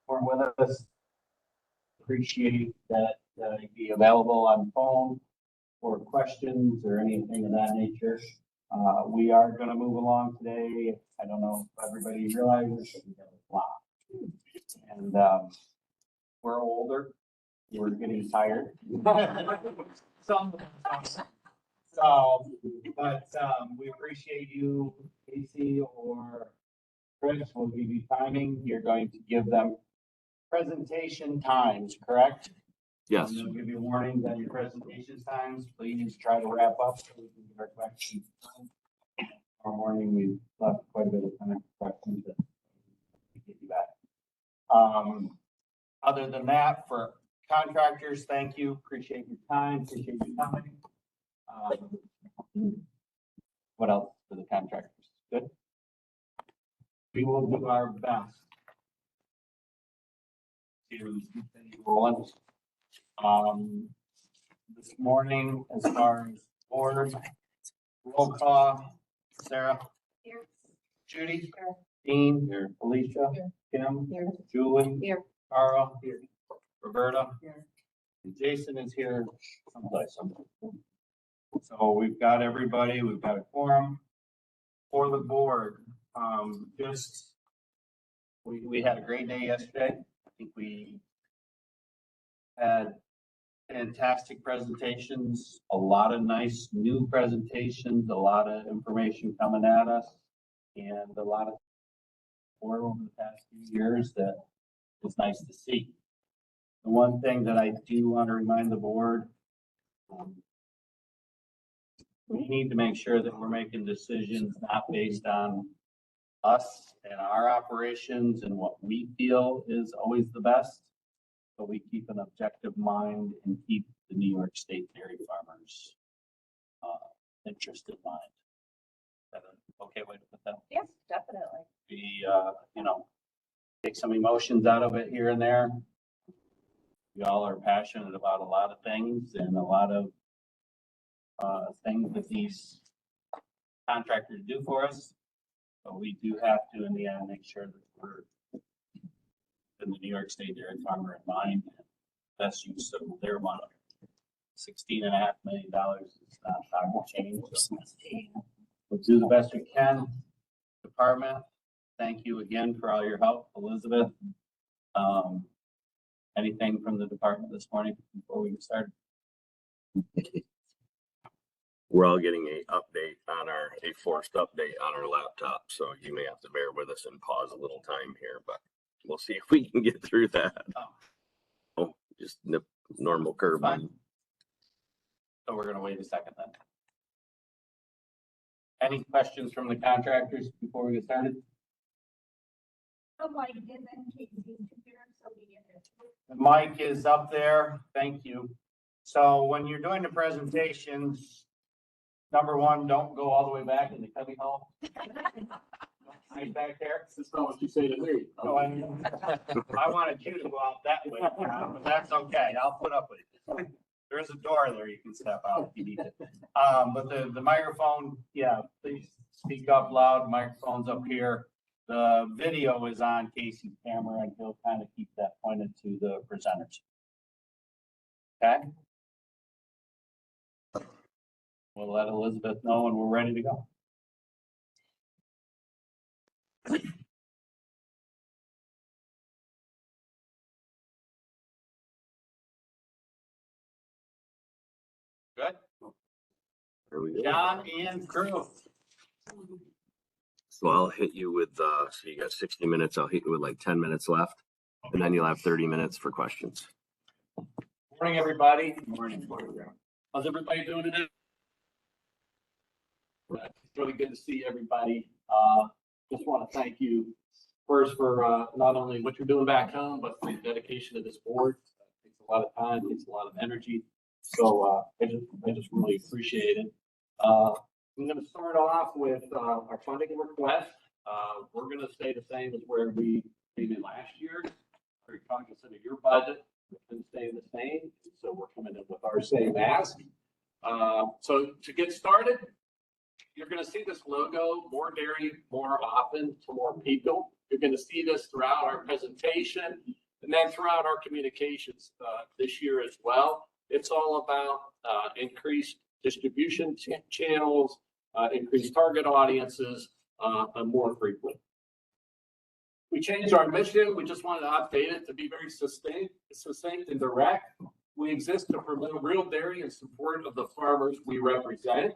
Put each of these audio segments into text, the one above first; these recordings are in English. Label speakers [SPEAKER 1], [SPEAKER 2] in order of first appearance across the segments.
[SPEAKER 1] weren't with us. Appreciate that you'd be available on phone for questions or anything of that nature. We are going to move along today. I don't know if everybody realizes that we have a lot. And we're older. We're getting tired. But we appreciate you, Casey or Chris. We'll give you timing. You're going to give them presentation times, correct?
[SPEAKER 2] Yes.
[SPEAKER 1] And we'll give you warnings on your presentation times. Please try to wrap up so we can get our questions. Tomorrow morning, we left quite a bit of time for questions to get you back. Other than that, for contractors, thank you. Appreciate your time. Appreciate you coming. What else for the contractors? Good. We will do our best to keep things rolling. This morning, as far as board, roll call, Sarah.
[SPEAKER 3] Here.
[SPEAKER 1] Judy.
[SPEAKER 3] Here.
[SPEAKER 1] Dean. Here. Alicia.
[SPEAKER 3] Here.
[SPEAKER 1] Kim.
[SPEAKER 3] Here.
[SPEAKER 1] Julie.
[SPEAKER 3] Here.
[SPEAKER 1] Carl. Here. Roberta.
[SPEAKER 3] Here.
[SPEAKER 1] And Jason is here someplace. So we've got everybody, we've got a quorum for the board. We had a great day yesterday. I think we had fantastic presentations, a lot of nice new presentations, a lot of information coming at us, and a lot of work over the past few years that was nice to see. The one thing that I do want to remind the board, we need to make sure that we're making decisions not based on us and our operations and what we feel is always the best, but we keep an objective mind and keep the New York State dairy farmers' interest in mind. Is that an okay way to put that?
[SPEAKER 3] Yes, definitely.
[SPEAKER 1] We, take some emotions out of it here and there. We all are passionate about a lot of things and a lot of things that these contractors do for us. But we do have to, in the end, make sure that we're in the New York State dairy farmer in mind, and best use of their money. $16.5 million is not time to change. So we'll do the best we can. Department, thank you again for all your help, Elizabeth. Anything from the department this morning before we get started?
[SPEAKER 2] We're all getting a forced update on our laptop, so you may have to bear with us and pause a little time here, but we'll see if we can get through that. Oh, just the normal curve.
[SPEAKER 1] Fine. So we're gonna wait a second then. Any questions from the contractors before we get started?
[SPEAKER 3] Oh, Mike, and then Casey's computer, so we get it.
[SPEAKER 1] The mic is up there. Thank you. So when you're doing the presentations, number one, don't go all the way back in the cubby hole. Right back there.
[SPEAKER 4] That's not what you say to me.
[SPEAKER 1] Oh, I wanted you to go out that way, but that's okay. I'll put up with it. There's a door there you can step out if you need it. But the microphone, yeah, please speak up loud. Microphone's up here. The video is on Casey's camera and he'll kind of keep that pointed to the presenters. Okay? We'll let Elizabeth know when we're ready to go. Good.
[SPEAKER 2] There we go.
[SPEAKER 1] John and crew.
[SPEAKER 2] So I'll hit you with, so you got 60 minutes. I'll hit you with like 10 minutes left, and then you'll have 30 minutes for questions.
[SPEAKER 1] Morning, everybody.
[SPEAKER 4] Morning. How's everybody doing today? It's really good to see everybody. Just want to thank you first for not only what you're doing back home, but for your dedication to this board. It takes a lot of time, takes a lot of energy. So I just really appreciate it. I'm going to start off with our funding request. We're going to stay the same as where we came in last year. Very cognizant of your budget. It's going to stay the same. So we're coming in with our same ask. So to get started, you're going to see this logo, more dairy, more often to more people. You're going to see this throughout our presentation and then throughout our communications this year as well. It's all about increased distribution channels, increased target audiences, and more frequent. We changed our mission. We just wanted to update it to be very succinct and direct. We exist to promote real dairy in support of the farmers we represent.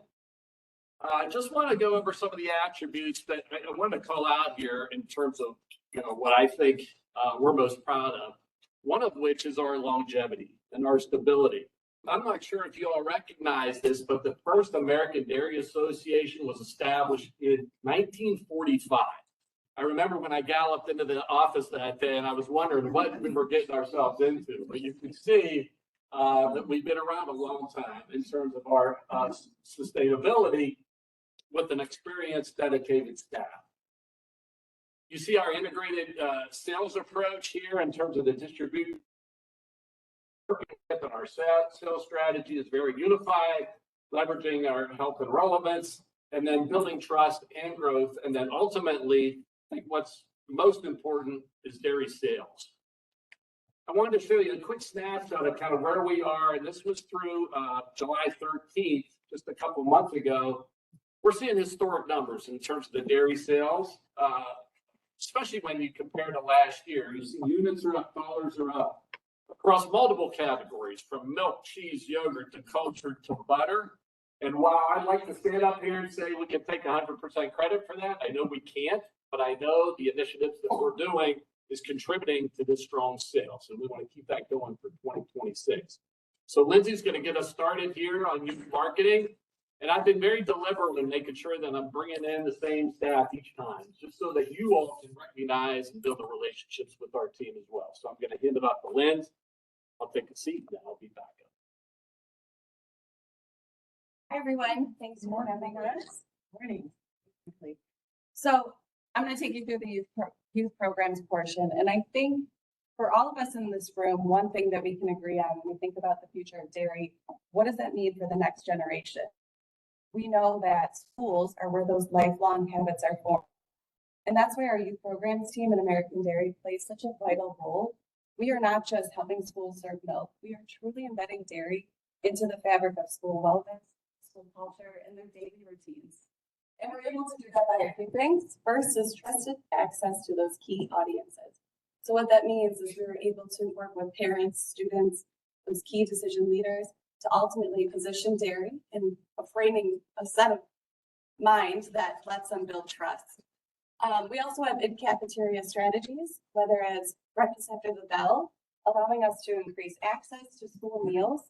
[SPEAKER 4] I just want to go over some of the attributes that I want to call out here in terms of, what I think we're most proud of. One of which is our longevity and our stability. I'm not sure if you all recognize this, but the first American Dairy Association was established in 1945. I remember when I galloped into the office that day and I was wondering what we were getting ourselves into. But you can see that we've been around a long time in terms of our sustainability with an experienced, dedicated staff. You see our integrated sales approach here in terms of the distribution. Our sales strategy is very unified, leveraging our health and relevance, and then building trust and growth. And then ultimately, I think what's most important is dairy sales. I wanted to show you a quick snapshot of kind of where we are. And this was through July 13th, just a couple months ago. We're seeing historic numbers in terms of the dairy sales, especially when you compare to last year. You see units are up, dollars are up across multiple categories, from milk, cheese, yogurt, to culture, to butter. And while I'd like to stand up here and say we can take 100% credit for that, I know we can't, but I know the initiatives that we're doing is contributing to this strong sales. And we want to keep that going for 2026. So Lindsay's going to get us started here on youth marketing. And I've been very deliberate in making sure that I'm bringing in the same staff each time, just so that you all can recognize and build the relationships with our team as well. So I'm going to hand it off to Lindsay. I'll take a seat, then I'll be back up.
[SPEAKER 5] Hi, everyone. Thanks for having us. Morning. So I'm going to take you through the youth programs portion. And I think for all of us in this room, one thing that we can agree on when we think about the future of dairy, what does that mean for the next generation? We know that schools are where those lifelong habits are formed. And that's why our youth programs team at American Dairy plays such a vital role. We are not just helping schools serve milk. We are truly embedding dairy into the fabric of school wellness, school culture, and their daily routines. And we're able to do that by a few things. First is trusted access to those key audiences. So what that means is we were able to work with parents, students, those key decision leaders to ultimately position dairy in a set of mind that lets them build trust. We also have in-cafeteria strategies, whether it's breakfast after the bell, allowing us to increase access to school meals.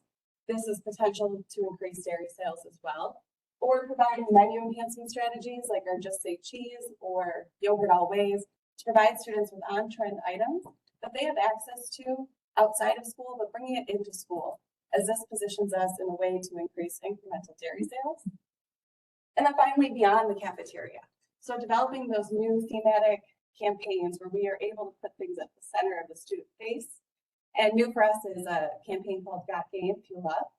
[SPEAKER 5] This is potential to increase dairy sales as well. Or providing menu enhancement strategies like our Just Say Cheese or Yogurt Always to provide students with on-trend items that they have access to outside of school, but bringing it into school, as this positions us in a way to increase incremental dairy sales. And then finally, beyond the cafeteria. So developing those new thematic campaigns where we are able to put things at the center of the student face. And new for us is a campaign called Got Game, Fuel Up.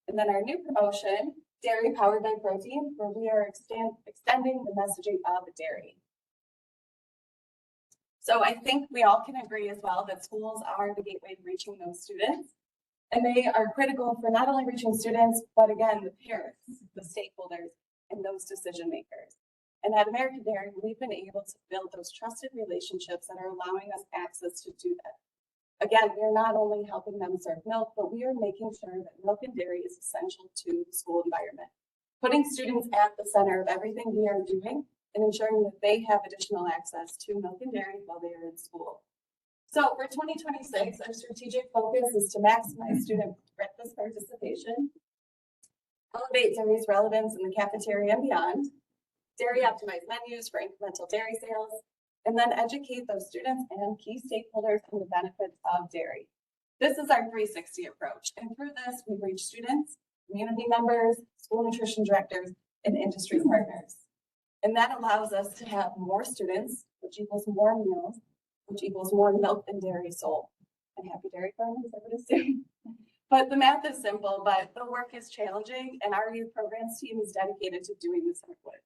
[SPEAKER 5] And then our new promotion, Dairy Powered by Protein, where we are extending the messaging of dairy. So I think we all can agree as well that schools are the gateway to reaching those students. And they are critical for not only reaching students, but again, the parents, the stakeholders, and those decision makers. And at American Dairy, we've been able to build those trusted relationships that are allowing us access to do that. Again, we're not only helping them serve milk, but we are making sure that milk and dairy is essential to the school environment. Putting students at the center of everything we are doing and ensuring that they have additional access to milk and dairy while they are in school. So for 2026, our strategic focus is to maximize student breakfast participation, elevate dairy's relevance in the cafeteria and beyond, dairy optimized menus for incremental dairy sales, and then educate those students and key stakeholders on the benefits of dairy. This is our 360 approach. And through this, we reach students, community members, school nutrition directors, and industry partners. And that allows us to have more students, which equals more meals, which equals more milk and dairy sold. And happy dairy farmers, I would assume. But the math is simple, but the work is challenging, and our youth programs team is dedicated to doing this work.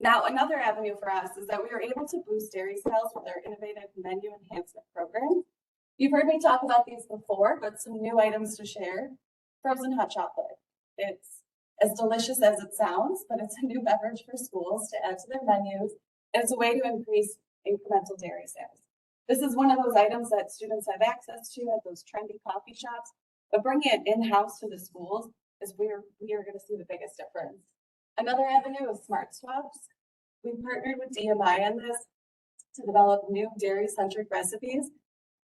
[SPEAKER 5] Now, another avenue for us is that we were able to boost dairy sales with our innovative menu enhancement program. You've heard me talk about these before, but some new items to share. Frozen hot chocolate. It's as delicious as it sounds, but it's a new beverage for schools to add to their menus. And it's a way to increase incremental dairy sales. This is one of those items that students have access to at those trendy coffee shops, but bringing it in-house to the schools is where we are going to see the biggest difference. Another avenue is smart swaps. We partnered with DMI on this to develop new dairy-centric recipes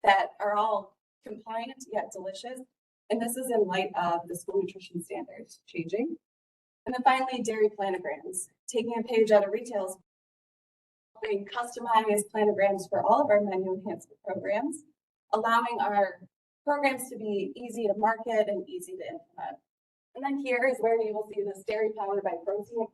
[SPEAKER 5] that are all compliant yet delicious. And this is in light of the school nutrition standards changing. And then finally, dairy planograms. Taking a page out of retail's being customized planograms for all of our menu enhancement programs, allowing our programs to be easy to market and easy to implement. And then here is where you will see this dairy powered by protein.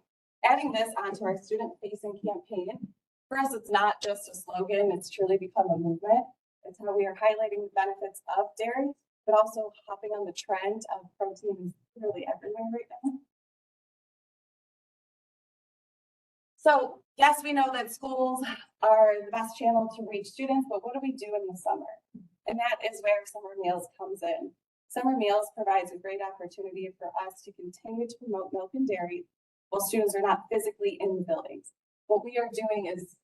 [SPEAKER 5] Adding this onto our student-facing campaign. For us, it's not just a slogan, it's truly become a movement. It's how we are highlighting the benefits of dairy, but also hopping on the trend of protein really everywhere right now. So yes, we know that schools are the best channel to reach students, but what do we do in the summer? And that is where Summer Meals comes in. Summer Meals provides a great opportunity for us to continue to promote milk and dairy while students are not physically in the buildings. What we are doing is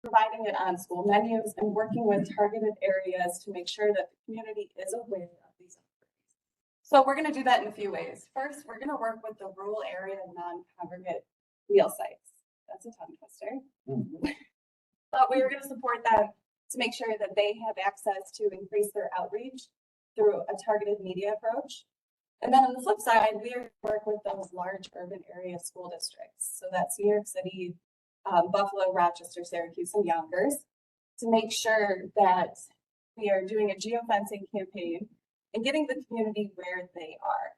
[SPEAKER 5] providing it on school menus and working with targeted areas to make sure that the community is aware of these offerings. So we're going to do that in a few ways. First, we're going to work with the rural area non-congregate meal sites. That's a tongue twister. But we are going to support them to make sure that they have access to increase their outreach through a targeted media approach. And then on the flip side, we are going to work with those large urban area school districts. So that's New York City, Buffalo, Rochester, Syracuse, and Yonkers, to make sure that we are doing a geofencing campaign and getting the community where they are.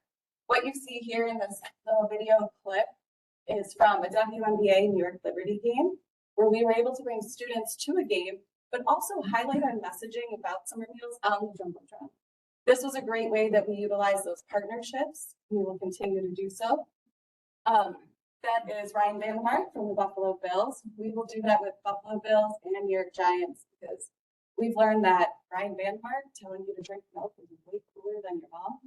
[SPEAKER 5] What you see here in this little video clip is from a WNBA New York Liberty game, where we were able to bring students to a game, but also highlight our messaging about Summer Meals on the Jumbotron. This was a great way that we utilize those partnerships. We will continue to do so. That is Ryan Vandermark from the Buffalo Bills. We will do that with Buffalo Bills and New York Giants because we've learned that Ryan Vandermark telling you to drink milk is way cooler than your mom.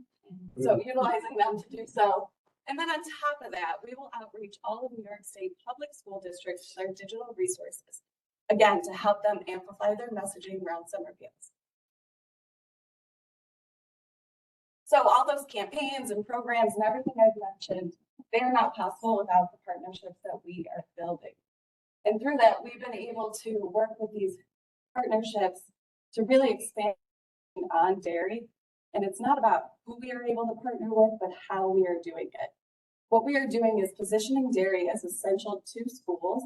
[SPEAKER 5] So utilizing them to do so. And then on top of that, we will outreach all of New York State public school districts with our digital resources, again, to help them amplify their messaging around Summer Meals. So all those campaigns and programs and everything I've mentioned, they are not possible without the partnerships that we are building. And through that, we've been able to work with these partnerships to really expand on dairy. And it's not about who we are able to partner with, but how we are doing it. What we are doing is positioning dairy as essential to schools,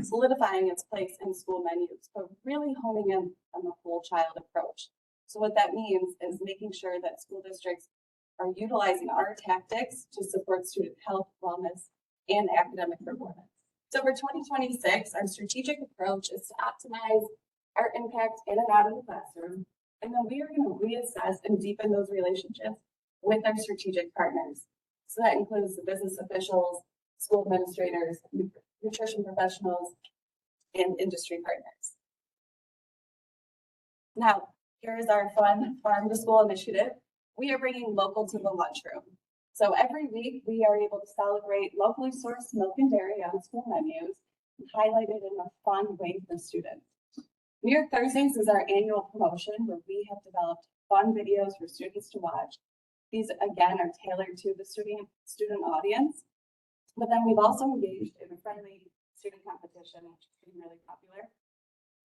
[SPEAKER 5] solidifying its place in school menus, but really honing in on the whole child approach. So what that means is making sure that school districts are utilizing our tactics to support student health, wellness, and academic performance. So for 2026, our strategic approach is to optimize our impact in and out of the classroom. And then we are going to reassess and deepen those relationships with our strategic partners. So that includes the business officials, school administrators, nutrition professionals, and industry partners. Now, here is our fun farm to school initiative. We are bringing local to the lunchroom. So every week we are able to celebrate locally sourced milk and dairy on school menus and highlight it in a fun way for students. New York Thursdays is our annual promotion where we have developed fun videos for students to watch. These again are tailored to the student audience, but then we've also engaged in a friendly student competition, which is getting really popular.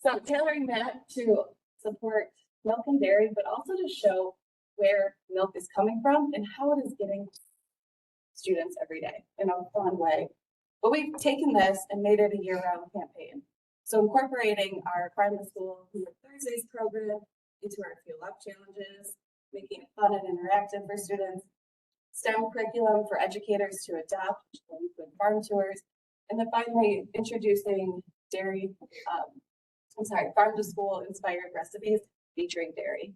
[SPEAKER 5] So tailoring that to support milk and dairy, but also to show where milk is coming from and how it is getting students every day in a fun way. But we've taken this and made it a year-round campaign. So incorporating our Farm to School New York Thursdays program into our Fuel Up challenges, making it fun and interactive for students, STEM curriculum for educators to adopt, which will include farm tours, and then finally introducing farm to school inspired recipes featuring dairy.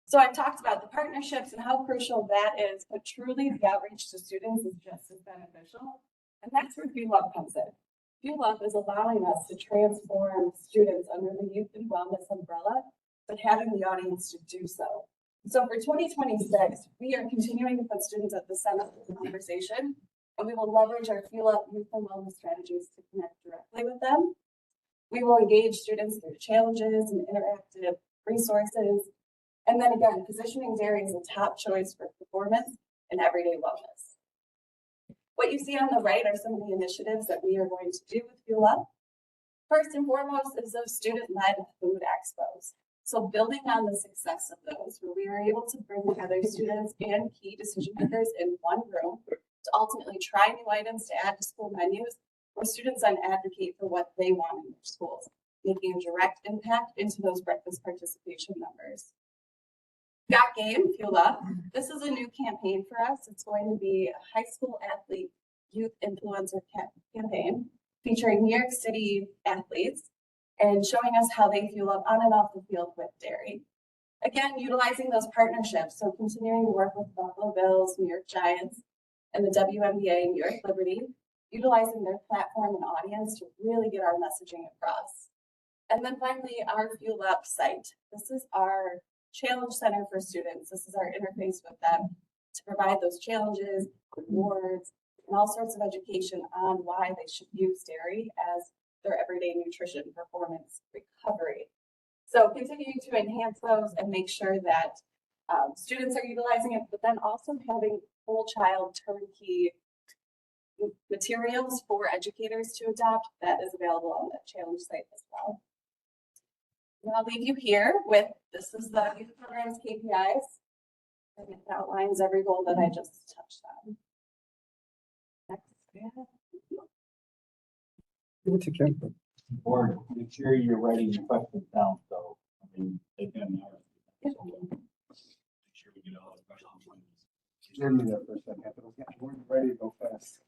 [SPEAKER 5] So I've talked about the partnerships and how crucial that is, but truly the outreach to students is just as beneficial. And that's where Fuel Up comes in. Fuel Up is allowing us to transform students under the youth and wellness umbrella, but having the audience to do so. So for 2026, we are continuing to put students at the center of the conversation, and we will leverage our Fuel Up youth and wellness strategies to connect directly with them. We will engage students through challenges and interactive resources. And then again, positioning dairy as a top choice for performance and everyday wellness. What you see on the right are some of the initiatives that we are going to do with Fuel Up. First and foremost is those student-led food expos. So building on the success of those, where we are able to bring together students and key decision makers in one room to ultimately try new items to add to school menus, where students then advocate for what they want in their schools, making a direct impact into those breakfast participation numbers. Got Game, Fuel Up. This is a new campaign for us. It's going to be a high school athlete youth influencer campaign featuring New York City athletes and showing us how they fuel up on and off the field with dairy. Again, utilizing those partnerships. So continuing to work with Buffalo Bills, New York Giants, and the WNBA and New York Liberty, utilizing their platform and audience to really get our messaging across. And then finally, our Fuel Up site. This is our challenge center for students. This is our interface with them to provide those challenges, rewards, and all sorts of education on why they should use dairy as their everyday nutrition performance recovery. So continuing to enhance those and make sure that students are utilizing it, but then also having whole child turnkey materials for educators to adopt that is available on the challenge site as well. And I'll leave you here with, this is the youth program's KPIs, and it outlines every goal that I just touched on. Next,
[SPEAKER 1] Board, make sure you're writing your questions down, so, I mean, they can. Make sure we get all the questions.
[SPEAKER 6] Hear me there for a second. We're ready to go fast.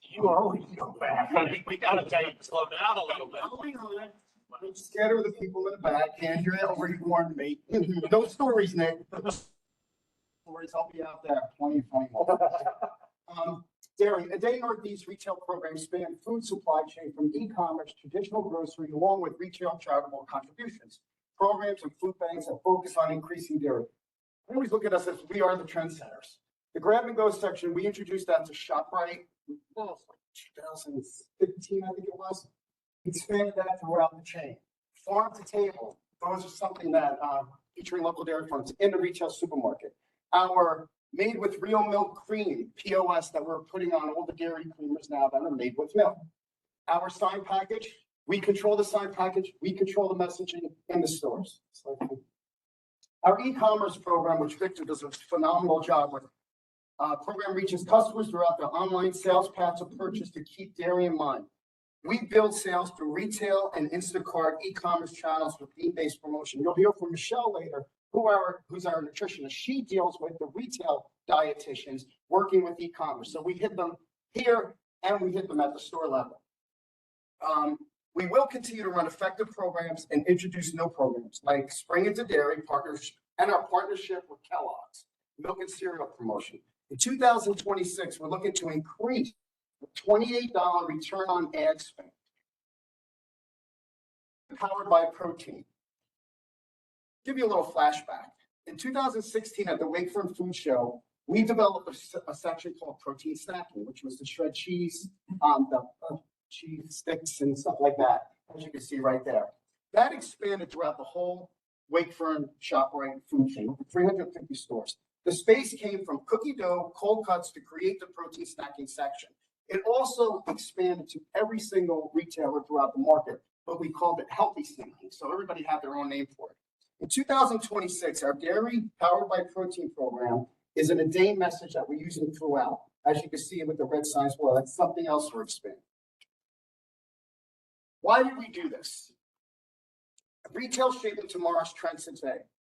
[SPEAKER 4] You always go back. I think we gotta tell you to slow down a little bit.
[SPEAKER 6] I'm scared of the people in the back. Andrea already warned me. No stories, Nick. Stories, I'll be out there 2021. Dairy, a day Northeast retail program span food supply chain from e-commerce, traditional grocery, along with retail charitable contributions. Programs and food banks that focus on increasing dairy. I always look at us as we are the trendsetters. The grab and go section, we introduced that to ShopRite. That was like 2015, I think it was. Expanded that throughout the chain. Farm to table, those are something that featuring local dairy farms in the retail supermarket. Our made with real milk cream POS that we're putting on all the dairy creamers now that are made with milk. Our sign package, we control the sign package, we control the messaging in the stores. So, our e-commerce program, which Victor does a phenomenal job with, program reaches customers throughout their online sales paths of purchase to keep dairy in mind. We build sales through retail and Instacart e-commerce channels with theme-based promotion. You'll hear from Michelle later, who's our nutritionist. She deals with the retail dietitians working with e-commerce. So we hit them here and we hit them at the store level. We will continue to run effective programs and introduce new programs like Spring into Dairy partnership and our partnership with Kellogg's, milk and cereal promotion. In 2026, we're looking to increase the $28 return on ad spend. Powered by protein. Give you a little flashback. In 2016 at the Wakefern Food Show, we developed a section called protein snacking, which was to shred cheese, the cheese sticks and stuff like that, as you can see right there. That expanded throughout the whole Wakefern ShopRite food chain, over 350 stores. The space came from cookie dough, cold cuts to create the protein snacking section. It also expanded to every single retailer throughout the market, but we called it healthy snacking. So everybody had their own name for it. In 2026, our dairy powered by protein program is an a day message that we're using throughout. As you can see with the red signs below, that's something else we're expanding. Why did we do this? Retail shaping tomorrow's trends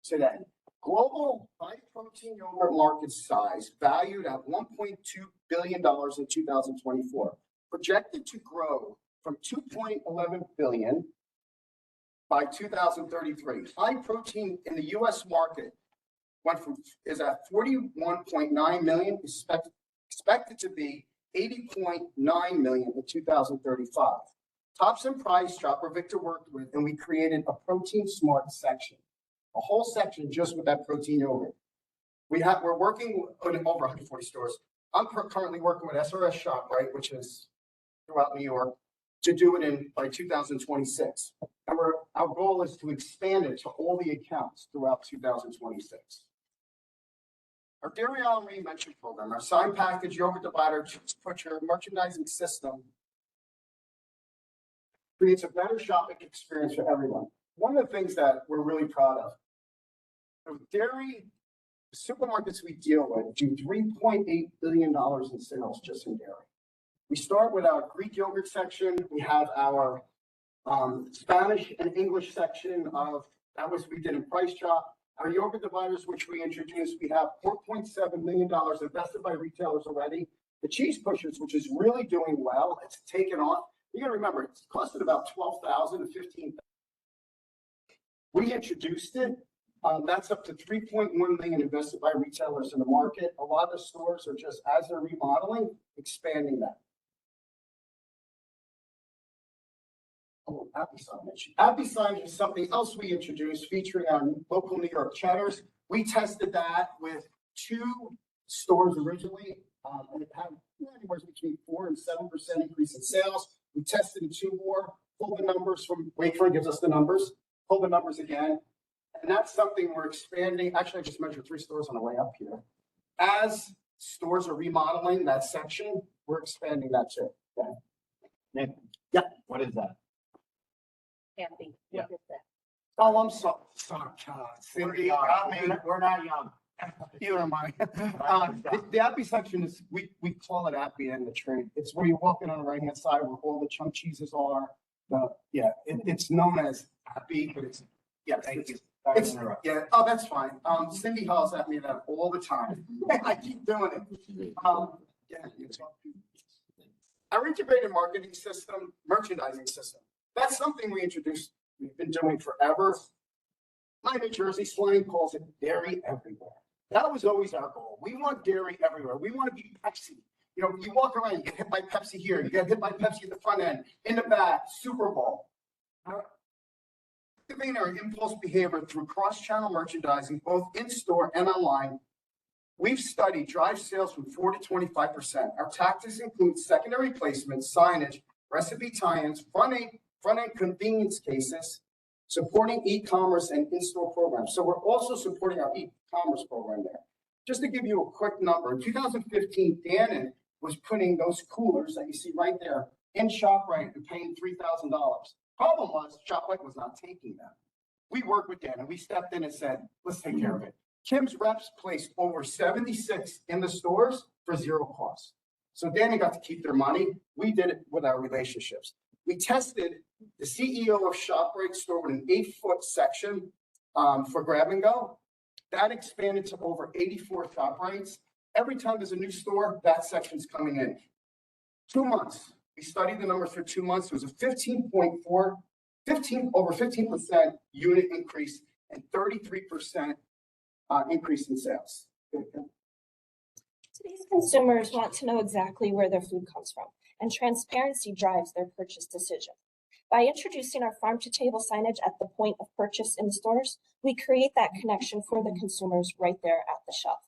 [SPEAKER 6] today. Global high protein yogurt market size valued at $1.2 billion in 2024, projected to grow from $2.11 billion by 2033. High protein in the U.S. market is at 41.9 million, expected to be 80.9 million in 2035. Tops and Price Shopper Victor worked with, and we created a protein smart section, a whole section just with that protein yogurt. We're working on over 140 stores. I'm currently working with SRS ShopRite, which is throughout New York, to do it by 2026. And our goal is to expand it to all the accounts throughout 2026. Our dairy aisle reinvention program, our sign package, yogurt divider, cheese butcher, merchandising system creates a better shopping experience for everyone. One of the things that we're really proud of, the dairy supermarkets we deal with do $3.8 billion in sales just in dairy. We start with our Greek yogurt section. We have our Spanish and English section we did in Price Chop. Our yogurt dividers, which we introduced, we have $4.7 million invested by retailers already. The cheese pushers, which is really doing well, it's taken off. You gotta remember, it's costed about $12,000 to $15,000. We introduced it. That's up to $3.1 million invested by retailers in the market. A lot of stores are just, as they're remodeling, expanding that. Oh, Happy signage. Happy signage is something else we introduced featuring our local New York cheddars. We tested that with 2 stores originally, and it had anywhere between 4 and 7% increase in sales. We tested in 2 more, pulled the numbers from Wakeford, gives us the numbers, pull the numbers again. And that's something we're expanding. Actually, I just measured 3 stores on the way up here. As stores are remodeling that section, we're expanding that too. Okay.
[SPEAKER 1] Nick?
[SPEAKER 6] Yeah.
[SPEAKER 1] What is that?
[SPEAKER 5] Happy.
[SPEAKER 1] Yeah.
[SPEAKER 5] What is that?
[SPEAKER 6] Oh, I'm sorry. Cindy,
[SPEAKER 1] We're not young.
[SPEAKER 6] you am I. The Appy section is, we call it Appy in the trade. It's where you walk in on the right-hand side where all the chunk cheeses are. It's known as Appy, but it's, thank you. Oh, that's fine. Cindy hollers at me that all the time. I keep doing it. Our integrated marketing system, merchandising system. That's something we introduced, we've been doing forever. My New Jersey slang calls it dairy everywhere. That was always our goal. We want dairy everywhere. We want to be Pepsi. You know, you walk around, you get hit by Pepsi here, you get hit by Pepsi at the front end, in the back, Super Bowl. Activating our impulse behavior through cross-channel merchandising, both in-store and online. We've studied drive sales from 4 to 25%. Our tactics include secondary placements, signage, recipe tie-ins, front-end convenience cases, supporting e-commerce and in-store programs. So we're also supporting our e-commerce program there. Just to give you a quick number, in 2015, Dannon was putting those coolers that you see right there in ShopRite and paying $3,000. Problem was, ShopRite was not taking them. We worked with Dannon. We stepped in and said, let's take care of it. Kim's reps placed over 76 in the stores for 0 cost. So Dannon got to keep their money. We did it with our relationships. We tested the CEO of ShopRite store with an 8-foot section for grab and go. That expanded to over 84 ShopRites. Every time there's a new store, that section's coming in. 2 months. We studied the numbers for 2 months. It was a over 15% unit increase and 33% increase in sales.
[SPEAKER 7] Today's consumers want to know exactly where their food comes from, and transparency drives their purchase decision. By introducing our farm-to-table signage at the point of purchase in stores, we create that connection for the consumers right there at the shelf.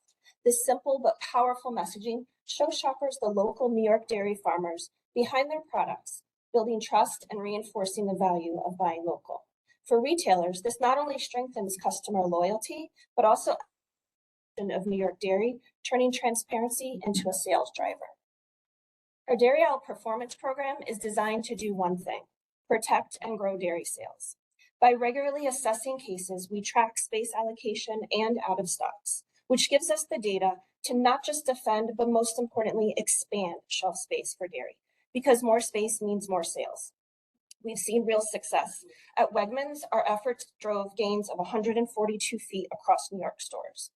[SPEAKER 7] This simple but powerful messaging shows shoppers the local New York dairy farmers behind their products, building trust and reinforcing the value of buying local. For retailers, this not only strengthens customer loyalty, but also of New York dairy, turning transparency into a sales driver. Our Dairy Aisle Performance Program is designed to do one thing: protect and grow dairy sales. By regularly assessing cases, we track space allocation and out of stocks, which gives us the data to not just defend, but most importantly, expand shelf space for dairy, because more space means more sales. We've seen real success. At Wegmans, our efforts drove gains of 142 feet across New York stores.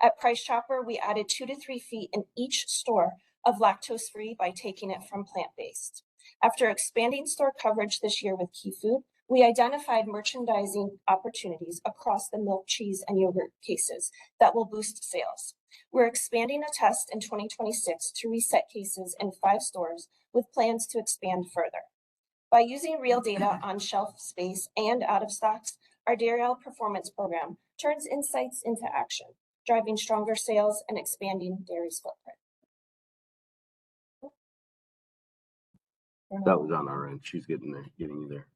[SPEAKER 7] At Price Chopper, we added 2 to 3 feet in each store of lactose-free by taking it from plant-based. After expanding store coverage this year with Key Food, we identified merchandising opportunities across the milk, cheese, and yogurt cases that will boost sales. We're expanding a test in 2026 to reset cases in 5 stores with plans to expand further. By using real data on shelf space and out of stocks, our dairy aisle performance program turns insights into action, driving stronger sales and expanding dairy's footprint.
[SPEAKER 2] That was on our end. She's getting you there.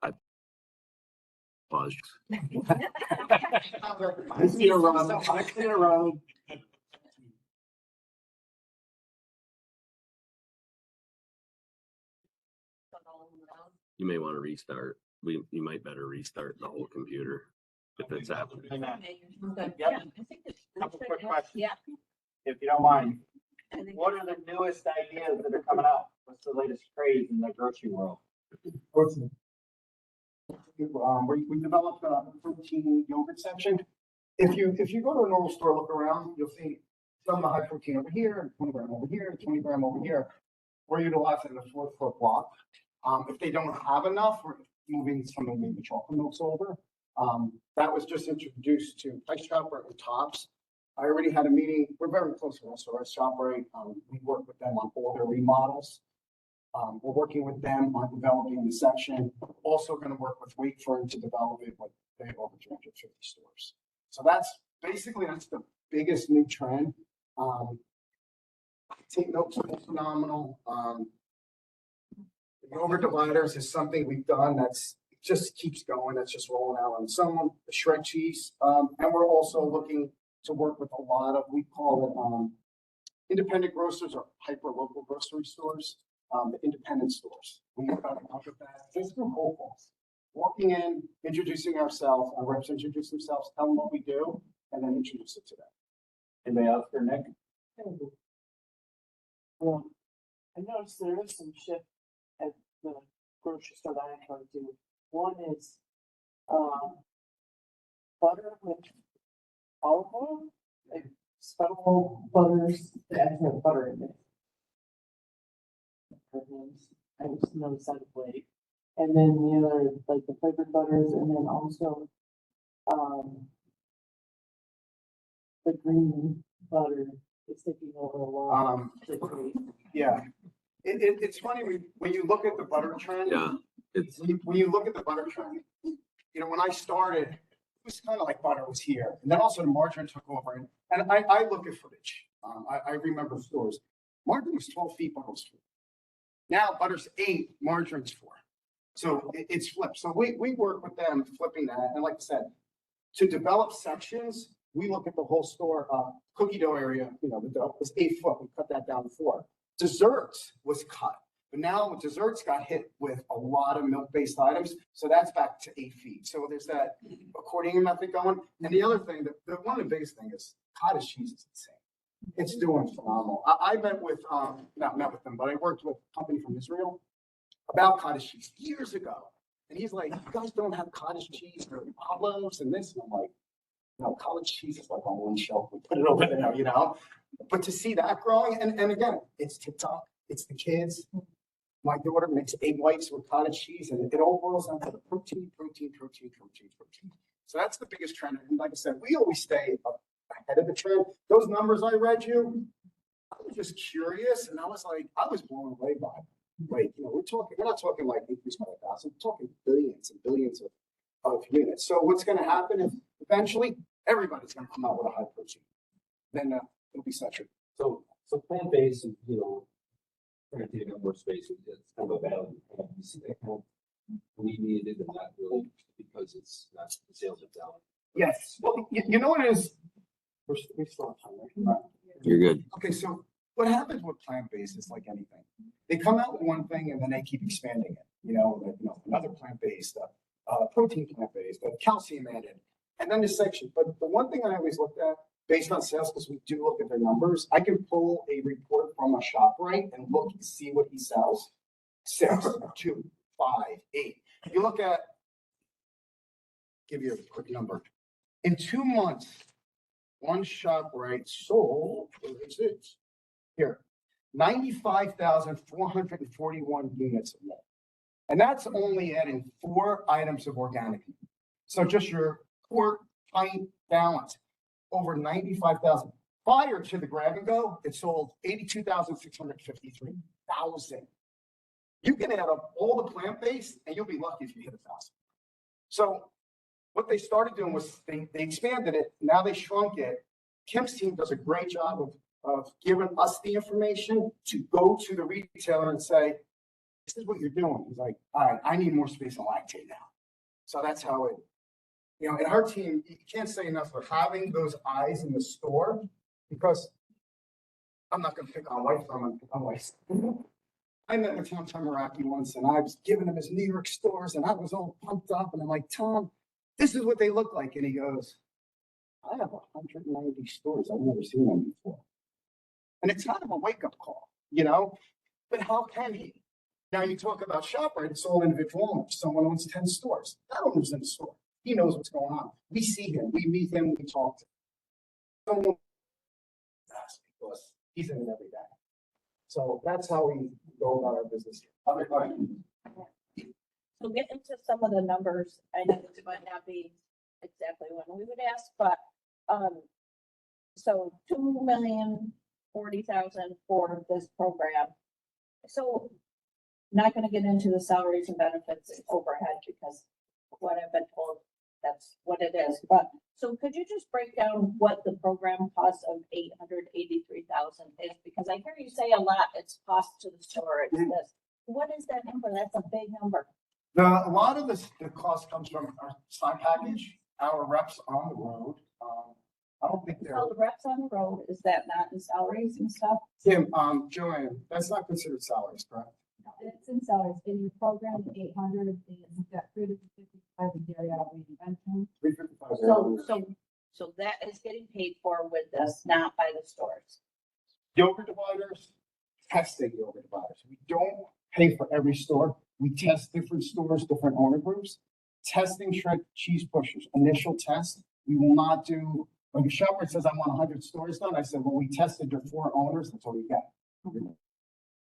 [SPEAKER 2] I paused.
[SPEAKER 6] I see her run. I see her run.
[SPEAKER 2] You may want to restart. You might better restart the whole computer if it's happening.
[SPEAKER 1] Yep. Couple quick questions.
[SPEAKER 5] Yeah.
[SPEAKER 1] If you don't mind, what are the newest ideas that are coming out? What's the latest craze in the grocery world?
[SPEAKER 6] We developed a protein yogurt section. If you go to a normal store, look around, you'll see some of the high protein over here, 20 gram over here, 20 gram over here. We're utilizing the 4-foot block. If they don't have enough, we're moving some of maybe chocolate milks over. That was just introduced to Price Chopper and Tops. I already had a meeting. We're very close with SOS ShopRite. We work with them on all their remodels. We're working with them on developing the section. Also going to work with Wakeford to develop it with they have over 250 stores. So that's the biggest new trend. Take notes are phenomenal. The over dividers is something we've done that's just keeps going. That's just rolling out on some the shred cheese. And we're also looking to work with a lot of, we call it independent grocers or hyper local grocery stores, the independent stores. We've got to look at that just through cold calls. Walking in, introducing ourselves, our reps introduce themselves, tell them what we do, and then introduce it to them.
[SPEAKER 1] Anybody else for Nick?
[SPEAKER 8] Well, I noticed there is some shift at the grocery store that I go to. One is butter with olive oil, like special butters that actually have butter in it. I just noticed that late. And then the other, like the flavored butters, and then also the green butter is taking over a lot.
[SPEAKER 6] Yeah. It's funny when you look at the butter trend.
[SPEAKER 2] Yeah,
[SPEAKER 6] When you look at the butter trend, you know, when I started, it was kind of like butter was here. And then also the margarine took over. And I look at footage. I remember stores. Margarine was 12 feet, butter was 4. Now butter's 8, margarine's 4. So it's flipped. So we work with them flipping that. And like I said, to develop sections, we look at the whole store. Cookie dough area, you know, the dough was 8 foot. We cut that down to 4. Desserts was cut. But now desserts got hit with a lot of milk-based items. So that's back to 8 feet. So there's that accordion method going. And the other thing, one of the biggest thing is cottage cheese is insane. It's doing phenomenal. I met with, not met with them, but I worked with a company from Israel about cottage cheese years ago. And he's like, you guys don't have cottage cheese or olives and this. And I'm like, no, cottage cheese is like on one shelf. We put it over there, you know. But to see that growing, and again, it's TikTok, it's the kids. My daughter makes egg whites with cottage cheese, and it all boils down to the protein. So that's the biggest trend. And like I said, we always stay ahead of the trend. Those numbers I read you, I was just curious, and I was blown away by it. Like, you know, we're not talking like increase by 1,000, we're talking billions and billions of units. So what's going to happen is eventually everybody's going to come out with a high protein. Then it'll be saturated.
[SPEAKER 9] So plant-based, you know, trying to take up more space, it's kind of a battle. You see that kind of alleviated and not really because it's not the sales are down.
[SPEAKER 6] Yes. Well, you know what it is? We're still on time, right?
[SPEAKER 2] you're good.
[SPEAKER 6] Okay, so what happens with plant-based is like anything. They come out with one thing and then they keep expanding it. You know, like, another plant-based, protein plant-based, calcium added, and then this section. But the one thing I always looked at, based on sales, because we do look at their numbers, I can pull a report from a ShopRite and look and see what he sells. 6, 2, 5, 8. You look at, give you a quick number. In 2 months, one ShopRite sold, what is it? Here, 95,441 units of milk. And that's only adding 4 items of organic. So just your quart, pint, balance, over 95,000. Prior to the grab and go, it sold 82,653,000. You can add up all the plant-based and you'll be lucky if you hit 1,000. So what they started doing was they expanded it. Now they shrunk it. Kim's team does a great job of giving us the information to go to the retailer and say, this is what you're doing. He's like, all right, I need more space on lactate now. So that's how it, you know, and our team, you can't say enough for having those eyes in the store, because I'm not going to pick on white from him. I met with Tom Tamaraki once, and I was giving him his New York stores, and I was all pumped up, and I'm like, Tom, this is what they look like. And he goes, I have 190 stores. I've never seen them before. And it's kind of a wake-up call, you know? But how can he? Now you talk about ShopRite, it's all individual owners. Someone owns 10 stores. That owner's in the store. He knows what's going on. We see him, we meet him, we talk to him. Someone that's because he's in it every day. So that's how we go about our business. Other questions?
[SPEAKER 10] So get into some of the numbers. I know this might not be exactly what we would ask, but, so 2,040,000 for this program. So not gonna get into the salaries and benefits and overhead because what I've been told, that's what it is. But, so could you just break down what the program cost of 883,000 is? Because I hear you say a lot, it's cost to the store, it's this. What is that number? That's a big number.
[SPEAKER 6] A lot of the cost comes from our sign package, our reps on the road. I don't think they're.
[SPEAKER 10] So the reps on the road, is that not in salaries and stuff?
[SPEAKER 6] Tim, Joanne, that's not considered salaries, correct?
[SPEAKER 3] It's in salaries, in your program, 800, and you've got 355 in dairy out reinvention.
[SPEAKER 6] 355.
[SPEAKER 10] So that is getting paid for with this, not by the stores.
[SPEAKER 6] Yogurt dividers, testing yogurt dividers. We don't pay for every store. We test different stores, different owner groups. Testing shred cheese pushers, initial test. We will not do, like a shopper says, I want 100 stores done. I said, well, we tested your 4 owners. That's all you get.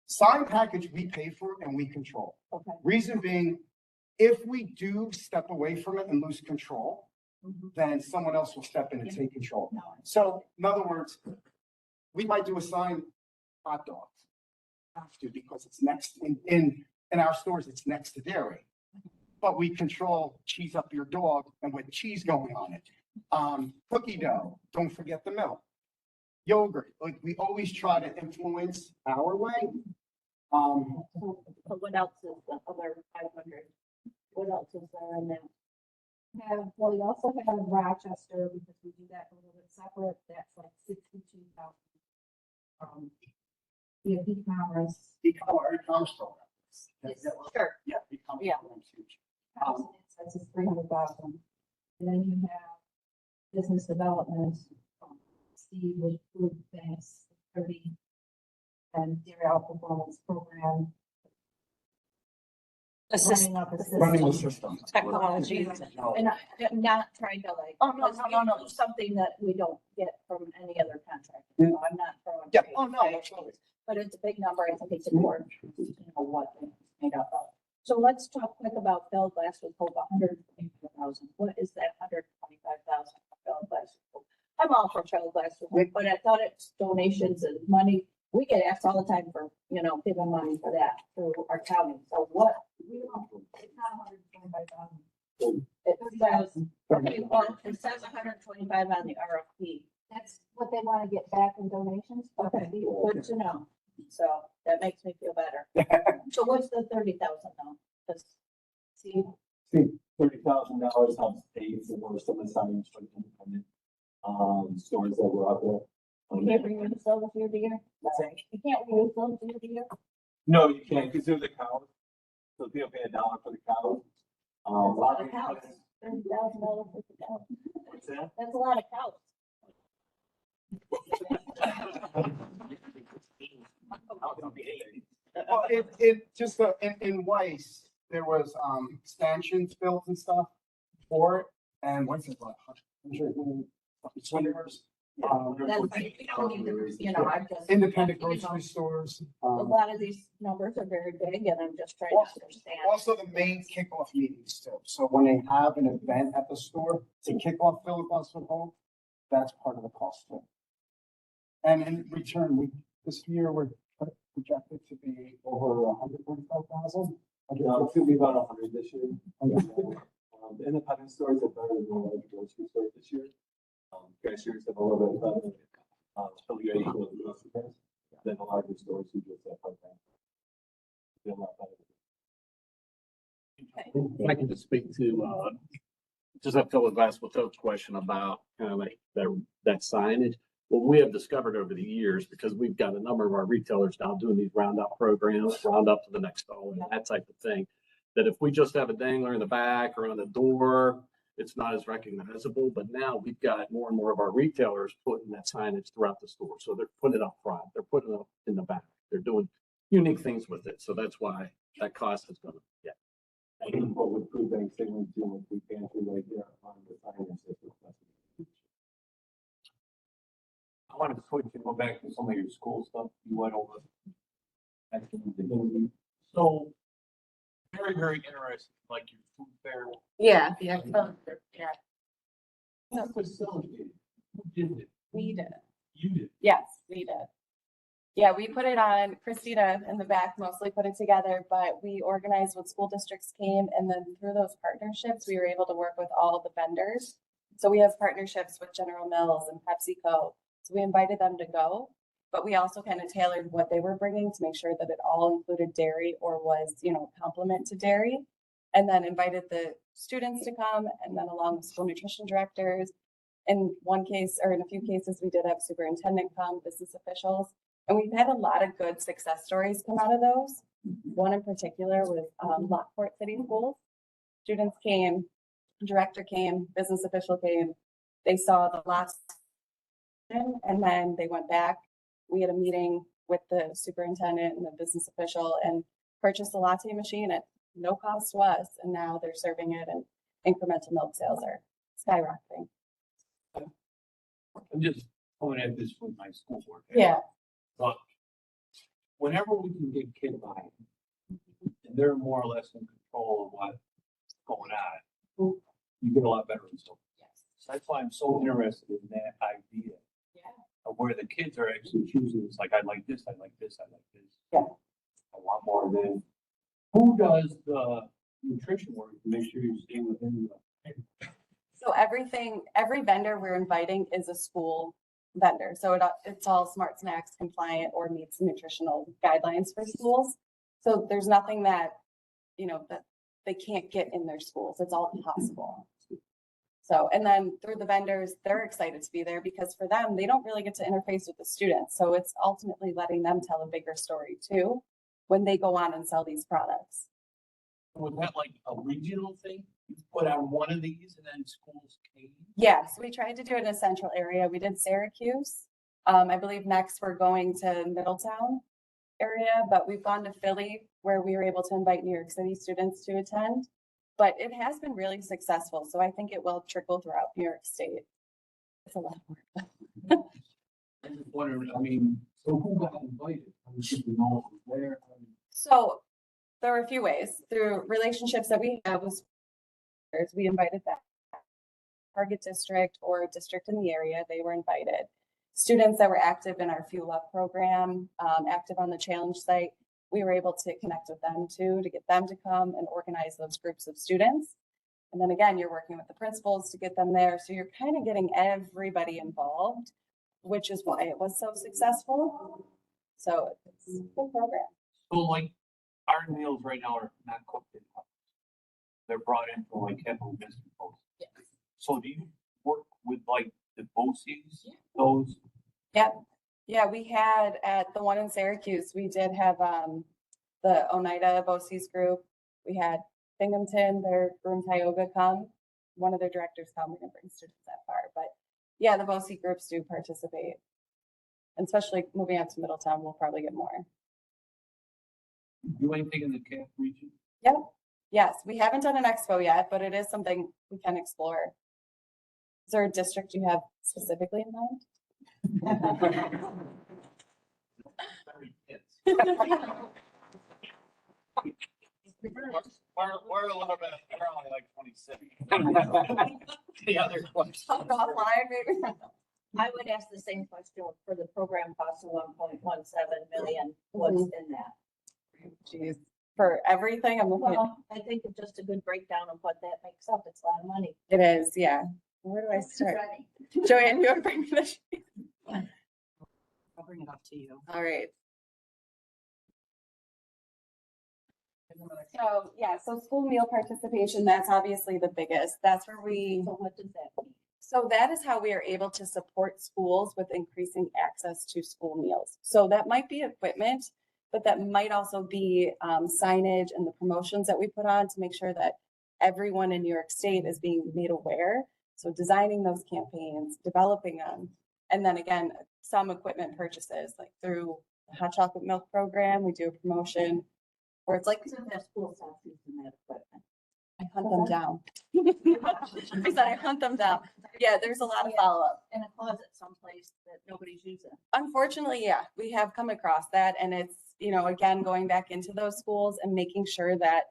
[SPEAKER 6] Sign package we pay for and we control.
[SPEAKER 10] Okay.
[SPEAKER 6] Reason being, if we do step away from it and lose control, then someone else will step in and take control.
[SPEAKER 10] No.
[SPEAKER 6] So in other words, we might do a sign hot dogs. Have to, because it's next in our stores, it's next to dairy. But we control cheese up your dog and with cheese going on it. Cookie dough, don't forget the milk. Yogurt, like we always try to influence our way.
[SPEAKER 10] So what else is the other 500? What else is there in there?
[SPEAKER 3] Well, we also have Rochester, because we do that a little bit separate, that's like 62,000. We have e-commerce.
[SPEAKER 6] E-commerce program.
[SPEAKER 10] Sure.
[SPEAKER 6] Yeah, e-commerce
[SPEAKER 10] Yeah.
[SPEAKER 6] program's huge.
[SPEAKER 3] That's 300,000. And then you have business development, Steve with food banks, 30, and dairy out performance program.
[SPEAKER 7] Assist
[SPEAKER 3] Running up a
[SPEAKER 6] Running the
[SPEAKER 3] system.
[SPEAKER 6] system.
[SPEAKER 7] technology.
[SPEAKER 10] And I'm not trying to like.
[SPEAKER 6] Oh, no, no.
[SPEAKER 10] Something that we don't get from any other contract.
[SPEAKER 6] Yeah.
[SPEAKER 10] So I'm not throwing.
[SPEAKER 6] Yeah,
[SPEAKER 10] shade,
[SPEAKER 6] oh, no,
[SPEAKER 10] okay?
[SPEAKER 6] absolutely.
[SPEAKER 10] But it's a big number. I think it's important to know what it's made up of. So let's talk quick about Bell Glass with Hope, 125,000. What is that 125,000 for Bell Glass with Hope? I'm all for Bell Glass with Hope, but I thought it's donations and money. We get asked all the time for, giving money for that through our county. So what?
[SPEAKER 3] We don't, it's not 125,000.
[SPEAKER 10] It says, okay, well, it says 125 on the RFP.
[SPEAKER 3] That's what they want to get back in donations.
[SPEAKER 10] Okay, good to know. So that makes me feel better. So what's the 30,000 though? Just see,
[SPEAKER 9] $30,000 helps pay for some of the signage for the independent stores that were out there.
[SPEAKER 10] you can't reuse those year to year? You can't reuse those year to year?
[SPEAKER 9] No, you can't, because they're the cows. So people pay $1 for the cows.
[SPEAKER 10] A lot of cows. $30,000 for the cows.
[SPEAKER 9] What's that?
[SPEAKER 10] That's a lot of cows.
[SPEAKER 6] Well, it just, in Weiss, there was, stanchions built and stuff for it. And what's it, like, 100 swimmers?
[SPEAKER 10] That's, we don't need to, you know, I just.
[SPEAKER 6] Independent
[SPEAKER 10] you know,
[SPEAKER 6] grocery stores.
[SPEAKER 10] A lot of these numbers are very big and I'm just trying to understand.
[SPEAKER 6] Also the main kickoff meetings too. So when they have an event at the store to kick off Philip Bus from Home, that's part of the cost too. And in return, this year, we're projected to be over 145,000.
[SPEAKER 9] It's gonna be about 100 this year. The independent stores are better than the large grocery stores this year. Cashiers have a little bit better affiliation with the customers than the larger stores who just have part-time. Feel a lot better.
[SPEAKER 4] If I can just speak to, just have Philip Glasswell's question about kind of like that signage. What we have discovered over the years, because we've got a number of our retailers now doing these roundup programs, round up to the next dollar, and that type of thing, that if we just have a dangler in the back or on the door, it's not as recognizable. But now we've got more and more of our retailers putting that signage throughout the store. So they're putting it up front, they're putting it up in the back, they're doing unique things with it. So that's why that cost is gonna, yeah.
[SPEAKER 9] I think what would prove that signal to if we can do right there on the signage system. I want to switch and go back to some of your school stuff you went over. So, very, very interesting, like your food fair.
[SPEAKER 5] Yeah.
[SPEAKER 10] Yeah.
[SPEAKER 9] Who facilitated? Who did it?
[SPEAKER 5] We did.
[SPEAKER 9] You did.
[SPEAKER 5] Yes, we did. Yeah, we put it on, Christina in the back mostly put it together, but we organized when school districts came, and then through those partnerships, we were able to work with all the vendors. So we have partnerships with General Mills and PepsiCo. So we invited them to go, but we also kind of tailored what they were bringing to make sure that it all included dairy or was, you know, complement to dairy. And then invited the students to come, and then along with school nutrition directors. In one case, or in a few cases, we did have superintendent come, business officials. And we've had a lot of good success stories come out of those. One in particular was Lockport City Schools. Students came, director came, business official came. They saw the last, and then they went back. We had a meeting with the superintendent and the business official and purchased a latte machine at no cost to us. And now they're serving it, and incremental milk sales are skyrocketing.
[SPEAKER 9] I'm just going at this with my school board.
[SPEAKER 5] Yeah.
[SPEAKER 9] But whenever we can get kid buy-in, and they're more or less in control of what's going on, you get a lot better results.
[SPEAKER 5] Yes.
[SPEAKER 9] So that's why I'm so interested in that idea
[SPEAKER 5] Yeah.
[SPEAKER 9] of where the kids are actually choosing. It's like, I like this, I like this, I like this.
[SPEAKER 5] Yeah.
[SPEAKER 9] A lot more than who does the nutrition work to make sure you stay within the.
[SPEAKER 5] So every vendor we're inviting is a school vendor. So it's all Smart Snacks compliant or meets nutritional guidelines for schools. So there's nothing that, you know, that they can't get in their schools. It's all possible. So, and then through the vendors, they're excited to be there because for them, they don't really get to interface with the students. So it's ultimately letting them tell a bigger story too, when they go on and sell these products.
[SPEAKER 9] Was that like a regional thing? You put on one of these and then schools came?
[SPEAKER 5] Yes, we tried to do it in a central area. We did Syracuse. I believe next we're going to Middletown area, but we've gone to Philly where we were able to invite New York City students to attend. But it has been really successful. So I think it will trickle throughout New York State. It's a lot of work.
[SPEAKER 9] I'm just wondering, I mean, so who got invited? I mean, should we know who's there?
[SPEAKER 5] So there are a few ways through relationships that we have with schools. We invited that target district or a district in the area. They were invited. Students that were active in our Fuel Up program, active on the challenge site, we were able to connect with them too, to get them to come and organize those groups of students. And then again, you're working with the principals to get them there. So you're kind of getting everybody involved, which is why it was so successful. So it's a good program.
[SPEAKER 9] So like, our meals right now are not cooked in house. They're brought in from like Capital Business Post.
[SPEAKER 5] Yes.
[SPEAKER 9] So do you work with like the BOCES,
[SPEAKER 5] Yeah.
[SPEAKER 9] those?
[SPEAKER 5] Yep. Yeah, we had at the one in Syracuse, we did have the Oneida BOCES group. We had Binghamton, their Groom Tioga come. One of their directors come. We didn't bring students that far, but yeah, the BOCES groups do participate. And especially moving out to Middletown, we'll probably get more.
[SPEAKER 9] Do anything in the Cap region?
[SPEAKER 5] Yep. Yes, we haven't done an expo yet, but it is something we can explore. Is there a district you have specifically in mind?
[SPEAKER 1] We're a little bit, we're only like 26. The other question.
[SPEAKER 5] Offline, maybe.
[SPEAKER 10] I would ask the same question for the program cost of 1.17 million, what's in that?
[SPEAKER 5] Jeez, for everything, I'm looking at,
[SPEAKER 10] Well, I think it's just a good breakdown of what that makes up. It's a lot of money.
[SPEAKER 5] it is, yeah. Where do I start? Joanne, you want to bring me the sheet?
[SPEAKER 8] I'll bring it up to you.
[SPEAKER 5] All right. So, yeah, so school meal participation, that's obviously the biggest. That's where we,
[SPEAKER 10] So what does that mean?
[SPEAKER 5] so that is how we are able to support schools with increasing access to school meals. So that might be equipment, but that might also be signage and the promotions that we put on to make sure that everyone in New York State is being made aware. So designing those campaigns, developing them, and then again, some equipment purchases, like through the hot chocolate milk program, we do a promotion where it's like,
[SPEAKER 10] Some of that school stops using that equipment.
[SPEAKER 5] I hunt them down. I said I hunt them down. Yeah, there's a lot of follow-up.
[SPEAKER 10] In a closet someplace that nobody's using.
[SPEAKER 5] Unfortunately, yeah, we have come across that, and it's, you know, again, going back into those schools and making sure that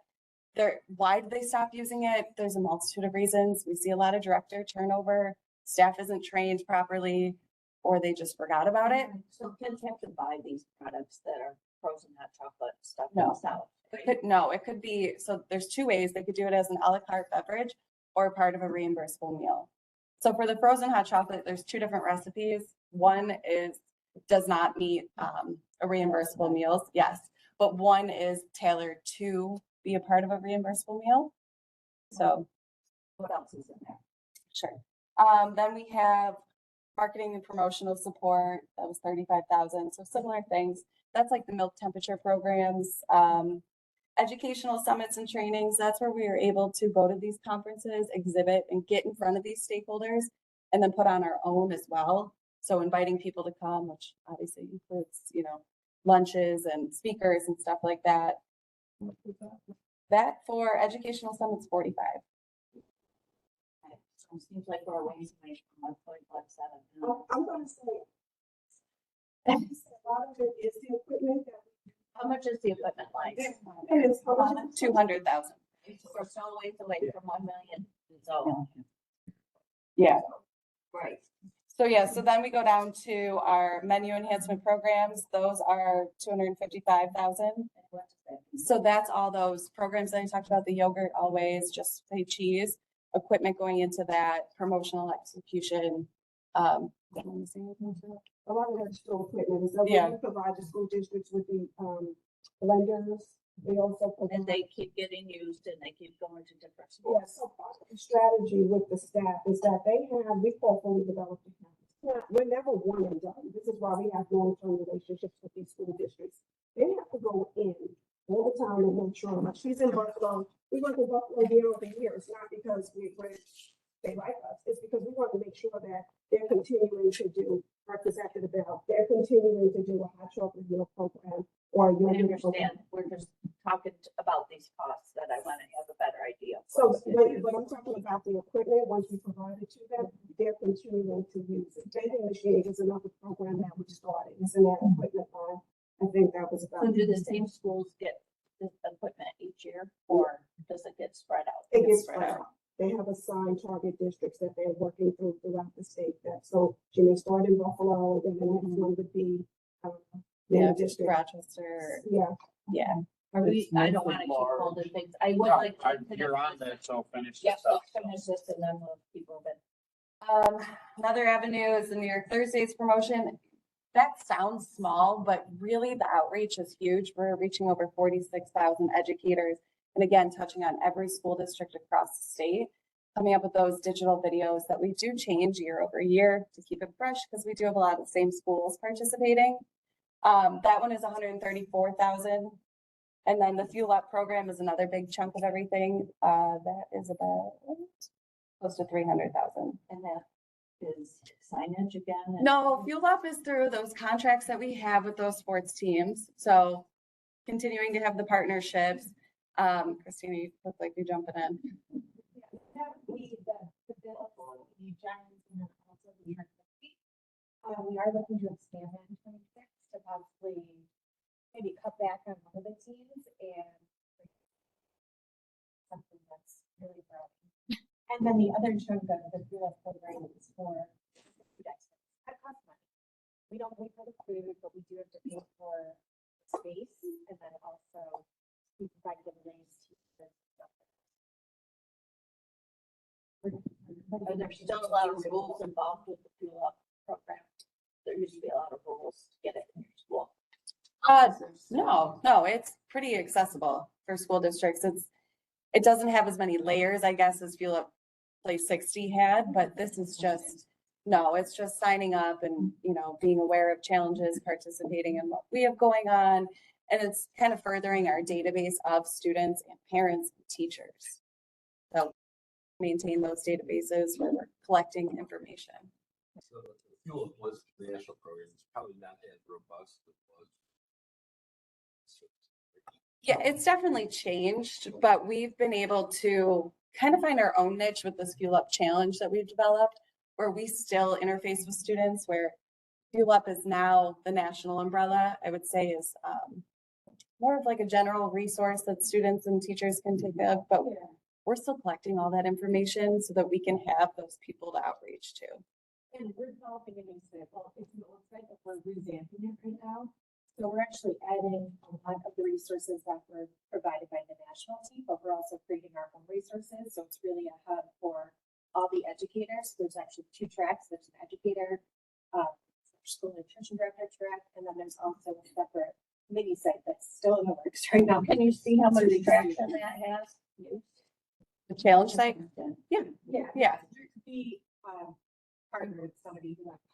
[SPEAKER 5] why did they stop using it? There's a multitude of reasons. We see a lot of director turnover, staff isn't trained properly, or they just forgot about it.
[SPEAKER 10] So kids have to buy these products that are frozen hot chocolate stuff
[SPEAKER 5] No.
[SPEAKER 10] themselves.
[SPEAKER 5] No, it could be, so there's two ways. They could do it as an a la carte beverage or part of a reimbursable meal. So for the frozen hot chocolate, there's two different recipes. One does not meet a reimbursable meals, yes, but one is tailored to be a part of a reimbursable meal. So
[SPEAKER 10] What else is in there?
[SPEAKER 5] sure. Then we have marketing and promotional support. That was 35,000. So similar things. That's like the milk temperature programs, educational summits and trainings. That's where we are able to go to these conferences, exhibit, and get in front of these stakeholders, and then put on our own as well. So inviting people to come, which obviously includes, you know, lunches and speakers and stuff like that. That for educational summits, 45.
[SPEAKER 10] So it seems like we're ways away from 1.17.
[SPEAKER 8] I'm gonna say, a lot of it is the equipment that
[SPEAKER 10] How much is the equipment like?
[SPEAKER 8] and it's how much is
[SPEAKER 5] 200,000.
[SPEAKER 10] So we're still a ways away from 1 million. So,
[SPEAKER 5] Yeah.
[SPEAKER 10] right.
[SPEAKER 5] So yeah, so then we go down to our menu enhancement programs. Those are 255,000.
[SPEAKER 10] And what does that mean?
[SPEAKER 5] So that's all those programs that I talked about, the yogurt always, just say cheese, equipment going into that, promotional execution. Let me see what else.
[SPEAKER 8] a lot of that store equipment. So
[SPEAKER 5] Yeah.
[SPEAKER 8] we provide the school districts with the blenders. We also
[SPEAKER 10] And
[SPEAKER 8] provide.
[SPEAKER 10] they keep getting used and they keep going to different
[SPEAKER 8] Yeah,
[SPEAKER 10] schools.
[SPEAKER 8] so part of the strategy with the staff is that we call fully developed accounts. We're never one and done. This is why we have long-term relationships with these school districts. They have to go in all the time and make sure, like she's in Buffalo, we went to Buffalo year over year. It's not because they like us, it's because we want to make sure that they're continuing to do breakfast after the bell. They're continuing to do a hot chocolate meal program or a
[SPEAKER 10] I
[SPEAKER 8] yogurt program.
[SPEAKER 10] understand. We're just talking about these costs that I want to have a better idea.
[SPEAKER 8] So when I'm talking about the equipment, once we provide it to them, they're continuing to use it. Vending machine is another program that we started. It's in that equipment line. I think that was about.
[SPEAKER 10] So do the same schools get this equipment each year or does it get spread out?
[SPEAKER 8] It gets spread out. They have assigned target districts that they're working through throughout the state. So she may start in Buffalo, then the next one would be,
[SPEAKER 5] Yeah,
[SPEAKER 8] the district.
[SPEAKER 5] Rochester.
[SPEAKER 8] Yeah.
[SPEAKER 5] Yeah.
[SPEAKER 10] I don't want to keep holding things. I would like. to
[SPEAKER 1] You're on that, so finish
[SPEAKER 10] Yep,
[SPEAKER 1] this up.
[SPEAKER 10] let's finish this and then we'll keep moving.
[SPEAKER 5] Another avenue is the New York Thursdays promotion. That sounds small, but really the outreach is huge. We're reaching over 46,000 educators. And again, touching on every school district across the state, coming up with those digital videos that we do change year over year to keep it fresh because we do have a lot of the same schools participating. That one is 134,000. And then the Fuel Up program is another big chunk of everything. That is about close to 300,000.
[SPEAKER 10] And that is signage again? and-
[SPEAKER 5] No, Fuel Up is through those contracts that we have with those sports teams. So continuing to have the partnerships. Christina, you look like you're jumping in.
[SPEAKER 3] We
[SPEAKER 11] we are looking to expand that in 26 to possibly maybe cut back on one of the teams and something that's really growing. And then the other chunk of the fuel program is for food experts. That costs money. We don't pay for the food, but we do have to pay for space, and then also we provide giveaways to the stuff.
[SPEAKER 10] And there's still a lot of rules involved with the fuel up program. There used to be a lot of rules to get it in your school.
[SPEAKER 5] No, it's pretty accessible for school districts. It doesn't have as many layers, I guess, as Fuel Up Place 60 had, but this is just, no, it's just signing up and, being aware of challenges, participating in what we have going on. And it's kind of furthering our database of students and parents and teachers. So maintain those databases where we're collecting information.
[SPEAKER 9] So the Fuel Up was the national program. It's probably not as robust as it was.
[SPEAKER 5] Yeah, it's definitely changed, but we've been able to kind of find our own niche with this Fuel Up challenge that we've developed, where we still interface with students, where Fuel Up is now the national umbrella, I would say is more of like a general resource that students and teachers can take of, but we're still collecting all that information so that we can have those people to outreach to.
[SPEAKER 11] And we're developing a new sample. It's an old site that we're revamping it right now. So we're actually adding a lot of the resources that were provided by the national team, but we're also creating our own resources. So it's really a hub for all the educators. There's actually 2 tracks. There's an educator, school nutrition director track, and then there's also a separate mini site that's still in the works right now.
[SPEAKER 10] Can you see how much traction that has?
[SPEAKER 5] The challenge site? Yeah.
[SPEAKER 11] We partner with somebody who helps.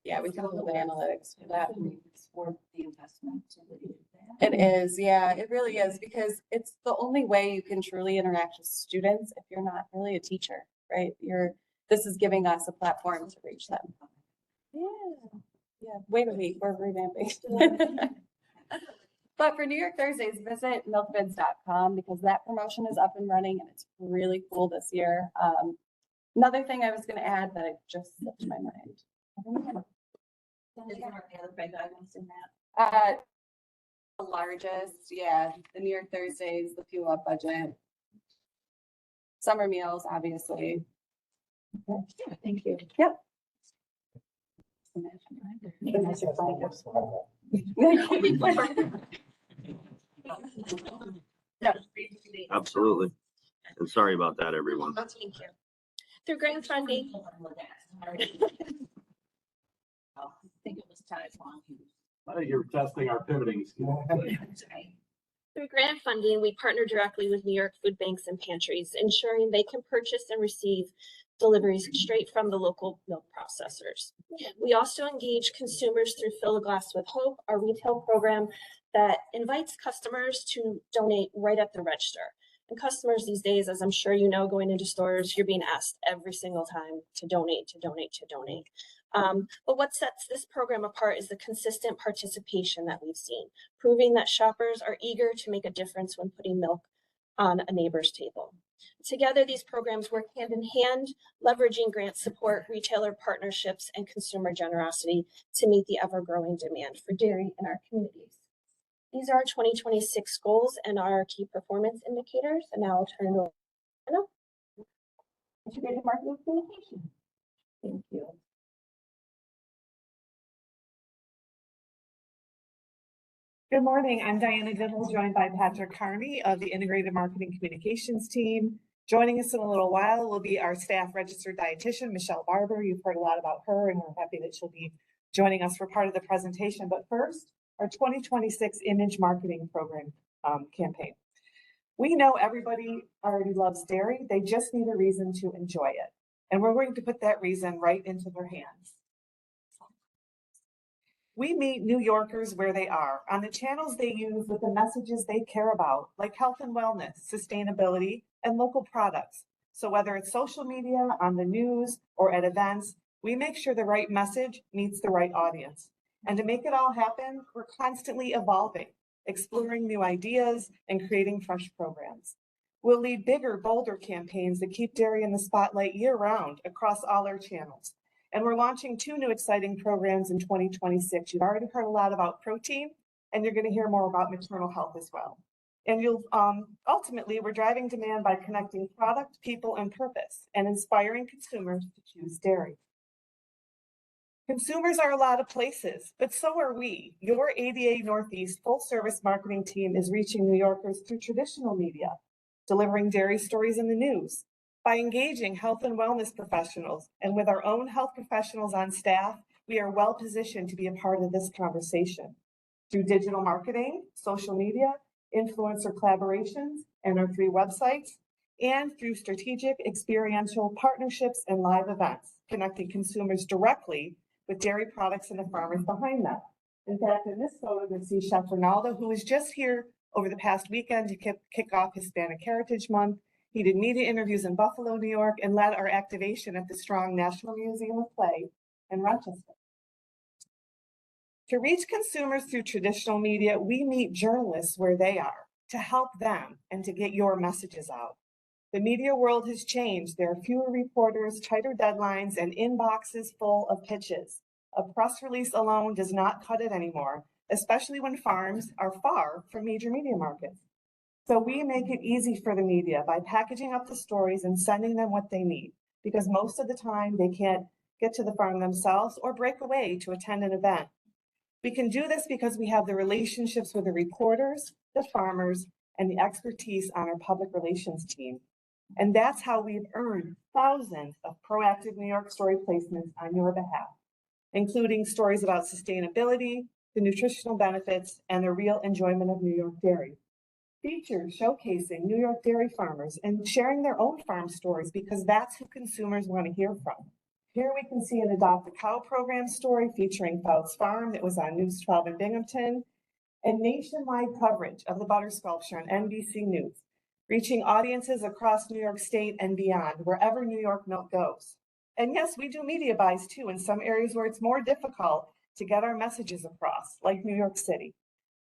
[SPEAKER 5] Yeah, we can look at the analytics for that.
[SPEAKER 10] It's worth the investment to do that.
[SPEAKER 5] It is, yeah, it really is, because it's the only way you can truly interact with students if you're not really a teacher, right? This is giving us a platform to reach them. Yeah, wait a week, we're revamping. But for New York Thursdays, visit milkbids.com because that promotion is up and running and it's really cool this year. Another thing I was going to add that I just slipped my mind.
[SPEAKER 10] Is there any other big items in that?
[SPEAKER 5] The largest, yeah, the New York Thursdays, the Fuel Up budget, summer meals, obviously.
[SPEAKER 10] Yeah, thank you.
[SPEAKER 5] Yep.
[SPEAKER 2] Absolutely. And sorry about that, everyone.
[SPEAKER 7] Thank you. Through grant funding,
[SPEAKER 10] I think it was time long.
[SPEAKER 4] I think you're testing our pivoting skills.
[SPEAKER 7] Through grant funding, we partner directly with New York food banks and pantries, ensuring they can purchase and receive deliveries straight from the local milk processors. We also engage consumers through Fill a Glass with Hope, our retail program that invites customers to donate right at the register. And customers these days, as I'm sure you know, going into stores, you're being asked every single time to donate. But what sets this program apart is the consistent participation that we've seen, proving that shoppers are eager to make a difference when putting milk on a neighbor's table. Together, these programs work hand in hand, leveraging grant support, retailer partnerships, and consumer generosity to meet the ever-growing demand for dairy in our communities. These are our 2026 goals and our key performance indicators. And now I'll turn it over to Anna. Integrated marketing communication.
[SPEAKER 10] Thank you.
[SPEAKER 12] Good morning. I'm Diana Dimmel, joined by Patrick Carney of the Integrated Marketing Communications team. Joining us in a little while will be our staff registered dietitian, Michelle Barber. You've heard a lot about her, and we're happy that she'll be joining us for part of the presentation. But first, our 2026 Image Marketing Program campaign. We know everybody already loves dairy. They just need a reason to enjoy it. And we're going to put that reason right into their hands. We meet New Yorkers where they are, on the channels they use with the messages they care about, like health and wellness, sustainability, and local products. So whether it's social media, on the news, or at events, we make sure the right message meets the right audience. And to make it all happen, we're constantly evolving, exploring new ideas, and creating fresh programs. We'll lead bigger, bolder campaigns that keep dairy in the spotlight year-round across all our channels. And we're launching 2 new exciting programs in 2026. You've already heard a lot about protein, and you're going to hear more about maternal health as well. And you'll ultimately, we're driving demand by connecting product, people, and purpose, and inspiring consumers to choose dairy. Consumers are a lot of places, but so are we. Your ADA Northeast full-service marketing team is reaching New Yorkers through traditional media, delivering dairy stories in the news, by engaging health and wellness professionals, and with our own health professionals on staff, we are well positioned to be a part of this conversation. Through digital marketing, social media, influencer collaborations, and our 3 websites, and through strategic experiential partnerships and live events, connecting consumers directly with dairy products and the farmers behind them. In fact, in this photo, you'll see Chef Ronaldo, who was just here over the past weekend to kick off Hispanic Heritage Month. He did media interviews in Buffalo, New York, and led our activation at the Strong National Museum of Play in Rochester. To reach consumers through traditional media, we meet journalists where they are to help them and to get your messages out. The media world has changed. There are fewer reporters, tighter deadlines, and inboxes full of pitches. A press release alone does not cut it anymore, especially when farms are far from major media markets. So we make it easy for the media by packaging up the stories and sending them what they need, because most of the time they can't get to the farm themselves or break away to attend an event. We can do this because we have the relationships with the reporters, the farmers, and the expertise on our public relations team. And that's how we've earned thousands of proactive New York story placements on your behalf, including stories about sustainability, the nutritional benefits, and the real enjoyment of New York dairy. Features showcasing New York dairy farmers and sharing their own farm stories, because that's who consumers want to hear from. Here we can see an Adopt a Cow program story featuring Fouts Farm that was on News 12 in Binghamton, and nationwide coverage of the butter sculpture on NBC News, reaching audiences across New York State and beyond, wherever New York milk goes. And yes, we do media buys too in some areas where it's more difficult to get our messages across, like New York City.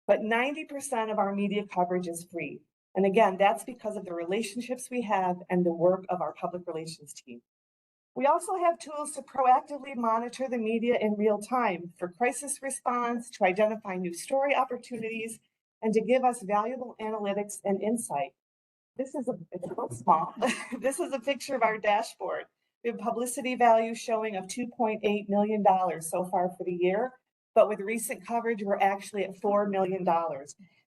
[SPEAKER 12] But 90% of our media coverage is free. And again, that's because of the relationships we have and the work of our public relations team. We also have tools to proactively monitor the media in real time for crisis response, to identify new story opportunities, and to give us valuable analytics and insight. It's a little small. This is a picture of our dashboard. We have publicity value showing of $2.8 million so far for the year, but with recent coverage, we're actually at $4 million.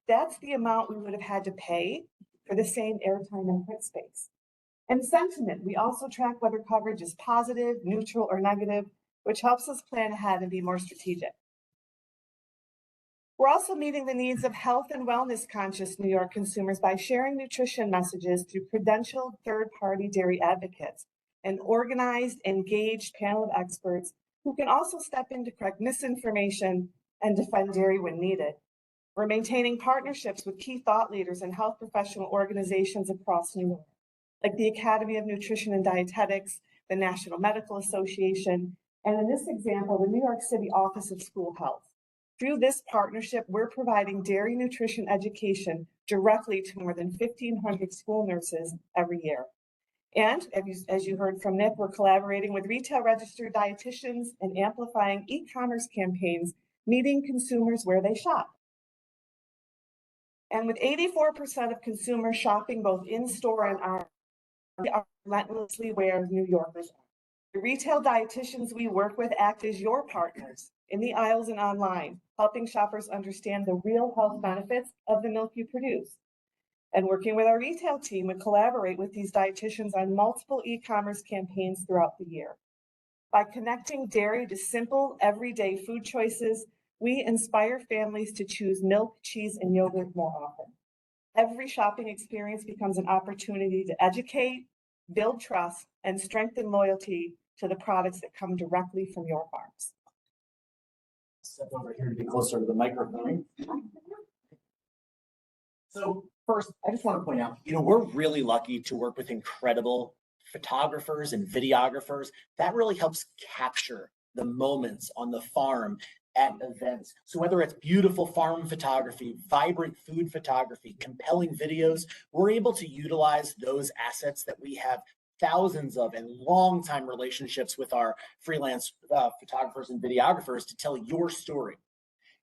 [SPEAKER 12] That's the amount we would have had to pay for the same airtime and print space. And sentiment, we also track whether coverage is positive, neutral, or negative, which helps us plan ahead and be more strategic. We're also meeting the needs of health and wellness conscious New York consumers by sharing nutrition messages through credentialed third-party dairy advocates, an organized, engaged panel of experts who can also step in to correct misinformation and defend dairy when needed. We're maintaining partnerships with key thought leaders and health professional organizations across New York, like the Academy of Nutrition and Dietetics, the National Medical Association, and in this example, the New York City Office of School Health. Through this partnership, we're providing dairy nutrition education directly to more than 1,500 school nurses every year. And as you heard from Nick, we're collaborating with retail registered dietitians and amplifying e-commerce campaigns, meeting consumers where they shop. And with 84% of consumers shopping both in-store and online, we are relentlessly where New Yorkers are. The retail dietitians we work with act as your partners in the aisles and online, helping shoppers understand the real health benefits of the milk you produce. And working with our retail team, we collaborate with these dietitians on multiple e-commerce campaigns throughout the year. By connecting dairy to simple, everyday food choices, we inspire families to choose milk, cheese, and yogurt more often. Every shopping experience becomes an opportunity to educate, build trust, and strengthen loyalty to the products that come directly from your farms.
[SPEAKER 4] Step over here to be closer to the microphone.
[SPEAKER 13] So first, I just want to point out, we're really lucky to work with incredible photographers and videographers. That really helps capture the moments on the farm at events. So whether it's beautiful farm photography, vibrant food photography, compelling videos, we're able to utilize those assets that we have thousands of and long-time relationships with our freelance photographers and videographers to tell your story.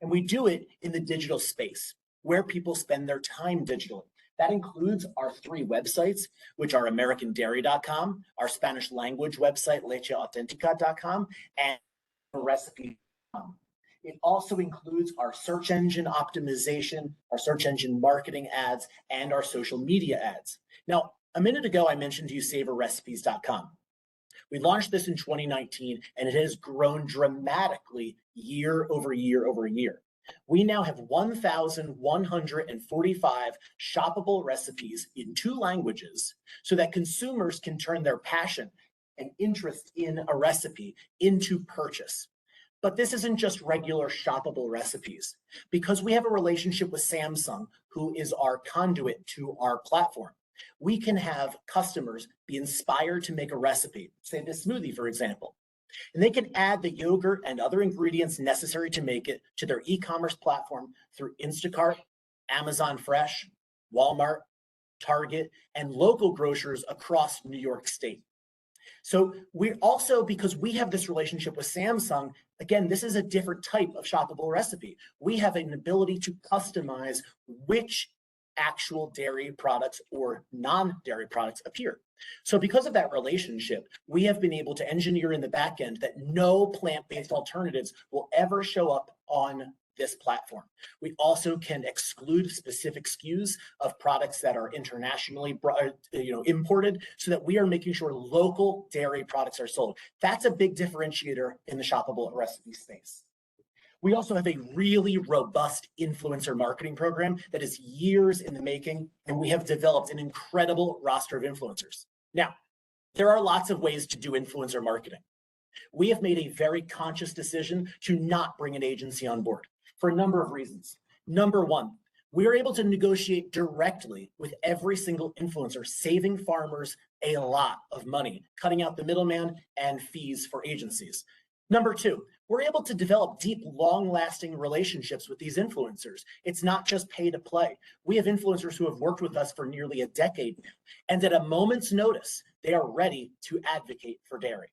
[SPEAKER 13] And we do it in the digital space where people spend their time digitally. That includes our 3 websites, which are AmericanDairy.com, our Spanish language website, lecheautentica.com, and recipe.com. It also includes our search engine optimization, our search engine marketing ads, and our social media ads. Now, a minute ago, I mentioned to you savorrecipes.com. We launched this in 2019, and it has grown dramatically year over year over year. We now have 1,145 shoppable recipes in 2 languages so that consumers can turn their passion and interest in a recipe into purchase. But this isn't just regular shoppable recipes. Because we have a relationship with Samsung, who is our conduit to our platform, we can have customers be inspired to make a recipe, say this smoothie, for example, and they can add the yogurt and other ingredients necessary to make it to their e-commerce platform through Instacart, Amazon Fresh, Walmart, Target, and local grocers across New York State. So we also, because we have this relationship with Samsung, again, this is a different type of shoppable recipe. We have an ability to customize which actual dairy products or non-dairy products appear. So because of that relationship, we have been able to engineer in the back end that no plant-based alternatives will ever show up on this platform. We also can exclude specific SKUs of products that are internationally imported so that we are making sure local dairy products are sold. That's a big differentiator in the shoppable recipe space. We also have a really robust influencer marketing program that is years in the making, and we have developed an incredible roster of influencers. Now, there are lots of ways to do influencer marketing. We have made a very conscious decision to not bring an agency on board for a number of reasons. Number one, we are able to negotiate directly with every single influencer, saving farmers a lot of money, cutting out the middleman and fees for agencies. Number two, we're able to develop deep, long-lasting relationships with these influencers. It's not just pay to play. We have influencers who have worked with us for nearly a decade now, and at a moment's notice, they are ready to advocate for dairy.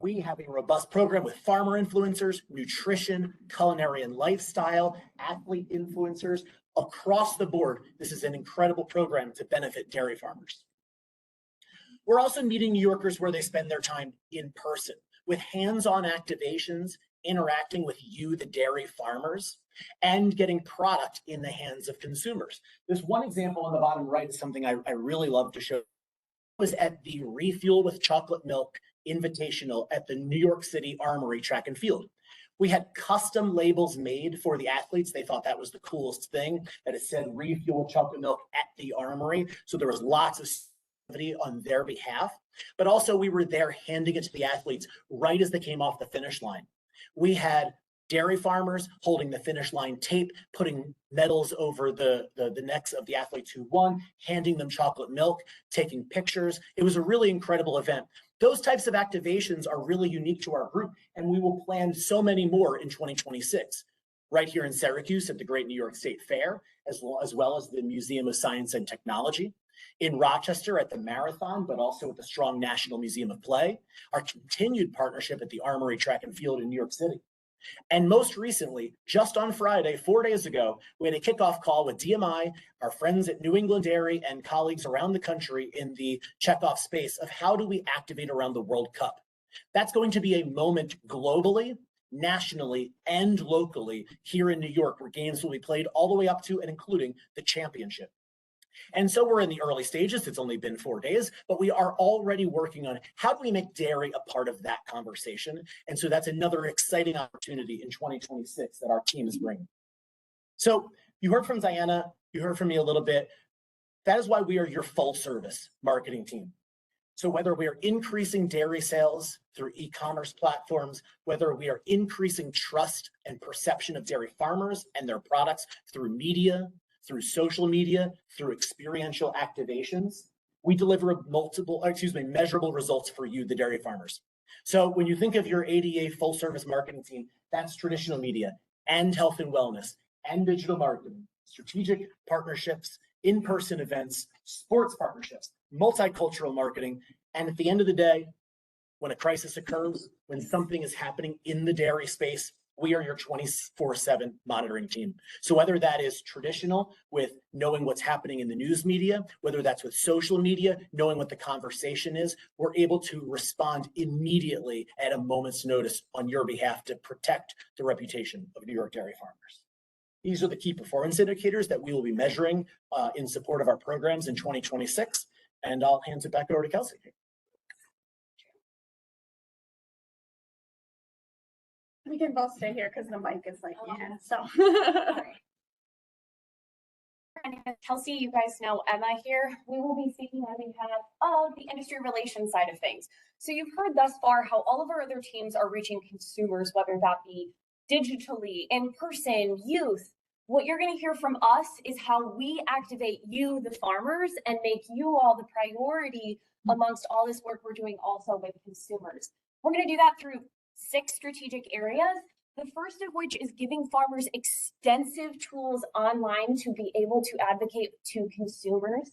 [SPEAKER 13] We have a robust program with farmer influencers, nutrition, culinary and lifestyle, athlete influencers. Across the board, this is an incredible program to benefit dairy farmers. We're also meeting New Yorkers where they spend their time in person, with hands-on activations, interacting with you, the dairy farmers, and getting product in the hands of consumers. This one example on the bottom right is something I really love to show. It was at the Refuel with Chocolate Milk Invitational at the New York City Armory Track and Field. We had custom labels made for the athletes. They thought that was the coolest thing, that it said Refuel with Chocolate Milk at the Armory. So there was lots of on their behalf, but also we were there handing it to the athletes right as they came off the finish line. We had dairy farmers holding the finish line tape, putting medals over the necks of the athletes who won, handing them chocolate milk, taking pictures. It was a really incredible event. Those types of activations are really unique to our group, and we will plan so many more in 2026. Right here in Syracuse at the Great New York State Fair, as well as the Museum of Science and Technology. In Rochester at the Marathon, but also at the Strong National Museum of Play, our continued partnership at the Armory Track and Field in New York City. And most recently, just on Friday, 4 days ago, we had a kickoff call with DMI, our friends at New England Dairy, and colleagues around the country in the checkoff space of how do we activate around the World Cup. That's going to be a moment globally, nationally, and locally here in New York, where games will be played all the way up to and including the championship. And so we're in the early stages. It's only been 4 days, but we are already working on how do we make dairy a part of that conversation. And so that's another exciting opportunity in 2026 that our team is bringing. So you heard from Diana, you heard from me a little bit. That is why we are your full service marketing team. So whether we are increasing dairy sales through e-commerce platforms, whether we are increasing trust and perception of dairy farmers and their products through media, through social media, through experiential activations, we deliver measurable results for you, the dairy farmers. So when you think of your ADA full service marketing team, that's traditional media and health and wellness and digital marketing, strategic partnerships, in-person events, sports partnerships. multicultural marketing. And at the end of the day, when a crisis occurs, when something is happening in the dairy space, we are your 24/7 monitoring team. So whether that is traditional with knowing what's happening in the news media, whether that's with social media, knowing what the conversation is, we're able to respond immediately at a moment's notice on your behalf to protect the reputation of New York dairy farmers. These are the key performance indicators that we will be measuring in support of our programs in 2026. And I'll hand it back over to Kelsey.
[SPEAKER 5] We can both stay here because the mic is like, yeah, so.
[SPEAKER 14] My name is Kelsey. You guys know Emma here. We will be speaking on behalf of the industry relations side of things. So you've heard thus far how all of our other teams are reaching consumers, whether that be digitally, in person, youth. What you're going to hear from us is how we activate you, the farmers, and make you all the priority amongst all this work we're doing also with consumers. We're going to do that through 6 strategic areas. The first of which is giving farmers extensive tools online to be able to advocate to consumers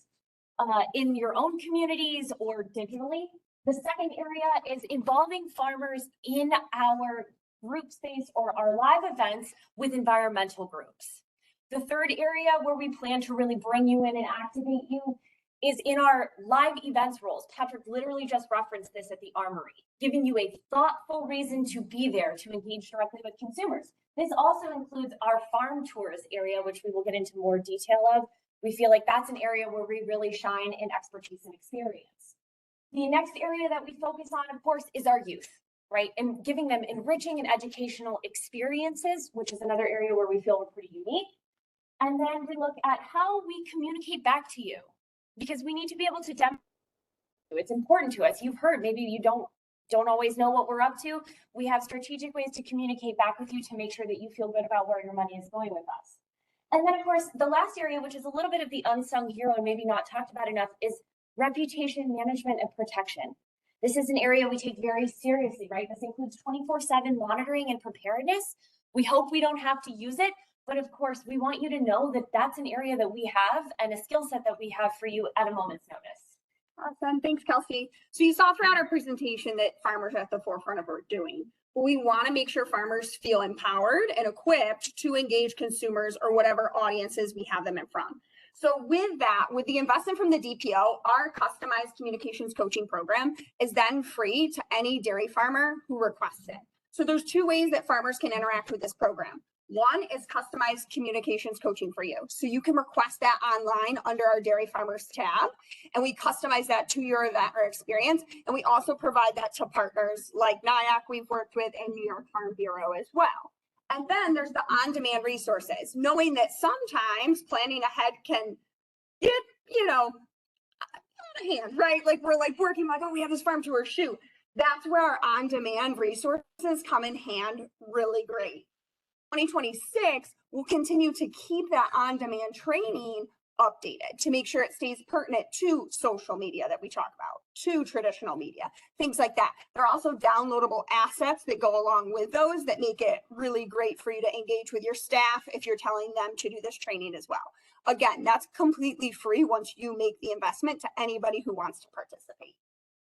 [SPEAKER 14] in your own communities or digitally. The second area is involving farmers in our group space or our live events with environmental groups. The third area where we plan to really bring you in and activate you is in our live events roles. Patrick literally just referenced this at the Armory, giving you a thoughtful reason to be there to engage directly with consumers. This also includes our farm tours area, which we will get into more detail of. We feel like that's an area where we really shine in expertise and experience. The next area that we focus on, of course, is our youth, right? And giving them enriching and educational experiences, which is another area where we feel we're pretty unique. And then we look at how we communicate back to you, because we need to be able to demonstrate. It's important to us. You've heard, maybe you don't always know what we're up to. We have strategic ways to communicate back with you to make sure that you feel good about where your money is going with us. And then, of course, the last area, which is a little bit of the unsung hero and maybe not talked about enough, is reputation management and protection. This is an area we take very seriously, right? This includes 24/7 monitoring and preparedness. We hope we don't have to use it, but of course, we want you to know that that's an area that we have and a skill set that we have for you at a moment's notice.
[SPEAKER 15] Awesome. Thanks, Kelsey. So you saw throughout our presentation that farmers are at the forefront of what we're doing. But we want to make sure farmers feel empowered and equipped to engage consumers or whatever audiences we have them in front. So with that, with the investment from the DPO, our customized communications coaching program is then free to any dairy farmer who requests it. So there's 2 ways that farmers can interact with this program. One is customized communications coaching for you. So you can request that online under our Dairy Farmers tab, and we customize that to your event or experience. And we also provide that to partners like NYAC we've worked with and New York Farm Bureau as well. And then there's the on-demand resources, knowing that sometimes planning ahead can get, out of hand, right? Like we're like working like, oh, we have this farm tour, shoot. That's where our on-demand resources come in hand really great. 2026, we'll continue to keep that on-demand training updated to make sure it stays pertinent to social media that we talk about, to traditional media, things like that. There are also downloadable assets that go along with those that make it really great for you to engage with your staff if you're telling them to do this training as well. Again, that's completely free once you make the investment to anybody who wants to participate.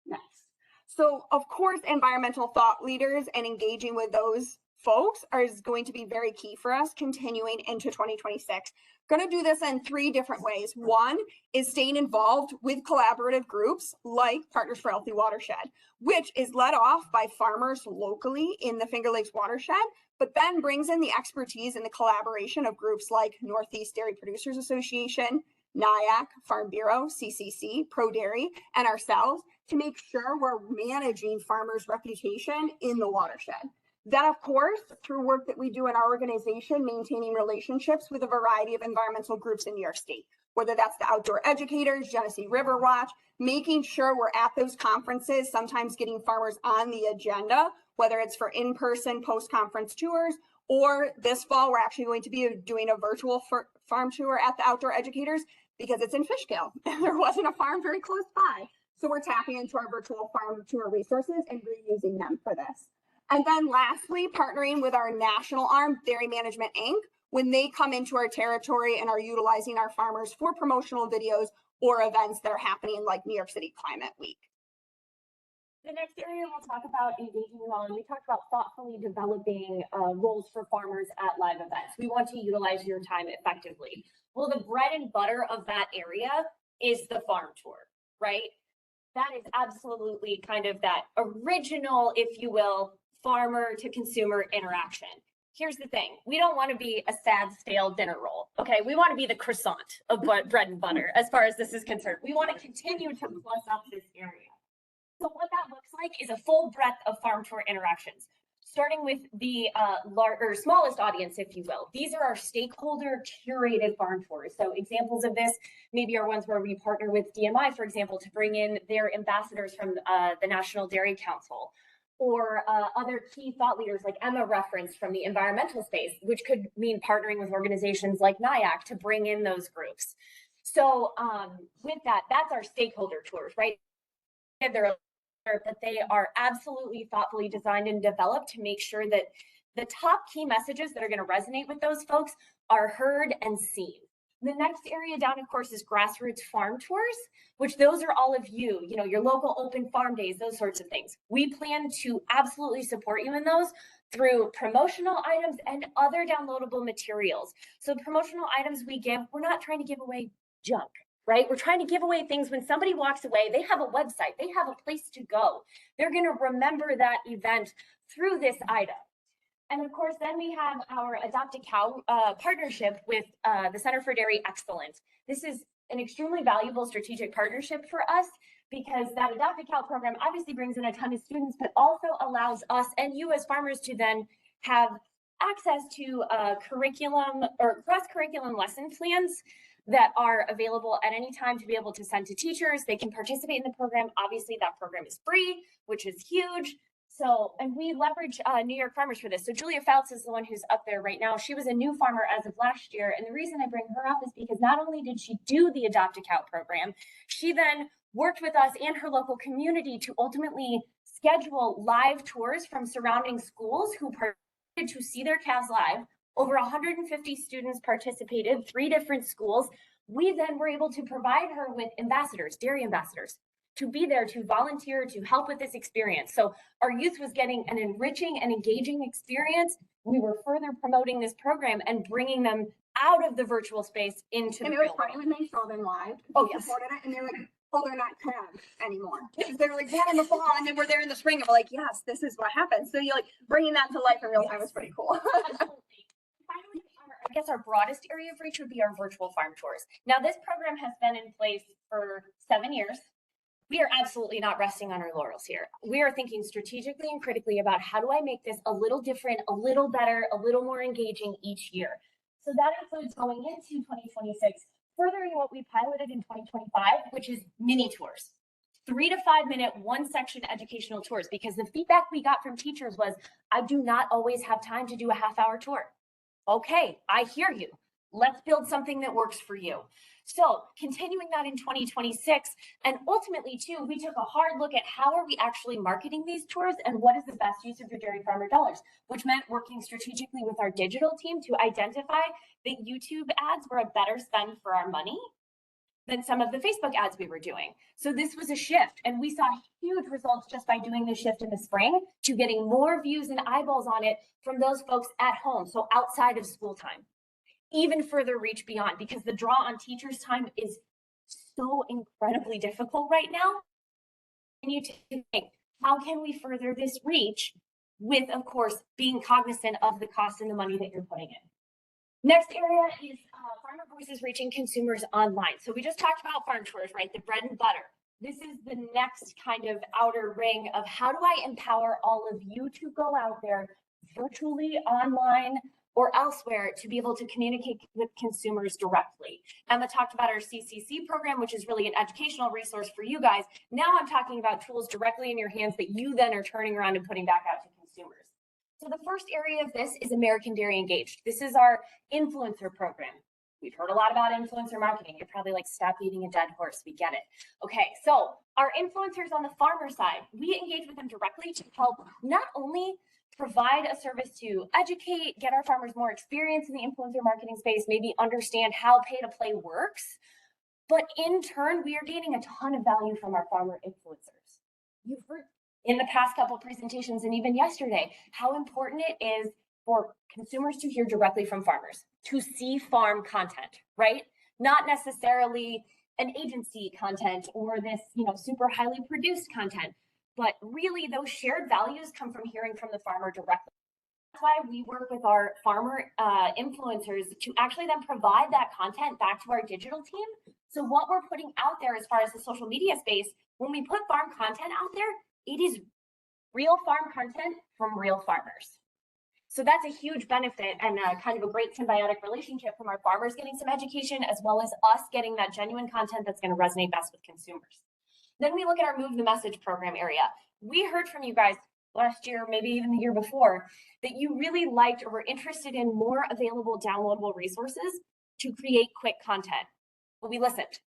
[SPEAKER 15] Next. So of course, environmental thought leaders and engaging with those folks is going to be very key for us continuing into 2026. Going to do this in 3 different ways. One is staying involved with collaborative groups like Partners for Healthy Watershed, which is led off by farmers locally in the Finger Lakes watershed, but then brings in the expertise and the collaboration of groups like Northeast Dairy Producers Association, NYAC, Farm Bureau, CCC, Pro Dairy, and ourselves to make sure we're managing farmers' reputation in the watershed. Then, of course, through work that we do in our organization, maintaining relationships with a variety of environmental groups in New York State, whether that's the Outdoor Educators, Genesee River Watch, making sure we're at those conferences, sometimes getting farmers on the agenda, whether it's for in-person post-conference tours, or this fall, we're actually going to be doing a virtual farm tour at the Outdoor Educators because it's in Fishkill and there wasn't a farm very close by. So we're tapping into our virtual farm tour resources and reusing them for this. And then lastly, partnering with our national arm, Dairy Management Inc., when they come into our territory and are utilizing our farmers for promotional videos or events that are happening like New York City Climate Week.
[SPEAKER 14] The next area we'll talk about engaging you all, and we talked about thoughtfully developing roles for farmers at live events. We want to utilize your time effectively. Well, the bread and butter of that area is the farm tour, right? That is absolutely kind of that original, if you will, farmer to consumer interaction. Here's the thing. We don't want to be a sad, stale dinner roll. Okay. We want to be the croissant of bread and butter as far as this is concerned. We want to continue to plus up this area. So what that looks like is a full breadth of farm tour interactions, starting with the smallest audience, if you will. These are our stakeholder curated farm tours. So examples of this maybe are ones where we partner with DMI, for example, to bring in their ambassadors from the National Dairy Council, or other key thought leaders like Emma referenced from the environmental space, which could mean partnering with organizations like NYAC to bring in those groups. So with that, that's our stakeholder tours, right? But they are absolutely thoughtfully designed and developed to make sure that the top key messages that are going to resonate with those folks are heard and seen. The next area down, of course, is grassroots farm tours, which those are all of you, your local open farm days, those sorts of things. We plan to absolutely support you in those through promotional items and other downloadable materials. So the promotional items we give, we're not trying to give away junk. Right? We're trying to give away things when somebody walks away, they have a website, they have a place to go. They're going to remember that event through this item. And of course, then we have our Adopt a Cow partnership with the Center for Dairy Excellence. This is an extremely valuable strategic partnership for us because that Adopt a Cow program obviously brings in a ton of students, but also allows us and you as farmers to then have access to curriculum or cross-curriculum lesson plans that are available at any time to be able to send to teachers. They can participate in the program. Obviously, that program is free, which is huge. So, and we leverage New York farmers for this. So Julia Fouts is the one who's up there right now. She was a new farmer as of last year. And the reason I bring her up is because not only did she do the Adopt a Cow program, she then worked with us and her local community to ultimately schedule live tours from surrounding schools who participated to see their calves live. Over 150 students participated, 3 different schools. We then were able to provide her with ambassadors, dairy ambassadors, to be there, to volunteer, to help with this experience. So our youth was getting an enriching and engaging experience. We were further promoting this program and bringing them out of the virtual space into the real world.
[SPEAKER 15] And it was funny when they saw them live.
[SPEAKER 14] Oh, yes.
[SPEAKER 15] Supported it, and they're like, oh, they're not calves anymore. They're like, yeah, in the fall, and then we're there in the spring, and we're like, yes, this is what happens. So you're like bringing that to life in real time is pretty cool.
[SPEAKER 14] Absolutely. Finally, I guess our broadest area of reach would be our virtual farm tours. Now, this program has been in place for 7 years. We are absolutely not resting on our laurels here. We are thinking strategically and critically about how do I make this a little different, a little better, a little more engaging each year. So that includes going into 2026, furthering what we piloted in 2025, which is mini tours. 3 to 5 minute, one section educational tours, because the feedback we got from teachers was, I do not always have time to do a half-hour tour. Okay, I hear you. Let's build something that works for you. So continuing that in 2026, and ultimately too, we took a hard look at how are we actually marketing these tours and what is the best use of your dairy farmer dollars, which meant working strategically with our digital team to identify that YouTube ads were a better spend for our money than some of the Facebook ads we were doing. So this was a shift, and we saw huge results just by doing the shift in the spring to getting more views and eyeballs on it from those folks at home, so outside of school time. Even further reach beyond, because the draw on teachers' time is so incredibly difficult right now. And you think, how can we further this reach with, of course, being cognizant of the cost and the money that you're putting in? Next area is Farmer Voices reaching consumers online. So we just talked about farm tours, right? The bread and butter. This is the next kind of outer ring of how do I empower all of you to go out there virtually, online, or elsewhere to be able to communicate with consumers directly. Emma talked about our CCC program, which is really an educational resource for you guys. Now I'm talking about tools directly in your hands that you then are turning around and putting back out to consumers. So the first area of this is American Dairy Engaged. This is our influencer program. We've heard a lot about influencer marketing. You're probably like, stop beating a dead horse. We get it. Okay, so our influencers on the farmer side, we engage with them directly to help not only provide a service to educate, get our farmers more experience in the influencer marketing space, maybe understand how pay to play works, But in turn, we are gaining a ton of value from our farmer influencers. You've heard in the past couple presentations and even yesterday how important it is for consumers to hear directly from farmers, to see farm content, right? Not necessarily an agency content or this, super highly produced content, but really those shared values come from hearing from the farmer directly. That's why we work with our farmer influencers to actually then provide that content back to our digital team. So what we're putting out there as far as the social media space, when we put farm content out there, it is real farm content from real farmers. So that's a huge benefit and kind of a great symbiotic relationship from our farmers getting some education, as well as us getting that genuine content that's going to resonate best with consumers. Then we look at our Move the Message program area. We heard from you guys last year, maybe even the year before, that you really liked or were interested in more available downloadable resources to create quick content. But we listened.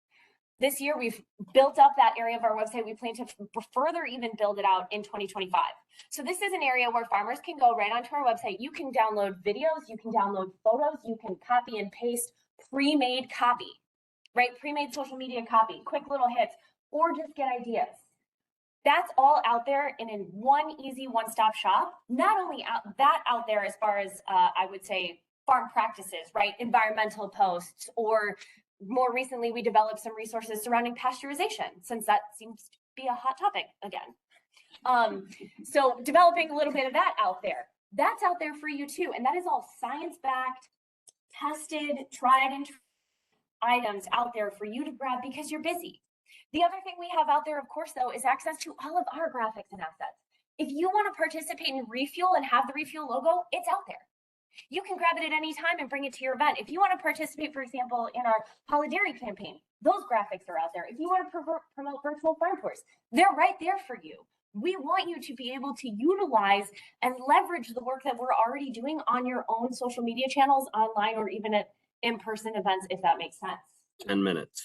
[SPEAKER 14] This year, we've built up that area of our website. We plan to further even build it out in 2025. So this is an area where farmers can go right onto our website. You can download videos, you can download photos, you can copy and paste pre-made copy, right? Pre-made social media copy, quick little hits, or just get ideas. That's all out there in one easy one-stop shop. Not only out there as far as I would say farm practices, right? Environmental posts, or more recently, we developed some resources surrounding pasteurization, since that seems to be a hot topic again. So developing a little bit of that out there. That's out there for you too. And that is all science-backed, tested, tried and true items out there for you to grab because you're busy. The other thing we have out there, of course, though, is access to all of our graphics and assets. If you want to participate in Refuel and have the Refuel logo, it's out there. You can grab it at any time and bring it to your event. If you want to participate, for example, in our Holiday campaign, those graphics are out there. If you want to promote virtual farm tours, they're right there for you. We want you to be able to utilize and leverage the work that we're already doing on your own social media channels, online, or even at in-person events, if that makes sense.
[SPEAKER 2] 10 minutes.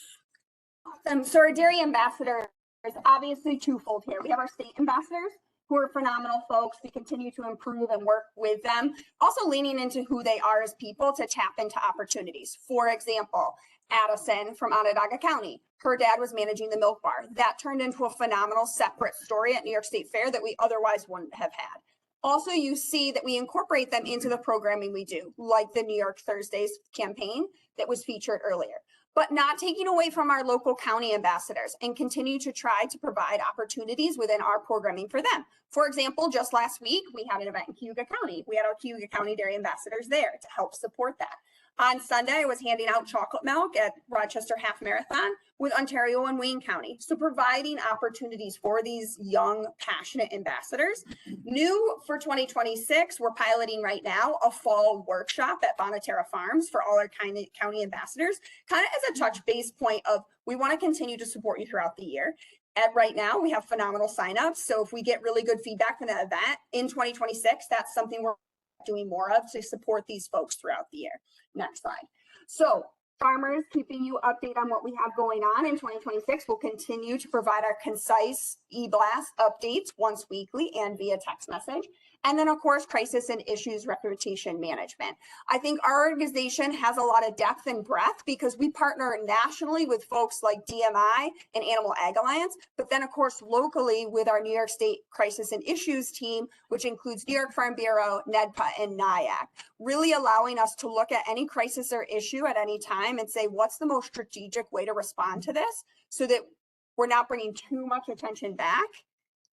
[SPEAKER 15] Awesome. So our dairy ambassadors, obviously twofold here. We have our state ambassadors, who are phenomenal folks. We continue to improve and work with them. Also leaning into who they are as people to tap into opportunities. For example, Addison from Onondaga County. Her dad was managing the milk bar. That turned into a phenomenal separate story at New York State Fair that we otherwise wouldn't have had. Also, you see that we incorporate them into the programming we do, like the New York Thursdays campaign that was featured earlier, but not taking away from our local county ambassadors, and continue to try to provide opportunities within our programming for them. For example, just last week, we had an event in Cayuga County. We had our Cayuga County dairy ambassadors there to help support that. On Sunday, I was handing out chocolate milk at Rochester Half Marathon with Ontario and Wayne County. So providing opportunities for these young, passionate ambassadors. New for 2026, we're piloting right now a fall workshop at Bonterra Farms for all our county ambassadors, kind of as a touch base point of, we want to continue to support you throughout the year. And right now, we have phenomenal signups. So if we get really good feedback from that event in 2026, that's something we're doing more of to support these folks throughout the year. Next slide. So farmers, keeping you updated on what we have going on in 2026. We'll continue to provide our concise e-blast updates once weekly and via text message. And then, of course, crisis and issues reputation management. I think our organization has a lot of depth and breadth because we partner nationally with folks like DMI and Animal Ag Alliance, but then, of course, locally with our New York State Crisis and Issues team, which includes New York Farm Bureau, NYSDPO, and NIAC, really allowing us to look at any crisis or issue at any time and say, what's the most strategic way to respond to this so that we're not bringing too much attention back.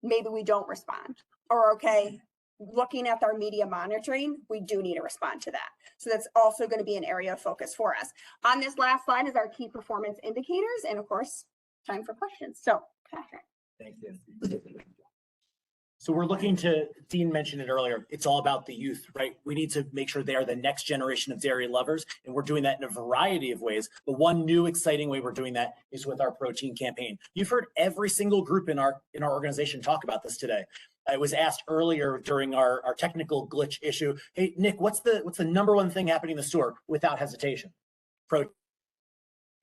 [SPEAKER 15] Maybe we don't respond, or okay, looking at our media monitoring, we do need to respond to that. So that's also going to be an area of focus for us. On this last slide is our key performance indicators, and of course, time for questions. So, Patrick.
[SPEAKER 13] Thank you. So we're looking to, Dean mentioned it earlier, it's all about the youth, right? We need to make sure they are the next generation of dairy lovers, and we're doing that in a variety of ways. But one new exciting way we're doing that is with our protein campaign. You've heard every single group in our organization talk about this today. I was asked earlier during our technical glitch issue, hey, Nick, what's the number one thing happening in the store? Without hesitation, protein.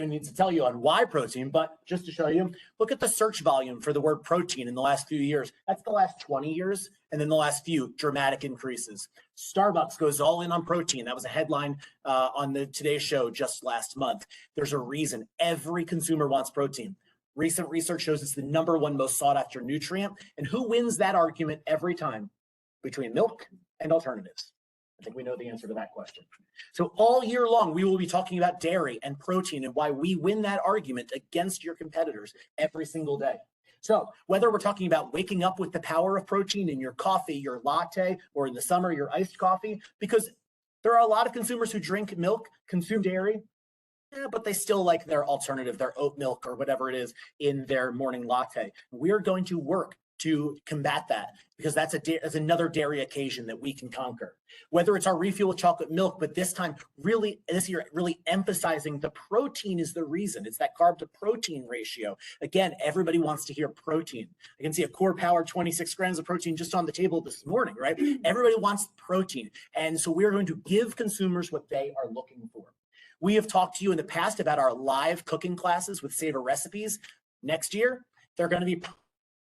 [SPEAKER 13] needs to tell you on why protein, but just to show you, look at the search volume for the word protein in the last few years. That's the last 20 years. And then the last few dramatic increases. Starbucks goes all in on protein. That was a headline on the Today Show just last month. There's a reason every consumer wants protein. Recent research shows it's the #1 most sought after nutrient. And who wins that argument every time? Between milk and alternatives. I think we know the answer to that question. So all year long, we will be talking about dairy and protein and why we win that argument against your competitors every single day. So whether we're talking about waking up with the power of protein in your coffee, your latte, or in the summer, your iced coffee, because there are a lot of consumers who drink milk, consume dairy, but they still like their alternative, their oat milk or whatever it is in their morning latte. We're going to work to combat that because that's another dairy occasion that we can conquer. Whether it's our refuel with chocolate milk, but this year, really emphasizing the protein is the reason. It's that carb to protein ratio. Again, everybody wants to hear protein. I can see a Core Power 26 grams of protein just on the table this morning, right? Everybody wants protein. And so we're going to give consumers what they are looking for. We have talked to you in the past about our live cooking classes with Savor Recipes. Next year, they're going to be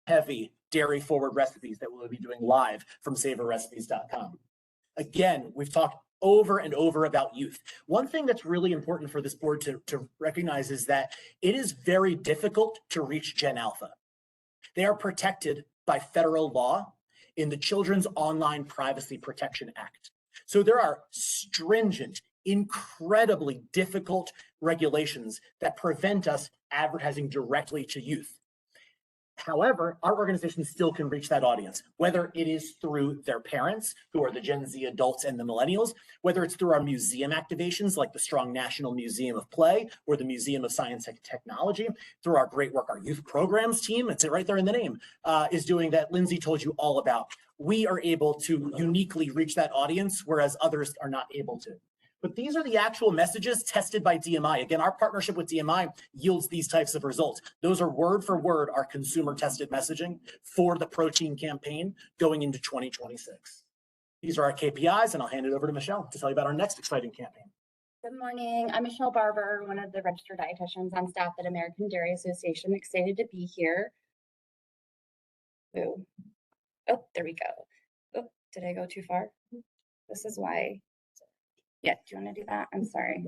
[SPEAKER 13] heavy dairy forward recipes that we'll be doing live from savorrecipes.com. Again, we've talked over and over about youth. One thing that's really important for this board to recognize is that it is very difficult to reach Gen Alpha. They are protected by federal law in the Children's Online Privacy Protection Act. So there are stringent, incredibly difficult regulations that prevent us advertising directly to youth. However, our organization still can reach that audience, whether it is through their parents, who are the Gen Z adults and the millennials, whether it's through our museum activations like the Strong National Museum of Play or the Museum of Science and Technology, through our great work, our youth programs team, it's right there in the name, is doing that Lindsay told you all about. We are able to uniquely reach that audience, whereas others are not able to. But these are the actual messages tested by DMI. Again, our partnership with DMI yields these types of results. Those are word for word our consumer tested messaging for the protein campaign going into 2026. These are our KPIs, and I'll hand it over to Michelle to tell you about our next exciting campaign.
[SPEAKER 14] Good morning. I'm Michelle Barber, one of the registered dietitians on staff at American Dairy Association. Excited to be here. Ooh. Oh, there we go. Oh, did I go too far? This is why. Yeah, do you want to do that? I'm sorry.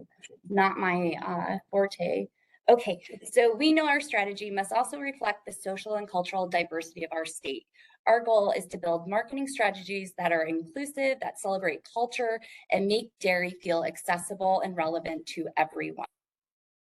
[SPEAKER 14] Not my forte. Okay, so we know our strategy must also reflect the social and cultural diversity of our state. Our goal is to build marketing strategies that are inclusive, that celebrate culture, and make dairy feel accessible and relevant to everyone.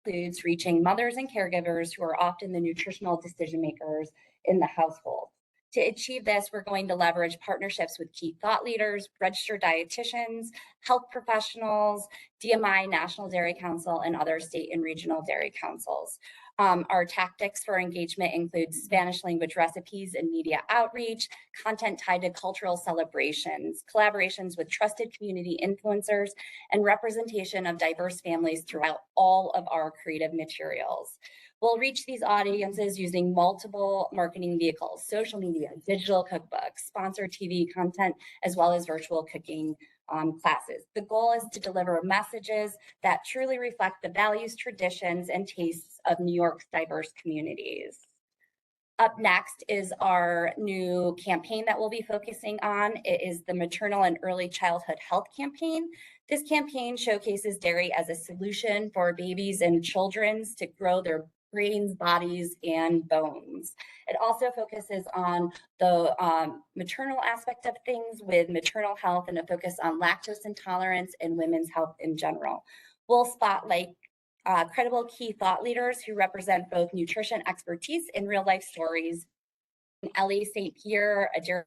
[SPEAKER 14] It includes reaching mothers and caregivers who are often the nutritional decision makers in the household. To achieve this, we're going to leverage partnerships with key thought leaders, registered dietitians, health professionals, DMI, National Dairy Council, and other state and regional dairy councils. Our tactics for engagement include Spanish language recipes and media outreach, content tied to cultural celebrations, collaborations with trusted community influencers, and representation of diverse families throughout all of our creative materials. We'll reach these audiences using multiple marketing vehicles, social media, digital cookbooks, sponsored TV content, as well as virtual cooking classes. The goal is to deliver messages that truly reflect the values, traditions, and tastes of New York's diverse communities. Up next is our new campaign that we'll be focusing on. It is the Maternal and Early Childhood Health Campaign. This campaign showcases dairy as a solution for babies and children to grow their brains, bodies, and bones. It also focuses on the maternal aspect of things with maternal health and a focus on lactose intolerance and women's health in general. We'll spotlight credible key thought leaders who represent both nutrition expertise and real life stories. Ellie St. Pierre, a dairy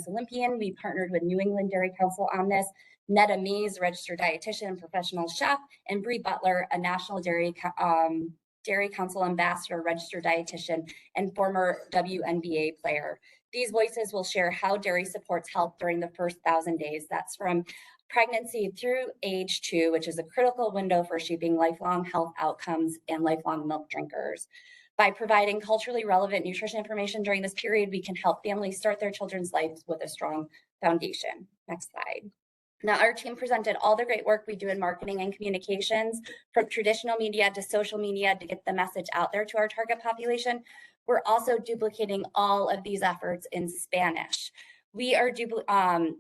[SPEAKER 14] Olympian, we partnered with New England Dairy Council on this. Netta Mays, registered dietitian and professional chef, and Bree Butler, a National Dairy Council ambassador, registered dietitian, and former WNBA player. These voices will share how dairy supports health during the first 1,000 days. That's from pregnancy through age 2, which is a critical window for shaping lifelong health outcomes and lifelong milk drinkers. By providing culturally relevant nutrition information during this period, we can help families start their children's lives with a strong foundation. Next slide. Now, our team presented all the great work we do in marketing and communications, from traditional media to social media, to get the message out there to our target population. We're also duplicating all of these efforts in Spanish. We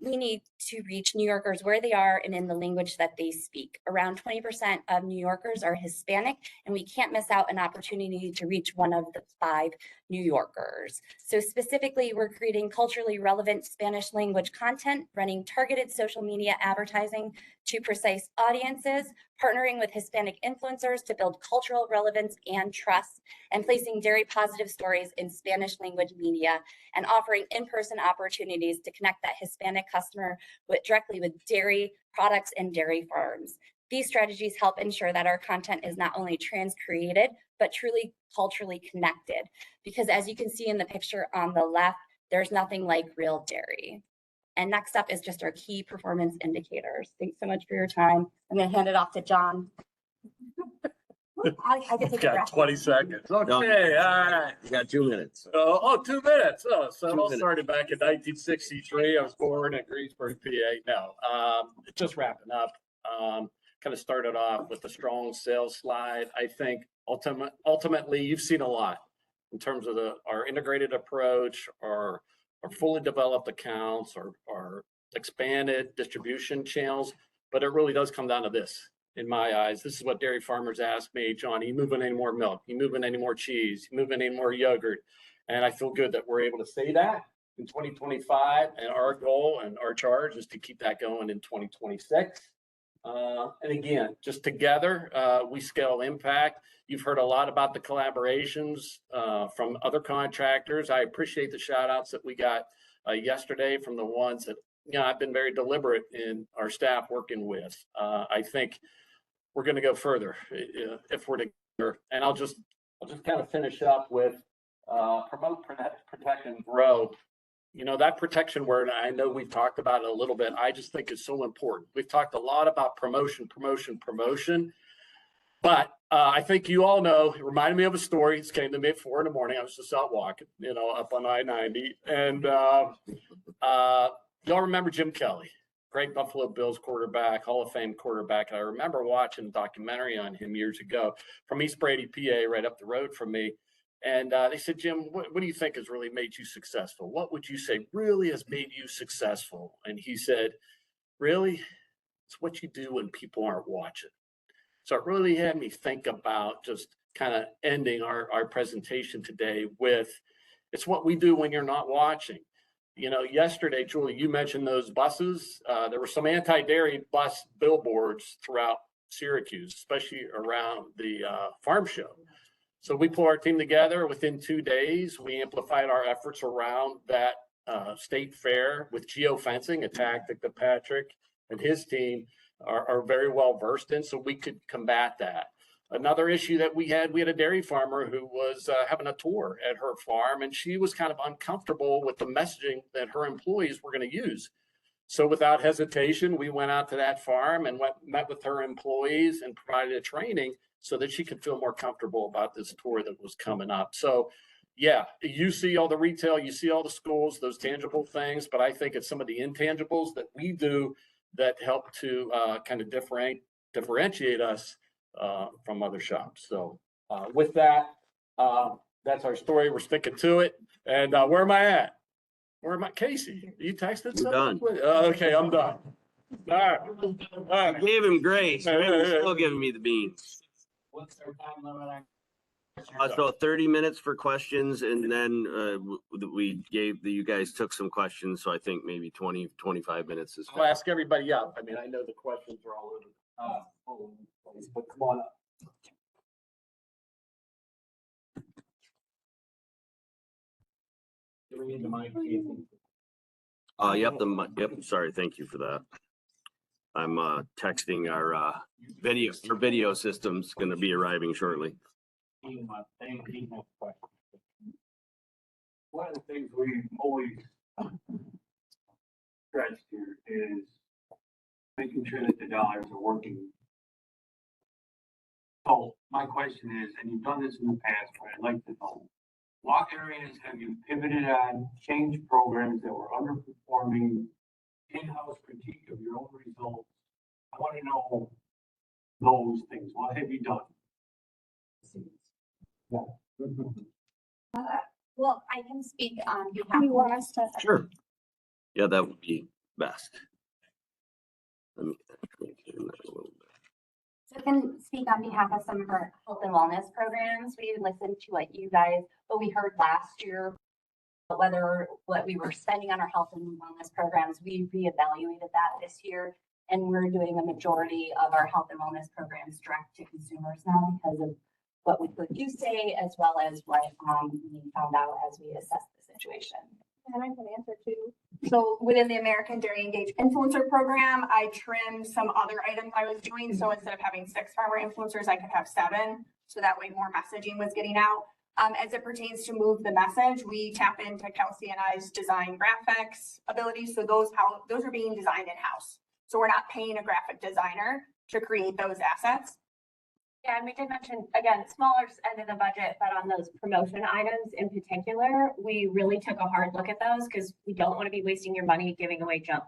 [SPEAKER 14] need to reach New Yorkers where they are and in the language that they speak. Around 20% of New Yorkers are Hispanic, and we can't miss out an opportunity to reach one of the 5 New Yorkers. So specifically, we're creating culturally relevant Spanish language content, running targeted social media advertising to precise audiences, partnering with Hispanic influencers to build cultural relevance and trust, and placing dairy positive stories in Spanish language media, and offering in-person opportunities to connect that Hispanic customer directly with dairy products and dairy farms. These strategies help ensure that our content is not only trans created, but truly culturally connected. Because as you can see in the picture on the left, there's nothing like real dairy. And next up is just our key performance indicators. Thanks so much for your time. I'm going to hand it off to John. I can take a
[SPEAKER 4] Got
[SPEAKER 14] breath.
[SPEAKER 4] 20 seconds. Okay, all right.
[SPEAKER 2] You got 2 minutes.
[SPEAKER 4] 2 minutes. So it
[SPEAKER 2] 2
[SPEAKER 4] all
[SPEAKER 2] minutes.
[SPEAKER 4] started back in 1963. I was born in Greensburg, PA. No, just wrapping up. Kind of started off with a strong sales slide. I think ultimately you've seen a lot in terms of our integrated approach, our fully developed accounts, our expanded distribution channels. But it really does come down to this. In my eyes, this is what dairy farmers ask me, John, you moving any more milk? You moving any more cheese? You moving any more yogurt? And I feel good that we're able to say that in 2025. And our goal and our charge is to keep that going in 2026. And again, just together, we scale impact. You've heard a lot about the collaborations from other contractors. I appreciate the shout outs that we got yesterday from the ones that, I've been very deliberate in our staff working with. I think we're going to go further if we're together. And I'll just kind of finish up with promote, protect, and grow. That protection word, I know we've talked about it a little bit. I just think it's so important. We've talked a lot about promotion. But I think you all know, it reminded me of a story. It came to me at 4 a.m. I was just out walking, up on I-90. And y'all remember Jim Kelly, great Buffalo Bills quarterback, Hall of Fame quarterback. I remember watching a documentary on him years ago from East Brady, PA, right up the road from me. And they said, Jim, what do you think has really made you successful? What would you say really has made you successful? And he said, really, it's what you do when people aren't watching. So it really had me think about just kind of ending our presentation today with, it's what we do when you're not watching. Yesterday, Julie, you mentioned those buses. There were some anti-dairy bus billboards throughout Syracuse, especially around the farm show. So we pulled our team together. Within 2 days, we amplified our efforts around that state fair with geofencing, a tactic that Patrick and his team are very well versed in, so we could combat that. Another issue that we had a dairy farmer who was having a tour at her farm, and she was kind of uncomfortable with the messaging that her employees were going to use. So without hesitation, we went out to that farm and met with her employees and provided a training so that she could feel more comfortable about this tour that was coming up. So yeah, you see all the retail, you see all the schools, those tangible things, but I think it's some of the intangibles that we do that help to kind of differentiate us from other shops. So with that, that's our story. We're sticking to it. And where am I at? Where am I? Casey, you texted something?
[SPEAKER 2] Done.
[SPEAKER 4] Okay, I'm done. All right.
[SPEAKER 2] I gave him grace. He's still giving me the beans.
[SPEAKER 1] What's our time limit?
[SPEAKER 2] So 30 minutes for questions, and then you guys took some questions, so I think maybe 20, 25 minutes is
[SPEAKER 4] I'll ask everybody up. I mean, I know the questions are all over. But come on up. Do we need the mic?
[SPEAKER 2] Yep. Sorry. Thank you for that. I'm texting our video system's going to be arriving shortly.
[SPEAKER 9] One of the things we've always stressed here is making sure that the dollars are working. So my question is, and you've done this in the past, but I'd like to know, what areas have you pivoted on, changed programs that were underperforming in-house critique of your own results. I want to know those things. What have you done?
[SPEAKER 14] Well, I can speak on behalf.
[SPEAKER 10] You want us to?
[SPEAKER 2] Sure. Yeah, that would be best. Let me do that a little bit.
[SPEAKER 14] So I can speak on behalf of some of our health and wellness programs. We listened to what you guys, what we heard last year, whether what we were spending on our health and wellness programs. We reevaluated that this year, and we're doing a majority of our health and wellness programs direct to consumers now because of what we heard you say, as well as what we found out as we assessed the situation.
[SPEAKER 15] And I can answer too. So within the American Dairy Engage Influencer Program, I trimmed some other items I was doing. So instead of having 6 farmer influencers, I could have 7. So that way more messaging was getting out. As it pertains to move the message, we tap into Kelsey and I's design graphics abilities. So those are being designed in-house. So we're not paying a graphic designer to create those assets.
[SPEAKER 14] Yeah, and we did mention, again, smaller end of the budget, but on those promotion items in particular, we really took a hard look at those because we don't want to be wasting your money giving away junk.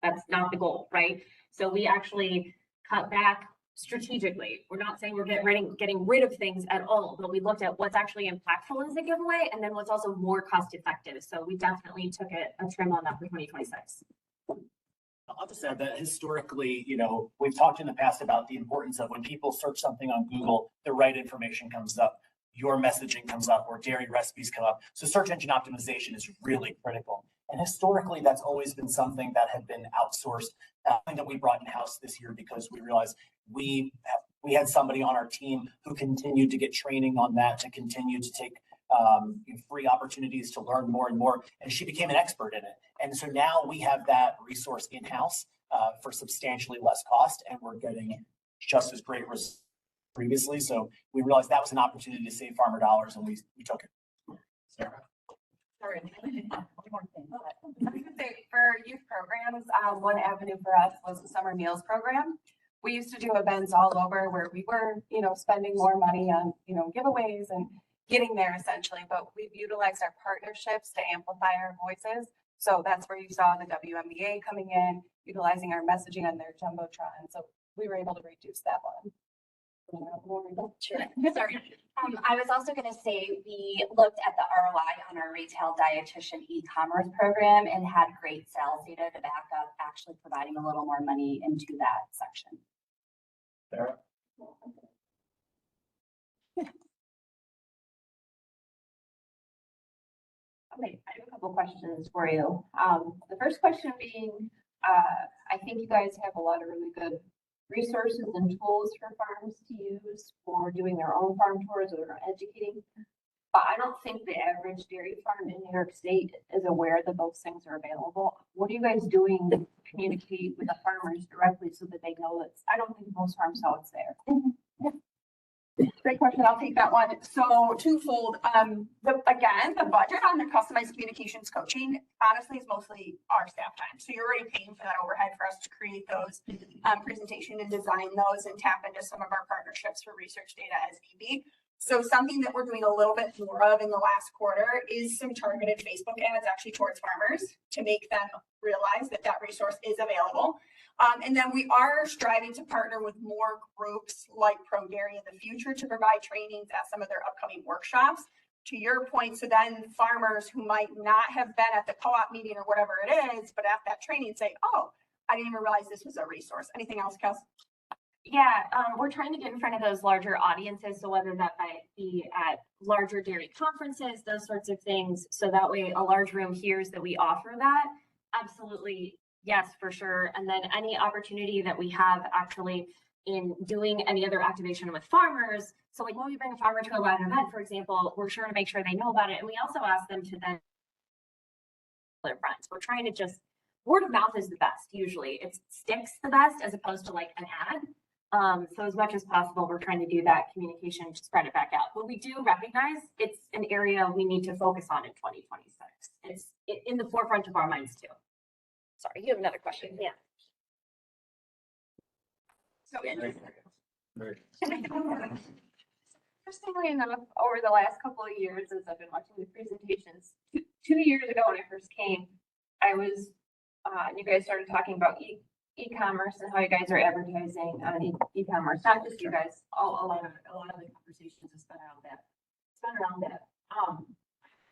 [SPEAKER 14] That's not the goal, right? So we actually cut back strategically. We're not saying we're getting rid of things at all, but we looked at what's actually impactful as a giveaway and then what's also more cost effective. So we definitely took a trim on that for 2026.
[SPEAKER 13] I'll just add that historically, we've talked in the past about the importance of when people search something on Google, the right information comes up, your messaging comes up, or dairy recipes come up. So search engine optimization is really critical. And historically, that's always been something that had been outsourced, something that we brought in-house this year because we realized we had somebody on our team who continued to get training on that, to continue to take free opportunities to learn more and more. And she became an expert in it. And so now we have that resource in-house for substantially less cost, and we're getting just as great results previously. So we realized that was an opportunity to save farmer dollars, and we took it. Sarah?
[SPEAKER 5] Sorry. One more thing. I was gonna say, for youth programs, one avenue for us was the summer meals program. We used to do events all over where we were, spending more money on, giveaways and getting there essentially, but we've utilized our partnerships to amplify our voices. So that's where you saw the WNBA coming in, utilizing our messaging on their Jumbotron. So we were able to reduce that one.
[SPEAKER 14] Sure. Sorry. I was also going to say we looked at the ROI on our retail dietitian e-commerce program and had great sales data to back up actually providing a little more money into that section.
[SPEAKER 13] Sarah?
[SPEAKER 16] Okay, I have a couple questions for you. The first question being, I think you guys have a lot of really good resources and tools for farms to use for doing their own farm tours or educating. But I don't think the average dairy farm in New York State is aware that those things are available. What are you guys doing to communicate with the farmers directly so that they know that? I don't think most farms know it's there.
[SPEAKER 15] Great question. I'll take that one. So twofold. Again, the budget on the customized communications coaching honestly is mostly our staff time. So you're already paying for that overhead for us to create those presentation and design those and tap into some of our partnerships for research data as need be. So something that we're doing a little bit more of in the last quarter is some targeted Facebook ads actually towards farmers to make them realize that that resource is available. And then we are striving to partner with more groups like Pro Dairy in the future to provide trainings at some of their upcoming workshops. To your point, so then farmers who might not have been at the co-op meeting or whatever it is, but at that training say, oh, I didn't even realize this was a resource. Anything else, Kels?
[SPEAKER 14] Yeah, we're trying to get in front of those larger audiences. So whether that might be at larger dairy conferences, those sorts of things. So that way a large room hears that we offer that. Absolutely. Yes, for sure. And then any opportunity that we have actually in doing any other activation with farmers. So like when we bring a farmer to a live event, for example, we're sure to make sure they know about it. And we also ask them to then their friends. We're trying to just, word of mouth is the best. Usually it sticks the best as opposed to like an ad. So as much as possible, we're trying to do that communication to spread it back out. But we do recognize it's an area we need to focus on in 2026. It's in the forefront of our minds too. Sorry, you have another question. Yeah.
[SPEAKER 15] So interestingly enough, over the last couple of years, as I've been watching the presentations, 2 years ago when I first came, I was
[SPEAKER 16] you guys started talking about e-commerce and how you guys are advertising on e-commerce, not just you guys, a lot of the conversations has been around that. It's been around that.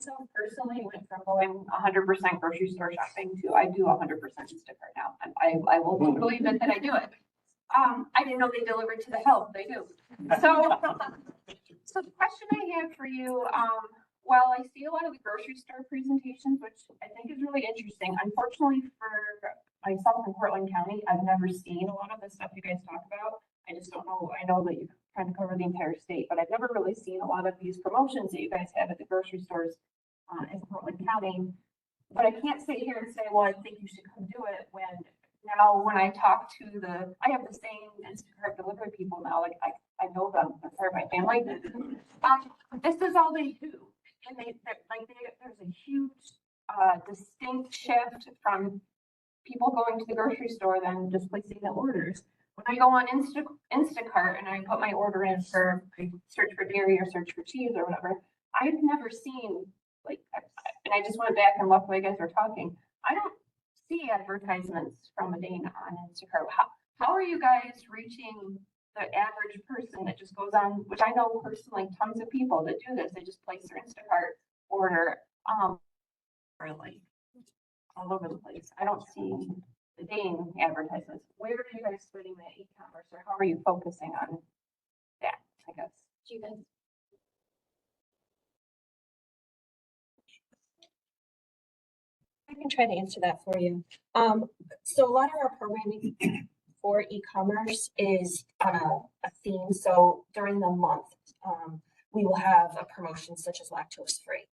[SPEAKER 16] So personally went from going 100% grocery store shopping to I do 100% Instacart now. I will totally admit that I do it. I didn't know they delivered to the house. They do. So the question I have for you, while I see a lot of the grocery store presentations, which I think is really interesting, unfortunately for myself in Portland County, I've never seen a lot of the stuff you guys talk about. I just don't know. I know that you kind of cover the entire state, but I've never really seen a lot of these promotions that you guys have at the grocery stores in Portland County. But I can't sit here and say, well, I think you should come do it when I talk to I have the same Instacart delivery people now, like I know them, they're part of my family. This is all they do. And there's a huge distinct shift from people going to the grocery store than just placing the orders. When I go on Instacart and I put my order in for, I search for dairy or search for cheese or whatever, I've never seen, and I just went back and looked while you guys were talking, I don't see advertisements from a Dana on Instacart. How are you guys reaching the average person that just goes on, which I know personally tons of people that do this, they just place their Instacart order, really all over the place. I don't see the Dane advertisements. Where are you guys splitting that e-commerce, or how are you focusing on that, I guess?
[SPEAKER 7] Do you guys? I can try to answer that for you. So a lot of our programming for e-commerce is on a theme. So during the month, we will have a promotion such as lactose free.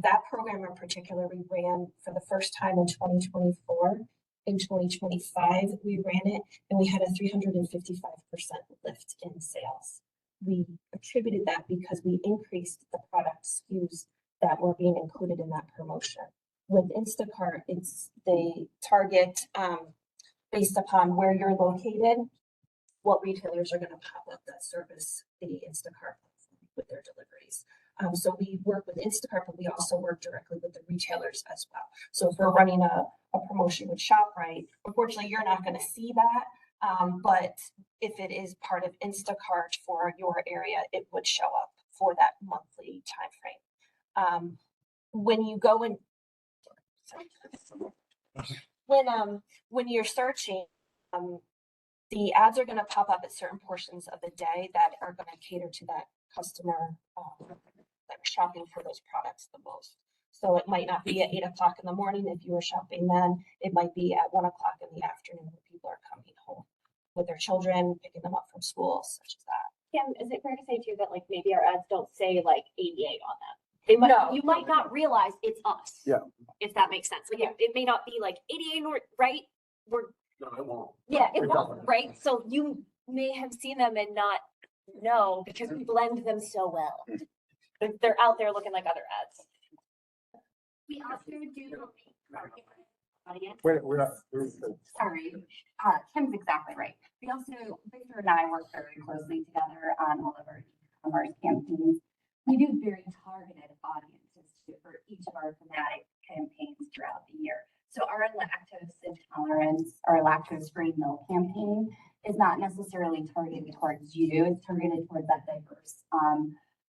[SPEAKER 7] That program in particular, we ran for the first time in 2024. In 2025, we ran it and we had a 355% lift in sales. We attributed that because we increased the product SKUs that were being included in that promotion. With Instacart, they target based upon where you're located, what retailers are going to pop up that service the Instacart with their deliveries. So we work with Instacart, but we also work directly with the retailers as well. So if we're running a promotion with ShopRite, unfortunately, you're not going to see that. But if it is part of Instacart for your area, it would show up for that monthly time frame. When you go in, when you're searching, the ads are going to pop up at certain portions of the day that are going to cater to that customer that are shopping for those products the most. So it might not be at 8 o'clock in the morning if you were shopping then. It might be at 1 o'clock in the afternoon when people are coming home with their children, picking them up from school, such as that.
[SPEAKER 14] Kim, is it fair to say too that like maybe our ads don't say like 88 on them? They might,
[SPEAKER 16] No.
[SPEAKER 14] You might not realize it's us.
[SPEAKER 6] Yeah.
[SPEAKER 14] If that makes sense. Like it may not be like 88 or right.
[SPEAKER 6] No, it won't.
[SPEAKER 14] Yeah, it
[SPEAKER 6] It
[SPEAKER 14] won't,
[SPEAKER 6] doesn't.
[SPEAKER 14] right? So you may have seen them and not know because we blend them so well. They're out there looking like other ads.
[SPEAKER 16] We also do audience.
[SPEAKER 6] Sorry.
[SPEAKER 16] Kim's exactly right. We also, Victor and I work very closely together on all of our e-commerce campaigns. We do very targeted audiences for each of our thematic campaigns throughout the year. So our lactose intolerance, our lactose-free milk campaign is not necessarily targeted towards you. It's targeted towards that diverse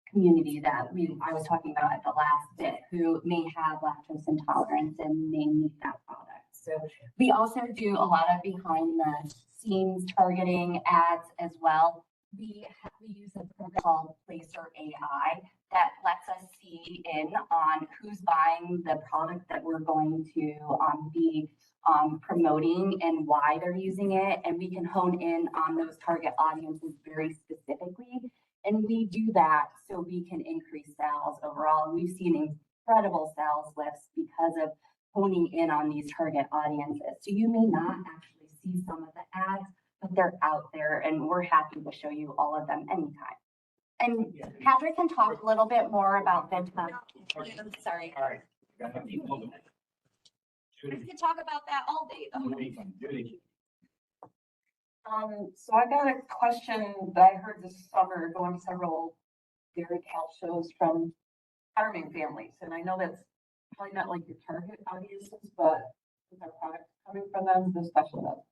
[SPEAKER 16] community that I was talking about at the last bit, who may have lactose intolerance and may need that product. So we also do a lot of behind the scenes targeting ads as well. We use a program called Placer AI that lets us see in on who's buying the product that we're going to be promoting and why they're using it. And we can hone in on those target audiences very specifically. And we do that so we can increase sales overall. And we've seen incredible sales lifts because of honing in on these target audiences. So you may not actually see some of the ads, but they're out there and we're happy to show you all of them anytime. And Patrick can talk a little bit more about that. Sorry.
[SPEAKER 4] All right.
[SPEAKER 14] I could talk about that all day though.
[SPEAKER 16] So I got a question that I heard this summer going to several Dairy Cal shows from farming families. And I know that's probably not like your target audiences, but
[SPEAKER 17] with our products coming from them, especially those.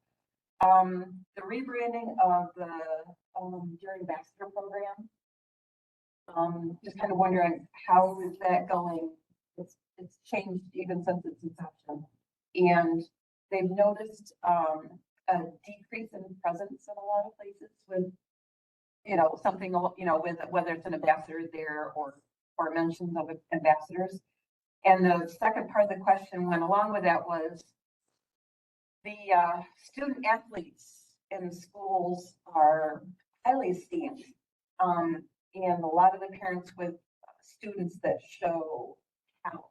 [SPEAKER 17] The rebranding of the, Dairy Ambassador program. Just kind of wondering, how is that going? It's changed even since its inception. And they've noticed, a decrease in presence in a lot of places with, something, with whether it's an ambassador there or mentions of ambassadors. And the second part of the question went along with that was the student athletes in the schools are highly esteemed. And a lot of the parents with students that show how,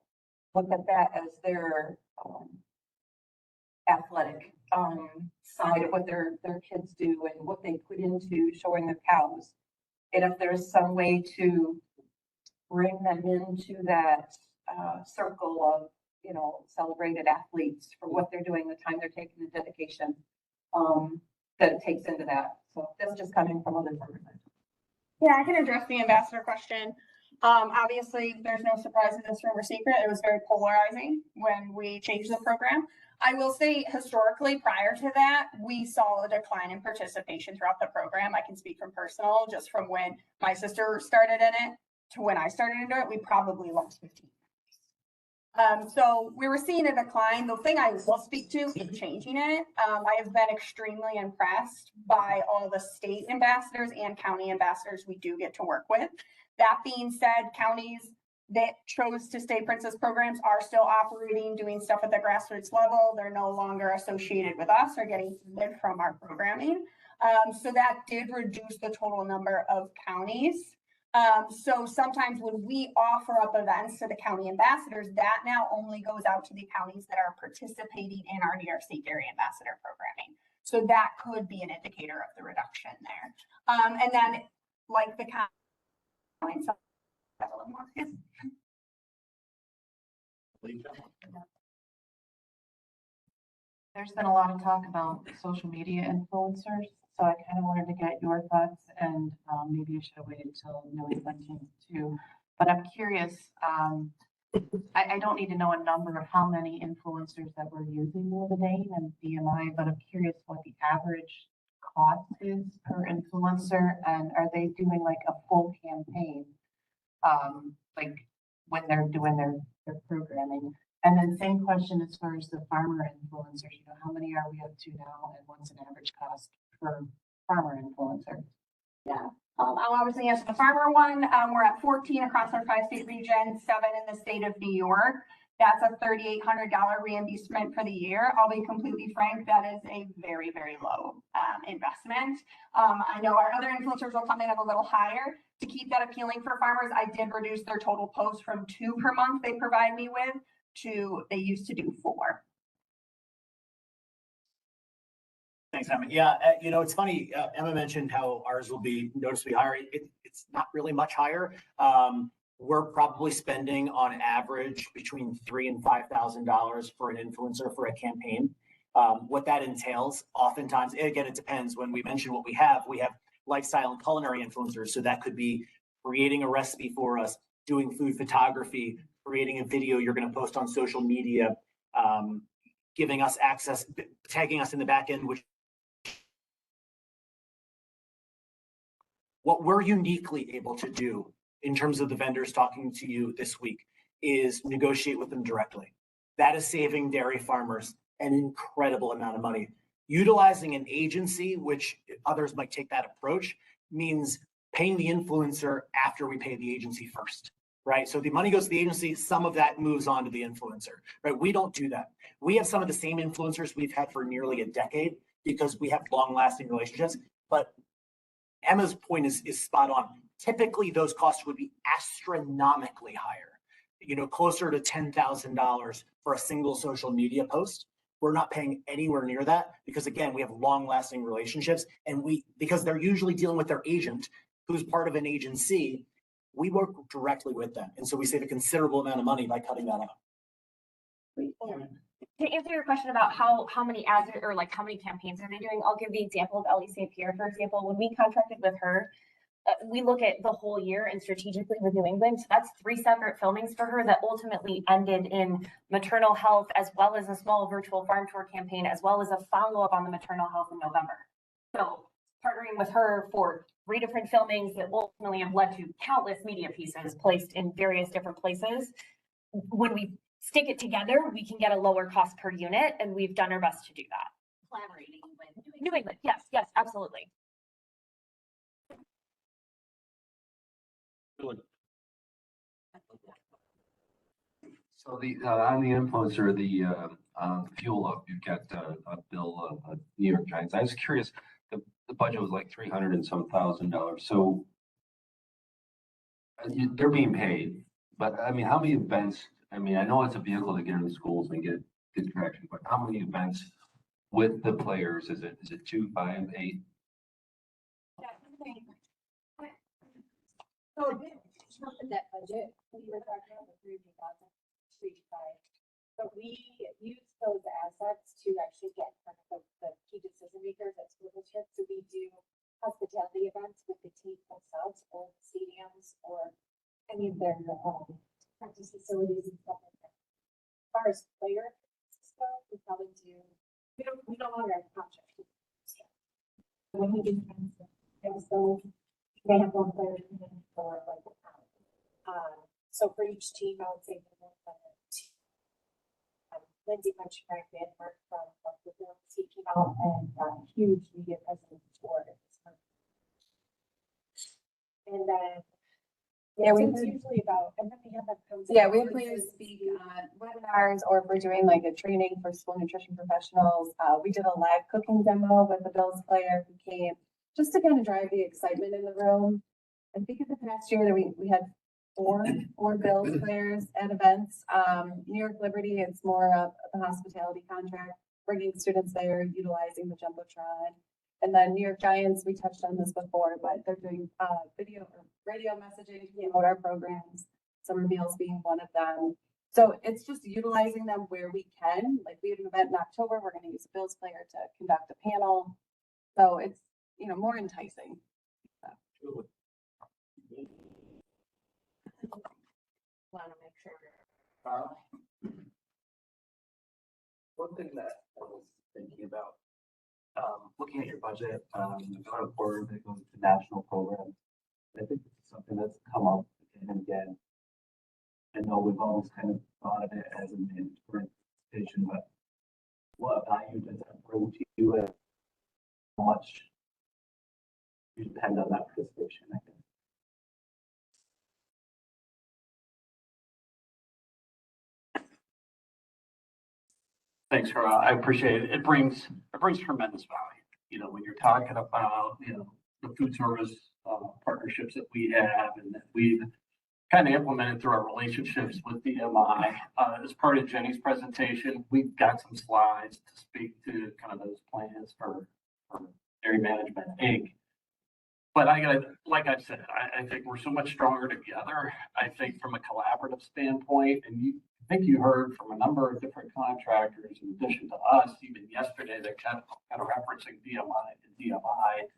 [SPEAKER 17] look at that as their athletic side of what their kids do and what they put into showing their cows. And if there's some way to bring them into that circle of, celebrated athletes for what they're doing, the time they're taking, the dedication that it takes into that. So that's just coming from other farmers.
[SPEAKER 15] Yeah, I can address the ambassador question. Obviously, there's no surprise in this room or secret. It was very polarizing when we changed the program. I will say historically, prior to that, we saw a decline in participation throughout the program. I can speak from personal, just from when my sister started in it to when I started into it, we probably lost 15. So we were seeing a decline. The thing I will speak to is changing it. I have been extremely impressed by all the state ambassadors and county ambassadors we do get to work with. That being said, counties that chose to stay Princess programs are still operating, doing stuff at the grassroots level. They're no longer associated with us or getting funded from our programming. So that did reduce the total number of counties. So sometimes when we offer up events to the county ambassadors, that now only goes out to the counties that are participating in our New York State Dairy Ambassador programming. So that could be an indicator of the reduction there. And then like the county,
[SPEAKER 17] There's been a lot of talk about social media influencers, so I kind of wanted to get your thoughts, and maybe you should have waited till New England came too. But I'm curious, I don't need to know a number of how many influencers that we're using the day and BMI, but I'm curious what the average cost is per influencer, and are they doing like a full campaign, like when they're doing their programming? And then same question as far as the farmer influencers, how many are we up to now and what's an average cost per farmer influencer?
[SPEAKER 15] Yeah, I'll obviously answer the farmer one. We're at 14 across our 5-state region, 7 in the state of New York. That's a $3,800 reimbursement for the year. I'll be completely frank, that is a very, very low investment. I know our other influencers will come in at a little higher. To keep that appealing for farmers, I did reduce their total posts from 2 per month they provide me with to, they used to do 4.
[SPEAKER 13] Thanks, Emma. Yeah, it's funny. Emma mentioned how ours will be noticeably higher. It's not really much higher. We're probably spending on average between $3,000 and $5,000 for an influencer for a campaign. What that entails, oftentimes, again, it depends. When we mention what we have lifestyle and culinary influencers. So that could be creating a recipe for us, doing food photography, creating a video you're going to post on social media, giving us access, tagging us in the back end, which what we're uniquely able to do in terms of the vendors talking to you this week is negotiate with them directly. That is saving dairy farmers an incredible amount of money. Utilizing an agency, which others might take that approach, means paying the influencer after we pay the agency first, right? So the money goes to the agency, some of that moves on to the influencer, right? We don't do that. We have some of the same influencers we've had for nearly a decade because we have long-lasting relationships, but Emma's point is spot on. Typically, those costs would be astronomically higher, closer to $10,000 for a single social media post. We're not paying anywhere near that because, again, we have long-lasting relationships, and because they're usually dealing with their agent, who's part of an agency, we work directly with them, and so we save a considerable amount of money by cutting that out.
[SPEAKER 14] To answer your question about how many ads or like how many campaigns are they doing, I'll give the example of Ellie St. Pierre, for example. When we contracted with her, we look at the whole year and strategically with New England. So that's 3 separate filmings for her that ultimately ended in maternal health, as well as a small virtual farm tour campaign, as well as a follow-up on the maternal health in November. So partnering with her for 3 different filmings that ultimately have led to countless media pieces placed in various different places. When we stick it together, we can get a lower cost per unit, and we've done our best to do that.
[SPEAKER 10] Collaborating with
[SPEAKER 14] New England, yes, yes, absolutely.
[SPEAKER 9] So the, on the influencer, the, fuel up, you've got, a bill of New York Giants. I was curious, the budget was like 300 and some $1,000. So they're being paid, but I mean, how many events? I mean, I know it's a vehicle to get into schools and get good traction, but how many events with the players? Is it 2, 5, 8?
[SPEAKER 11] So that budget, we were talking about the 3,000, 3 to 5. But we use those assets to actually get in front of the key decision makers at school districts. So we do hospitality events with the team themselves or stadiums or any of their practice facilities and stuff like that. As far as player stuff, we probably do. We no longer have contract. When we do so they have one player for like so for each team, I would say Lindsay Munchback Manford from the Bills, he came out and huge media presence for it. And then
[SPEAKER 5] Yeah, we
[SPEAKER 11] it's usually about, and then we have them come.
[SPEAKER 5] Yeah, we have players speak on webinars, or if we're doing like a training for school nutrition professionals. We did a live cooking demo with a Bills player who came just to kind of drive the excitement in the room. I think in the past year that we had four Bills players at events. New York Liberty, it's more of the hospitality contract, bringing students there, utilizing the Jumbotron. And then New York Giants, we touched on this before, but they're doing video or radio messaging to promote our programs, summer meals being one of them. So it's just utilizing them where we can. Like we have an event in October, we're going to use a Bills player to conduct a panel. So it's, more enticing.
[SPEAKER 10] Want to make sure.
[SPEAKER 18] One thing that I was thinking about, looking at your budget, going forward, that goes to national programs. I think this is something that's come up again and again. I know we've always kind of thought of it as a mandatory participation, but what value does that bring to you, and how much you depend on that participation, I think.
[SPEAKER 4] Thanks, Carl. I appreciate it. It brings tremendous value. When you're talking about, the food service partnerships that we have and that we've kind of implemented through our relationships with DMI. As part of Jenny's presentation, we've got some slides to speak to kind of those plans for Dairy Management Inc. But like I said, I think we're so much stronger together. I think from a collaborative standpoint, and I think you heard from a number of different contractors in addition to us, even yesterday, they're kind of referencing DMI and DMI.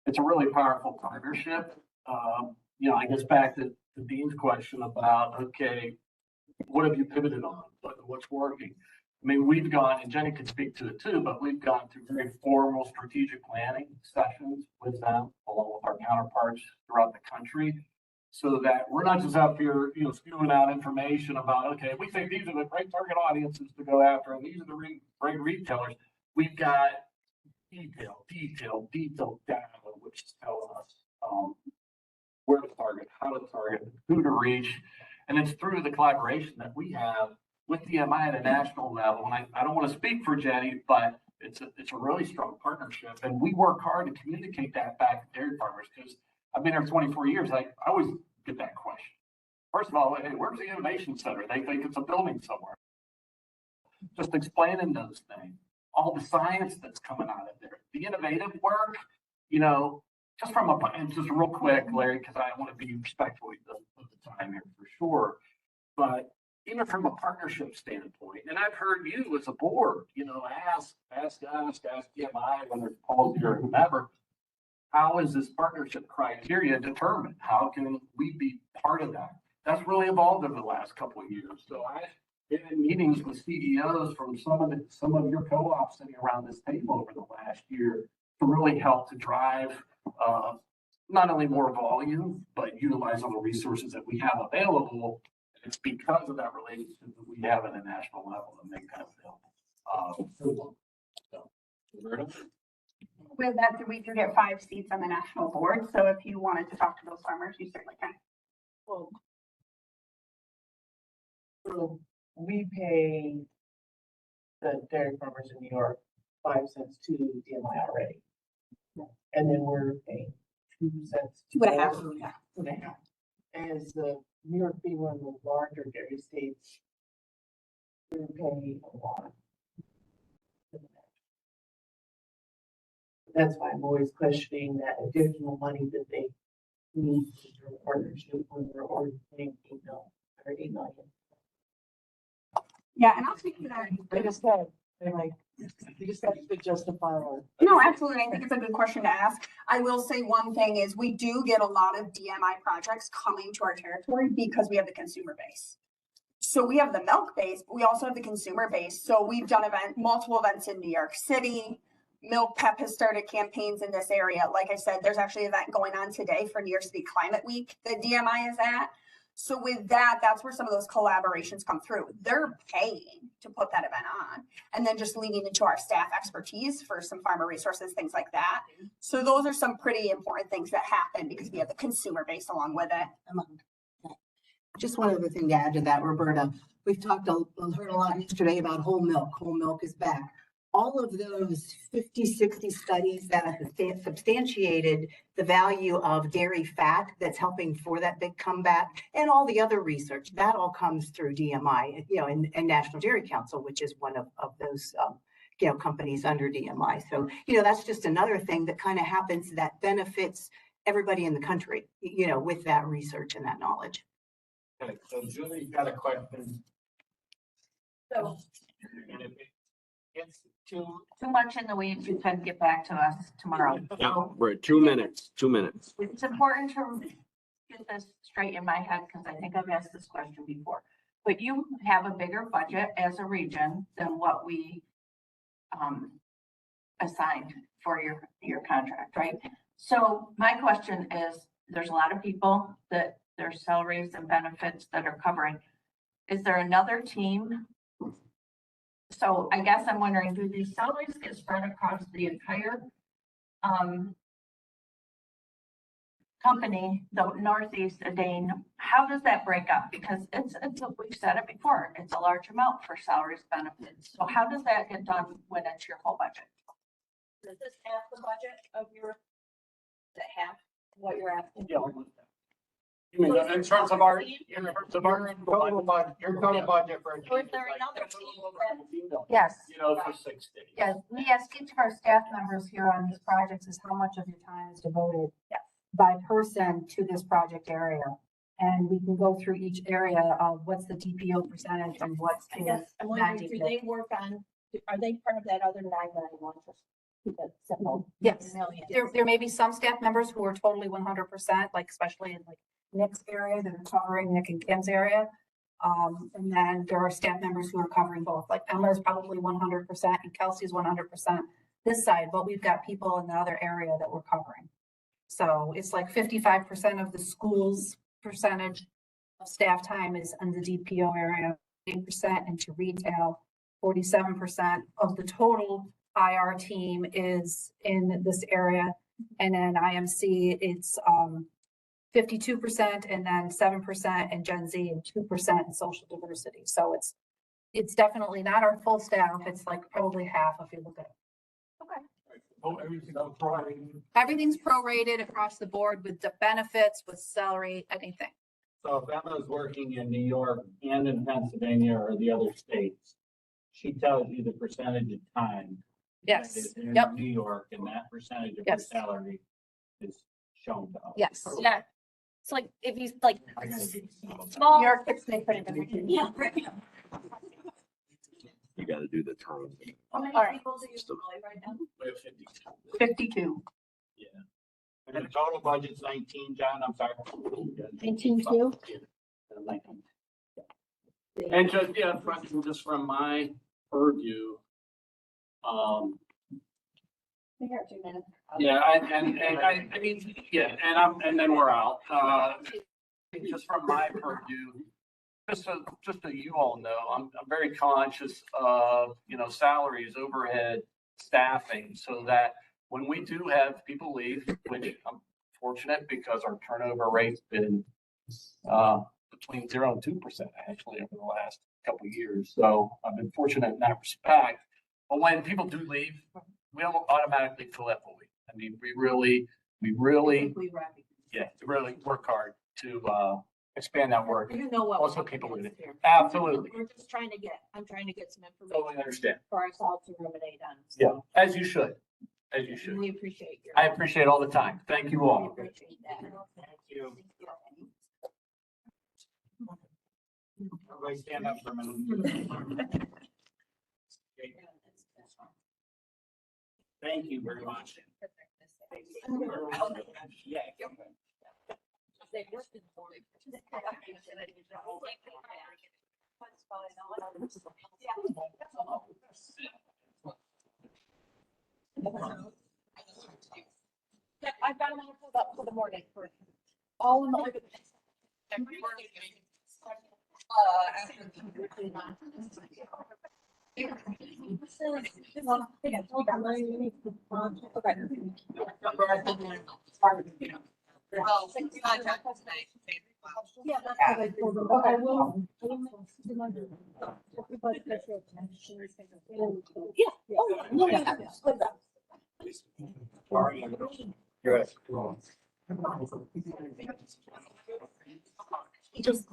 [SPEAKER 4] It's a really powerful partnership. I guess back to Dean's question about, okay, what have you pivoted on? What's working? I mean, we've gone, and Jenny could speak to it too, but we've gone through very formal strategic planning sessions with them, along with our counterparts throughout the country, so that we're not just up here, spewing out information about, okay, we think these are the great target audiences to go after, and these are the great retailers. We've got detailed data, which is telling us where to target, how to target, who to reach. And it's through the collaboration that we have with DMI at a national level. And I don't want to speak for Jenny, but it's a really strong partnership. And we work hard to communicate that back to dairy farmers, because I've been here 24 years. I always get that question. First of all, hey, where's the innovation center? They think it's a building somewhere. Just explaining those things, all the science that's coming out of there, the innovative work, just from and just real quick, Larry, because I want to be respectful of the time here for sure. But even from a partnership standpoint, and I've heard you as a board, ask DMI, whether it's Paul or whomever, how is this partnership criteria determined? How can we be part of that? That's really evolved over the last couple of years. So I've been in meetings with CEOs from some of your co-ops sitting around this table over the last year to really help to drive not only more volume, but utilize all the resources that we have available. It's because of that relationship that we have at a national level to make that available. Roberta?
[SPEAKER 15] With that, we do get 5 seats on the national board. So if you wanted to talk to those farmers, you certainly can.
[SPEAKER 12] Well, so we pay the dairy farmers in New York 5 cents to DMI already. And then we're paying 2 cents.
[SPEAKER 15] 2.5.
[SPEAKER 12] Yeah, 2.5. As the New York being one of the larger dairy states, we're paying a lot. That's why I'm always questioning that additional money that they need to do a partnership when we're already paying 30 million.
[SPEAKER 15] Yeah, and I'll speak to that.
[SPEAKER 12] They just have, they're like, we just have to justify our.
[SPEAKER 15] No, absolutely. I think it's a good question to ask. I will say one thing is we do get a lot of DMI projects coming to our territory because we have the consumer base. So we have the milk base, but we also have the consumer base. So we've done multiple events in New York City. Milk Pep has started campaigns in this area. Like I said, there's actually an event going on today for New York City Climate Week that DMI is at. So with that, that's where some of those collaborations come through. They're paying to put that event on and then just leaning into our staff expertise for some farmer resources, things like that. So those are some pretty important things that happen because we have the consumer base along with it.
[SPEAKER 19] Just one other thing to add to that, Roberta. We've heard a lot yesterday about whole milk. Whole milk is back. All of those 50, 60 studies that have substantiated the value of dairy fat that's helping for that big comeback, and all the other research, that all comes through DMI, and National Dairy Council, which is one of those, companies under DMI. So, that's just another thing that kind of happens that benefits everybody in the country, with that research and that knowledge.
[SPEAKER 4] Okay, so Julie's got a question.
[SPEAKER 10] So
[SPEAKER 4] And if it's
[SPEAKER 10] too much in the weeds, you can get back to us tomorrow.
[SPEAKER 2] Yeah,
[SPEAKER 10] So
[SPEAKER 2] we're at 2 minutes, 2 minutes.
[SPEAKER 10] it's important to get this straight in my head because I think I've asked this question before. But you have a bigger budget as a region than what we assigned for your contract, right? So my question is, there's a lot of people that their salaries and benefits that are covering. Is there another team? So I guess I'm wondering, do these salaries get spread across the entire company, the Northeast Dane? How does that break up? Because we've said it before, it's a large amount for salaries, benefits. So how does that get done when it's your whole budget?
[SPEAKER 5] Is this half the budget of your, is it half what you're asking?
[SPEAKER 6] Yeah. You mean, in terms of our total budget for.
[SPEAKER 5] Or is there another team that?
[SPEAKER 11] Yes.
[SPEAKER 4] For 6 days.
[SPEAKER 11] Yes, we ask each of our staff members here on these projects is how much of your time is devoted by person to this project area. And we can go through each area of what's the DPO percentage and what's
[SPEAKER 5] I
[SPEAKER 11] the
[SPEAKER 5] guess I'm wondering, do
[SPEAKER 11] 90.
[SPEAKER 5] they work on, are they part of that other 991? Just keep it simple.
[SPEAKER 11] Yes,
[SPEAKER 5] Million.
[SPEAKER 11] there may be some staff members who are totally 100%, like especially in like Nick's area that are covering Nick and Kim's area. And then there are staff members who are covering both, like Emma's probably 100% and Kelsey's 100% this side, but we've got people in the other area that we're covering. So it's like 55% of the school's percentage of staff time is in the DPO area, 8% into retail, 47% of the total IR team is in this area. And then IMC, it's 52% and then 7% in Gen Z and 2% in social diversity. So it's definitely not our full staff. It's like probably half if you look at it.
[SPEAKER 5] Okay.
[SPEAKER 4] Oh, everything's prorated.
[SPEAKER 11] Everything's prorated across the board with the benefits, with salary, anything.
[SPEAKER 1] So if Emma's working in New York and in Pennsylvania or the other states, she tells you the percentage of time.
[SPEAKER 11] Yes.
[SPEAKER 1] that is in
[SPEAKER 11] Yep.
[SPEAKER 1] New York, and that percentage of her
[SPEAKER 11] Yes.
[SPEAKER 1] salary is shown to us.
[SPEAKER 11] Yes.
[SPEAKER 14] Yeah. It's like, if you like
[SPEAKER 1] I gotta see.
[SPEAKER 14] small.
[SPEAKER 11] New York, it's they put it in.
[SPEAKER 14] Yeah, right.
[SPEAKER 2] You gotta do the time.
[SPEAKER 5] How many
[SPEAKER 11] All right.
[SPEAKER 5] people do you employ right now?
[SPEAKER 4] We have 52.
[SPEAKER 15] 52.
[SPEAKER 1] Yeah. And the total budget's 19, John, I'm sorry.
[SPEAKER 10] 19 too?
[SPEAKER 1] 19.
[SPEAKER 4] And just, just from my purview,
[SPEAKER 10] We got 2 minutes.
[SPEAKER 4] yeah, I mean, yeah, and then we're out. Just from my purview, just so you all know, I'm very conscious of, salaries, overhead, staffing, so that when we do have people leave, which I'm fortunate because our turnover rate's been, between 0 and 2% actually over the last couple of years. So I've been fortunate in that respect. But when people do leave, we don't automatically fill that void. I mean, we really work hard to expand that work.
[SPEAKER 10] You know what?
[SPEAKER 4] Also people leaving. Absolutely.
[SPEAKER 10] I'm trying to get some information.
[SPEAKER 4] Totally understand.
[SPEAKER 10] For us all to ruminate on.
[SPEAKER 4] Yeah, as you should. As you should.
[SPEAKER 10] We appreciate your.
[SPEAKER 4] I appreciate all the time. Thank you all.
[SPEAKER 10] We appreciate that.
[SPEAKER 1] Thank you. Everybody stand up for a minute. Thank you very much. Yeah.
[SPEAKER 10] I've got them all pulled up for the morning for all in the. Yeah, that's what I told them, but I will. Yeah. Oh, yeah. Just.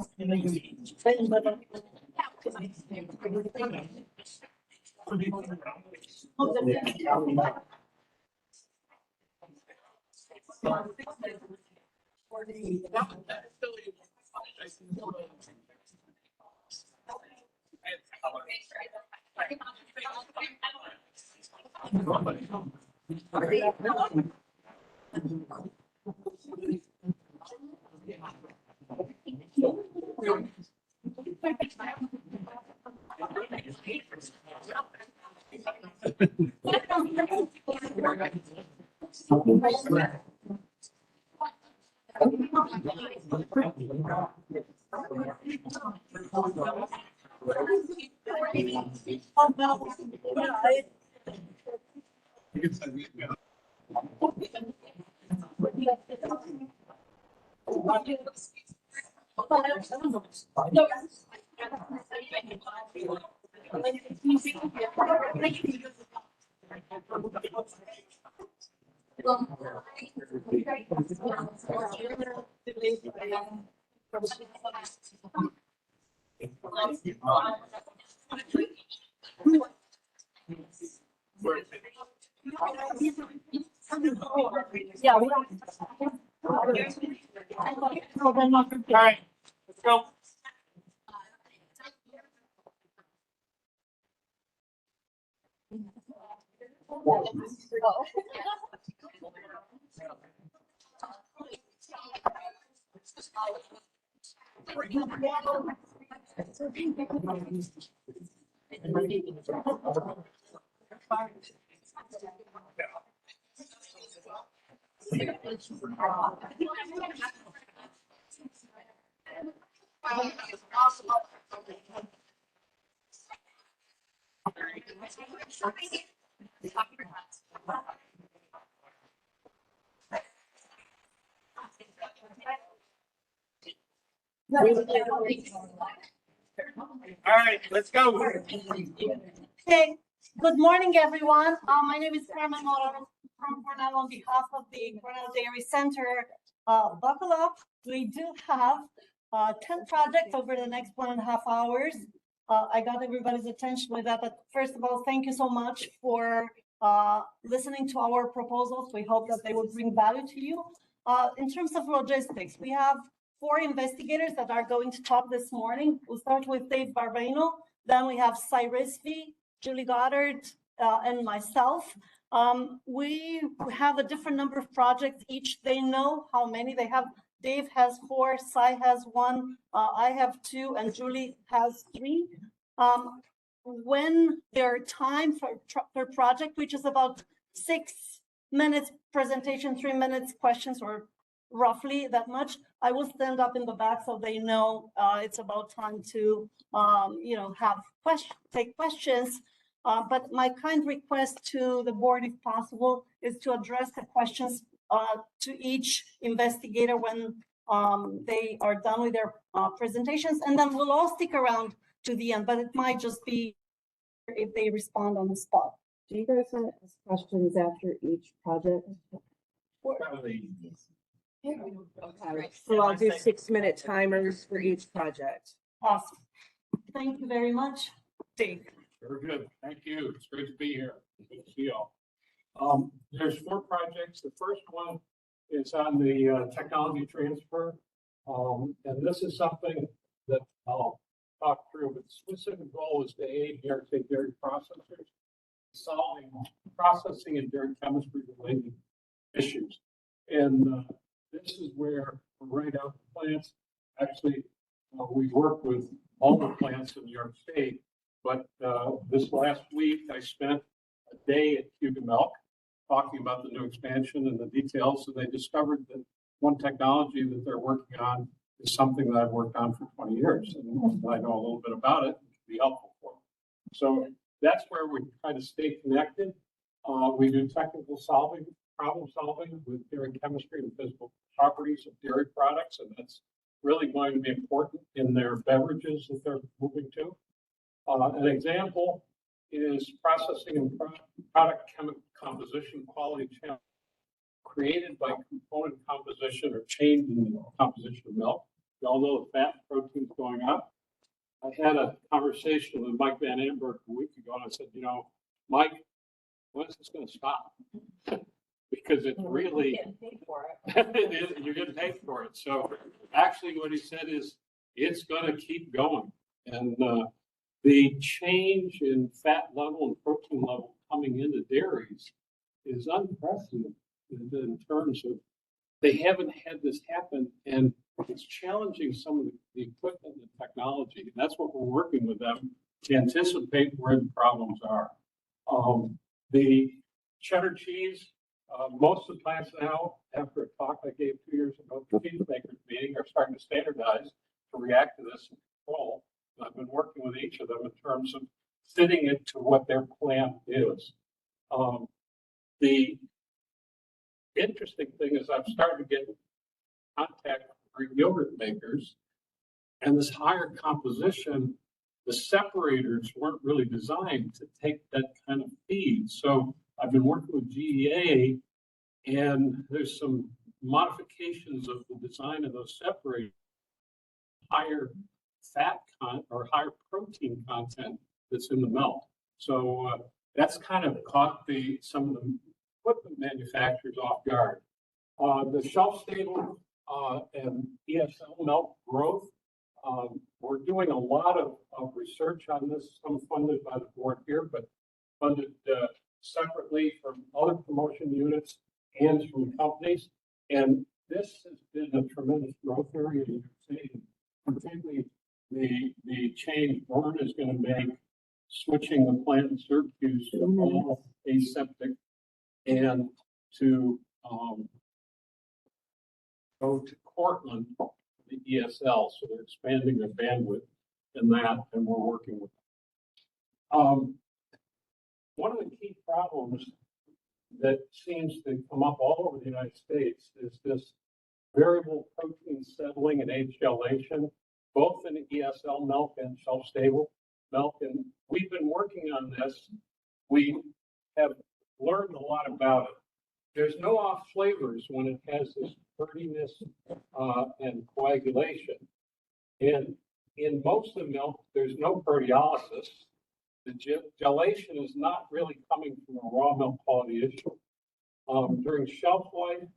[SPEAKER 10] Yeah, we don't. All
[SPEAKER 4] right, let's go. All right, let's go.
[SPEAKER 20] Okay, good morning, everyone. My name is Carmen Morales from Cornell on behalf of the Cornell Dairy Center. Buckle up. We do have 10 projects over the next 1.5 hours. I got everybody's attention with that, but first of all, thank you so much for listening to our proposals. We hope that they will bring value to you. In terms of logistics, we have 4 investigators that are going to talk this morning. We'll start with Dave Barbano. Then we have Cyrus V, Julie Goddard, and myself. We have a different number of projects. Each, they know how many they have. Dave has 4, Sai has 1, I have 2, and Julie has 3. When their time for project, which is about 6 minutes presentation, 3 minutes questions, or roughly that much, I will stand up in the back so they know it's about time to have take questions. But my kind request to the board, if possible, is to address the questions to each investigator when they are done with their presentations, and then we'll all stick around to the end, but it might just be if they respond on the spot.
[SPEAKER 8] Do you guys want to ask questions after each project?
[SPEAKER 20] Okay,
[SPEAKER 8] So I'll do 6-minute timers for each project.
[SPEAKER 20] awesome. Thank you very much. Dave.
[SPEAKER 21] Very good. Thank you. It's great to be here. Good to see you all. There's 4 projects. The first one is on the technology transfer. And this is something that I'll talk through, but the specific goal is to aid New York State dairy processors solving processing and dairy chemistry related issues. And this is where we're right out the plants. Actually, we work with all the plants in New York State, but this last week I spent a day at Cuba Milk talking about the new expansion and the details. And they discovered that one technology that they're working on is something that I've worked on for 20 years. And I know a little bit about it, it can be helpful for them. So that's where we try to stay connected. We do technical solving, problem solving with dairy chemistry and physical properties of dairy products. And that's really going to be important in their beverages that they're moving to. An example is processing and product chemical composition quality challenge created by component composition or change in the composition of milk. You all know the fat and protein's going up. I had a conversation with Mike Van Amberg a week ago, and I said, Mike, when is this going to stop? Because it's really, you're getting paid for it. So actually what he said is it's going to keep going. And the change in fat level and protein level coming into dairies is unprecedented in terms of they haven't had this happen, and it's challenging some of the equipment and technology. And that's what we're working with them to anticipate where the problems are. The cheddar cheese, most of the plants now, after a talk I gave 2 years ago at the cheese makers meeting, are starting to standardize to react to this and control. And I've been working with each of them in terms of fitting it to what their plan is. The interesting thing is I've started to get contact with Greek yogurt makers, and this higher composition, the separators weren't really designed to take that kind of feed. So I've been working with GEA, and there's some modifications of the design of those separators, higher fat or higher protein content that's in the milk. So that's kind of caught some of the equipment manufacturers off guard. The shelf stable and ESL milk growth, we're doing a lot of research on this, some funded by the board here, but funded separately from other promotion units and from companies. And this has been a tremendous growth area. You're seeing particularly the change Vern is going to make, switching the plant in Syracuse to all aseptic and to go to Cortland, the ESL. So they're expanding their bandwidth in that, and we're working with them. One of the key problems that seems to come up all over the United States is this variable protein settling and age gelation, both in ESL milk and shelf-stable milk. And we've been working on this. We have learned a lot about it. There's no off flavors when it has this fruitiness and coagulation. And in most of the milk, there's no proteolysis. The gelation is not really coming from a raw milk quality issue. During shelf life,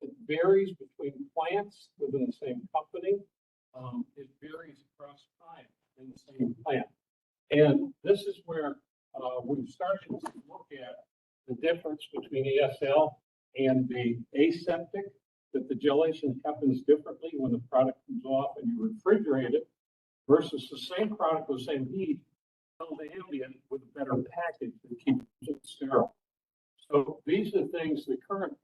[SPEAKER 21] it varies between plants within the same company. It varies across time in the same plant. And this is where we've started to look at the difference between ESL and the aseptic, that the gelation happens differently when the product comes off and you refrigerate it versus the same product with the same heat held ambient with a better package that keeps it sterile. So these are things, the current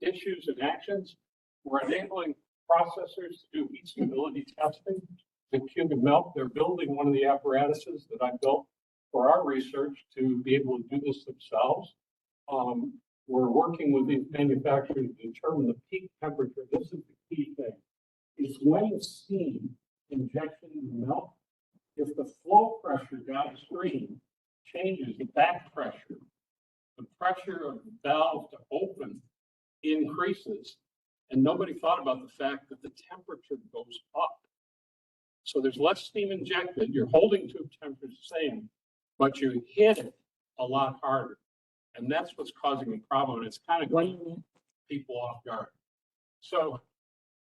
[SPEAKER 21] issues and actions, we're enabling processors to do heat stability testing. The cubic milk, they're building one of the apparatuses that I built for our research to be able to do this themselves. We're working with these manufacturers to determine the peak temperature. This is the key thing. It's when steam injection in the milk, if the flow pressure downstream changes the back pressure, the pressure of the valve to open increases. And nobody thought about the fact that the temperature goes up. So there's less steam injected. You're holding tube temperature the same, but you hit it a lot harder. And that's what's causing the problem. And it's kind of going people off guard. So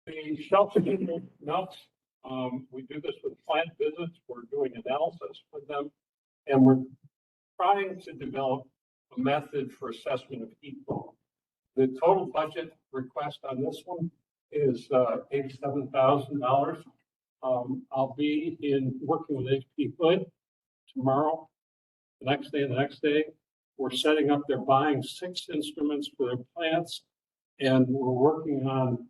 [SPEAKER 21] the shelf-stable milks, we do this with plant visits. We're doing analysis with them. And we're trying to develop a method for assessment of heat flow. The total budget request on this one is $87,000. I'll be working with HP Hood tomorrow, the next day and the next day. We're setting up, they're buying 6 instruments for their plants, and we're working on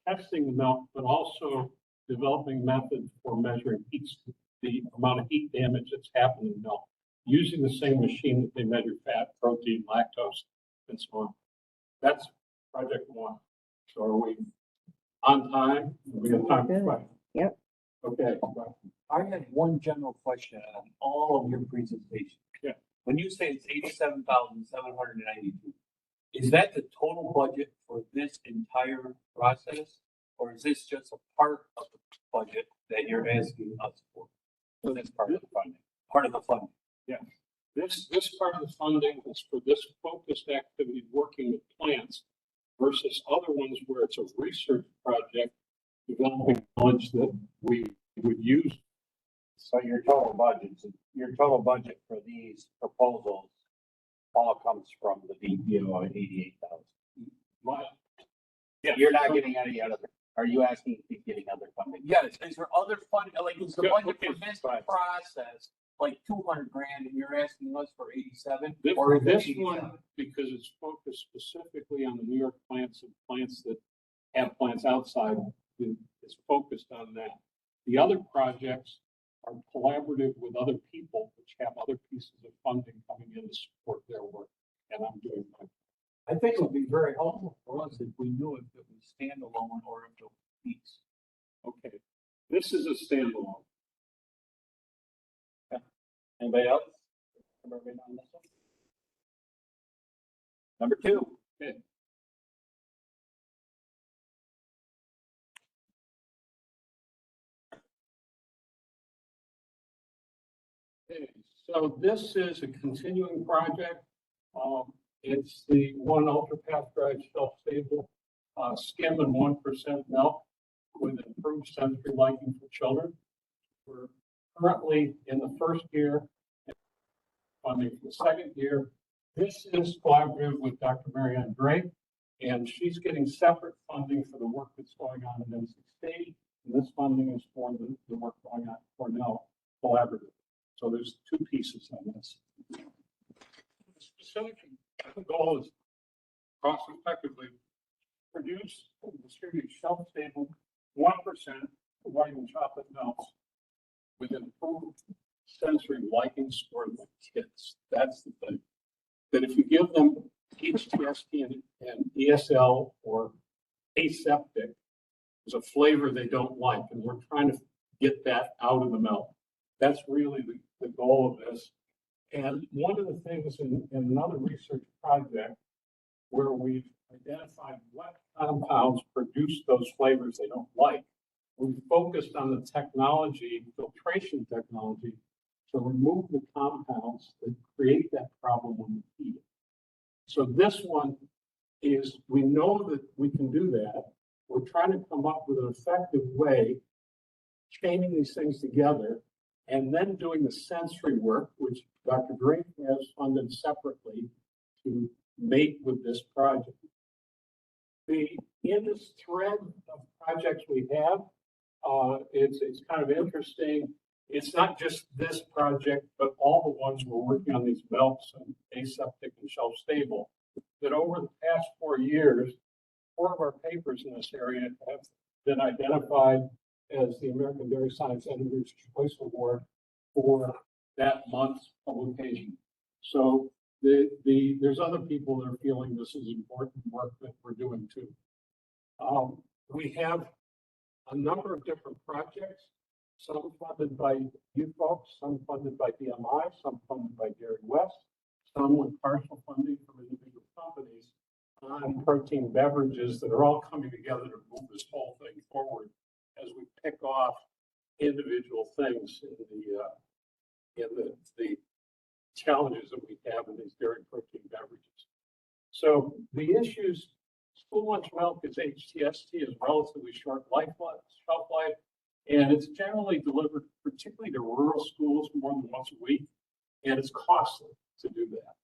[SPEAKER 21] testing the milk, but also developing methods for measuring heat, the amount of heat damage that's happening in milk, using the same machine that they measure fat, protein, lactose, and so on. That's project 1. So are we on time? We have time for questions.
[SPEAKER 3] Yep.
[SPEAKER 21] Okay.
[SPEAKER 9] I had one general question on all of your presentations.
[SPEAKER 21] Yeah.
[SPEAKER 9] When you say it's 87,792, is that the total budget for this entire process? Or is this just a part of the budget that you're asking us for?
[SPEAKER 21] So that's part of the funding.
[SPEAKER 9] Part of the funding.
[SPEAKER 21] Yeah. This part of the funding is for this focused activity working with plants versus other ones where it's a research project developing knowledge that we would use.
[SPEAKER 1] So your total budget for these proposals all comes from the DPO at 88,000.
[SPEAKER 21] Yeah.
[SPEAKER 1] You're not getting any other, are you asking if you're getting other funding?
[SPEAKER 9] Yes, is there other funding, like, is the
[SPEAKER 21] Yeah,
[SPEAKER 9] budget
[SPEAKER 21] okay,
[SPEAKER 9] for this
[SPEAKER 21] fine.
[SPEAKER 9] process like 200 grand and you're asking us for 87?
[SPEAKER 21] This,
[SPEAKER 9] Or is it
[SPEAKER 21] this
[SPEAKER 9] 87?
[SPEAKER 21] one, because it's focused specifically on the New York plants and plants that have plants outside, is focused on that. The other projects are collaborative with other people, which have other pieces of funding coming in to support their work. And I'm doing my.
[SPEAKER 9] I think it would be very helpful for us if we knew if it was standalone or if it was piece.
[SPEAKER 21] Okay, this is a standalone.
[SPEAKER 1] Anybody else? On this one? Number 2.
[SPEAKER 21] Okay. Okay, so this is a continuing project. It's the one ultra pasteurized shelf-stable skim and 1% milk with improved sensory liking for children. We're currently in the first year, funding for the second year. This is collaborative with Dr. Marianne Drake, and she's getting separate funding for the work that's going on in NC State. And this funding is for the work going on at Cornell collaborative. So there's 2 pieces on this. The specific goal is cost effectively produce and distribute shelf-stable 1% white and chocolate milks with improved sensory liking score in the kids. That's the thing. That if you give them HTST and ESL or aseptic, there's a flavor they don't like, and we're trying to get that out of the milk. That's really the goal of this. And one of the things in another research project where we've identified what compounds produce those flavors they don't like, we focused on the technology, filtration technology, to remove the compounds that create that problem when you heat it. So this one is, we know that we can do that. We're trying to come up with an effective way, chaining these things together, and then doing the sensory work, which Dr. Green has funded separately to mate with this project. In this thread of projects we have, it's kind of interesting. It's not just this project, but all the ones we're working on, these milks and aseptic and shelf stable, that over the past 4 years, 4 of our papers in this area have been identified as the American Dairy Science Editor's Choice Award for that month's publication. So there's other people that are feeling this is important work that we're doing too. We have a number of different projects, some funded by you folks, some funded by DMI, some funded by Dairy West, some with partial funding from individual companies on protein beverages that are all coming together to move this whole thing forward as we pick off individual things in the challenges that we have in these dairy protein beverages. So the issues, school lunch milk is HTST, is relatively short shelf life, and it's generally delivered particularly to rural schools more than once a week, and it's costly to do that.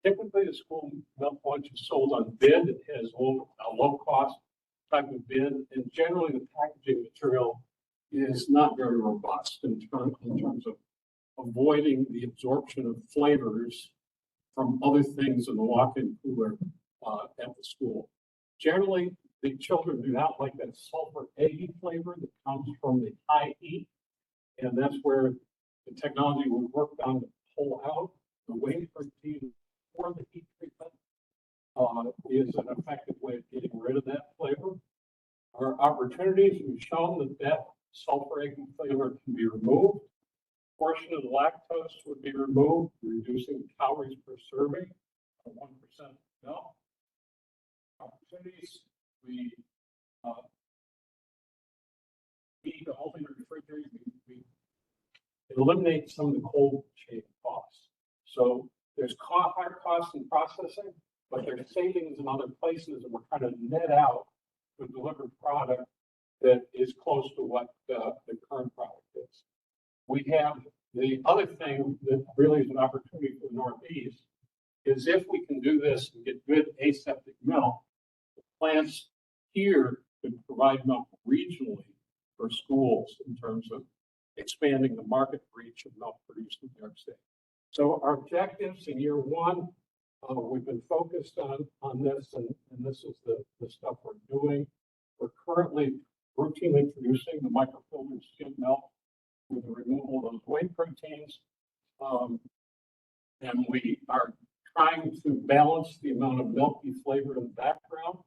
[SPEAKER 21] Typically, the school milk lunch is sold on bid. It has a low cost type of bid, and generally the packaging material is not very robust in terms of avoiding the absorption of flavors from other things in the walk-in cooler at the school. Generally, the children do not like that sulfur eggy flavor that comes from the high heat, and that's where the technology we worked on to pull out the whey protein for the heat treatment is an effective way of getting rid of that flavor. Our opportunities, we've shown that sulfur eggy flavor can be removed. Portion of the lactose would be removed, reducing calories per serving of 1% milk. Opportunities, we feed all in refrigerators. We eliminate some of the cold chain costs. So there's higher costs in processing, but there's savings in other places, and we're trying to net out the delivered product that is close to what the current product is. We have the other thing that really is an opportunity for the Northeast is if we can do this and get good aseptic milk, the plants here could provide milk regionally for schools in terms of expanding the market reach of milk produced in New York State. So our objectives in year 1, we've been focused on this, and this is the stuff we're doing. We're currently routinely producing the microfiltered skim milk with the removal of those whey proteins. And we are trying to balance the amount of milky flavor in the background.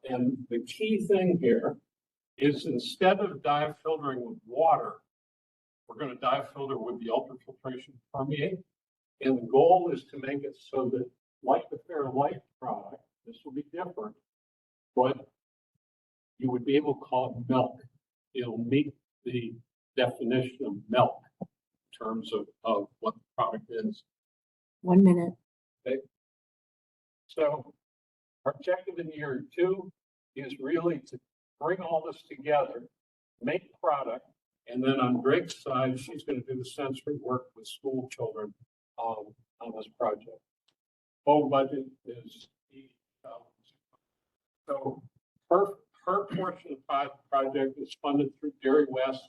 [SPEAKER 21] And the key thing here is instead of dive filtering with water, we're going to dive filter with the ultrafiltration permeate. And the goal is to make it so that, like the Fairlife product, this will be different, but you would be able to call it milk. It'll meet the definition of milk in terms of what the product is.
[SPEAKER 7] 1 minute.
[SPEAKER 21] Okay. So our objective in year 2 is really to bring all this together, make product, and then on Greg's side, she's going to do the sensory work with school children on this project. Whole budget is $80,000. So her portion of the project is funded through Dairy West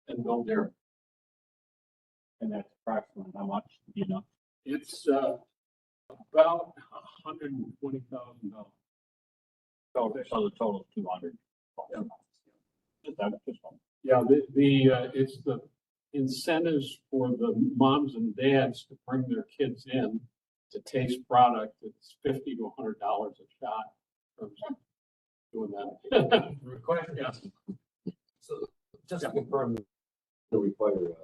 [SPEAKER 21] and Bill Dairy.
[SPEAKER 1] And that's approximately how much, you know?
[SPEAKER 21] It's about $120,000.
[SPEAKER 1] So the total is 200.
[SPEAKER 21] Yeah, it's the incentives for the moms and dads to bring their kids in to taste product. It's $50 to $100 a shot for doing that.
[SPEAKER 9] Question.
[SPEAKER 21] Yes.
[SPEAKER 9] So just to confirm, the require.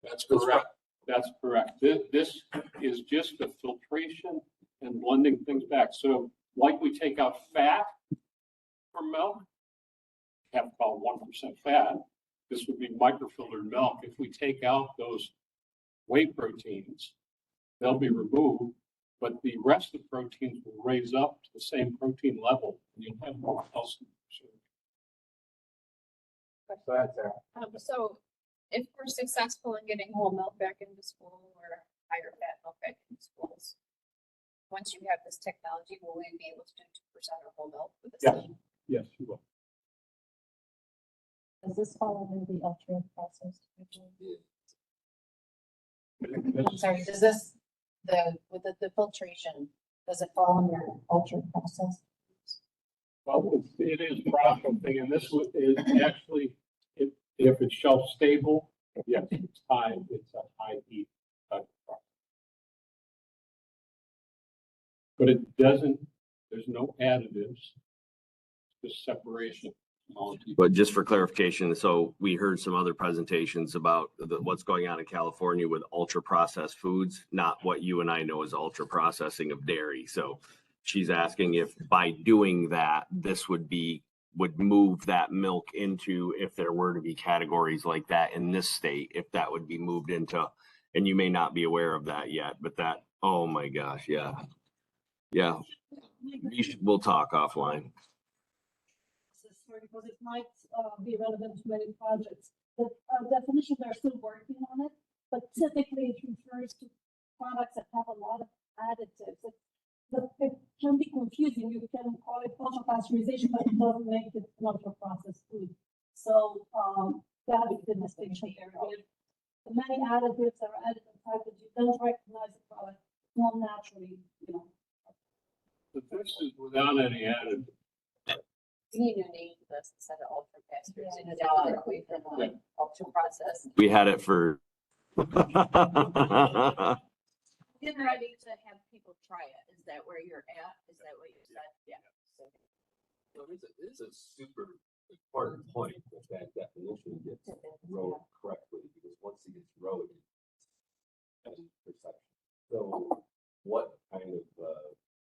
[SPEAKER 21] That's correct. That's correct. This is just the filtration and blending things back. So like we take out fat from milk, have about 1% fat. This would be microfiltered milk. If we take out those whey proteins, they'll be removed, but the rest of the proteins will raise up to the same protein level, and you'll have more calcium.
[SPEAKER 10] So if we're successful in getting whole milk back into school or higher fat milk back into schools, once you have this technology, will we be able to do 2% of whole milk with this?
[SPEAKER 21] Yes, yes, you will.
[SPEAKER 11] Does this fall under the ultra processed? I'm sorry, does this, with the filtration, does it fall under ultra processed?
[SPEAKER 21] Well, it is processing, and this is actually, if it's shelf stable, yes, it's a high heat type of product. But it doesn't, there's no additives, just separation.
[SPEAKER 2] But just for clarification, so we heard some other presentations about what's going on in California with ultra processed foods, not what you and I know as ultra processing of dairy. So she's asking if by doing that, this would move that milk into, if there were to be categories like that in this state, if that would be moved into, and you may not be aware of that yet, but that, oh my gosh, yeah. Yeah, we'll talk offline.
[SPEAKER 20] Because it might be relevant to many projects. The definitions are still working on it, but typically it refers to products that have a lot of additives. It can be confusing. You can call it ultra pasteurization, but it doesn't make it an ultra processed food. So that is the distinction there. The many additives that are added in package, you don't recognize the product more naturally,
[SPEAKER 21] But this is without any additives.
[SPEAKER 10] You need to name this instead of ultra pasteurized, away from ultra processed.
[SPEAKER 2] We had it for.
[SPEAKER 10] Getting ready to have people try it. Is that where you're at? Is that what you said? Yeah.
[SPEAKER 9] So it's a super important point that that definition gets wrote correctly, because once it gets wrote, it's perception. So what kind of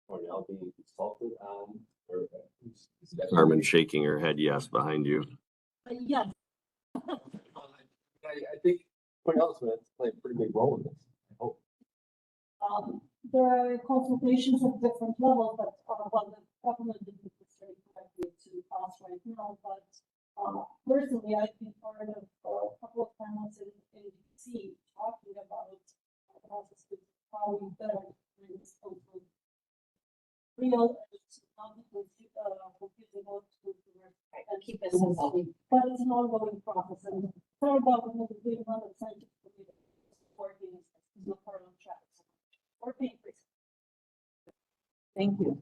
[SPEAKER 9] Cornell being consulted on, or
[SPEAKER 2] Carmen shaking her head yes behind you.
[SPEAKER 20] Yes.
[SPEAKER 9] I think Cornell's going to play a pretty big role in this, I hope.
[SPEAKER 20] There are consultations at different levels, but the government didn't necessarily correctly to us right now. But personally, I've been part of a couple of panels in DC talking about how we better bring this over real
[SPEAKER 10] and keep it simple.
[SPEAKER 20] But it's an ongoing process, and the federal government is doing one of the scientific community working is not part of track or paying for it.
[SPEAKER 11] Thank you.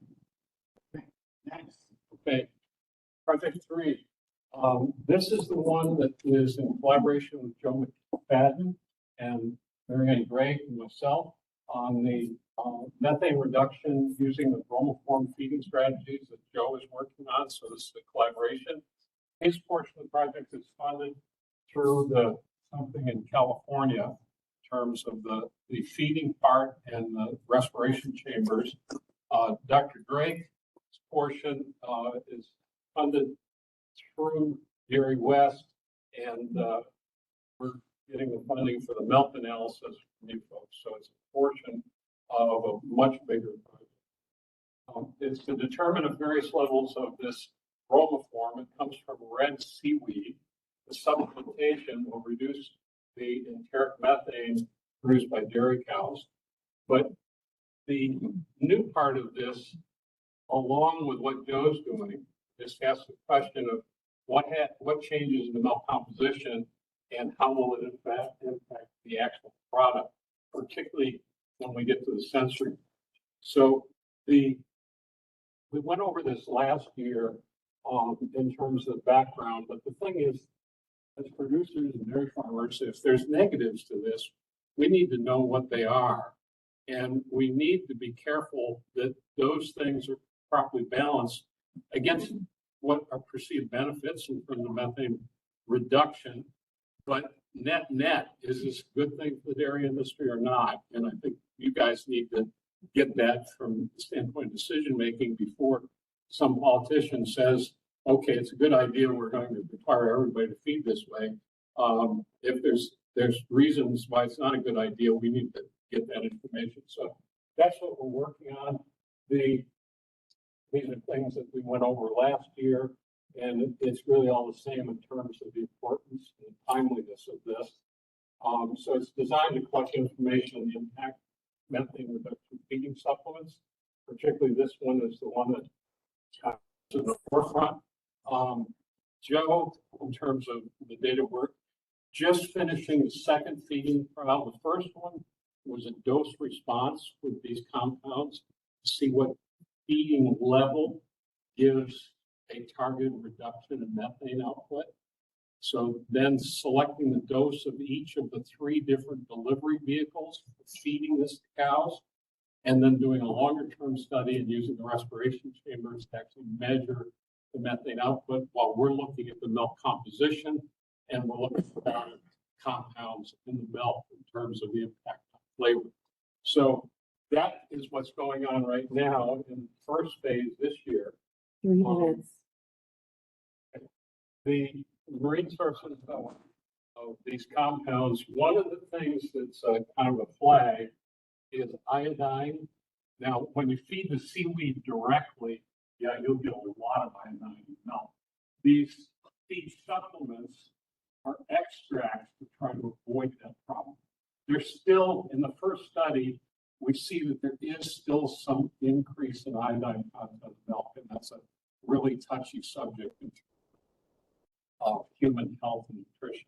[SPEAKER 21] Next. Okay. Project 3. This is the one that is in collaboration with Joe McFadden and Marianne Gregg and myself on the methane reduction using the bromoform feeding strategies that Joe is working on. So this is a collaboration. His portion of the project is funded through something in California in terms of the feeding part and the respiration chambers. Dr. Gregg's portion is funded through Dairy West, and we're getting the funding for the melt analysis from you folks. So it's a portion of a much bigger project. It's to determine at various levels of this bromoform. It comes from red seaweed. The supplementation will reduce the enteric methane produced by dairy cows. But the new part of this, along with what Joe's doing, is ask the question of what changes in the milk composition and how will it impact the actual product, particularly when we get to the sensory. So we went over this last year in terms of background, but the thing is, as producers and dairy farmers, if there's negatives to this, we need to know what they are. And we need to be careful that those things are properly balanced against what are perceived benefits from the methane reduction. But net, is this a good thing for the dairy industry or not? And I think you guys need to get that from the standpoint of decision-making before some politician says, okay, it's a good idea, we're going to require everybody to feed this way. If there's reasons why it's not a good idea, we need to get that information. So that's what we're working on. These are things that we went over last year, And it's really all the same in terms of the importance and timeliness of this. So it's designed to collect information on the impact of methane reduction feeding supplements. Particularly this one is the one that is in the forefront. Joe, in terms of the data work, just finishing the second feeding trial. The first one was a dose response with these compounds to see what feeding level gives a targeted reduction in methane output. So then selecting the dose of each of the 3 different delivery vehicles, feeding this to cows, and then doing a longer term study and using the respiration chambers to actually measure the methane output while we're looking at the milk composition and we're looking for compounds in the milk in terms of the impact on flavor. So that is what's going on right now in the first phase this year.
[SPEAKER 8] 3 minutes.
[SPEAKER 21] The marine sources of these compounds, one of the things that's kind of a flag is iodine. Now, when you feed the seaweed directly, yeah, you'll get a lot of iodine in milk. These feed supplements are extracts to try to avoid that problem. There's still, in the first study, we see that there is still some increase in iodine content of milk, and that's a really touchy subject in terms of human health and nutrition.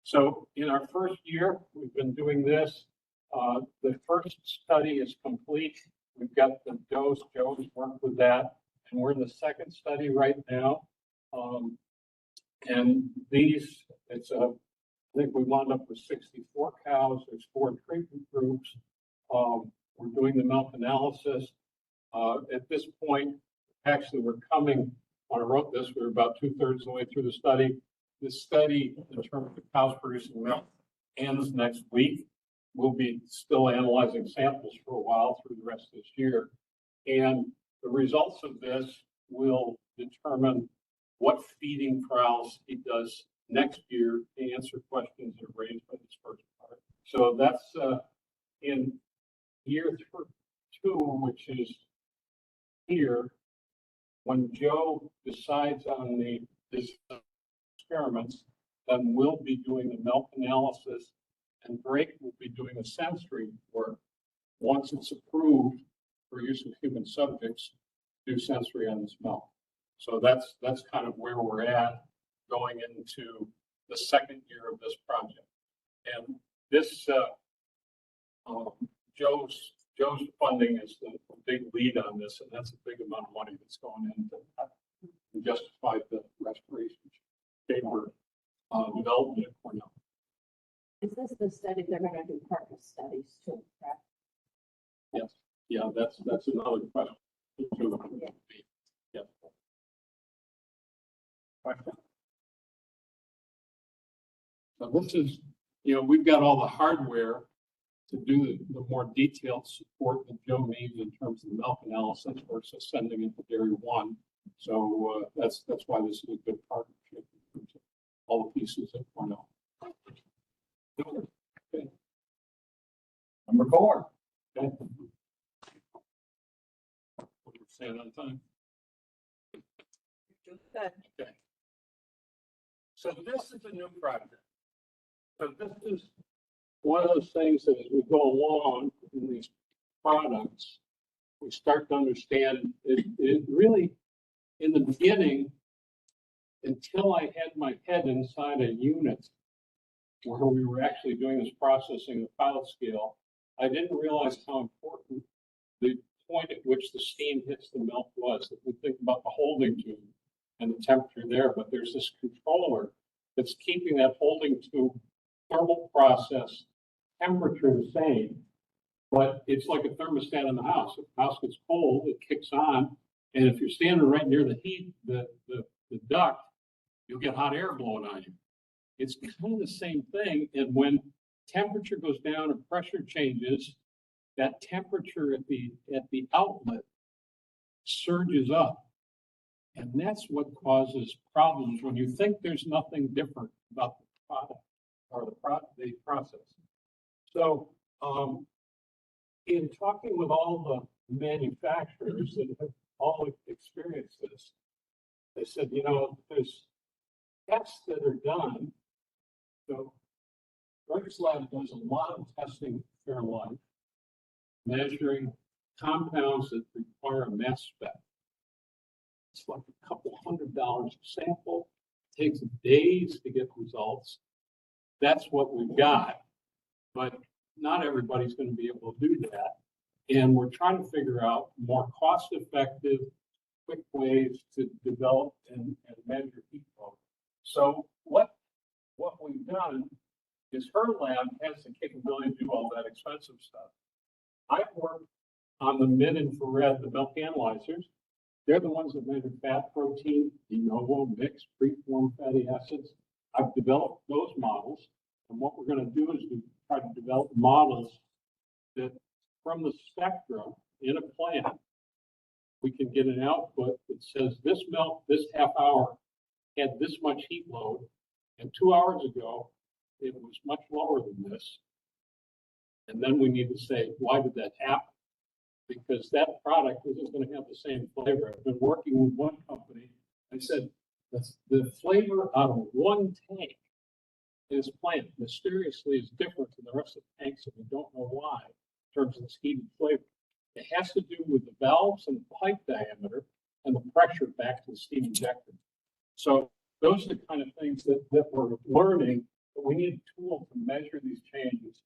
[SPEAKER 21] So in our first year, we've been doing this. The first study is complete. We've got the dose, Joe's worked with that, and we're in the second study right now. And these, I think we wound up with 64 cows. There's 4 treatment groups. We're doing the milk analysis. At this point, actually, we're coming, when I wrote this, we were about 2/3 of the way through the study. This study, in terms of cows producing milk, ends next week. We'll be still analyzing samples for a while through the rest of this year. And the results of this will determine what feeding trials he does next year to answer questions that are raised by this first part. So that's in year 2, which is here, when Joe decides on this experiments, then we'll be doing the milk analysis, and Drake will be doing the sensory work once it's approved for use of human subjects, do sensory on this milk. So that's kind of where we're at going into the second year of this project. And this Joe's funding is the big lead on this, and that's a big amount of money that's going in to justify the respiration chamber development at Cornell.
[SPEAKER 10] Is this the study, they're gonna do partner studies too, correct?
[SPEAKER 21] Yes, yeah, that's another question.
[SPEAKER 10] Yeah.
[SPEAKER 21] Yeah. Question? So this is, we've got all the hardware to do the more detailed support that Joe needs in terms of the milk analysis versus sending it to Dairy One. So that's why this is a good partnership in terms of all the pieces at Cornell. Okay. Number 4. Okay. We're staying on time. Okay. So this is a new project. So this is one of those things that as we go along in these products, we start to understand it really, in the beginning, until I had my head inside a unit where we were actually doing this processing at pilot scale, I didn't realize how important the point at which the steam hits the milk was. If we think about the holding tube and the temperature there, but there's this controller that's keeping that holding tube thermal process temperature the same, but it's like a thermostat in the house. If the house gets cold, it kicks on, and if you're standing right near the heat, the duct, you'll get hot air blowing on you. It's kind of the same thing, and when temperature goes down and pressure changes, that temperature at the outlet surges up. And that's what causes problems when you think there's nothing different about the product or the process. So in talking with all the manufacturers that have all experienced this, they said, you know, there's tests that are done. So Rutgers Lab does a lot of testing for Fair Life, measuring compounds that require a mass spec. It's like a couple $100 a sample. It takes days to get results. That's what we've got. But not everybody's going to be able to do that. And we're trying to figure out more cost-effective, quick ways to develop and measure heat flow. So what we've done is her lab has the capability to do all that expensive stuff. I've worked on the mid-infrared, the milk analyzers. They're the ones that measure fat, protein, de novo, mixed, preformed fatty acids. I've developed those models. And what we're going to do is we try to develop models that from the spectrum in a plant, we can get an output that says this milk, this half hour had this much heat load. And 2 hours ago, it was much lower than this. And then we need to say, why did that happen? Because that product isn't going to have the same flavor. I've been working with one company. I said, the flavor out of one tank in this plant mysteriously is different than the rest of the tanks, and we don't know why in terms of this heated flavor. It has to do with the valves and the pipe diameter and the pressure back to the steam injector. So those are the kind of things that we're learning, but we need a tool to measure these changes.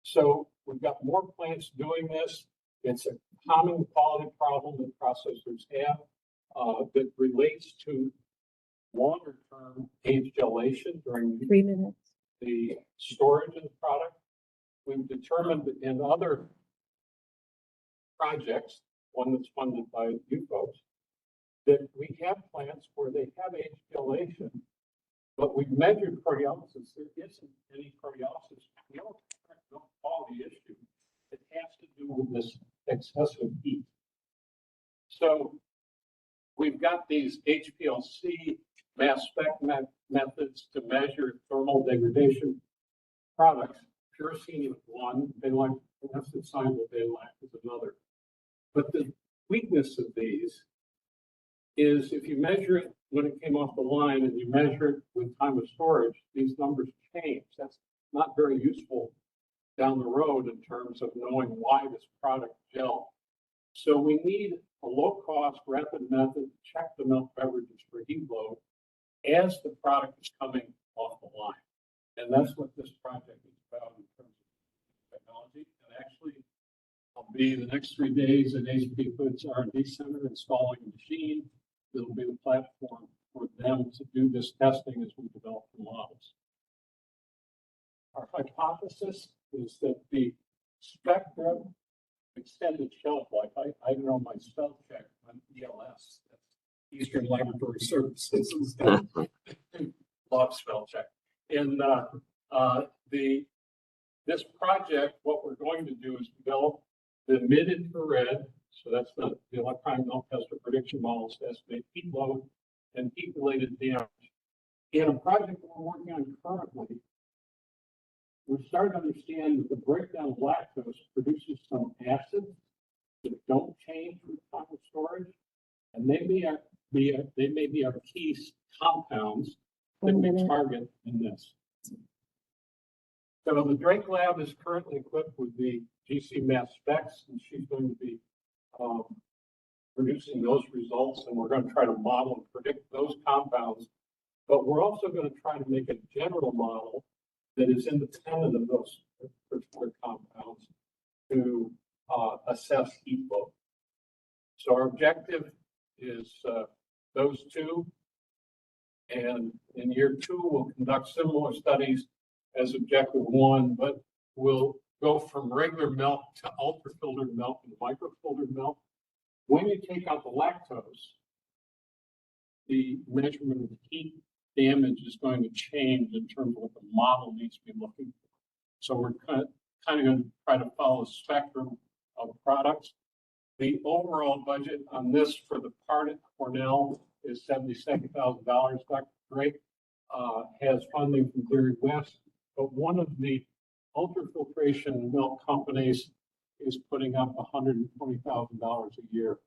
[SPEAKER 21] So we've got more plants doing this. It's a common quality problem that processors have that relates to longer term age gelation during
[SPEAKER 7] 3 minutes.
[SPEAKER 21] the storage of the product. We've determined in other projects, one that's funded by you folks, that we have plants where they have age gelation, but we've measured proteolysis. There isn't any proteolysis. We don't know quality issue. It has to do with this excessive heat. So we've got these HPLC mass spec methods to measure thermal degradation products. Puricine is one, daylight fluorescent sign of daylight is another. But the weakness of these is if you measure it when it came off the line and you measure it with time of storage, these numbers change. That's not very useful down the road in terms of knowing why this product gelled. So we need a low-cost, rapid method to check the milk beverages for heat load as the product is coming off the line. And that's what this project is about in terms of technology. And actually, I'll be the next 3 days at HP Foods R&D Center installing a machine that'll be the platform for them to do this testing as we develop the models. Our hypothesis is that the spectrum extended shelf life, I know my spell check on ELS, Eastern Laboratory Services, love spell check. And this project, what we're going to do is develop the mid-infrared, so that's the electronic milk tester prediction models to estimate heat load and heat-related damage. In a project we're working on currently, we're starting to understand that the breakdown of lactose produces some acids that don't change with time of storage, and they may be our key compounds that we target in this. So the Drake Lab is currently equipped with the GC mass specs, and she's going to be producing those results, and we're going to try to model and predict those compounds. But we're also going to try to make a general model that is independent of those particular compounds to assess heat load. So our objective is those two. And in year 2, we'll conduct similar studies as objective 1, but we'll go from regular milk to ultra-filtered milk and microfiltered milk. When you take out the lactose, the measurement of heat damage is going to change in terms of what the model needs to be looking for. So we're kind of going to try to follow a spectrum of products. The overall budget on this for the part at Cornell is $77,000. Dr. Drake has funding from Dairy West, but one of the ultrafiltration milk companies is putting up $120,000 a year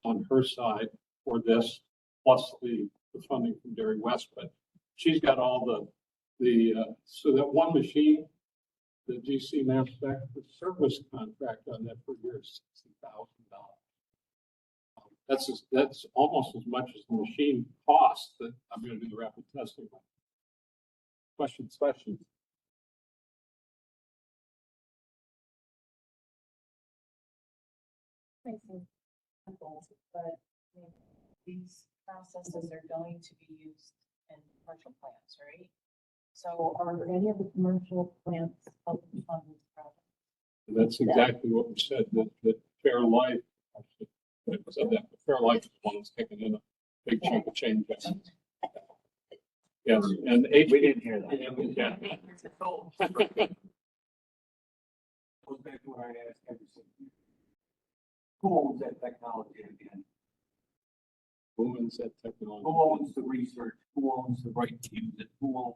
[SPEAKER 21] on her side for this plus the funding from Dairy West, but she's got all so that one machine, the GC Mass Spec, the service contract on that per year is $60,000. That's almost as much as the machine costs that I'm going to do the rapid testing on. Questions?
[SPEAKER 10] But these processes are going to be used in commercial plants, right? So are any of the commercial plants open on this project?
[SPEAKER 21] That's exactly what we said, that Fair Life, actually, I said that, but Fair Life is the one that's taking in a big chunk of change. Yes, and
[SPEAKER 9] We didn't hear that.
[SPEAKER 21] Yeah.
[SPEAKER 9] Goes back to what I asked everything. Who owns that technology again?
[SPEAKER 21] Who owns that technology?
[SPEAKER 9] Who owns the research? Who owns the right to use it? Who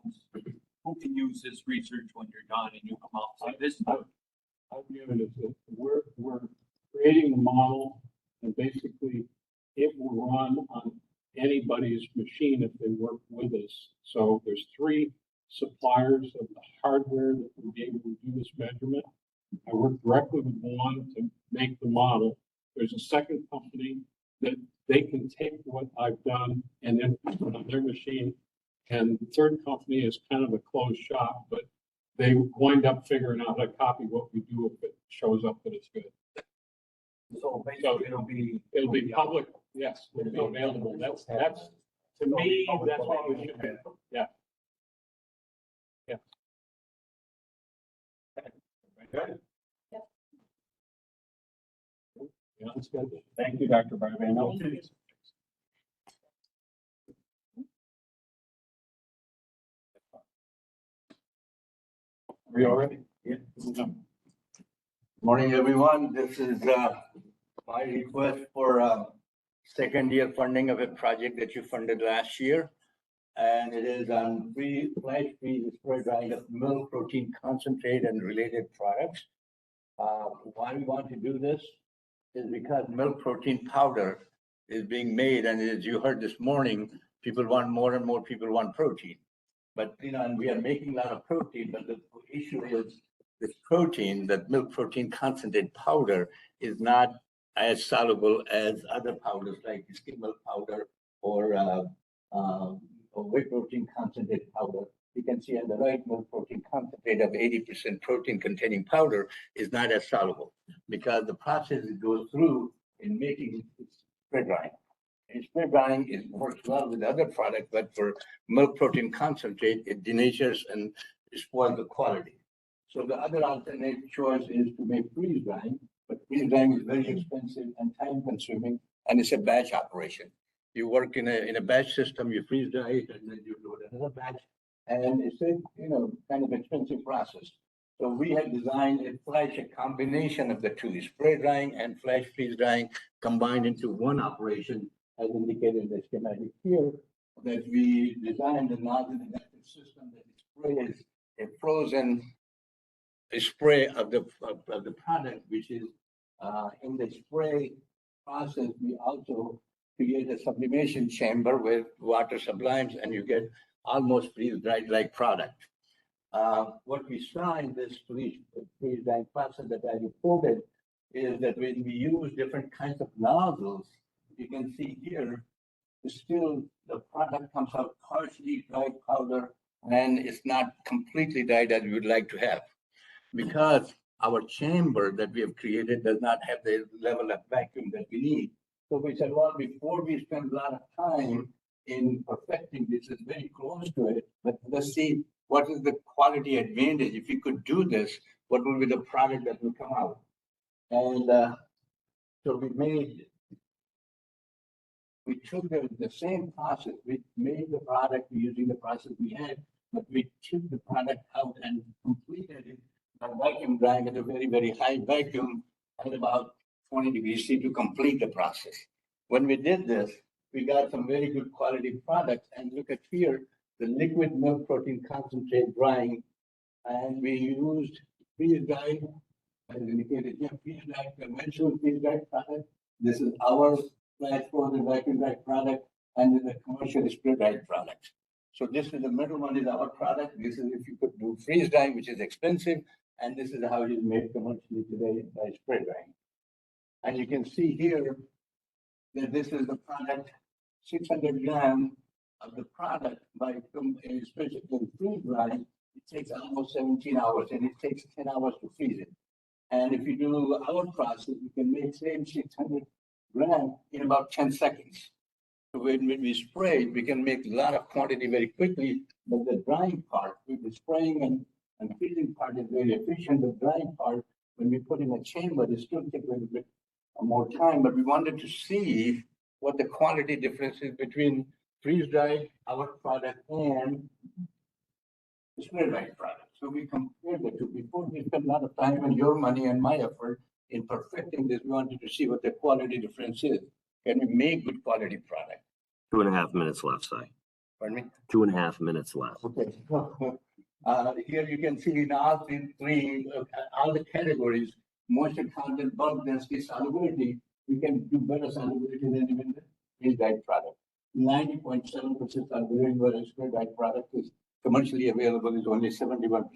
[SPEAKER 9] can use this research when you're done and you come out and say this?
[SPEAKER 21] I view it as we're creating a model, and basically it will run on anybody's machine if they work with us. So there's 3 suppliers of the hardware that will be able to do this measurement. I work directly with one to make the model. There's a second company that they can take what I've done and then put it on their machine. And the third company is kind of a closed shop, but they wind up figuring out how to copy what we do if it shows up that it's good.
[SPEAKER 9] So basically
[SPEAKER 21] It'll be public, yes, it'll be available. That's, to me, that's what we should do. Yeah. Yeah. Good? Yeah, that's good. Thank you, Dr. Barbano. Are you all ready?
[SPEAKER 3] Yeah. Morning, everyone. This is my request for second year funding of a project that you funded last year. And it is on flash freeze spray drying of milk protein concentrate and related products. Why we want to do this is because milk protein powder is being made, and as you heard this morning, people want more and more people want protein. But, and we are making a lot of protein, but the issue is this protein, that milk protein concentrate powder, is not as soluble as other powders like skim milk powder or whey protein concentrate powder. You can see on the right, milk protein concentrate of 80% protein containing powder is not as soluble because the process it goes through in making spray drying. And spray drying works well with other products, but for milk protein concentrate, it denatures and spoils the quality. So the other alternate choice is to make freeze drying, but freeze drying is very expensive and time consuming, and it's a batch operation. You work in a batch system, you freeze dry it, and then you do another batch, and it's a kind of expensive process. So we have designed a combination of the 2, spray drying and flash freeze drying combined into one operation, as indicated in the schematic here, that we designed a nozzle inductive system that sprays a frozen spray of the product, which is in the spray process. We also create a sublimation chamber with water sublimes, and you get almost freeze-dried like product. What we saw in this freeze-drying process that I reported is that when we use different kinds of nozzles, you can see here, still the product comes out partially dried powder, and it's not completely dried as we would like to have, because our chamber that we have created does not have the level of vacuum that we need. So we said, well, before we spend a lot of time in perfecting this, is very close to it, but let's see what is the quality advantage. If you could do this, what will be the product that will come out? And so we took the same process. We made the product using the process we had, but we took the product out and completed it by vacuum drying at a very, very high vacuum at about 20 degrees C to complete the process. When we did this, we got some very good quality products. And look at here, the liquid milk protein concentrate drying, and we used freeze dried, as indicated here, freeze dried, conventional freeze dried product. This is our flash frozen vacuum dried product. and then the commercial spray dried product. So this is the middle one is our product. This is if you could do freeze drying, which is expensive, and this is how it is made commercially today by spray drying. And you can see here that this is the product, 600 grams of the product by especially in freeze drying, it takes almost 17 hours and it takes 10 hours to freeze it. And if you do our process, you can make same 600 grams in about 10 seconds. So when we spray it, we can make a lot of quantity very quickly, but the drying part, with the spraying and freezing part is very efficient. The drying part, when we put in a chamber, it still takes a little bit more time, but we wanted to see what the quality difference is between freeze-dried, our product, and the spray-dried product. So we compared the two. Before we spent a lot of time and your money and my effort in perfecting this, we wanted to see what the quality difference is. Can we make good quality product?
[SPEAKER 2] 2.5 minutes left, Si.
[SPEAKER 3] Pardon me?
[SPEAKER 2] 2.5 minutes left.
[SPEAKER 3] Okay. Here you can see in all all the categories, moisture content, bulk density, solubility, we can do better solubility than even the freeze-dried product. 90.7% solubility, whereas spray-dried product is commercially available is only 71%.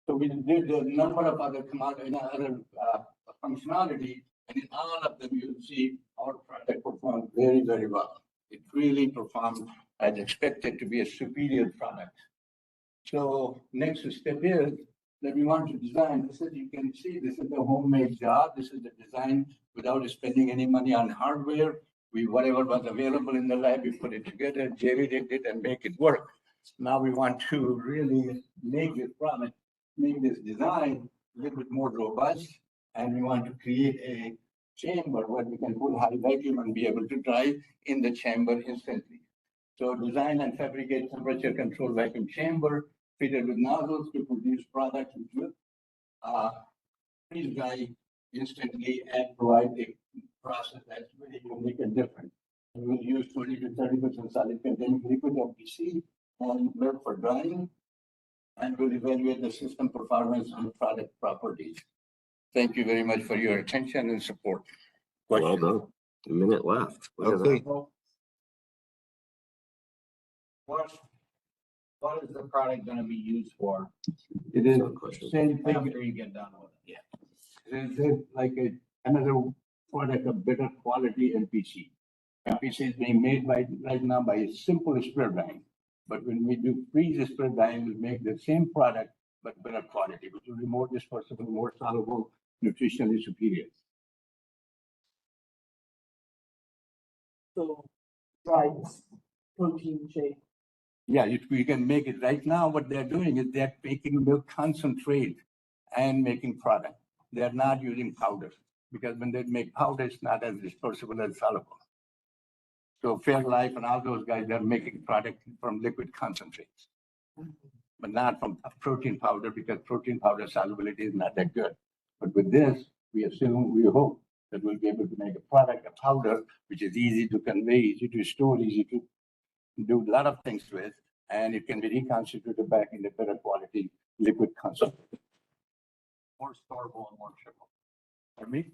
[SPEAKER 3] So we did a number of other functionality, and in all of them, you'll see our product performed very, very well. It really performed as expected to be a superior product. So next step is that we want to design. This is, you can see, this is the homemade job. This is the design without spending any money on hardware. Whatever was available in the lab, we put it together, Jerry did it and make it work. Now we want to really make this product, make this design a little bit more robust, and we want to create a chamber where we can put high vacuum and be able to dry in the chamber instantly. So design and fabricate temperature control vacuum chamber fitted with nozzles to produce products which will freeze dry instantly and provide a process that's really unique and different. We will use 20 to 30% solid contained liquid MPC and milk for drying, and we'll evaluate the system performance and product properties. Thank you very much for your attention and support.
[SPEAKER 2] Well done. A minute left. Look at
[SPEAKER 3] Okay.
[SPEAKER 2] that.
[SPEAKER 1] What is the product gonna be used for?
[SPEAKER 3] It is same thing.
[SPEAKER 1] After you get done with it?
[SPEAKER 3] Yeah. It is like another product of better quality MPC. MPC is being made right now by a simple spray drying. But when we do freeze spray drying, we make the same product, but better quality, which will be more dispersible, more soluble, nutritionally superior.
[SPEAKER 8] So, right, protein shake.
[SPEAKER 3] Yeah, we can make it. Right now, what they're doing is they're making milk concentrate and making product. They're not using powder because when they make powder, it's not as dispersible as soluble. So Fairlife and all those guys, they're making product from liquid concentrates, but not from protein powder because protein powder solubility is not that good. But with this, we hope that we'll be able to make a product, a powder, which is easy to convey, easy to store, easy to do a lot of things with, and it can be reconstituted back into better quality liquid concentrate.
[SPEAKER 21] More storable and more shippable.
[SPEAKER 3] For me,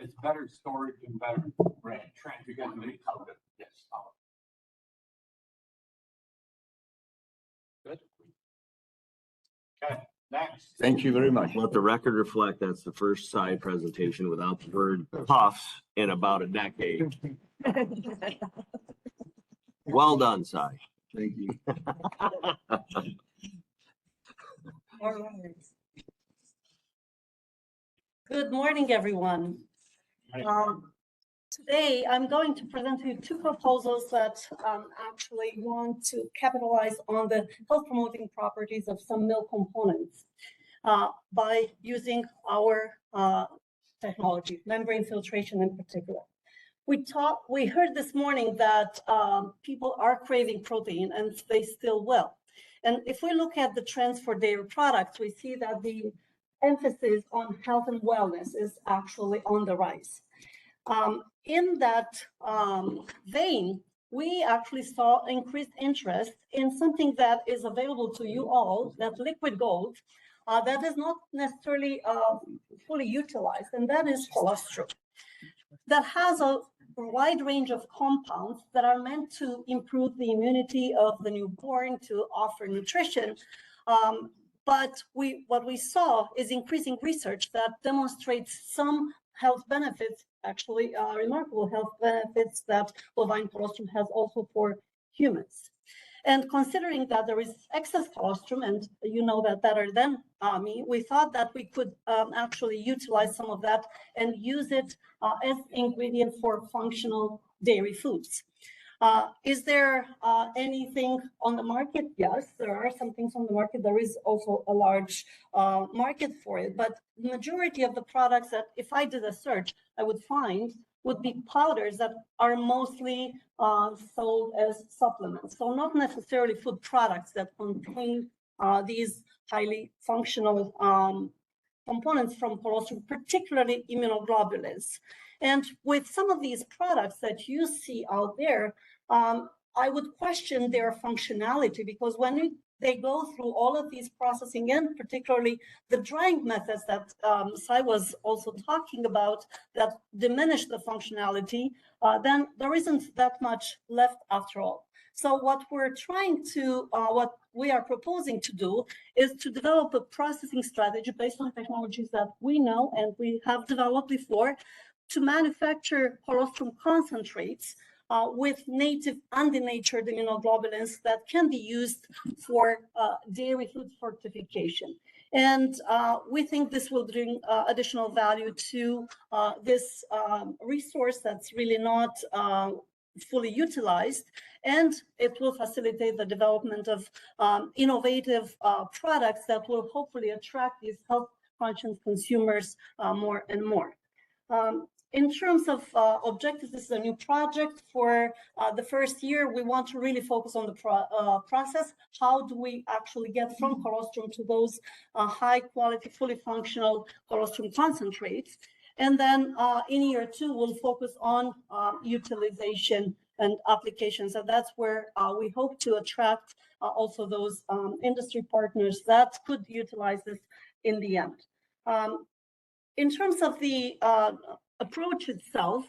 [SPEAKER 21] It's better storage and better
[SPEAKER 3] brand
[SPEAKER 21] transport.
[SPEAKER 3] powder. Yes.
[SPEAKER 21] Good. Okay, next.
[SPEAKER 3] Thank you very much.
[SPEAKER 2] Let the record reflect that's the first side presentation without the word puffs in about a decade. Well done, Si.
[SPEAKER 3] Thank you.
[SPEAKER 20] All right. Good morning, everyone. Today, I'm going to present to you two proposals that actually want to capitalize on the health promoting properties of some milk components by using our technology, membrane filtration in particular. We heard this morning that people are craving protein and they still will. And if we look at the trends for dairy products, we see that the emphasis on health and wellness is actually on the rise. In that vein, we actually saw increased interest in something that is available to you all, that liquid gold, that is not necessarily fully utilized, and that is colostrum. That has a a wide range of compounds that are meant to improve the immunity of the newborn, to offer nutrition. But what we saw is increasing research that demonstrates some health benefits, actually remarkable health benefits that bovine colostrum has also for humans. And considering that there is excess colostrum, and you know that better than me, we thought that we could actually utilize some of that and use it as ingredient for functional dairy foods. Is there anything on the market? Yes, there are some things on the market. There is also a large market for it, but the majority of the products that if I did a search, I would find would be powders that are mostly sold as supplements. So not necessarily food products that contain these highly functional components from colostrum, particularly immunoglobulins. And with some of these products that you see out there, I would question their functionality, because when they go through all of these processing and particularly the drying methods that Sai was also talking about that diminish the functionality, then there isn't that much left after all. So what we're trying to, what we are proposing to do is to develop a processing strategy based on technologies that we know and we have developed before to manufacture colostrum concentrates with native undenatured immunoglobulins that can be used for dairy food fortification. And we think this will bring additional value to this resource that's really not fully utilized, and it will facilitate the development of innovative products that will hopefully attract these health-conscious consumers more and more. In terms of objectives, this is a new project. For the first year, we want to really focus on the process. How do we actually get from colostrum to those high quality, fully functional colostrum concentrates? And then in year 2, we'll focus on utilization and applications. And that's where we hope to attract also those industry partners that could utilize this in the end. In terms of the approach itself,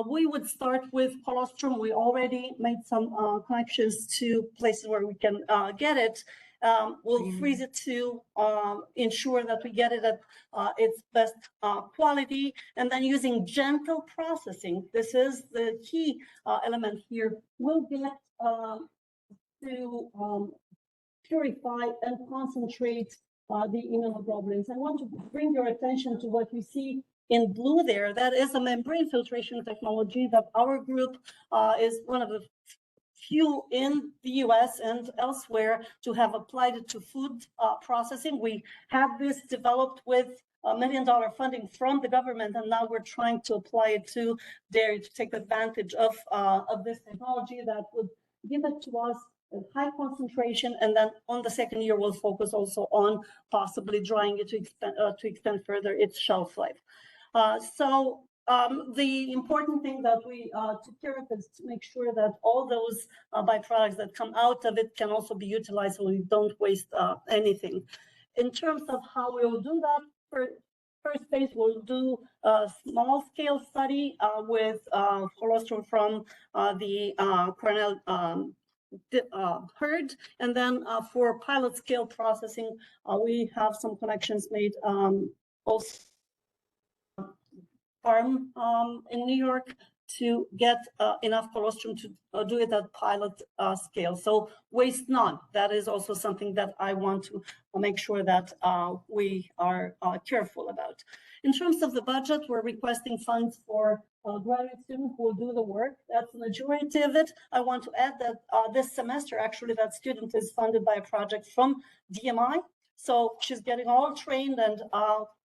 [SPEAKER 20] we would start with colostrum. We already made some connections to places where we can get it. We'll freeze it to ensure that we get it at its best quality, and then using gentle processing. This is the key element here. We'll get to purify and concentrate the immunoglobulins. I want to bring your attention to what you see in blue there. That is a membrane filtration technology that our group is one of the few in the US and elsewhere to have applied it to food processing. We have this developed with $1 million funding from the government, and now we're trying to apply it to dairy to take advantage of this technology that would give it to us at high concentration, and then on the second year we'll focus also on possibly drying it to extend further its shelf life. The important thing that we took care of is to make sure that all those byproducts that come out of it can also be utilized so we don't waste anything. In terms of how we will do that, for first phase, we'll do a small scale study with colostrum from the Cornell herd. And then for pilot scale processing, we have some connections made also farm in New York to get enough colostrum to do it at pilot scale. So waste none. That is also something that I want to make sure that we are careful about. In terms of the budget, we're requesting funds for graduate students who will do the work. That's the majority of it. I want to add that this semester, actually, that student is funded by a project from DMI. So she's getting all trained, and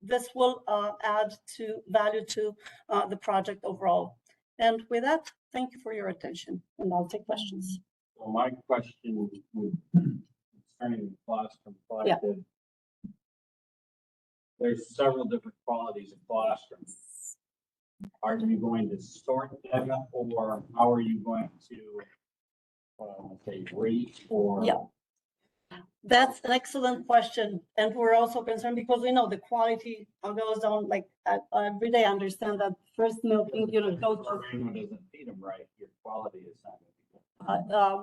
[SPEAKER 20] this will add to value to the project overall. And with that, thank you for your attention, and I'll take questions.
[SPEAKER 1] So my question concerning the colostrum collected, there's several different qualities of colostrum. Are you going to sort them, or how are you going to say rate or
[SPEAKER 20] That's an excellent question. And we're also concerned because we know the quality goes down like every day. I understand that first milking unit goes to.
[SPEAKER 1] Doesn't feed them right, your quality is not.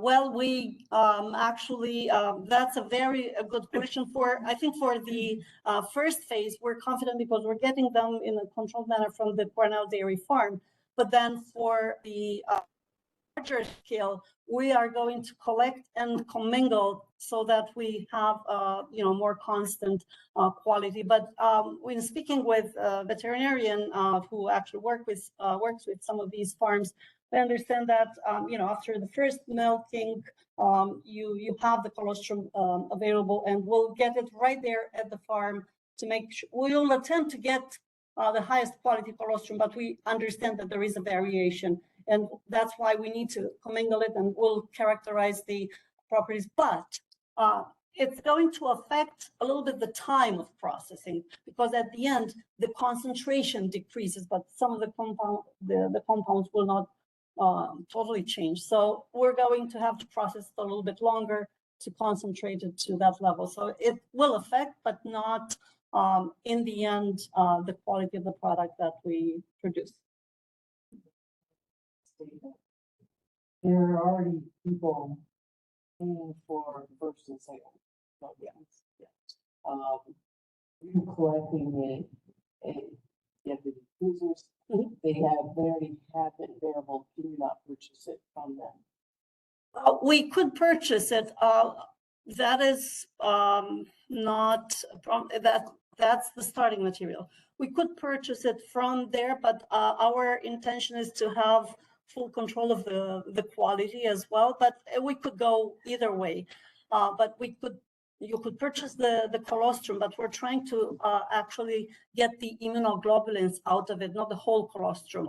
[SPEAKER 20] Well, we actually, that's a very good question for, I think for the first phase, we're confident because we're getting them in a controlled manner from the Cornell Dairy Farm. But then for the larger scale, we are going to collect and commingle so that we have, more constant quality. But when speaking with a veterinarian who actually works with some of these farms, I understand that, after the first milking, you have the colostrum available, and we'll get it right there at the farm to make sure. We'll attempt to get the highest quality colostrum, but we understand that there is a variation, and that's why we need to commingle it, and we'll characterize the properties. But it's going to affect a little bit the time of processing, because at the end, the concentration decreases, but some of the compounds will not totally change. So we're going to have to process it a little bit longer to concentrate it to that level. So it will affect, but not in the end, the quality of the product that we produce.
[SPEAKER 8] There are already people paying for first and second. You're collecting the users. They already have it available. Can you not purchase it from them?
[SPEAKER 20] We could purchase it. That is not from that. That's the starting material. We could purchase it from there, but our intention is to have full control of the quality as well. But we could go either way. But you could purchase the colostrum, but we're trying to actually get the immunoglobulins out of it, not the whole colostrum.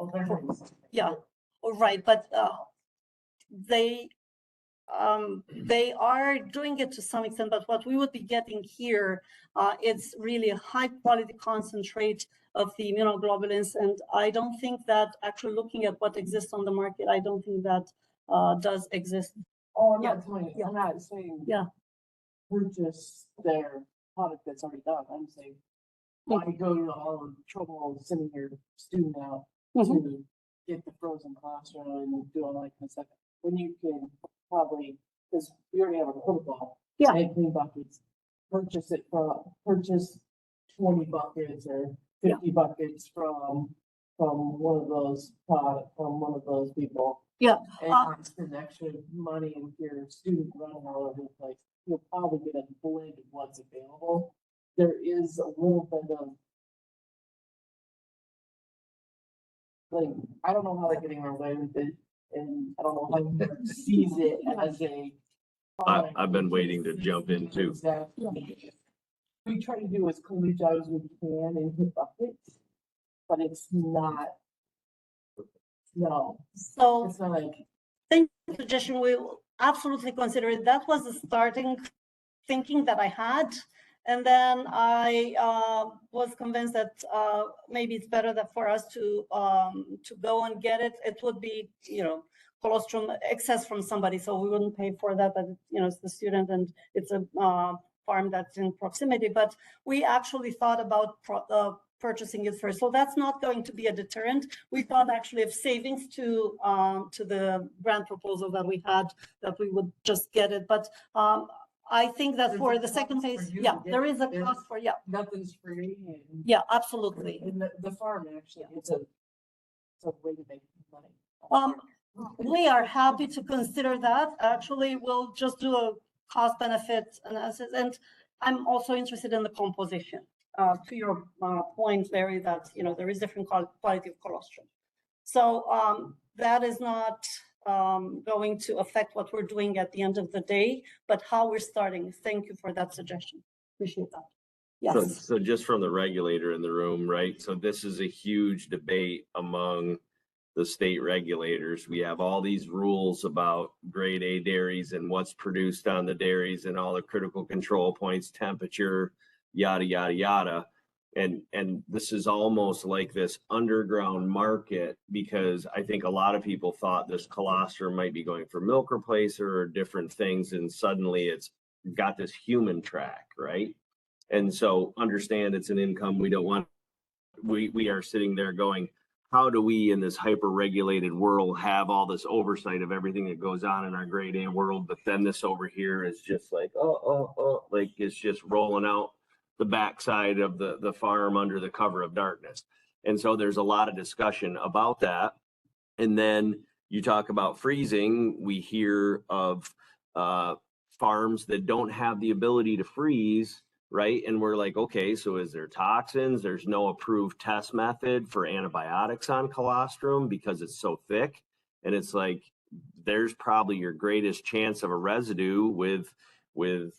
[SPEAKER 20] Yeah, right. But they are doing it to some extent, but what we would be getting here, it's really a high quality concentrate of the immunoglobulins. And I don't think that actually looking at what exists on the market, I don't think that does exist.
[SPEAKER 8] Oh, I'm not saying
[SPEAKER 20] yeah.
[SPEAKER 8] Purchase their product that's already done. I'm saying, why go to all the trouble of sending your student out to get the frozen colostrum and do all that kind of stuff, when you can probably, because we already have a protocol, make clean buckets, purchase 20 buckets or 50 buckets from one of those people.
[SPEAKER 20] Yeah.
[SPEAKER 8] And spend extra money if your student running all over the place. You'll probably get a blend of what's available. There is a little bit of, I don't know how they're getting away with it, and I don't know how he sees it as a.
[SPEAKER 2] I've been waiting to jump in too.
[SPEAKER 8] We try to do as clean jobs as we can and hit buckets, but it's not. No.
[SPEAKER 20] So
[SPEAKER 8] it's not like.
[SPEAKER 20] Thank you, suggestion. We will absolutely consider it. That was the starting thinking that I had. And then I was convinced that maybe it's better that for us to go and get it. It would be, colostrum excess from somebody, so we wouldn't pay for that. But it's the student, and it's a farm that's in proximity. But we actually thought about purchasing it first, so that's not going to be a deterrent. We thought actually of savings to the grant proposal that we had, that we would just get it. But I think that for the second phase, there is a cost for,
[SPEAKER 8] Nothing's free.
[SPEAKER 20] Yeah, absolutely.
[SPEAKER 8] And the farm, actually, it's a way to make money.
[SPEAKER 20] We are happy to consider that. Actually, we'll just do a cost benefit analysis. And I'm also interested in the composition. To your point, Larry, that, there is different quality of colostrum. So that is not going to affect what we're doing at the end of the day, but how we're starting. Thank you for that suggestion. Appreciate that. Yes.
[SPEAKER 2] So just from the regulator in the room, right? So this is a huge debate among the state regulators. We have all these rules about grade A dairies and what's produced on the dairies and all the critical control points, temperature, yada, yada, yada. And this is almost like this underground market, because I think a lot of people thought this colostrum might be going for milk replacer or different things. And suddenly it's got this human track, right? And so understand it's an income. We don't want, we are sitting there going, how do we in this hyper regulated world have all this oversight of everything that goes on in our grade A world? But then this over here is just like, like it's just rolling out the backside of the farm under the cover of darkness. And so there's a lot of discussion about that. And then you talk about freezing, we hear of farms that don't have the ability to freeze, right? And we're like, okay, so is there toxins? There's no approved test method for antibiotics on colostrum because it's so thick. And it's like, there's probably your greatest chance of a residue with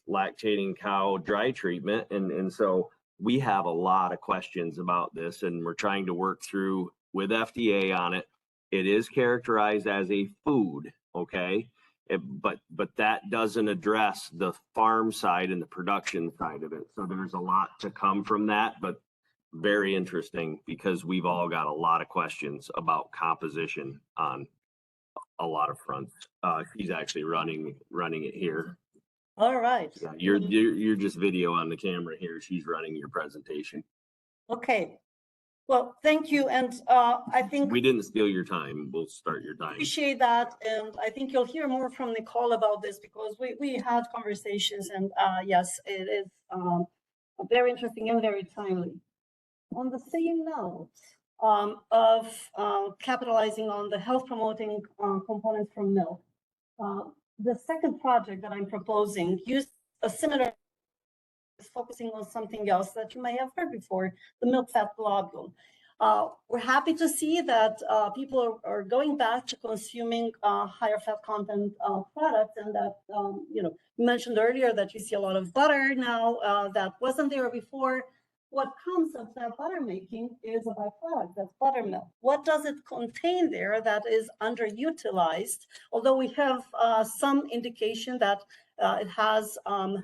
[SPEAKER 2] lactating cow dry treatment. And so we have a lot of questions about this, and we're trying to work through with FDA on it. It is characterized as a food, okay? But that doesn't address the farm side and the production side of it. So there's a lot to come from that, but very interesting because we've all got a lot of questions about composition on a lot of fronts. He's actually running it here.
[SPEAKER 20] All right.
[SPEAKER 2] Yeah, you're just video on the camera here. She's running your presentation.
[SPEAKER 20] Okay. Well, thank you. And I think
[SPEAKER 2] we didn't steal your time. We'll start your time.
[SPEAKER 20] Appreciate that. And I think you'll hear more from Nicole about this because we had conversations, and yes, it is very interesting and very timely. On the same note of capitalizing on the health promoting components from milk, the second project that I'm proposing used a similar, focusing on something else that you may have heard before, the milk fat globule. We're happy to see that people are going back to consuming higher fat content products, and that, you mentioned earlier that you see a lot of butter now that wasn't there before. What comes of that butter making is a byproduct, that's buttermilk. What does it contain there that is underutilized? Although we have some indication that it has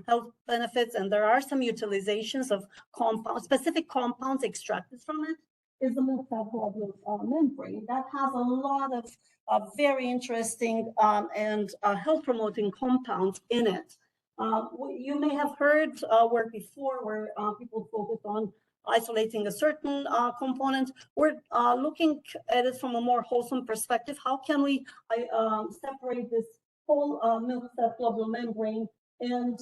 [SPEAKER 20] health benefits, and there are some utilizations of specific compounds extracted from it, is the milk fat globule membrane. That has a lot of very interesting and health promoting compounds in it. You may have heard work before where people focus on isolating a certain component. We're looking at it from a more wholesome perspective. How can we separate this whole milk fat globule membrane and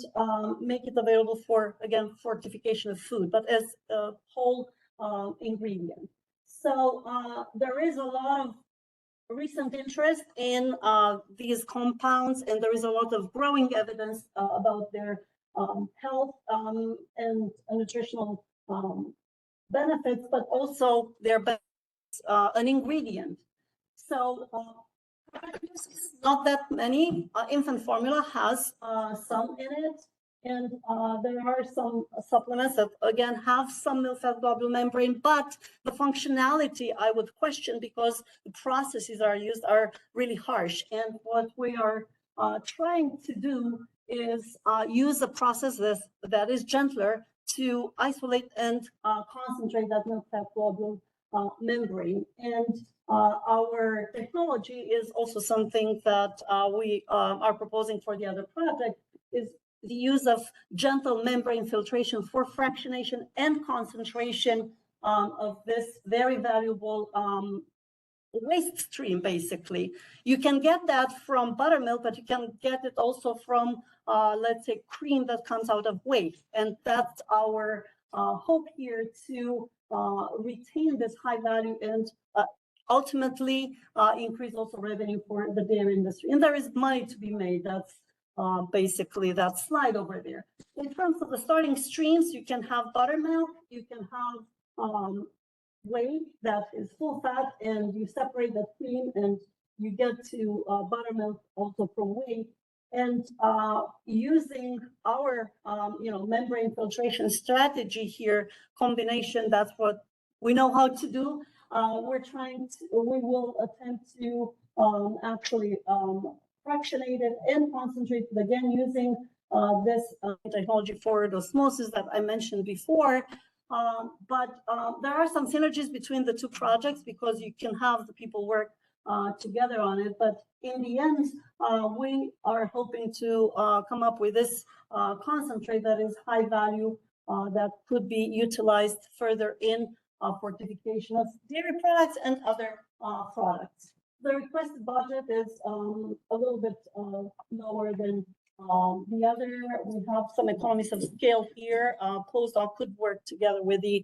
[SPEAKER 20] make it available for, again, fortification of food, but as a whole ingredient. So there is a lot of recent interest in these compounds, and there is a lot of growing evidence about their health and nutritional benefits, but also their an ingredient. So not that many. Infant formula has some in it. And there are some supplements that, again, have some milk fat globule membrane, but the functionality I would question because the processes are used are really harsh. And what we are trying to do is use a process that is gentler to isolate and concentrate that milk fat globule membrane. And our technology is also something that we are proposing for the other project, is the use of gentle membrane filtration for fractionation and concentration of this very valuable waste stream, basically. You can get that from buttermilk, but you can get it also from, let's say, cream that comes out of waste. And that's our hope here, to retain this high value and ultimately increase also revenue for the dairy industry. And there is money to be made. That's basically that slide over there. In terms of the starting streams, you can have buttermilk, you can have whey that is full fat, and you separate the cream and you get to buttermilk also from whey. And using our membrane filtration strategy here, combination, that's what we know how to do. We will attempt to actually fractionate it and concentrate it, again, using this technology for osmosis that I mentioned before. But there are some synergies between the two projects because you can have the people work together on it. But in the end, we are hoping to come up with this concentrate that is high value that could be utilized further in fortification of dairy products and other products. The requested budget is a little bit lower than the other. We have some economies of scale here. Postdoc could work together with the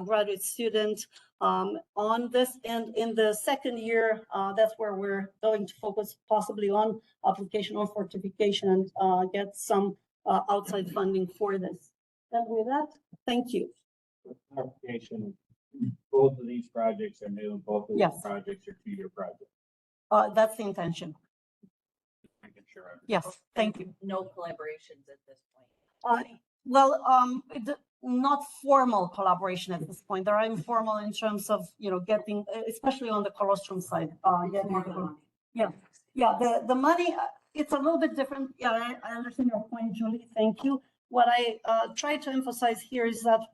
[SPEAKER 20] graduate student on this. And in the second year, that's where we're going to focus possibly on application on fortification and get some outside funding for this. And with that, thank you.
[SPEAKER 1] Clarification, both of these projects are new, both of these
[SPEAKER 20] Yes.
[SPEAKER 1] projects are 2-year projects.
[SPEAKER 20] That's the intention.
[SPEAKER 1] Making sure.
[SPEAKER 20] Yes, thank you.
[SPEAKER 10] No collaborations at this point.
[SPEAKER 20] Not formal collaboration at this point. They're informal in terms of, getting, especially on the colostrum side. The money, it's a little bit different. Yeah, I understand your point, Julie. Thank you. What I try to emphasize here is that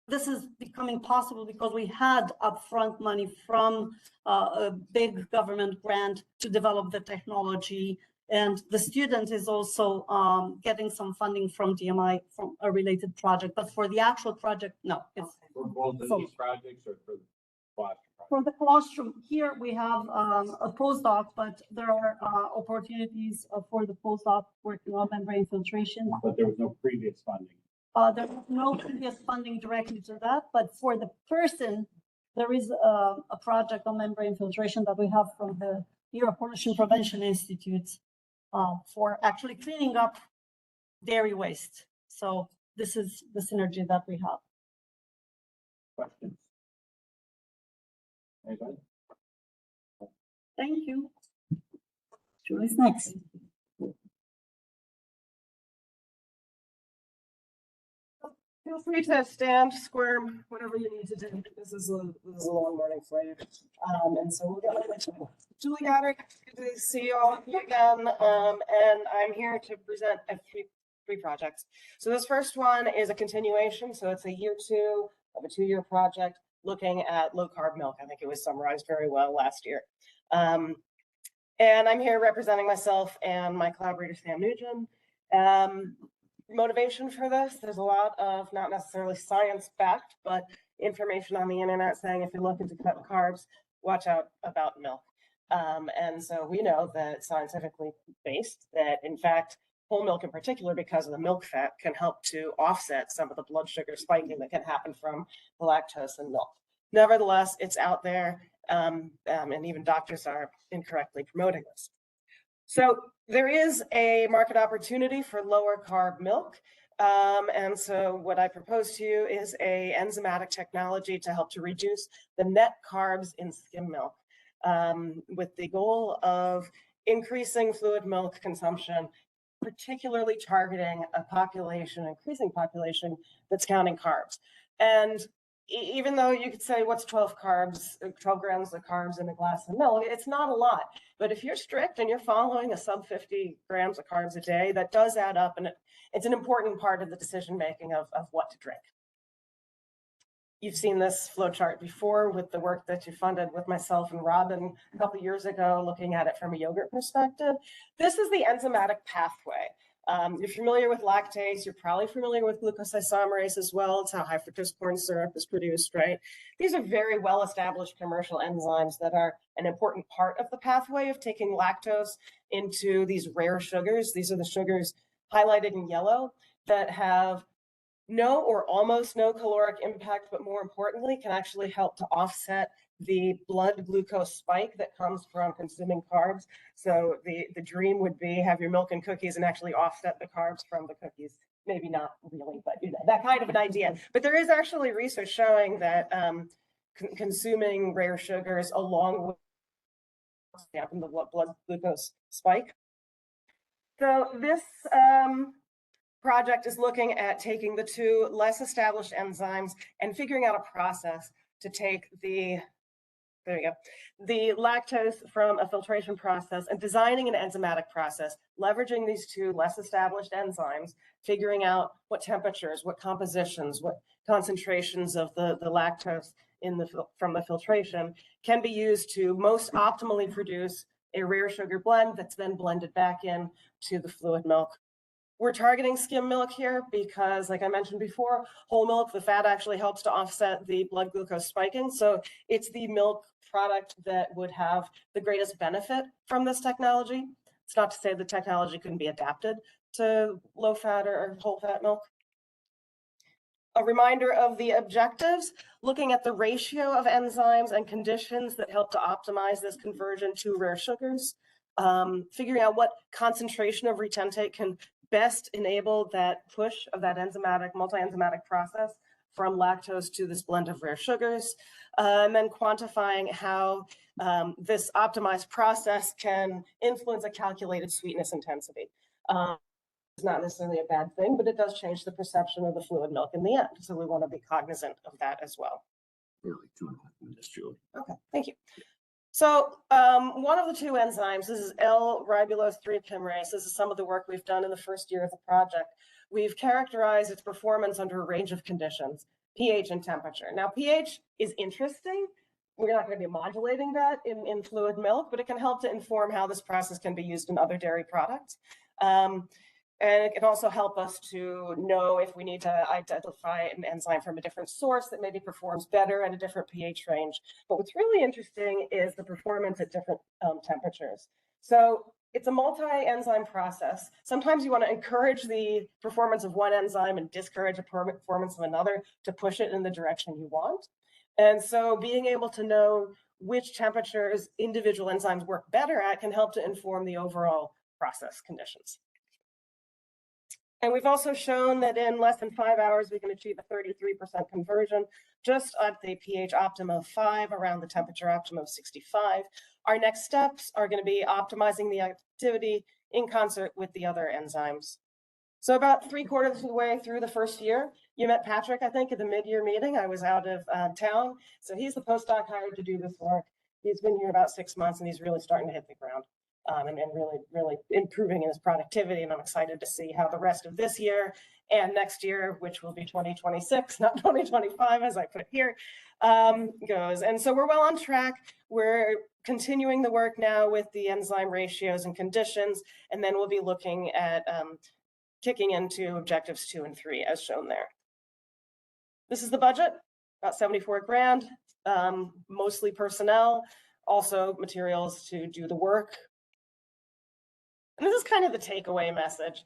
[SPEAKER 20] this is becoming possible because we had upfront money from a big government grant to develop the technology. And the student is also getting some funding from DMI from a related project. But for the actual project, no. It's
[SPEAKER 1] For both of these projects or for the colostrum?
[SPEAKER 20] for the colostrum, here we have a postdoc, but there are opportunities for the postdoc working on membrane filtration.
[SPEAKER 1] But there was no previous funding.
[SPEAKER 20] There was no previous funding directly to that, but for the person, there is a project on membrane filtration that we have from the Europe Pollution Prevention Institute for actually cleaning up dairy waste. So this is the synergy that we have.
[SPEAKER 1] Questions? Anybody?
[SPEAKER 20] Thank you. Julie's next.
[SPEAKER 16] Feel free to stand, squirm, whatever you need to do. This is a long morning for you. And so we'll get right into it. Julie Goddard, good to see you all again. And I'm here to present three projects. So this first one is a continuation. So it's a year 2 of a 2-year project looking at low carb milk. I think it was summarized very well last year. And I'm here representing myself and my collaborator, Sam Nugent. Motivation for this, there's a lot of not necessarily science-backed, but information on the internet saying if you're looking to cut carbs, watch out about milk. And so we know that scientifically based that, in fact, whole milk in particular, because of the milk fat, can help to offset some of the blood sugar spiking that can happen from the lactose in milk. Nevertheless, it's out there, and even doctors are incorrectly promoting this. So there is a market opportunity for lower carb milk. And so what I propose to you is a enzymatic technology to help to reduce the net carbs in skim milk, with the goal of increasing fluid milk consumption, particularly targeting a population, increasing population that's counting carbs. And even though you could say, what's 12 grams of carbs in a glass of milk? It's not a lot. But if you're strict and you're following a sub 50 grams of carbs a day, that does add up. And it's an important part of the decision-making of what to drink. You've seen this flow chart before with the work that you funded with myself and Robin a couple of years ago, looking at it from a yogurt perspective. This is the enzymatic pathway. You're familiar with lactase, you're probably familiar with glucose isomerase as well. It's how high fructose corn syrup is produced, right? These are very well-established commercial enzymes that are an important part of the pathway of taking lactose into these rare sugars. These are the sugars highlighted in yellow that have no or almost no caloric impact, but more importantly, can actually help to offset the blood glucose spike that comes from consuming carbs. So the dream would be have your milk and cookies and actually offset the carbs from the cookies. Maybe not really, but that kind of an idea. But there is actually research showing that consuming rare sugars along with dampen the blood glucose spike. So this project is looking at taking the 2 less established enzymes and figuring out a process to take the lactose from a filtration process and designing an enzymatic process, leveraging these 2 less established enzymes, figuring out what temperatures, what compositions, what concentrations of the lactose from the filtration can be used to most optimally produce a rare sugar blend that's then blended back in to the fluid milk. We're targeting skim milk here because, like I mentioned before, whole milk, the fat actually helps to offset the blood glucose spiking. So it's the milk product that would have the greatest benefit from this technology. It's not to say the technology couldn't be adapted to low fat or whole fat milk. A reminder of the objectives, looking at the ratio of enzymes and conditions that help to optimize this conversion to rare sugars, figuring out what concentration of retentate can best enable that push of that multi-enzymatic process from lactose to this blend of rare sugars, and then quantifying how this optimized process can influence a calculated sweetness intensity. It's not necessarily a bad thing, but it does change the perception of the fluid milk in the end. So we want to be cognizant of that as well.
[SPEAKER 2] Nearly 2.5 minutes, Julie.
[SPEAKER 16] Okay, thank you. So one of the two enzymes, this is L-ribulose 3-chimerase. This is some of the work we've done in the first year of the project. We've characterized its performance under a range of conditions, pH and temperature. Now, pH is interesting. We're not going to be modulating that in fluid milk, but it can help to inform how this process can be used in other dairy products. And it can also help us to know if we need to identify an enzyme from a different source that maybe performs better at a different pH range. But what's really interesting is the performance at different temperatures. So it's a multi-enzyme process. Sometimes you want to encourage the performance of one enzyme and discourage the performance of another to push it in the direction you want. And so being able to know which temperatures individual enzymes work better at can help to inform the overall process conditions. And we've also shown that in less than 5 hours, we can achieve a 33% conversion just at the pH optimum of 5 around the temperature optimum of 65. Our next steps are going to be optimizing the activity in concert with the other enzymes. So about 3/4 of the way through the first year, you met Patrick, I think, at the mid-year meeting. I was out of town. So he's the postdoc hired to do this work. He's been here about 6 months and he's really starting to hit the ground. And really improving in his productivity. And I'm excited to see how the rest of this year and next year, which will be 2026, not 2025, as I put here, goes. And so we're well on track. We're continuing the work now with the enzyme ratios and conditions, and then we'll be looking at kicking into objectives 2 and 3 as shown there. This is the budget, about 74 grand, mostly personnel, also materials to do the work. And this is kind of the takeaway message.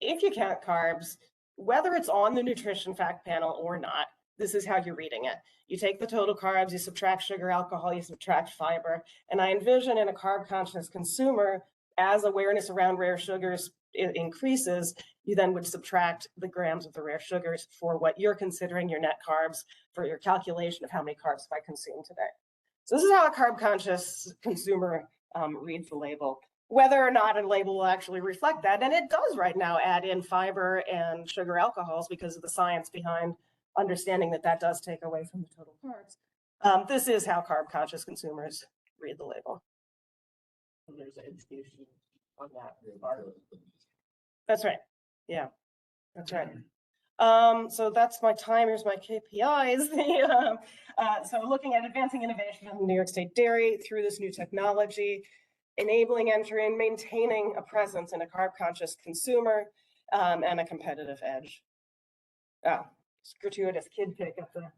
[SPEAKER 16] If you count carbs, whether it's on the nutrition fact panel or not, this is how you're reading it. You take the total carbs, you subtract sugar, alcohol, you subtract fiber. And I envision in a carb conscious consumer, as awareness around rare sugars increases, you then would subtract the grams of the rare sugars for what you're considering your net carbs for your calculation of how many carbs I consume today. So this is how a carb conscious consumer reads the label. Whether or not a label will actually reflect that, and it does right now add in fiber and sugar alcohols because of the science behind understanding that that does take away from the total carbs. This is how carb-conscious consumers read the label.
[SPEAKER 4] And there's education on that.
[SPEAKER 16] That's right. Yeah, that's right. So that's my time. Here's my KPIs. So looking at advancing innovation in New York State dairy through this new technology, enabling entry and maintaining a presence in a carb-conscious consumer and a competitive edge. It's gratuitous kid pick at the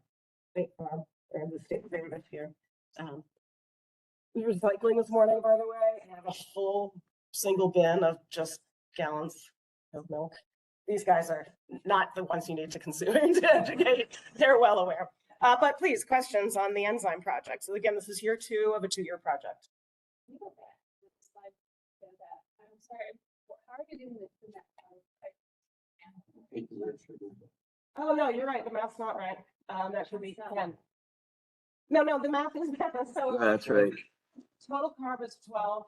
[SPEAKER 16] state farm, or the state fair here. We were recycling this morning, by the way, and I have a full single bin of just gallons of milk. These guys are not the ones you need to consume to educate. They're well aware. But please, questions on the enzyme project. So again, this is year 2 of a 2-year project.
[SPEAKER 11] I'm sorry, how are you doing this?
[SPEAKER 16] Oh, no, you're right. The math's not right. That should be 10. No, the math is bad. So
[SPEAKER 2] That's right.
[SPEAKER 16] total carb is 12.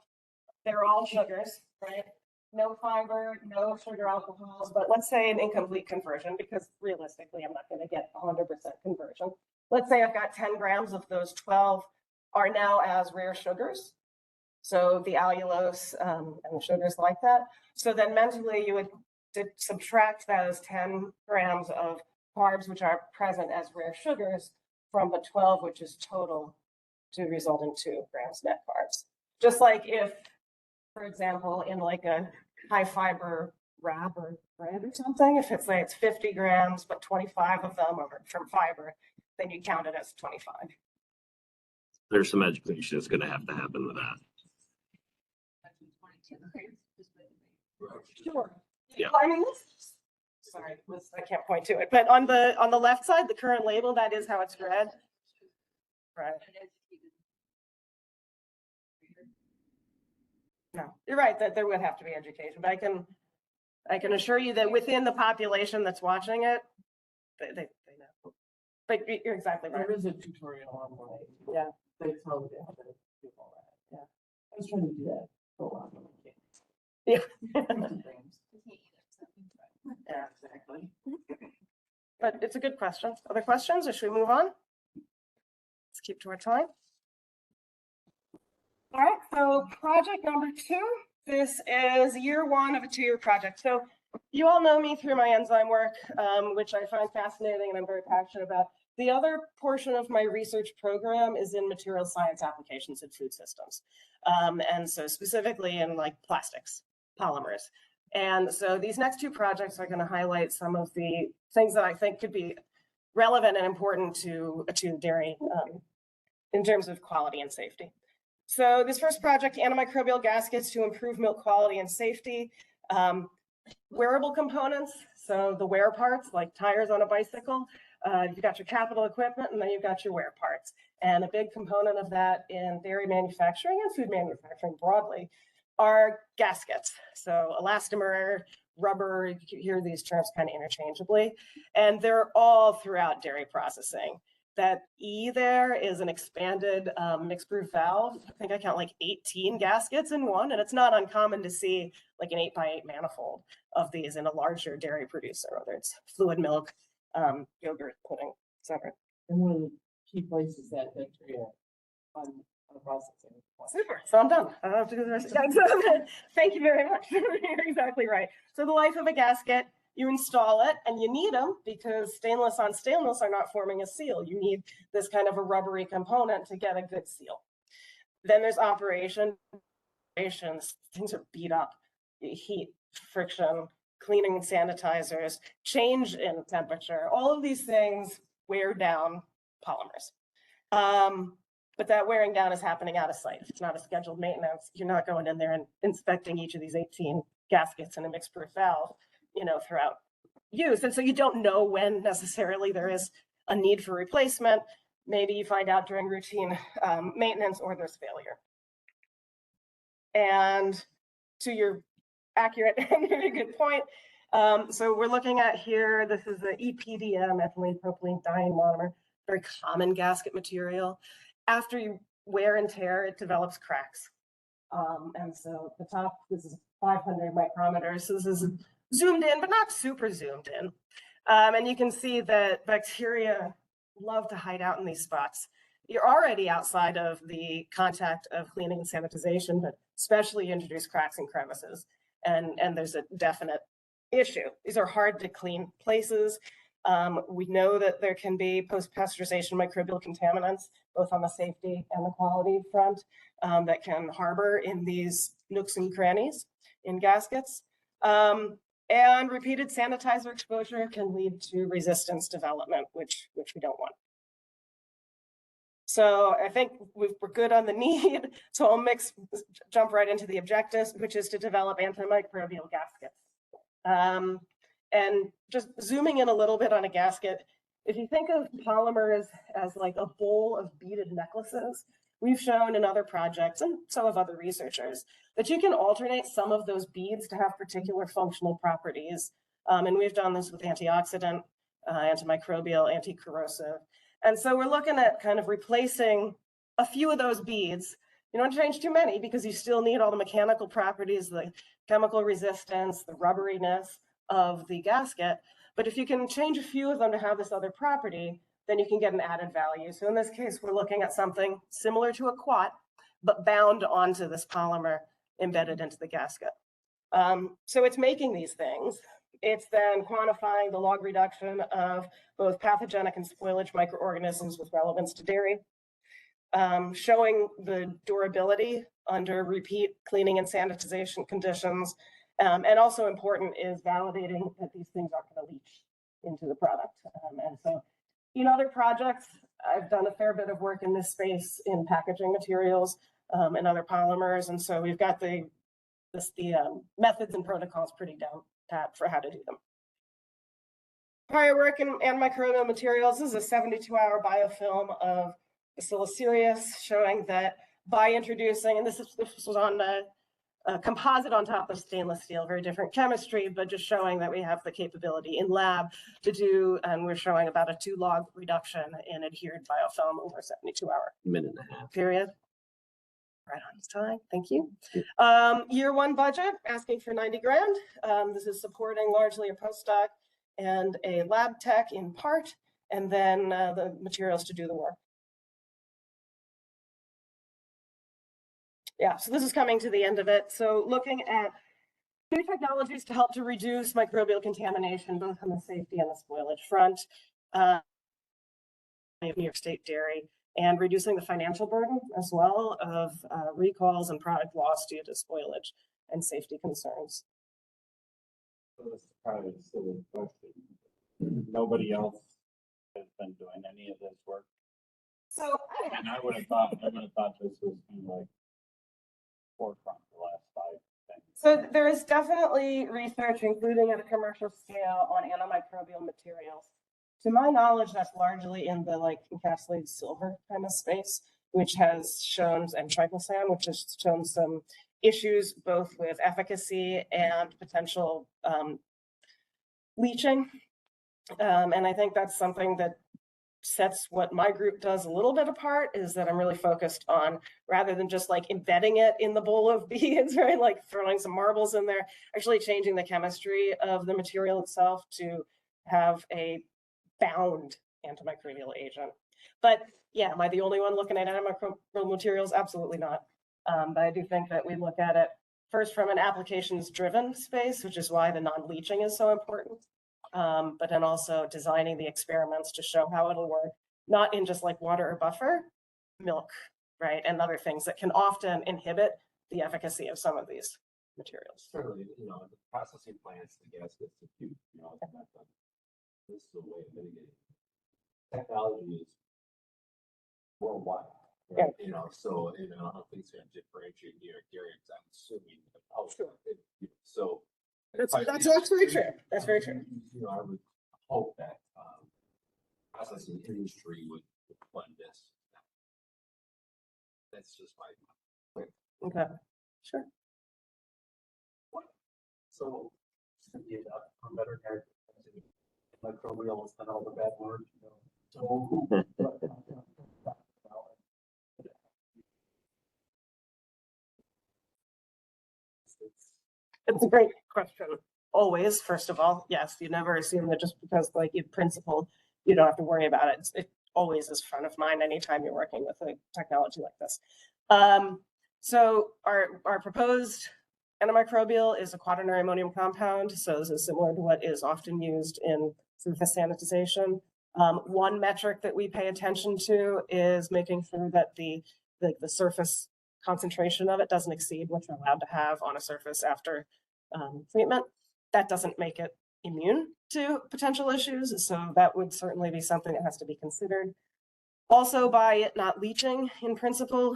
[SPEAKER 16] They're all sugars, right? No fiber, no sugar alcohols, but let's say an incomplete conversion, because realistically, I'm not going to get 100% conversion. Let's say I've got 10 grams of those 12 are now as rare sugars. So the allulose and the sugars like that. So then mentally you would subtract those 10 grams of carbs, which are present as rare sugars, from the 12, which is total, to result in 2 grams net carbs. Just like if, for example, in like a high fiber wrap or bread or something, if it's like it's 50 grams, but 25 of them are from fiber, then you count it as 25.
[SPEAKER 2] There's some education that's gonna have to happen with that.
[SPEAKER 16] Sure.
[SPEAKER 2] Yeah.
[SPEAKER 16] Well, I mean, sorry, I can't point to it, but on the left side, the current label, that is how it's read. Right. No, you're right that there would have to be education, but I can assure you that within the population that's watching it, they know. But you're exactly right.
[SPEAKER 4] There is a tutorial online.
[SPEAKER 16] Yeah.
[SPEAKER 4] They tell you how to do all that. Yeah. I was trying to do that for a while.
[SPEAKER 16] Yeah.
[SPEAKER 4] Yeah, exactly.
[SPEAKER 16] But it's a good question. Other questions, or should we move on? Let's keep to our time. All right, so project number 2. This is year 1 of a 2-year project. So you all know me through my enzyme work, which I find fascinating and I'm very passionate about. The other portion of my research program is in material science applications in food systems. And so specifically in like plastics, polymers. And so these next 2 projects are going to highlight some of the things that I think could be relevant and important to dairy in terms of quality and safety. So this first project, antimicrobial gaskets to improve milk quality and safety. Wearable components, so the wear parts like tires on a bicycle. You've got your capital equipment and then you've got your wear parts. And a big component of that in dairy manufacturing and food manufacturing broadly are gaskets. So elastomer, rubber, you hear these terms kind of interchangeably, and they're all throughout dairy processing. That E there is an expanded mixed brew valve. I think I count like 18 gaskets in one, and it's not uncommon to see like an 8x8 manifold of these in a larger dairy producer, whether it's fluid milk, yogurt, pudding, etc.
[SPEAKER 4] And one of the key places that bacteria on processing.
[SPEAKER 16] Super. So I'm done. I don't have to do the rest. Thank you very much. You're exactly right. So the life of a gasket, you install it and you need them because stainless on stainless are not forming a seal. You need this kind of a rubbery component to get a good seal. Then there's operation. Things are beat up. Heat, friction, cleaning sanitizers, change in temperature. All of these things wear down polymers. But that wearing down is happening out of sight. It's not a scheduled maintenance. You're not going in there and inspecting each of these 18 gaskets in a mixed proof valve, throughout use. And so you don't know when necessarily there is a need for replacement. Maybe you find out during routine maintenance or there's failure. And to your accurate and very good point, so we're looking at here, this is the EPDM, ethylene propylene diene monomer, very common gasket material. After you wear and tear, it develops cracks. And so the top, this is 500 micrometers. So this is zoomed in, but not super zoomed in. And you can see that bacteria love to hide out in these spots. You're already outside of the contact of cleaning and sanitization, but especially introduce cracks and crevices. And there's a definite issue. These are hard to clean places. We know that there can be post-pasteurization microbial contaminants, both on the safety and the quality front, that can harbor in these nooks and crannies in gaskets. And repeated sanitizer exposure can lead to resistance development, which we don't want. So I think we're good on the need. So I'll jump right into the objectives, which is to develop antimicrobial gaskets. And just zooming in a little bit on a gasket, if you think of polymers as like a bowl of beaded necklaces, we've shown in other projects, and so have other researchers, that you can alternate some of those beads to have particular functional properties. And we've done this with antioxidant, antimicrobial, anti-corrosive. And so we're looking at kind of replacing a few of those beads. You don't change too many because you still need all the mechanical properties, the chemical resistance, the rubberiness of the gasket. But if you can change a few of them to have this other property, then you can get an added value. So in this case, we're looking at something similar to a quat, but bound onto this polymer embedded into the gasket. So it's making these things. It's then quantifying the log reduction of both pathogenic and spoilage microorganisms with relevance to dairy, showing the durability under repeat cleaning and sanitization conditions. And also important is validating that these things aren't going to leach into the product. And so in other projects, I've done a fair bit of work in this space in packaging materials and other polymers. And so we've got the methods and protocols pretty down pat for how to do them. Prior work in antimicrobial materials is a 72-hour biofilm of Bacillus cereus, showing that by introducing, and this was on a composite on top of stainless steel, very different chemistry, but just showing that we have the capability in lab to do, and we're showing about a 2 log reduction in adhered biofilm over a 72-hour
[SPEAKER 2] minute and a half
[SPEAKER 16] period. Right on time, thank you. Year 1 budget, asking for 90 grand. This is supporting largely a postdoc and a lab tech in part, and then the materials to do the work. Yeah, so this is coming to the end of it. So looking at new technologies to help to reduce microbial contamination, both on the safety and the spoilage front, New York State dairy, and reducing the financial burden as well of recalls and product loss due to spoilage and safety concerns.
[SPEAKER 1] So this is probably a silly question. Nobody else has been doing any of this work.
[SPEAKER 16] So,
[SPEAKER 1] and I would have thought this was kind of like forefront the last 5 things.
[SPEAKER 16] So there is definitely research, including at a commercial scale, on antimicrobial materials. To my knowledge, that's largely in the like encapsulated silver kind of space, which has shown, and triclosan, which has shown some issues both with efficacy and potential leaching. And I think that's something that sets what my group does a little bit apart, is that I'm really focused on, rather than just like embedding it in the bowl of beads, right? Like throwing some marbles in there, actually changing the chemistry of the material itself to have a bound antimicrobial agent. But yeah, am I the only one looking at antimicrobial materials? Absolutely not. But I do think that we look at it first from an applications driven space, which is why the non-leaching is so important. But then also designing the experiments to show how it'll work, not in just like water or buffer, milk, right? And other things that can often inhibit the efficacy of some of these materials.
[SPEAKER 9] Certainly, the processing plants, the gas gets diffused, this is a way of mitigating. Technology is worldwide, right?
[SPEAKER 16] Yeah.
[SPEAKER 9] So, I don't think it's going to differentiate New York dairy, I'm assuming. Oh, sure. So,
[SPEAKER 16] that's very true. That's very true.
[SPEAKER 9] I would hope that processing industry would fund this. That's just my point.
[SPEAKER 16] Okay, sure.
[SPEAKER 18] So, to be a better character, microbials and all the bad words, So,
[SPEAKER 16] it's a great question. Always, first of all, yes, you never assume that just because like in principle, you don't have to worry about it. It always is front of mind anytime you're working with a technology like this. So our proposed antimicrobial is a quaternary ammonium compound. So this is similar to what is often used in surface sanitization. One metric that we pay attention to is making sure that the surface concentration of it doesn't exceed what you're allowed to have on a surface after treatment. That doesn't make it immune to potential issues, so that would certainly be something that has to be considered. Also, by it not leaching in principle,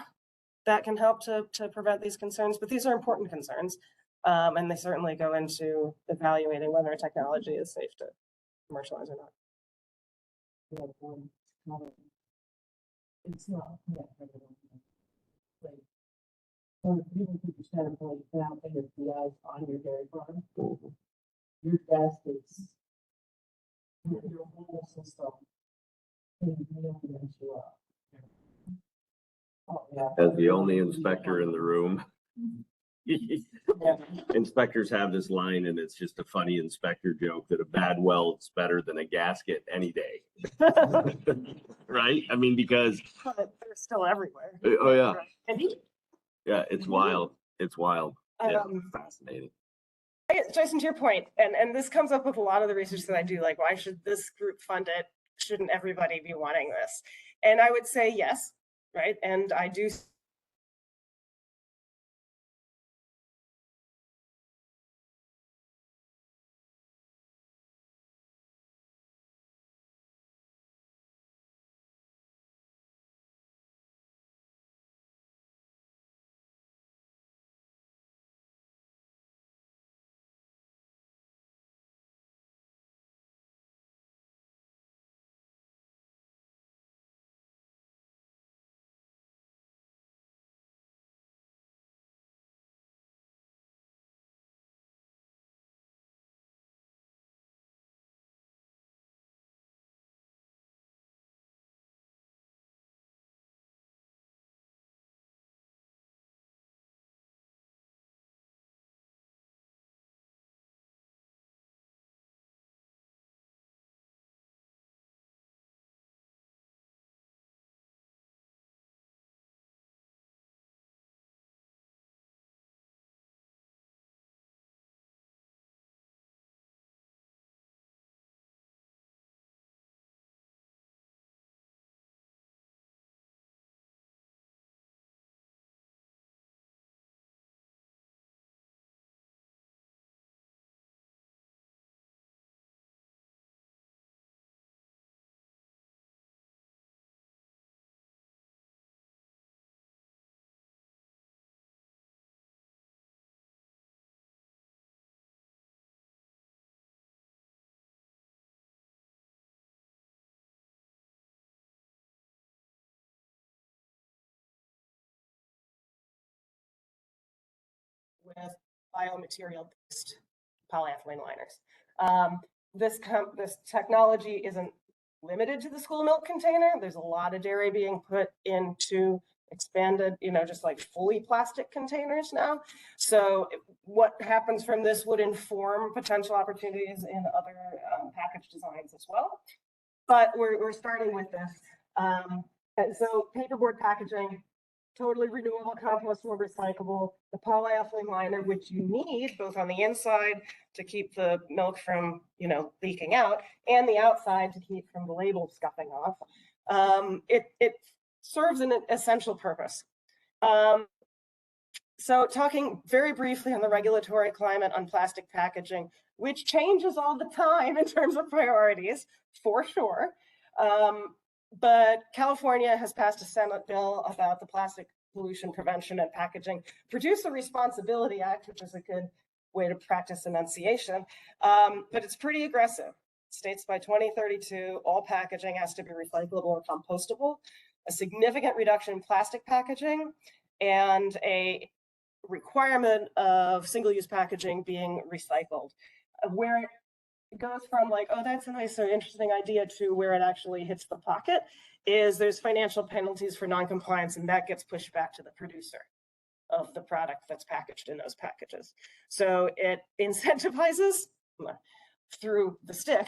[SPEAKER 16] that can help to prevent these concerns, but these are important concerns, and they certainly go into evaluating whether a technology is safe to commercialize or not.
[SPEAKER 8] It's not so if you don't understand how you can out ASPIs on your dairy farm, your best is your whole system can really mess you up. Oh, yeah.
[SPEAKER 2] As the only inspector in the room. Inspectors have this line, and it's just a funny inspector joke that a bad weld's better than a gasket any day. Right? I mean, because
[SPEAKER 16] But they're still everywhere.
[SPEAKER 2] oh yeah.
[SPEAKER 16] And
[SPEAKER 2] Yeah, it's wild. It's wild. Yeah,
[SPEAKER 16] Um,
[SPEAKER 2] fascinating.
[SPEAKER 16] Jason, to your point, and this comes up with a lot of the research that I do, like, why should this group fund it? Shouldn't everybody be wanting this? And I would say yes, right? And I do with biomaterial-based polyethylene liners. This technology isn't limited to the school milk container. There's a lot of dairy being put into expanded, just like fully plastic containers now. So what happens from this would inform potential opportunities in other package designs as well. But we're starting with this. And so paperboard packaging, totally renewable, compostable, recyclable. The polyethylene liner, which you need both on the inside to keep the milk from, leaking out, and the outside to keep from the label scuffing off. It serves an essential purpose. So talking very briefly on the regulatory climate on plastic packaging, which changes all the time in terms of priorities, for sure. But California has passed a Senate bill about the Plastic Pollution Prevention and Packaging Producer Responsibility Act, which is a good way to practice enunciation. But it's pretty aggressive. It states by 2032, all packaging has to be recyclable or compostable, a significant reduction in plastic packaging, and a requirement of single-use packaging being recycled, where it goes from like, oh, that's a nice or interesting idea, to where it actually hits the pocket is there's financial penalties for non-compliance, and that gets pushed back to the producer of the product that's packaged in those packages. So it incentivizes through the stick,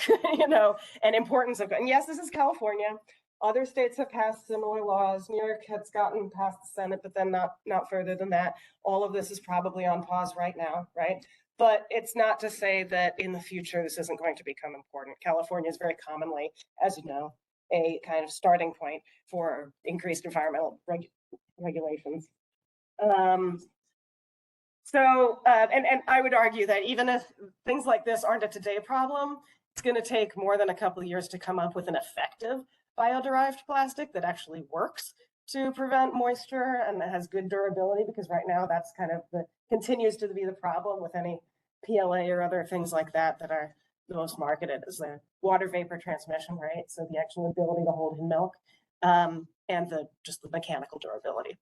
[SPEAKER 16] and importance of, and yes, this is California. Other states have passed similar laws. New York has gotten past the Senate, but then not further than that. All of this is probably on pause right now, right? But it's not to say that in the future this isn't going to become important. California is very commonly, as you know, a kind of starting point for increased environmental regulations. And I would argue that even if things like this aren't a today problem, it's going to take more than a couple of years to come up with an effective bio-derived plastic that actually works to prevent moisture and that has good durability, because right now that's kind of continues to be the problem with any PLA or other things like that that are the most marketed, is the water vapor transmission, right? So the actual ability to hold in milk, and just the mechanical durability.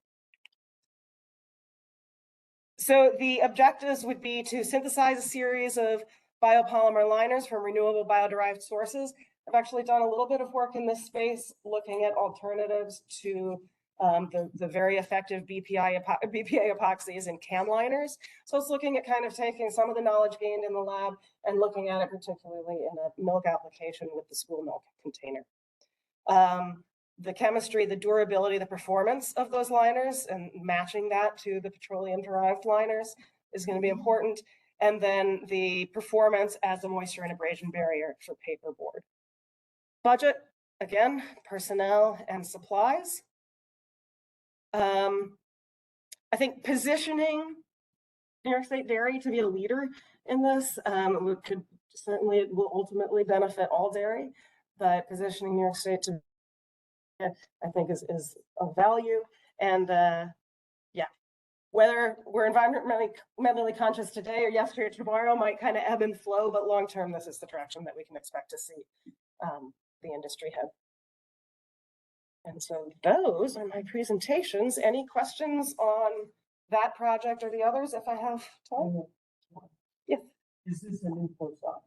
[SPEAKER 16] So the objectives would be to synthesize a series of biopolymer liners from renewable bio-derived sources. I've actually done a little bit of work in this space looking at alternatives to the very effective BPA epoxies and CAM liners. So it's looking at kind of taking some of the knowledge gained in the lab and looking at it particularly in a milk application with the school milk container. The chemistry, the durability, the performance of those liners and matching that to the petroleum-derived liners is going to be important. and then the performance as a moisture and abrasion barrier for paperboard. Budget, again, personnel and supplies. I think positioning New York State Dairy to be a leader in this it will ultimately benefit all dairy, but positioning New York State to, I think, is of value. And yeah, whether we're environmentally conscious today or yesterday or tomorrow might kind of ebb and flow, but long term, this is the direction that we can expect to see the industry head. And so those are my presentations. Any questions on that project or the others if I have time? Yes.
[SPEAKER 17] Is this a new postdoc?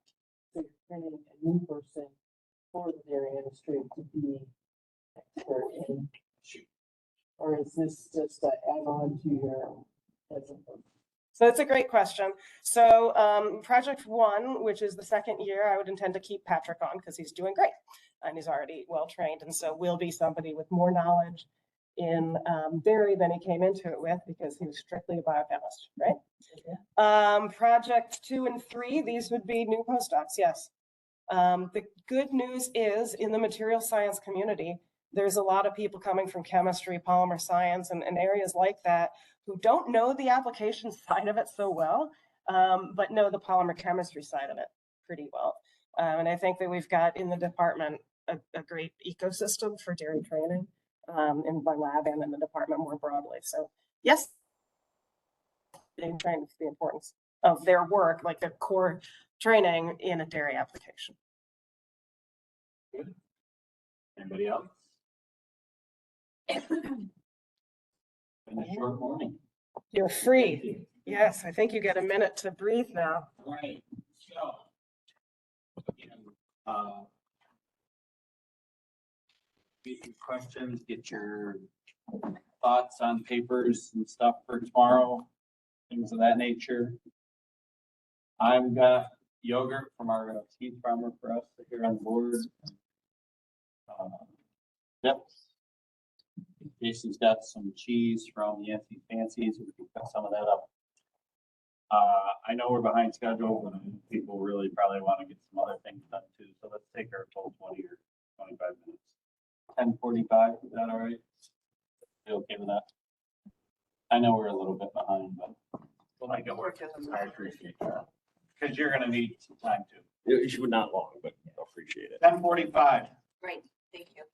[SPEAKER 17] So you're training a new person for the dairy industry to be expert in, or is this just an add-on to your present?
[SPEAKER 16] So that's a great question. So project one, which is the second year, I would intend to keep Patrick on because he's doing great and he's already well trained. And so will be somebody with more knowledge in dairy than he came into it with because he was strictly a biochemist, right? Project 2 and 3, these would be new postdocs, yes. The good news is in the material science community, there's a lot of people coming from chemistry, polymer science, and areas like that who don't know the application side of it so well, but know the polymer chemistry side of it pretty well. And I think that we've got in the department a great ecosystem for dairy training in my lab and in the department more broadly. So yes, being trained is the importance of their work, like their core training in a dairy application.
[SPEAKER 1] Good. Anybody else? Been a short morning.
[SPEAKER 16] You're free. Yes, I think you get a minute to breathe now.
[SPEAKER 1] Right. So, get your questions, get your thoughts on papers and stuff for tomorrow, things of that nature. I've got yogurt from our cheese farmer for us here on board. Yep. Jason's got some cheese from Yancey's Fancies. We can cut some of that up. I know we're behind schedule, but people really probably want to get some other things done too. So let's take our full 20 or 25 minutes. 10:45, is that all right? You okay with that? I know we're a little bit behind, but we'll make it work. I appreciate that. Because you're going to need some time too.
[SPEAKER 2] It would not long, but I appreciate it.
[SPEAKER 1] 10:45.
[SPEAKER 5] Great, thank you.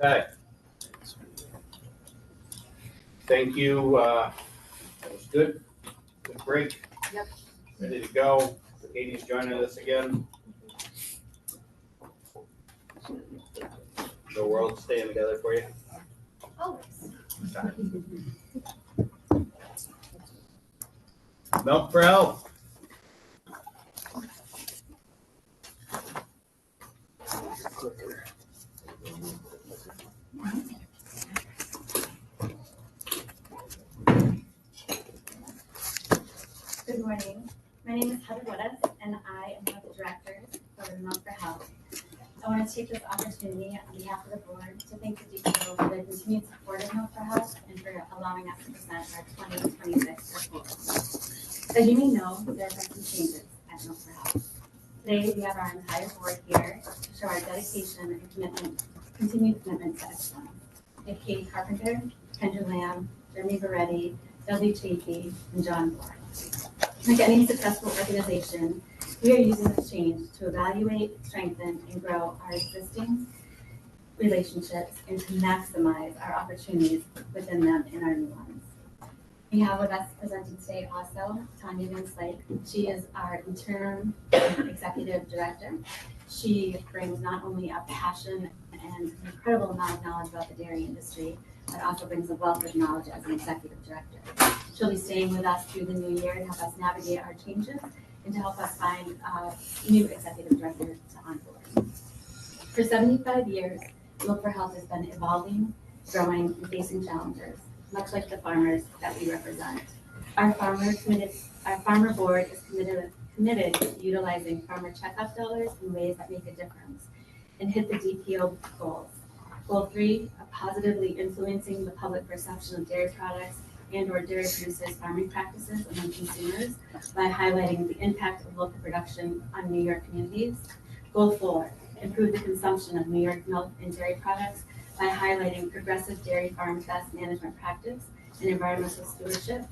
[SPEAKER 1] Okay. Thank you. That was good. Good break.
[SPEAKER 5] Yep.
[SPEAKER 1] Ready to go. Katie's joining us again. The world's staying together for you.
[SPEAKER 5] Always.
[SPEAKER 1] Milk for health.
[SPEAKER 22] Good morning. My name is Heather Wittes, and I am one of the directors for the Milk for Health. I want to take this opportunity on behalf of the board to thank the DPO for their continued support of Milk for Health and for allowing us to present our 2026 report. As you may know, there have been some changes at Milk for Health. Today, we have our entire board here to show our dedication and continued commitment to excellence. We have Katie Carpenter, Kendra Lamb, Jeremy Varetti, Dudley Chafee, and John Moore. Like any successful organization, we are using this change to evaluate, strengthen, and grow our existing relationships and to maximize our opportunities within them and our new ones. We have with us presenting today also Tanya Van Slyke. She is our interim executive director. She brings not only a passion and an incredible amount of knowledge about the dairy industry, but also brings a wealth of knowledge as an executive director. She'll be staying with us through the new year to help us navigate our changes and to help us find a new executive director to onboard. For 75 years, Milk for Health has been evolving, growing, and facing challenges. much like the farmers that we represent. Our farmer board is committed to utilizing farmer checkout dollars in ways that make a difference and hit the DPO goals. Goal 3, positively influencing the public perception of dairy products and/or dairy producers' farming practices among consumers by highlighting the impact of local production on New York communities. Goal 4, improve the consumption of New York milk and dairy products by highlighting progressive dairy farm best management practice and environmental stewardship.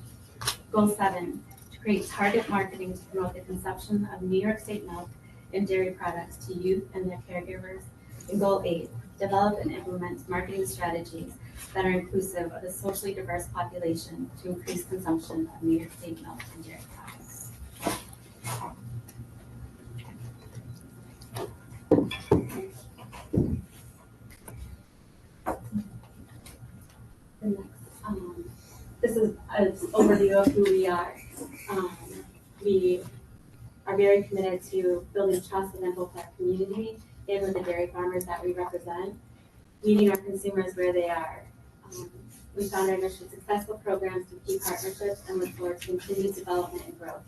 [SPEAKER 22] Goal 7, to create target marketing to promote the consumption of New York State milk and dairy products to youth and their caregivers. And Goal 8, develop and implement marketing strategies that are inclusive of a socially diverse population to increase consumption of New York State milk and dairy products. This is an overview of who we are. We are very committed to building trust within both our community and with the dairy farmers that we represent, meeting our consumers where they are. We found our mission successful programs through key partnerships and look forward to continued development and growth.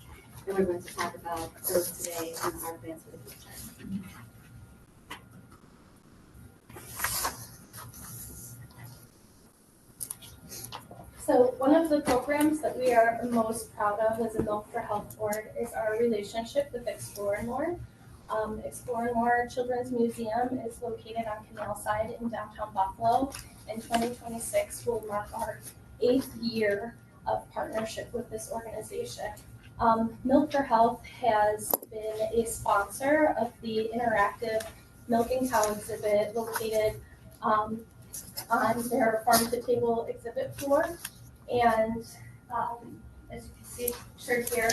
[SPEAKER 22] And we're going to talk about those today and our plans for the future.
[SPEAKER 12] So one of the programs that we are most proud of as a Milk for Health board is our relationship with Explore and More. Explore and More Children's Museum is located on Canal Side in downtown Buffalo. In 2026 will mark our 8th year of partnership with this organization. Milk for Health has been a sponsor of the interactive milking cow exhibit located on their farm to table exhibit floor. And as you can see pictured here,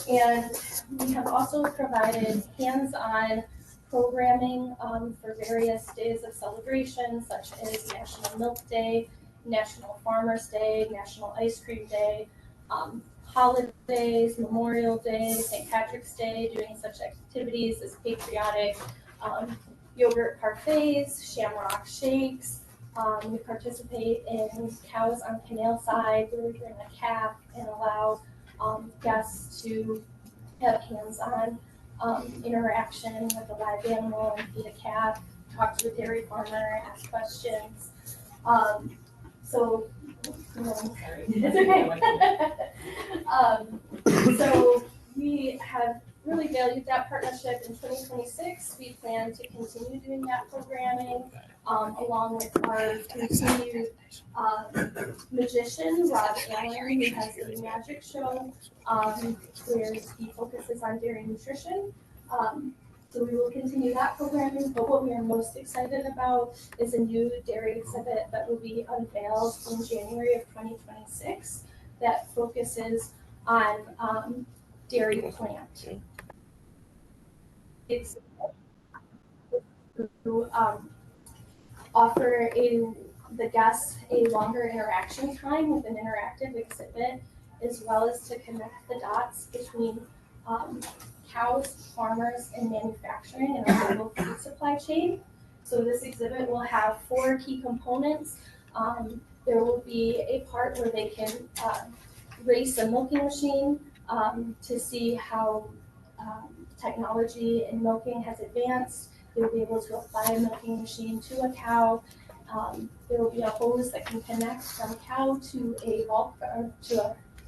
[SPEAKER 12] and we have also provided hands-on programming for various days of celebration, such as National Milk Day, National Farmers Day, National Ice Cream Day, holidays, Memorial Day, St. Patrick's Day, doing such activities as patriotic yogurt parfaits, shamrock shakes. We participate in Cows on Canal Side, where we bring a calf and allow guests to have hands-on interaction with a live animal and feed a calf, talk to a dairy farmer, ask questions. So we have really valued that partnership. In 2026, we plan to continue doing that programming along with our continued magician, Rob Allen, who has a magic show where he focuses on dairy nutrition. So we will continue that programming, but what we are most excited about is a new dairy exhibit that will be unveiled in January of 2026 that focuses on dairy plant. It's to offer the guests a longer interaction time with an interactive exhibit, as well as to connect the dots between cows, farmers, and manufacturing in our global food supply chain. So this exhibit will have 4 key components. There will be a part where they can race a milking machine to see how technology in milking has advanced. They will be able to apply a milking machine to a cow. There will be a hose that can connect from cow to a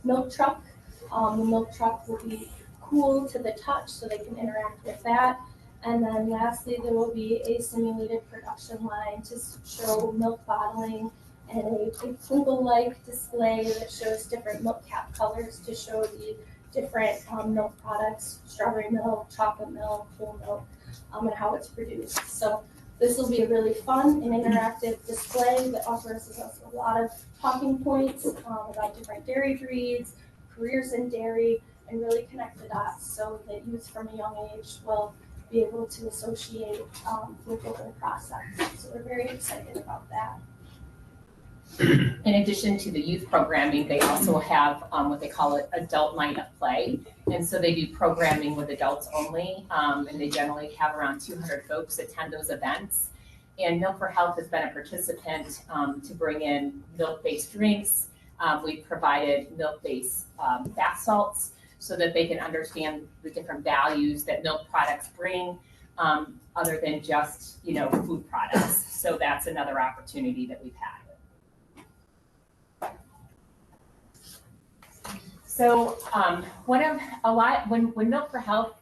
[SPEAKER 12] milk truck. The milk truck will be cool to the touch so they can interact with that. And then lastly, there will be a simulated production line to show milk bottling and a twinkle-like display that shows different milk cap colors to show the different milk products, strawberry milk, chocolate milk, whole milk, and how it's produced. So this will be a really fun and interactive display that offers us a lot of talking points about different dairy breeds, careers in dairy, and really connect the dots so that youth from a young age will be able to associate with the whole process. So we're very excited about that.
[SPEAKER 13] In addition to the youth programming, they also have what they call it adult line of play. And so they do programming with adults only. And they generally have around 200 folks attend those events. And Milk for Health has been a participant to bring in milk-based drinks. We've provided milk-based bath salts so that they can understand the different values that milk products bring, other than just, food products. So that's another opportunity that we've had. So when Milk for Health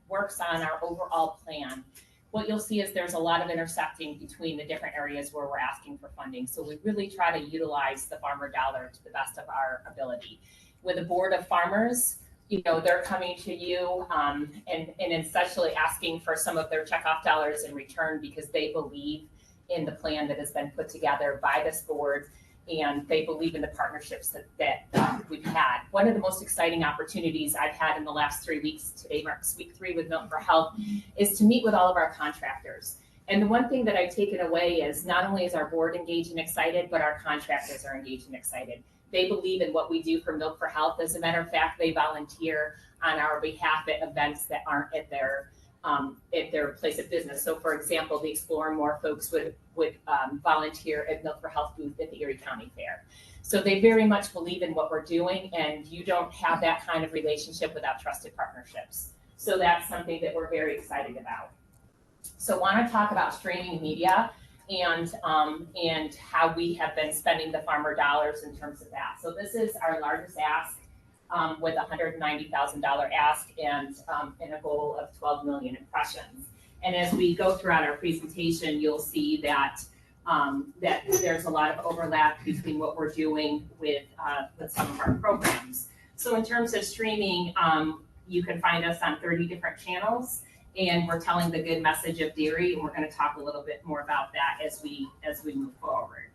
[SPEAKER 13] works on our overall plan, what you'll see is there's a lot of intersecting between the different areas where we're asking for funding. So we really try to utilize the farmer dollar to the best of our ability. With a board of farmers, they're coming to you and essentially asking for some of their checkoff dollars in return because they believe in the plan that has been put together by this board, and they believe in the partnerships that we've had. One of the most exciting opportunities I've had in the last 3 weeks, today marks week 3 with Milk for Health, is to meet with all of our contractors. And the one thing that I've taken away is not only is our board engaged and excited, but our contractors are engaged and excited. They believe in what we do for Milk for Health. As a matter of fact, they volunteer on our behalf at events that aren't at their place of business. So for example, the Explore More folks would volunteer at Milk for Health booth at the Erie County Fair. So they very much believe in what we're doing, and you don't have that kind of relationship without trusted partnerships. So that's something that we're very excited about. So I want to talk about streaming media and how we have been spending the farmer dollars in terms of that. So this is our largest ask, with a $190,000 ask and a goal of 12 million impressions. And as we go throughout our presentation, you'll see that there's a lot of overlap between what we're doing with some of our programs. So in terms of streaming, you can find us on 30 different channels, and we're telling the good message of dairy, and we're going to talk a little bit more about that as we move forward.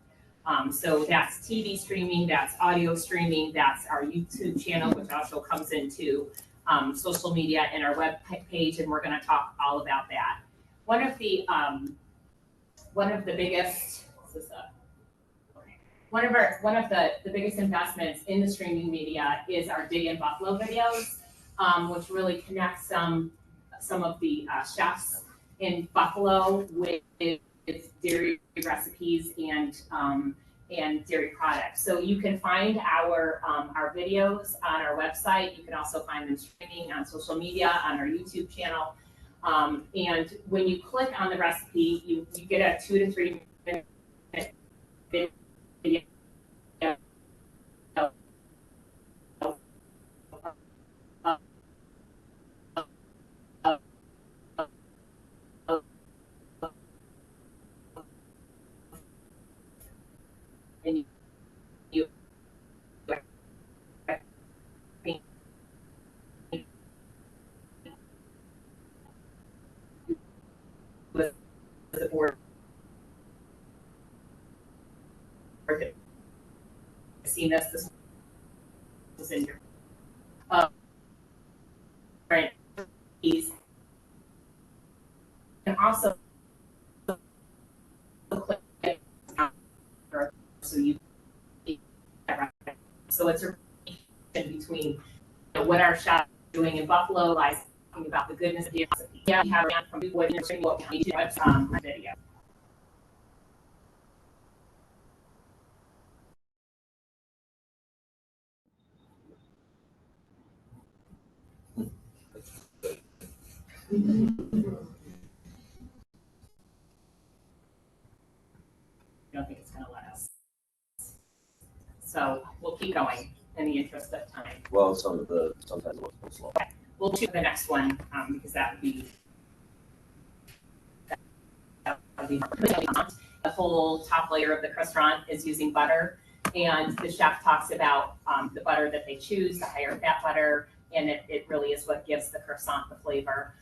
[SPEAKER 13] So that's TV streaming, that's audio streaming, that's our YouTube channel, which also comes into social media and our web page, and we're going to talk all about that. One of the biggest investments in the streaming media is our Dig in Buffalo videos, which really connects some of the chefs in Buffalo with dairy recipes and dairy products. So you can find our videos on our website. You can also find them streaming on social media, on our YouTube channel. And when you click on the recipe, you get a 2 to 3 minute video. And you with the board seen this was in your right, and also click so it's a relation between what our shop is doing in Buffalo, like talking about the goodness of the recipe. Yeah, we have from what we need to video. I don't think it's going to let us. So we'll keep going in the interest of time.
[SPEAKER 2] Well, sometimes it's a little slow.
[SPEAKER 13] Okay. We'll choose the next one because that would be the whole top layer of the croissant is using butter, and the chef talks about the butter that they choose, the higher fat butter, and it really is what gives the croissant the flavor.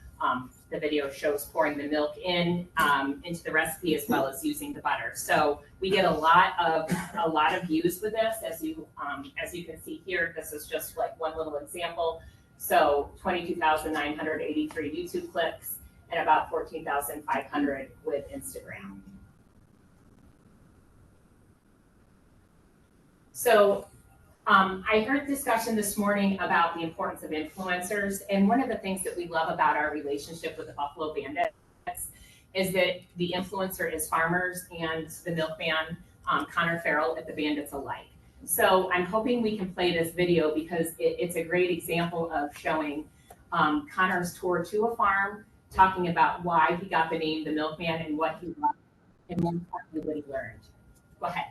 [SPEAKER 13] The video shows pouring the milk into the recipe as well as using the butter. So we get a lot of views with this, as you can see here. This is just like one little example. So 22,983 YouTube clicks and about 14,500 with Instagram. So I heard discussion this morning about the importance of influencers, and one of the things that we love about our relationship with the Buffalo Bandits is that the influencer is farmers and the milkman, Connor Farrell at the Bandits alike. So I'm hoping we can play this video because it's a great example of showing Connor's tour to a farm, talking about why he got the name the milkman and what he loved and more importantly what he learned. Go ahead.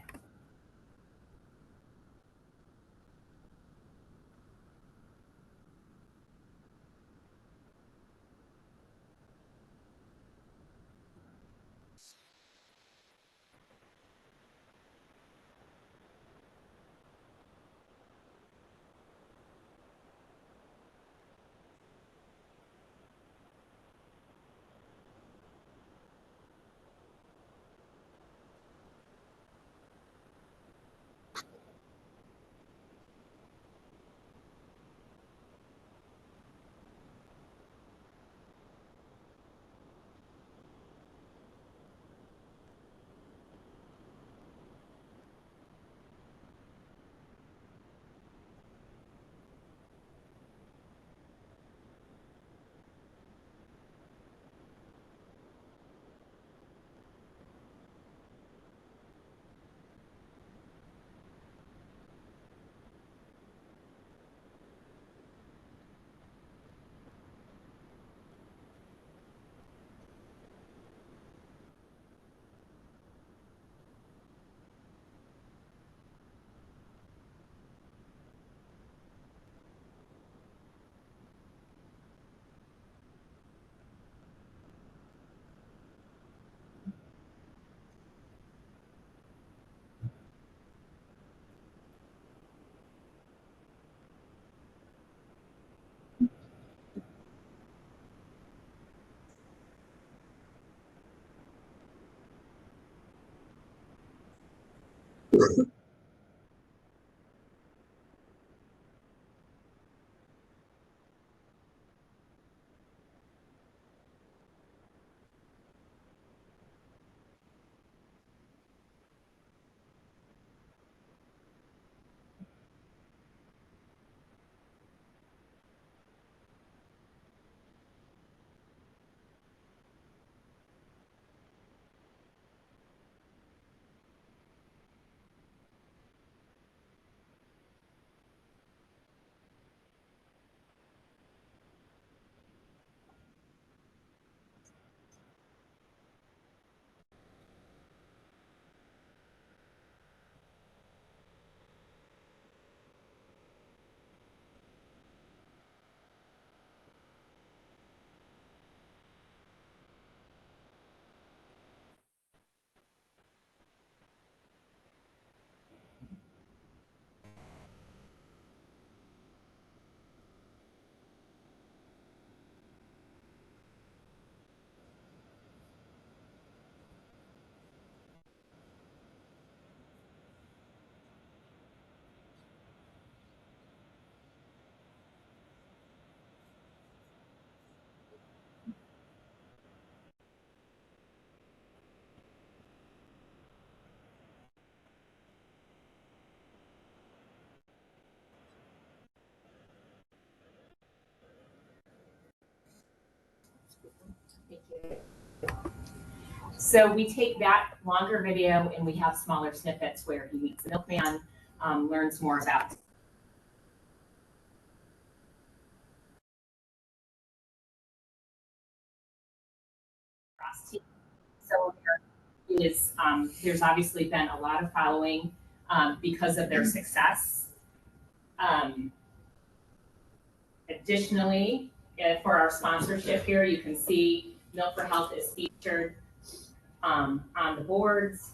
[SPEAKER 13] So we take that longer video and we have smaller snippets where he meets the milkman, learns more about so there's obviously been a lot of following because of their success. Additionally, for our sponsorship here, you can see Milk for Health is featured on the boards.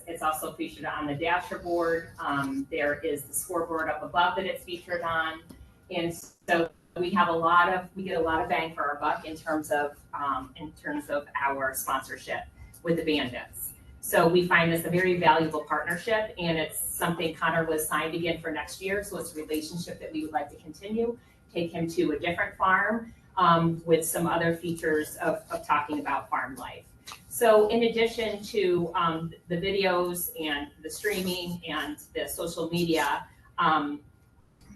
[SPEAKER 13] It's also featured on the dasher board. There is the scoreboard up above that it's featured on. And so we get a lot of bang for our buck in terms of our sponsorship with the Bandits. So we find this a very valuable partnership, and it's something Connor was signed again for next year. So it's a relationship that we would like to continue, take him to a different farm with some other features of talking about farm life. So in addition to the videos and the streaming and the social media,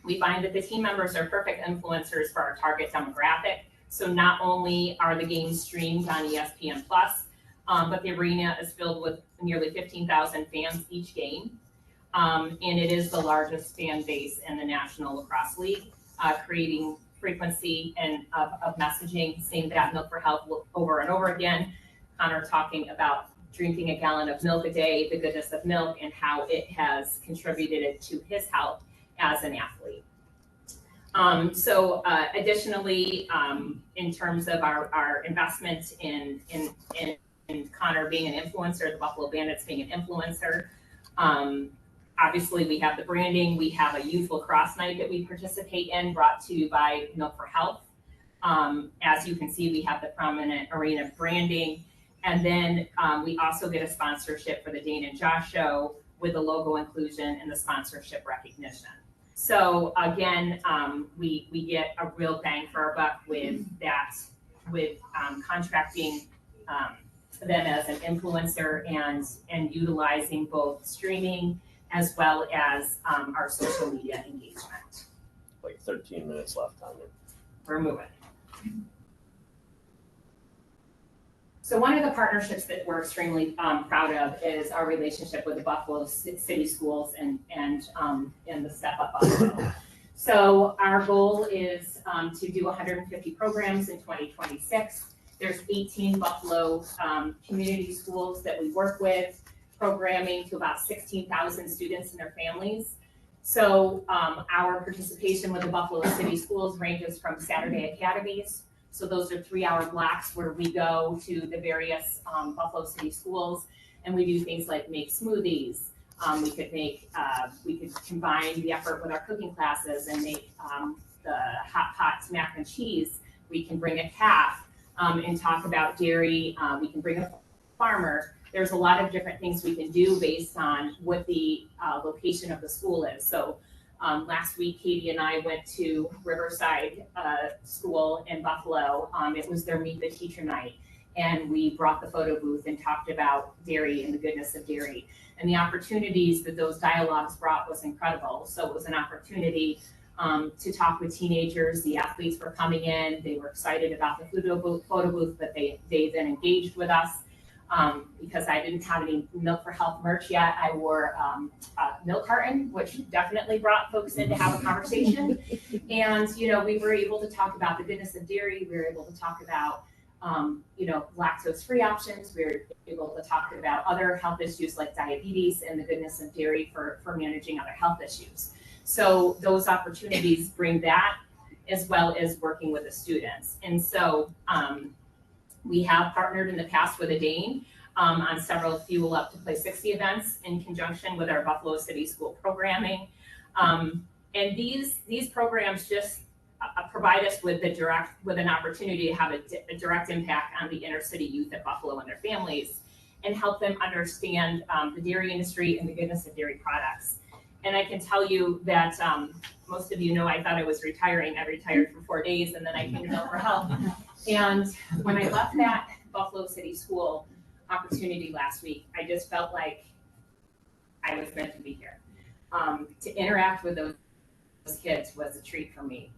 [SPEAKER 13] we find that the team members are perfect influencers for our target demographic. So not only are the games streamed on ESPN Plus, but the arena is filled with nearly 15,000 fans each game. And it is the largest fan base in the National Lacrosse League, creating frequency and of messaging, saying that Milk for Health over and over again. Connor talking about drinking a gallon of milk a day, the goodness of milk, and how it has contributed to his health as an athlete. Additionally, in terms of our investment in Connor being an influencer, the Buffalo Bandits being an influencer, obviously we have the branding, we have a youth lacrosse night that we participate in, brought to you by Milk for Health. As you can see, we have the prominent arena branding. And then we also get a sponsorship for the Dane and Josh show with the logo inclusion and the sponsorship recognition. So again, we get a real bang for our buck with that, with contracting them as an influencer and utilizing both streaming as well as our social media engagement.
[SPEAKER 2] Like 13 minutes left on it.
[SPEAKER 13] We're moving. So one of the partnerships that we're extremely proud of is our relationship with the Buffalo City Schools and the Step Up Buffalo. So our goal is to do 150 programs in 2026. There's 18 Buffalo community schools that we work with, programming to about 16,000 students and their families. So our participation with the Buffalo City Schools ranges from Saturday academies. So those are 3-hour blocks where we go to the various Buffalo City schools and we do things like make smoothies. We could combine the effort with our cooking classes and make the hot pots mac and cheese. We can bring a calf and talk about dairy. We can bring a farmer. There's a lot of different things we can do based on what the location of the school is. So last week, Katie and I went to Riverside School in Buffalo. It was their Meet the Teacher night. And we brought the photo booth and talked about dairy and the goodness of dairy. And the opportunities that those dialogues brought was incredible. So it was an opportunity to talk with teenagers. The athletes were coming in. They were excited about the photo booth, but they then engaged with us. Because I didn't have any Milk for Health merch yet, I wore a milk carton, which definitely brought folks in to have a conversation. And, we were able to talk about the goodness of dairy. We were able to talk about, lactose-free options. We were able to talk about other health issues like diabetes and the goodness of dairy for managing other health issues. So those opportunities bring that as well as working with the students. And so, we have partnered in the past with a Dane on several Fuel Up to Play 60 events in conjunction with our Buffalo City School programming. And these programs just provide us with an opportunity to have a direct impact on the inner city youth at Buffalo and their families and help them understand the dairy industry and the goodness of dairy products. And I can tell you that most of you know I thought I was retiring. I retired for 4 days and then I came to Milk for Health. And when I left that Buffalo City School opportunity last week, I just felt like I was meant to be here. To interact with those kids was a treat for me.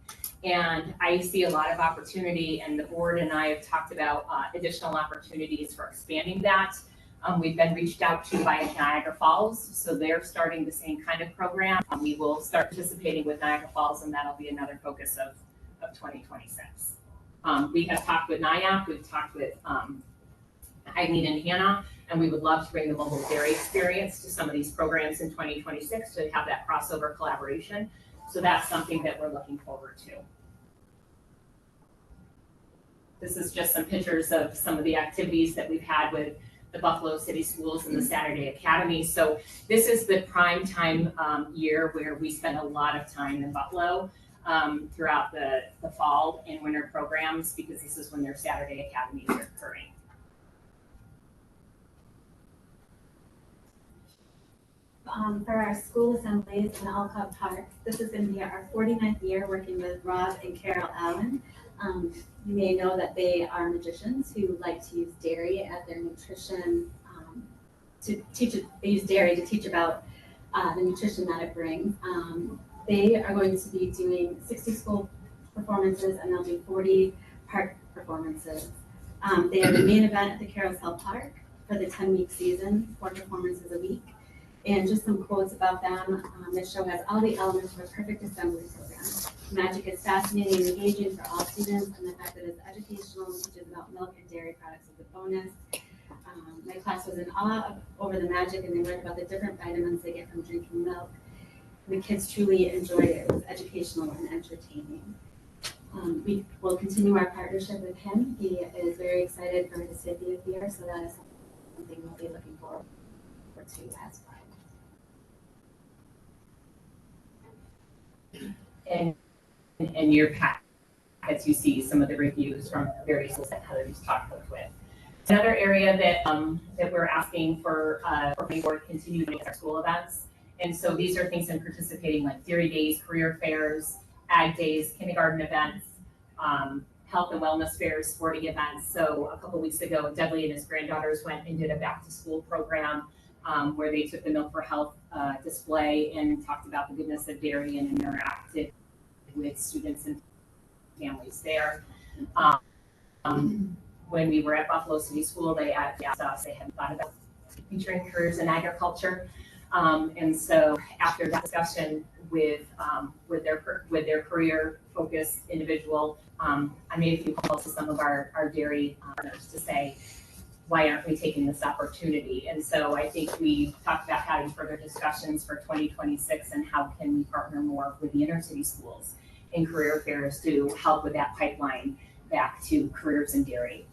[SPEAKER 13] And I see a lot of opportunity, and the board and I have talked about additional opportunities for expanding that. We've been reached out to by Niagara Falls, so they're starting the same kind of program. We will start participating with Niagara Falls, and that'll be another focus of 2026. We have talked with NIAP, we've talked with Eileen and Hannah, and we would love to bring the mobile dairy experience to some of these programs in 2026 to have that crossover collaboration. So that's something that we're looking forward to. This is just some pictures of some of the activities that we've had with the Buffalo City Schools and the Saturday Academy. So this is the prime time year where we spend a lot of time in Buffalo throughout the fall and winter programs, because this is when their Saturday Academies are occurring.
[SPEAKER 22] For our school assemblies in Alcott Park, this is going to be our 49th year working with Rob and Carol Allen. You may know that they are magicians who like to use dairy as their nutrition, they use dairy to teach about the nutrition that it brings. They are going to be doing 60 school performances, and they'll do 40 park performances. They are the main event at the Carousel Park for the 10-week season, 4 performances a week. And just some quotes about them. This show has all the elements of a perfect assembly program. Magic is fascinating and engaging for all students, and the fact that it's educational and teaches about milk and dairy products is a bonus. My class was in awe over the magic, and they learned about the different vitamins they get from drinking milk. The kids truly enjoyed it. It was educational and entertaining. We will continue our partnership with him. He is very excited for his 50th year, so that is something we'll be looking forward to as well.
[SPEAKER 13] And in your packets, you see some of the reviews from various schools that Heather's talked with. Another area that that we're asking for board to continue to make our school events. And so these are things in participating like Dairy Days, career fairs, ag days, kindergarten events, health and wellness fairs, sporting events. So a couple weeks ago, Dudley and his granddaughters went and did a back to school program where they took the Milk for Health display and talked about the goodness of dairy and interacted with students and families there. When we were at Buffalo City School, they asked us, they hadn't thought about featuring careers in agriculture. And so after that discussion with their career focused individual, I made a few calls to some of our dairy partners to say, why aren't we taking this opportunity? And so I think we talked about having further discussions for 2026 and how can we partner more with the inner city schools and career fairs to help with that pipeline back to careers in dairy.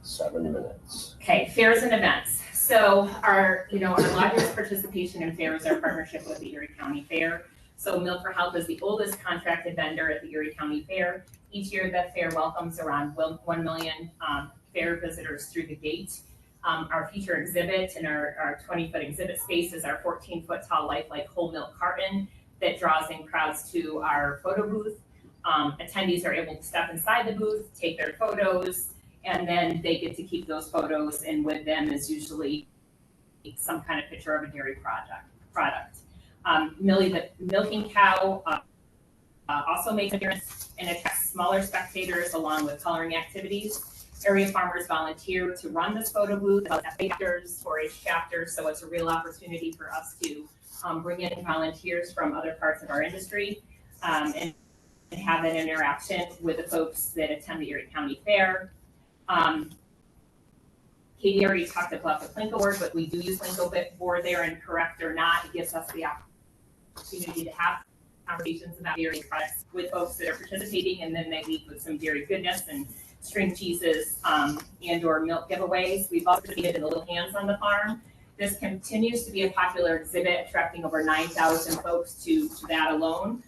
[SPEAKER 2] 7 minutes.
[SPEAKER 13] Okay, fairs and events. So our largest participation in fairs is our partnership with the Erie County Fair. So Milk for Health is the oldest contracted vendor at the Erie County Fair. Each year the fair welcomes around 1 million fair visitors through the gate. Our feature exhibit and our 20-foot exhibit space is our 14-foot tall lifelike whole milk carton that draws in crowds to our photo booth. Attendees are able to step inside the booth, take their photos, and then they get to keep those photos, and with them is usually some kind of picture of a dairy product. Millie the milking cow also makes an appearance and attracts smaller spectators along with coloring activities. Area farmers volunteer to run this photo booth, chapters, 4-H chapters, so it's a real opportunity for us to bring in volunteers from other parts of our industry and have an interaction with the folks that attend the Erie County Fair. Katie already talked about the Plinko board, but we do use Plinko board there, and correct or not, it gives us the opportunity to have conversations about dairy products with folks that are participating, and then they leave with some dairy goodness and string cheeses and or milk giveaways. We've also participated in the Little Hands on the Farm. This continues to be a popular exhibit, attracting over 9,000 folks to that alone,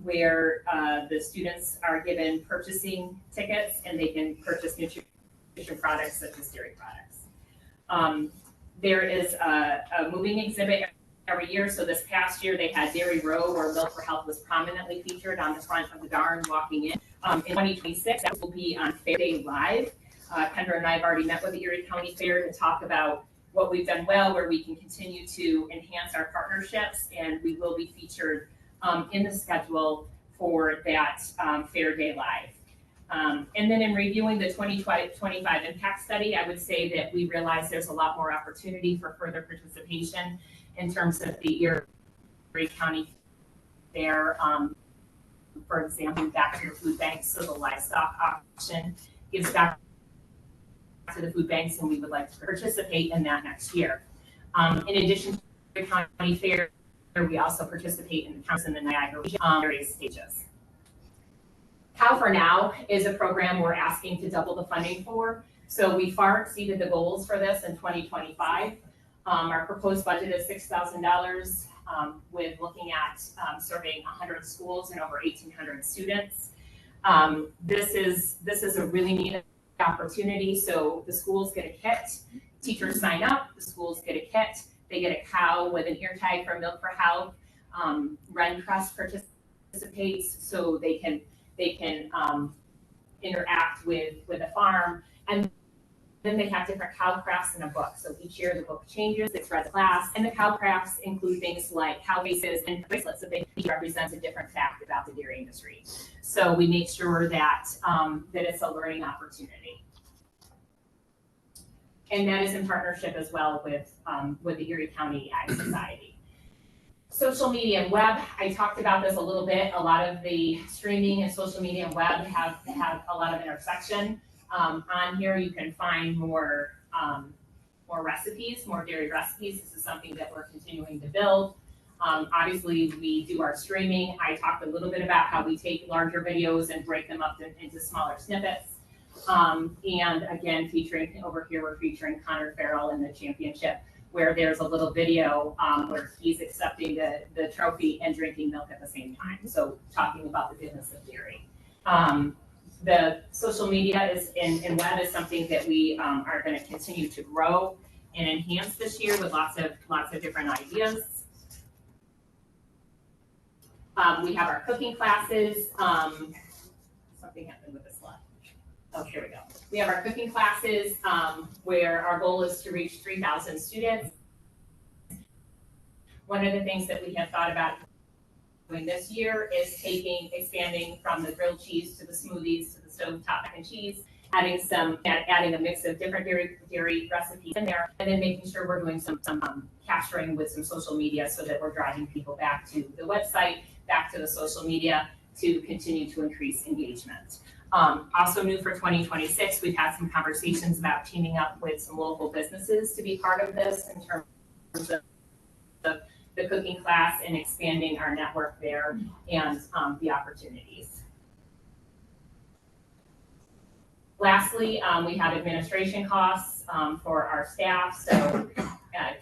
[SPEAKER 13] where the students are given purchasing tickets and they can purchase nutrition products such as dairy products. There is a moving exhibit every year. So this past year they had Dairy Row, where Milk for Health was prominently featured on the front of the barn walking in. In 2026, that will be on Fair Day Live. Kendra and I have already met with the Erie County Fair to talk about what we've done well, where we can continue to enhance our partnerships, and we will be featured in the schedule for that Fair Day Live. And then in reviewing the 2025 impact study, I would say that we realize there's a lot more opportunity for further participation in terms of the Erie County Fair. For example, back to the food banks, so the livestock auction gives back to the food banks, and we would like to participate in that next year. In addition to the Erie County Fair, we also participate in the counties in the Niagara region various stages. Cow for Now is a program we're asking to double the funding for. So we far exceeded the goals for this in 2025. Our proposed budget is $6,000 with looking at serving 100 schools and over 1,800 students. This is a really neat opportunity. So the schools get a kit, teachers sign up, the schools get a kit, they get a cow with an ear tag for Milk for Health. Ren Press participates so they can interact with the farm, and then they have different cow crafts in a book. So each year the book changes, it's read to class, and the cow crafts include things like cow faces and bracelets that each represents a different fact about the dairy industry. So we make sure that, that it's a learning opportunity. And that is in partnership as well with the Erie County Ag Society. Social media and web, I talked about this a little bit. A lot of the streaming and social media and web have a lot of intersection. On here, you can find more recipes, more dairy recipes. This is something that we're continuing to build. Obviously, we do our streaming. I talked a little bit about how we take larger videos and break them up into smaller snippets. And again, over here, we're featuring Connor Farrell in the championship, where there's a little video where he's accepting the trophy and drinking milk at the same time. So talking about the goodness of dairy. The social media and web is something that we are going to continue to grow and enhance this year with lots of different ideas. We have our cooking classes. Something happened with this slide. Oh, here we go. We have our cooking classes where our goal is to reach 3,000 students. One of the things that we have thought about doing this year is expanding from the grilled cheese to the smoothies to the stovetop mac and cheese, adding a mix of different dairy recipes in there, and then making sure we're doing some capturing with some social media so that we're driving people back to the website, back to the social media to continue to increase engagement. Also new for 2026, we've had some conversations about teaming up with some local businesses to be part of this in terms of the cooking class and expanding our network there and the opportunities. Lastly, we have administration costs for our staff. So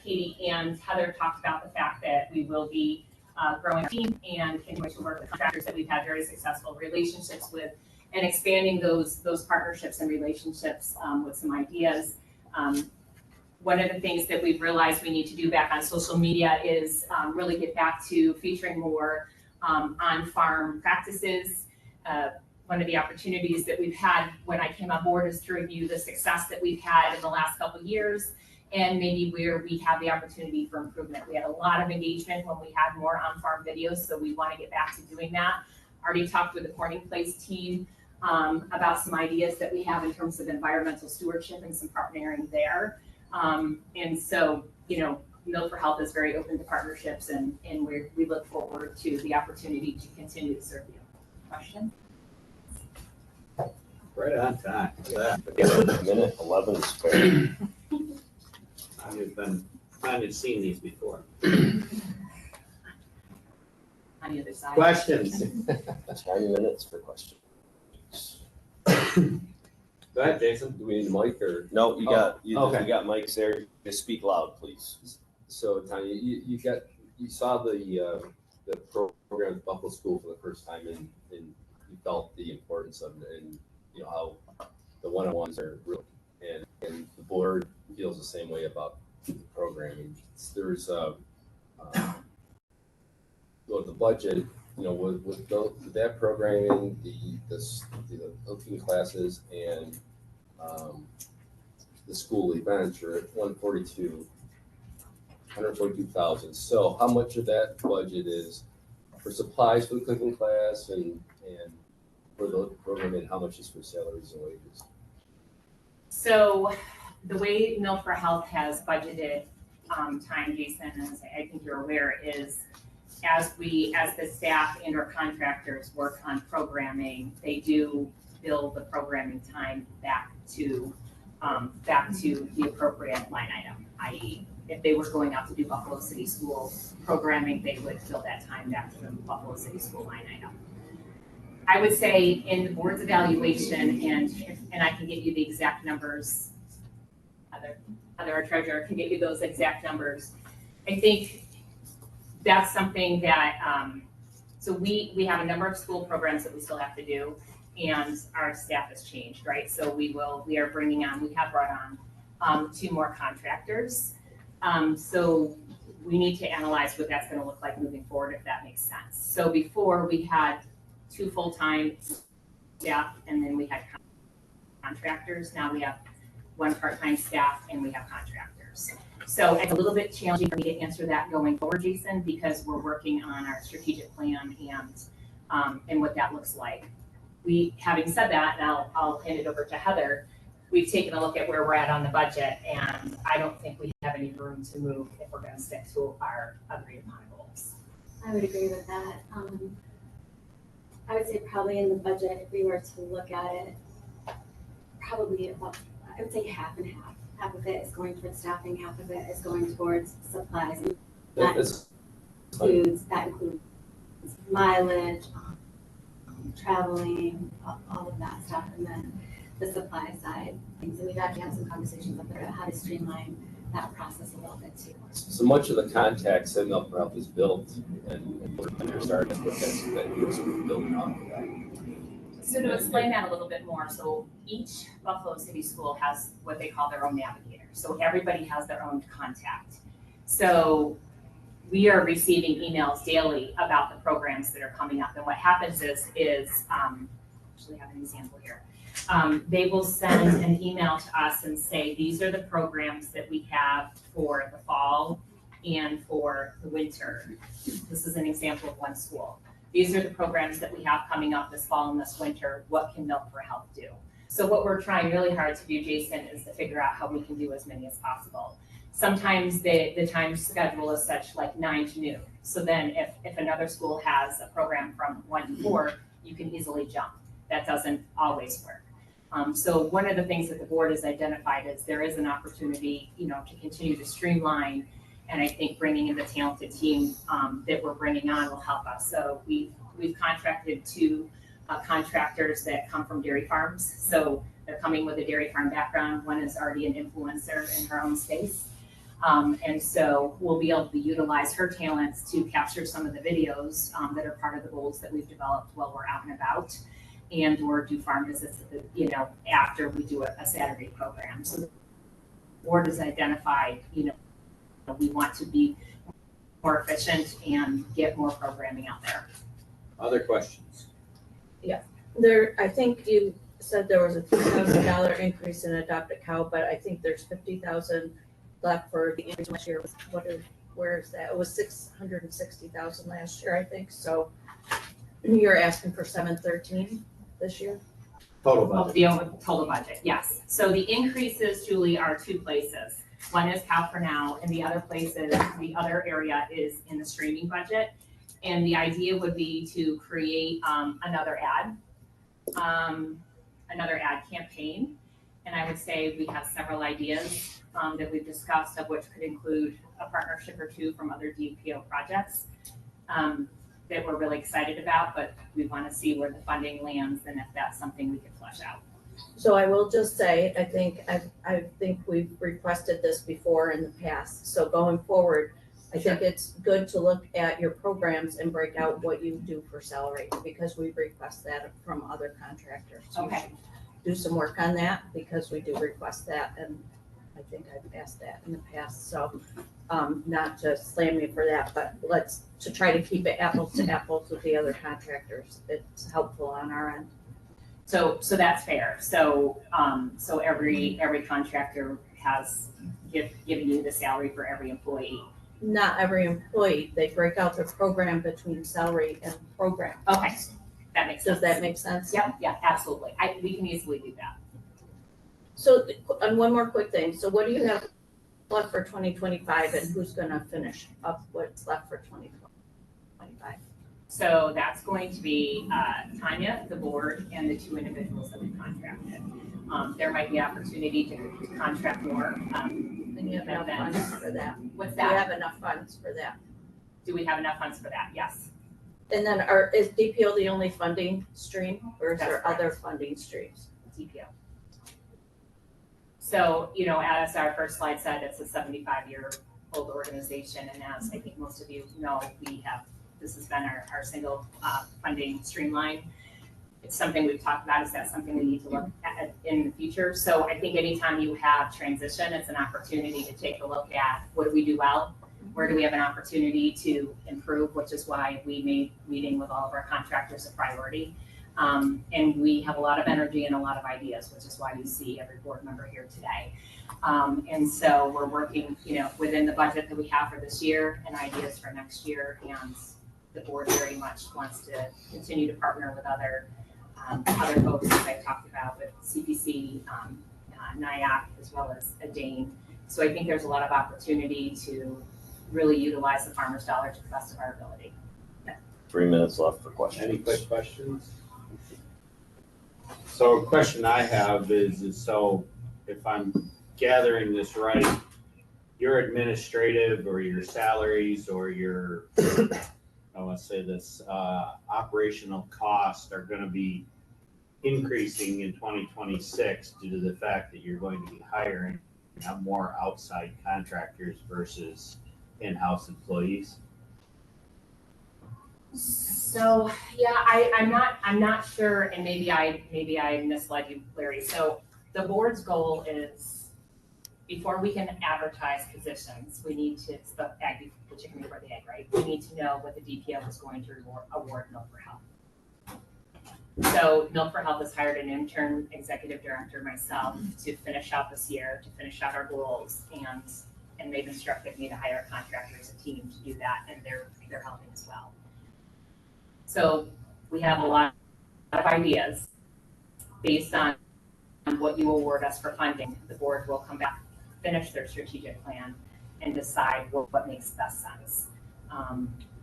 [SPEAKER 13] Katie and Heather talked about the fact that we will be growing our team and continuing to work with contractors that we've had very successful relationships with and expanding those partnerships and relationships with some ideas. One of the things that we've realized we need to do back on social media is really get back to featuring more on-farm practices. One of the opportunities that we've had when I came on board is to review the success that we've had in the last couple of years and maybe where we have the opportunity for improvement. We had a lot of engagement when we had more on-farm videos, so we want to get back to doing that. Already talked with the Corning Place team about some ideas that we have in terms of environmental stewardship and some partnering there. And so, you know, Milk for Health is very open to partnerships and we look forward to the opportunity to continue to serve you. Question?
[SPEAKER 1] Right on time.
[SPEAKER 2] Minute 11 spare.
[SPEAKER 1] I've seen these before.
[SPEAKER 13] On the other side.
[SPEAKER 1] Questions?
[SPEAKER 2] 10 minutes for questions.
[SPEAKER 9] Go ahead, Jason.
[SPEAKER 2] Do we need a mic or? No, you got mics there. Just speak loud, please.
[SPEAKER 9] So Tanya, you saw the program at Buffalo School for the first time and you felt the importance of it and you know how the one-on-ones are real and the board feels the same way about the programming. There's the budget, you know, with that programming, the cooking classes and the school events are at 142,000. So how much of that budget is for supplies for the cooking class and for the program and how much is for salaries and wages?
[SPEAKER 13] So the way Milk for Health has budgeted time, Jason, as I think you're aware, is as the staff and our contractors work on programming, they do build the programming time back to the appropriate line item, i.e. if they were going out to do Buffalo City School programming, they would fill that time back to the Buffalo City School line item. I would say in the board's evaluation, and I can get you the exact numbers, our treasurer can get you those exact numbers. I think that's something that, so we have a number of school programs that we still have to do, and our staff has changed, right? So we have brought on 2 more contractors. So we need to analyze what that's gonna look like moving forward, if that makes sense. So before we had 2 full-time staff, and then we had contractors. Now we have one part-time staff, and we have contractors. So it's a little bit challenging for me to answer that going forward, Jason, because we're working on our strategic plan and what that looks like. Having said that, and I'll hand it over to Heather, we've taken a look at where we're at on the budget, and I don't think we have any room to move if we're gonna stick to our agreed upon goals.
[SPEAKER 22] I would agree with that. I would say probably in the budget, if we were to look at it, probably about, I would say half and half. Half of it is going towards staffing, half of it is going towards supplies. And that includes mileage, traveling, all of that stuff, and then the supply side things. And we've actually had some conversations up there about how to streamline that process a little bit too.
[SPEAKER 6] So much of the contact signal for help is built and you're starting with this, that you're sort of building off of that.
[SPEAKER 13] So to explain that a little bit more, so each Buffalo City school has what they call their own navigator. So everybody has their own contact. So we are receiving emails daily about the programs that are coming up. And what happens is actually have an example here. They will send an email to us and say, these are the programs that we have for the fall and for the winter. This is an example of one school. These are the programs that we have coming up this fall and this winter. What can Milk for Health do? So what we're trying really hard to do, Jason, is to figure out how we can do as many as possible. Sometimes the time schedule is such like 9 to noon. So then if another school has a program from 1 to 4, you can easily jump. That doesn't always work. So one of the things that the board has identified is there is an opportunity, to continue to streamline. And I think bringing in the talented team that we're bringing on will help us. So we've contracted 2 contractors that come from dairy farms. So they're coming with a dairy farm background. One is already an influencer in her own space. And so we'll be able to utilize her talents to capture some of the videos that are part of the goals that we've developed while we're out and about, and or do farm visits after we do a Saturday program. So the board has identified, we want to be more efficient and get more programming out there.
[SPEAKER 6] Other questions?
[SPEAKER 10] Yeah, I think you said there was a $2,000 increase in Adopt a Cow, but I think there's $50,000 left for the increase last year. Where is that? It was $660,000 last year, I think. So you're asking for $713 this year?
[SPEAKER 6] Total
[SPEAKER 13] budget. The total budget, yes. So the increases, Julie, are 2 places. One is Cow for Now, and the other area is in the streaming budget. And the idea would be to create another ad campaign. And I would say we have several ideas that we've discussed, of which could include a partnership or 2 from other DPO projects that we're really excited about, but we want to see where the funding lands and if that's something we can flesh out.
[SPEAKER 10] So I will just say, I think we've requested this before in the past. So going forward, I think it's good to look at your programs and break out what you do for salary, because we request that from other contractors.
[SPEAKER 13] Okay.
[SPEAKER 10] Do some work on that, because we do request that, and I think I've asked that in the past. So not to slam you for that, but to try to keep it apples to apples with the other contractors. It's helpful on our end.
[SPEAKER 13] So that's fair. So every contractor has given you the salary for every employee.
[SPEAKER 10] Not every employee. They break out their program between salary and program.
[SPEAKER 13] Okay, that makes sense.
[SPEAKER 10] Does that make sense?
[SPEAKER 13] Yeah, absolutely. We can easily do that.
[SPEAKER 10] So, and one more quick thing. So what do you have left for 2025, and who's going to finish up what's left for 2025?
[SPEAKER 13] So that's going to be Tanya, the board, and the 2 individuals that we contracted. There might be opportunity to contract more.
[SPEAKER 10] And you have enough funds for that?
[SPEAKER 13] What's
[SPEAKER 10] Do you
[SPEAKER 13] that?
[SPEAKER 10] have enough funds for that?
[SPEAKER 13] Do we have enough funds for that? Yes.
[SPEAKER 10] And then is DPO the only funding stream, or is there other funding streams?
[SPEAKER 13] DPO. So, as our first slide said, it's a 75-year-old organization, and as I think most of you know, this has been our single funding streamline. It's something we've talked about. Is that something we need to look at in the future? So I think anytime you have transition, it's an opportunity to take a look at what do we do well, where do we have an opportunity to improve, which is why we made meeting with all of our contractors a priority. And we have a lot of energy and a lot of ideas, which is why you see every board member here today. And so we're working, within the budget that we have for this year and ideas for next year. And the board very much wants to continue to partner with other folks, as I talked about, with CPC, NIAC, as well as ADANE. So I think there's a lot of opportunity to really utilize the farmer's dollar to the best of our ability.
[SPEAKER 2] 3 minutes left for questions.
[SPEAKER 1] Any quick questions? So a question I have is so if I'm gathering this right, your administrative or your salaries or your, I want to say this, operational costs are going to be increasing in 2026 due to the fact that you're going to be hiring more outside contractors versus in-house employees?
[SPEAKER 13] So yeah, I'm not sure, and maybe I misled you, Larry. So the board's goal is, before we can advertise positions, we need to, it's the egg, the chicken before the egg, right? We need to know what the DPO is going to award Milk for Health. So Milk for Health has hired an intern executive director, myself, to finish out this year, to finish out our goals, and they've instructed me to hire a contractor as a team to do that, and they're helping as well. So we have a lot of ideas based on what you award us for funding. The board will come back, finish their strategic plan, and decide what makes best sense.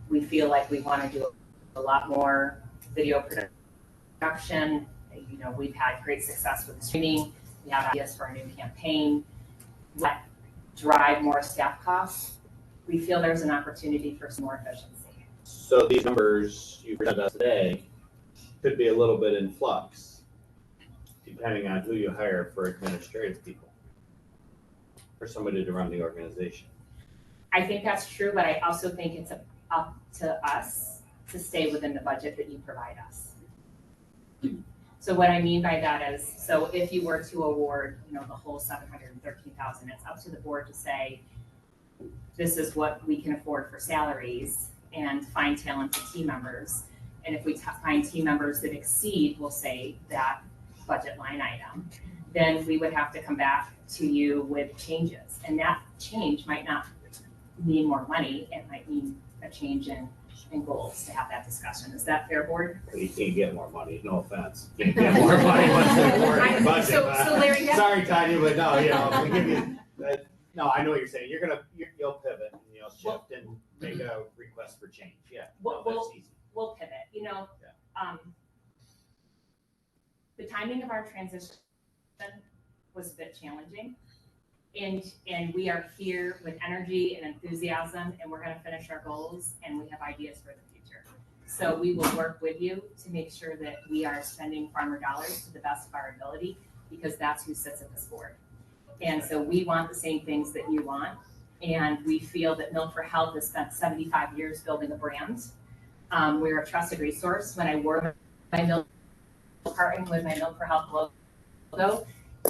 [SPEAKER 13] We feel like we want to do a lot more video production. We've had great success with streaming. We have ideas for a new campaign that drive more staff costs. We feel there's an opportunity for some more efficiency.
[SPEAKER 1] So these numbers you presented us today could be a little bit in flux, depending on who you hire for administrative people, for somebody to run the organization.
[SPEAKER 13] I think that's true, but I also think it's up to us to stay within the budget that you provide us. So what I mean by that is, so if you were to award, the whole $713,000, it's up to the board to say, this is what we can afford for salaries and find talented team members. And if we find team members that exceed, we'll say, that budget line item, then we would have to come back to you with changes. And that change might not mean more money. It might mean a change in goals to have that discussion. Is that fair, board?
[SPEAKER 1] You can't get more money, no offense. You can't get more money once they award the budget.
[SPEAKER 13] So Larry,
[SPEAKER 1] sorry, Tanya, but no, we give you, no, I know what you're saying. You'll pivot and you'll shift and make a request for change. Yeah, that's easy.
[SPEAKER 13] We'll pivot. The timing of our transition was a bit challenging. And we are here with energy and enthusiasm, and we're going to finish our goals, and we have ideas for the future. So we will work with you to make sure that we are spending farmer dollars to the best of our ability, because that's who sits at this board. And so we want the same things that you want, and we feel that Milk for Health has spent 75 years building a brand. We're a trusted resource. When I wore my milk carton with my Milk for Health logo,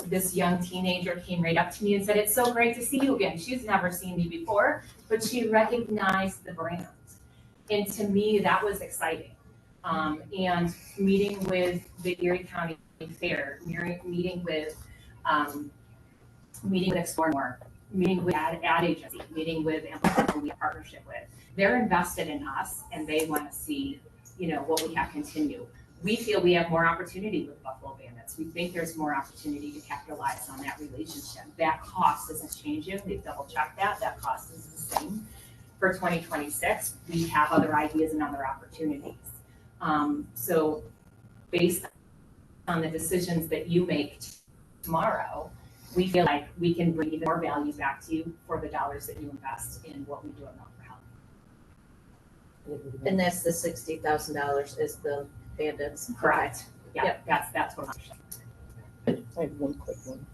[SPEAKER 13] this young teenager came right up to me and said, "It's so great to see you again." She's never seen me before, but she recognized the brand. And to me, that was exciting. And meeting with the Erie County Fair, meeting with Explore More, meeting with ad agency, meeting with Amplify, who we have partnership with. They're invested in us, and they want to see, what we have continue. We feel we have more opportunity with Buffalo Bandits. We think there's more opportunity to capitalize on that relationship. That cost isn't changing. We've double checked that. That cost is the same for 2026. We have other ideas and other opportunities. So based on the decisions that you make tomorrow, we feel like we can bring even more value back to you for the dollars that you invest in what we do at Milk for Health.
[SPEAKER 10] And that's the $60,000 is the Bandits.
[SPEAKER 13] Correct. Yeah,
[SPEAKER 10] Yep.
[SPEAKER 13] that's what I'm saying.
[SPEAKER 17] I have one quick one.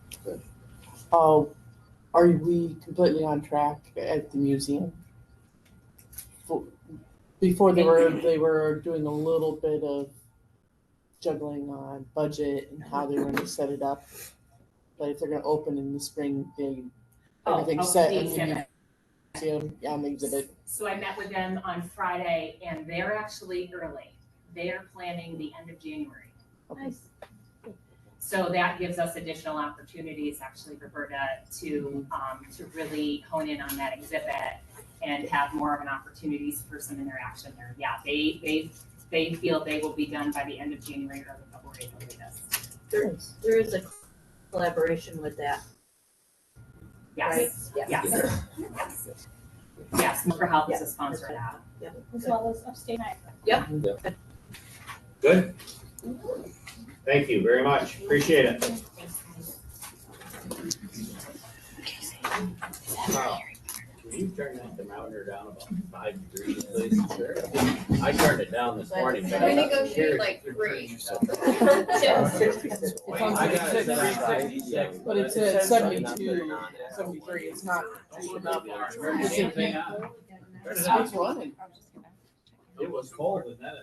[SPEAKER 17] Are we completely on track at the museum? Before they were doing a little bit of juggling on budget and how they were going to set it up. But if they're going to open in the spring, everything's set in the museum on the exhibit.
[SPEAKER 13] So I met with them on Friday, and they're actually early. they are planning the end of January.
[SPEAKER 10] Nice.
[SPEAKER 13] So that gives us additional opportunities, actually, Roberta, to really hone in on that exhibit and have more of an opportunities for some interaction there. Yeah, they feel they will be done by the end of January, early February at the latest.
[SPEAKER 10] There is a collaboration with that.
[SPEAKER 13] Yes,
[SPEAKER 10] right?
[SPEAKER 13] yes, yes. Yes, Smoker Health is a sponsor of that.
[SPEAKER 10] Yep.
[SPEAKER 22] As well as upstate.
[SPEAKER 10] Yep.
[SPEAKER 1] Good. Thank you very much. Appreciate it. Carl, can you turn that thermometer down about 5 degrees, please? I turned it down this morning. but
[SPEAKER 22] We
[SPEAKER 1] I got
[SPEAKER 22] negotiated
[SPEAKER 1] scared.
[SPEAKER 22] like 3.
[SPEAKER 1] I got it set on 66,
[SPEAKER 17] But it's at 72, 73, it's not. It's running.
[SPEAKER 1] It was cold and then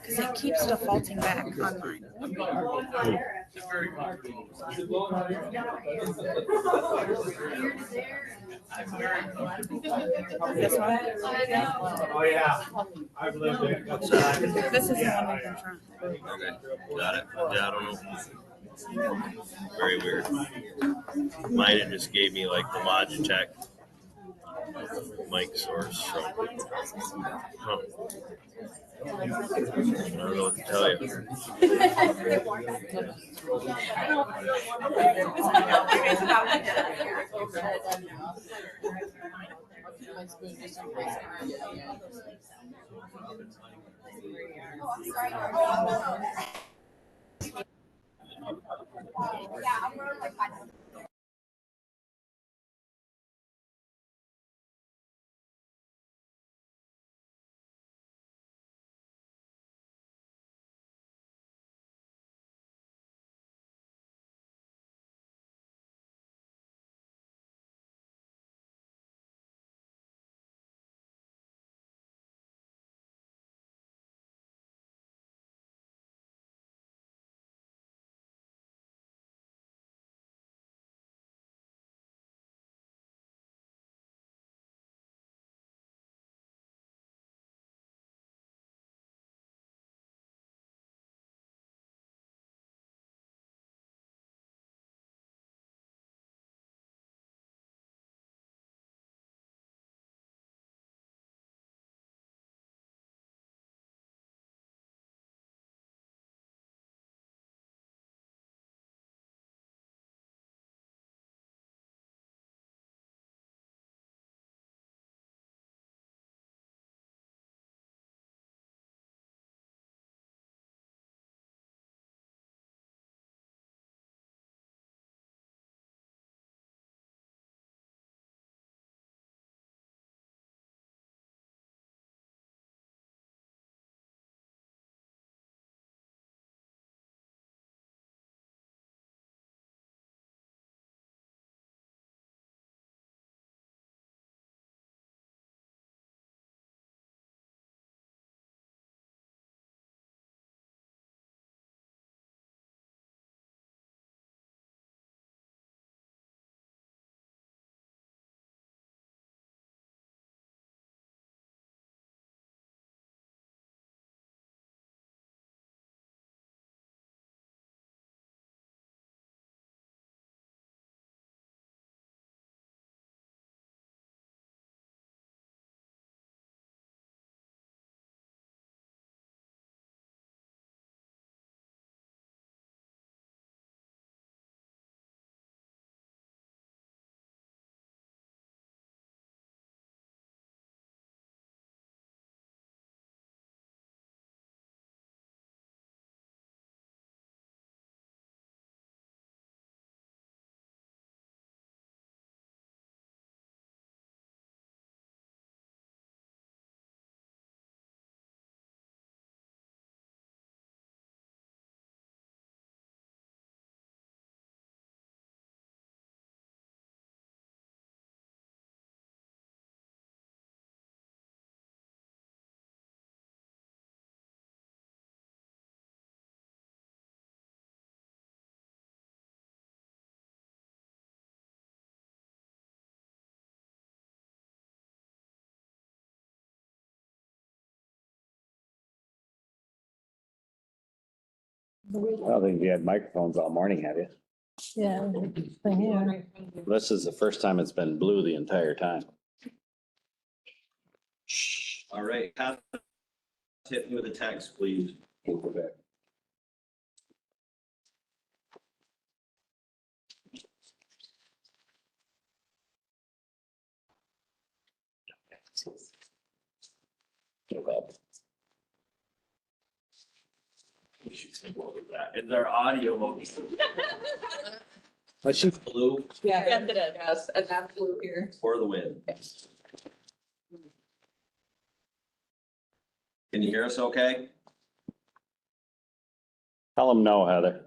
[SPEAKER 14] Because it keeps defaulting back on mine. This one?
[SPEAKER 1] Oh, yeah. I've lived it.
[SPEAKER 14] This is the one we confirmed.
[SPEAKER 2] Okay, got it. Yeah, I don't know. Very weird. Mine it just gave me like the Logitech mic source. So. Huh. I don't know what to tell you.
[SPEAKER 15] Yeah, I'm going like
[SPEAKER 1] don't think you had microphones all morning, have you?
[SPEAKER 17] Yeah.
[SPEAKER 1] This is the first time it's been blue the entire time.
[SPEAKER 2] All right. Hit me with a text, please.
[SPEAKER 1] We'll go back.
[SPEAKER 2] Is there audio?
[SPEAKER 1] Let's shoot.
[SPEAKER 2] Blue
[SPEAKER 14] Yeah, yes, and that blue here.
[SPEAKER 2] for the win. Can you hear us okay?
[SPEAKER 1] Tell them no, Heather.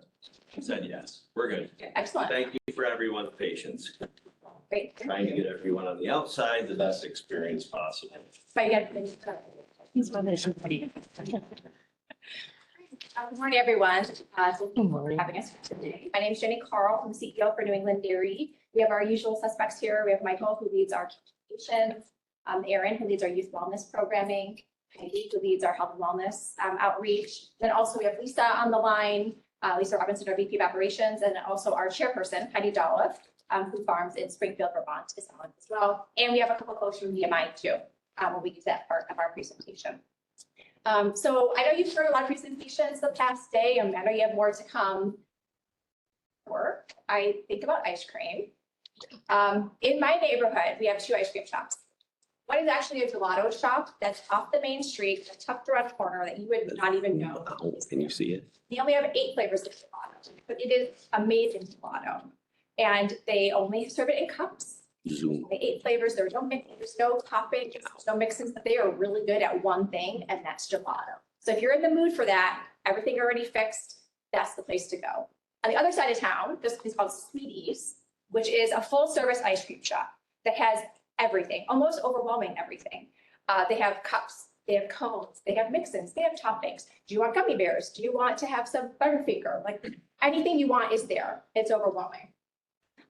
[SPEAKER 2] She said yes. We're good.
[SPEAKER 13] Excellent.
[SPEAKER 2] Thank you for everyone's patience.
[SPEAKER 13] Great.
[SPEAKER 2] Trying to get everyone on the outside the best experience possible.
[SPEAKER 13] But again, good morning, everyone. Thank you for having us today. My name is Jenny Carl. I'm the CEO for New England Dairy. We have our usual suspects here. We have Michael, who leads our communications, Aaron, who leads our youth wellness programming, Heidi, who leads our health and wellness outreach. Then also we have Lisa on the line, Lisa Robinson, our VP of operations, and also our chairperson, Heidi Dolliff, who farms in Springfield, Vermont, is on as well. And we have a couple folks from VMI too, when we use that part of our presentation. So I know you've heard a lot of presentations the past day, and I know you have more to come. I think about ice cream. In my neighborhood, we have 2 ice cream shops. One is actually a gelato shop that's off the main street, a tucked around corner that you would not even know.
[SPEAKER 2] Can you see it?
[SPEAKER 13] They only have 8 flavors of gelato, but it is amazing gelato. And they only serve it in cups.
[SPEAKER 2] Zoom.
[SPEAKER 13] The 8 flavors, there's no topping, there's no mixins, but they are really good at one thing, and that's gelato. So if you're in the mood for that, everything already fixed, that's the place to go. On the other side of town, this place called Sweeties, which is a full service ice cream shop that has everything, almost overwhelming everything. They have cups, they have cones, they have mix-ins, they have toppings. Do you want gummy bears? Do you want to have some Butterfinger? Like anything you want is there. It's overwhelming.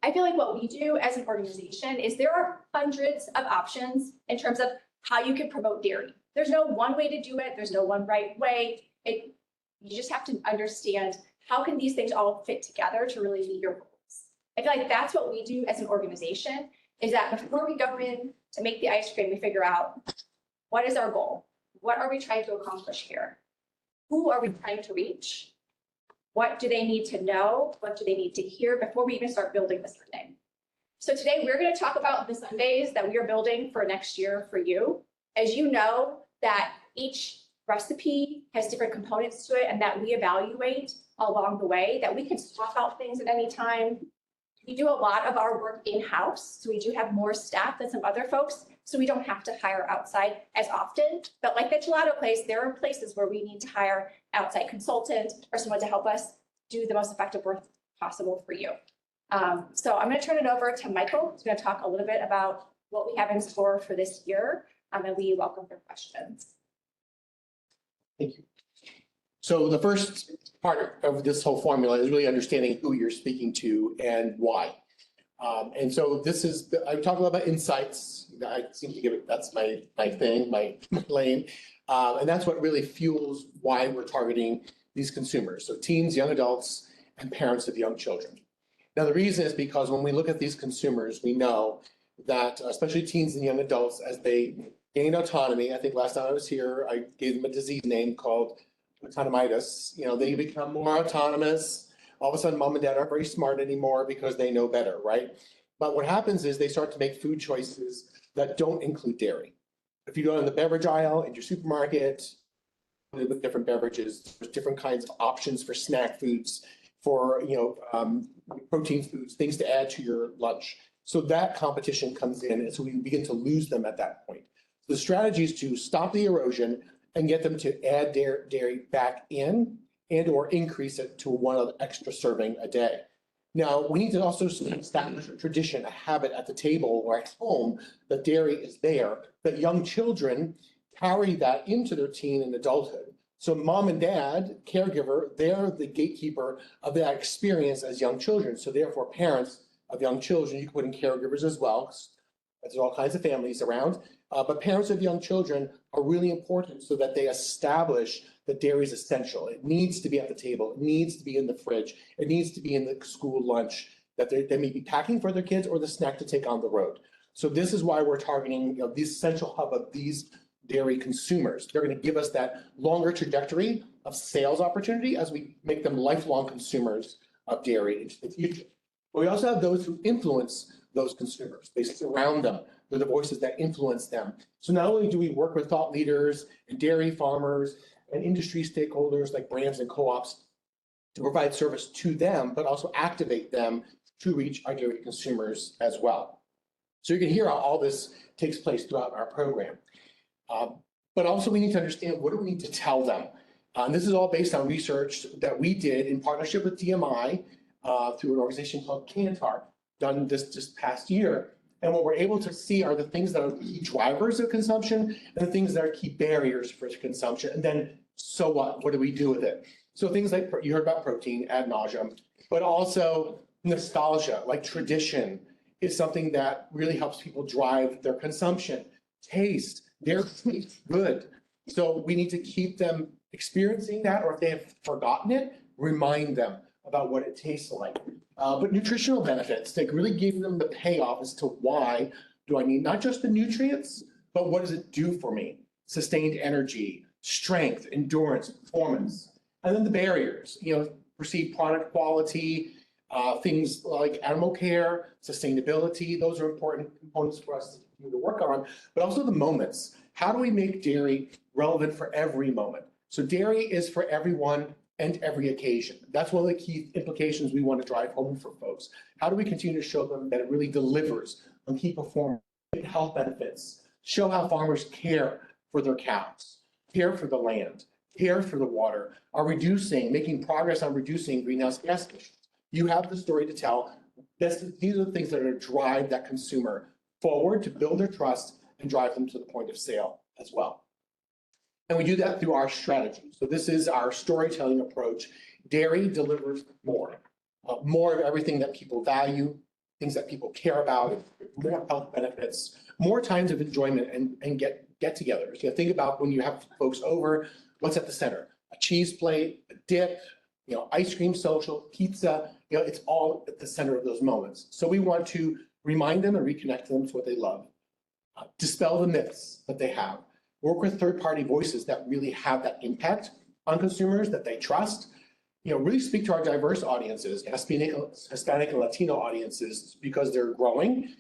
[SPEAKER 13] I feel like what we do as an organization is there are hundreds of options in terms of how you can promote dairy. There's no one way to do it. There's no one right way. You just have to understand how can these things all fit together to really meet your goals. I feel like that's what we do as an organization, is that before we go in to make the ice cream, we figure out what is our goal? What are we trying to accomplish here? Who are we trying to reach? What do they need to know? What do they need to hear before we even start building the sundae? So today we're going to talk about the sundaes that we are building for next year for you. As you know, that each recipe has different components to it and that we evaluate along the way, that we can swap out things at any time. We do a lot of our work in-house, so we do have more staff than some other folks, so we don't have to hire outside as often. But like the gelato place, there are places where we need to hire outside consultant or someone to help us do the most effective work possible for you. So I'm going to turn it over to Michael, who's going to talk a little bit about what we have in store for this year, and we welcome your questions.
[SPEAKER 7] Thank you. So the first part of this whole formula is really understanding who you're speaking to and why. And so this is, I talk a lot about insights. I seem to give it, that's my thing, my lane. And that's what really fuels why we're targeting these consumers. So teens, young adults, and parents of young children. Now, the reason is because when we look at these consumers, we know that especially teens and young adults, as they gain autonomy, I think last time I was here, I gave them a disease name called autonomitis. You know, they become more autonomous. All of a sudden, mom and dad aren't very smart anymore because they know better, right? But what happens is they start to make food choices that don't include dairy. If you go in the beverage aisle in your supermarket, with different beverages, there's different kinds of options for snack foods, for protein foods, things to add to your lunch. So that competition comes in, and so we begin to lose them at that point. The strategy is to stop the erosion and get them to add dairy back in and or increase it to 1 extra serving a day. Now, we need to also establish a tradition, a habit at the table or at home that dairy is there, that young children carry that into their teen and adulthood. So mom and dad, caregiver, they're the gatekeeper of that experience as young children. So therefore, parents of young children, you can put in caregivers as well. There's all kinds of families around. But parents of young children are really important so that they establish that dairy is essential. It needs to be at the table. It needs to be in the fridge. It needs to be in the school lunch that they may be packing for their kids or the snack to take on the road. So this is why we're targeting, the essential hub of these dairy consumers. They're going to give us that longer trajectory of sales opportunity as we make them lifelong consumers of dairy into the future. But we also have those who influence those consumers. They surround them. They're the voices that influence them. So not only do we work with thought leaders and dairy farmers and industry stakeholders like brands and co-ops to provide service to them, but also activate them to reach our dairy consumers as well. So you can hear how all this takes place throughout our program. But also we need to understand, what do we need to tell them? And this is all based on research that we did in partnership with DMI through an organization called Kantar, done this past year. And what we're able to see are the things that are key drivers of consumption and the things that are key barriers for consumption. And then, so what? What do we do with it? So things like, you heard about protein ad nauseum, but also nostalgia, like tradition, is something that really helps people drive their consumption. Taste, their tastes good. So we need to keep them experiencing that, or if they have forgotten it, remind them about what it tastes like. But nutritional benefits, like really giving them the payoff as to why do I need not just the nutrients, but what does it do for me? Sustained energy, strength, endurance, performance. And then the barriers, perceived product quality, things like animal care, sustainability, those are important components for us to continue to work on, but also the moments. How do we make dairy relevant for every moment? So dairy is for everyone and every occasion. That's one of the key implications we want to drive home for folks. How do we continue to show them that it really delivers on key performance, health benefits, show how farmers care for their cows, care for the land, care for the water, are making progress on reducing greenhouse gas emissions. You have the story to tell. These are the things that are going to drive that consumer forward to build their trust and drive them to the point of sale as well. And we do that through our strategy. So this is our storytelling approach. Dairy delivers more of everything that people value, things that people care about, more health benefits, more times of enjoyment and get-togethers. Think about when you have folks over, what's at the center? A cheese plate, a dip, ice cream social, pizza, it's all at the center of those moments. So we want to remind them and reconnect them to what they love. Dispel the myths that they have. Work with third-party voices that really have that impact on consumers that they trust. Really speak to our diverse audiences, Hispanic and Latino audiences, because they're growing.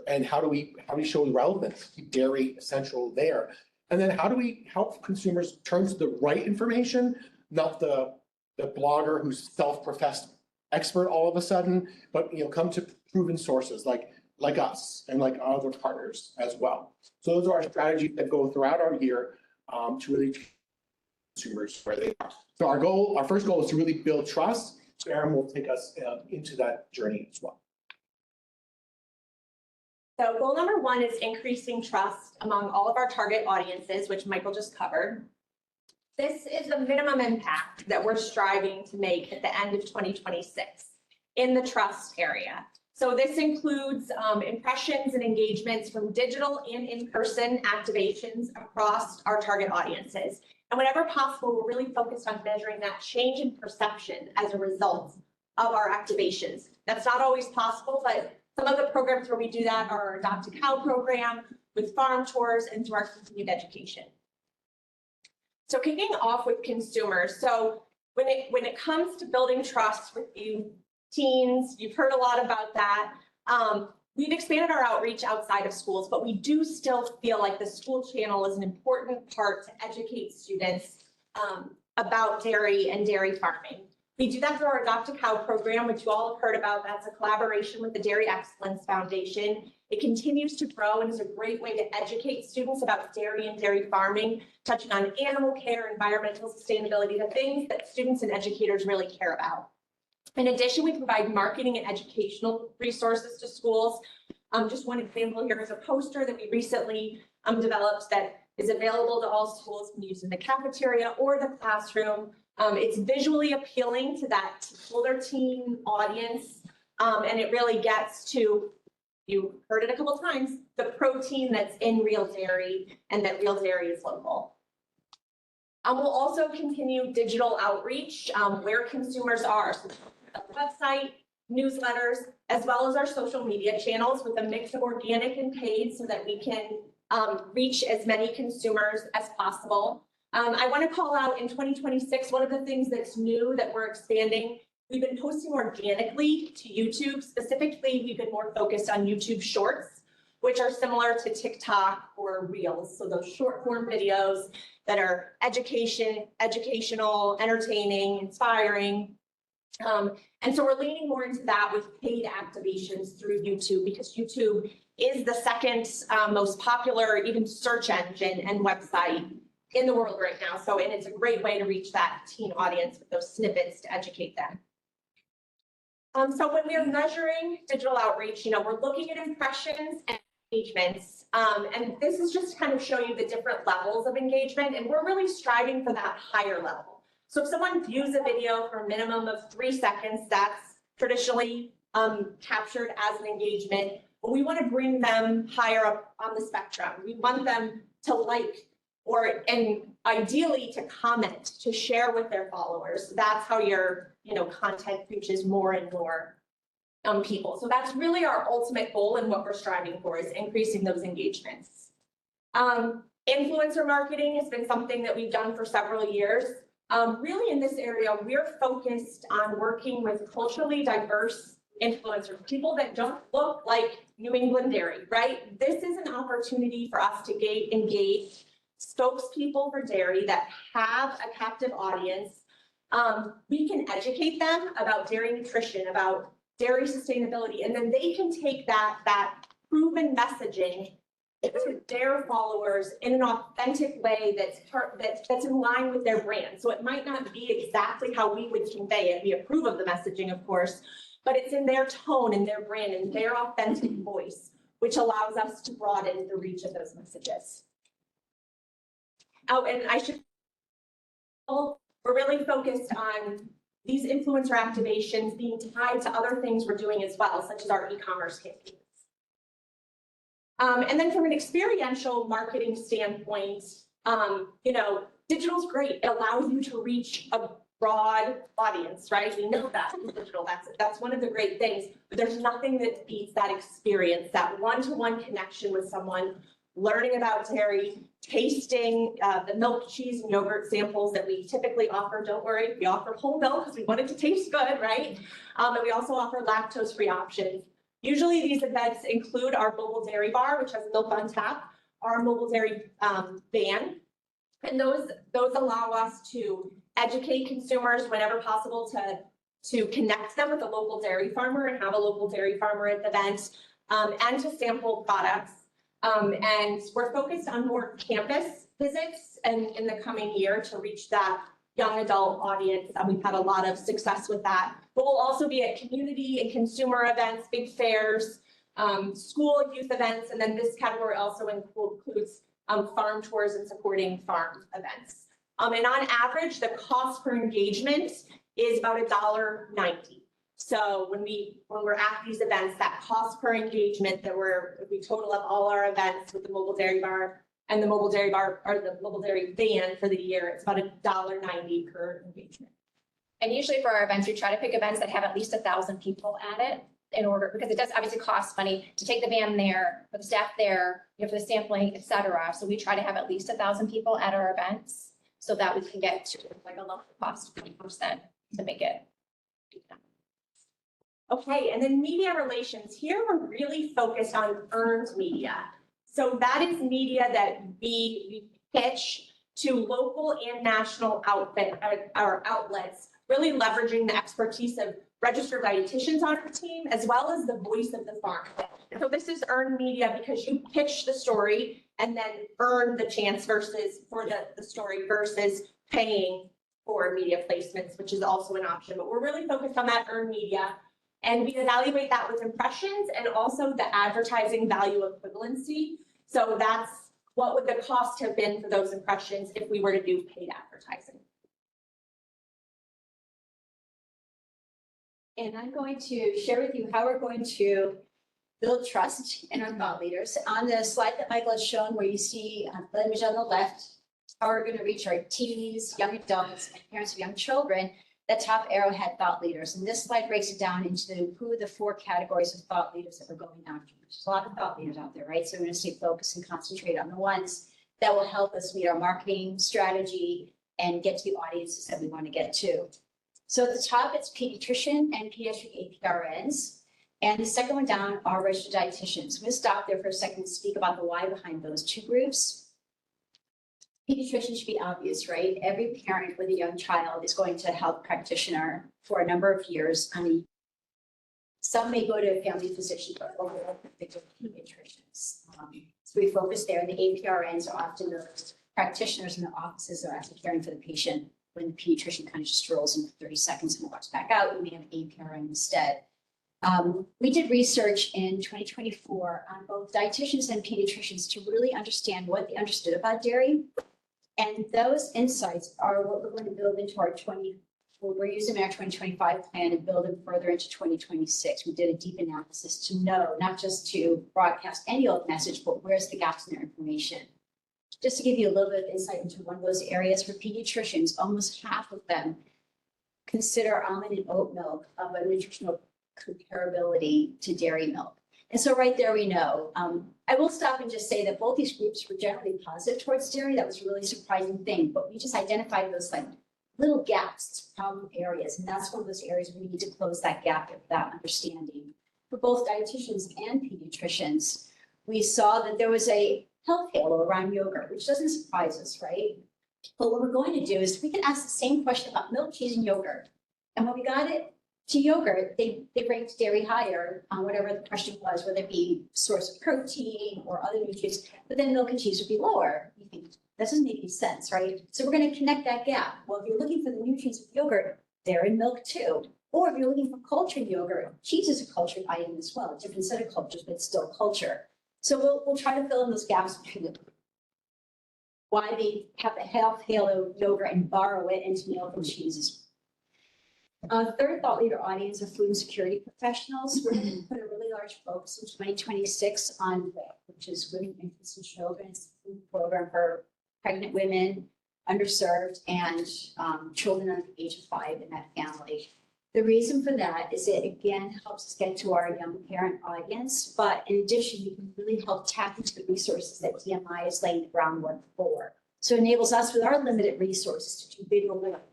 [SPEAKER 7] And how do we show relevance, keep dairy essential there? And then how do we help consumers turn to the right information, not the blogger who's self-professed expert all of a sudden, but come to proven sources like us and like our other partners as well. So those are our strategies that go throughout our year to really consumers where they are. So our first goal is to really build trust. So Aaron will take us into that journey as well.
[SPEAKER 19] So goal number 1 is increasing trust among all of our target audiences, which Michael just covered. This is the minimum impact that we're striving to make at the end of 2026 in the trust area. So this includes impressions and engagements from digital and in-person activations across our target audiences. And whenever possible, we're really focused on measuring that change in perception as a result of our activations. That's not always possible, but some of the programs where we do that are our Adopt a Cow program with farm tours and through our continued education. So kicking off with consumers. So when it comes to building trust with you teens, you've heard a lot about that. We've expanded our outreach outside of schools, but we do still feel like the school channel is an important part to educate students about dairy and dairy farming. We do that through our Adopt a Cow program, which you all have heard about. That's a collaboration with the Dairy Excellence Foundation. It continues to grow and is a great way to educate students about dairy and dairy farming, touching on animal care, environmental sustainability, the things that students and educators really care about. In addition, we provide marketing and educational resources to schools. Just one example here is a poster that we recently developed that is available to all schools, can use in the cafeteria or the classroom. It's visually appealing to that older teen audience, and it really gets to, you heard it a couple times, the protein that's in real dairy and that real dairy is local. We'll also continue digital outreach where consumers are. So the website, newsletters, as well as our social media channels with a mix of organic and paid so that we can reach as many consumers as possible. I want to call out in 2026, one of the things that's new that we're expanding, we've been posting organically to YouTube. Specifically, we've been more focused on YouTube Shorts, which are similar to TikTok or Reels. So those short form videos that are educational, entertaining, inspiring. And so we're leaning more into that with paid activations through YouTube because YouTube is the second most popular even search engine and website in the world right now. So, and it's a great way to reach that teen audience with those snippets to educate them. So when we are measuring digital outreach, we're looking at impressions and engagements. And this is just to kind of show you the different levels of engagement. And we're really striving for that higher level. So if someone views a video for a minimum of 3 seconds, that's traditionally captured as an engagement. But we want to bring them higher up on the spectrum. We want them to like and ideally to comment, to share with their followers. That's how your content reaches more and more people. So that's really our ultimate goal and what we're striving for is increasing those engagements. Influencer marketing has been something that we've done for several years. Really in this area, we're focused on working with culturally diverse influencers, people that don't look like New England dairy, right? This is an opportunity for us to engage spokespeople for dairy that have a captive audience. We can educate them about dairy nutrition, about dairy sustainability, and then they can take that proven messaging to their followers in an authentic way that's in line with their brand. So it might not be exactly how we would convey it. We approve of the messaging, of course, but it's in their tone and their brand and their authentic voice, which allows us to broaden the reach of those messages. Oh, and we're really focused on these influencer activations being tied to other things we're doing as well, such as our e-commerce campaigns. And then from an experiential marketing standpoint, digital's great. It allows you to reach a broad audience, right? We know that in digital, that's one of the great things, but there's nothing that beats that experience, that one-to-one connection with someone, learning about dairy, tasting the milk, cheese, and yogurt samples that we typically offer. Don't worry, we offer whole milk because we want it to taste good, right? And we also offer lactose-free options. Usually these events include our mobile dairy bar, which has milk on tap, our mobile dairy van, and those allow us to educate consumers whenever possible to connect them with a local dairy farmer and have a local dairy farmer at the event, and to sample products. And we're focused on more campus visits and in the coming year to reach that young adult audience. We've had a lot of success with that, but we'll also be at community and consumer events, big fairs, school youth events, and then this category also includes farm tours and supporting farm events. And on average, the cost per engagement is about $1.90. So when we're at these events, that cost per engagement if we total up all our events with the mobile dairy bar and the mobile dairy bar or the mobile dairy van for the year, it's about $1.90 per engagement.
[SPEAKER 3] And usually for our events, we try to pick events that have at least 1,000 people at it because it does obviously cost money to take the van there, for the staff there, for the sampling, et cetera. So we try to have at least 1,000 people at our events so that we can get to like a low cost of 20% to make it.
[SPEAKER 19] Okay, and then media relations. Here we're really focused on earned media. So that is media that we pitch to local and national outlets, really leveraging the expertise of registered dietitians on our team, as well as the voice of the farm. So this is earned media because you pitch the story and then earn the chance for the story versus paying for media placements, which is also an option. But we're really focused on that earned media. And we evaluate that with impressions and also the advertising value equivalency. So that's what would the cost have been for those impressions if we were to do paid advertising.
[SPEAKER 21] And I'm going to share with you how we're going to build trust in our thought leaders. On the slide that Michael has shown, where you see the image on the left, how we're going to reach our teens, young adults, and parents of young children, the top arrow had thought leaders. And this slide breaks it down into who are the 4 categories of thought leaders that we're going after. There's a lot of thought leaders out there, right? So we're going to stay focused and concentrate on the ones that will help us meet our marketing strategy and get to the audiences that we want to get to. So at the top, it's pediatrician and pediatric APRNs. And the second one down are registered dietitians. I'm going to stop there for a second and speak about the why behind those 2 groups. Pediatrician should be obvious, right? Every parent with a young child is going to a health practitioner for a number of years. I mean, some may go to a family physician, but overall, they go to pediatricians. So we focus there. And the APRNs are often the practitioners in the offices that are actually caring for the patient. When the pediatrician kind of just strolls in for 30 seconds and walks back out, we may have APRN instead. We did research in 2024 on both dietitians and pediatricians to really understand what they understood about dairy. And those insights are what we're going to build into our we're using in our 2025 plan and build them further into 2026. We did a deep analysis to know, not just to broadcast any old message, but where's the gaps in their information. Just to give you a little bit of insight into one of those areas for pediatricians, almost half of them consider almond and oat milk of a nutritional comparability to dairy milk. And so right there, we know. I will stop and just say that both these groups were generally positive towards dairy. That was a really surprising thing, but we just identified those like little gaps, problem areas. And that's one of those areas we need to close that gap with that understanding. For both dietitians and pediatricians, we saw that there was a health halo around yogurt, which doesn't surprise us, right? But what we're going to do is we can ask the same question about milk, cheese, and yogurt. And when we got it to yogurt, they ranked dairy higher on whatever the question was, whether it be source of protein or other nutrients, but then milk and cheese would be lower. You think, that doesn't make any sense, right? So we're going to connect that gap. Well, if you're looking for the nutrients of yogurt, they're in milk too. Or if you're looking for cultured yogurt, cheese is a cultured item as well, a different set of cultures, but it's still culture. So we'll try to fill in those gaps between why they have a health halo yogurt and borrow it into milk and cheese. Third thought leader audience are food and security professionals. We're going to put a really large focus in 2026 on WIC, which is Women, Infants, and Children. It's a food program for pregnant women, underserved, and children under the age of 5 in that family. The reason for that is it, again, helps us get to our young parent audience, but in addition, we can really help tap into the resources that DMI is laying the groundwork for. So it enables us with our limited resources to do bigger work.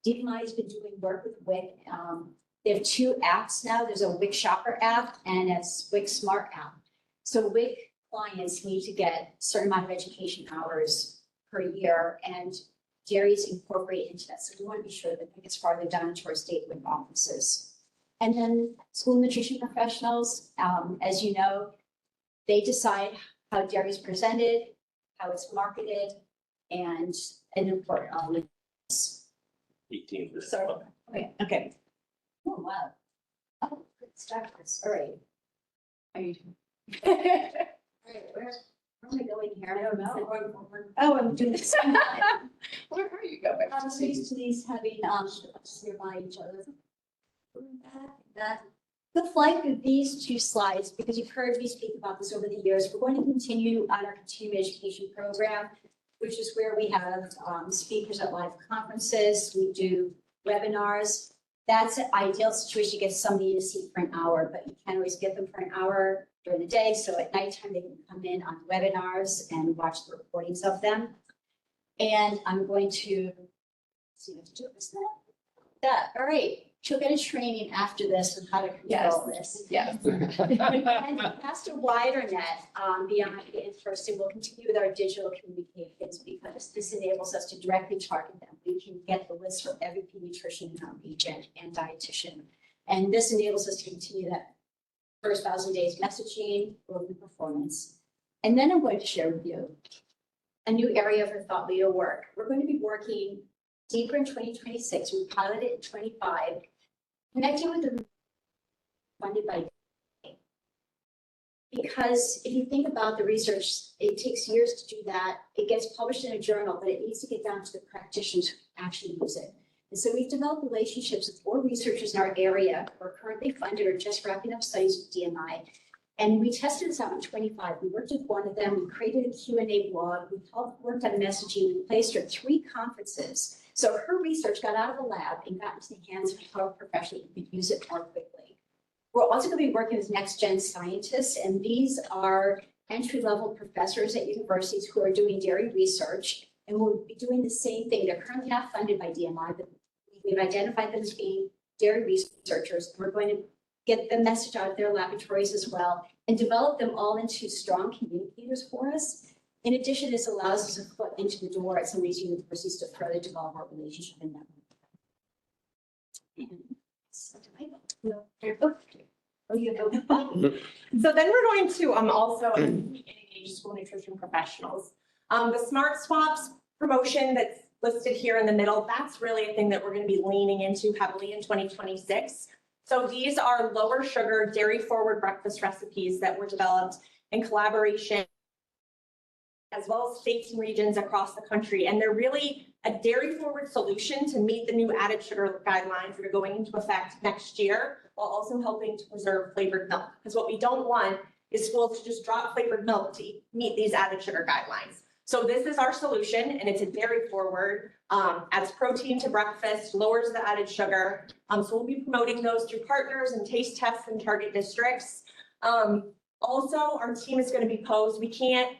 [SPEAKER 21] DMI has been doing work with WIC. They have 2 apps now. There's a WIC Shopper app and a WIC Smart app. So WIC clients need to get a certain amount of education hours per year, and dairy is incorporated into that. So we want to be sure that it gets farther down into our state WIC offices. And then school nutrition professionals, as you know, they decide how dairy is presented, how it's marketed, and an important element.
[SPEAKER 2] 18%.
[SPEAKER 21] So, okay. Oh, wow. Oh, good start. All right. Are you? All right, where am I going here? I don't know. Oh, I'm doing this. Where are you going? I'm used to these having nearby each other. The flight of these 2 slides, because you've heard me speak about this over the years, we're going to continue on our continuing education program, which is where we have speakers at live conferences. We do webinars. That's an ideal situation to get somebody in a seat for an hour, but you can't always get them for an hour during the day. So at nighttime, they can come in on webinars and watch the recordings of them. And I'm going to see what to do with that. All right. She'll get a training after this on how to control this.
[SPEAKER 5] Yes.
[SPEAKER 21] And cast a wider net beyond the in-person. We'll continue with our digital communications because this enables us to directly target them. We can get the list from every pediatrician in our region and dietitian. And this enables us to continue that first 1,000 days messaging, early performance. And then I'm going to share with you a new area for thought leader work. We're going to be working deeper in 2026. We piloted in 25, connecting with the funded by. Because if you think about the research, it takes years to do that. It gets published in a journal, but it needs to get down to the practitioners who actually use it. And so we've developed relationships with 4 researchers in our area who are currently funded or just wrapping up studies with DMI. And we tested this out in 25. We worked with one of them. We created a Q&A blog. We worked on messaging. We placed her at 3 conferences. So her research got out of the lab and got into the hands of health professionals who could use it more quickly. We're also going to be working with next-gen scientists, and these are entry-level professors at universities who are doing dairy research, and we'll be doing the same thing. They're currently not funded by DMI, but we've identified them as being dairy researchers. We're going to get the message out of their laboratories as well and develop them all into strong communicators for us. In addition, this allows us a foot into the door at some of these universities to further develop our relationship in that.
[SPEAKER 19] So then we're going to also engage school nutrition professionals. The Smart Swaps promotion that's listed here in the middle, that's really a thing that we're going to be leaning into heavily in 2026. So these are lower sugar, dairy forward breakfast recipes that were developed in collaboration as well as states and regions across the country. And they're really a dairy forward solution to meet the new added sugar guidelines that are going into effect next year, while also helping to preserve flavored milk. Because what we don't want is schools to just drop flavored milk to meet these added sugar guidelines. So this is our solution, and it's a dairy forward, adds protein to breakfast, lowers the added sugar. So we'll be promoting those through partners and taste tests in target districts. Also, our team is going to be posed. We can't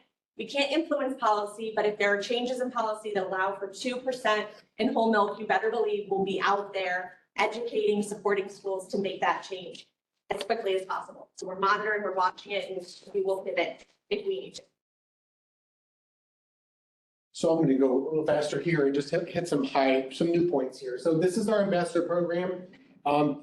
[SPEAKER 19] influence policy, but if there are changes in policy that allow for 2% in whole milk, you better believe we'll be out there educating, supporting schools to make that change as quickly as possible. So we're monitoring, we're watching it, and we will pivot if we need to.
[SPEAKER 7] So I'm going to go a little faster here and just hit some new points here. So this is our ambassador program.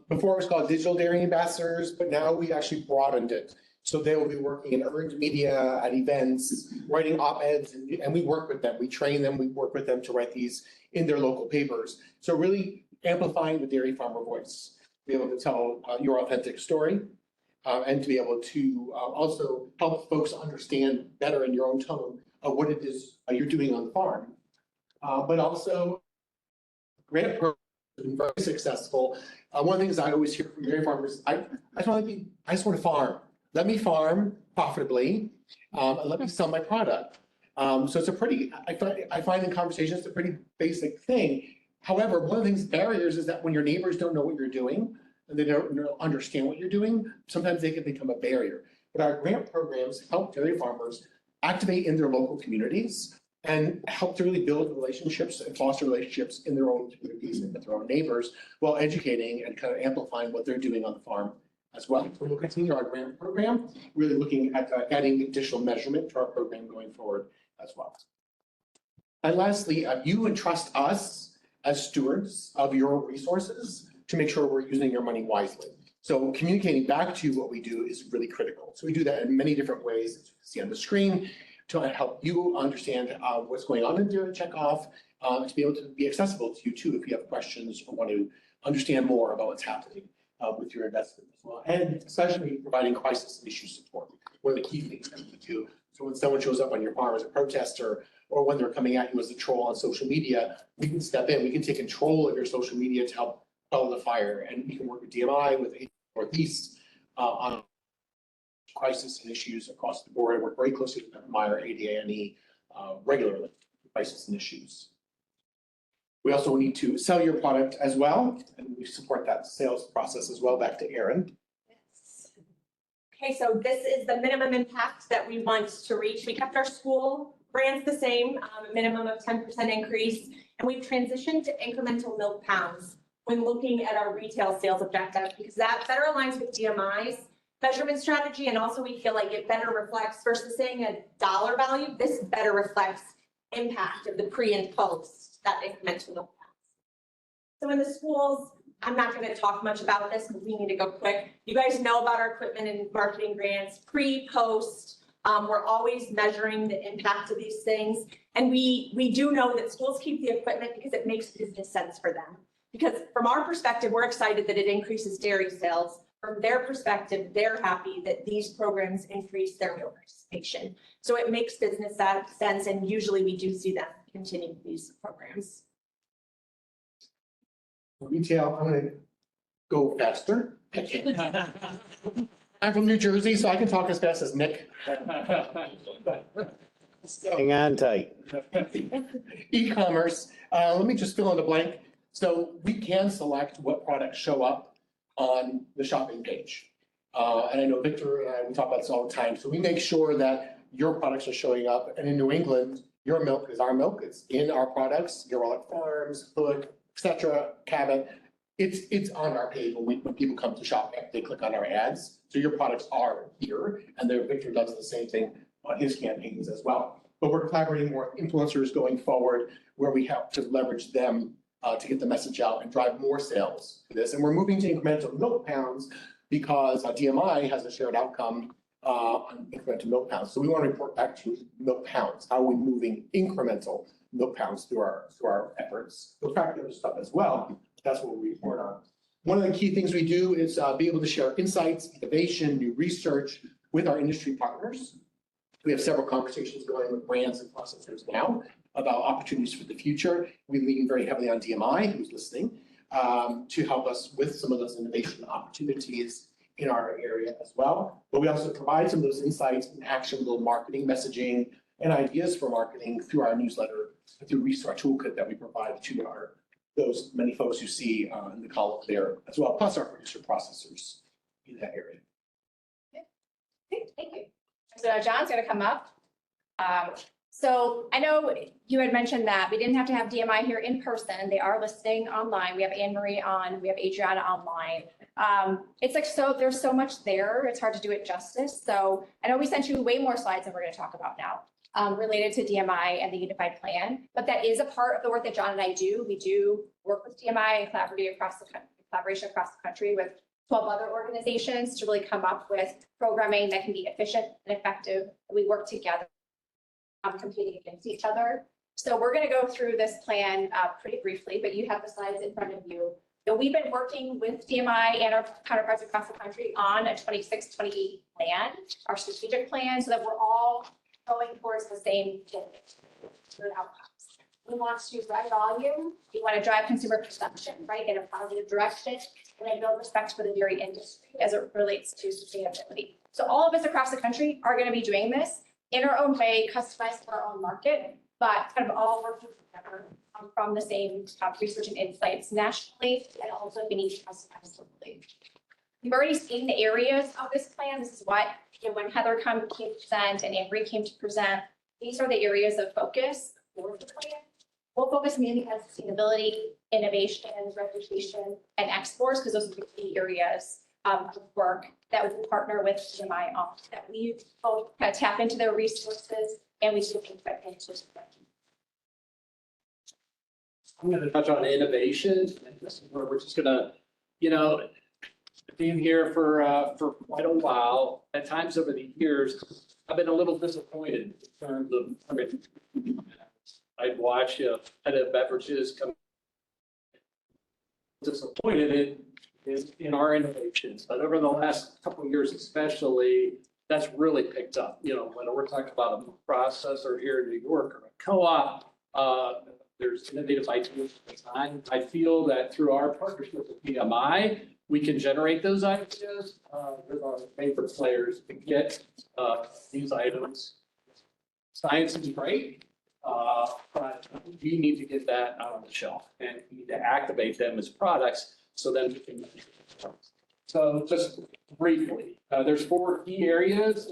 [SPEAKER 7] Before it was called Digital Dairy Ambassadors, but now we've actually broadened it. So they will be working in earned media, at events, writing op-eds, and we work with them. We train them, we work with them to write these in their local papers. So really amplifying the dairy farmer voice, to be able to tell your authentic story, and to be able to also help folks understand better in your own tone what it is you're doing on the farm. But also, grant programs have been very successful. One of the things I always hear from dairy farmers, I just want to farm. Let me farm profitably, and let me sell my product. So it's a pretty, I find in conversations, it's a pretty basic thing. However, one of the things, barriers, is that when your neighbors don't know what you're doing, and they don't understand what you're doing, sometimes they can become a barrier. But our grant programs help dairy farmers activate in their local communities and help to really build relationships and foster relationships in their own communities and with their own neighbors, while educating and kind of amplifying what they're doing on the farm as well. So we'll continue our grant program, really looking at adding additional measurement to our program going forward as well. And lastly, you entrust us as stewards of your resources to make sure we're using your money wisely. So communicating back to you what we do is really critical. So we do that in many different ways, as you can see on the screen, to help you understand what's going on in Dairy Checkoff, to be able to be accessible to you too if you have questions or want to understand more about what's happening with your investment as well. And especially providing crisis and issue support, one of the key things that we do. So when someone shows up on your farm as a protester, or when they're coming at you as a troll on social media, we can step in, we can take control of your social media to help quell the fire. And we can work with DMI, with Northeast on crisis and issues across the board. I work very closely with Meyer, ADA&E regularly, crisis and issues. We also need to sell your product as well, and we support that sales process as well. Back to Erin.
[SPEAKER 19] Yes. Okay, so this is the minimum impact that we want to reach. We kept our school brands the same, a minimum of 10% increase, and we've transitioned to incremental milk pounds when looking at our retail sales objective, because that better aligns with DMI's measurement strategy, and also we feel like it better reflects, versus saying a dollar value, this better reflects impact of the pre and post that incremental milk pounds. So in the schools, I'm not going to talk much about this because we need to go quick. You guys know about our equipment and marketing grants, pre, post. We're always measuring the impact of these things. And we do know that schools keep the equipment because it makes business sense for them. Because from our perspective, we're excited that it increases dairy sales. From their perspective, they're happy that these programs increase their meal participation. So it makes business sense, and usually we do see them continue these programs.
[SPEAKER 7] Retail, I'm going to go faster. I'm from New Jersey, so I can talk as fast as Nick.
[SPEAKER 11] Hang on tight.
[SPEAKER 7] E-commerce, let me just fill in the blank. So we can select what products show up on the shopping page. And I know Victor and I, we talk about this all the time. So we make sure that your products are showing up. And in New England, your milk is our milk. It's in our products, Gerald Farms, Hood, et cetera, Cabot. It's on our page when people come to shop, they click on our ads. So your products are here, and then Victor does the same thing on his campaigns as well. But we're collaborating more with influencers going forward where we have to leverage them to get the message out and drive more sales for this. And we're moving to incremental milk pounds because DMI has a shared outcome on incremental milk pounds. So we want to report back to milk pounds. How are we moving incremental milk pounds through our efforts? We'll track the other stuff as well. That's what we report on. One of the key things we do is be able to share insights, innovation, new research with our industry partners. We have several conversations going with brands and processors now about opportunities for the future. We lean very heavily on DMI, who's listening, to help us with some of those innovation opportunities in our area as well. But we also provide some of those insights and actionable marketing messaging and ideas for marketing through our newsletter, through research toolkit that we provide to those many folks you see in the column there as well, plus our producer processors in that area.
[SPEAKER 3] Okay, thank you. So John's gonna come up. So I know you had mentioned that we didn't have to have DMI here in person. They are listening online. We have Anne Marie on, we have Adriana online. It's like, so there's so much there. It's hard to do it justice. So I know we sent you way more slides than we're gonna talk about now. Related to DMI and the unified plan, but that is a part of the work that John and I do. We do work with DMI and collaboration across the country with 12 other organizations to really come up with programming that can be efficient and effective. We work together, competing against each other. So we're going to go through this plan pretty briefly, but you have the slides in front of you. So we've been working with DMI and our counterparts across the country on a 26-28 plan, our strategic plan, so that we're all going towards the same good outcomes. We want to drive volume. We want to drive consumer perception, right, in a positive direction, and then build respect for the dairy industry as it relates to sustainability. So all of us across the country are going to be doing this in our own way, customized for our own market, but kind of all working together from the same research and insights nationally, and also being customized locally. We've already seen the areas of this plan. This is what, when Heather came to present and Anne Marie came to present, these are the areas of focus for the plan. We'll focus mainly on sustainability, innovation, reputation, and exports, because those are the key areas of work that we will partner with DMI on, that we both kind of tap into their resources and we should expect them to.
[SPEAKER 4] I'm going to touch on innovation, and this is where we're just going to, being here for quite a while, at times over the years, I've been a little disappointed in terms of, I'd watch competitive beverages come. Disappointed in our innovations, but over the last couple of years especially, that's really picked up. When we're talking about a processor here in New York or a co-op, there's innovative ideas design. I feel that through our partnership with PMI, we can generate those ideas with our favorite players to get these items. Science is great, but we need to get that out on the shelf and we need to activate them as products so then we can. So just briefly, there's 4 key areas.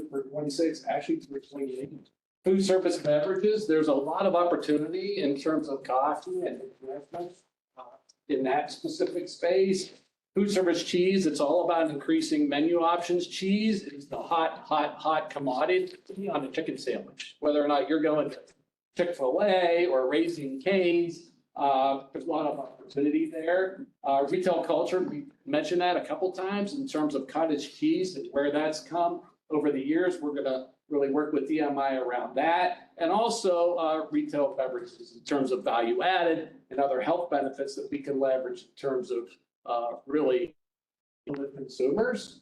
[SPEAKER 4] For 26, actually for 28. Food service beverages, there's a lot of opportunity in terms of coffee and investment in that specific space. Food service cheese, it's all about increasing menu options. Cheese is the hot commodity on a chicken sandwich. Whether or not you're going to Chick-fil-A or Raising Cane's, there's a lot of opportunity there. Retail culture, we mentioned that a couple times in terms of cottage cheese and where that's come over the years. We're going to really work with DMI around that, and also retail beverages in terms of value added and other health benefits that we can leverage in terms of really with consumers.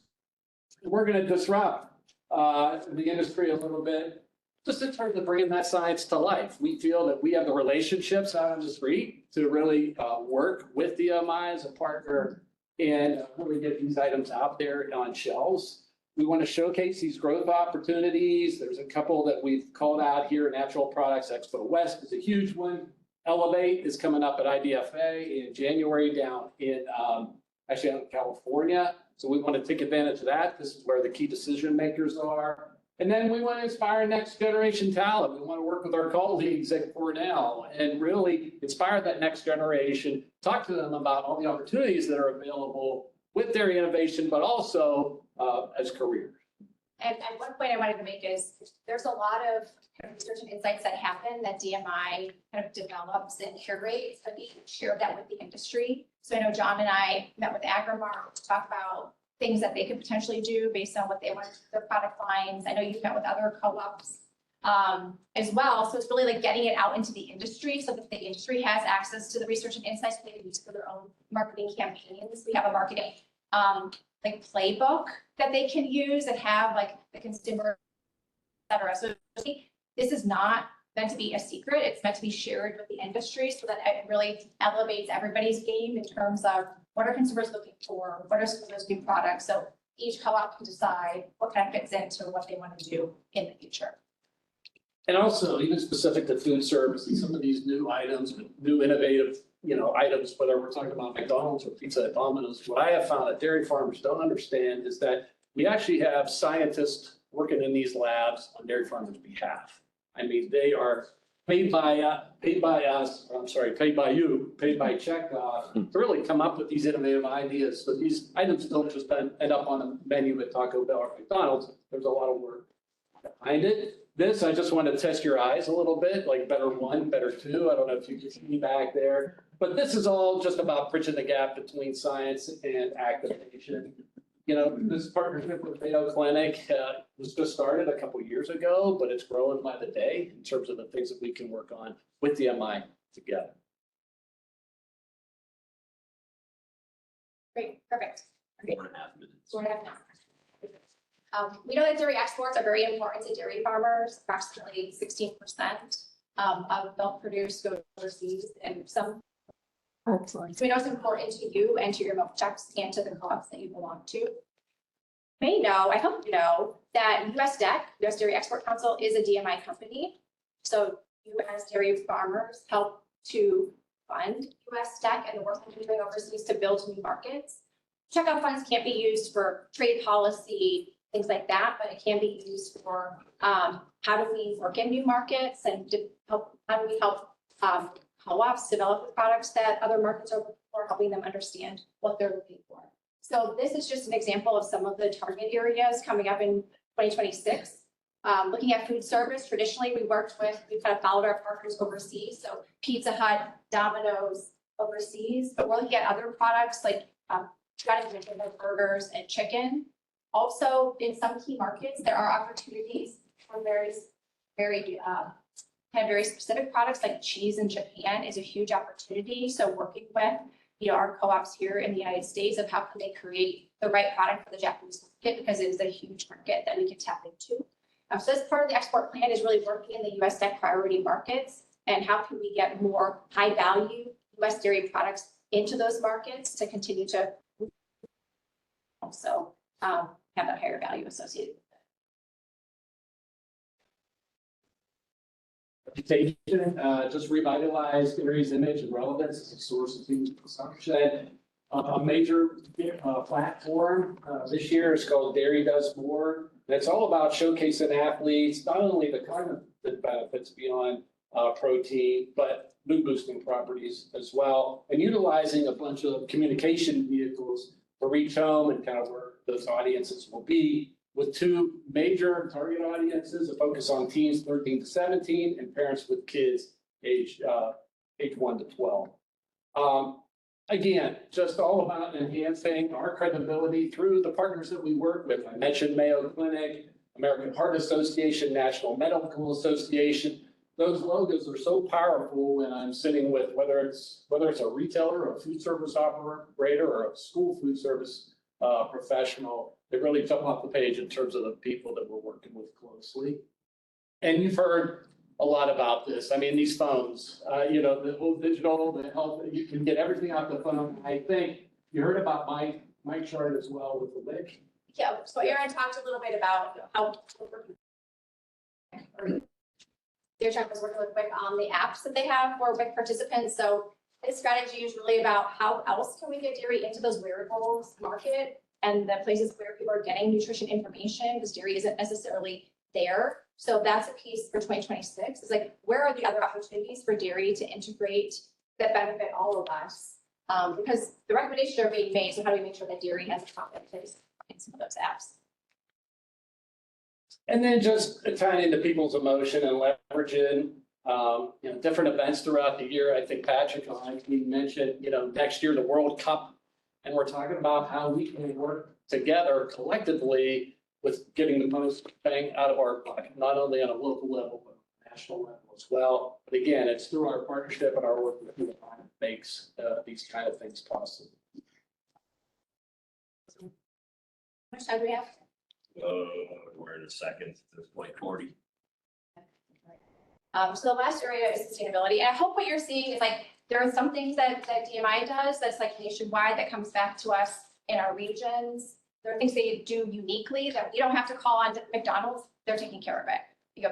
[SPEAKER 4] We're going to disrupt the industry a little bit, just in terms of bringing that science to life. We feel that we have the relationships out on the street to really work with DMI as a partner and really get these items out there on shelves. We want to showcase these growth opportunities. There's a couple that we've called out here. Natural Products Expo West is a huge one. Elevate is coming up at IDFA in January down in, actually out in California. So we want to take advantage of that. This is where the key decision makers are. And then we want to inspire next generation talent. We want to work with our colleagues at Cornell and really inspire that next generation, talk to them about all the opportunities that are available with dairy innovation, but also as careers.
[SPEAKER 3] And one point I wanted to make is there's a lot of kind of research and insights that happen that DMI kind of develops and curates, but we share that with the industry. So I know John and I met with Agrimark to talk about things that they could potentially do based on what they want their product lines. I know you've met with other co-ops as well. So it's really like getting it out into the industry so that the industry has access to the research and insights they can use for their own marketing campaigns. We have a marketing like playbook that they can use and have like the consumer, et cetera. So this is not meant to be a secret. It's meant to be shared with the industry so that it really elevates everybody's game in terms of what are consumers looking for, what are some of those new products. So each co-op can decide what kind of fits into what they want to do in the future.
[SPEAKER 4] And also even specific to food service and some of these new items, new innovative, items, whether we're talking about McDonald's or Pizza at Domino's, what I have found that dairy farmers don't understand is that we actually have scientists working in these labs on dairy farmers' behalf. I mean, they are paid by check to really come up with these innovative ideas. So these items don't just end up on a menu at Taco Bell or McDonald's. There's a lot of work behind it. This, I just want to test your eyes a little bit, like better one, better two. I don't know if you can see me back there, but this is all just about bridging the gap between science and activation. This partnership with Mayo Clinic was just started a couple years ago, but it's growing by the day in terms of the things that we can work on with DMI together.
[SPEAKER 3] Great, perfect. Okay.
[SPEAKER 2] 4.5 minutes.
[SPEAKER 3] 4.5 minutes. We know that dairy exports are very important to dairy farmers. Approximately 16% of milk produced goes overseas, and some. Excellent. So we know it's important to you and to your milk checks and to the co-ops that you belong to. You may know, I hope you know, that USDEC, US Dairy Export Council, is a DMI company. So you as dairy farmers help to fund USDEC and the work that you're doing overseas to build new markets. Checkout funds can't be used for trade policy, things like that, but it can be used for how do we work in new markets and how do we help co-ops develop the products that other markets are looking for, helping them understand what they're looking for. So this is just an example of some of the target areas coming up in 2026. Looking at food service, traditionally we've kind of followed our partners overseas. So Pizza Hut, Domino's overseas, but we're looking at other products like burgers and chicken. Also, in some key markets, there are opportunities for very specific products like cheese in Japan is a huge opportunity. So working with our co-ops here in the United States of how can they create the right product for the Japanese market, because it is a huge market that we can tap into. So this part of the export plan is really working in the USDEC priority markets and how can we get more high value US dairy products into those markets to continue to also have a higher value associated with it.
[SPEAKER 4] Reputation, just revitalize dairy's image and relevance as a source of food consumption. A major platform this year is called Dairy Does More. And it's all about showcasing athletes, not only the cognitive benefits beyond protein, but mood boosting properties as well, and utilizing a bunch of communication vehicles to reach home and kind of where those audiences will be, with two major target audiences, a focus on teens 13 to 17 and parents with kids age 1 to 12. Again, just all about enhancing our credibility through the partners that we work with. I mentioned Mayo Clinic, American Heart Association, National Medical Association. Those logos are so powerful when I'm sitting with, whether it's a retailer, or a food service operator, or a school food service professional, they really jump off the page in terms of the people that we're working with closely. And you've heard a lot about this. I mean, these phones, the whole digital, the health, you can get everything off the phone. I think You heard about my chart as well with the WIC.
[SPEAKER 3] Yeah, so Aaron talked a little bit about how their chart was working with WIC on the apps that they have for WIC participants. So this strategy is really about how else can we get dairy into those wearables market and the places where people are getting nutrition information, because dairy isn't necessarily there. So that's a piece for 2026. It's like, where are the other opportunities for dairy to integrate that benefit all of us? Because the recommendations are being made, so how do we make sure that dairy has a prominent place in some of those apps?
[SPEAKER 4] And then just tying into people's emotion and leveraging, different events throughout the year. I think Patrick and I, we mentioned, next year, the World Cup. And we're talking about how we can work together collectively with getting the most bang out of our buck, not only on a local level, but national level as well. But again, it's through our partnership and our work with the that makes these kind of things possible.
[SPEAKER 3] How much time do we have?
[SPEAKER 2] We're in a second, it's like 40.
[SPEAKER 3] So the last area is sustainability. And I hope what you're seeing is like, there are some things that DMI does that's like nationwide that comes back to us in our regions. There are things they do uniquely that we don't have to call on McDonald's. They're taking care of it.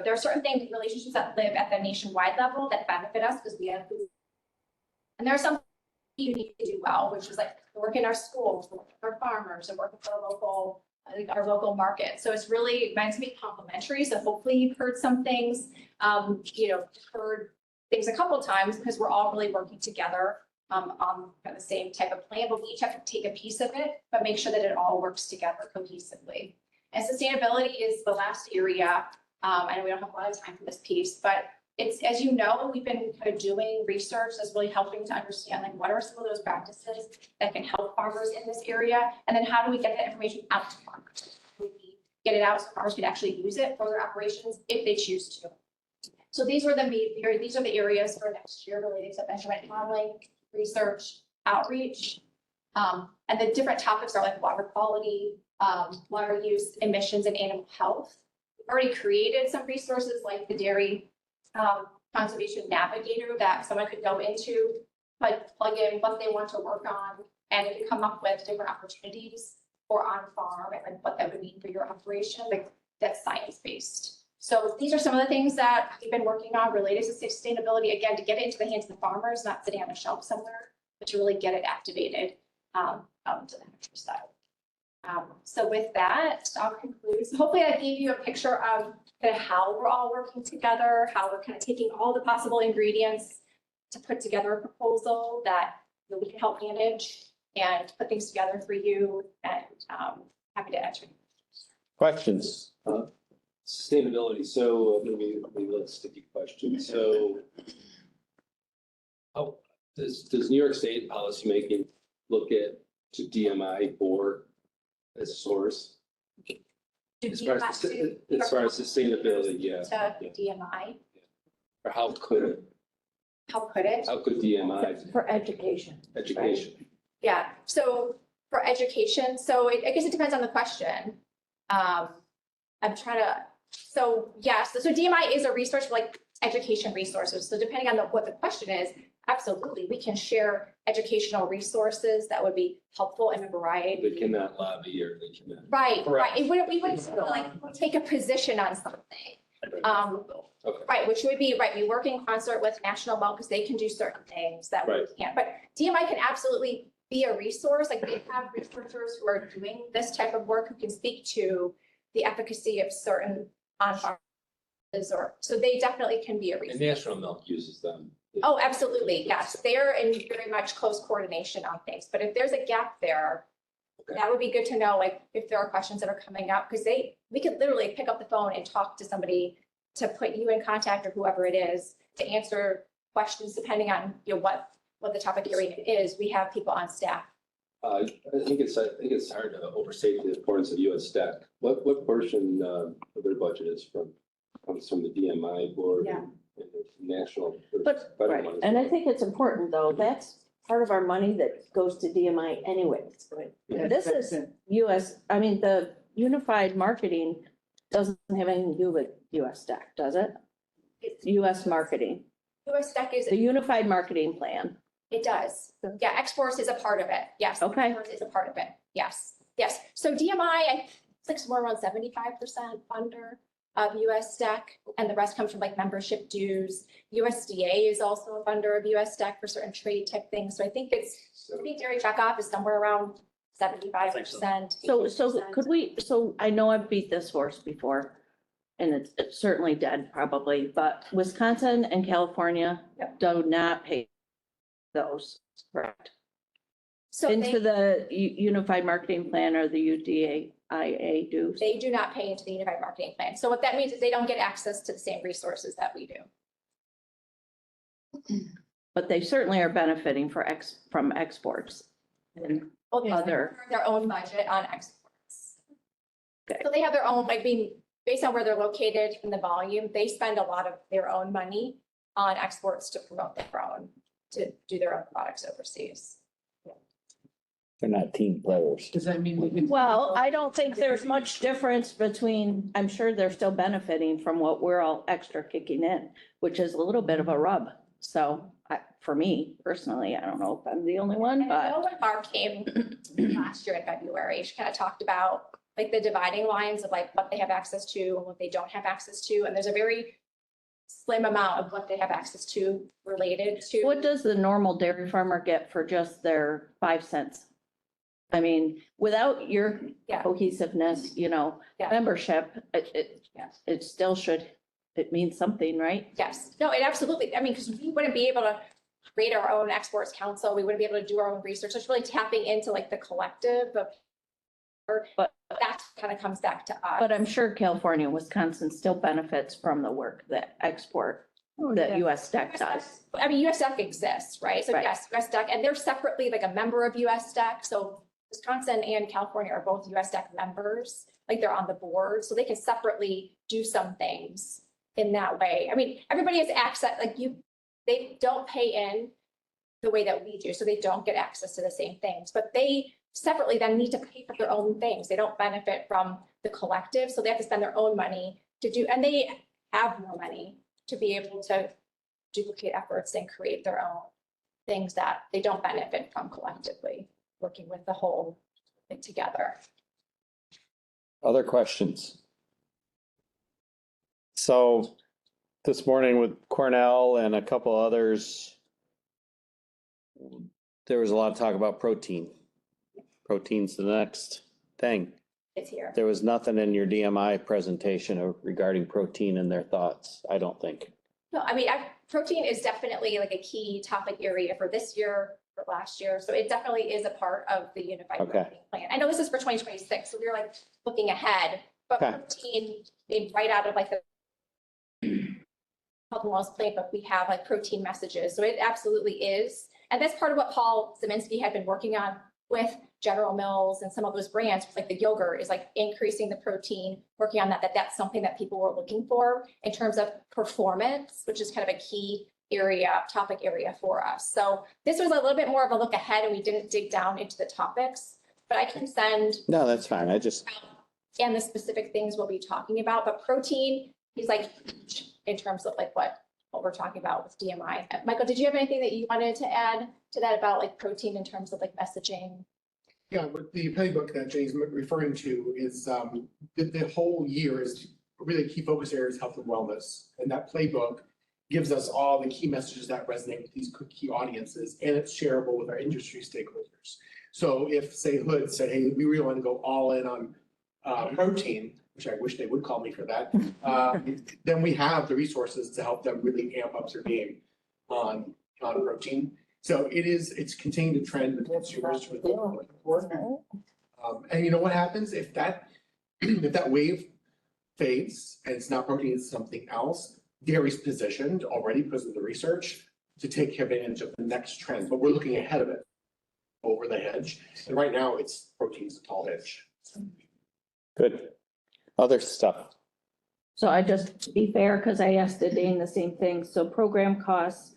[SPEAKER 3] There are certain things, relationships that live at the nationwide level that benefit us because we have food. And there are some you need to do well, which is like work in our schools, work with our farmers, and work with our local market. So it's really meant to be complementary. So hopefully you've heard some things, heard things a couple of times because we're all really working together on kind of the same type of plan, but we each have to take a piece of it, but make sure that it all works together cohesively. And sustainability is the last area. And we don't have a lot of time for this piece, but it's, as you know, we've been kind of doing research that's really helping to understand like what are some of those practices that can help farmers in this area, and then how do we get that information out to farmers? Get it out so farmers can actually use it for their operations if they choose to. So these are the areas for next year related to measurement modeling, research, outreach, and the different topics are like water quality, water use, emissions, and animal health. We've already created some resources like the Dairy Conservation Navigator that someone could go into, but plug in what they want to work on, and it can come up with different opportunities for on farm and what that would mean for your operation. Like that's science-based. So these are some of the things that we've been working on related to sustainability, again, to get it into the hands of the farmers, not sitting on a shelf somewhere, but to really get it activated out into the countryside. So with that, I'll conclude. So hopefully I gave you a picture of kind of how we're all working together, how we're kind of taking all the possible ingredients to put together a proposal that we can help manage and put things together for you, and happy to answer.
[SPEAKER 11] Questions?
[SPEAKER 9] Sustainability, so maybe let's sticky question. So how does New York State policymaking look at to DMI or as a source? As far as sustainability, yeah.
[SPEAKER 3] To DMI.
[SPEAKER 9] Or how could it?
[SPEAKER 3] How could it?
[SPEAKER 9] How could DMI?
[SPEAKER 10] For education.
[SPEAKER 9] Education.
[SPEAKER 3] Right? Yeah, so for education, so I guess it depends on the question. I'm trying to, so yes, so DMI is a resource for like education resources. So depending on what the question is, absolutely, we can share educational resources that would be helpful in a variety.
[SPEAKER 9] They cannot lobby or they cannot.
[SPEAKER 3] Right, right. We wouldn't like take a position on something.
[SPEAKER 9] Okay.
[SPEAKER 3] Right, which would be, right, we work in concert with National Bell because they can do certain things that we can't. But DMI can absolutely be a resource. Like they have researchers who are doing this type of work who can speak to the efficacy of certain on-farm, or so they definitely can be a resource.
[SPEAKER 9] And National Milk uses them.
[SPEAKER 3] Oh, absolutely, yes. They're in very much close coordination on things. But if there's a gap there, that would be good to know, like if there are questions that are coming up, because we could literally pick up the phone and talk to somebody to put you in contact or whoever it is to answer questions depending on what the topic area is. We have people on staff.
[SPEAKER 9] I think it's hard to overstate the importance of USDPO. What portion of their budget comes from the DMI board and the national?
[SPEAKER 10] Right, and I think it's important though, that's part of our money that goes to DMI anyways.
[SPEAKER 9] Yeah.
[SPEAKER 10] This is the unified marketing doesn't have anything to do with USDPO, does it? It's US marketing.
[SPEAKER 3] USDPO is
[SPEAKER 10] the unified marketing plan.
[SPEAKER 3] It does. Yeah, exports is a part of it. Yes.
[SPEAKER 10] Okay.
[SPEAKER 3] Exports is a part of it. Yes, yes. So DMI, I think somewhere around 75% funder of USDEC, and the rest comes from like membership dues. USDA is also a funder of USDEC for certain trade type things. So I think dairy checkoff is somewhere around 75%.
[SPEAKER 10] So could we, so I know I've beat this horse before, and it's certainly dead probably, but Wisconsin and California do not pay those, correct?
[SPEAKER 3] So
[SPEAKER 10] Into the Unified Marketing Plan or the UDAIA dues?
[SPEAKER 3] They do not pay into the Unified Marketing Plan. So what that means is they don't get access to the same resources that we do.
[SPEAKER 10] But they certainly are benefiting from exports and other.
[SPEAKER 3] Their own budget on exports.
[SPEAKER 10] Okay.
[SPEAKER 3] So they have their own, like being, based on where they're located and the volume, they spend a lot of their own money on exports to promote their own, to do their own products overseas.
[SPEAKER 11] They're not team players.
[SPEAKER 7] Does that mean we can?
[SPEAKER 10] Well, I don't think there's much difference between, I'm sure they're still benefiting from what we're all extra kicking in, which is a little bit of a rub. So for me personally, I don't know if I'm the only one,
[SPEAKER 3] And I know
[SPEAKER 10] but
[SPEAKER 3] when Barb came last year in February, she kind of talked about like the dividing lines of like what they have access to and what they don't have access to. And there's a very slim amount of what they have access to related to.
[SPEAKER 10] what does the normal dairy farmer get for just their 5 cents? I mean, without your
[SPEAKER 3] Yeah.
[SPEAKER 10] cohesiveness,
[SPEAKER 3] Yeah.
[SPEAKER 10] membership,
[SPEAKER 3] Yes.
[SPEAKER 10] it still should, it means something, right?
[SPEAKER 3] Yes, no, it absolutely, I mean, because we wouldn't be able to create our own exports council, we wouldn't be able to do our own research, it's really tapping into like the collective of.
[SPEAKER 10] But
[SPEAKER 3] that kind of comes back to us.
[SPEAKER 10] But I'm sure California, Wisconsin still benefits from the work that that USDEC does.
[SPEAKER 3] I mean, USDEC exists, right? So
[SPEAKER 10] Right.
[SPEAKER 3] yes, USDEC, and they're separately like a member of USDEC, so Wisconsin and California are both USDEC members, like they're on the board, so they can separately do some things in that way. I mean, everybody has access, like they don't pay in the way that we do, so they don't get access to the same things, but they separately then need to pay for their own things. They don't benefit from the collective, so they have to spend their own money to do, and they have more money to be able to duplicate efforts and create their own things that they don't benefit from collectively, working with the whole thing together.
[SPEAKER 11] Other questions? So this morning with Cornell and a couple others, there was a lot of talk about protein. Protein's the next thing.
[SPEAKER 3] It's here.
[SPEAKER 11] There was nothing in your DMI presentation regarding protein and their thoughts, I don't think.
[SPEAKER 3] No, I mean, protein is definitely like a key topic area for this year, for last year. So it definitely is a part of the Unified Marketing Plan. I know this is for 2026, so we're like looking ahead, but
[SPEAKER 11] Okay.
[SPEAKER 3] protein, right out of like the Health and Wellness Playbook, we have like protein messages. So it absolutely is. And that's part of what Paul Zeminski had been working on with General Mills and some of those brands, like the yogurt is like increasing the protein, working on that's something that people were looking for in terms of performance, which is kind of a key topic area for us. So this was a little bit more of a look ahead and we didn't dig down into the topics, but I can send.
[SPEAKER 11] No, that's fine.
[SPEAKER 3] And the specific things we'll be talking about, but protein is like in terms of like what we're talking about with DMI. Michael, did you have anything that you wanted to add to that about like protein in terms of like messaging?
[SPEAKER 7] Yeah, but the playbook that Jay's referring to is, the whole year is really a key focus area is health and wellness. And that playbook gives us all the key messages that resonate with these key audiences, and it's shareable with our industry stakeholders. So if, say, Hood said, hey, we really want to go all in on protein, which I wish they would call me for that, then we have the resources to help them really amp up their game on protein. So it's continuing to trend with consumers with what they're looking for. And you know what happens if that wave fades and it's not protein, it's something else? Dairy's positioned already because of the research to take advantage of the next trend, but we're looking ahead of it, over the hedge. And right now it's protein's a tall hedge.
[SPEAKER 11] Good. Other stuff.
[SPEAKER 10] So I just, to be fair, because I asked Dane the same thing, so program costs,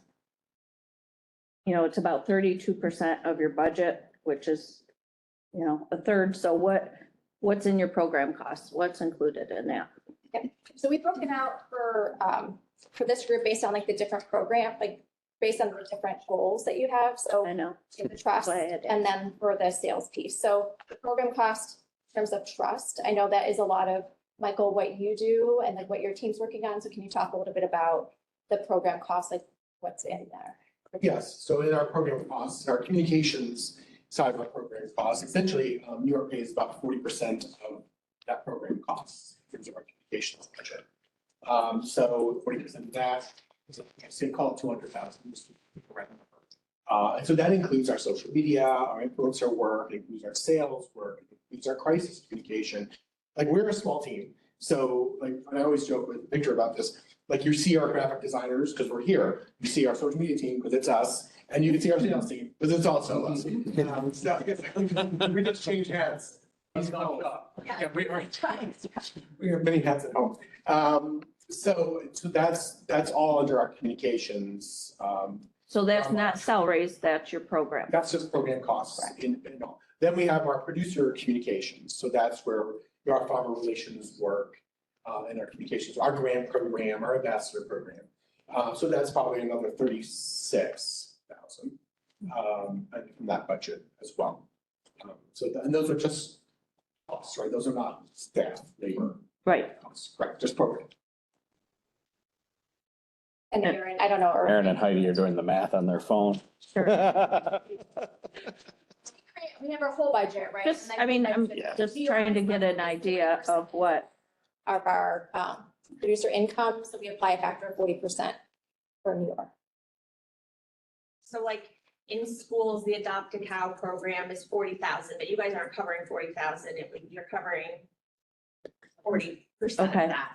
[SPEAKER 10] it's about 32% of your budget, which is, a third. So what's in your program costs? What's included in that?
[SPEAKER 3] Okay. So we broke it out for this group based on like the different program, like based on the different goals that you have, so.
[SPEAKER 10] I know.
[SPEAKER 3] The trust,
[SPEAKER 10] That's why I had to
[SPEAKER 3] and then for the sales piece. So the program cost in terms of trust, I know that is a lot of, Michael, what you do and like what your team's working on. So can you talk a little bit about the program costs, like what's in there?
[SPEAKER 7] Yes, so in our program costs, our communications side of our program costs, essentially, New York pays about 40% of that program costs in terms of our communications budget. So 40% of that, say call it 200,000. just to pick a random number. And so that includes our social media, our influencer work, it includes our sales work, it includes our crisis communication. Like, we're a small team, so like, I always joke with Victor about this. Like, you see our graphic designers because we're here, you see our social media team because it's us, and you can see our sales team because it's also us. So, we just change hats. Yeah, we have many hats at home. So that's all under our communications.
[SPEAKER 10] So that's not salaries, that's your program.
[SPEAKER 7] That's just program costs in all. Then we have our producer communications. So that's where our farmer relations work, and our communications, our grant program, our ambassador program. So that's probably another 36,000 from that budget as well. And those are just costs, right? Those are not staff, labor.
[SPEAKER 10] Right.
[SPEAKER 7] Costs, correct, just program.
[SPEAKER 3] And Aaron, I don't know.
[SPEAKER 11] Aaron and Heidi are doing the math on their phone.
[SPEAKER 10] Sure.
[SPEAKER 3] We have our whole budget, right?
[SPEAKER 10] Just,
[SPEAKER 3] And
[SPEAKER 10] I mean, I'm
[SPEAKER 3] then
[SPEAKER 10] just trying to get an idea of what.
[SPEAKER 3] Of our producer income, so we apply a factor of 40% for New York.
[SPEAKER 19] So like in schools, the Adopt a Cow program is 40,000, but you guys aren't covering 40,000. You're covering 40% of
[SPEAKER 10] Okay.
[SPEAKER 19] that.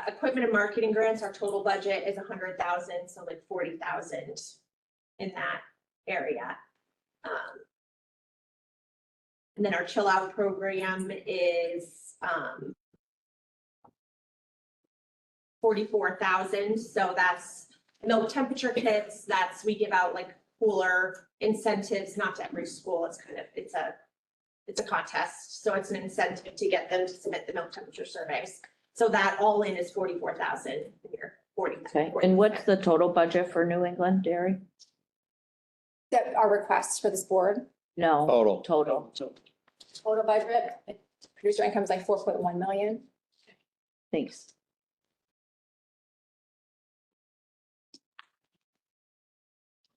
[SPEAKER 19] Equipment and marketing grants, our total budget is 100,000, so like 40,000 in that area. And then our chill out program is 44,000. So that's milk temperature kits. We give out like cooler incentives, not to every school. It's a contest. So it's an incentive to get them to submit the milk temperature surveys. So that all in is 44,000 here, 40.
[SPEAKER 10] Okay, and what's the total budget for New England Dairy?
[SPEAKER 3] That our requests for this board,
[SPEAKER 10] No. Total.
[SPEAKER 3] total budget, producer income is like 4.1 million.
[SPEAKER 10] Thanks.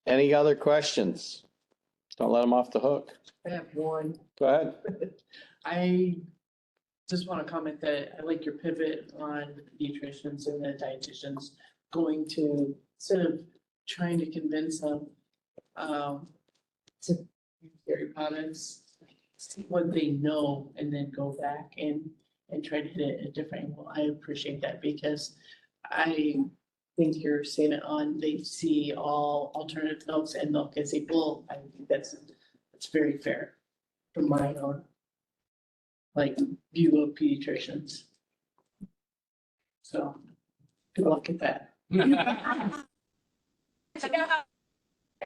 [SPEAKER 11] Any other questions? Don't let them off the hook.
[SPEAKER 17] I have one.
[SPEAKER 11] Go ahead.
[SPEAKER 17] I just want to comment that I like your pivot on nutritionists and the dietitians going to, instead of trying to convince them to use dairy products, see what they know and then go back and try to hit it a different angle. I appreciate that because I think you're saying it on, they see all alternative milks and milk as equal. I think that's very fair from my own view of pediatricians. So good luck at that.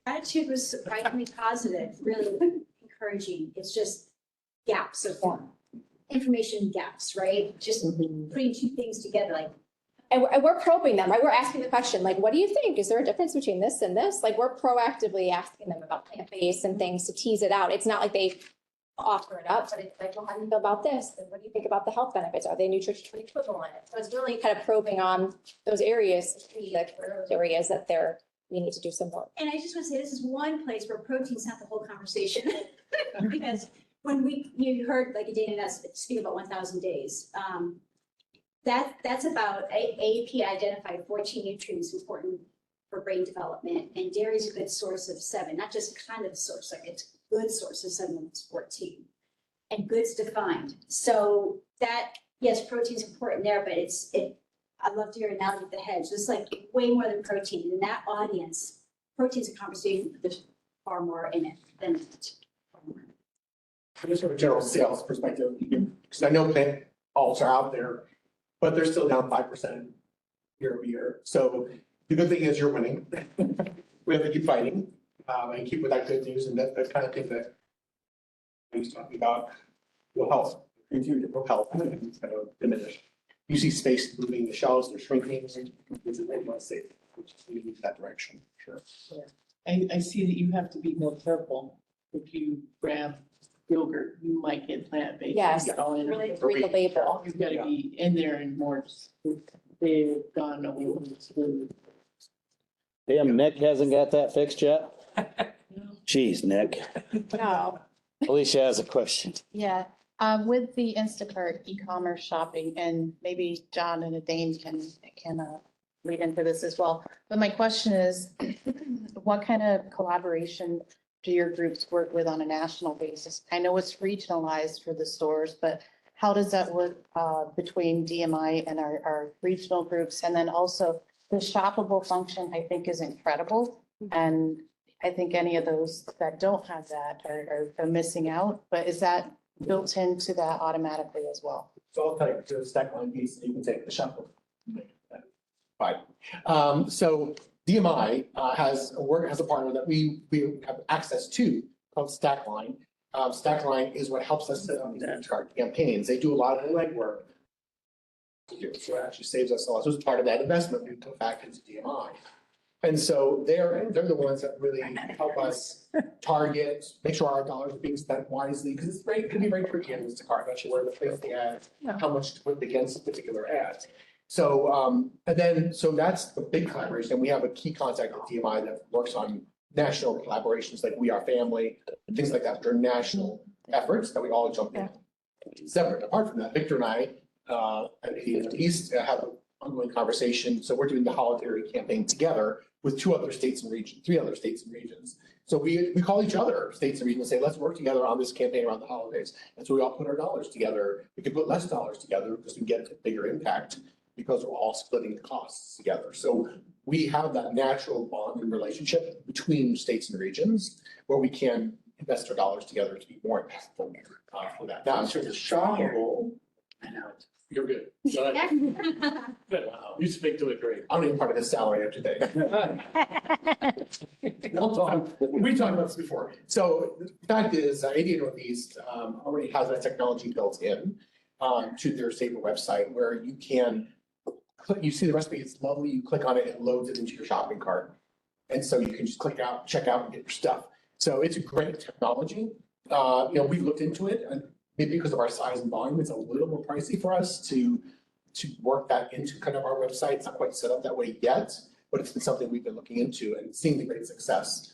[SPEAKER 21] Attitude was surprisingly positive, really encouraging. It's just gaps of information gaps, right? Just putting two things together, like.
[SPEAKER 3] And we're probing them, right? We're asking the question, like, what do you think? Is there a difference between this and this? Like, we're proactively asking them about plant-based and things to tease it out. It's not like they offer it up, but it's like, well, how do you feel about this? And what do you think about the health benefits? Are they nutritionally equivalent? So it's really kind of probing on those areas, like those areas that we need to do some work.
[SPEAKER 21] And I just want to say, this is one place where protein's not the whole conversation. Because when you heard like Dana and us speak about 1,000 days, that's about AAP identified 14 nutrients important for brain development, and dairy is a good source of 7, not just kind of source, like it's a good source of 7 of 14, and good's defined. So that, yes, protein's important there, but I love to hear analogy with the hedge. There's like way more than protein. In that audience, protein's a conversation, but there's far more in it than that.
[SPEAKER 7] Just from a general sales perspective, because I know plant alts are out there, but they're still down 5% year over year. So the good thing is you're winning. We have to keep fighting and keep with that good news, and that kind of thing that I was talking about will help. Continue to help and kind of diminish. you see space moving, the shelves, they're shrinking, it's a really nice safe, which is moving in that direction, sure.
[SPEAKER 17] I see that you have to be more careful. If you grab yogurt, you might get plant-based.
[SPEAKER 3] Yes,
[SPEAKER 17] All in.
[SPEAKER 3] really read the label.
[SPEAKER 17] You've got to be in there and more, they've gone away from the food.
[SPEAKER 11] Damn, Nick hasn't got that fixed yet? Jeez, Nick.
[SPEAKER 3] No.
[SPEAKER 11] Alicia has a question.
[SPEAKER 18] Yeah, with the Instacart e-commerce shopping, and maybe John and Dane can lead into this as well. But my question is, what kind of collaboration do your groups work with on a national basis? I know it's regionalized for the stores, but how does that work between DMI and our regional groups? And then also the shoppable function, I think, is incredible. And I think any of those that don't have that are missing out. But is that built into that automatically as well?
[SPEAKER 7] So I'll tell you, to the stack line piece, you can take the shuffle. Right. So DMI has a partner that we have access to called Stackline. Stackline is what helps us set up these Instacart campaigns. They do a lot of the legwork. So it actually saves us a lot. So it's part of that investment we put back into DMI. And so they're the ones that really help us target, make sure our dollars are being spent wisely, because it can be very tricky in Instacart, not sure where to place the ads, how much to put against particular ads. So, so that's the big collaboration. We have a key contact at DMI that works on national collaborations like We Are Family, things like that. They're national efforts that we all jump in. Separate, apart from that, Victor and I, at the East have an ongoing conversation. So we're doing the holiday campaign together with 3 other states and regions. So we call each other states and regions and say, let's work together on this campaign around the holidays. And so we all put our dollars together. We can put less dollars together because we get a bigger impact because we're all splitting the costs together. So we have that natural bond and relationship between states and regions where we can invest our dollars together to be more impactful for that. Now, in terms of shoppable, I know.
[SPEAKER 4] You're good. Go ahead. Good. You speak to it great.
[SPEAKER 7] I'm not even part of this salary after today. We talked about this before. So the fact is, ADA Northeast already has that technology built in to their Sabre website where you can click, you see the recipe, it's lovely, you click on it, it loads it into your shopping cart. And so you can just click out, check out and get your stuff. So it's a great technology. We've looked into it and maybe because of our size and volume, it's a little more pricey for us to work that into kind of our website. It's not quite set up that way yet, but it's been something we've been looking into and seeing the great success.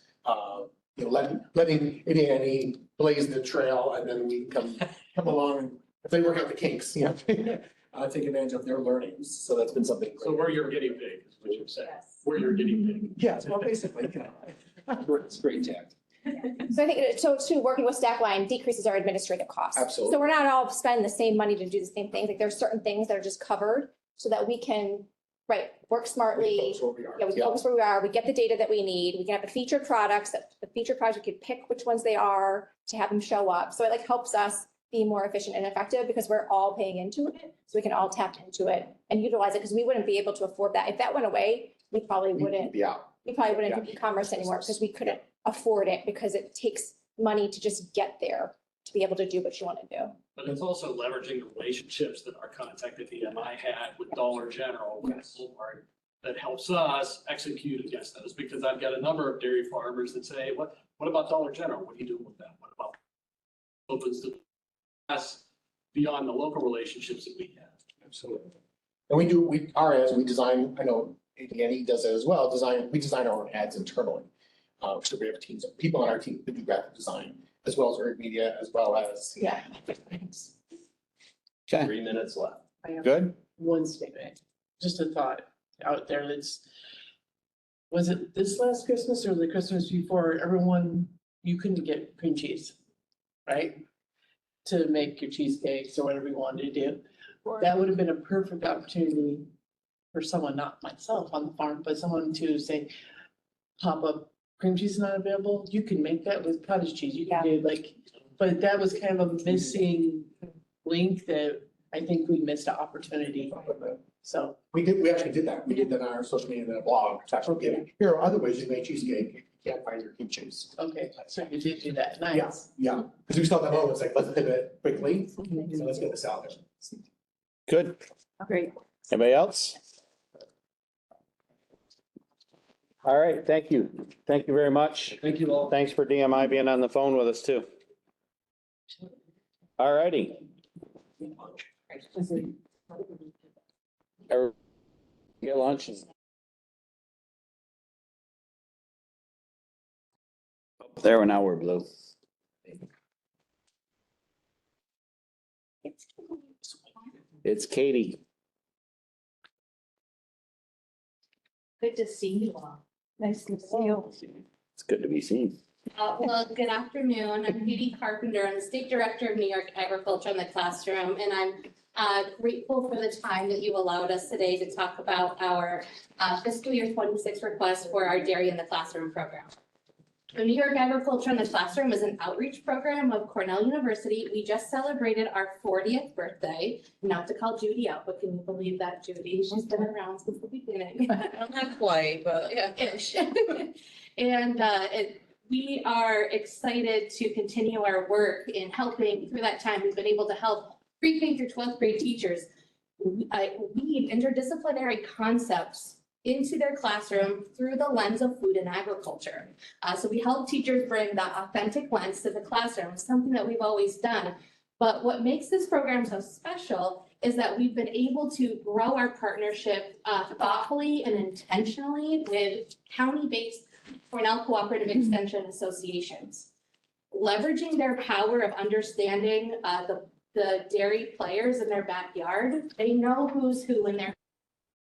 [SPEAKER 7] Letting Indiana blaze the trail and then we come along. If they work out the kinks, take advantage of their learnings. So that's been something.
[SPEAKER 4] So we're your guinea pig, is what you're saying. We're your guinea pig.
[SPEAKER 7] Yes, well, basically,
[SPEAKER 6] It's great tact.
[SPEAKER 3] So I think, too, working with Stackline decreases our administrative costs.
[SPEAKER 7] Absolutely.
[SPEAKER 3] So we're not all spending the same money to do the same things. Like there's certain things that are just covered so that we can, work smartly. We focus where we are. We get the data that we need. We can have the featured products, we can pick which ones they are to have them show up. So it helps us be more efficient and effective because we're all paying into it. So we can all tap into it and utilize it because we wouldn't be able to afford that. If that went away, we probably wouldn't. We probably wouldn't do e-commerce anymore because we couldn't afford it because it takes money to just get there to be able to do what you want to do.
[SPEAKER 4] But it's also leveraging the relationships that our contact at DMI had with Dollar General, with Walmart, that helps us execute against those. Because I've got a number of dairy farmers that say, what about Dollar General? What are you doing with that? What about opens the us beyond the local relationships that we have?
[SPEAKER 7] Absolutely. And we design, I know Annie does it as well, we design our own ads internally. So we have teams of people on our team that do graphic design, as well as earned media, as well as.
[SPEAKER 11] Okay.
[SPEAKER 6] 3 minutes left.
[SPEAKER 17] I have
[SPEAKER 11] Good.
[SPEAKER 17] one statement, just a thought out there was it this last Christmas or the Christmas before, you couldn't get cream cheese, right? To make your cheesecakes or whatever you wanted to do. That would have been a perfect opportunity for someone, not myself on the farm, but someone to say, pop up, cream cheese is not available. You can make that with cottage cheese. You can do but that was kind of a missing link that I think we missed an opportunity. So
[SPEAKER 7] We actually did that. We did that on our social media and a blog. It's actually giving, here are other ways you make cheesecake. You can't find your cream cheese.
[SPEAKER 17] Okay, so you did do that. Nice.
[SPEAKER 7] Yeah, because we saw that moment, it's let's pivot quickly. So let's get this out there.
[SPEAKER 11] Good.
[SPEAKER 5] Great.
[SPEAKER 11] Anybody else? All right, thank you. Thank you very much.
[SPEAKER 9] Thank you all.
[SPEAKER 11] Thanks for DMI being on the phone with us too. All righty. Get lunch. There, now we're blue. It's Katie.
[SPEAKER 8] Good to see you all.
[SPEAKER 5] Nice to see you.
[SPEAKER 11] It's good to be seen.
[SPEAKER 8] Well, good afternoon. I'm Katie Carpenter. I'm the State Director of New York Agriculture in the Classroom, and I'm grateful for the time that you allowed us today to talk about our fiscal year 26 request for our Dairy in the Classroom program. The New York Agriculture in the Classroom is an outreach program of Cornell University. We just celebrated our 40th birthday. Not to call Judy out, but can you believe that, Judy? She's been around since the beginning.
[SPEAKER 17] Not quite, but
[SPEAKER 8] Yeah, ish. And we are excited to continue our work in helping. Through that time, we've been able to help pre-K through 12th grade teachers weave interdisciplinary concepts into their classroom through the lens of food and agriculture. So we help teachers bring that authentic lens to the classroom, something that we've always done. But what makes this program so special is that we've been able to grow our partnership thoughtfully and intentionally with county-based Cornell Cooperative Extension Associations. Leveraging their power of understanding the dairy players in their backyard, they know who's who in their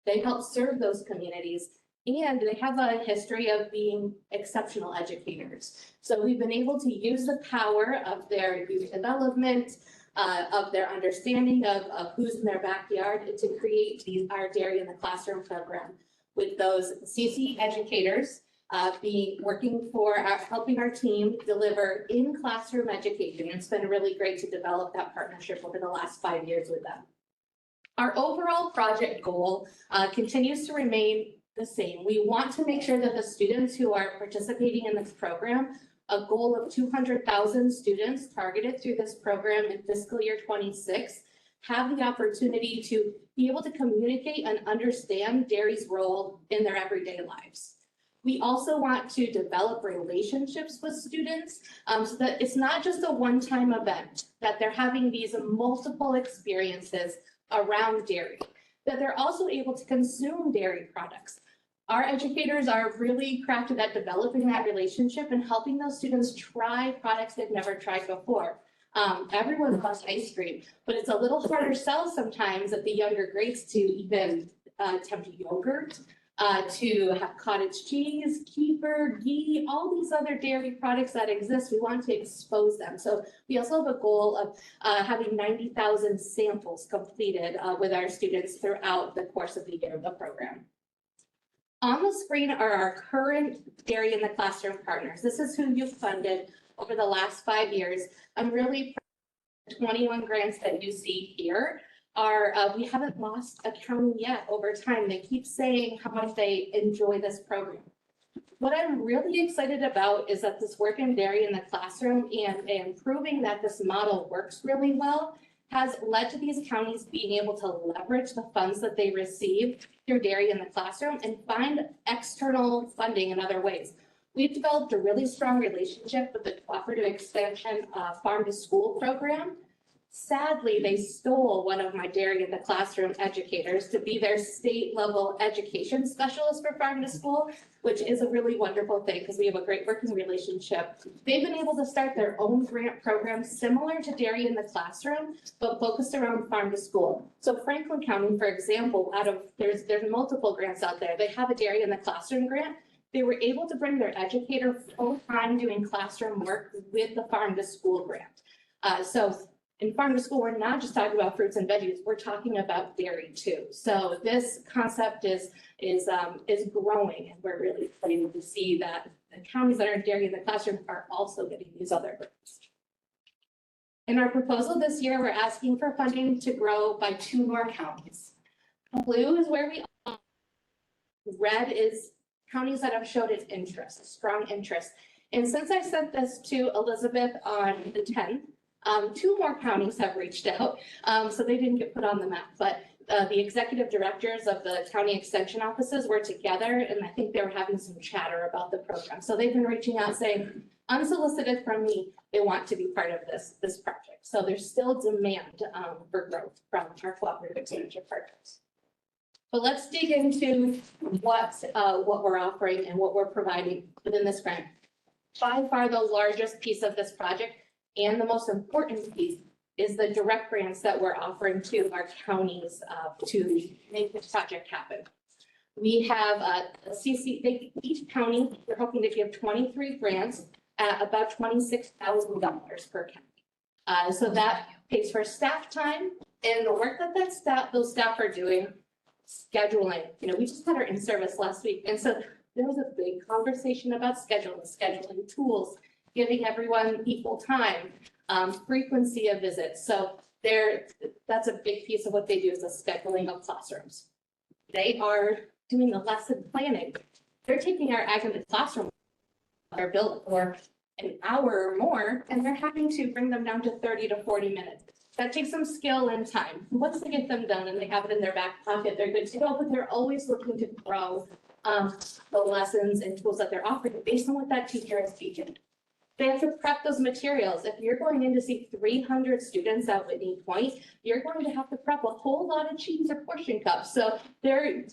[SPEAKER 8] they help serve those communities, and they have a history of being exceptional educators. So we've been able to use the power of their youth development, of their understanding of who's in their backyard to create our Dairy in the Classroom program with those CC educators working for helping our team deliver in-classroom education. It's been really great to develop that partnership over the last 5 years with them. Our overall project goal continues to remain the same. We want to make sure that the students who are participating in this program, a goal of 200,000 students targeted through this program in fiscal year 26, have the opportunity to be able to communicate and understand dairy's role in their everyday lives. We also want to develop relationships with students so that it's not just a one-time event, that they're having these multiple experiences around dairy, that they're also able to consume dairy products. Our educators are really crafted at developing that relationship and helping those students try products they've never tried before. Everyone loves ice cream, but it's a little harder sell sometimes at the younger grades to even attempt yogurt, to have cottage cheese, kefir, ghee, all these other dairy products that exist. We want to expose them. So we also have a goal of having 90,000 samples completed with our students throughout the course of the year of the program. On the screen are our current Dairy in the Classroom partners. This is who you've funded over the last 5 years. I'm really proud of the 21 grants that you see here. We haven't lost a county yet over time. They keep saying how much they enjoy this program. What I'm really excited about is that this work in Dairy in the Classroom and proving that this model works really well has led to these counties being able to leverage the funds that they receive through Dairy in the Classroom and find external funding in other ways. We've developed a really strong relationship with the Cooperative Extension Farm to School program. Sadly, they stole one of my Dairy in the Classroom educators to be their state level education specialist for Farm to School, which is a really wonderful thing because we have a great working relationship. They've been able to start their own grant program similar to Dairy in the Classroom, but focused around Farm to School. So Franklin County, for example, there's multiple grants out there. They have a Dairy in the Classroom grant. They were able to bring their educator full time doing classroom work with the Farm to School grant. In Farm to School, we're not just talking about fruits and veggies, we're talking about dairy too. So this concept is growing, and we're really excited to see that the counties that are in Dairy in the Classroom are also getting these other grants. In our proposal this year, we're asking for funding to grow by 2 more counties. Blue is where we are. Red is counties that have showed its interest, strong interest. And since I sent this to Elizabeth on the 10th, Two more counties have reached out, so they didn't get put on the map, but the executive directors of the county extension offices were together, and I think they were having some chatter about the program. So they've been reaching out saying, unsolicited from me, they want to be part of this project. So there's still demand for growth from our cooperative extension partners. But let's dig into what we're offering and what we're providing within this grant. By far the largest piece of this project and the most important piece is the direct grants that we're offering to our counties to make this project happen. We have each county, we're hoping to give 23 grants at about $26,000 per county. So that pays for staff time and the work that those staff are doing, scheduling. We just had our in-service last week. And so there was a big conversation about scheduling tools, giving everyone equal time, frequency of visits. So that's a big piece of what they do is the scheduling of classrooms. They are doing the lesson planning. They're taking our ag in the classroom, are built for an hour or more, and they're having to bring them down to 30 to 40 minutes. That takes some skill and time. Once they get them done and they have it in their back pocket, they're good to go, but they're always looking to grow the lessons and tools that they're offering based on what that teacher is teaching. They have to prep those materials. If you're going in to see 300 students at Whitney Point, you're going to have to prep a whole lot of cheese or portion cups. So they're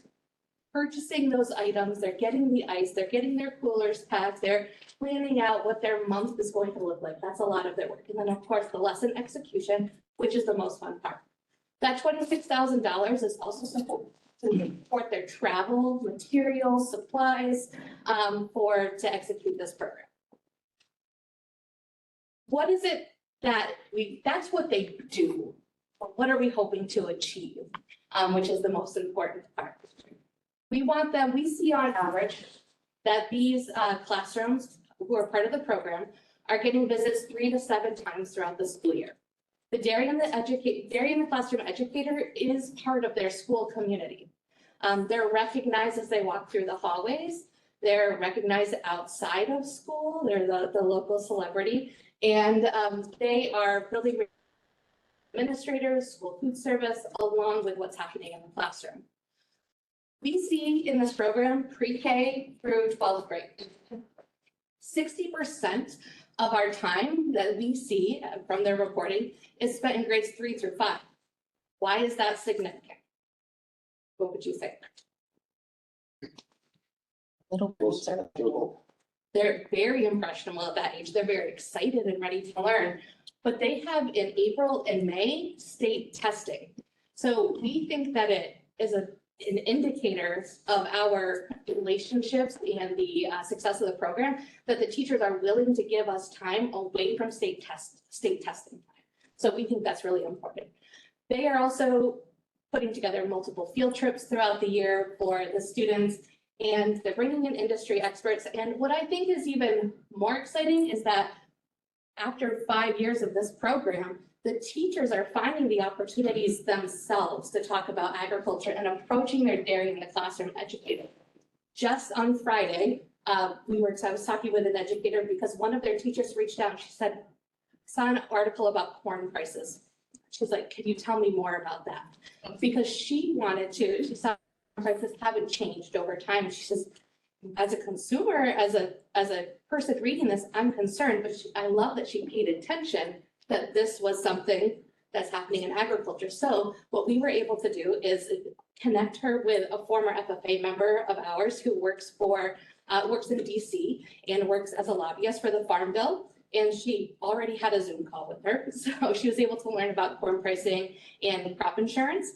[SPEAKER 8] purchasing those items, they're getting the ice, they're getting their coolers packed, they're planning out what their month is going to look like. That's a lot of their work. And then of course the lesson execution, which is the most fun part. That $26,000 is also to support their travel, materials, supplies, to execute this program. What is it that that's what they do. What are we hoping to achieve? Which is the most important part. We see on average that these classrooms who are part of the program are getting visits 3 to 7 times throughout the school year. The Dairy in the Classroom educator is part of their school community. They're recognized as they walk through the hallways. They're recognized outside of school. They're the local celebrity. And they are building administrators, school food service, along with what's happening in the classroom. We see in this program pre-K through 12th grade. 60% of our time that we see from their reporting is spent in grades 3 through 5. Why is that significant? What would you say? They're very impressionable at that age. They're very excited and ready to learn. But they have in April and May state testing. So we think that it is an indicator of our relationships and the success of the program, that the teachers are willing to give us time away from state testing time. So we think that's really important. They are also putting together multiple field trips throughout the year for the students, and they're bringing in industry experts. And what I think is even more exciting is that after 5 years of this program, the teachers are finding the opportunities themselves to talk about agriculture and approaching their dairy in the classroom educator. Just on Friday, I was talking with an educator because one of their teachers reached out and she said, I saw an article about corn prices. She's like, can you tell me more about that? Because she saw prices haven't changed over time. She says, as a consumer, as a person reading this, I'm concerned, but I love that she paid attention that this was something that's happening in agriculture. So what we were able to do is connect her with a former FFA member of ours who works in DC and works as a lobbyist for the Farm Bill. And she already had a Zoom call with her. So she was able to learn about corn pricing and crop insurance.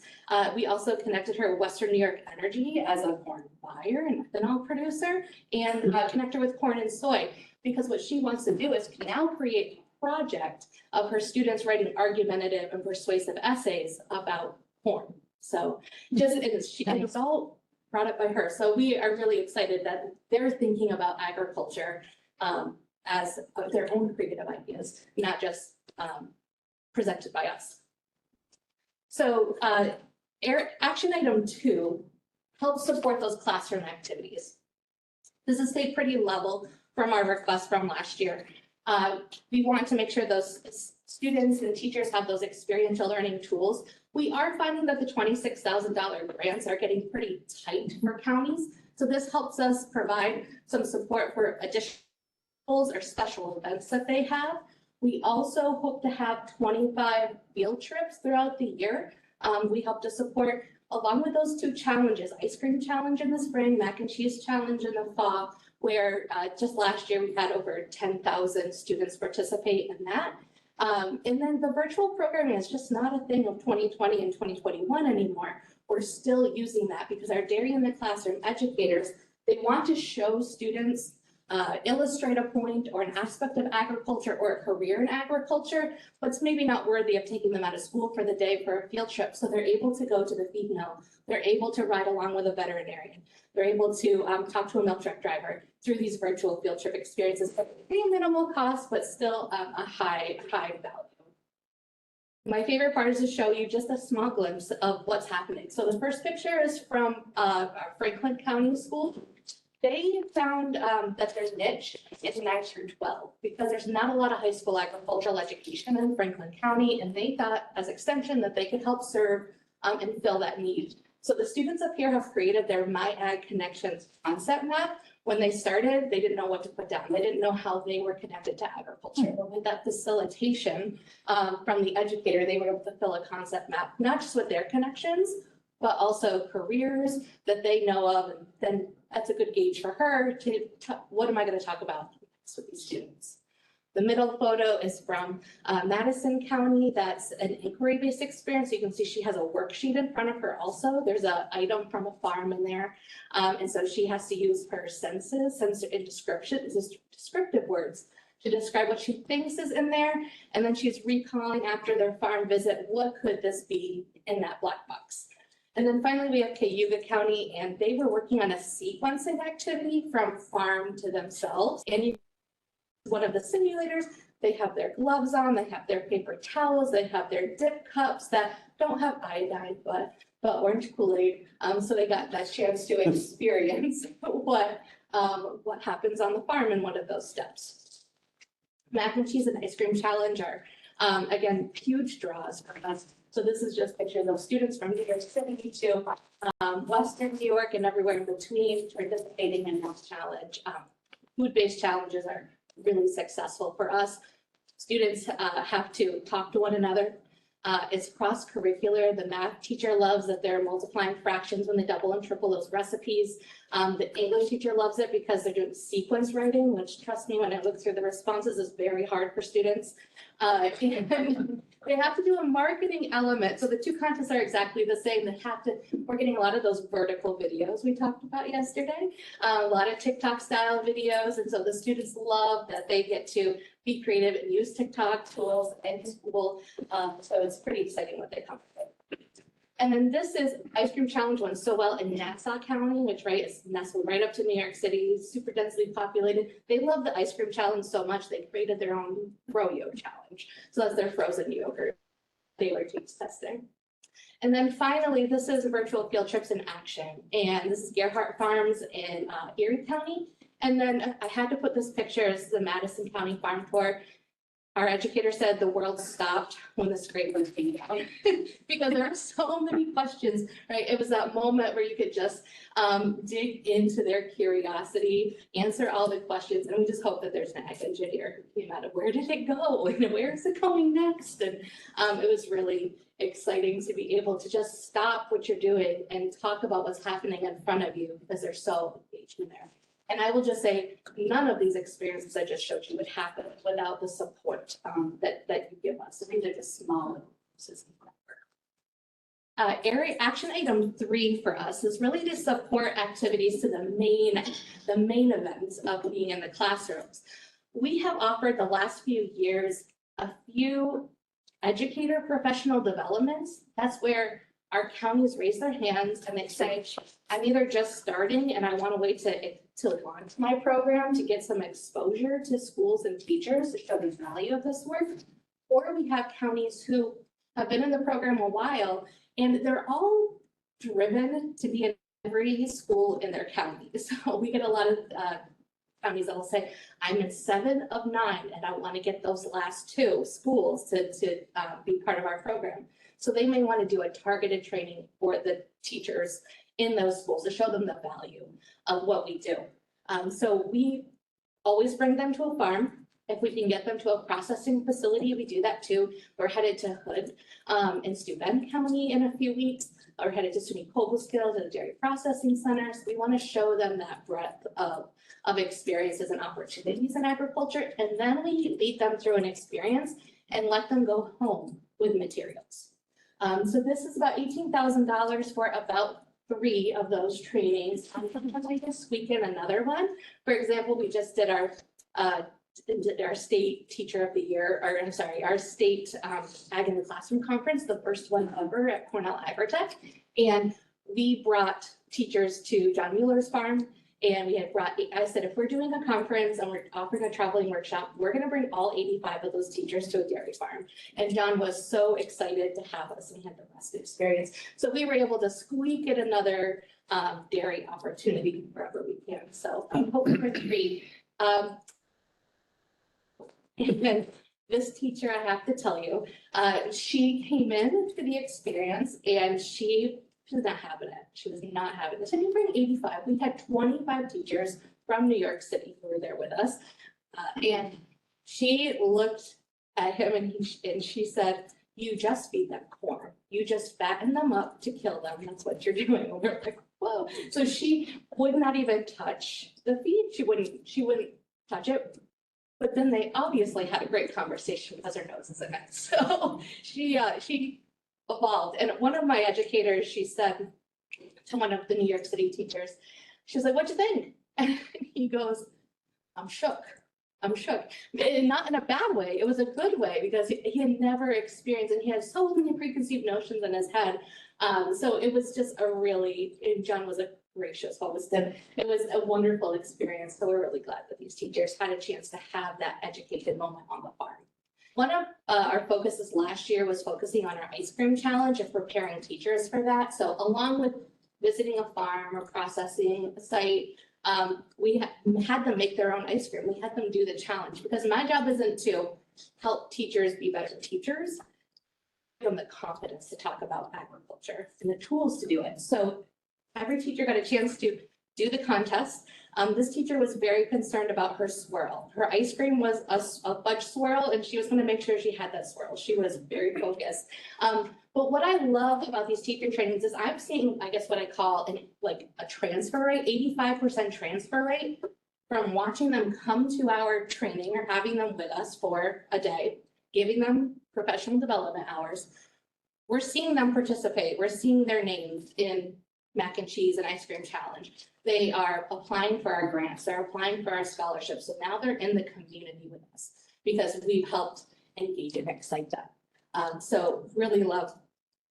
[SPEAKER 8] We also connected her with Western New York Energy as a corn buyer and ethanol producer, and connect her with corn and soy, because what she wants to do is now create a project of her students writing argumentative and persuasive essays about corn. So it's all brought up by her. So we are really excited that they're thinking about agriculture as their own creative ideas, not just presented by us. So action item 2 helps support those classroom activities. This has stayed pretty level from our request from last year. We want to make sure those students and teachers have those experiential learning tools. We are finding that the $26,000 grants are getting pretty tight for counties. So this helps us provide some support for additional or special events that they have. We also hope to have 25 field trips throughout the year. We hope to support, along with those two challenges, ice cream challenge in the spring, mac and cheese challenge in the fall, where just last year we had over 10,000 students participate in that. And then the virtual programming is just not a thing of 2020 and 2021 anymore. We're still using that because our Dairy in the Classroom educators, they want to show students illustrate a point or an aspect of agriculture or a career in agriculture, but it's maybe not worthy of taking them out of school for the day for a field trip. So they're able to go to the feed mill. They're able to ride along with a veterinarian. They're able to talk to a milk truck driver through these virtual field trip experiences at pretty minimal cost, but still a high value. My favorite part is to show you just a small glimpse of what's happening. So the first picture is from our Franklin County School. They found that their niche is 9 through 12 because there's not a lot of high school agricultural education in Franklin County, and they thought as extension that they could help serve and fill that need. So the students up here have created their My Ag Connections concept map. When they started, they didn't know what to put down. They didn't know how they were connected to agriculture. But with that facilitation from the educator, they were able to fill a concept map, not just with their connections, but also careers that they know of. And then that's a good gauge for her to, what am I going to talk about with these students? The middle photo is from Madison County. That's an inquiry-based experience. You can see she has a worksheet in front of her also. There's an item from a farm in there. And so she has to use her senses and descriptive words to describe what she thinks is in there. And then she's recalling after their farm visit, what could this be in that black box? And then finally, we have Cayuga County, and they were working on a sequencing activity from farm to themselves. And you one of the simulators, they have their gloves on, they have their paper towels, they have their dip cups that don't have iodine, but orange Kool-Aid. So they got that chance to experience what happens on the farm in one of those steps. Mac and cheese and ice cream challenge are, again, huge draws for us. So this is just pictures of students from New York City to Western New York and everywhere in between participating in this challenge. Food-based challenges are really successful for us. Students have to talk to one another. It's cross-curricular. The math teacher loves that they're multiplying fractions when they double and triple those recipes. The English teacher loves it because they're doing sequence writing, which, trust me, when I look through the responses, is very hard for students. And they have to do a marketing element. So the two contests are exactly the same. We're getting a lot of those vertical videos we talked about yesterday, a lot of TikTok style videos. And so the students love that they get to be creative and use TikTok tools in school. So it's pretty exciting what they come up with. And then this is Ice Cream Challenge went so well in Nassau County, which is nestled right up to New York City, super densely populated. They love the Ice Cream Challenge so much they created their own Froyo Challenge. So that's their frozen yogurt they were taste testing. And then finally, this is virtual field trips in action. And this is Gerhardt Farms in Erie County. And then I had to put this picture as the Madison County Farm Tour. Our educator said the world stopped when the scrapers came down because there are so many questions, right? It was that moment where you could just dig into their curiosity, answer all the questions, and we just hope that there's an ag engineer who came out of where did it go and where is it going next? And it was really exciting to be able to just stop what you're doing and talk about what's happening in front of you because they're so engaged in there. And I will just say, none of these experiences I just showed you would happen without the support that you give us. So these are just small pieces of work. Area action item 3 for us is really to support activities to the main events of being in the classrooms. We have offered the last few years a few educator professional developments. That's where our counties raise their hands and they say, I'm either just starting and I want to wait to launch my program to get some exposure to schools and teachers to show the value of this work. Or we have counties who have been in the program a while and they're all driven to be in every school in their county. So we get a lot of counties that will say, I'm in 7 of 9 and I want to get those last 2 schools to be part of our program. So they may want to do a targeted training for the teachers in those schools to show them the value of what we do. So we always bring them to a farm. If we can get them to a processing facility, we do that too. We're headed to Hood and Steuben County in a few weeks. We're headed to SUNY Cobleskill to the dairy processing centers. We want to show them that breadth of experiences and opportunities in agriculture. And then we lead them through an experience and let them go home with materials. So this is about $18,000 for about 3 of those trainings. Sometimes we can squeak in another one. For example, we just did our state teacher of the year, or I'm sorry, our state Ag in the Classroom conference, the first one ever at Cornell Agritech. And we brought teachers to John Mueller's farm. And we had brought, I said, if we're doing a conference and we're offering a traveling workshop, we're going to bring all 85 of those teachers to a dairy farm. And John was so excited to have us, and he had the best experience. So we were able to squeak in another dairy opportunity wherever we can. So I'm hoping for 3. And then this teacher, I have to tell you, she came in to the experience and she was not having it. She was not having it. So we bring 85. We had 25 teachers from New York City who were there with us. And she looked at him and she said, you just feed them corn. You just fatten them up to kill them. That's what you're doing. And we're like, whoa. So she would not even touch the feed. She wouldn't touch it. But then they obviously had a great conversation because her nose is in it. So she evolved. And one of my educators, she said to one of the New York City teachers, she was like, what'd you think? And he goes, I'm shook. I'm shook. And not in a bad way. It was a good way because he had never experienced, and he had so many preconceived notions in his head. So it was just and John was a gracious host, and it was a wonderful experience. So we're really glad that these teachers had a chance to have that educated moment on the farm. One of our focuses last year was focusing on our ice cream challenge and preparing teachers for that. So along with visiting a farm or processing a site, we had them make their own ice cream. We had them do the challenge because my job isn't to help teachers be better teachers, give them the confidence to talk about agriculture and the tools to do it. So every teacher got a chance to do the contest. This teacher was very concerned about her swirl. Her ice cream was a fudge swirl, and she was going to make sure she had that swirl. She was very focused. But what I love about these teacher trainings is I'm seeing, I guess, what I call a transfer rate, 85% transfer rate from watching them come to our training or having them with us for a day, giving them professional development hours. We're seeing them participate. We're seeing their names in mac and cheese and ice cream challenge. They are applying for our grants. They're applying for our scholarships. So now they're in the community with us because we've helped engage and excite them. So really love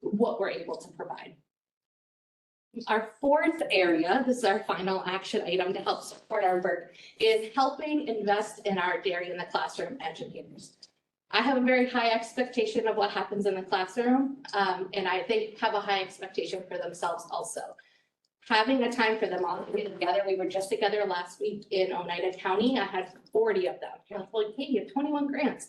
[SPEAKER 8] what we're able to provide. Our 4th area, this is our final action item to help support our work, is helping invest in our dairy in the classroom educators. I have a very high expectation of what happens in the classroom, and I think have a high expectation for themselves also. Having a time for them all to get together. We were just together last week in Oneida County. I had 40 of them. You're like, hey, you have 21 grants.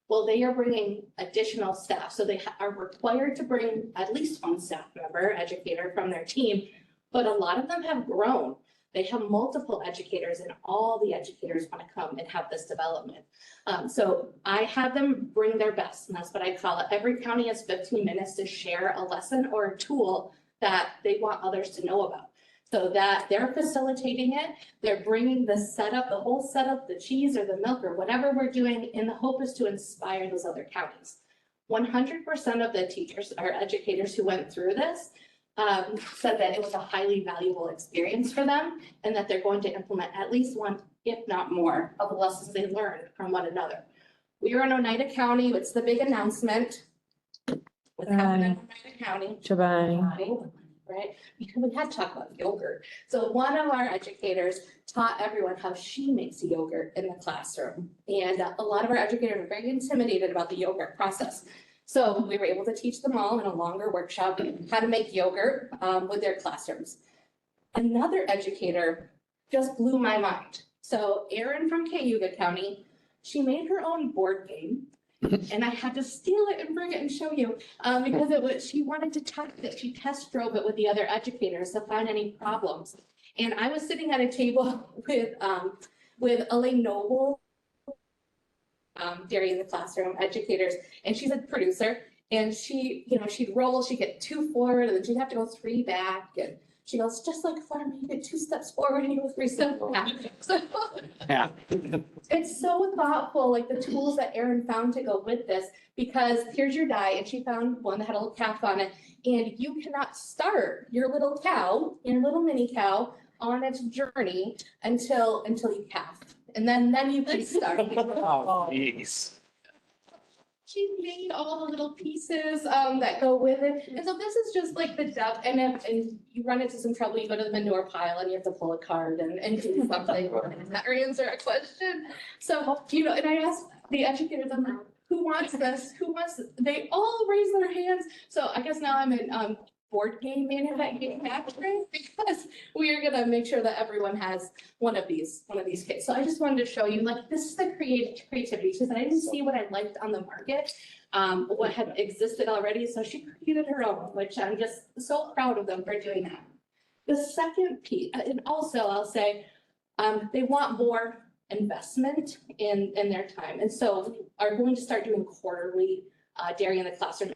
[SPEAKER 8] Well, they are bringing additional staff. So they are required to bring at least one staff member, educator from their team, but a lot of them have grown. They have multiple educators and all the educators want to come and have this development. So I have them bring their best, and that's what I call it. Every county has 15 minutes to share a lesson or a tool that they want others to know about. So that they're facilitating it, they're bringing the setup, the whole setup, the cheese or the milk or whatever we're doing, and the hope is to inspire those other counties. 100% of the teachers or educators who went through this said that it was a highly valuable experience for them and that they're going to implement at least one, if not more, of the lessons they learned from one another. We are in Oneida County. It's the big announcement. What's happening in Oneida County? Right? Because we had to talk about yogurt. So one of our educators taught everyone how she makes yogurt in the classroom. And a lot of our educators are very intimidated about the yogurt process. So we were able to teach them all in a longer workshop how to make yogurt with their classrooms. Another educator just blew my mind. So Erin from Cayuga County, she made her own board game. And I had to steal it and bring it and show you, because she wanted to test it. She test drove it with the other educators to find any problems. And I was sitting at a table with Elaine Noble, Dairy in the Classroom educators, and she's a producer. And she, she'd roll, she'd get 2 forward, and then she'd have to go 3 back. And she goes, just like farming, you get 2 steps forward and you go 3 steps back. So
[SPEAKER 11] Yeah.
[SPEAKER 8] it's so thoughtful, like the tools that Erin found to go with this, because here's your die, and she found one that had a little calf on it, and you cannot start your little cow, your little mini cow, on its journey until you calf, and then you can start.
[SPEAKER 11] Oh, jeez.
[SPEAKER 8] She made all the little pieces that go with it. And so this is just like the depth. And you run into some trouble, you go to the manure pile and you have to pull a card and do something or answer a question. So, and I asked the educators, I'm like, who wants this? Who wants this? They all raise their hands. So I guess now I'm in board game manufacturing, because we are gonna make sure that everyone has one of these kits. So I just wanted to show you, like, this is the creativity. She said, I didn't see what I liked on the market, what had existed already. So she created her own, which I'm just so proud of them for doing that. The second piece, and also I'll say, they want more investment in their time. And so we are going to start doing quarterly Dairy in the Classroom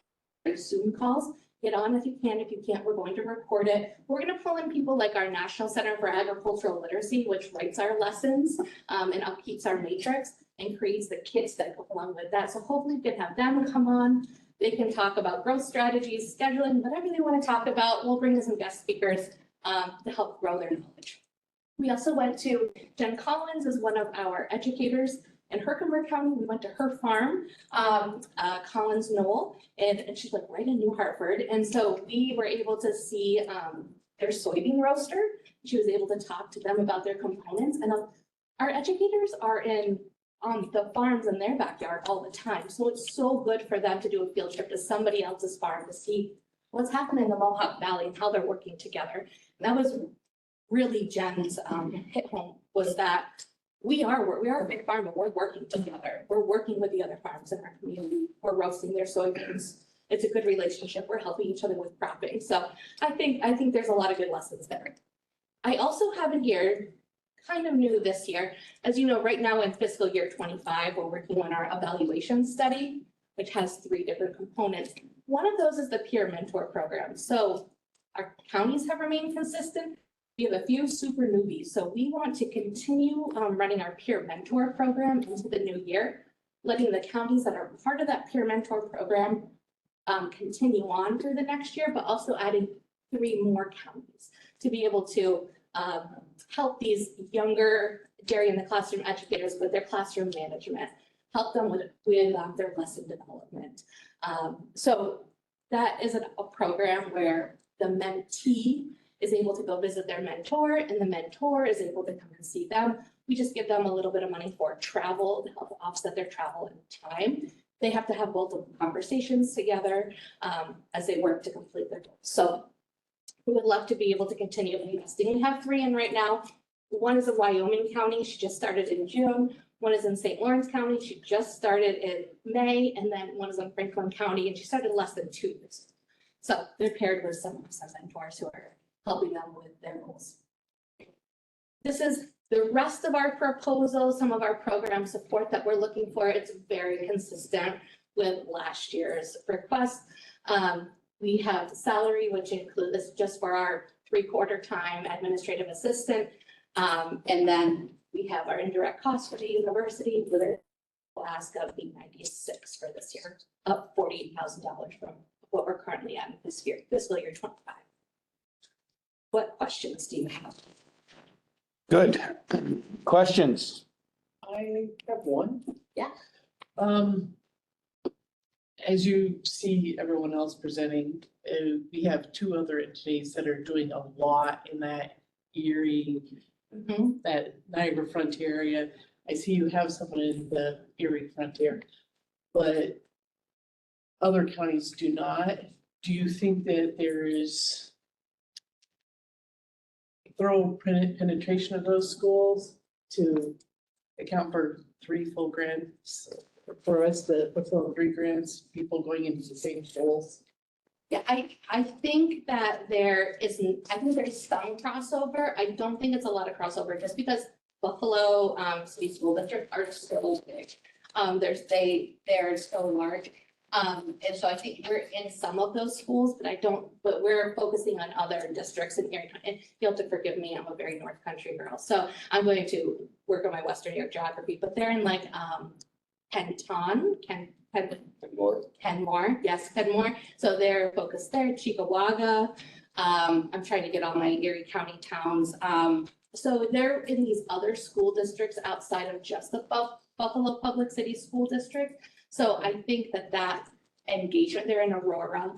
[SPEAKER 8] Zoom calls. Get on if you can. If you can't, we're going to record it. We're going to pull in people like our National Center for Agricultural Literacy, which writes our lessons and upkeeps our matrix and creates the kits that go along with that. So hopefully we can have them come on. They can talk about growth strategies, scheduling, whatever they want to talk about. We'll bring in some guest speakers to help grow their knowledge. We also went to Jen Collins as one of our educators in Herkimer County. We went to her farm, Collins Knoll, and she's like right in New Hartford. And so we were able to see their soybean roaster. She was able to talk to them about their components. And our educators are on the farms in their backyard all the time. So it's so good for them to do a field trip to somebody else's farm to see what's happening in the Mohawk Valley and how they're working together. And that was really Jen's hit home, was that we are a big farm, but we're working together. We're working with the other farms in our community. We're roasting their soybeans. It's a good relationship. We're helping each other with cropping. So I think there's a lot of good lessons there. I also have in here, kind of new this year, as you know, right now in fiscal year 25, we're working on our evaluation study, which has 3 different components. One of those is the peer mentor program. So our counties have remained consistent. We have a few super newbies, so we want to continue running our peer mentor program into the new year, letting the counties that are part of that peer mentor program continue on through the next year, but also adding 3 more counties to be able to help these younger Dairy in the Classroom educators with their classroom management, help them with their lesson development. So that is a program where the mentee is able to go visit their mentor, and the mentor is able to come and see them. We just give them a little bit of money for travel to help offset their travel and time. They have to have multiple conversations together as they work to complete their goals. So we would love to be able to continue investing. We have 3 in right now. One is in Wyoming County. She just started in June. One is in St. Lawrence County. She just started in May. And then one is in Franklin County, and she started less than 2 years. So they're paired with some mentors who are helping them with their goals. This is the rest of our proposal, some of our program support that we're looking for. It's very consistent with last year's request. We have salary, which includes this just for our 3/4 time administrative assistant. And then we have our indirect costs for the university with a ask of $896 for this year, up $48,000 from what we're currently at this year, fiscal year 25. What questions do you have?
[SPEAKER 11] Good. Questions?
[SPEAKER 17] I have one.
[SPEAKER 8] Yeah.
[SPEAKER 17] As you see everyone else presenting, we have 2 other entities that are doing a lot in that Erie, that Niagara Frontier area. I see you have someone in the Erie Frontier, but other counties do not. Do you think that there is thorough penetration of those schools to account for 3 full grants for us to fulfill 3 grants, people going into the same schools?
[SPEAKER 8] Yeah, I think that there isn't, I think there's some crossover. I don't think it's a lot of crossover just because Buffalo City School District are so big. They're so large. And so I think we're in some of those schools, but we're focusing on other districts in Erie County. And you'll have to forgive me, I'm a very North Country girl. So I'm going to work on my Western New York geography, but they're in like Kenmore, yes, Kenmore. So they're focused there, Chickawaga. I'm trying to get all my Erie County towns. So they're in these other school districts outside of just the Buffalo Public City School District. So I think that engagement, they're in Aurora.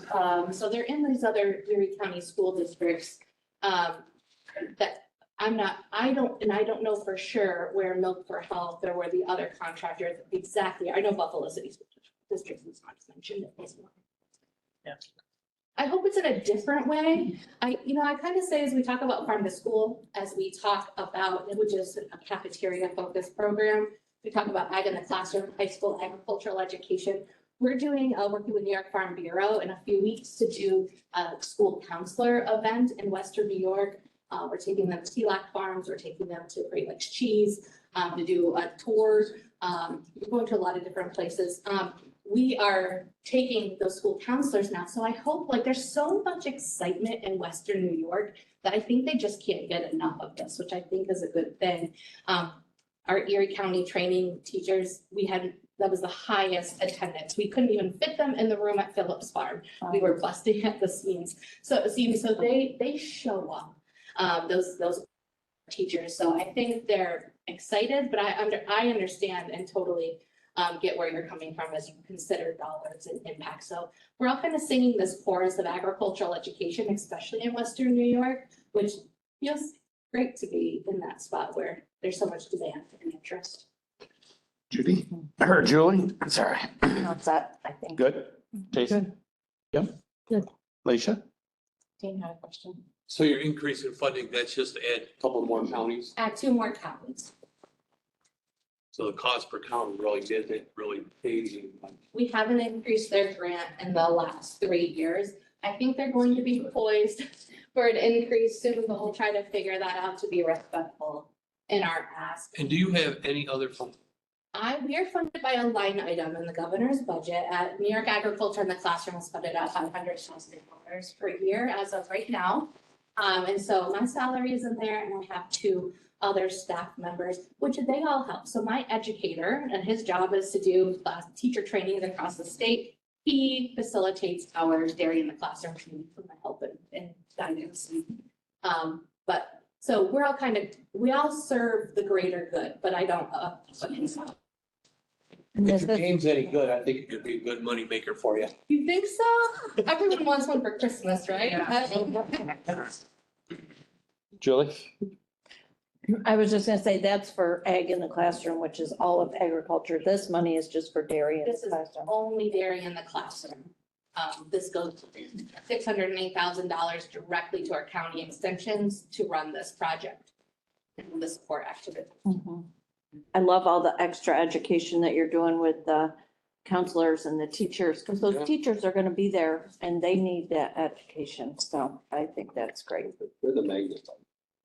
[SPEAKER 8] So they're in these other Erie County school districts that I don't know for sure where Milk for Health or where the other contractors exactly. I know Buffalo City School District was not mentioned at this one.
[SPEAKER 17] Yeah.
[SPEAKER 8] I hope it's in a different way. I kind of say as we talk about farm to school, as we talk about, which is a cafeteria focused program, we talk about ag in the classroom, high school agricultural education. We're doing working with New York Farm Bureau in a few weeks to do a school counselor event in Western New York. We're taking them to TLAC farms, we're taking them to Great Lakes Cheese to do a tour. We're going to a lot of different places. We are taking those school counselors now. So I hope, like, there's so much excitement in Western New York that I think they just can't get enough of this, which I think is a good thing. Our Erie County training teachers, that was the highest attendance. We couldn't even fit them in the room at Phillips Farm. We were busting at the seams. So they show up, those teachers. So I think they're excited, but I understand and totally get where you're coming from as you consider dollars and impact. So we're all kind of singing this chorus of agricultural education, especially in Western New York, which feels great to be in that spot where there's so much demand and interest.
[SPEAKER 7] Judy, or Julie, sorry.
[SPEAKER 10] That's that, I think.
[SPEAKER 7] Good. Jason? Yep.
[SPEAKER 18] Good.
[SPEAKER 7] Leisha?
[SPEAKER 18] Dean had a question.
[SPEAKER 4] So your increase in funding, that's just to add a couple more counties?
[SPEAKER 8] Add 2 more counties.
[SPEAKER 4] So the cost per county really didn't pay you much.
[SPEAKER 8] We haven't increased their grant in the last 3 years. I think they're going to be poised for an increase soon, but we'll try to figure that out to be respectful in our ask.
[SPEAKER 4] And do you have any other funds?
[SPEAKER 8] We are funded by a line item in the governor's budget. At New York Agriculture in the Classroom is funded at $500,000 per year as of right now. And so my salary is in there, and I have 2 other staff members, which they all help. So my educator, and his job is to do teacher trainings across the state. He facilitates our dairy in the classroom community for my help and guidance. But so we're all we all serve the greater good, but I don't.
[SPEAKER 4] If your game's any good, I think it could be a good money maker for you.
[SPEAKER 8] You think so? Everyone wants one for Christmas, right?
[SPEAKER 7] Julie?
[SPEAKER 10] I was just gonna say, that's for ag in the classroom, which is all of agriculture. This money is just for dairy in
[SPEAKER 8] This
[SPEAKER 10] the
[SPEAKER 8] is
[SPEAKER 10] classroom.
[SPEAKER 8] only dairy in the classroom. This goes $608,000 directly to our county extensions to run this project and the support activity.
[SPEAKER 10] Mhm. I love all the extra education that you're doing with the counselors and the teachers, because those
[SPEAKER 4] Yeah.
[SPEAKER 10] teachers are gonna be there and they need that education. So I think that's great.
[SPEAKER 6] They're the magnet.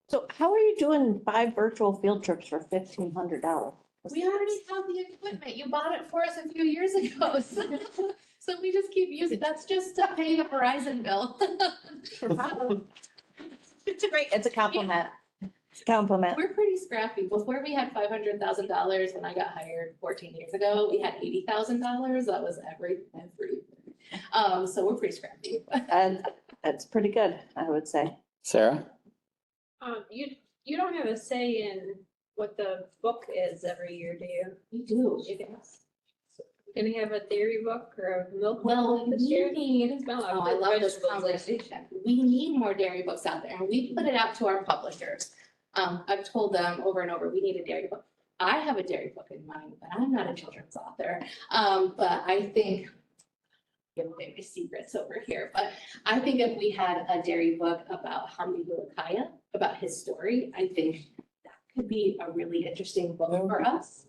[SPEAKER 10] So how are you doing 5 virtual field trips for $1,500?
[SPEAKER 8] We already have the equipment. You bought it for us a few years ago. So we just keep using, that's just to pay the Verizon bill.
[SPEAKER 10] It's great. It's a compliment. It's a compliment.
[SPEAKER 8] We're pretty scrappy. Before we had $500,000 when I got hired 14 years ago, we had $80,000. That was everything. So we're pretty scrappy.
[SPEAKER 10] And that's pretty good, I would say.
[SPEAKER 7] Sarah?
[SPEAKER 16] You don't have a say in what the book is every year, do you?
[SPEAKER 8] We do, you guys.
[SPEAKER 16] Gonna have a dairy book or a milk
[SPEAKER 8] Well,
[SPEAKER 16] book this year?
[SPEAKER 8] I love this conversation. We need more dairy books out there, and we put it out to our publishers. I've told them over and over, we need a dairy book. I have a dairy book in mind, but I'm not a children's author. But I think, give away my secrets over here, but I think if we had a dairy book about Hamdi Gulakaya, about his story, I think that could be a really interesting book for us.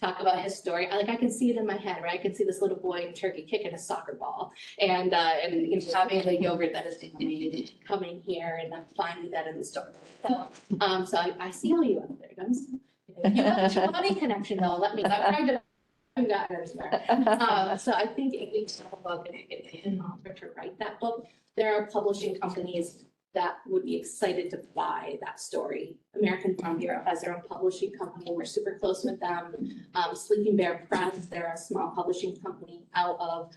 [SPEAKER 8] Talk about his story. I can see it in my head, right? I can see this little boy in Turkey kicking a soccer ball and you know, having the yogurt that is donated, coming here and then finding that in the store. So, I see how you out there, guys. If you have a Chobani connection though, let me know. I'm trying to got her there. So I think it needs to book and get an offer to write that book. There are publishing companies that would be excited to buy that story. American Farm Bureau has their own publishing company. We're super close with them. Sleeping Bear Press, they're a small publishing company out of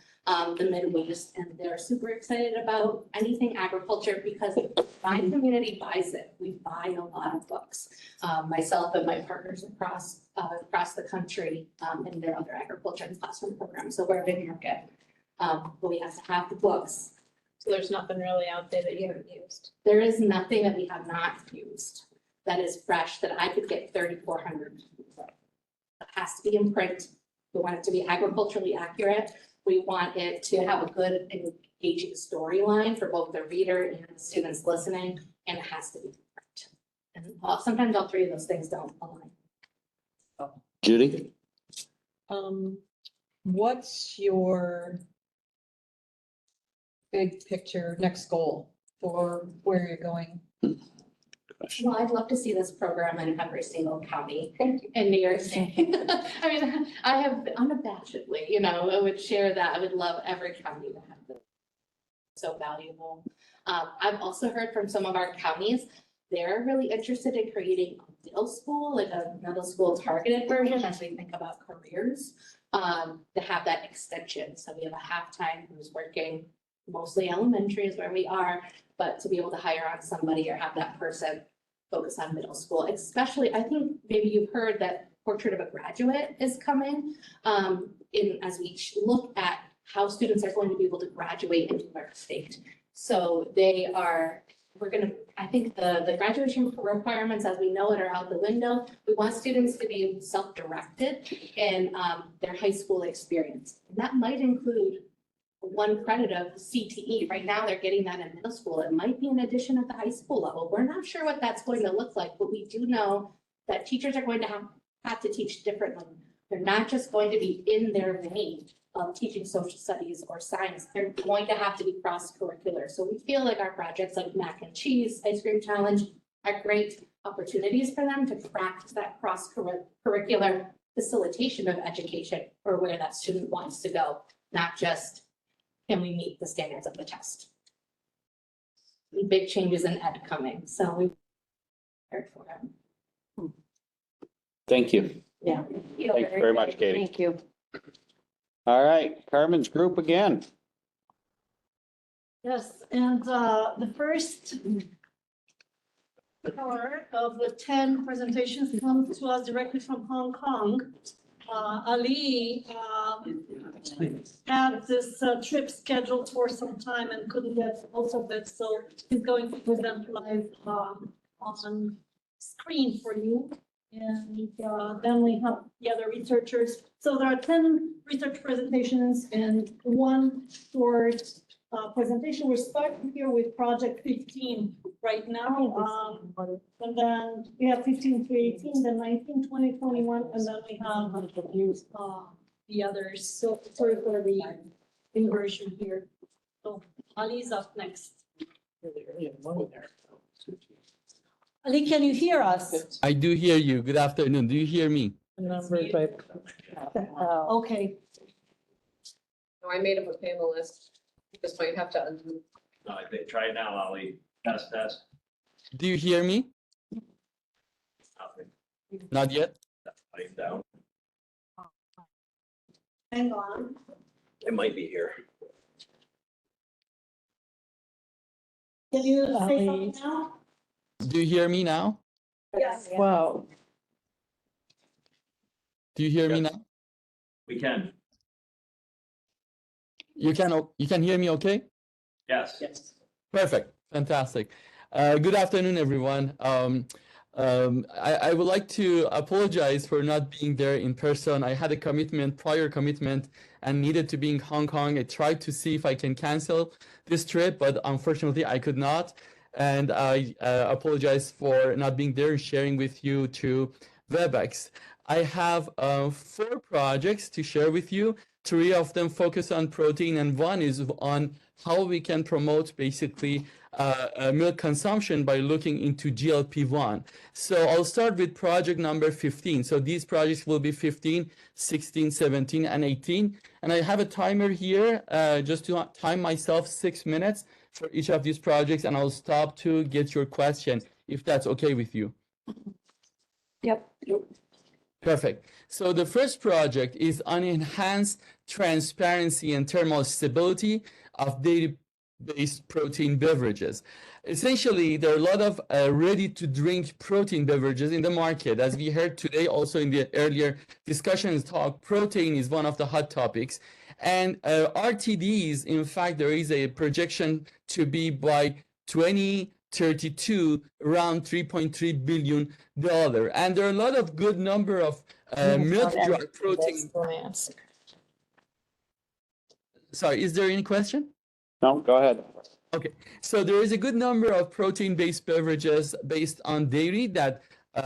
[SPEAKER 8] the Midwest, and they're super excited about anything agriculture because my community buys it. We buy a lot of books. Myself and my partners across the country in their other agriculture and classroom programs. So we're a big market, but we have to have the books.
[SPEAKER 16] So there's nothing really out there that you haven't used.
[SPEAKER 8] There is nothing that we have not used that is fresh that I could get 3,400. It has to be in print. We want it to be agriculturally accurate. We want it to have a good engaging storyline for both the reader and the students listening, and it has to be in print. And sometimes all three of those things don't align.
[SPEAKER 11] Judy?
[SPEAKER 17] What's your big picture, next goal for where you're going?
[SPEAKER 8] Well, I'd love to see this program in every single county in New York State. I mean, I have unabashedly, you know, I would share that. I would love every county to have this. So valuable. I've also heard from some of our counties, they're really interested in creating a middle school, like a middle school targeted version as we think about careers, to have that extension. So we have a half-time who's working mostly elementary is where we are, but to be able to hire on somebody or have that person focus on middle school, especially, I think maybe you've heard that Portrait of a Graduate is coming as we look at how students are going to be able to graduate into our state. So I think the graduation requirements as we know it are out the window. We want students to be self-directed in their high school experience. And that might include one credit of CTE. Right now, they're getting that in middle school. It might be an addition at the high school level. We're not sure what that's going to look like, but we do know that teachers are going to have to teach differently. They're not just going to be in their vein of teaching social studies or science. They're going to have to be cross-curricular. So we feel like our projects like Mac and Cheese, Ice Cream Challenge are great opportunities for them to practice that cross-curricular facilitation of education or where that student wants to go, not just can we meet the standards of the test? Big changes in ed coming, so we prepared for it.
[SPEAKER 11] Thank you.
[SPEAKER 8] Yeah.
[SPEAKER 11] Thanks very much, Katie.
[SPEAKER 21] Thank you.
[SPEAKER 11] All right, Carmen's group again.
[SPEAKER 12] Yes, and the first hour of the 10 presentations comes to us directly from Hong Kong. Ali had this trip scheduled for some time and couldn't get most of it, so he's going to present live on screen for you. And then we have the other researchers. So there are 10 research presentations and one short presentation. We're starting here with project 15 right now. And then we have 15 through 18, then 19, 20, 21, and then we have the others. So sorry for the inversion here. So Ali's up next. Ali, can you hear us?
[SPEAKER 20] I do hear you. Good afternoon. Do you hear me?
[SPEAKER 12] Okay.
[SPEAKER 17] No, I made him a panelist. Just might have to undo.
[SPEAKER 1] Try it now, Ali. Test.
[SPEAKER 20] Do you hear me? Not yet?
[SPEAKER 1] Down.
[SPEAKER 12] Hang on.
[SPEAKER 2] It might be here.
[SPEAKER 12] Can you say something now?
[SPEAKER 20] Do you hear me now?
[SPEAKER 12] Yes.
[SPEAKER 17] Wow.
[SPEAKER 20] Do you hear me now?
[SPEAKER 1] We can.
[SPEAKER 20] You can hear me okay?
[SPEAKER 1] Yes.
[SPEAKER 20] Perfect. Fantastic. Good afternoon, everyone. I would like to apologize for not being there in person. I had a prior commitment, and needed to be in Hong Kong. I tried to see if I can cancel this trip, but unfortunately I could not. and I apologize for not being there and sharing with you through WebEx. I have 4 projects to share with you. 3 of them focus on protein, and 1 is on how we can promote basically milk consumption by looking into GLP-1. So I'll start with project number 15. So these projects will be 15, 16, 17, and 18. And I have a timer here just to time myself 6 minutes for each of these projects, and I'll stop to get your question if that's okay with you.
[SPEAKER 16] Yep.
[SPEAKER 20] Perfect. So the first project is on enhanced transparency and thermal stability of dairy-based protein beverages. Essentially, there are a lot of ready-to-drink protein beverages in the market. As we heard today, also in the earlier discussions talk, protein is one of the hot topics. And RTDs, in fact, there is a projection to be by 2032 around $3.3 billion. And there are a lot of good number of milk drug protein. Sorry, is there any question?
[SPEAKER 11] No, go ahead.
[SPEAKER 20] Okay, so there is a good number of protein-based beverages based on dairy that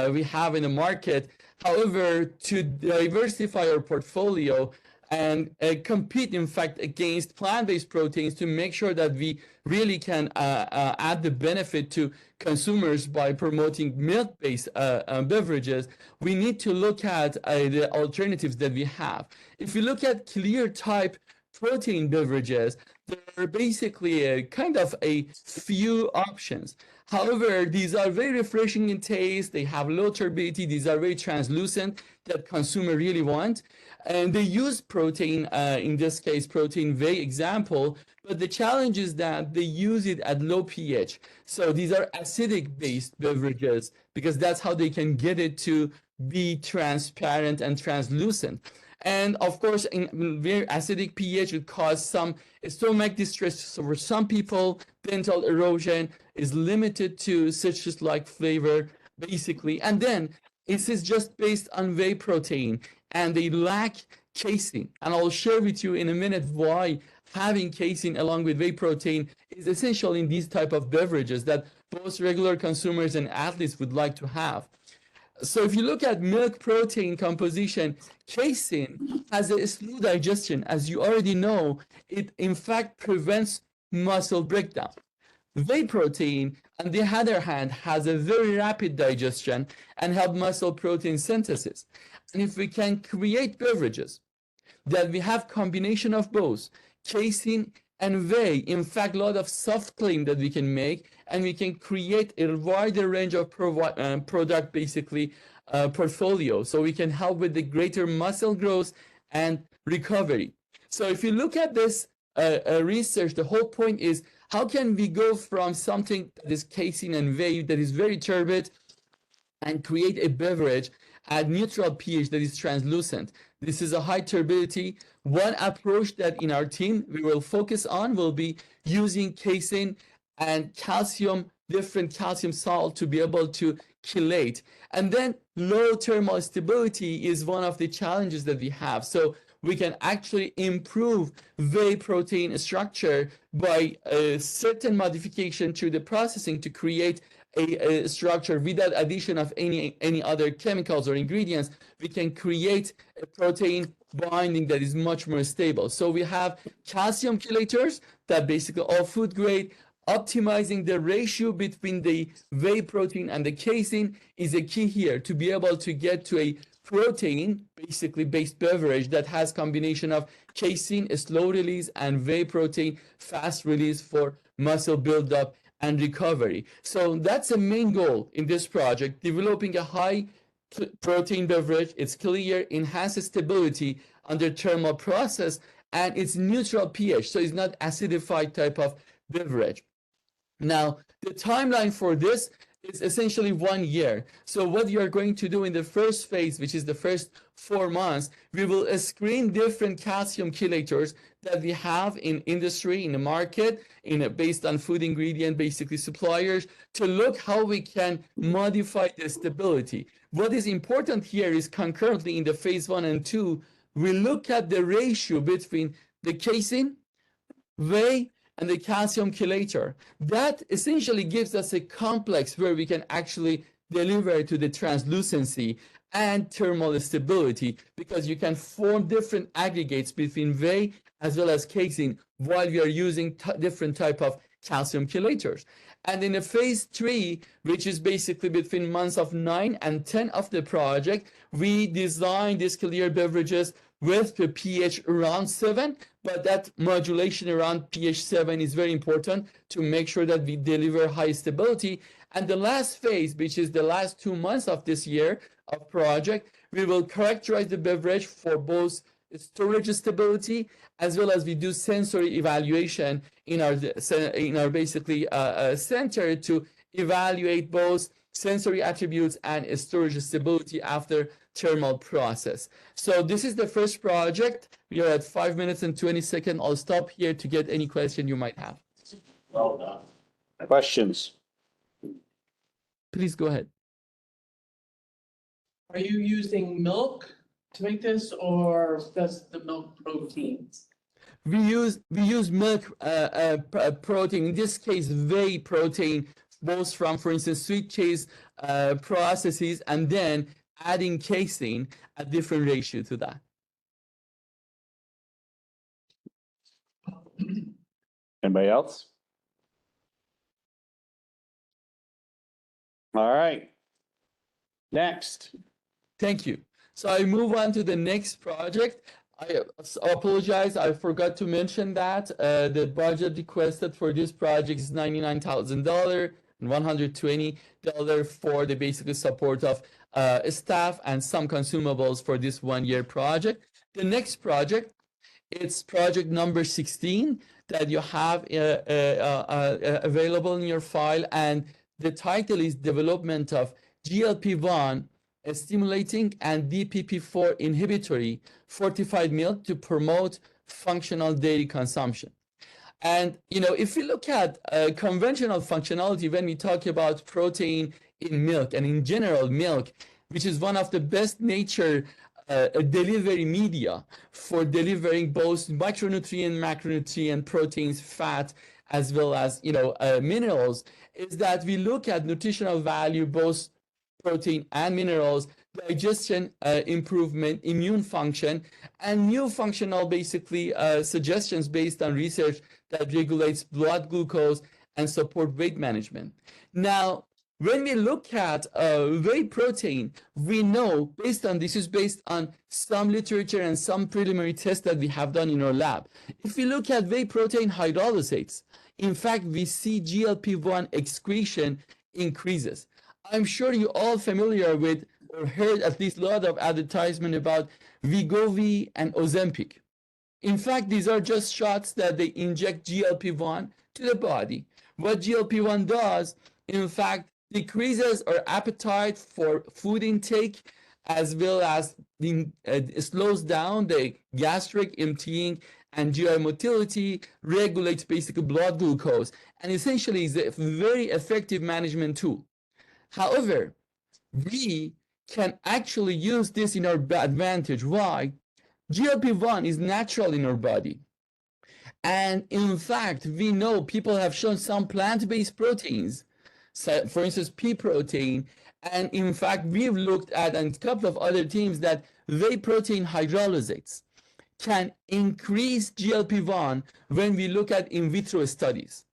[SPEAKER 20] we have in the market. However, to diversify our portfolio and compete, in fact, against plant-based proteins to make sure that we really can add the benefit to consumers by promoting milk-based beverages, we need to look at the alternatives that we have. If you look at clear type protein beverages, there are basically a kind of a few options. However, these are very refreshing in taste. They have low turbidity. These are very translucent that consumer really want. And they use protein, in this case, protein whey example, but the challenge is that they use it at low pH. So these are acidic based beverages because that's how they can get it to be transparent and translucent. And of course, in very acidic pH would cause some stomach distress. So for some people, dental erosion is limited to citrus-like flavor, basically. And then this is just based on whey protein, and they lack casein. And I'll share with you in a minute why having casein along with whey protein is essential in these type of beverages that both regular consumers and athletes would like to have. So if you look at milk protein composition, casein has a slow digestion. As you already know, it in fact prevents muscle breakdown. Whey protein, on the other hand, has a very rapid digestion and help muscle protein synthesis. And if we can create beverages that we have combination of both casein and whey, in fact, a lot of soft claim that we can make, and we can create a wider range of product, basically, portfolio. So we can help with the greater muscle growth and recovery. So if you look at this research, the whole point is how can we go from something that is casein and whey that is very turbid and create a beverage at neutral pH that is translucent. This is a high turbidity. One approach that in our team we will focus on will be using casein and calcium, different calcium salt to be able to chelate. And then low thermal stability is one of the challenges that we have. So we can actually improve whey protein structure by a certain modification through the processing to create a structure without addition of any other chemicals or ingredients. We can create a protein binding that is much more stable. So we have calcium chelators that basically all food grade. Optimizing the ratio between the whey protein and the casein is a key here to be able to get to a protein basically based beverage that has combination of casein, slow release, and whey protein, fast release for muscle buildup and recovery. So that's the main goal in this project, developing a high protein beverage. It's clear, enhances stability under thermal process, and it's neutral pH, so it's not acidified type of beverage. Now, the timeline for this is essentially 1 year. So what you are going to do in the first phase, which is the first 4 months, we will screen different calcium chelators that we have in industry, in the market, based on food ingredient, basically suppliers, to look how we can modify the stability. What is important here is concurrently in the phase 1 and 2, we look at the ratio between the casein, whey, and the calcium chelator. That essentially gives us a complex where we can actually deliver to the translucency and thermal stability, because you can form different aggregates between whey as well as casein while we are using different type of calcium chelators. And in a phase 3, which is basically between months of 9 and 10 of the project, we designed these clear beverages with the pH around 7, but that modulation around pH 7 is very important to make sure that we deliver high stability. And the last phase, which is the last 2 months of this year of project, we will characterize the beverage for both storage stability as well as we do sensory evaluation in our basically center to evaluate both sensory attributes and storage stability after thermal process. So this is the first project. We are at 5 minutes and 20 seconds. I'll stop here to get any question you might have.
[SPEAKER 1] Well done.
[SPEAKER 11] Questions?
[SPEAKER 20] Please go ahead.
[SPEAKER 17] Are you using milk to make this, or does the milk proteins?
[SPEAKER 20] We use milk protein, in this case whey protein, both from, for instance, sweet cheese processes, and then adding casein, a different ratio to that.
[SPEAKER 11] Anybody else? All right. Next.
[SPEAKER 20] Thank you. So I move on to the next project. I apologize, I forgot to mention that the budget requested for this project is $99,000 and $120 for the basic support of staff and some consumables for this 1-year project. The next project, it's project number 16 that you have available in your file, and the title is Development of GLP-1 Stimulating and DPP-4 Inhibitory Fortified Milk to Promote Functional Dairy Consumption. And, if you look at conventional functionality, when we talk about protein in milk and in general milk, which is one of the best nature delivery media for delivering both micronutrient, macronutrient, proteins, fat, as well as, minerals, is that we look at nutritional value, both protein and minerals, digestion improvement, immune function, and new functional basically suggestions based on research that regulates blood glucose and support weight management. Now, when we look at whey protein, we know based on some literature and some preliminary tests that we have done in our lab. If we look at whey protein hydrolysates, in fact, we see GLP-1 excretion increases. I'm sure you're all familiar with or heard at least a lot of advertisement about Wegovy and Ozempic. In fact, these are just shots that they inject GLP-1 to the body. What GLP-1 does, in fact, decreases our appetite for food intake, as well as slows down the gastric emptying and GI motility, regulates basically blood glucose, and essentially is a very effective management tool. However, we can actually use this in our advantage. Why? GLP-1 is natural in our body. And in fact, we know people have shown some plant-based proteins, so for instance, pea protein. And in fact, we've looked at, and a couple of other teams, that whey protein hydrolysates can increase GLP-1 when we look at in vitro studies.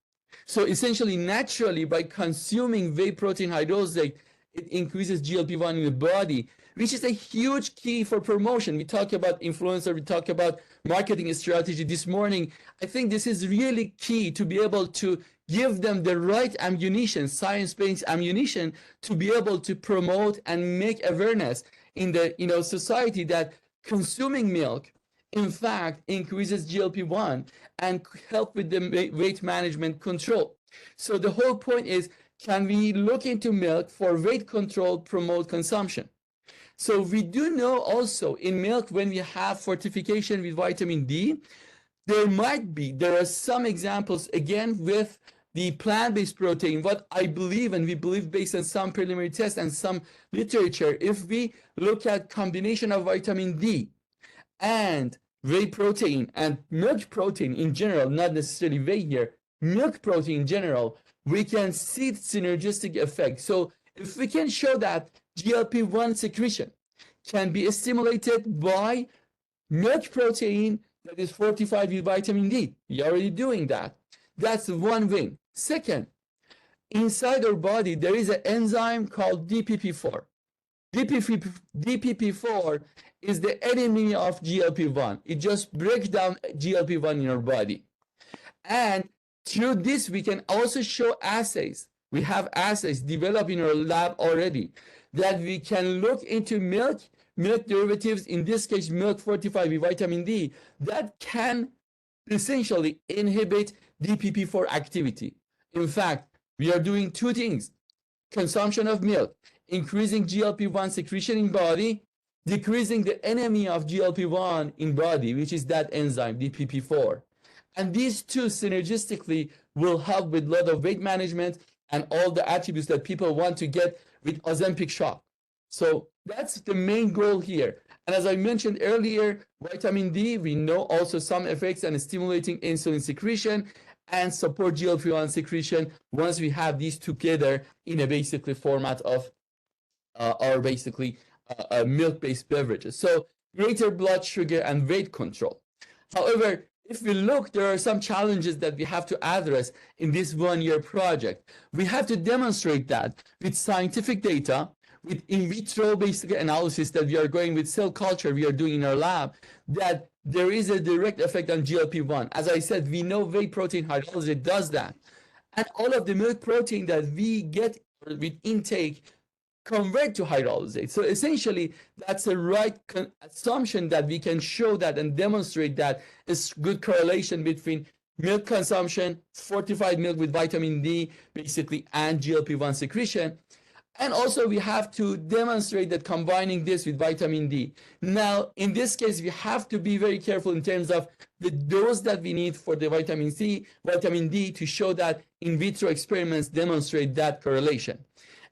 [SPEAKER 20] So essentially, naturally, by consuming whey protein hydrolysate, it increases GLP-1 in the body, which is a huge key for promotion. We talk about influencer, we talk about marketing strategy this morning. I think this is really key to be able to give them the right ammunition, science-based ammunition, to be able to promote and make awareness in the society that consuming milk, in fact, increases GLP-1 and help with the weight management control. So the whole point is, can we look into milk for weight control, promote consumption? So we do know also in milk, when we have fortification with vitamin D, there are some examples, again, with the plant-based protein. What I believe, and we believe based on some preliminary tests and some literature, if we look at combination of vitamin D and whey protein and milk protein in general, not necessarily whey here, milk protein in general, we can see synergistic effect. So if we can show that GLP-1 secretion can be stimulated by milk protein that is fortified with vitamin D, we're already doing that. That's one win. Second, inside our body, there is an enzyme called DPP4. DPP4 is the enemy of GLP-1. It just breaks down GLP-1 in our body. And through this, we can also show assays. We have assays developed in our lab already that we can look into milk derivatives, in this case, milk fortified with vitamin D, that can essentially inhibit DPP4 activity. In fact, we are doing two things: consumption of milk, increasing GLP-1 secretion in body, decreasing the enemy of GLP-1 in body, which is that enzyme, DPP4. And these two synergistically will help with a lot of weight management and all the attributes that people want to get with Ozempic shock. So that's the main goal here. And as I mentioned earlier, vitamin D, we know also some effects on stimulating insulin secretion and support GLP-1 secretion once we have these together in a basically format of our basically milk-based beverages. So greater blood sugar and weight control. However, if we look, there are some challenges that we have to address in this one-year project. We have to demonstrate that with scientific data, with in vitro basic analysis that we are going with cell culture we are doing in our lab, that there is a direct effect on GLP-1. As I said, we know whey protein hydrolysis does that. And all of the milk protein that we get with intake convert to hydrolysis. So essentially, that's a right assumption that we can show that and demonstrate that is good correlation between milk consumption, fortified milk with vitamin D, basically, and GLP-1 secretion. And also we have to demonstrate that combining this with vitamin D. Now, in this case, we have to be very careful in terms of the dose that we need for the vitamin D to show that in vitro experiments demonstrate that correlation.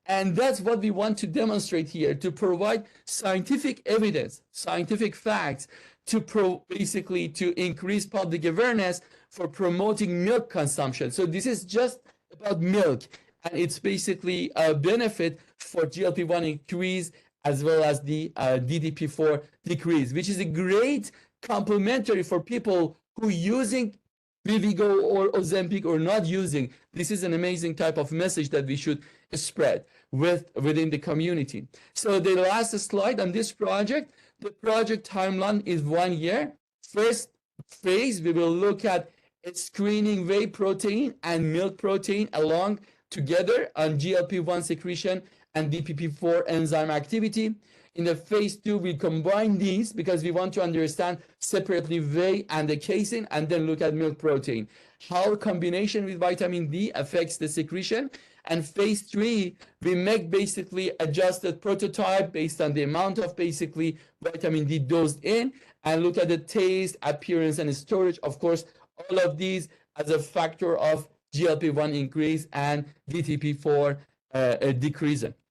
[SPEAKER 20] And that's what we want to demonstrate here, to provide scientific evidence, scientific facts to basically to increase public awareness for promoting milk consumption. So this is just about milk. And it's basically a benefit for GLP-1 increase as well as the DPP4 decrease, which is a great complementary for people who using Vivigo or Ozempic or not using. This is an amazing type of message that we should spread within the community. So the last slide on this project, the project timeline is 1 year. First phase, we will look at screening whey protein and milk protein along together on GLP-1 secretion and DPP4 enzyme activity. In the phase 2, we combine these because we want to understand separately whey and the casein, and then look at milk protein, how combination with vitamin D affects the secretion. And phase 3, we make basically adjusted prototype based on the amount of basically vitamin D dosed in, and look at the taste, appearance, and storage. Of course, all of these as a factor of GLP-1 increase and DPP4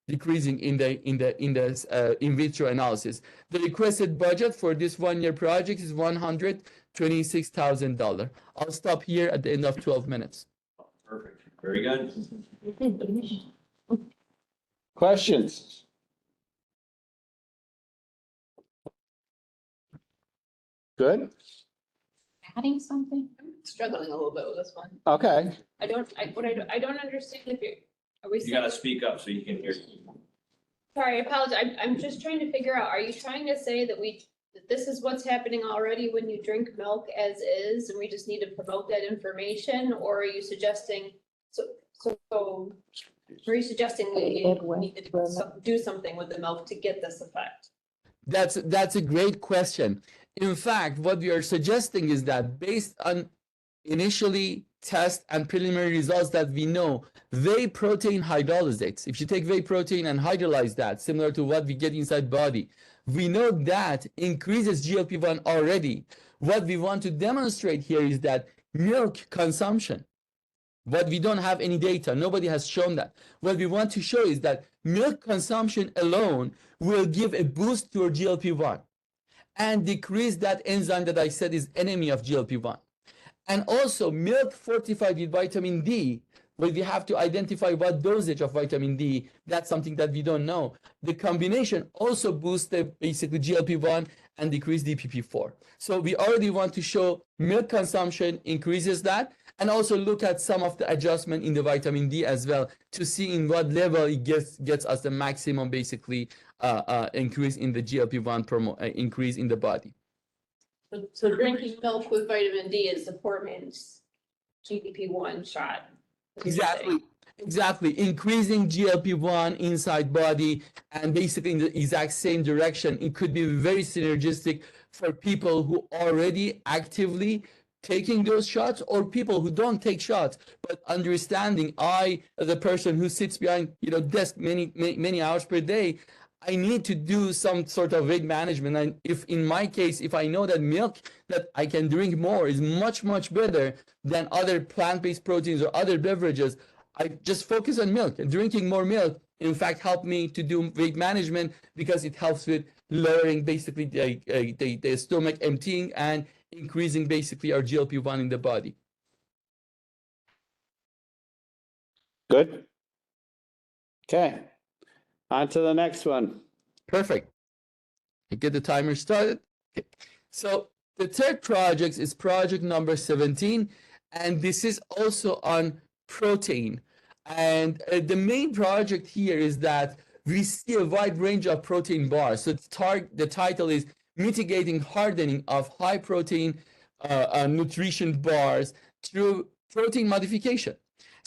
[SPEAKER 20] decreasing in the in vitro analysis. The requested budget for this 1-year project is $126,000. I'll stop here at the end of 12 minutes.
[SPEAKER 2] Perfect. Very good.
[SPEAKER 11] Questions? Good.
[SPEAKER 8] Adding something? I'm struggling a little bit with this one.
[SPEAKER 11] Okay.
[SPEAKER 8] I don't understand if you're, are we?
[SPEAKER 2] You gotta speak up so you can hear.
[SPEAKER 16] Sorry, I apologize. I'm just trying to figure out, are you trying to say that that this is what's happening already when you drink milk as is, and we just need to promote that information? Or are you suggesting, are you suggesting we need to do something with the milk to get this effect?
[SPEAKER 20] That's a great question. In fact, what we are suggesting is that based on initially test and preliminary results that we know, whey protein hydrolysates, if you take whey protein and hydrolyze that, similar to what we get inside body, we know that increases GLP-1 already. What we want to demonstrate here is that milk consumption, what we don't have any data, nobody has shown that. What we want to show is that milk consumption alone will give a boost to our GLP-1 and decrease that enzyme that I said is enemy of GLP-1. And also milk fortified with vitamin D, where we have to identify what dosage of vitamin D. That's something that we don't know. The combination also boosts the basically GLP-1 and decrease DPP-4. So we already want to show milk consumption increases that, and also look at some of the adjustment in the vitamin D as well to see in what level it gets us the maximum basically increase in the GLP-1 increase in the body.
[SPEAKER 16] So drinking milk with vitamin D is the poor man's GDP-1 shot.
[SPEAKER 20] Exactly. Increasing GLP-1 inside body and basically in the exact same direction. It could be very synergistic for people who already actively taking those shots or people who don't take shots, but understanding I, as a person who sits behind, desk many hours per day, I need to do some sort of weight management. And if in my case, if I know that milk that I can drink more is much, much better than other plant-based proteins or other beverages, I just focus on milk. And drinking more milk, in fact, helped me to do weight management because it helps with lowering basically the stomach emptying and increasing basically our GLP-1 in the body.
[SPEAKER 11] Good. Okay. On to the next one.
[SPEAKER 20] Perfect. Get the timer started. Okay. So the third project is project number 17, and this is also on protein. And the main project here is that we see a wide range of protein bars. So the title is Mitigating Hardening of High Protein Nutrition Bars Through Protein Modification.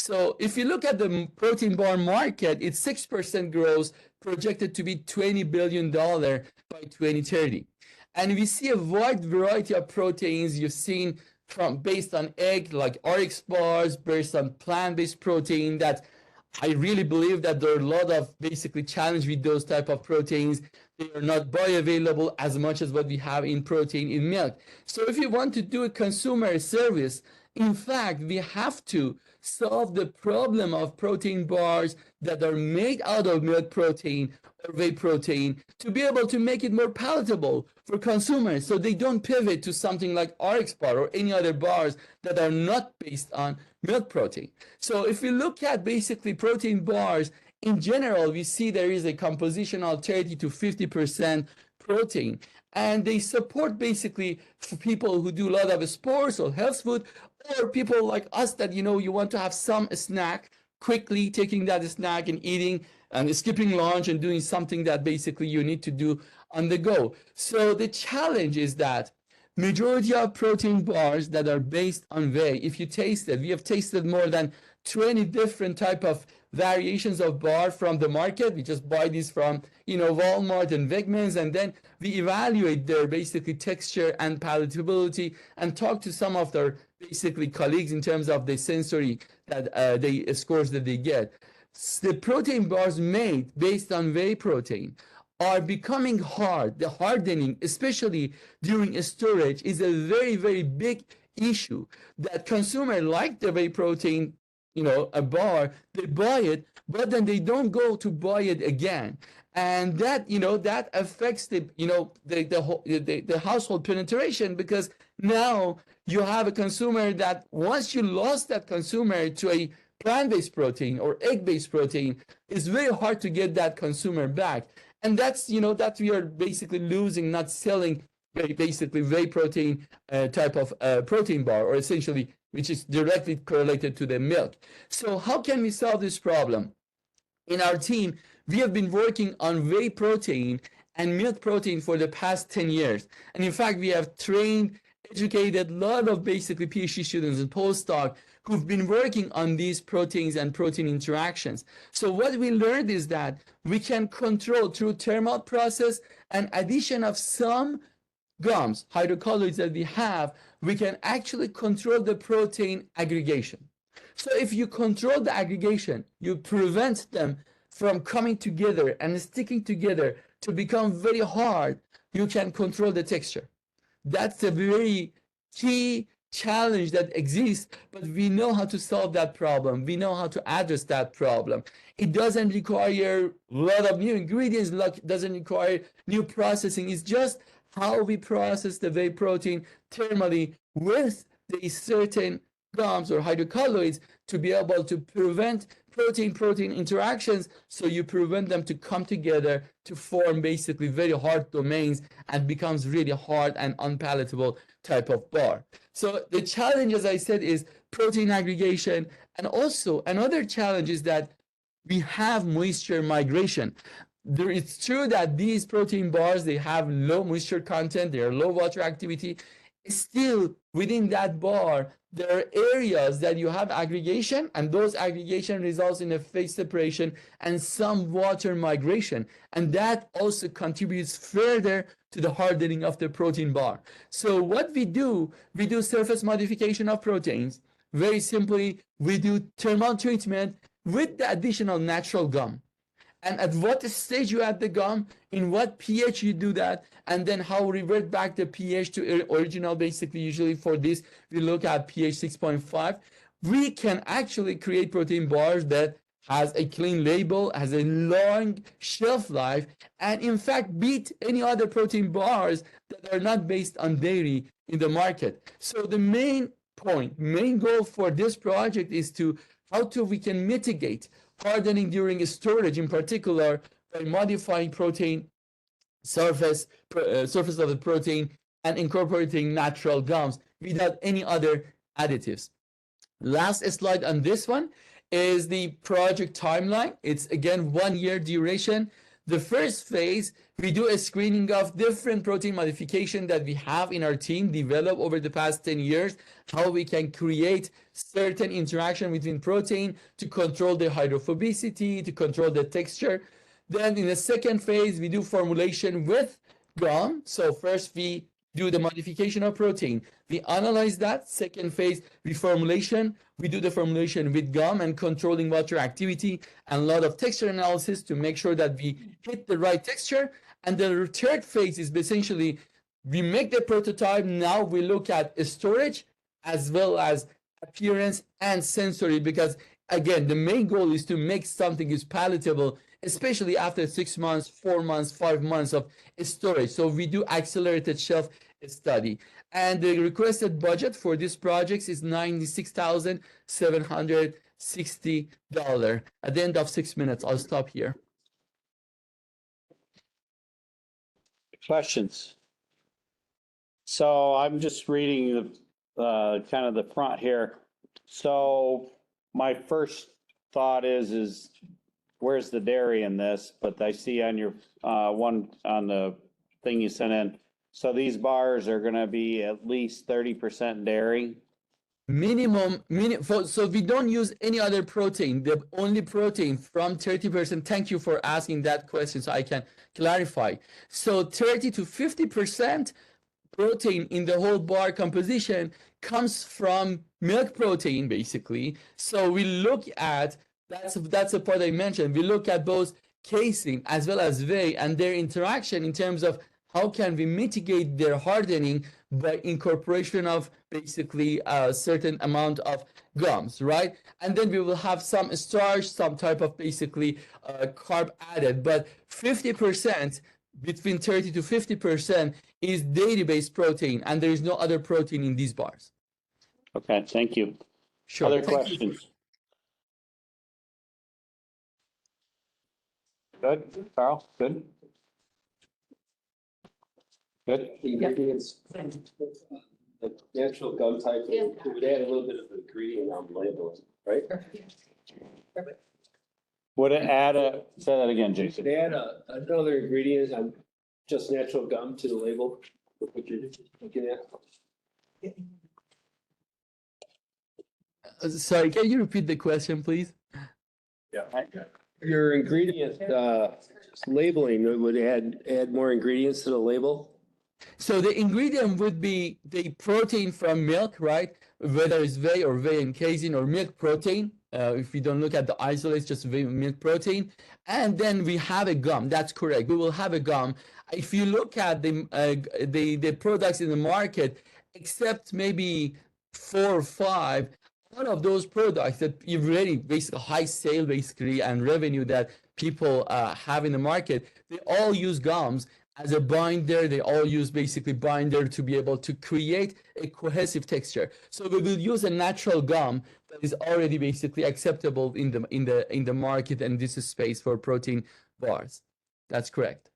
[SPEAKER 20] So if you look at the protein bar market, it's 6% growth, projected to be $20 billion by 2030. And we see a wide variety of proteins you've seen from based on egg, like RX bars, based on plant-based protein, that I really believe that there are a lot of basically challenge with those type of proteins. They are not bioavailable as much as what we have in protein in milk. So if you want to do a consumer service, in fact, we have to solve the problem of protein bars that are made out of milk protein or whey protein to be able to make it more palatable for consumers so they don't pivot to something like RX bar or any other bars that are not based on milk protein. So if we look at basically protein bars, in general, we see there is a composition of 30 to 50% protein. And they support basically for people who do a lot of sports or health food, or people like us that, you want to have some snack, quickly taking that snack and eating and skipping lunch and doing something that basically you need to do on the go. So the challenge is that majority of protein bars that are based on whey, if you taste it, we have tasted more than 20 different type of variations of bar from the market. We just buy these from, Walmart and Wegmans, and then we evaluate their basically texture and palatability and talk to some of their basically colleagues in terms of the sensory that they scores that they get. The protein bars made based on whey protein are becoming hard. The hardening, especially during storage, is a very, very big issue that consumers like the whey protein, a bar, they buy it, but then they don't go to buy it again. And that, that affects the household penetration, because now you have a consumer that once you lost that consumer to a plant-based protein or egg-based protein, it's very hard to get that consumer back. And that's, that we are basically losing, not selling basically whey protein type of protein bar, or essentially, which is directly correlated to the milk. So how can we solve this problem? In our team, we have been working on whey protein and milk protein for the past 10 years. And in fact, we have trained, educated a lot of basically PhD students and postdocs who've been working on these proteins and protein interactions. So what we learned is that we can control through thermal process and addition of some gums, hydrocolloids that we have, we can actually control the protein aggregation. So if you control the aggregation, you prevent them from coming together and sticking together to become very hard, you can control the texture. That's a very key challenge that exists, but we know how to solve that problem. We know how to address that problem. It doesn't require a lot of new ingredients, doesn't require new processing. It's just how we process the whey protein thermally with there is certain gums or hydrocolloids to be able to prevent protein-protein interactions, so you prevent them to come together to form basically very hard domains and becomes really hard and unpalatable type of bar. So the challenge, as I said, is protein aggregation, and also another challenge is that we have moisture migration. It's true that these protein bars, they have low moisture content, they are low water activity. Still, within that bar, there are areas that you have aggregation, and those aggregation results in a phase separation and some water migration. And that also contributes further to the hardening of the protein bar. So what we do surface modification of proteins. Very simply, we do thermal treatment with the additional natural gum. And at what stage you add the gum, in what pH you do that, and then how revert back the pH to original. Basically, usually for this, we look at pH 6.5. We can actually create protein bars that has a clean label, has a long shelf life, and in fact beat any other protein bars that are not based on dairy in the market. So the main goal for this project is we can mitigate hardening during storage, in particular by modifying protein surface of the protein and incorporating natural gums without any other additives. Last slide on this one is the project timeline. It's again 1 year duration. The first phase, we do a screening of different protein modification that we have in our team developed over the past 10 years, how we can create certain interaction between protein to control the hydrophobicity, to control the texture. Then in the second phase, we do formulation with gum. So first we do the modification of protein. We analyze that. Second phase, we do the formulation with gum and controlling water activity and a lot of texture analysis to make sure that we hit the right texture. And the third phase is essentially we make the prototype. Now we look at storage as well as appearance and sensory, because again, the main goal is to make something is palatable, especially after 6 months, 4 months, 5 months of storage. So we do accelerated shelf study. And the requested budget for this project is $96,760. At the end of 6 minutes, I'll stop here.
[SPEAKER 11] Questions? So I'm just reading the kind of the front here. So my first thought is where's the dairy in this? But I see on your one on the thing you sent in. So these bars are going to be at least 30% dairy.
[SPEAKER 20] Minimum. So we don't use any other protein. The only protein from 30%. Thank you for asking that question so I can clarify. So 30 to 50% protein in the whole bar composition comes from milk protein, basically. So we look at, that's a part I mentioned. We look at both casein as well as whey and their interaction in terms of how can we mitigate their hardening by incorporation of basically a certain amount of gums, right? And then we will have some starch, some type of basically carb added, but 50%, between 30 to 50% is dairy-based protein, and there is no other protein in these bars.
[SPEAKER 11] Okay, thank you.
[SPEAKER 20] Sure.
[SPEAKER 11] Other
[SPEAKER 20] Thank
[SPEAKER 11] questions? Good, Carl, good? Good?
[SPEAKER 9] Ingredients, the natural gum type, it would add a little bit of ingredient on the label, right?
[SPEAKER 11] Would it add say that again, Jason?
[SPEAKER 9] Could add another ingredient on just natural gum to the label, what you're looking at?
[SPEAKER 20] Sorry, can you repeat the question, please?
[SPEAKER 9] Yeah. Your ingredient labeling would add more ingredients to the label?
[SPEAKER 20] So the ingredient would be the protein from milk, right? Whether it's whey or whey and casein or milk protein. If we don't look at the isolates, just whey milk protein. And then we have a gum. That's correct. We will have a gum. If you look at the products in the market, except maybe 4 or 5, one of those products that you really basically high sale basically and revenue that people have in the market, they all use gums. as a binder. They all use basically binder to be able to create a cohesive texture. So we will use a natural gum that is already basically acceptable in the market, and this is space for protein bars. That's correct.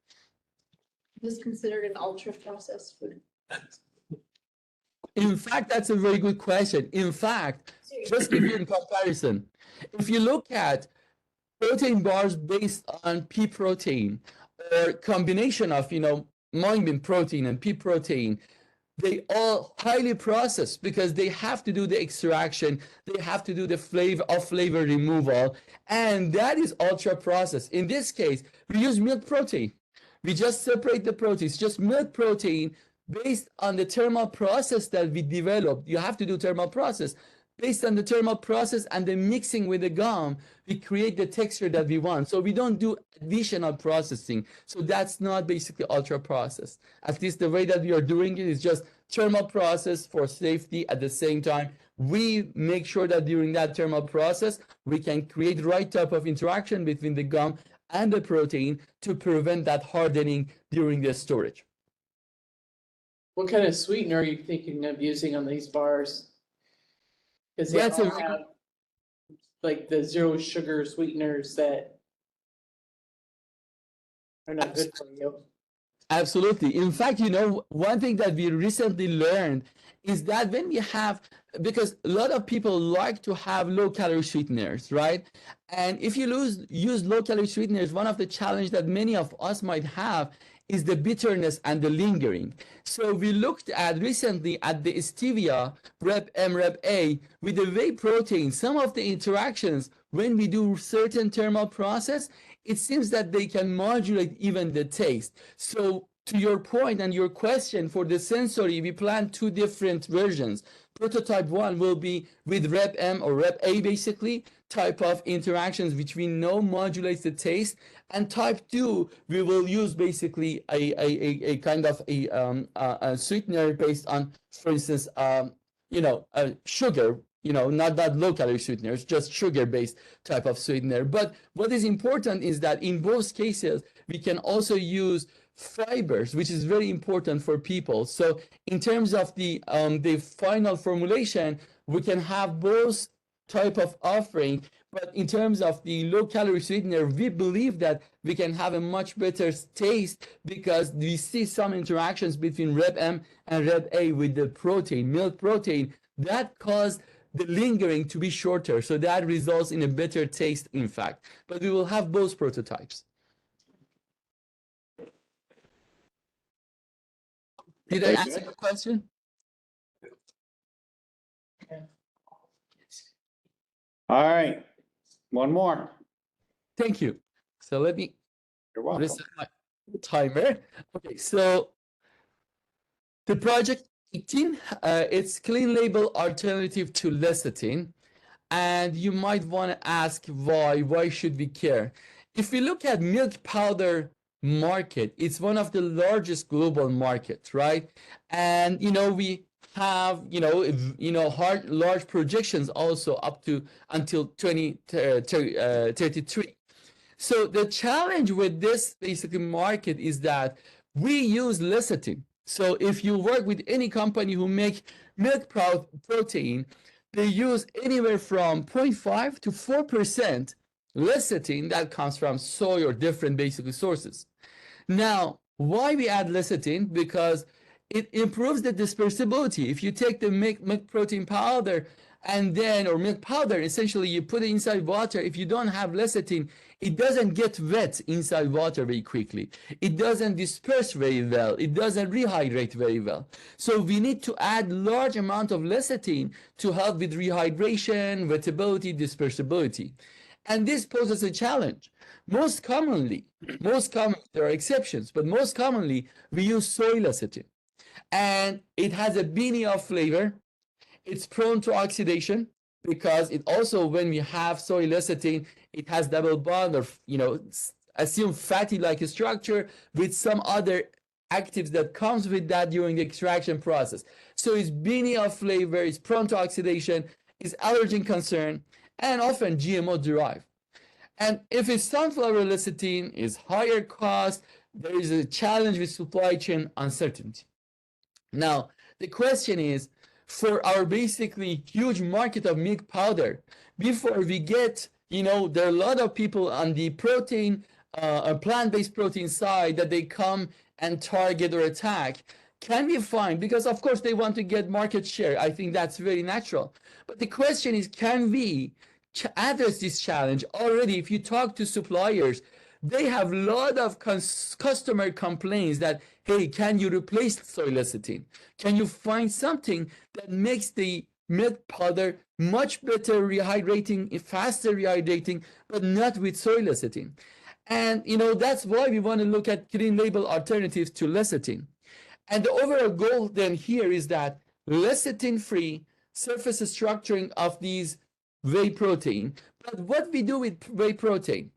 [SPEAKER 8] This is considered an ultra processed food.
[SPEAKER 20] In fact, that's a very good question. In fact, just give you a comparison. If you look at protein bars based on pea protein or combination of, mung bean protein and pea protein, they all highly processed because they have to do the extraction, they have to do the flavor removal, and that is ultra processed. In this case, we use milk protein. We just separate the proteins, just milk protein based on the thermal process that we developed. You have to do thermal process. Based on the thermal process and the mixing with the gum, we create the texture that we want. So we don't do additional processing. So that's not basically ultra processed. At least the way that we are doing it is just thermal process for safety. At the same time, we make sure that during that thermal process, we can create the right type of interaction between the gum and the protein to prevent that hardening during the storage.
[SPEAKER 17] What kind of sweetener are you thinking of using on these bars? Because they all have like the zero sugar sweeteners that are not good for you.
[SPEAKER 20] Absolutely. In fact, one thing that we recently learned is that when we have, because a lot of people like to have low calorie sweeteners, right? And if you use low calorie sweeteners, one of the challenges that many of us might have is the bitterness and the lingering. So we looked at recently at the stevia, Rep M, Rep A, with the whey protein. Some of the interactions, when we do certain thermal process, it seems that they can modulate even the taste. So to your point and your question, for the sensory, we plan 2 different versions. Prototype 1 will be with Rep M or Rep A, basically, type of interactions which we know modulates the taste. And type 2, we will use basically a kind of a sweetener based on, for instance, sugar, not that low calorie sweeteners, just sugar based type of sweetener. But what is important is that in both cases, we can also use fibers, which is very important for people. So in terms of the final formulation, we can have both type of offering, but in terms of the low calorie sweetener, we believe that we can have a much better taste because we see some interactions between Rep M and Rep A with the protein, milk protein, that caused the lingering to be shorter. So that results in a better taste, in fact. But we will have both prototypes. Did I answer the question?
[SPEAKER 11] All right, one more.
[SPEAKER 20] Thank you. So let me
[SPEAKER 11] You're welcome.
[SPEAKER 20] reset my timer. Okay, so the project 18, it's clean label alternative to lecithin. And you might want to ask why should we care? If we look at milk powder market, it's one of the largest global markets, right? And we have large projections also up to until 2033. So the challenge with this basically market is that we use lecithin. So if you work with any company who make milk protein, they use anywhere from 0.5 to 4% lecithin that comes from soy or different basically sources. Now, why we add lecithin? Because it improves the dispersibility. If you take the milk protein powder or milk powder, essentially you put it inside water. If you don't have lecithin, it doesn't get wet inside water very quickly. It doesn't disperse very well. It doesn't rehydrate very well. So we need to add large amount of lecithin to help with rehydration, wettability, dispersibility. And this poses a challenge. Most commonly, there are exceptions, but most commonly we use soy lecithin. And it has a beanie of flavor. It's prone to oxidation because it also, when we have soy lecithin, it has double bond or, assume fatty-like structure with some other actives that comes with that during the extraction process. So it's beanie of flavor, it's prone to oxidation, it's allergen concern, and often GMO derived. And if it's sunflower lecithin, is higher cost, there is a challenge with supply chain uncertainty. Now, the question is, for our basically huge market of milk powder, before we get, there are a lot of people on the protein, plant-based protein side that they come and target or attack. Can we find, because of course they want to get market share. I think that's very natural. But the question is, can we address this challenge? Already, if you talk to suppliers, they have a lot of customer complaints that, hey, can you replace soy lecithin? Can you find something that makes the milk powder much better rehydrating, faster rehydrating, but not with soy lecithin? And, that's why we want to look at clean label alternatives to lecithin. And the overall goal then here is that lecithin-free surface structuring of these whey protein. But what we do with whey protein,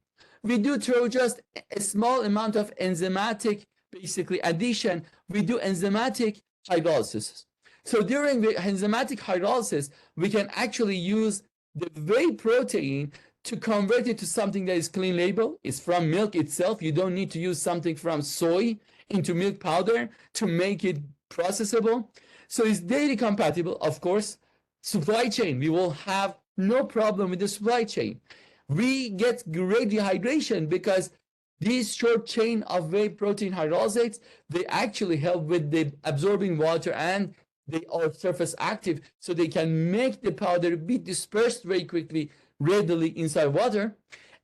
[SPEAKER 20] we do through just a small amount of enzymatic, basically addition, we do enzymatic hydrolysis. So during the enzymatic hydrolysis, we can actually use the whey protein to convert it to something that is clean label. It's from milk itself. You don't need to use something from soy into milk powder to make it processable. So it's dairy compatible, of course. Supply chain, we will have no problem with the supply chain. We get great dehydration because these short chain of whey protein hydrolysates, they actually help with the absorbing water and they are surface active, so they can make the powder be dispersed very quickly, readily inside water.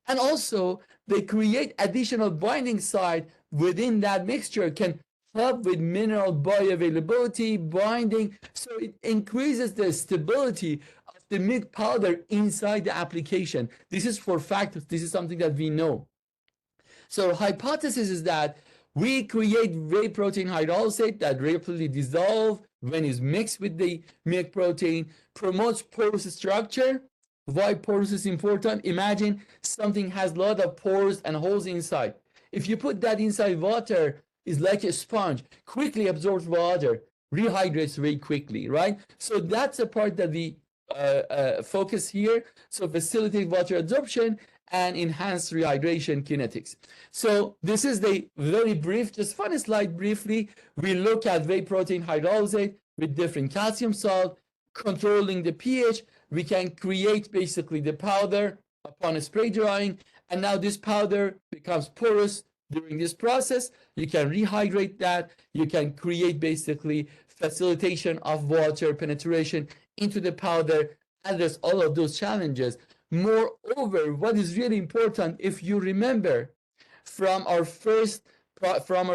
[SPEAKER 20] And also they create additional binding site within that mixture, can help with mineral bioavailability, binding, so it increases the stability of the milk powder inside the application. This is for fact, this is something that we know. So hypothesis is that we create whey protein hydrolysate that rapidly dissolve when it's mixed with the milk protein, promotes porous structure. Why porous is important? Imagine something has a lot of pores and holes inside. If you put that inside water, it's like a sponge, quickly absorbs water, rehydrates very quickly, right? So that's a part that we focus here. So facilitate water absorption and enhance rehydration kinetics. So this is the very brief, just fun slide briefly. We look at whey protein hydrolysate with different calcium salt, controlling the pH. We can create basically the powder upon spray drying. And now this powder becomes porous during this process. You can rehydrate that. You can create basically facilitation of water penetration into the powder, address all of those challenges. Moreover, what is really important, if you remember from our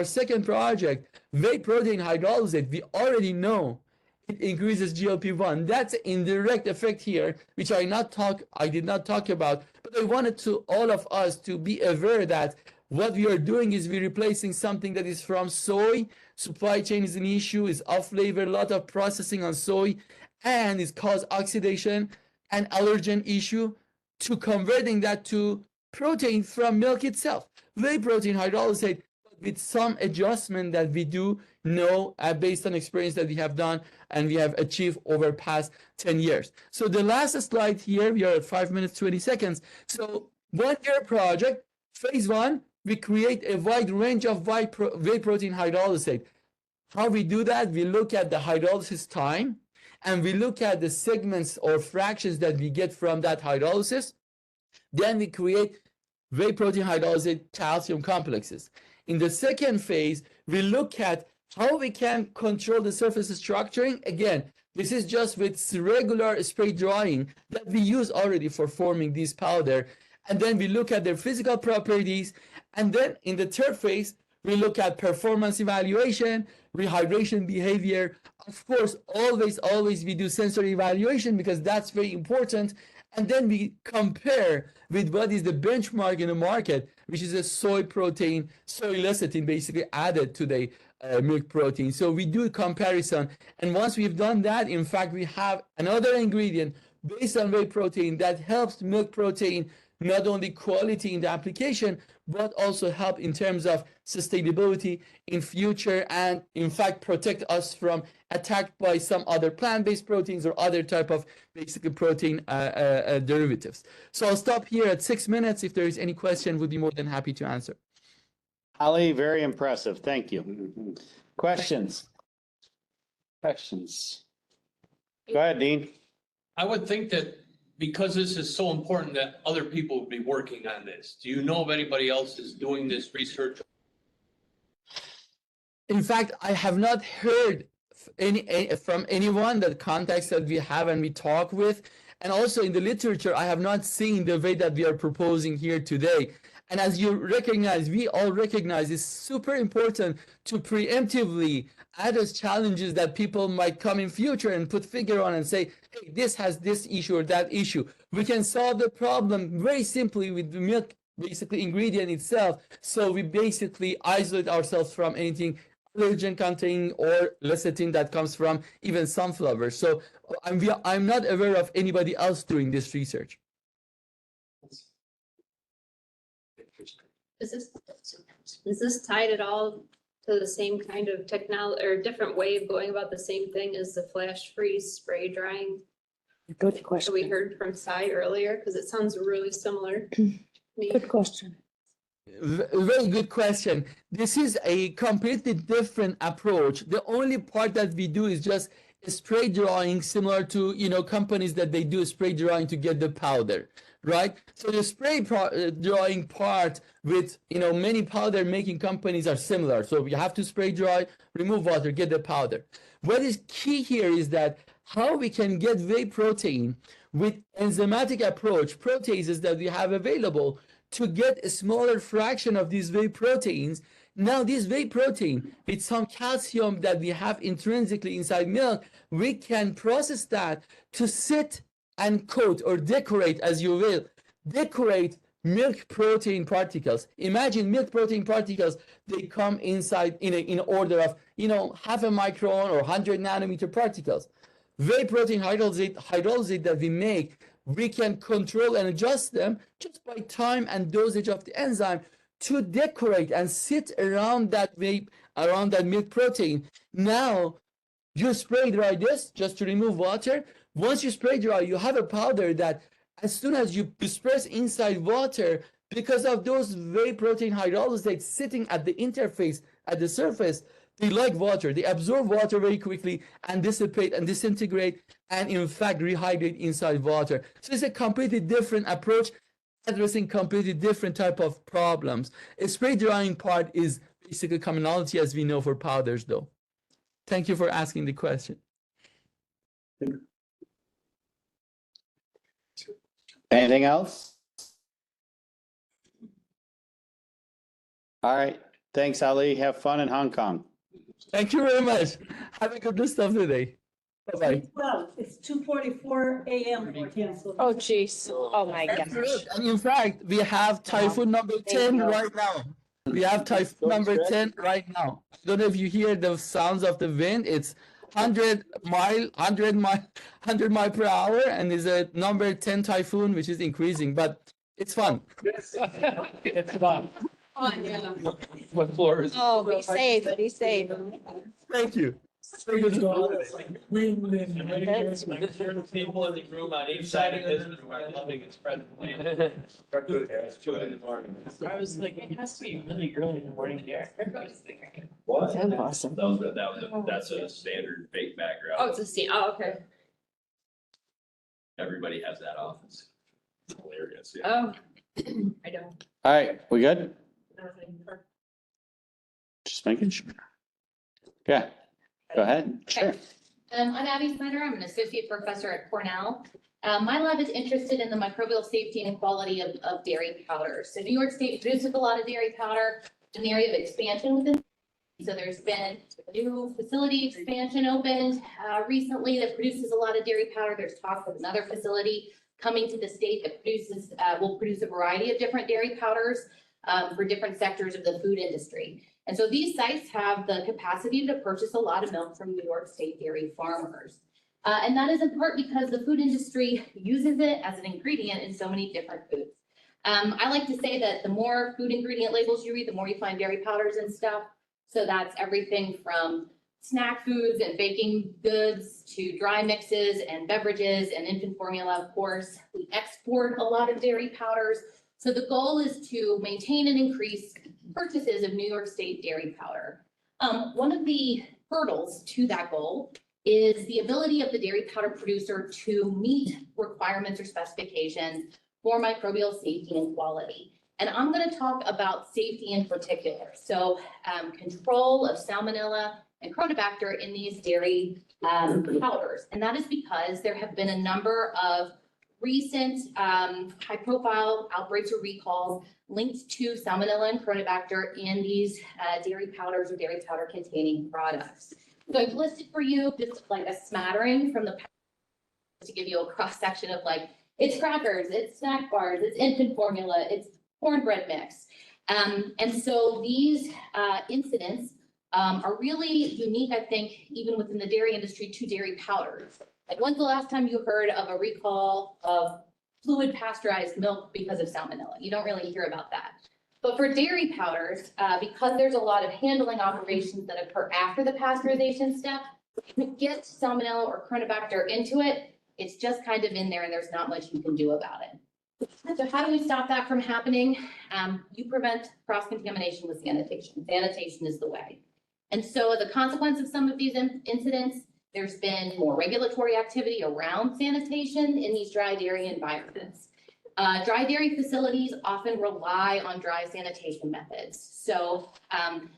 [SPEAKER 20] second project, whey protein hydrolysate, we already know it increases GLP-1. That's an indirect effect here, which I did not talk about, but I wanted to all of us to be aware that what we are doing is we're replacing something that is from soy. Supply chain is an issue, is off flavor, a lot of processing on soy, and it's caused oxidation and allergen issue, to converting that to protein from milk itself. Whey protein hydrolysate, with some adjustment that we do know based on experience that we have done and we have achieved over past 10 years. So the last slide here, we are at 5 minutes, 20 seconds. So 1 year project, phase 1, we create a wide range of whey protein hydrolysate. How we do that? We look at the hydrolysis time and we look at the segments or fractions that we get from that hydrolysis. Then we create whey protein hydrolysate calcium complexes. In the second phase, we look at how we can control the surface structuring. Again, this is just with regular spray drying that we use already for forming this powder. And then we look at their physical properties. And then in the third phase, we look at performance evaluation, rehydration behavior. Of course, always we do sensory evaluation because that's very important. And then we compare with what is the benchmark in the market, which is a soy protein, soy lecithin basically added to the milk protein. So we do a comparison. And once we've done that, in fact, we have another ingredient based on whey protein that helps milk protein not only quality in the application, but also help in terms of sustainability in future and in fact protect us from attack by some other plant-based proteins or other type of basically protein derivatives. So I'll stop here at 6 minutes. If there is any question, would be more than happy to answer.
[SPEAKER 11] Ali, very impressive. Thank you. Questions? Questions? Go ahead, Dean.
[SPEAKER 15] I would think that because this is so important that other people would be working on this. Do you know if anybody else is doing this research?
[SPEAKER 20] In fact, I have not heard from anyone that contacts that we have and we talk with. And also in the literature, I have not seen the way that we are proposing here today. And as you recognize, we all recognize it's super important to preemptively address challenges that people might come in future and put figure on and say, hey, this has this issue or that issue. We can solve the problem very simply with the milk, basically ingredient itself. So we basically isolate ourselves from anything allergen containing or lecithin that comes from even sunflower. So I'm not aware of anybody else doing this research.
[SPEAKER 16] Is this tied at all to the same kind of technology or different way of going about the same thing as the flash freeze spray drying?
[SPEAKER 14] Good question.
[SPEAKER 16] That we heard from Cy earlier, because it sounds really similar.
[SPEAKER 14] Good question.
[SPEAKER 20] Very good question. This is a completely different approach. The only part that we do is just spray drying, similar to, companies that they do spray drying to get the powder, right? So the spray drying part with, many powder making companies are similar. So you have to spray dry, remove water, get the powder. What is key here is that how we can get whey protein with enzymatic approach, proteases that we have available, to get a smaller fraction of these whey proteins. Now this whey protein with some calcium that we have intrinsically inside milk, we can process that to sit and coat or decorate, as you will, decorate milk protein particles. Imagine milk protein particles, they come inside in order of, half a micron or 100 nanometer particles. Whey protein hydrolysate that we make, we can control and adjust them just by time and dosage of the enzyme to decorate and sit around that milk protein. Now, you spray dry this just to remove water. Once you spray dry, you have a powder that as soon as you disperse inside water, because of those whey protein hydrolysates sitting at the interface, at the surface, they like water. They absorb water very quickly and dissipate and disintegrate and in fact rehydrate inside water. So it's a completely different approach addressing completely different type of problems. A spray drying part is basically commonality as we know for powders though. Thank you for asking the question.
[SPEAKER 11] Anything else? All right. Thanks, Ali. Have fun in Hong Kong.
[SPEAKER 20] Thank you very much. Have a good rest of the day. Bye-bye.
[SPEAKER 12] Well, it's 2:44 a.m.
[SPEAKER 14] Oh, geez. Oh, my gosh.
[SPEAKER 20] And in fact, we have typhoon number 10 right now. We have typhoon number 10 right now. I don't know if you hear the sounds of the wind. It's 100 mile per hour, and is a number 10 typhoon, which is increasing, but it's fun.
[SPEAKER 15] It's fun.
[SPEAKER 16] Oh, yeah.
[SPEAKER 15] What floor is?
[SPEAKER 14] Oh, be safe, be safe.
[SPEAKER 20] Thank you.
[SPEAKER 15] People in the room on each side of this are loving its present. It's 2 in the morning. I was like, it has to be really early in the morning here.
[SPEAKER 2] What?
[SPEAKER 14] That's awesome.
[SPEAKER 2] That's a standard fake background.
[SPEAKER 16] Oh, it's a scene. Oh, okay.
[SPEAKER 2] Everybody has that office. It's hilarious. Yeah.
[SPEAKER 16] Oh, I don't.
[SPEAKER 11] All right, we good? Just making sure. Yeah, go ahead. Sure.
[SPEAKER 22] I'm Abby Snyder. I'm an associate professor at Cornell. My lab is interested in the microbial safety and quality of dairy powders. So New York State produces a lot of dairy powder, an area of expansion within. So there's been a new facility expansion opened recently that produces a lot of dairy powder. There's talk of another facility coming to the state that produces will produce a variety of different dairy powders for different sectors of the food industry. And so these sites have the capacity to purchase a lot of milk from New York State dairy farmers. And that is in part because the food industry uses it as an ingredient in so many different foods. I like to say that the more food ingredient labels you read, the more you find dairy powders and stuff. So that's everything from snack foods and baking goods to dry mixes and beverages and infant formula, of course. We export a lot of dairy powders. So the goal is to maintain and increase purchases of New York State dairy powder. One of the hurdles to that goal is the ability of the dairy powder producer to meet requirements or specifications for microbial safety and quality. And I'm going to talk about safety in particular. So control of salmonella and Chronobacter in these dairy powders. And that is because there have been a number of recent high profile outbreaks or recalls linked to salmonella and Chronobacter in these dairy powders or dairy powder containing products. So I've listed for you just like a smattering from the to give you a cross section of like, it's crackers, it's snack bars, it's infant formula, it's cornbread mix. And so these incidents are really unique, I think, even within the dairy industry to dairy powders. Like when's the last time you heard of a recall of fluid pasteurized milk because of salmonella? You don't really hear about that. But for dairy powders, because there's a lot of handling operations that occur after the pasteurization step, if you get salmonella or Chronobacter into it, it's just kind of in there and there's not much you can do about it. So how do we stop that from happening? You prevent cross-contamination with sanitation. Sanitation is the way. And so as a consequence of some of these incidents, there's been more regulatory activity around sanitation in these dry dairy environments. Dry dairy facilities often rely on dry sanitation methods. So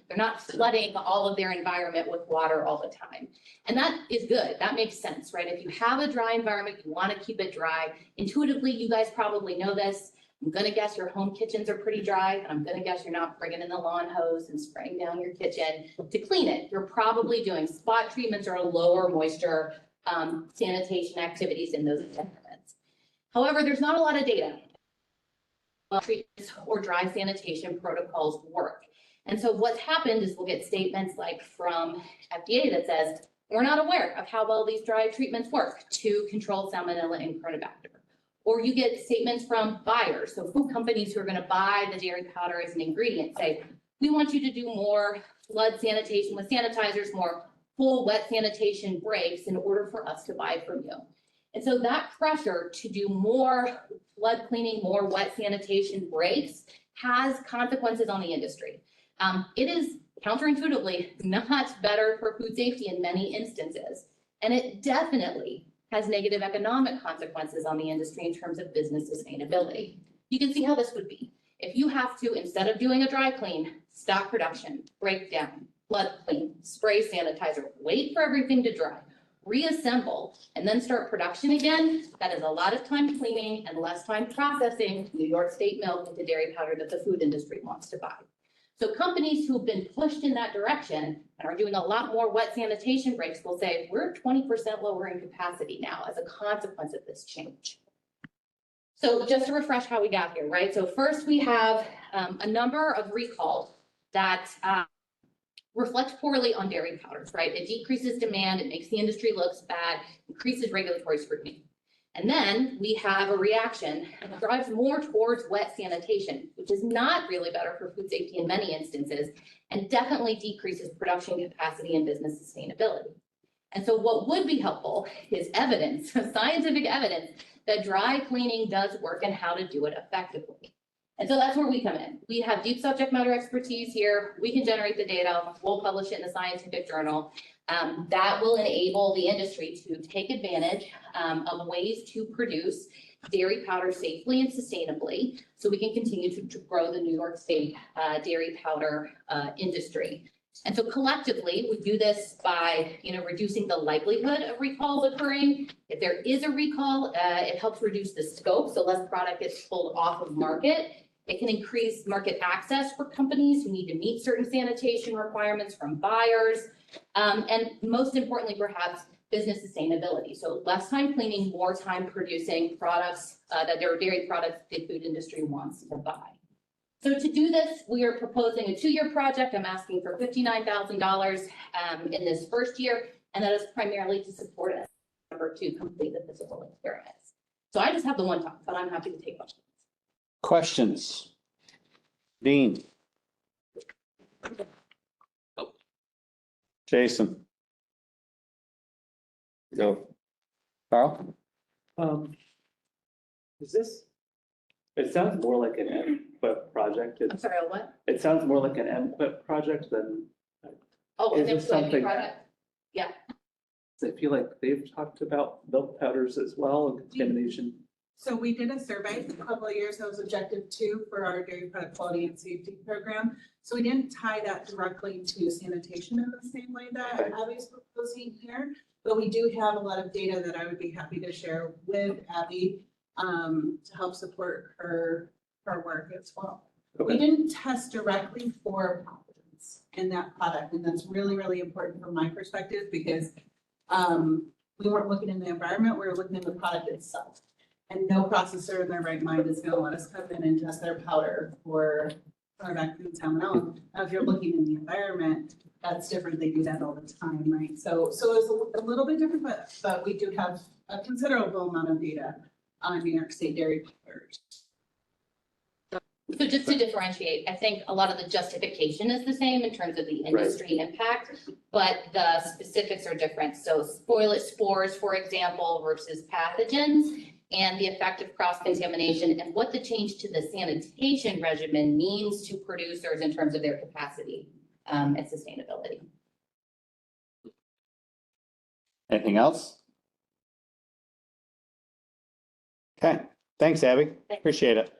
[SPEAKER 22] they're not flooding all of their environment with water all the time. And that is good. That makes sense, right? If you have a dry environment, you want to keep it dry. Intuitively, you guys probably know this. I'm going to guess your home kitchens are pretty dry. And I'm going to guess you're not bringing in the lawn hose and spraying down your kitchen to clean it. You're probably doing spot treatments or lower moisture sanitation activities in those environments. However, there's not a lot of data on treatments or dry sanitation protocols work. And so what's happened is we'll get statements like from FDA that says, we're not aware of how well these dry treatments work to control salmonella and Chronobacter. Or you get statements from buyers, so food companies who are going to buy the dairy powder as an ingredient say, we want you to do more flood sanitation with sanitizers, more full wet sanitation breaks in order for us to buy from you. And so that pressure to do more flood cleaning, more wet sanitation breaks has consequences on the industry. It is counterintuitively not better for food safety in many instances. And it definitely has negative economic consequences on the industry in terms of business sustainability. You can see how this would be. If you have to, instead of doing a dry clean, stop production, break down, flood clean, spray sanitizer, wait for everything to dry, reassemble, and then start production again, that is a lot of time cleaning and less time processing New York State milk into dairy powder that the food industry wants to buy. So companies who've been pushed in that direction and are doing a lot more wet sanitation breaks will say, we're 20% lower in capacity now as a consequence of this change. So just to refresh how we got here, right? So first we have a number of recalls that reflect poorly on dairy powders, right? It decreases demand, it makes the industry look bad, increases regulatory scrutiny. And then we have a reaction that drives more towards wet sanitation, which is not really better for food safety in many instances, and definitely decreases production capacity and business sustainability. And so what would be helpful is evidence, scientific evidence, that dry cleaning does work and how to do it effectively. And so that's where we come in. We have deep subject matter expertise here. We can generate the data. We'll publish it in a scientific journal. That will enable the industry to take advantage of ways to produce dairy powder safely and sustainably so we can continue to grow the New York State dairy powder industry. And so collectively, we do this by reducing the likelihood of recalls occurring. If there is a recall, it helps reduce the scope, so less product gets pulled off of market. It can increase market access for companies who need to meet certain sanitation requirements from buyers. And most importantly, perhaps, business sustainability. So less time cleaning, more time producing products that their dairy products the food industry wants to buy. So to do this, we are proposing a 2-year project. I'm asking for $59,000 in this first year, and that is primarily to support us to complete the physical experiments. So I just have the one talk, but I'm happy to take questions.
[SPEAKER 11] Questions? Dean? Jason?
[SPEAKER 2] No.
[SPEAKER 11] Carl?
[SPEAKER 9] Is this, it sounds more like an input project.
[SPEAKER 22] I'm sorry, a what?
[SPEAKER 9] It sounds more like an input project than,
[SPEAKER 22] Oh,
[SPEAKER 9] Is
[SPEAKER 22] an
[SPEAKER 9] it
[SPEAKER 22] employee
[SPEAKER 9] something
[SPEAKER 22] product? Yeah.
[SPEAKER 9] I feel like they've talked about milk powders as well, and contamination.
[SPEAKER 5] So we did a survey a couple of years, that was objective 2 for our dairy product quality and safety program. So we didn't tie that directly to sanitation in the same way that Abby's proposing here. But we do have a lot of data that I would be happy to share with Abby to help support her work as well. We didn't test directly for pathogens in that product, and that's really, really important from my perspective because we weren't looking in the environment, we were looking in the product itself. And no processor in their right mind is gonna let us come in and test their powder for bacteria and salmonella. Now, if you're looking in the environment, that's different, they do that all the time, right? So it's a little bit different, but we do have a considerable amount of data on New York State dairy powders.
[SPEAKER 22] So just to differentiate, I think a lot of the justification is the same in terms of the industry impact, but the specifics are different. So spoilage spores, for example, versus pathogens, and the effect of cross-contamination and what the change to the sanitation regimen means to producers in terms of their capacity and sustainability.
[SPEAKER 11] Anything else? Okay, thanks, Abby. Appreciate it.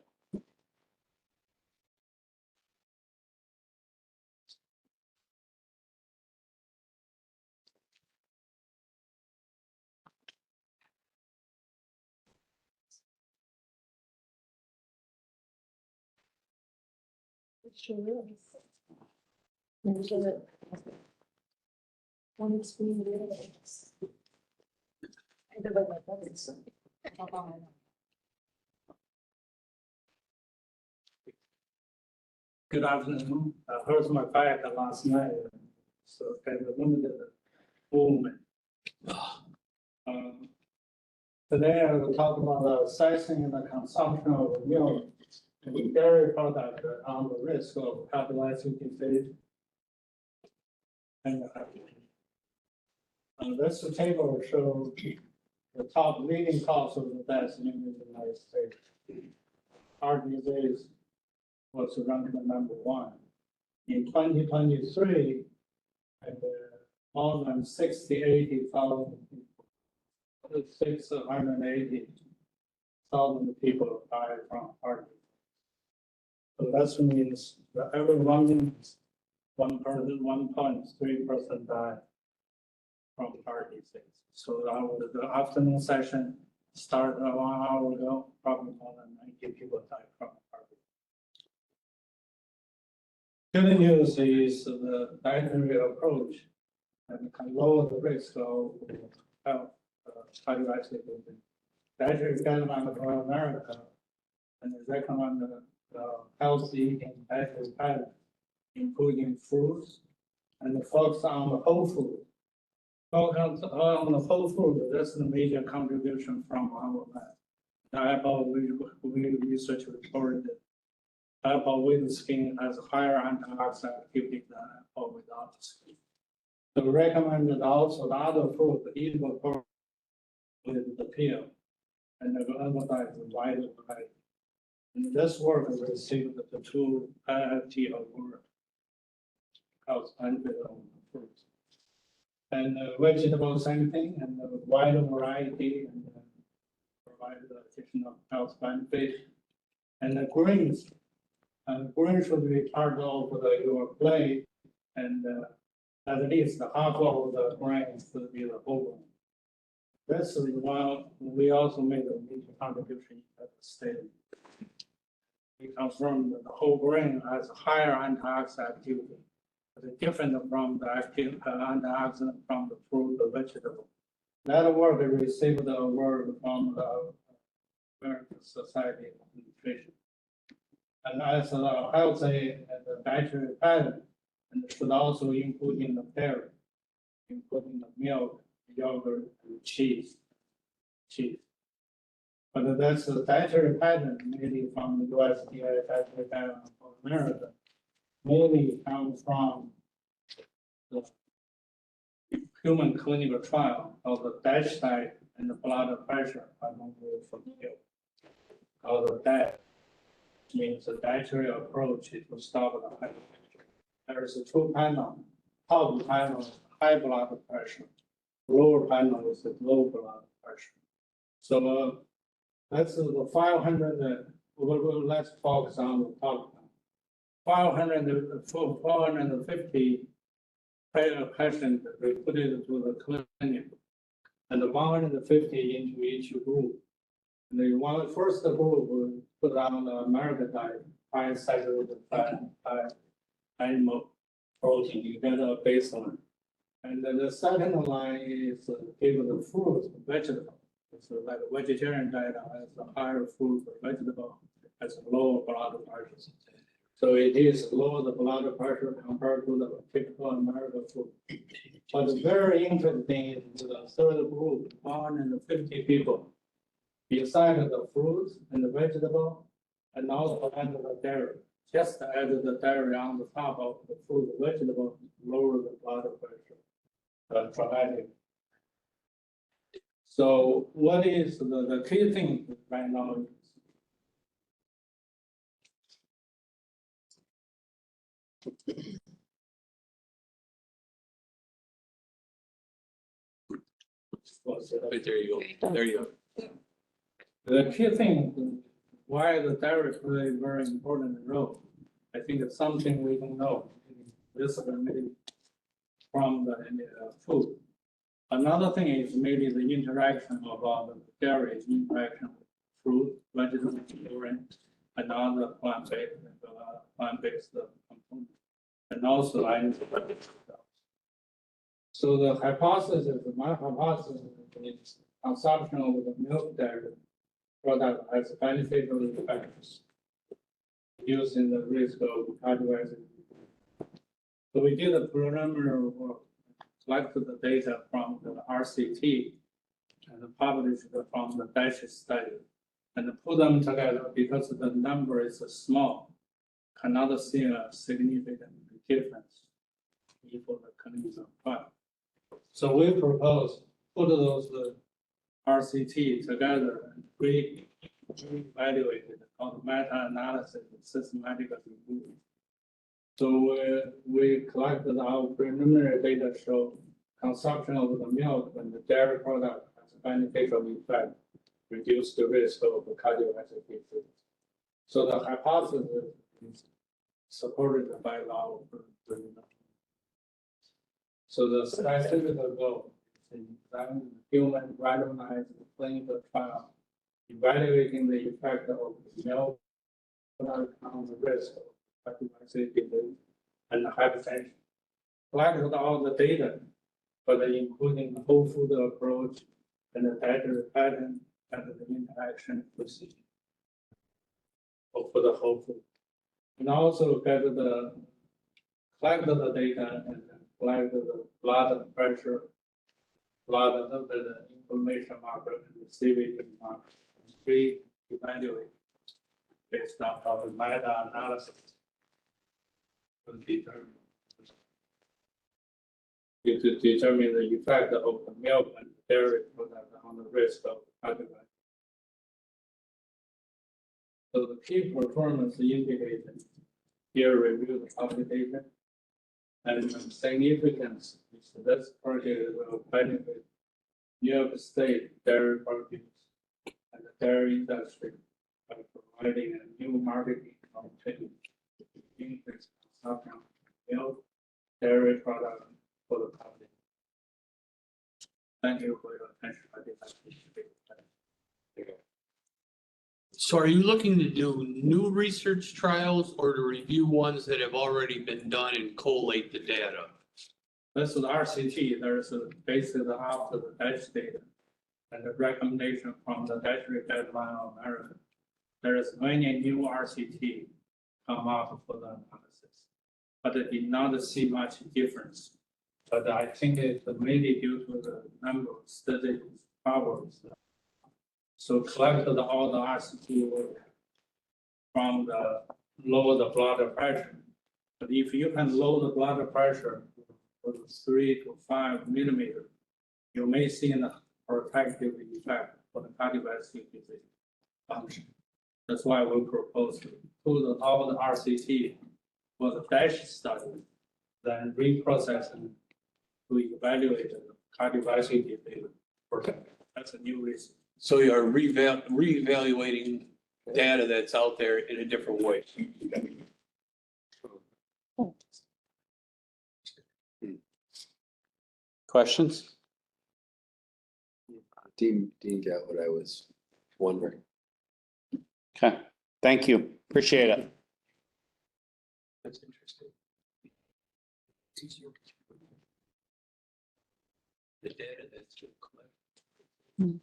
[SPEAKER 12] It sure is. There's a one screen there. I don't know what that is.
[SPEAKER 13] Good afternoon. I hurt my back last night, so kind of limited movement. Today I will talk about the sizing and the consumption of milk and dairy product on the risk of capitalizing disease. And this table shows the top leading cause of the deaths in the United States. Heart disease was ranked number 1. In 2023, and more than 80,000 people, 680,000 people died from heart disease. So that means that every 1.3% died from heart disease. So the afternoon session started 1 hour ago, probably more than 90 people died from heart disease. Good news is the dietary approach and can lower the risk of health, cardiovascular disease. Dietary guideline for America and recommend healthy eating dietary pattern, including fruits and focus on the whole food. Focus on the whole food, that's the major contribution from our lab. The apple we research reported that apple with skin has higher antioxidant activity than apple without skin. So recommended also the other fruit, even with the peel, and emphasize the wider variety. And this work received the 2 IFT award. Health benefit of fruits. And vegetables, same thing, and the wider variety and provide the additional health benefit. And the greens, greens should be part of your plate, and at least half of the grains should be the whole grain. This is why we also made a major contribution at the state. We confirmed that the whole grain has higher antioxidant activity, but different from the active antioxidant from the fruit or vegetable. That work received the award from the American Society of Nutrition. And as a healthy and the dietary pattern, and it should also include in the dairy, including the milk, yogurt, and cheese. But that's the dietary pattern, mainly from the USDA dietary pattern of America, mainly comes from the human clinical trial of the DASH diet and the blood pressure, I don't know if you know, of the diet. means the dietary approach is to stop the hypertension. There is a two panel, top panel is high blood pressure, lower panel is the low blood pressure. So that's the 500, let's focus on the top. 450 patients, we put it to the clinic, and 150 into each group. And the first group will put on the American diet, high saturated fat, high animal protein, you get a baseline. And then the second line is give the fruit, vegetable. So like a vegetarian diet has a higher fruit or vegetable, has a lower blood pressure. So it is lower the blood pressure compared to the typical American food. But very interesting is the third group, 150 people. Besides the fruits and the vegetable, and also add the dairy. Just add the dairy on the top of the fruit and vegetable, lower the blood pressure dramatically. So what is the key thing right now?
[SPEAKER 4] Right, there you go. There you go.
[SPEAKER 13] The key thing, why the dairy plays a very important role, I think it's something we don't know. This is maybe from the food. Another thing is maybe the interaction of the dairy interaction with fruit, vegetable, grain, and other plant-based components, and also animal. So the hypothesis, my hypothesis is consumption of the milk dairy product has beneficial effects, reducing the risk of cardiovascular. So we did a preliminary work, collected the data from the RCT and published from the DASH study, and put them together because the number is small, cannot see a significant difference for the clinical trial. So we propose put those RCT together and re-evaluated on meta-analysis systematic review. So we collected our preliminary data show consumption of the milk and the dairy product has a beneficial effect, reduce the risk of cardiovascular disease. So the hypothesis is supported by our So the scientific goal is examine human randomized clinical trial, evaluating the effect of milk on the risk of cardiovascular disease and hypertension. Collected all the data, but including the whole food approach and the dietary pattern and the interaction procedure for the whole food. And also get collect the data and collect the blood pressure, the inflammation marker, and the CVD marker, re-evaluate based on the meta-analysis to determine the effect of the milk and dairy product on the risk of cardiovascular. So the key performance indicator here review the publication and the significance is this project will benefit New York State dairy produce and the dairy industry by providing a new marketing opportunity to increase consumption of milk, dairy product for the public. Thank you for your attention. I think that's it.
[SPEAKER 4] So are you looking to do new research trials or to review ones that have already been done and collate the data?
[SPEAKER 13] This is RCT. There's basically after the DASH data and the recommendation from the dietary guideline of America. There is many new RCT come out for the analysis, but I did not see much difference. But I think it's mainly due to the number of studies powers. So collected all the RCT work from the lower the blood pressure. But if you can lower the blood pressure for 3 to 5 millimeters, you may see a protective effect for the cardiovascular disease function. That's why we propose to the all the RCT for the dash study, then reprocess and to evaluate the cardiovascular data. That's a new reason.
[SPEAKER 3] So you're reevaluating data that's out there in a different way.
[SPEAKER 11] Questions?
[SPEAKER 6] Dean got what I was wondering.
[SPEAKER 11] Okay, thank you. Appreciate it.
[SPEAKER 3] That's interesting. The data that's been collected.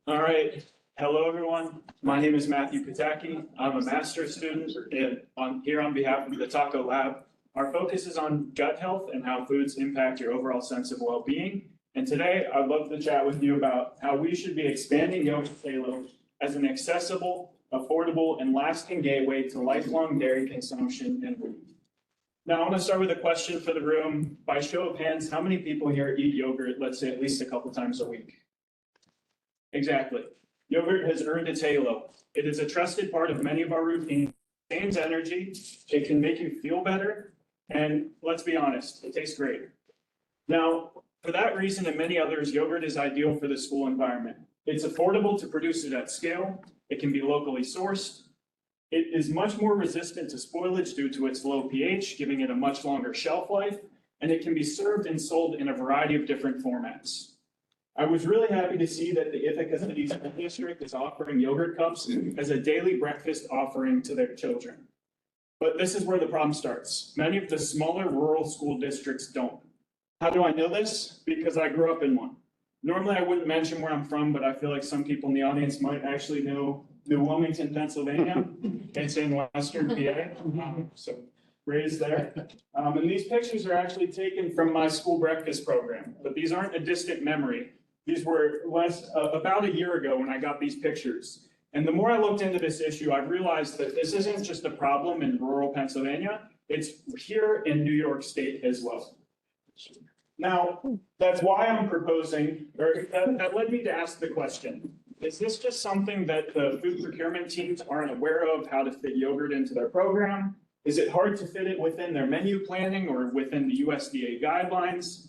[SPEAKER 19] All right. Hello, everyone. My name is Matthew Pataki. I'm a master's student here on behalf of the Taco Lab. Our focus is on gut health and how foods impact your overall sense of well-being. And today, I'd love to chat with you about how we should be expanding Yogurt Halo as an accessible, affordable, and lasting gateway to lifelong dairy consumption and food. Now, I want to start with a question for the room. By show of hands, how many people here eat yogurt, let's say at least a couple times a week? Exactly. Yogurt has earned its halo. It is a trusted part of many of our routines. It contains energy, it can make you feel better, and let's be honest, it tastes great. Now, for that reason and many others, yogurt is ideal for the school environment. It's affordable to produce it at scale. It can be locally sourced. It is much more resistant to spoilage due to its low pH, giving it a much longer shelf life, and it can be served and sold in a variety of different formats. I was really happy to see that the Ithaca City School District is offering yogurt cups as a daily breakfast offering to their children. But this is where the problem starts. Many of the smaller rural school districts don't. How do I know this? Because I grew up in one. Normally, I wouldn't mention where I'm from, but I feel like some people in the audience might actually know New Wilmington, Pennsylvania. It's in Western PA, so raised there. And these pictures are actually taken from my school breakfast program, but these aren't a distant memory. These were about a year ago when I got these pictures. And the more I looked into this issue, I realized that this isn't just a problem in rural Pennsylvania, it's here in New York State as well. Now, that's why I'm proposing, or that led me to ask the question, is this just something that the food procurement teams aren't aware of how to fit yogurt into their program? Is it hard to fit it within their menu planning or within the USDA guidelines?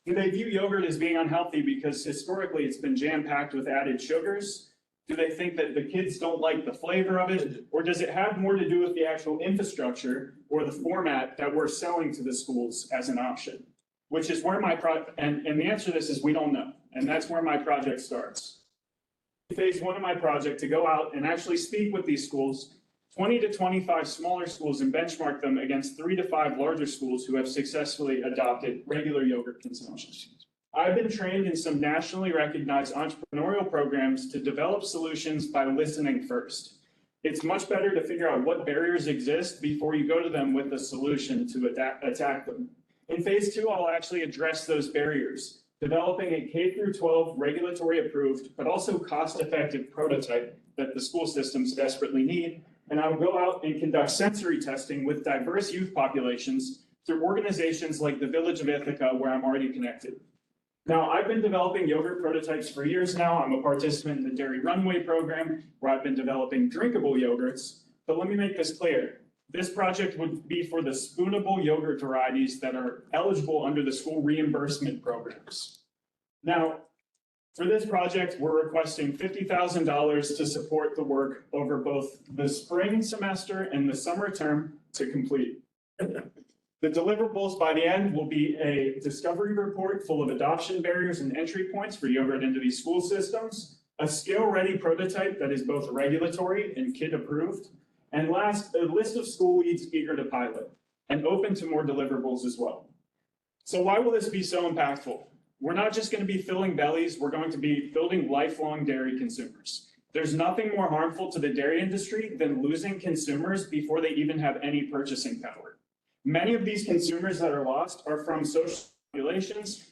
[SPEAKER 19] Do they view yogurt as being unhealthy because historically it's been jam-packed with added sugars? Do they think that the kids don't like the flavor of it? Or does it have more to do with the actual infrastructure or the format that we're selling to the schools as an option? Which is where my and the answer to this is we don't know. And that's where my project starts. Phase one of my project to go out and actually speak with these schools, 20 to 25 smaller schools, and benchmark them against 3 to 5 larger schools who have successfully adopted regular yogurt consumption. I've been trained in some nationally recognized entrepreneurial programs to develop solutions by listening first. It's much better to figure out what barriers exist before you go to them with a solution to attack them. In phase two, I'll actually address those barriers, developing a K-12 regulatory approved, but also cost-effective prototype that the school systems desperately need. And I will go out and conduct sensory testing with diverse youth populations through organizations like the Village of Ithaca, where I'm already connected. Now, I've been developing yogurt prototypes for years now. I'm a participant in the Dairy Runway program, where I've been developing drinkable yogurts. But let me make this clear. This project would be for the spoonable yogurt varieties that are eligible under the school reimbursement programs. Now, for this project, we're requesting $50,000 to support the work over both the spring semester and the summer term to complete. The deliverables by the end will be a discovery report full of adoption barriers and entry points for yogurt into these school systems, a scale-ready prototype that is both regulatory and KID approved, and last, a list of school leads eager to pilot and open to more deliverables as well. So why will this be so impactful? We're not just going to be filling bellies, we're going to be building lifelong dairy consumers. There's nothing more harmful to the dairy industry than losing consumers before they even have any purchasing power. Many of these consumers that are lost are from social populations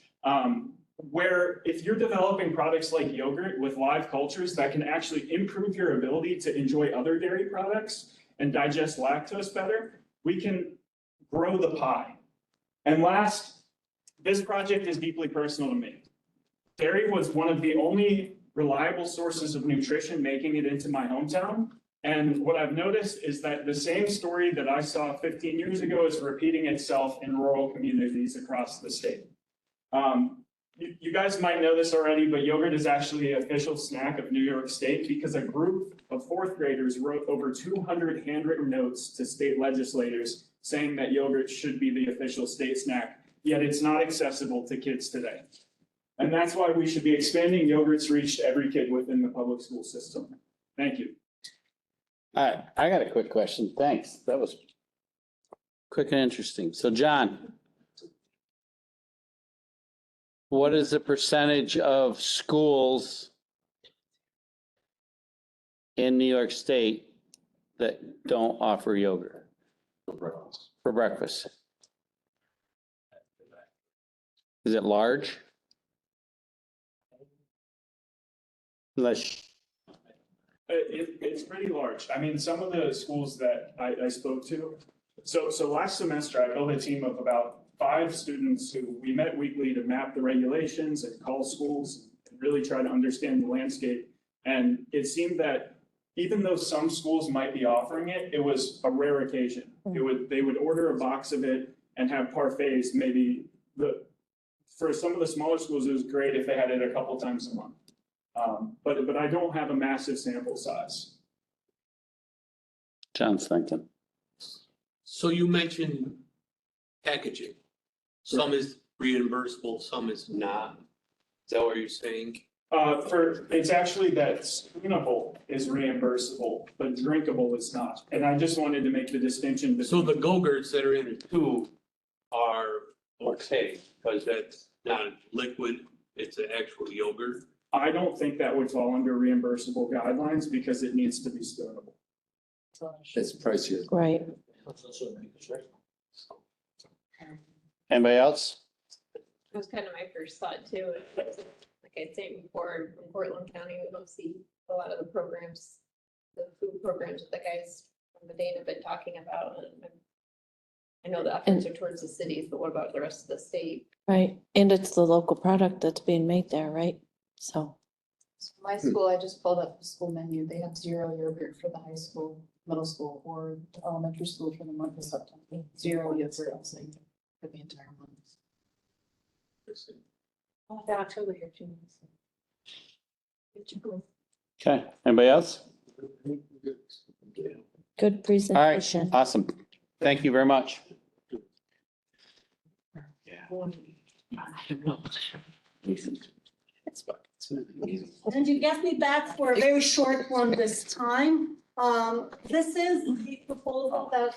[SPEAKER 19] where if you're developing products like yogurt with live cultures that can actually improve your ability to enjoy other dairy products and digest lactose better, we can grow the pie. And last, this project is deeply personal to me. dairy was one of the only reliable sources of nutrition making it into my hometown. And what I've noticed is that the same story that I saw 15 years ago is repeating itself in rural communities across the state. You guys might know this already, but yogurt is actually an official snack of New York State because a group of fourth graders wrote over 200 handwritten notes to state legislators saying that yogurt should be the official state snack, yet it's not accessible to kids today. And that's why we should be expanding yogurt's reach to every kid within the public school system. Thank you.
[SPEAKER 11] All right, I got a quick question. Thanks. That was quick and interesting. So John, what is the percentage of schools in New York State that don't offer yogurt for breakfast? Is it large? Unless
[SPEAKER 19] It's pretty large. I mean, some of the schools that I spoke to, so last semester I built a team of about 5 students who we met weekly to map the regulations and call schools and really try to understand the landscape. And it seemed that even though some schools might be offering it, it was a rare occasion. They would order a box of it and have parfaits. Maybe for some of the smaller schools, it was great if they had it a couple times a month. But I don't have a massive sample size.
[SPEAKER 11] John's thinking.
[SPEAKER 3] So you mentioned packaging. Some is reimbursable, some is not. Is that what you're saying?
[SPEAKER 19] It's actually that spoonable is reimbursable, but drinkable is not. And I just wanted to make the distinction between.
[SPEAKER 3] So the Go-Gurts that are in it too are okay, because that's not liquid, it's an actual yogurt.
[SPEAKER 19] I don't think that would fall under reimbursable guidelines because it needs to be spoonable.
[SPEAKER 6] It's pricier.
[SPEAKER 14] Right.
[SPEAKER 11] Anybody else?
[SPEAKER 16] That was kind of my first thought too. Like I said before, in Portland County, we don't see a lot of the programs, the food programs that the guys from the Dane have been talking about. And I know the efforts are towards the cities, but what about the rest of the state?
[SPEAKER 14] Right. And it's the local product that's being made there, right? So.
[SPEAKER 10] My school, I just pulled up the school menu. They had 0 yogurt for the high school, middle school, or elementary school for the month of September. 0 yogurt outside for the entire month.
[SPEAKER 16] Oh, the October here too.
[SPEAKER 11] Okay, anybody else?
[SPEAKER 14] Good
[SPEAKER 11] All right,
[SPEAKER 14] presentation.
[SPEAKER 11] awesome. Thank you very much.
[SPEAKER 12] And you get me back for a very short one this time. This is the proposal that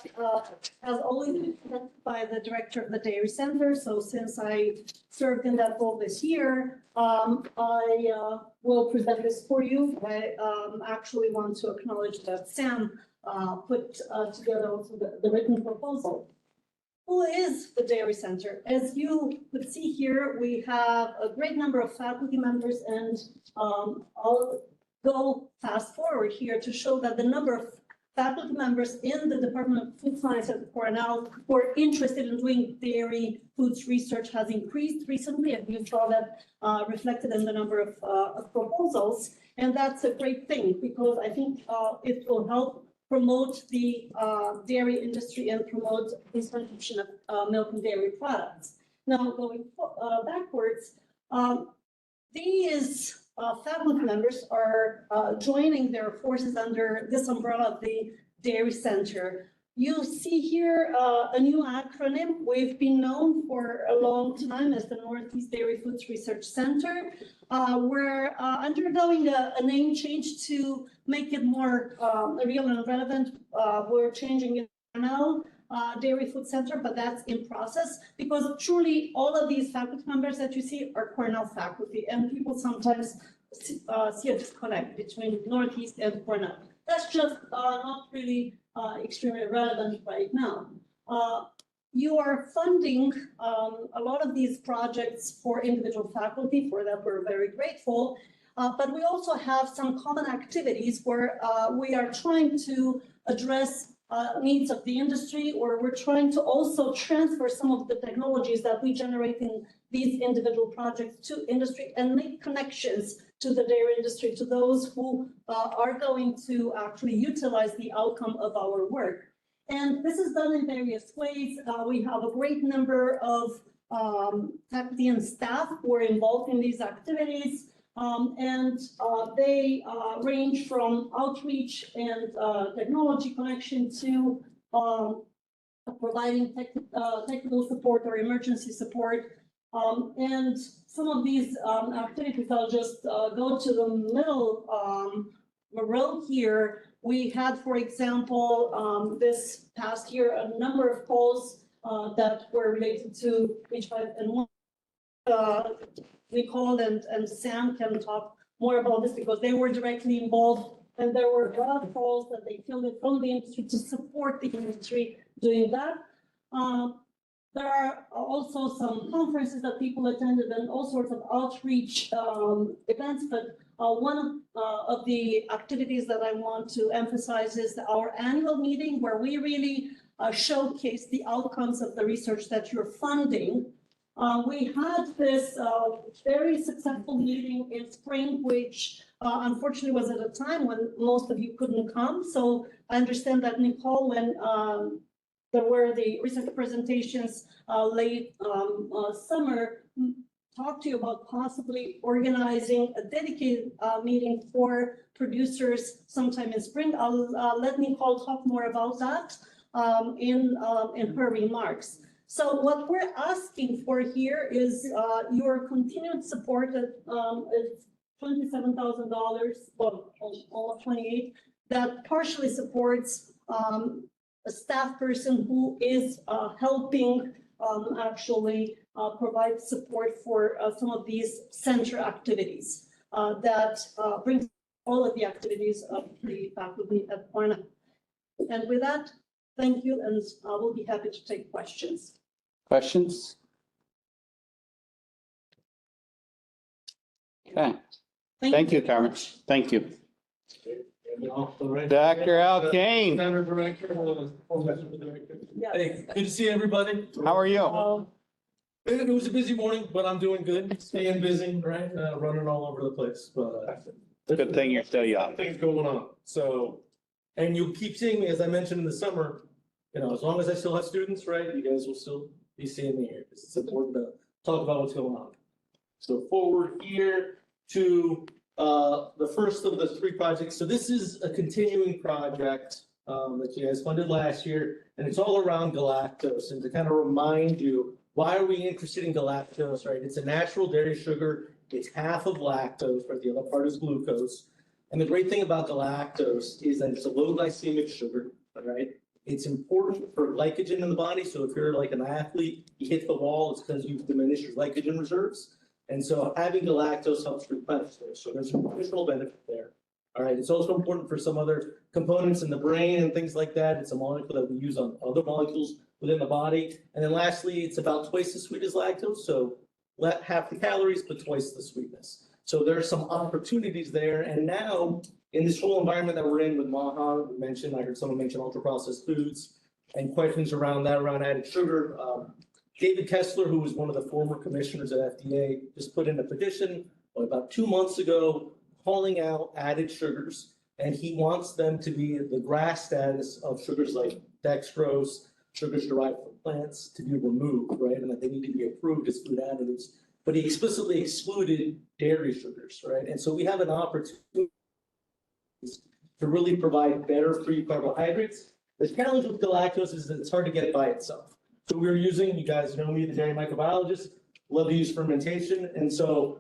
[SPEAKER 12] has always been presented by the director of the Dairy Center. So since I served in that role this year, I will present this for you. I actually want to acknowledge that Sam put together also the written proposal. Who is the Dairy Center? As you could see here, we have a great number of faculty members, and I'll go fast forward here to show that the number of faculty members in the Department of Food Science at Cornell who are interested in doing dairy foods research has increased recently, and you saw that reflected in the number of proposals. And that's a great thing because I think it will help promote the dairy industry and promote this consumption of milk and dairy products. Now, going backwards, these faculty members are joining their forces under this umbrella of the Dairy Center. You see here a new acronym. We've been known for a long time as the Northeast Dairy Foods Research Center. We're undergoing a name change to make it more real and relevant. We're changing it now, Dairy Food Center, but that's in process because truly all of these faculty members that you see are Cornell faculty, and people sometimes see a disconnect between Northeast and Cornell. That's just not really extremely relevant right now. You are funding a lot of these projects for individual faculty. For that, we're very grateful. But we also have some common activities where we are trying to address needs of the industry, or we're trying to also transfer some of the technologies that we generate in these individual projects to industry and make connections to the dairy industry, to those who are going to actually utilize the outcome of our work. And this is done in various ways. We have a great number of faculty and staff who are involved in these activities. They range from outreach and technology connection to providing technical support or emergency support. And some of these activities, I'll just go to the middle row here. We had, for example, this past year, a number of calls that were related to H5N1. Nicole and Sam can talk more about this because they were directly involved, and there were a lot of calls that they fielded from the industry to support the industry doing that. There are also some conferences that people attended and all sorts of outreach events, but one of the activities that I want to emphasize is our annual meeting, where we really showcase the outcomes of the research that you're funding. We had this very successful meeting in spring, which unfortunately was at a time when most of you couldn't come. So I understand that Nicole, when there were the recent presentations late summer, talked to you about possibly organizing a dedicated meeting for producers sometime in spring. I'll let Nicole talk more about that in her remarks. So what we're asking for here is your continued support at $27,000, well, almost 28, that partially supports a staff person who is helping actually provide support for some of these center activities that brings all of the activities of the faculty at Cornell. And with that, thank you, and I will be happy to take questions.
[SPEAKER 11] Questions? Okay. Thank you, Carmen. Thank you. Dr. Al Kane.
[SPEAKER 7] Hey, good to see everybody.
[SPEAKER 11] How are you?
[SPEAKER 7] It was a busy morning, but I'm doing good. Staying busy, right? Running all over the place, but
[SPEAKER 11] good thing you're still young.
[SPEAKER 7] Things going on. So, and you'll keep seeing me, as I mentioned in the summer. You know, as long as I still have students, right? You guys will still be seeing me here because it's important to talk about what's going on. So forward here to the first of the three projects. So this is a continuing project that you guys funded last year, and it's all around galactose. And to kind of remind you, why are we interested in galactose, right? It's a natural dairy sugar. It's half of lactose, right? The other part is glucose. And the great thing about galactose is that it's a low glycemic sugar, right? It's important for glycogen in the body. So if you're like an athlete, you hit the wall, it's because you've diminished your glycogen reserves. And so having galactose helps replenish those. So there's some additional benefit there. All right. It's also important for some other components in the brain and things like that. It's a molecule that we use on other molecules within the body. And then lastly, it's about twice as sweet as lactose. So half the calories, but twice the sweetness. So there are some opportunities there. And now in this whole environment that we're in with MAHA, I heard someone mention ultra processed foods and questions around that, around added sugar. David Kessler, who was one of the former commissioners at FDA, just put in a petition about 2 months ago calling out added sugars. And he wants them to be the GRAS status of sugars like dextrose, sugars derived from plants to be removed, right? And that they need to be approved as food additives. But he explicitly excluded dairy sugars, right? And so we have an opportunity to really provide better free carbohydrates. The challenge with galactose is that it's hard to get by itself. So we're using, you guys know me, the dairy microbiologist, love to use fermentation. And so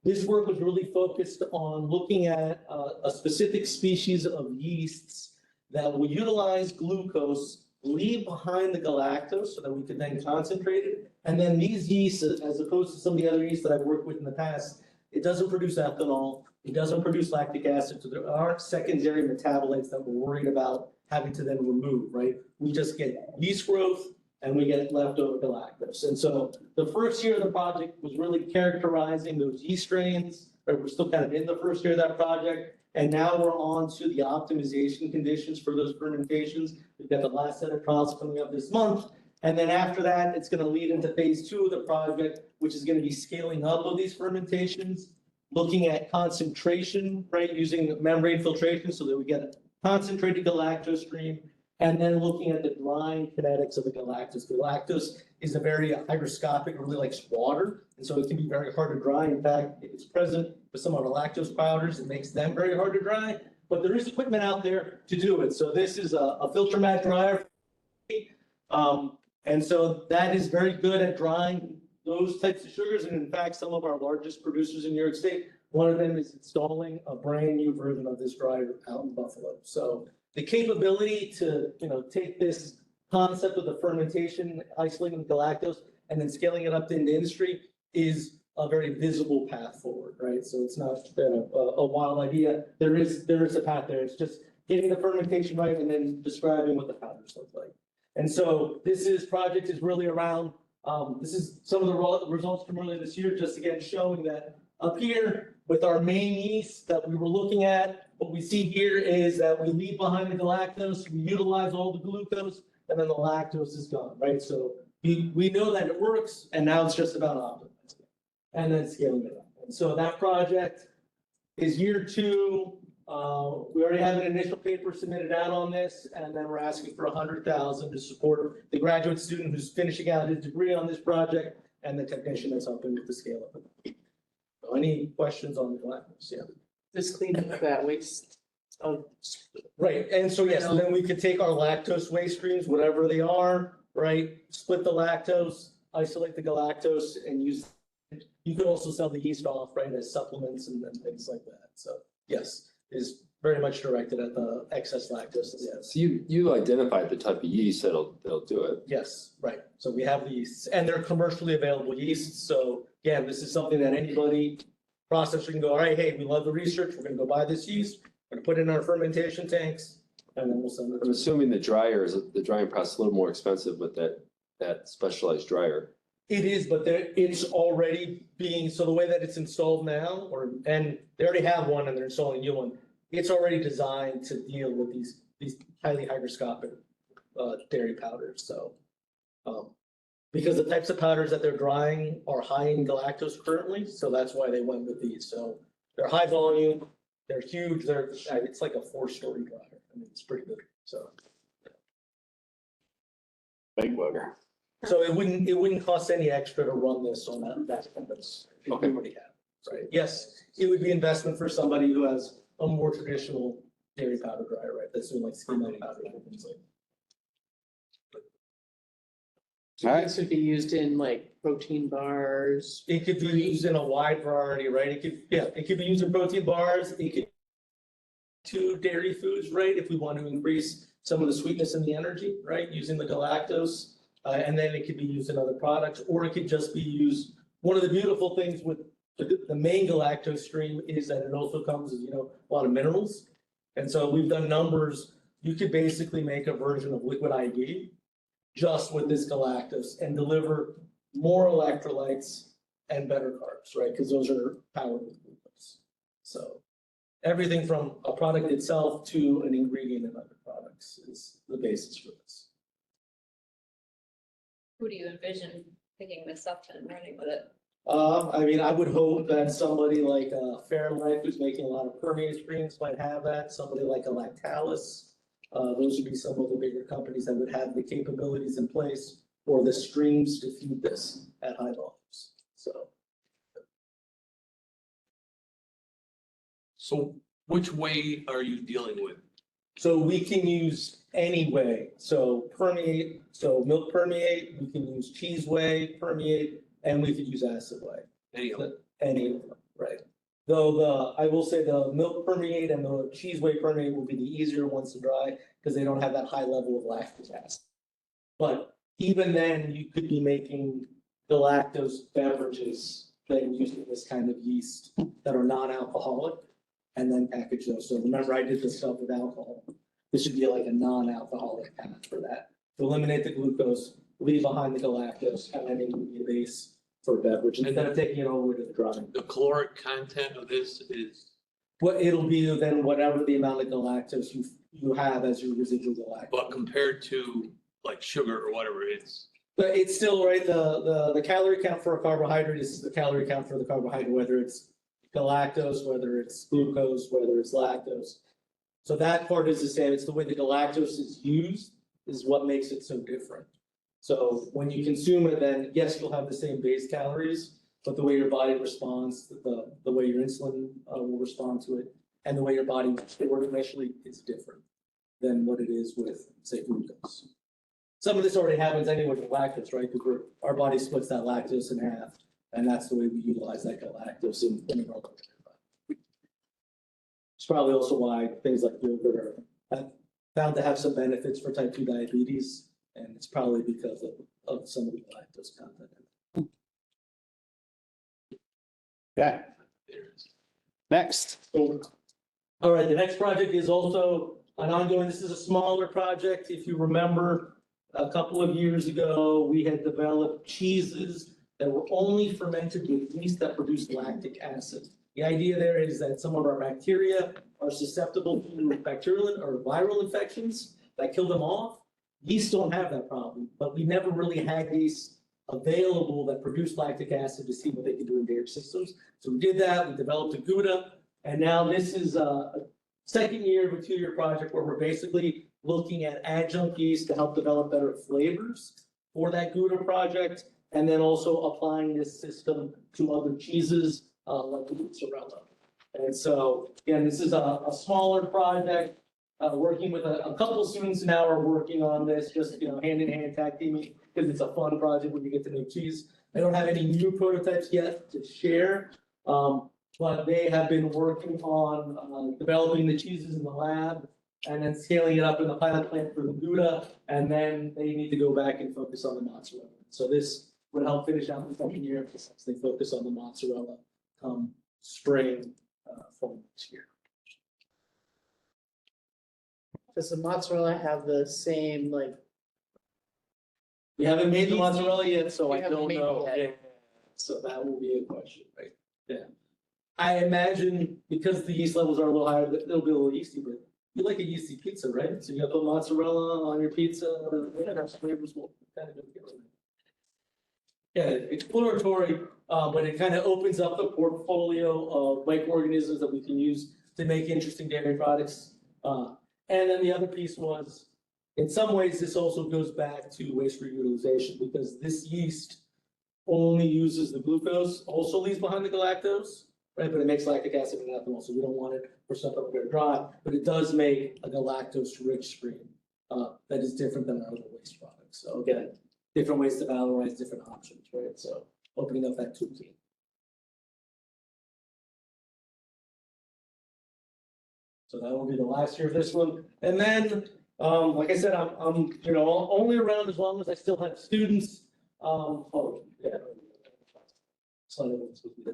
[SPEAKER 7] this work was really focused on looking at a specific species of yeasts that will utilize glucose, leave behind the galactose so that we could then concentrate it. And then these yeasts, as opposed to some of the other yeasts that I've worked with in the past, it doesn't produce ethanol, it doesn't produce lactic acid, so there aren't secondary metabolites that we're worried about having to then remove, right? We just get yeast growth and we get leftover galactose. And so the first year of the project was really characterizing those yeast strains, right? We're still kind of in the first year of that project. And now we're on to the optimization conditions for those fermentations. We've got the last set of trials coming up this month. And then after that, it's going to lead into phase 2 of the project, which is going to be scaling up of these fermentations, looking at concentration, right, using membrane filtration so that we get a concentrated galactose stream, and then looking at the drying kinetics of the galactose. Galactose is a very hygroscopic, it really likes water, and so it can be very hard to dry. In fact, it's present with some of our lactose powders. It makes them very hard to dry, but there is equipment out there to do it. So this is a filter mat dryer. And so that is very good at drying those types of sugars. And in fact, some of our largest producers in New York State, one of them is installing a brand new version of this dryer out in Buffalo. So the capability to, take this concept of the fermentation, isolating the galactose, and then scaling it up into industry is a very visible path forward, right? So it's not a wild idea. There is a path there. It's just getting the fermentation right and then describing what the powders look like. And so project is really around, this is some of the results from earlier this year, just again showing that up here with our main yeast that we were looking at, what we see here is that we leave behind the galactose, we utilize all the glucose, and then the lactose is gone, right? So we know that it works, and now it's just about optimizing it and then scaling it up. And so that project is year 2. We already have an initial paper submitted out on this, and then we're asking for $100,000 to support the graduate student who's finishing out his degree on this project and the technician that's helping with the scale up. So any questions on the galactose? Yeah.
[SPEAKER 17] Just clean up that waste.
[SPEAKER 7] Right, and so yes, and then we could take our lactose waste streams, whatever they are, right? Split the lactose, isolate the galactose, and use. You could also sell the yeast off, right, as supplements and things like that. So yes, is very much directed at the excess lactose. Yes.
[SPEAKER 6] So you identified the type of yeast that'll do it.
[SPEAKER 7] Yes, right. So we have these, and they're commercially available yeasts. So again, this is something that anybody processor can go, all right, hey, we love the research. We're going to go buy this yeast. We're going to put it in our fermentation tanks, and then we'll send it.
[SPEAKER 6] I'm assuming the drying process is a little more expensive with that specialized dryer.
[SPEAKER 7] It is, but it's already being, so the way that it's installed now, and they already have one and they're installing a new one, it's already designed to deal with these highly hygroscopic dairy powders. So, because the types of powders that they're drying are high in galactose currently, so that's why they went with these. So they're high volume, they're huge, it's like a 4-story dryer. I mean, it's pretty big, so.
[SPEAKER 2] Big bugger.
[SPEAKER 7] So it wouldn't cost any extra to run this on that campus. We already have, right? Yes, it would be investment for somebody who has a more traditional dairy powder dryer, right? That's doing like skim milk powder and things like.
[SPEAKER 17] So this would be used in like protein bars.
[SPEAKER 7] It could be used in a wide variety, right? It could be used in protein bars. It could to dairy foods, right? If we want to increase some of the sweetness and the energy, right? Using the galactose. And then it could be used in other products, or it could just be used. One of the beautiful things with the main galactose stream is that it also comes with, a lot of minerals. And so we've done numbers. You could basically make a version of liquid IV just with this galactose and deliver more electrolytes and better carbs, right? Because those are powered with glucose. So everything from a product itself to an ingredient in other products is the basis for this.
[SPEAKER 16] Who do you envision picking this up and running with it?
[SPEAKER 7] I would hope that somebody like Fairlife, who's making a lot of permeate streams, might have that. Somebody like a Lactalis. Those would be some of the bigger companies that would have the capabilities in place or the streams to feed this at high volumes.
[SPEAKER 3] So which way are you dealing with?
[SPEAKER 7] So we can use any way. So permeate, so milk permeate, we can use cheese whey permeate, and we could use acid whey.
[SPEAKER 3] Any of them?
[SPEAKER 7] Any of them, right. Though I will say the milk permeate and the cheese whey permeate will be the easier ones to dry because they don't have that high level of lactic acid. But even then, you could be making galactose beverages that are using this kind of yeast that are non-alcoholic and then package those. So remember, I did this stuff with alcohol. This should be like a non-alcoholic path for that. To eliminate the glucose, leave behind the galactose, and then it would be a base for a beverage instead of taking it all the way to the dry.
[SPEAKER 3] The caloric content of this is,
[SPEAKER 7] What it'll be then whatever the amount of galactose you have as your residual galactose.
[SPEAKER 3] but compared to like sugar or whatever, it's,
[SPEAKER 7] But it's still right, the calorie count for a carbohydrate is the calorie count for the carbohydrate, whether it's galactose, whether it's glucose, whether it's lactose. So that part is the same. It's the way the galactose is used is what makes it so different. So when you consume it, then yes, you'll have the same base calories, but the way your body responds, the way your insulin will respond to it, and the way your body works initially is different than what it is with, say, glucose. Some of this already happens anyway with lactose, right? Because our body splits that lactose in half, and that's the way we utilize that galactose in our body. It's probably also why things like yogurt are found to have some benefits for type 2 diabetes, and it's probably because of some of the lactose content.
[SPEAKER 11] Okay. Next.
[SPEAKER 7] All right, the next project is also an ongoing, this is a smaller project. If you remember, a couple of years ago, we had developed cheeses that were only fermented with yeast that produced lactic acid. The idea there is that some of our bacteria are susceptible to bacterial or viral infections that kill them off. Yeast don't have that problem, but we never really had yeast available that produced lactic acid to see what they could do in dairy systems. So we did that, we developed a Gouda, and now this is a second year of a 2-year project where we're basically looking at adjunct yeast to help develop better flavors for that Gouda project, and then also applying this system to other cheeses like mozzarella. And so, again, this is a smaller project, working with a couple of students now are working on this, just, hand in hand tag teaming, because it's a fun project when you get to make cheese. I don't have any new prototypes yet to share, but they have been working on developing the cheeses in the lab and then scaling it up in the pilot plant for the Gouda, and then they need to go back and focus on the mozzarella. So this would help finish out the second year as they focus on the mozzarella come spring fall next year.
[SPEAKER 17] Does the mozzarella have the same, like?
[SPEAKER 7] We haven't made the mozzarella yet, so
[SPEAKER 17] We
[SPEAKER 7] I
[SPEAKER 17] haven't
[SPEAKER 7] don't
[SPEAKER 17] made it
[SPEAKER 7] know.
[SPEAKER 17] yet.
[SPEAKER 7] Yeah. So that will be a question, right? Yeah. I imagine because the yeast levels are a little higher, that it'll be a little yeasty, but you like a yeasty pizza, right? So you got to put mozzarella on your pizza, those flavors will kind of go together. Yeah, exploratory, but it kind of opens up the portfolio of microorganisms that we can use to make interesting dairy products. And then the other piece was, in some ways, this also goes back to waste reutilization because this yeast only uses the glucose, also leaves behind the galactose, right? But it makes lactic acid and ethanol, so we don't want it for stuff that we're dry, but it does make a galactose-rich stream that is different than our other waste products. So again, different ways to valorize different options, right? So opening up that toolkit. So that will be the last year of this one. And then, like I said, I'm only around as long as I still have students.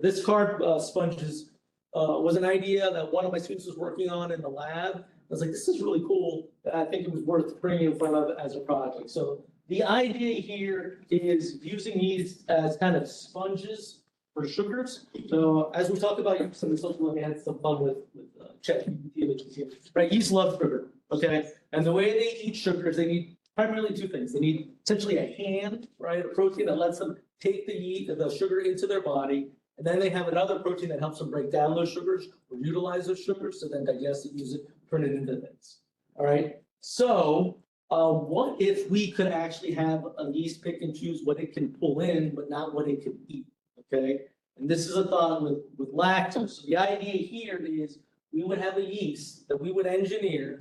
[SPEAKER 7] This carb sponges was an idea that one of my students was working on in the lab. I was like, this is really cool. I think it was worth bringing in front of as a project. So the idea here is using yeast as kind of sponges for sugars. So as we talk about some social, I had some fun with ChatGPT, right? Yeast love sugar, okay? And the way they eat sugar is they need primarily two things. They need essentially a hand, right? A protein that lets them take the sugar into their body. And then they have another protein that helps them break down those sugars or utilize those sugars to then digest it, use it, turn it into things. All right. So what if we could actually have a yeast pick and choose what it can pull in, but not what it can eat? Okay. And this is a thought with lactose. So the idea here is we would have a yeast that we would engineer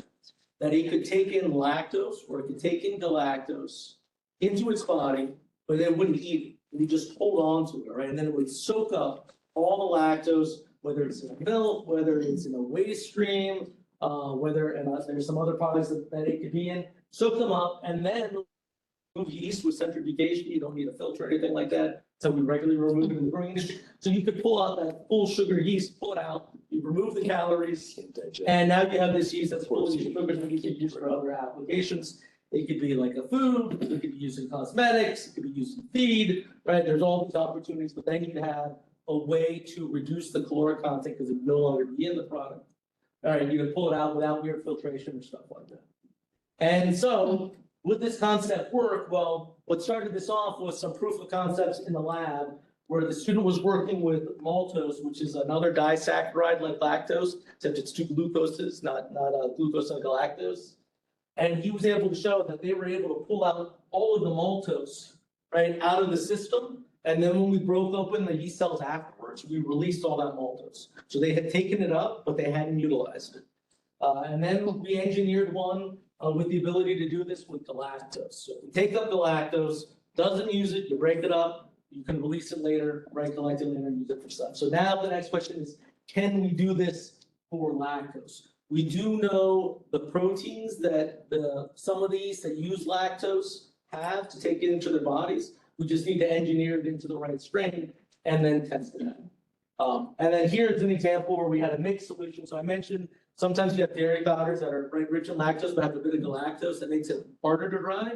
[SPEAKER 7] that it could take in lactose or it could take in galactose into its body, but it wouldn't eat it. We just hold on to it, right? And then it would soak up all the lactose, whether it's in milk, whether it's in a waste stream, there's some other products that it could be in, soak them up, and then remove yeast with centrifugation. You don't need a filter or anything like that. So we regularly remove it in the brewing industry. So you could pull out that full sugar yeast, pull it out, you remove the calories, and now you have this yeast that's full of sugars that you can use for other applications. It could be like a food, it could be used in cosmetics, it could be used in feed, right? There's all these opportunities, but then you have a way to reduce the caloric content because it would no longer be in the product. All right, you can pull it out without weird filtration or stuff like that. And so, would this concept work? Well, what started this off was some proof of concepts in the lab where the student was working with maltose, which is another disaccharide like lactose, except it's two glucoses, not glucose and galactose. And he was able to show that they were able to pull out all of the maltose, right, out of the system. And then when we broke open the yeast cells afterwards, we released all that maltose. So they had taken it up, but they hadn't utilized it. And then we engineered one with the ability to do this with galactose. So if you take up the lactose, doesn't use it, you break it up, you can release it later, right, collect it later and use it for stuff. So now the next question is, can we do this for lactose? We do know the proteins that some of these that use lactose have to take it into their bodies. We just need to engineer it into the right strain and then test it out. And then here's an example where we had a mixed solution. So I mentioned sometimes you have dairy powders that are rich in lactose but have a bit of galactose that makes it harder to dry.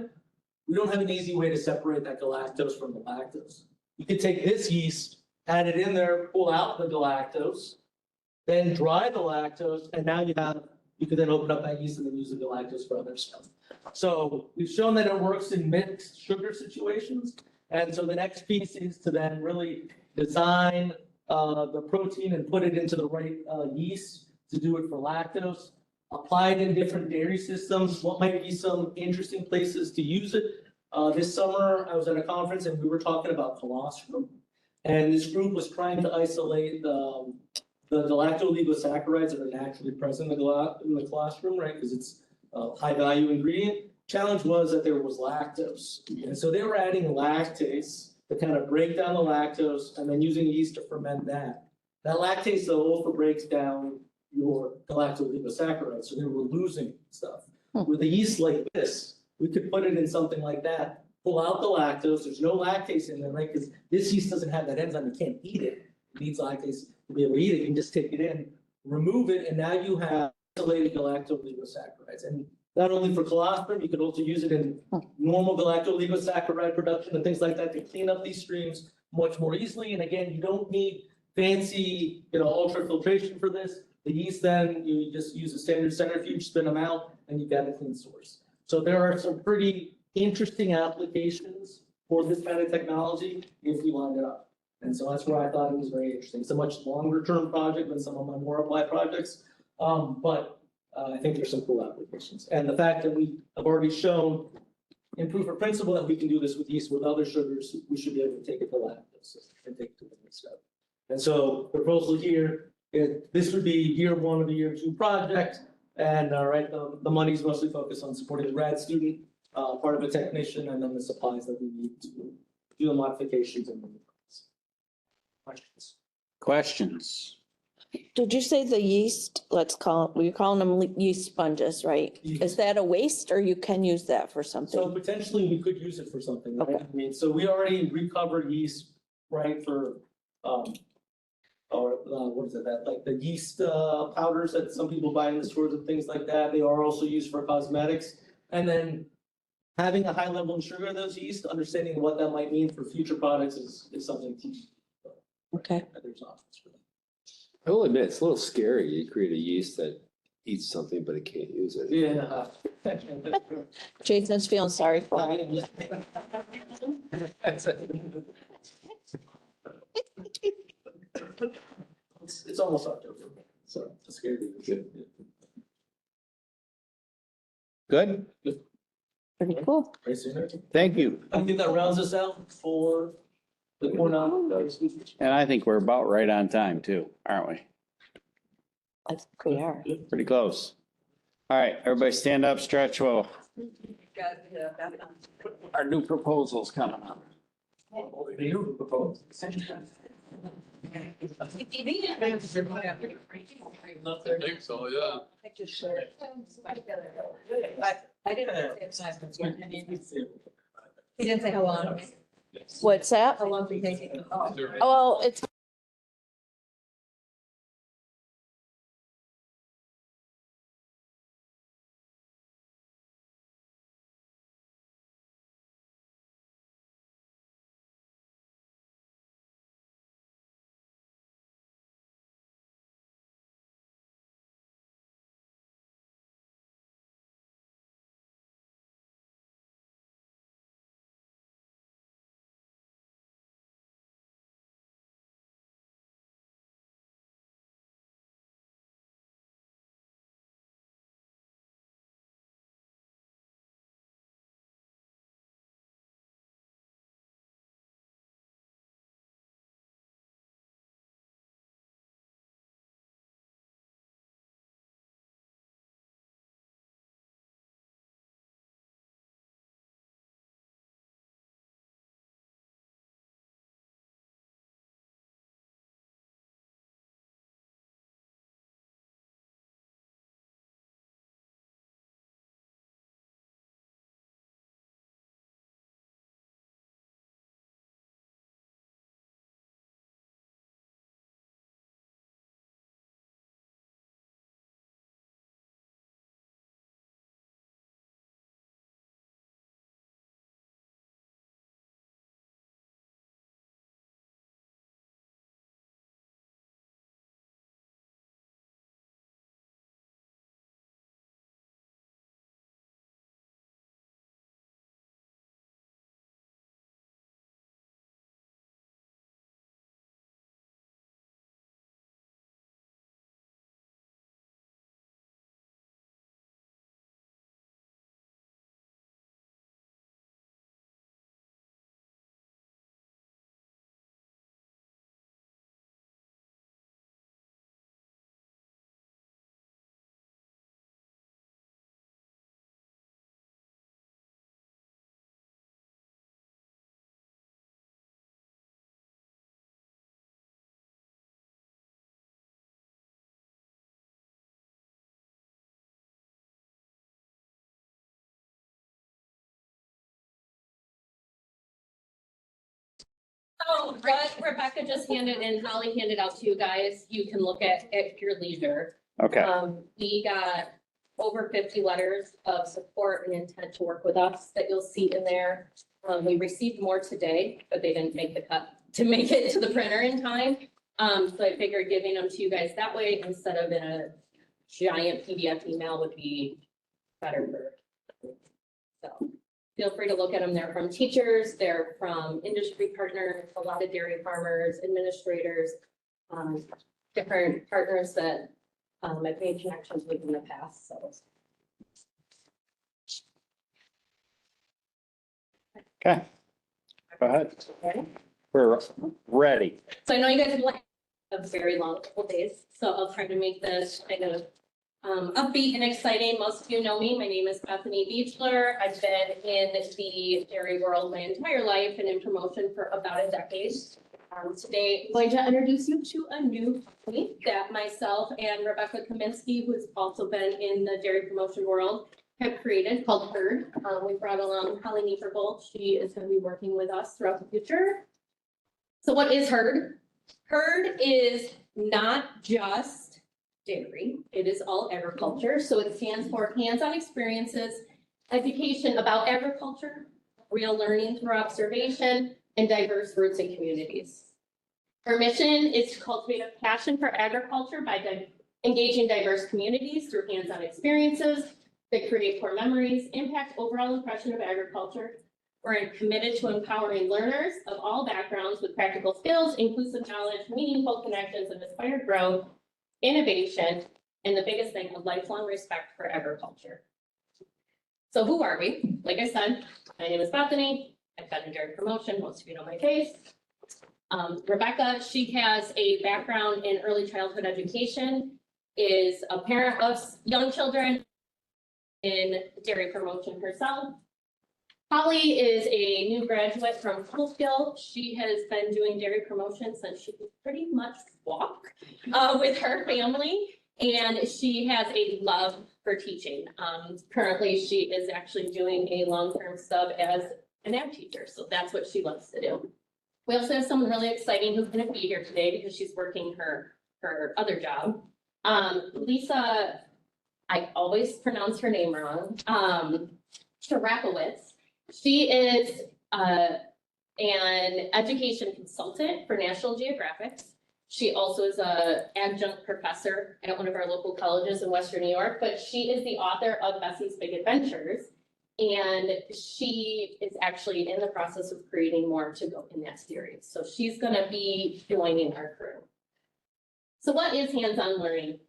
[SPEAKER 7] We don't have an easy way to separate that galactose from the lactose. You could take this yeast, add it in there, pull out the galactose, then dry the lactose, and now you could then open up that yeast and then use the galactose for other stuff. So we've shown that it works in mixed sugar situations. And so the next piece is to then really design the protein and put it into the right yeast to do it for lactose. Apply it in different dairy systems. What might be some interesting places to use it? This summer, I was at a conference and we were talking about colostrum. And this group was trying to isolate the galacto-oligosaccharides that are naturally present in the colostrum, right? Because it's a high value ingredient. Challenge was that there was lactose. And so they were adding lactase to kind of break down the lactose and then using yeast to ferment that. That lactase though also breaks down your galacto-oligosaccharides, so they were losing stuff. With a yeast like this, we could put it in something like that, pull out the lactose, there's no lactase in there, right? Because this yeast doesn't have that enzyme, you can't eat it. It needs lactase to be able to eat it. You can just take it in, remove it, and now you have isolated galacto-oligosaccharides. And not only for colostrum, you could also use it in normal galacto-oligosaccharide production and things like that to clean up these streams much more easily. And again, you don't need fancy, ultrafiltration for this. The yeast then, you just use a standard centrifuge, spin them out, and you've got a clean source. So there are some pretty interesting applications for this kind of technology if you line it up. And so that's why I thought it was very interesting. It's a much longer term project than some of my more applied projects. But I think there's some cool applications. And the fact that we have already shown in proof of principle that we can do this with yeast with other sugars, we should be able to take it to lactose and take it to the next step. And so the proposal here, this would be year 1 of the year 2 project. And the money's mostly focused on supporting the grad student, part of a technician, and then the supplies that we need to do the modifications and
[SPEAKER 11] Questions?
[SPEAKER 18] Did you say the yeast, we're calling them yeast sponges, right? Is that a waste or you can use that for something?
[SPEAKER 7] So potentially we could use it for something, right? I mean, so we already recovered yeast, right, for, what is it, like the yeast powders that some people buy in the stores and things like that. They are also used for cosmetics. And then having a high level in sugar in those yeast, understanding what that might mean for future products is something to teach.
[SPEAKER 18] Okay.
[SPEAKER 7] There's options for that.
[SPEAKER 6] I will admit, it's a little scary. You create a yeast that eats something, but it can't use it.
[SPEAKER 7] Yeah.
[SPEAKER 18] Jason's feeling sorry for me.
[SPEAKER 7] It's almost October, so it's scary.
[SPEAKER 11] Good?
[SPEAKER 18] Pretty cool.
[SPEAKER 11] Thank you.
[SPEAKER 7] I think that rounds us out for the Cornell.
[SPEAKER 11] And I think we're about right on time too, aren't we?
[SPEAKER 18] I think we are.
[SPEAKER 11] Pretty close. All right, everybody stand up, stretch. Well, our new proposal's coming up.
[SPEAKER 3] I think so, yeah.
[SPEAKER 5] I didn't. He didn't say how long.
[SPEAKER 18] What's that?
[SPEAKER 5] How long did it take?
[SPEAKER 18] Oh, it's
[SPEAKER 8] So what Rebecca just handed and Holly handed out to you guys, you can look at your leisure.
[SPEAKER 11] Okay.
[SPEAKER 8] We got over 50 letters of support and intent to work with us that you'll see in there. We received more today, but they didn't make the cut to make it to the printer in time. So I figured giving them to you guys that way instead of in a giant PDF email would be better for. So feel free to look at them. They're from teachers, they're from industry partners, a lot of dairy farmers, administrators, different partners that I've made connections with in the past, so.
[SPEAKER 11] Okay. Go ahead.
[SPEAKER 8] Okay.
[SPEAKER 11] We're ready.
[SPEAKER 8] So I know you guys have like a very long couple days, so I'll try to make this kind of upbeat and exciting. Most of you know me. My name is Bethany Beechler. I've been in the dairy world my entire life and in promotion for about a decade. Today, I'm going to introduce you to a new company that myself and Rebecca Kaminsky, who's also been in the dairy promotion world, have created called Herd. We brought along Holly Nieferbolt. She is going to be working with us throughout the future. So what is Herd? Herd is not just dairy. It is all agriculture. So it stands for hands-on experiences, education about agriculture, real learning through observation, and diverse roots and communities. Our mission is to cultivate a passion for agriculture by engaging diverse communities through hands-on experiences that create core memories, impact overall impression of agriculture. We're committed to empowering learners of all backgrounds with practical skills, inclusive knowledge, meaningful connections, and inspired growth, innovation, and the biggest thing, a lifelong respect for agriculture. So who are we? Like I said, my name is Bethany. I've got a dairy promotion. Most of you know my face. Rebecca, she has a background in early childhood education, is a parent of young children in dairy promotion herself. Holly is a new graduate from Fullskill. She has been doing dairy promotion since she could pretty much walk with her family, and she has a love for teaching. Currently, she is actually doing a long-term sub as an ag teacher, so that's what she loves to do. We also have someone really exciting who's going to be here today because she's working her other job. Lisa, I always pronounce her name wrong. Sharapowitz. She is an education consultant for National Geographic. She also is an adjunct professor at one of our local colleges in Western New York, but she is the author of Bessie's Big Adventures. And she is actually in the process of creating more to go in that series. So she's going to be joining our crew. So what is hands-on learning?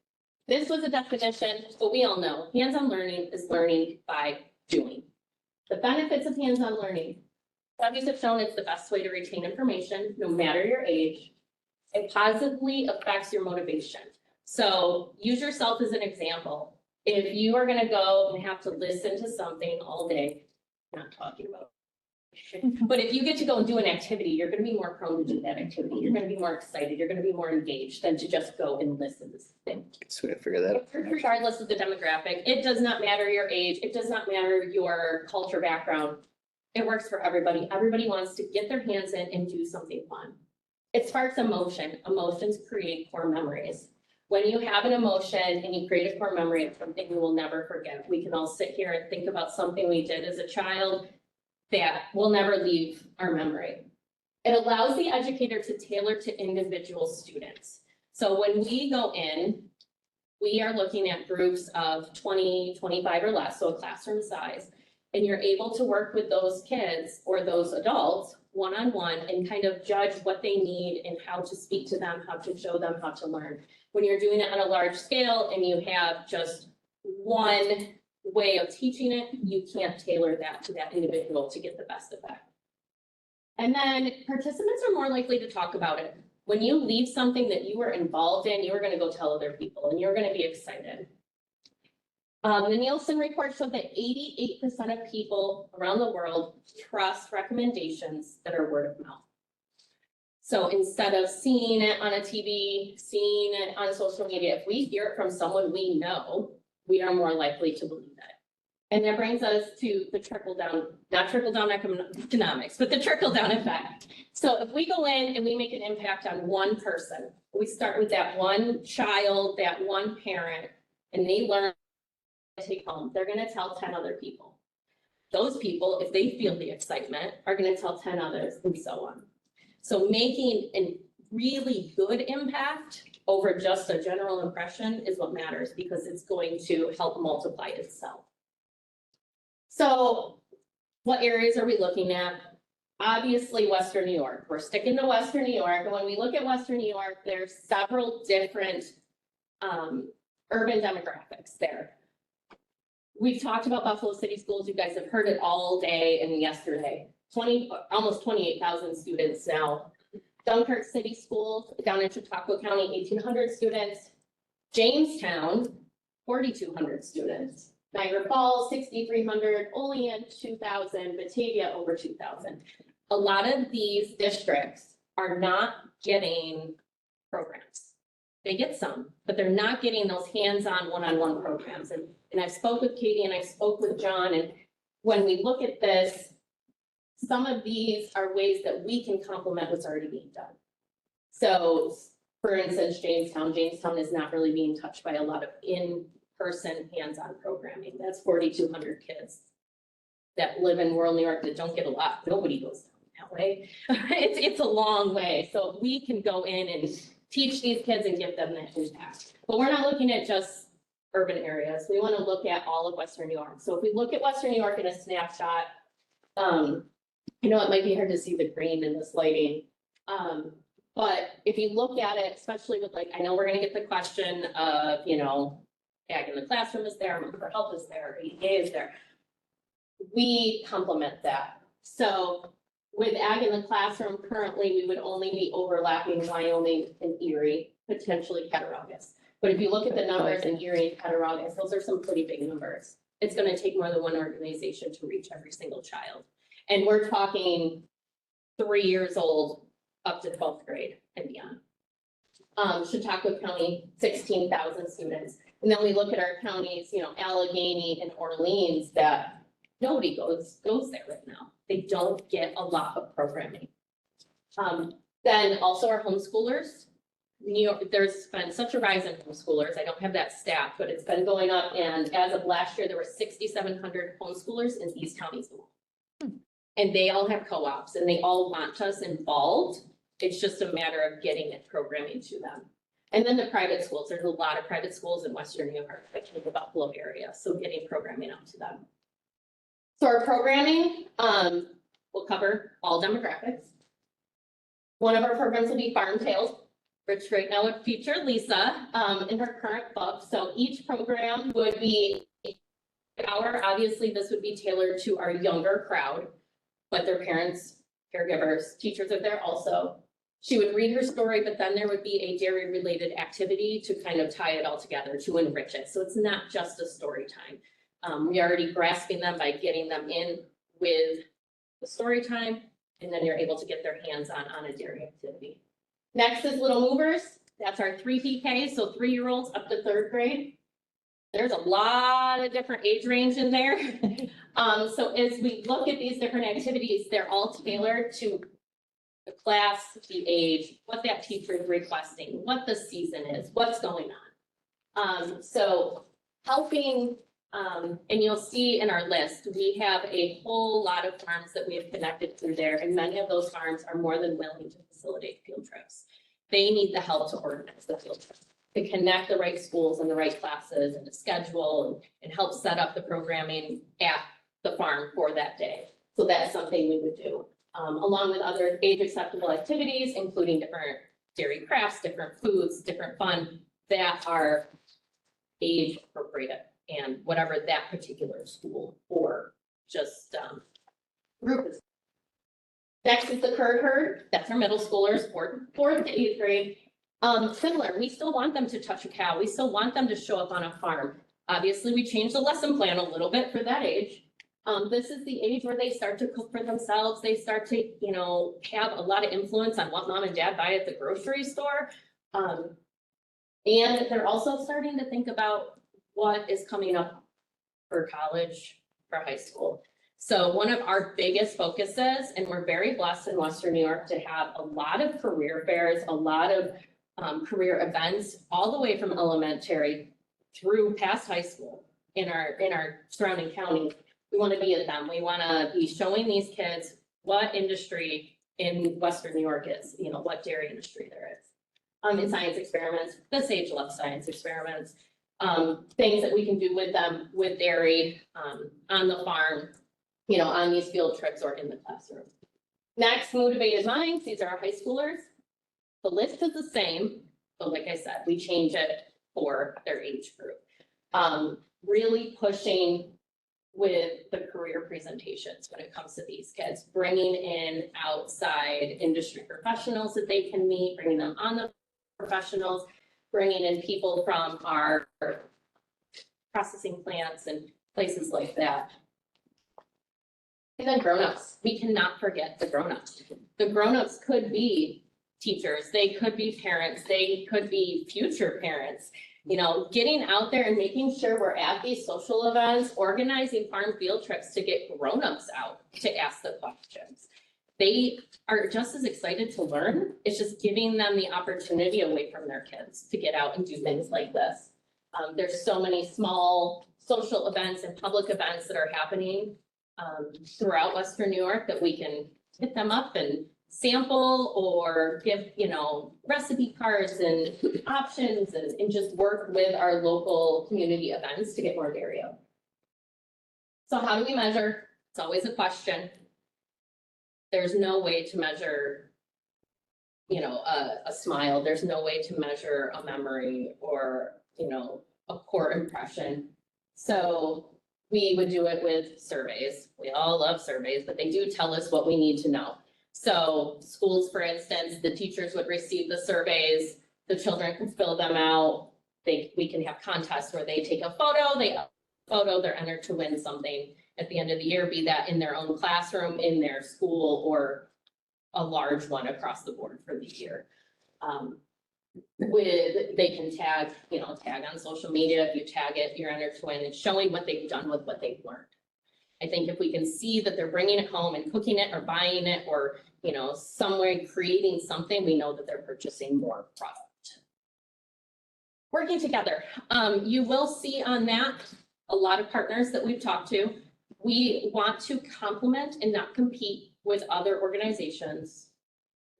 [SPEAKER 8] This was a definition, but we all know hands-on learning is learning by doing. The benefits of hands-on learning. Studies have shown it's the best way to retain information, no matter your age. It positively affects your motivation. So use yourself as an example. If you are going to go and have to listen to something all day, not talking about, but if you get to go and do an activity, you're going to be more prone to do that activity. You're going to be more excited. You're going to be more engaged than to just go and listen to something.
[SPEAKER 11] So we figure that out.
[SPEAKER 8] Regardless of the demographic, it does not matter your age. It does not matter your culture background. It works for everybody. Everybody wants to get their hands in and do something fun. It sparks emotion. Emotions create core memories. When you have an emotion and you create a core memory, it's something you will never forget. We can all sit here and think about something we did as a child that will never leave our memory. It allows the educator to tailor to individual students. So when we go in, we are looking at groups of 20, 25 or less, so a classroom size, and you're able to work with those kids or those adults one-on-one and kind of judge what they need and how to speak to them, how to show them how to learn. When you're doing it on a large scale and you have just one way of teaching it, you can't tailor that to that individual to get the best effect. And then participants are more likely to talk about it. When you leave something that you were involved in, you're going to go tell other people and you're going to be excited. The Nielsen report showed that 88% of people around the world trust recommendations that are word of mouth. So instead of seeing it on a TV, seeing it on social media, if we hear it from someone we know, we are more likely to believe it. And that brings us to the trickle down, not trickle down economics, but the trickle down effect. So if we go in and we make an impact on one person, we start with that one child, that one parent, and they learn to take home, they're gonna tell 10 other people. Those people, if they feel the excitement, are gonna tell 10 others and so on. So making a really good impact over just a general impression is what matters because it's going to help multiply itself. So what areas are we looking at? Obviously, Western New York. We're sticking to Western New York. And when we look at Western New York, there's several different urban demographics there. We've talked about Buffalo City Schools. You guys have heard it all day and yesterday. Almost 28,000 students now. Dunkirk City Schools down in Chautauqua County, 1,800 students. Jamestown, 4,200 students. Niagara Falls, 6,300, Olean, 2,000, Batavia, over 2,000. A lot of these districts are not getting programs. They get some, but they're not getting those hands-on one-on-one programs. And I've spoke with Katie and I spoke with John, and when we look at this, some of these are ways that we can complement what's already being done. So for instance, Jamestown is not really being touched by a lot of in-person hands-on programming. That's 4,200 kids that live in rural New York that don't get a lot. Nobody goes down that way. It's a long way. So we can go in and teach these kids and give them that impact. But we're not looking at just urban areas. We want to look at all of Western New York. So if we look at Western New York in a snapshot, you know, it might be hard to see the green in this lighting. But if you look at it, especially with like, I know we're gonna get the question of, you know, ag in the classroom is there, for help is there, EDA is there. We complement that. So with ag in the classroom, currently, we would only be overlapping Wyoming and Erie, potentially Cattaraugus. But if you look at the numbers in Erie and Cattaraugus, those are some pretty big numbers. It's gonna take more than one organization to reach every single child. And we're talking 3 years old up to 12th grade and beyond. Chautauqua County, 16,000 students. And then we look at our counties, you know, Allegheny and Orleans, that nobody goes there right now. They don't get a lot of programming. Then also our homeschoolers. New York, there's been such a rise in homeschoolers. I don't have that stat, but it's been going up. And as of last year, there were 6,700 homeschoolers in East County School. And they all have co-ops and they all want us involved. It's just a matter of getting it programming to them. And then the private schools, there's a lot of private schools in Western New York, especially the Buffalo area. So getting programming out to them. So our programming will cover all demographics. One of our programs will be Farm Tales, which right now would feature Lisa in her current book. So each program would be an hour. Obviously, this would be tailored to our younger crowd, but their parents, caregivers, teachers are there also. She would read her story, but then there would be a dairy-related activity to kind of tie it all together, to enrich it. So it's not just a story time. We're already grasping them by getting them in with the story time, and then you're able to get their hands on a dairy activity. Next is Little Movers. That's our 3 PK, so 3-year-olds up to 3rd grade. There's a lot of different age range in there. So as we look at these different activities, they're all tailored to the class, the age, what that teacher is requesting, what the season is, what's going on. So helping, and you'll see in our list, we have a whole lot of farms that we have connected through there, and many of those farms are more than willing to facilitate field trips. They need the help to organize the field trips, to connect the right schools and the right classes and to schedule and help set up the programming at the farm for that day. So that's something we would do, along with other age acceptable activities, including different dairy crafts, different foods, different fun that are age appropriate and whatever that particular school or just group is. Next is the curd herd. That's our middle schoolers, 4th to 8th grade. Similar, we still want them to touch a cow. We still want them to show up on a farm. Obviously, we changed the lesson plan a little bit for that age. This is the age where they start to cook for themselves. They start to, you know, have a lot of influence on what mom and dad buy at the grocery store. And they're also starting to think about what is coming up
[SPEAKER 1] for college, for high school. So one of our biggest focuses, and we're very blessed in Western New York to have a lot of career fairs, a lot of career events, all the way from elementary through past high school in our surrounding counties. We want to be at them. We want to be showing these kids what industry in Western New York is, you know, what dairy industry there is. In science experiments, the Sage loves science experiments, things that we can do with them, with dairy, on the farm, you know, on these field trips or in the classroom. Next, motivated minds. These are our high schoolers. The list is the same, but like I said, we change it for their age group. Really pushing with the career presentations when it comes to these kids, bringing in outside industry professionals that they can meet, bringing them on the professionals, bringing in people from our processing plants and places like that. And then grownups, we cannot forget the grownups. The grownups could be teachers, they could be parents, they could be future parents. You know, getting out there and making sure we're at these social events, organizing farm field trips to get grownups out to ask the questions. They are just as excited to learn. It's just giving them the opportunity away from their kids to get out and do things like this. There's so many small social events and public events that are happening throughout Western New York that we can hit them up and sample or give, you know, recipe cards and options and just work with our local community events to get more dairy out. So how do we measure? It's always a question. There's no way to measure, you know, a smile. There's no way to measure a memory or, you know, a core impression. So we would do it with surveys. We all love surveys, but they do tell us what we need to know. So schools, for instance, the teachers would receive the surveys, the children can fill them out. We can have contests where they take a photo, they're entered to win something at the end of the year, be that in their own classroom, in their school, or a large one across the board for the year. They can tag, you know, tag on social media. If you tag it, you're entered to win. It's showing what they've done with what they've learned. I think if we can see that they're bringing it home and cooking it or buying it or, you know, some way creating something, we know that they're purchasing more product. Working together. You will see on that a lot of partners that we've talked to. We want to complement and not compete with other organizations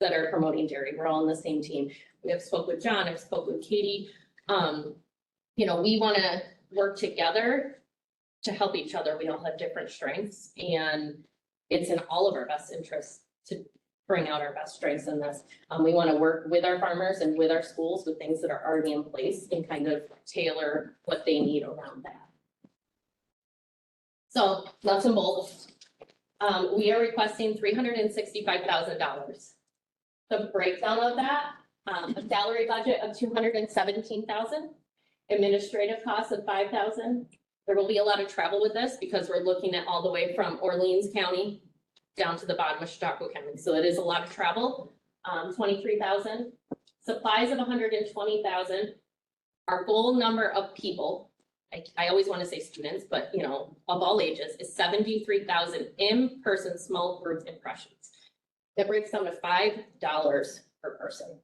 [SPEAKER 1] that are promoting dairy. We're all on the same team. We have spoke with John, I've spoke with Katie. You know, we want to work together to help each other. We all have different strengths, and it's in all of our best interests to bring out our best strengths in this. We want to work with our farmers and with our schools with things that are already in place and kind of tailor what they need around that. So nuts and bolts. We are requesting $365,000. The breakdown of that, a salary budget of $217,000, administrative costs of $5,000. There will be a lot of travel with this because we're looking at all the way from Orleans County down to the bottom of Chautauqua County. So it is a lot of travel, $23,000. Supplies of $120,000. Our goal number of people, I always want to say students, but you know, of all ages, is 73,000 in-person small group impressions. That breaks down to $5 per person.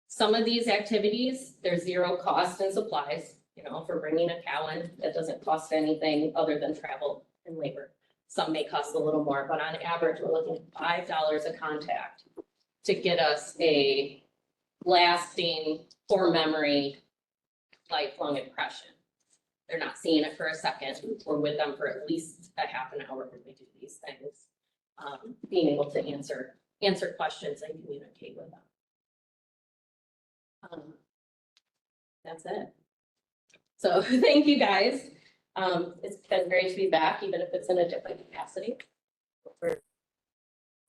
[SPEAKER 1] Some of these activities, there's zero cost in supplies. You know, if we're bringing a cow in, that doesn't cost anything other than travel and labor. Some may cost a little more, but on average, we're looking at $5 a contact to get us a lasting, for memory, lifelong impression. They're not seeing it for a second. We're with them for at least a half an hour when we do these things. Being able to answer questions and communicate with them. That's it. So thank you guys. It's been great to be back, even if it's in a different capacity.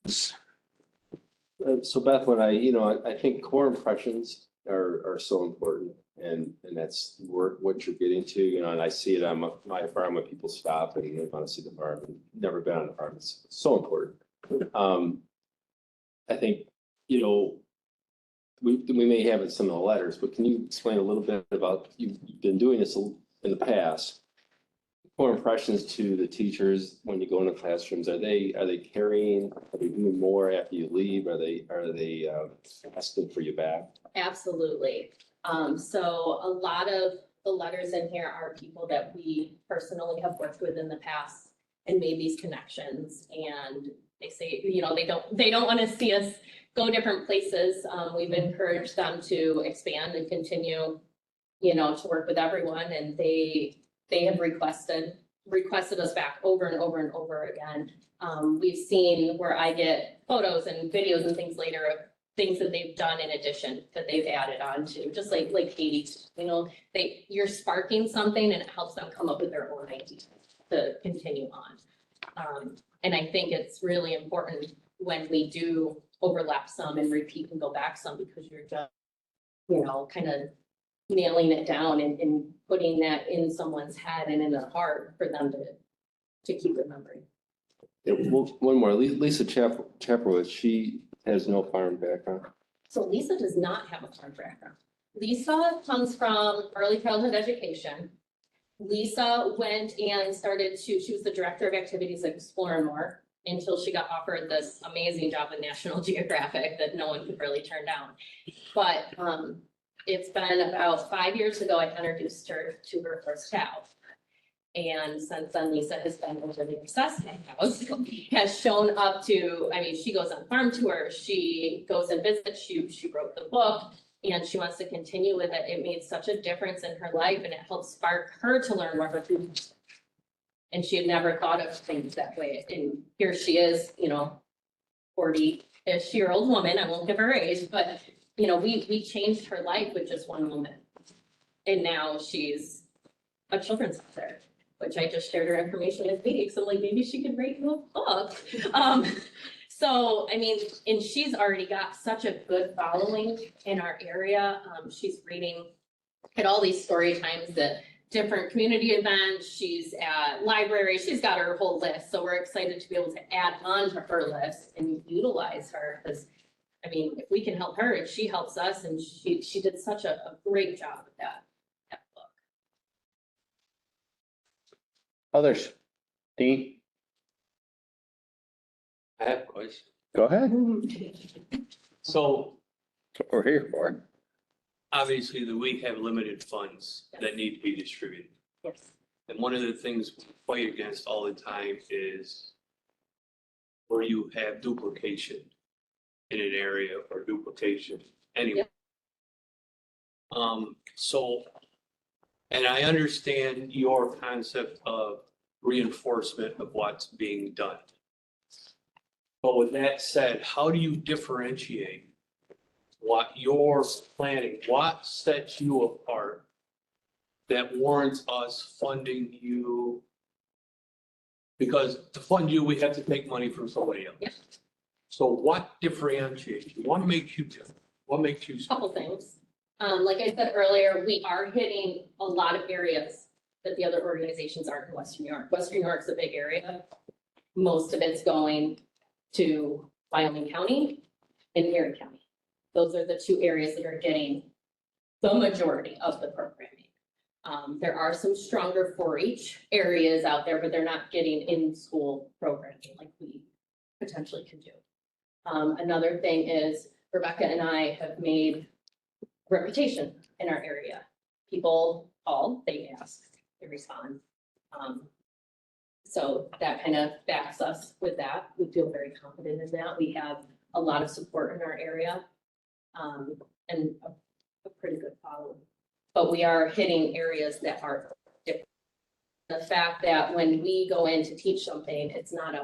[SPEAKER 6] So Beth, when I think core impressions are so important, and that's what you're getting to, and I see it on my farm when people stop and they want to see the farm and never been on the farm. It's so important. I think, we may have it some of the letters, but can you explain a little bit about, you've been doing this in the past. core impressions to the teachers when you go into classrooms? Are they carrying, are they doing more after you leave? Are they asking for you back?
[SPEAKER 1] Absolutely. So a lot of the letters in here are people that we personally have worked with in the past and made these connections. And they say, you know, they don't want to see us go different places. We've encouraged them to expand and continue, you know, to work with everyone. And they have requested us back over and over and over again. We've seen where I get photos and videos and things later of things that they've done in addition that they've added on to, just like Katie, you know, you're sparking something and it helps them come up with their own ideas to continue on. And I think it's really important when we do overlap some and repeat and go back some, because you're just, you know, kind of nailing it down and putting that in someone's head and in their heart for them to keep remembering.
[SPEAKER 6] Yeah, one more, Lisa Chaprowitz, she has no farm background.
[SPEAKER 1] So Lisa does not have a farm background. Lisa comes from early childhood education. Lisa went and she was the director of activities at Explore More until she got offered this amazing job with National Geographic that no one could really turn down. But it's been about 5 years ago, I introduced her to her first cow. And since then, Lisa has been over the assessment house, has shown up to, I mean, she goes on farm tours, she goes and visits, she wrote the book, and she wants to continue with it. It made such a difference in her life, and it helped spark her to learn more about food. And she had never thought of things that way. And here she is, you know, 40-ish-year-old woman, I won't give her age, but, you know, we changed her life with just one moment. And now she's a children's author, which I just shared her information with me. So like, maybe she could write you a book. So, I mean, and she's already got such a good following in our area. She's reading at all these story times at different community events. She's at libraries. She's got her whole list. So we're excited to be able to add on to her list and utilize her, because I mean, if we can help her and she helps us, and she did such a great job with that.
[SPEAKER 11] Others? Dean?
[SPEAKER 3] I have a question.
[SPEAKER 11] Go ahead.
[SPEAKER 3] So
[SPEAKER 11] That's what we're here for.
[SPEAKER 3] obviously we have limited funds that need to be distributed.
[SPEAKER 1] Yes.
[SPEAKER 3] And one of the things we fight against all the time is where you have duplication in an area or duplication anyway. So, and I understand your concept of reinforcement of what's being done. But with that said, how do you differentiate what you're planning, what sets you apart that warrants us funding you? Because to fund you, we have to take money from somebody else.
[SPEAKER 1] Yep.
[SPEAKER 3] So what differentiates you? What makes you different? What makes you?
[SPEAKER 1] Couple things. Like I said earlier, we are hitting a lot of areas that the other organizations aren't in Western New York. Western New York's a big area. Most of it's going to Wyoming County and Erie County. Those are the two areas that are getting the majority of the programming. There are some stronger 4-H areas out there, but they're not getting in-school programming like we potentially can do. Another thing is Rebecca and I have made reputation in our area. People call, they ask, they respond. So that kind of backs us with that. We feel very confident in that. We have a lot of support in our area, and a pretty good following. But we are hitting areas that are different. The fact that when we go in to teach something, it's not I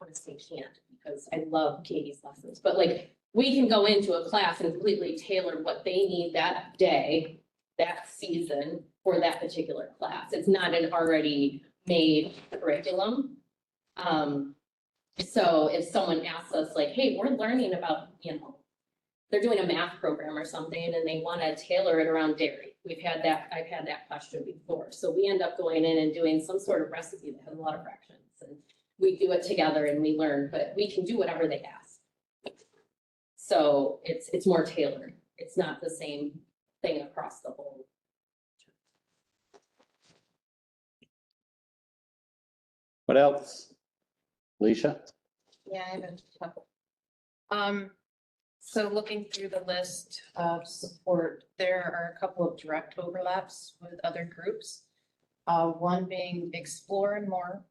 [SPEAKER 1] want to say can't, because I love Katie's lessons, but like, we can go into a class and completely tailor what they need that day, that season, for that particular class. It's not an already made curriculum. So if someone asks us like, hey, we're learning about, you know, they're doing a math program or something and they want to tailor it around dairy. I've had that question before. So we end up going in and doing some sort of recipe that has a lot of fractions, and we do it together and we learn, but we can do whatever they ask. So it's more tailored. It's not the same thing across the whole.
[SPEAKER 11] What else? Alicia?
[SPEAKER 10] Yeah, I have a couple. So looking through the list of support, there are a couple of direct overlaps with other groups. One being Explore and More,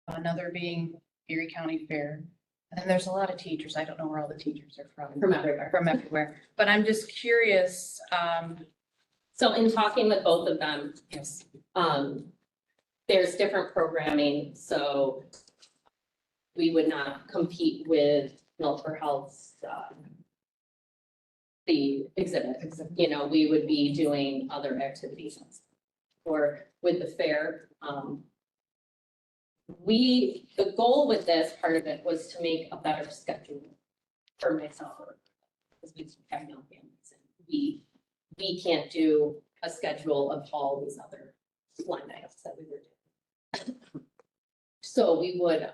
[SPEAKER 10] another being Erie County Fair. And then there's a lot of teachers. I don't know where all the teachers are from.
[SPEAKER 1] From everywhere.
[SPEAKER 10] From everywhere. But I'm just curious,
[SPEAKER 1] So in talking with both of them,
[SPEAKER 10] yes,
[SPEAKER 1] there's different programming, so we would not compete with Milford Health's, the exhibit, you know, we would be doing other activities. Or with the fair, the goal with this part of it was to make a better schedule for myself. Because we have young families and we can't do a schedule of all these other line items that we were doing. So we would,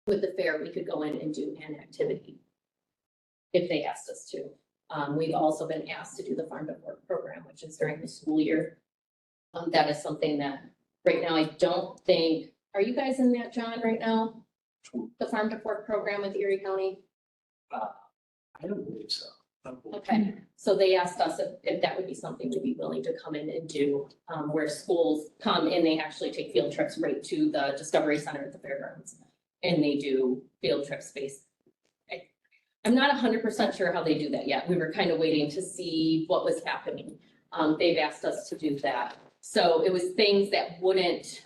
[SPEAKER 1] with the fair, we could go in and do an activity if they asked us to. We've also been asked to do the Farm to Fork program, which is during the school year. That is something that right now I don't think, are you guys in that, John, right now? The Farm to Fork program with Erie County?
[SPEAKER 3] I don't believe so.
[SPEAKER 1] Okay, so they asked us if that would be something we'd be willing to come in and do, where schools come and they actually take field trips right to the Discovery Center at the fairgrounds. And they do field trips based. I'm not 100% sure how they do that yet. We were kind of waiting to see what was happening. They've asked us to do that. So it was things that wouldn't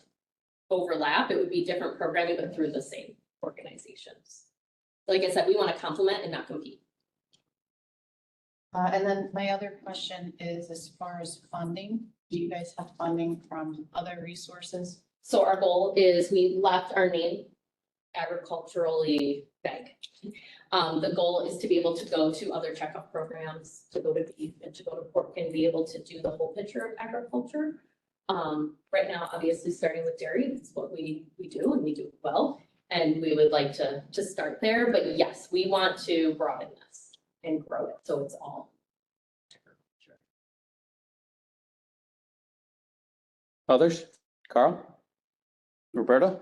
[SPEAKER 1] overlap. It would be different programming, but through the same organizations. Like I said, we want to complement and not compete.
[SPEAKER 10] and then my other question is as far as funding, do you guys have funding from other resources?
[SPEAKER 1] So our goal is, we left our name agriculturally vague. The goal is to be able to go to other checkup programs, to go to beef and to go to pork and be able to do the whole picture of agriculture. Right now, obviously, starting with dairy, it's what we do and we do it well. And we would like to start there, but yes, we want to broaden this and grow it, so it's all agriculture.
[SPEAKER 11] Others? Carl? Roberta?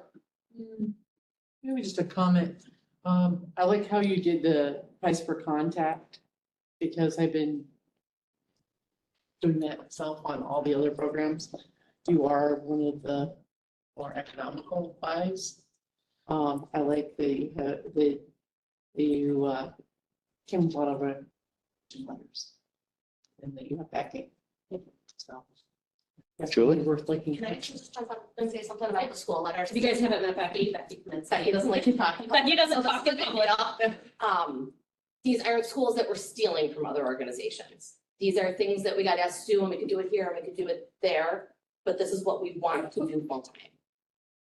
[SPEAKER 17] Maybe just a comment. I like how you did the price per contact, because I've been doing that myself on all the other programs. You are one of the more economical buys. I like you came with a lot of letters and that you have backing. So. that's
[SPEAKER 11] Julie?
[SPEAKER 17] Worth looking.
[SPEAKER 8] Can I just jump up and say something about the school letters?
[SPEAKER 1] If you guys haven't met Becky
[SPEAKER 8] Doesn't like to talk.
[SPEAKER 1] Becky doesn't talk in public.
[SPEAKER 20] These aren't schools that we're stealing from other organizations. These are things that we got asked to do, and we could do it here and we could do it there, but this is what we want to do full time.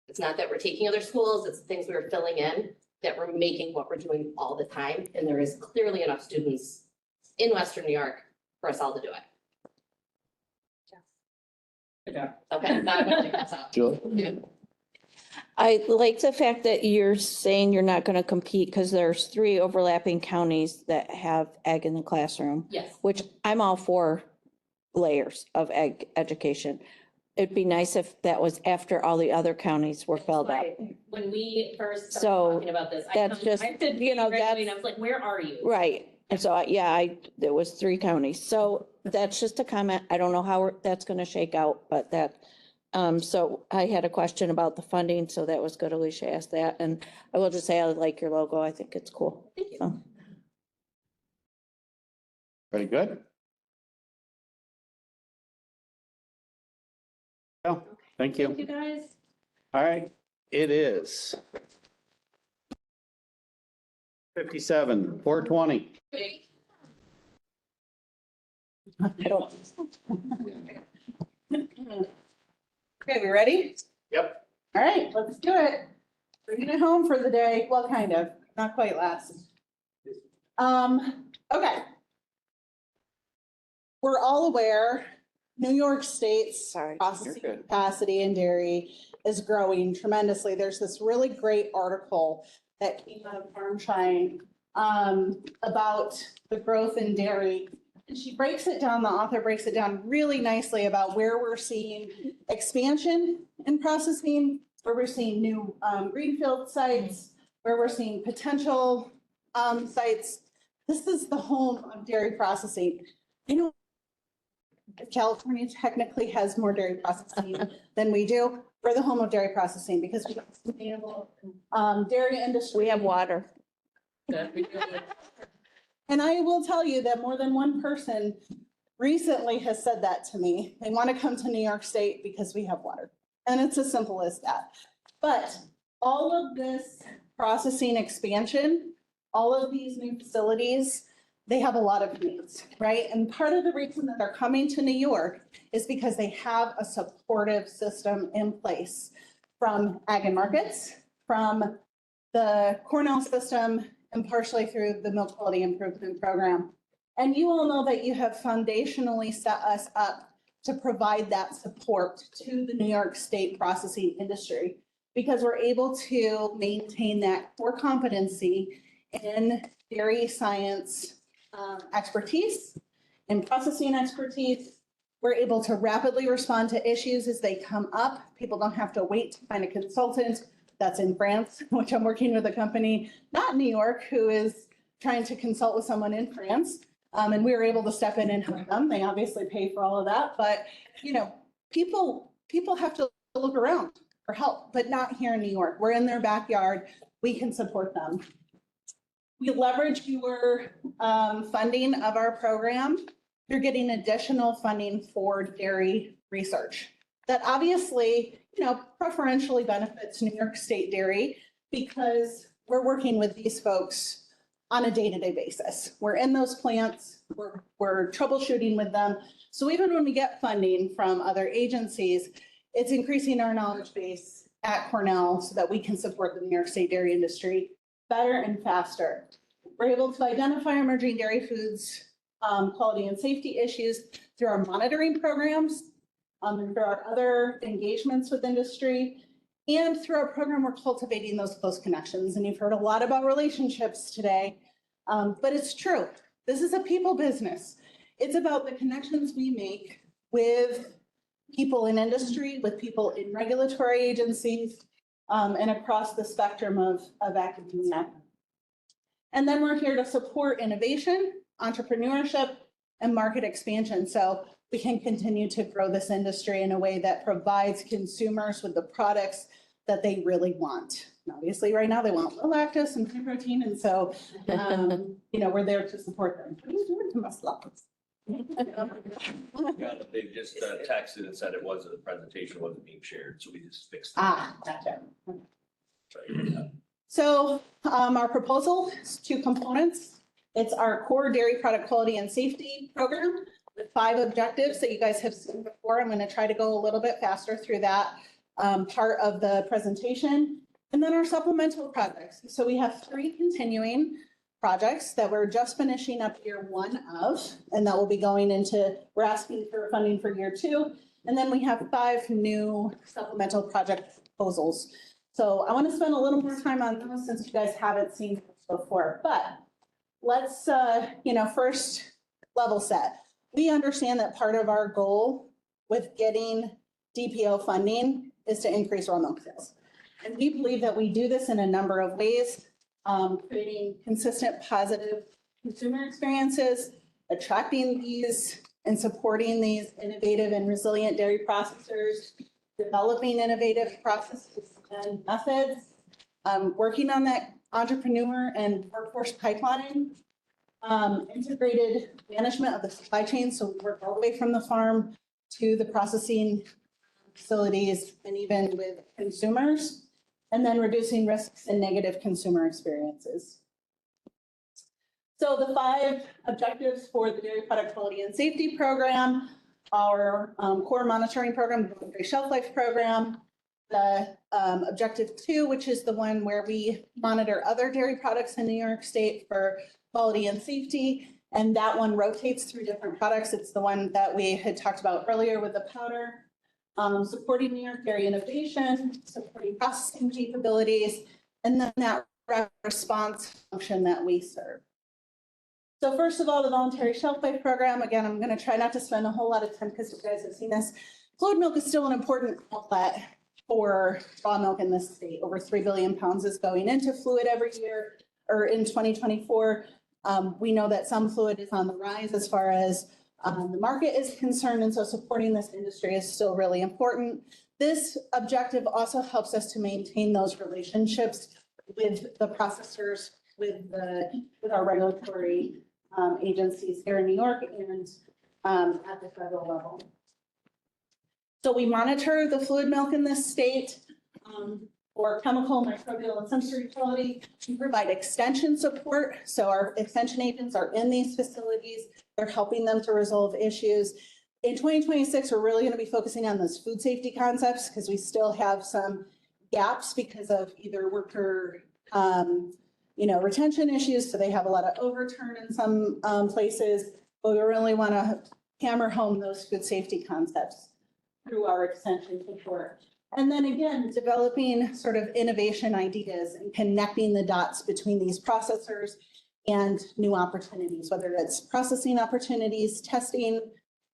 [SPEAKER 20] It's not that we're taking other schools, it's things we're filling in, that we're making what we're doing all the time, and there is clearly enough students in Western New York for us all to do it. Okay. Not gonna take this out.
[SPEAKER 11] Julie?
[SPEAKER 20] Yeah.
[SPEAKER 18] I like the fact that you're saying you're not gonna compete, because there's 3 overlapping counties that have ag in the classroom.
[SPEAKER 1] Yes.
[SPEAKER 18] Which I'm all for layers of ag education. It'd be nice if that was after all the other counties were filled up.
[SPEAKER 1] When we first
[SPEAKER 18] So,
[SPEAKER 1] started talking about this,
[SPEAKER 18] that's just,
[SPEAKER 1] I did,
[SPEAKER 18] you know,
[SPEAKER 1] graduate, and I was like, where are you?
[SPEAKER 18] Right, and so, there was 3 counties, so that's just a comment, I don't know how that's gonna shake out, but that, so I had a question about the funding, so that was good, Alicia asked that, and I will just say I like your logo, I think it's cool.
[SPEAKER 1] Thank you.
[SPEAKER 18] So.
[SPEAKER 11] Very good. Oh, thank you.
[SPEAKER 1] Thank you, guys.
[SPEAKER 11] All right, it is 57, 4:20.
[SPEAKER 5] Okay, we ready?
[SPEAKER 11] Yep.
[SPEAKER 5] All right, let's do it. Bringing it home for the day. Well, kind of, not quite last. Okay. We're all aware, New York State's processing
[SPEAKER 11] You're good.
[SPEAKER 5] capacity in dairy is growing tremendously. There's this really great article that came out of Farm Shine about the growth in dairy. And she breaks it down, the author breaks it down really nicely about where we're seeing expansion in processing where we're seeing new greenfield sites, where we're seeing potential sites. This is the home of dairy processing. You know, California technically has more dairy processing than we do. We're the home of dairy processing because we have sustainable dairy industry.
[SPEAKER 18] We have water.
[SPEAKER 5] And I will tell you that more than one person recently has said that to me. They want to come to New York State because we have water. And it's as simple as that. But all of this processing expansion, all of these new facilities, they have a lot of needs, right? And part of the reason that they're coming to New York is because they have a supportive system in place from Ag and Markets, from the Cornell system, and partially through the Milk Quality Improvement Program. And you all know that you have foundationally set us up to provide that support to the New York State processing industry because we're able to maintain that core competency in dairy science expertise and processing expertise. We're able to rapidly respond to issues as they come up. People don't have to wait to find a consultant that's in France, which I'm working with a company, not in New York, who is trying to consult with someone in France. And we were able to step in and help them. They obviously pay for all of that, but you know, people have to look around for help, but not here in New York. We're in their backyard. We can support them. We leverage your funding of our program. You're getting additional funding for dairy research that obviously, you know, preferentially benefits New York State dairy because we're working with these folks on a day-to-day basis. We're in those plants, we're troubleshooting with them. So even when we get funding from other agencies, it's increasing our knowledge base at Cornell so that we can support the New York State dairy industry better and faster. We're able to identify emerging dairy foods, quality and safety issues through our monitoring programs, and through our other engagements with industry. And through our program, we're cultivating those close connections. And you've heard a lot about relationships today, but it's true. This is a people business. It's about the connections we make with people in industry, with people in regulatory agencies, and across the spectrum of academia. And then we're here to support innovation, entrepreneurship, and market expansion. So we can continue to grow this industry in a way that provides consumers with the products that they really want. And obviously, right now they want low lactose and high protein, and so you know, we're there to support them. What are you doing to my slides?
[SPEAKER 2] Yeah, they just texted and said it wasn't, the presentation wasn't being shared, so we just fixed that.
[SPEAKER 5] Gotcha. So our proposal is 2 components. It's our core dairy product quality and safety program with 5 objectives that you guys have seen before. I'm going to try to go a little bit faster through that part of the presentation. And then our supplemental projects. So we have 3 continuing projects that we're just finishing up year 1 of, and that will be going into, we're asking for funding for year 2. And then we have 5 new supplemental project proposals. So I want to spend a little more time on those since you guys haven't seen this before, but let's, you know, first level set. We understand that part of our goal with getting DPO funding is to increase raw milk sales. And we believe that we do this in a number of ways, creating consistent positive consumer experiences, attracting these and supporting these innovative and resilient dairy processors, developing innovative processes and methods, working on that entrepreneur and workforce pipelining, integrated management of the supply chain. So we work all the way from the farm to the processing facilities and even with consumers, and then reducing risks and negative consumer experiences. So the 5 objectives for the Dairy Product Quality and Safety Program, our core monitoring program, the Dairy Shelf Life Program, the objective 2, which is the one where we monitor other dairy products in New York State for quality and safety. And that one rotates through different products. It's the one that we had talked about earlier with the powder, supporting New York dairy innovation, supporting processing capabilities, and then that response function that we serve. So first of all, the voluntary shelf life program. Again, I'm going to try not to spend a whole lot of time because you guys have seen this. Fluid milk is still an important outlet for raw milk in this state. Over 3 billion pounds is going into fluid every year, or in 2024. We know that some fluid is on the rise as far as the market is concerned, and so supporting this industry is still really important. This objective also helps us to maintain those relationships with the processors, with our regulatory agencies here in New York and at the federal level. So we monitor the fluid milk in this state for chemical, microbial, and sensory quality. We provide extension support. So our extension agents are in these facilities. They're helping them to resolve issues. In 2026, we're really going to be focusing on those food safety concepts because we still have some gaps because of either worker retention issues. So they have a lot of overturn in some places, but we really want to hammer home those food safety concepts through our extension support. And then again, developing sort of innovation ideas and connecting the dots between these processors and new opportunities, whether it's processing opportunities, testing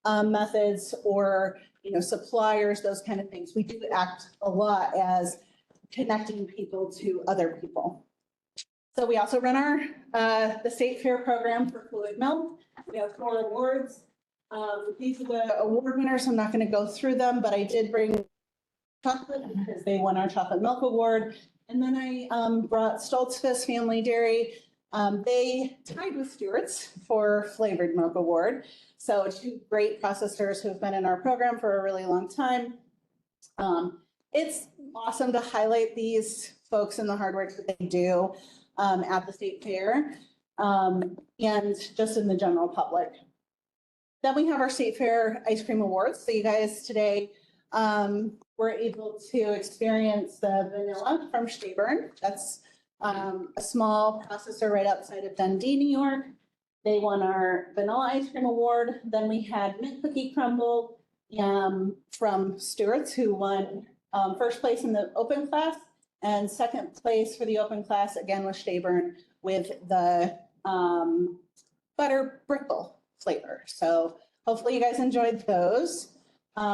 [SPEAKER 5] methods, or suppliers, those kind of things. We do act a lot as connecting people to other people. So we also run the State Fair program for fluid milk. We have 4 awards. These are the award winners. I'm not going to go through them, but I did bring chocolate because they won our chocolate milk award. And then I brought Stoltzfus Family Dairy. They tied with Stewart's for flavored milk award. So 2 great processors who have been in our program for a really long time. It's awesome to highlight these folks and the hard work that they do at the State Fair and just in the general public. Then we have our State Fair Ice Cream Awards. So you guys today were able to experience the vanilla from Stayburn. That's a small processor right outside of Dundee, New York. They won our vanilla ice cream award. Then we had mint cookie crumble from Stewart's, who won first place in the open class and second place for the open class, again with Stayburn, with the butter brickle flavor. So hopefully you guys enjoyed those.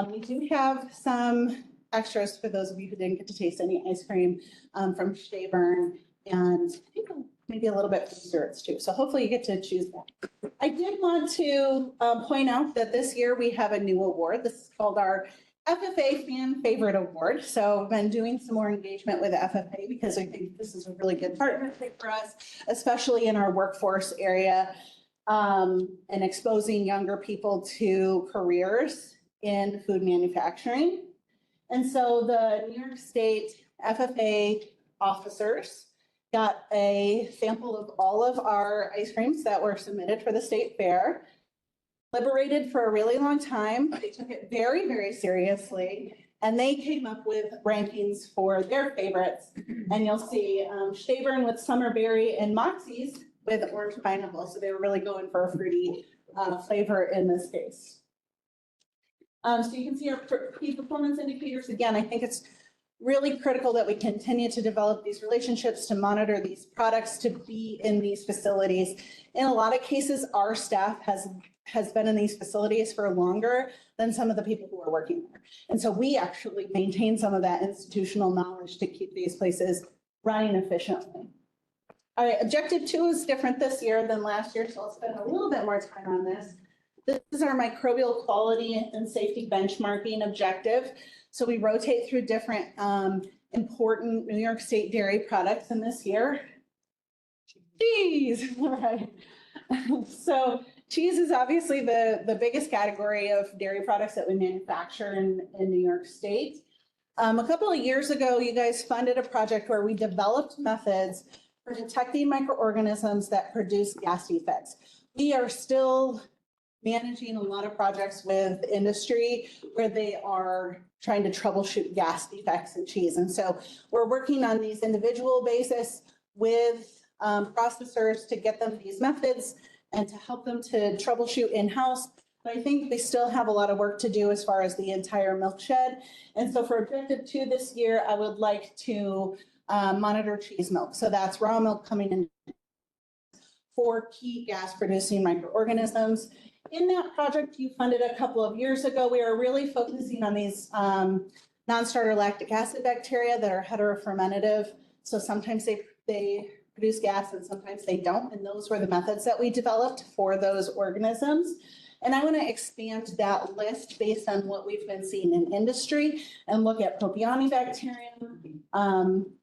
[SPEAKER 5] We do have some extras for those of you who didn't get to taste any ice cream from Stayburn, and I think maybe a little bit from Stewart's too. So hopefully you get to choose that. I did want to point out that this year we have a new award. This is called our FFA Fan Favorite Award. So I've been doing some more engagement with the FFA because I think this is a really good partnership for us, especially in our workforce area, and exposing younger people to careers in food manufacturing. And so the New York State FFA officers got a sample of all of our ice creams that were submitted for the State Fair, deliberated for a really long time. They took it very, very seriously, and they came up with rankings for their favorites. And you'll see Stayburn with Summerberry and Moxie's with orange pineapple. So they were really going for a fruity flavor in this case. So you can see our key performance indicators. Again, I think it's really critical that we continue to develop these relationships, to monitor these products, to be in these facilities. In a lot of cases, our staff has been in these facilities for longer than some of the people who are working there. And so we actually maintain some of that institutional knowledge to keep these places running efficiently. All right, objective 2 is different this year than last year, so I'll spend a little bit more time on this. This is our microbial quality and safety benchmarking objective. So we rotate through different important New York State dairy products in this year. Cheese, all right. So cheese is obviously the biggest category of dairy products that we manufacture in New York State. A couple of years ago, you guys funded a project where we developed methods for detecting microorganisms that produce gas defects. We are still managing a lot of projects with industry where they are trying to troubleshoot gas defects in cheese. And so we're working on these individual basis with processors to get them these methods and to help them to troubleshoot in-house. But I think they still have a lot of work to do as far as the entire milk shed. And so for objective 2 this year, I would like to monitor cheese milk. So that's raw milk coming in 4 key gas producing microorganisms. In that project you funded a couple of years ago, we are really focusing on these non-starter lactic acid bacteria that are heterofermentative. So sometimes they produce gas and sometimes they don't. And those were the methods that we developed for those organisms. And I want to expand that list based on what we've been seeing in industry and look at Propionibacterium,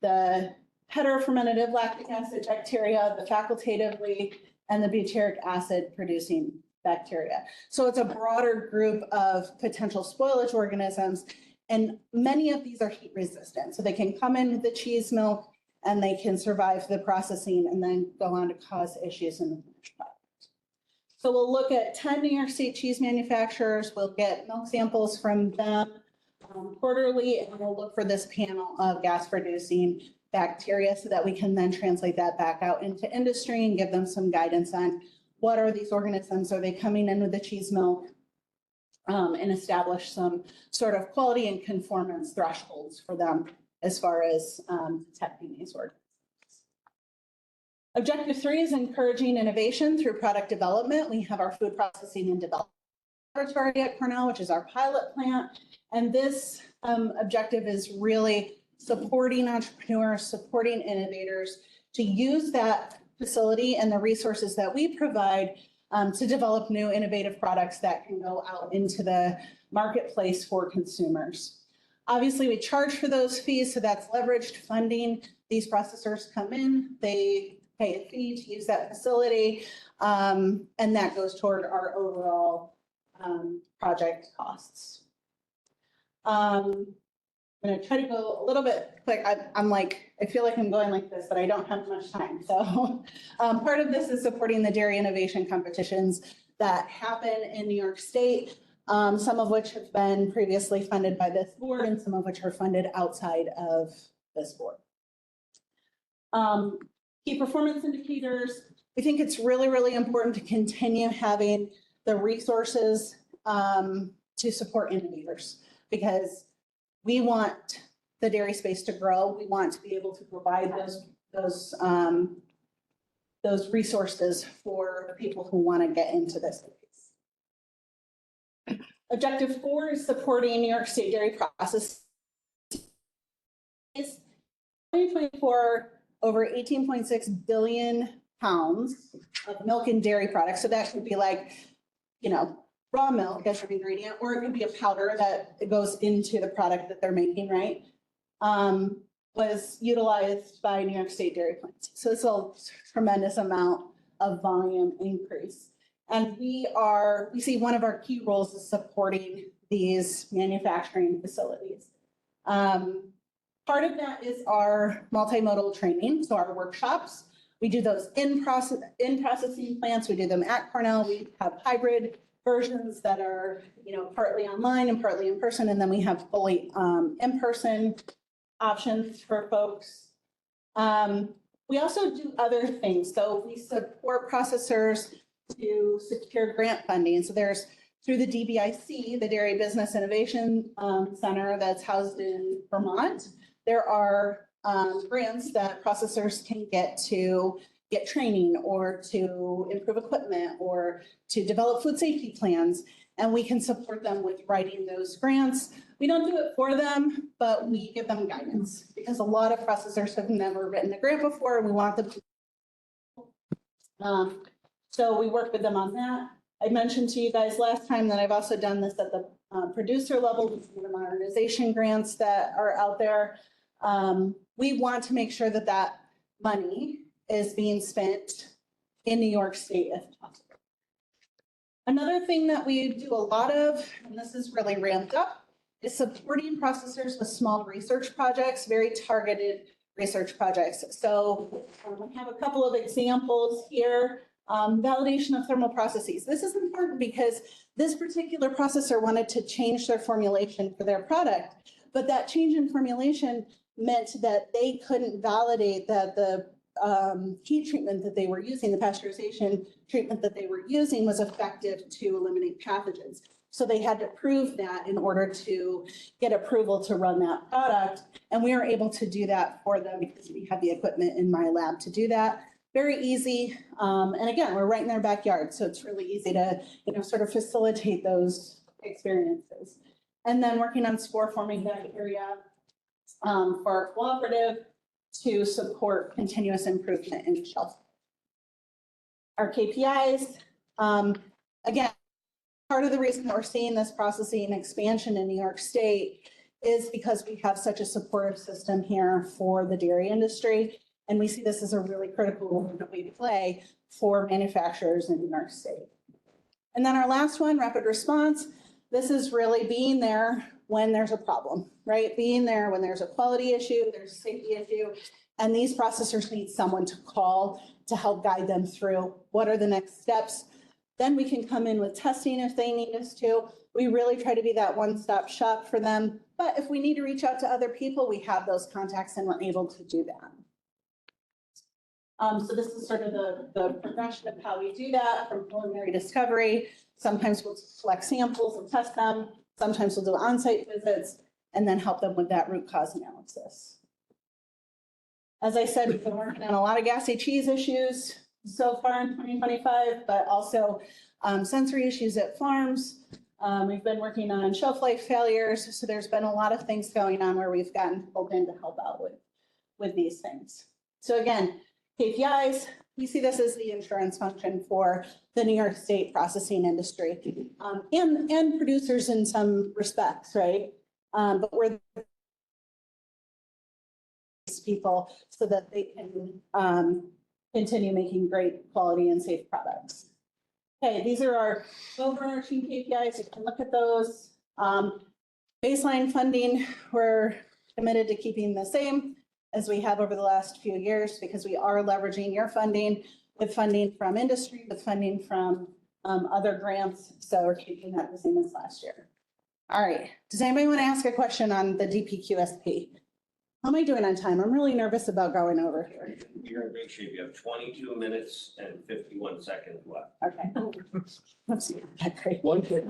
[SPEAKER 5] the heterofermentative lactic acid bacteria, the facultatively, and the butyric acid producing bacteria. So it's a broader group of potential spoilage organisms, and many of these are heat resistant. So they can come in with the cheese milk and they can survive the processing and then go on to cause issues in the finished product. So we'll look at 10 New York State cheese manufacturers. We'll get milk samples from them quarterly, and we'll look for this panel of gas-producing bacteria so that we can then translate that back out into industry and give them some guidance on what are these organisms, are they coming in with the cheese milk, and establish some sort of quality and conformance thresholds for them as far as detecting these organisms. Objective 3 is encouraging innovation through product development. We have our food processing and development laboratory at Cornell, which is our pilot plant. And this objective is really supporting entrepreneurs, supporting innovators to use that facility and the resources that we provide to develop new innovative products that can go out into the marketplace for consumers. Obviously, we charge for those fees, so that's leveraged funding. These processors come in, they pay a fee to use that facility, and that goes toward our overall project costs. I'm going to try to go a little bit quick. I feel like I'm going like this, but I don't have much time. So part of this is supporting the dairy innovation competitions that happen in New York State, some of which have been previously funded by this board and some of which are funded outside of this board. Key performance indicators. We think it's really, really important to continue having the resources to support innovators, because we want the dairy space to grow. We want to be able to provide those resources for the people who want to get into this space. Objective 4 is supporting New York State dairy process. 2024, over 18.6 billion pounds of milk and dairy products. So that could be like, raw milk as an ingredient, or it could be a powder that goes into the product that they're making, right? Was utilized by New York State dairy plants. So it's a tremendous amount of volume increase. And we see one of our key roles is supporting these manufacturing facilities. Part of that is our multimodal training, so our workshops. We do those in processing plants. We do them at Cornell. We have hybrid versions that are, partly online and partly in person, and then we have fully in-person options for folks. We also do other things. So we support processors to secure grant funding. So there's, through the DBIC, the Dairy Business Innovation Center that's housed in Vermont, there are grants that processors can get to get training or to improve equipment or to develop food safety plans. And we can support them with writing those grants. We don't do it for them, but we give them guidance, because a lot of processors have never written a grant before, and we want them to. So we work with them on that. I mentioned to you guys last time that I've also done this at the producer level with some of the modernization grants that are out there. We want to make sure that that money is being spent in New York State if possible. Another thing that we do a lot of, and this is really ramped up, is supporting processors with small research projects, very targeted research projects. So we have a couple of examples here. Validation of thermal processes. This is important because this particular processor wanted to change their formulation for their product, but that change in formulation meant that they couldn't validate that the heat treatment that they were using, the pasteurization treatment that they were using, was effective to eliminate pathogens. So they had to prove that in order to get approval to run that product. And we were able to do that for them because we have the equipment in my lab to do that. Very easy. And again, we're right in their backyard. So it's really easy to, sort of facilitate those experiences. And then working on spore forming bacteria for our cooperative to support continuous improvement in shelf. Our KPIs, again, part of the reason that we're seeing this processing expansion in New York State is because we have such a supportive system here for the dairy industry. And we see this as a really critical role that we play for manufacturers in New York State. And then our last one, rapid response. This is really being there when there's a problem, right? Being there when there's a quality issue, there's a safety issue, and these processors need someone to call to help guide them through what are the next steps. Then we can come in with testing if they need us to. We really try to be that one-stop shop for them. But if we need to reach out to other people, we have those contacts and we're able to do that. So this is sort of the progression of how we do that from preliminary discovery. Sometimes we'll collect samples and test them. Sometimes we'll do on-site visits and then help them with that root cause analysis. As I said, we've been working on a lot of gassy cheese issues so far in 2025, but also sensory issues at farms. We've been working on shelf life failures. So there's been a lot of things going on where we've gotten open to help out with these things. So again, KPIs, we see this as the insurance function for the New York State processing industry and producers in some respects, right? But we're people so that they can continue making great quality and safe products. Okay, these are our overarching KPIs. You can look at those. Baseline funding, we're committed to keeping the same as we have over the last few years because we are leveraging your funding with funding from industry, with funding from other grants. So we're keeping that the same as last year. All right, does anybody want to ask a question on the DPQSP? How am I doing on time? I'm really nervous about going over here.
[SPEAKER 2] You're in great shape. You have 22 minutes and 51 seconds left.
[SPEAKER 5] Okay. Let's see. Great.
[SPEAKER 6] One quick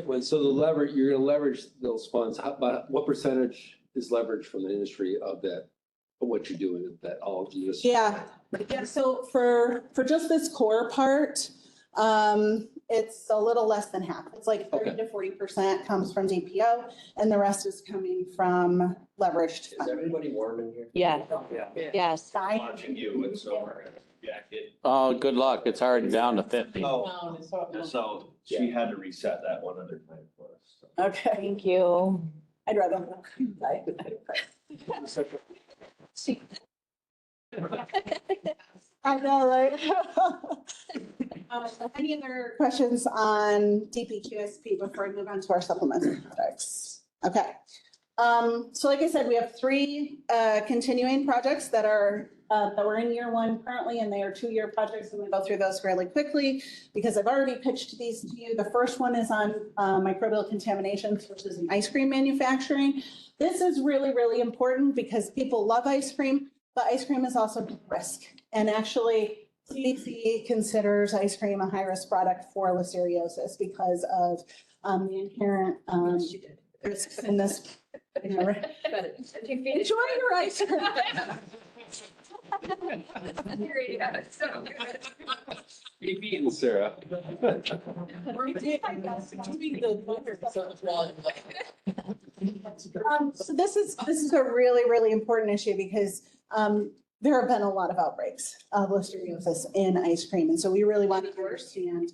[SPEAKER 6] one. So the leverage, you're gonna leverage those funds. How about what percentage is leverage from the industry of that, of what you're doing with that all just?
[SPEAKER 5] Yeah. So for just this core part, it's a little less than half. It's like 30 to 40% comes from DPO and the rest is coming from leveraged.
[SPEAKER 2] Is everybody warm in here?
[SPEAKER 18] Yeah. Yes.
[SPEAKER 2] Watching you, it's so jacket.
[SPEAKER 11] Oh, good luck. It's already down to 50.
[SPEAKER 2] Oh, so she had to reset that one other time for us. So.
[SPEAKER 5] Okay.
[SPEAKER 18] Thank you.
[SPEAKER 5] I'd rather. I know, right? Any other questions on DPQSP before we move on to our supplemental products? Okay. So like I said, we have 3 continuing projects that we're in year 1 currently, and they are 2-year projects. I'm going to go through those really quickly because I've already pitched these to you. The first one is on microbial contaminations, which is in ice cream manufacturing. This is really, really important because people love ice cream, but ice cream is also a risk. And actually, CDC considers ice cream a high-risk product for listeriosis because of the inherent risks in this. Enjoy your ice cream.
[SPEAKER 6] Keep eating, Sarah.
[SPEAKER 5] So this is a really, really important issue because there have been a lot of outbreaks of listeriosis in ice cream. And so we really want to understand,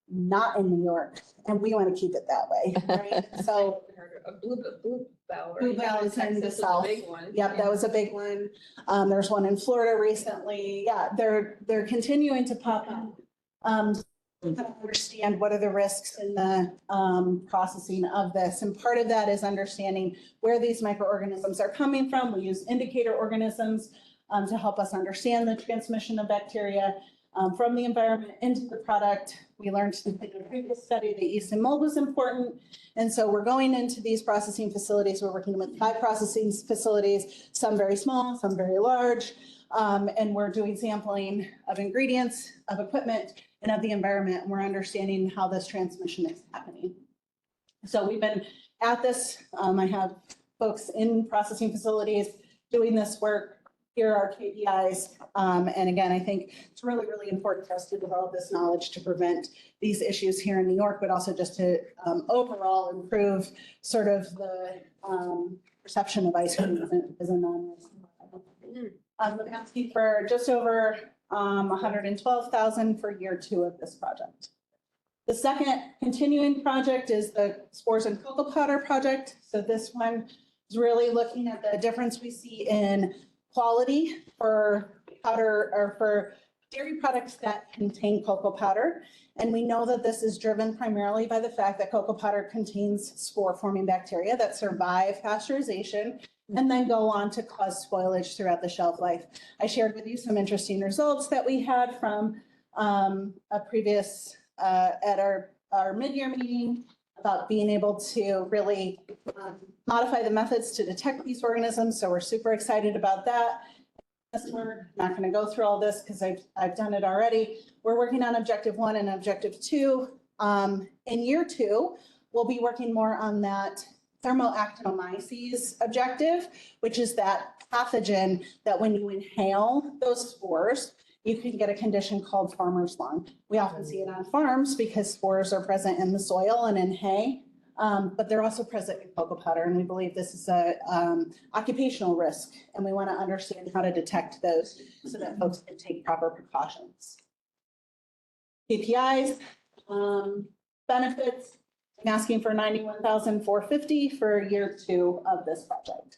[SPEAKER 5] not in New York, and we want to keep it that way, right? So Bluebell is in the south. Yep, that was a big one. There's one in Florida recently. Yeah, they're continuing to pop up. Understand what are the risks in the processing of this. And part of that is understanding where these microorganisms are coming from. We use indicator organisms to help us understand the transmission of bacteria from the environment into the product. We learned in a previous study that yeast and mold was important. And so we're going into these processing facilities. We're working with 5 processing facilities, some very small, some very large. And we're doing sampling of ingredients, of equipment, and of the environment. And we're understanding how this transmission is happening. So we've been at this. I have folks in processing facilities doing this work here are KPIs. And again, I think it's really, really important for us to develop this knowledge to prevent these issues here in New York, but also just to overall improve sort of the perception of ice cream as a non-risk. I'm asking for just over 112,000 for year 2 of this project. The second continuing project is the Spores and Cocoa Powder project. So this one is really looking at the difference we see in quality for powder or for dairy products that contain cocoa powder. And we know that this is driven primarily by the fact that cocoa powder contains spore-forming bacteria that survive pasteurization and then go on to cause spoilage throughout the shelf life. I shared with you some interesting results that we had from a previous, at our mid-year meeting about being able to really modify the methods to detect these organisms. So we're super excited about that. We're not going to go through all this because I've done it already. We're working on objective 1 and objective 2. In year 2, we'll be working more on that thermoactinomyces objective, which is that pathogen that when you inhale those spores, you can get a condition called farmer's lung. We often see it on farms because spores are present in the soil and in hay, but they're also present in cocoa powder. And we believe this is a occupational risk, and we want to understand how to detect those so that folks can take proper precautions. KPIs, benefits, I'm asking for 91,450 for year 2 of this project.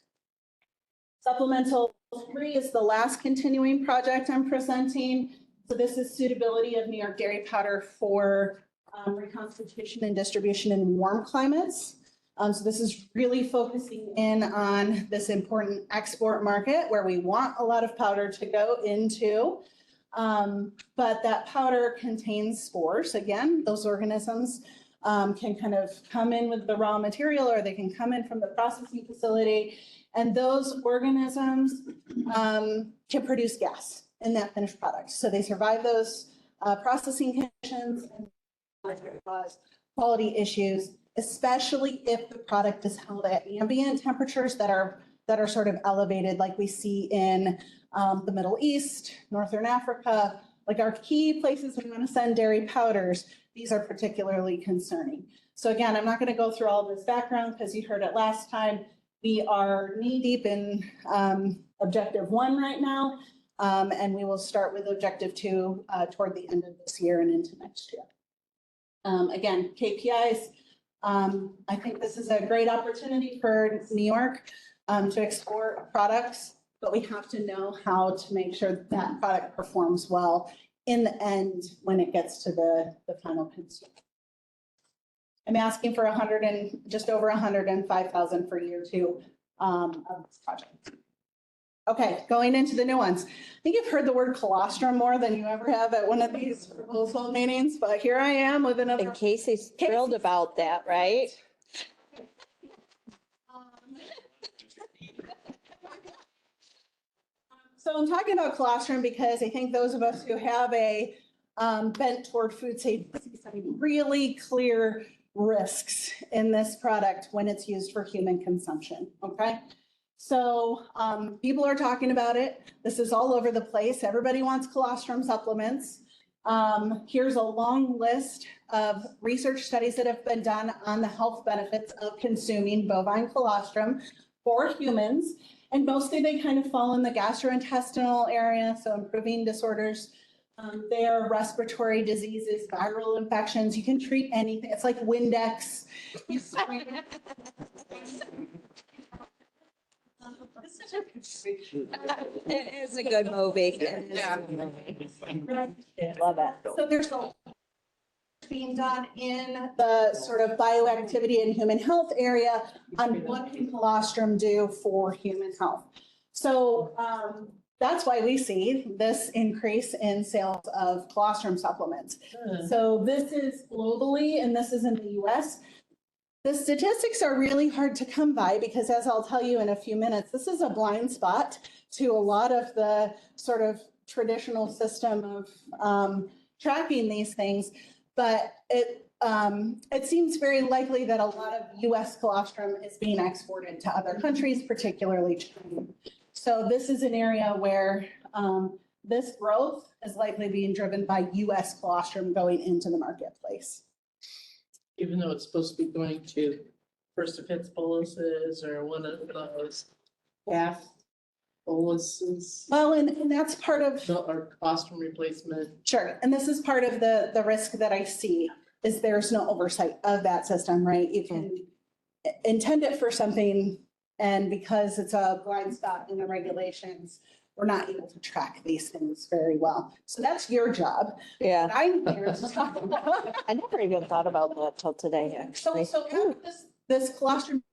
[SPEAKER 5] Supplemental 3 is the last continuing project I'm presenting. So this is suitability of New York dairy powder for reconstitution and distribution in warm climates. So this is really focusing in on this important export market where we want a lot of powder to go into. But that powder contains spores. Again, those organisms can kind of come in with the raw material, or they can come in from the processing facility. And those organisms can produce gas in that finished product. So they survive those processing conditions and cause quality issues, especially if the product is held at ambient temperatures that are sort of elevated, like we see in the Middle East, Northern Africa, like our key places we want to send dairy powders. These are particularly concerning. So again, I'm not going to go through all this background because you heard it last time. We are knee deep in objective 1 right now, and we will start with objective 2 toward the end of this year and into next year. Again, KPIs. I think this is a great opportunity for New York to export products, but we have to know how to make sure that product performs well in the end when it gets to the final consumer. I'm asking for just over 105,000 for year 2 of this project. Okay, going into the new ones. I think you've heard the word colostrum more than you ever have at one of these proposal meetings, but here I am with another.
[SPEAKER 18] And Casey's thrilled about that, right?
[SPEAKER 5] So I'm talking about colostrum because I think those of us who have a bent toward food safety see some really clear risks in this product when it's used for human consumption, okay? So people are talking about it. This is all over the place. Everybody wants colostrum supplements. Here's a long list of research studies that have been done on the health benefits of consuming bovine colostrum for humans. And mostly they kind of fall in the gastrointestinal area, so improving disorders. They are respiratory diseases, viral infections. You can treat anything. It's like Windex.
[SPEAKER 18] It is a good movie.
[SPEAKER 5] Yeah.
[SPEAKER 18] Love it.
[SPEAKER 5] So there's a lot being done in the sort of bioactivity and human health area on what can colostrum do for human health. So that's why we see this increase in sales of colostrum supplements. So this is globally, and this is in the US. The statistics are really hard to come by because, as I'll tell you in a few minutes, this is a blind spot to a lot of the sort of traditional system of tracking these things. But it seems very likely that a lot of US colostrum is being exported to other countries, particularly China. So this is an area where this growth is likely being driven by US colostrum going into the marketplace.
[SPEAKER 17] Even though it's supposed to be going to first if it's boluses or one of those half boluses.
[SPEAKER 5] Well, and that's part of.
[SPEAKER 17] Or colostrum replacement.
[SPEAKER 5] Sure, and this is part of the risk that I see is there's no oversight of that system, right? You can intend it for something, and because it's a blind spot in the regulations, we're not able to track these things very well. So that's your job.
[SPEAKER 18] Yeah.
[SPEAKER 5] But I'm here to talk about.
[SPEAKER 18] I never even thought about that till today, actually.
[SPEAKER 5] So this colostrum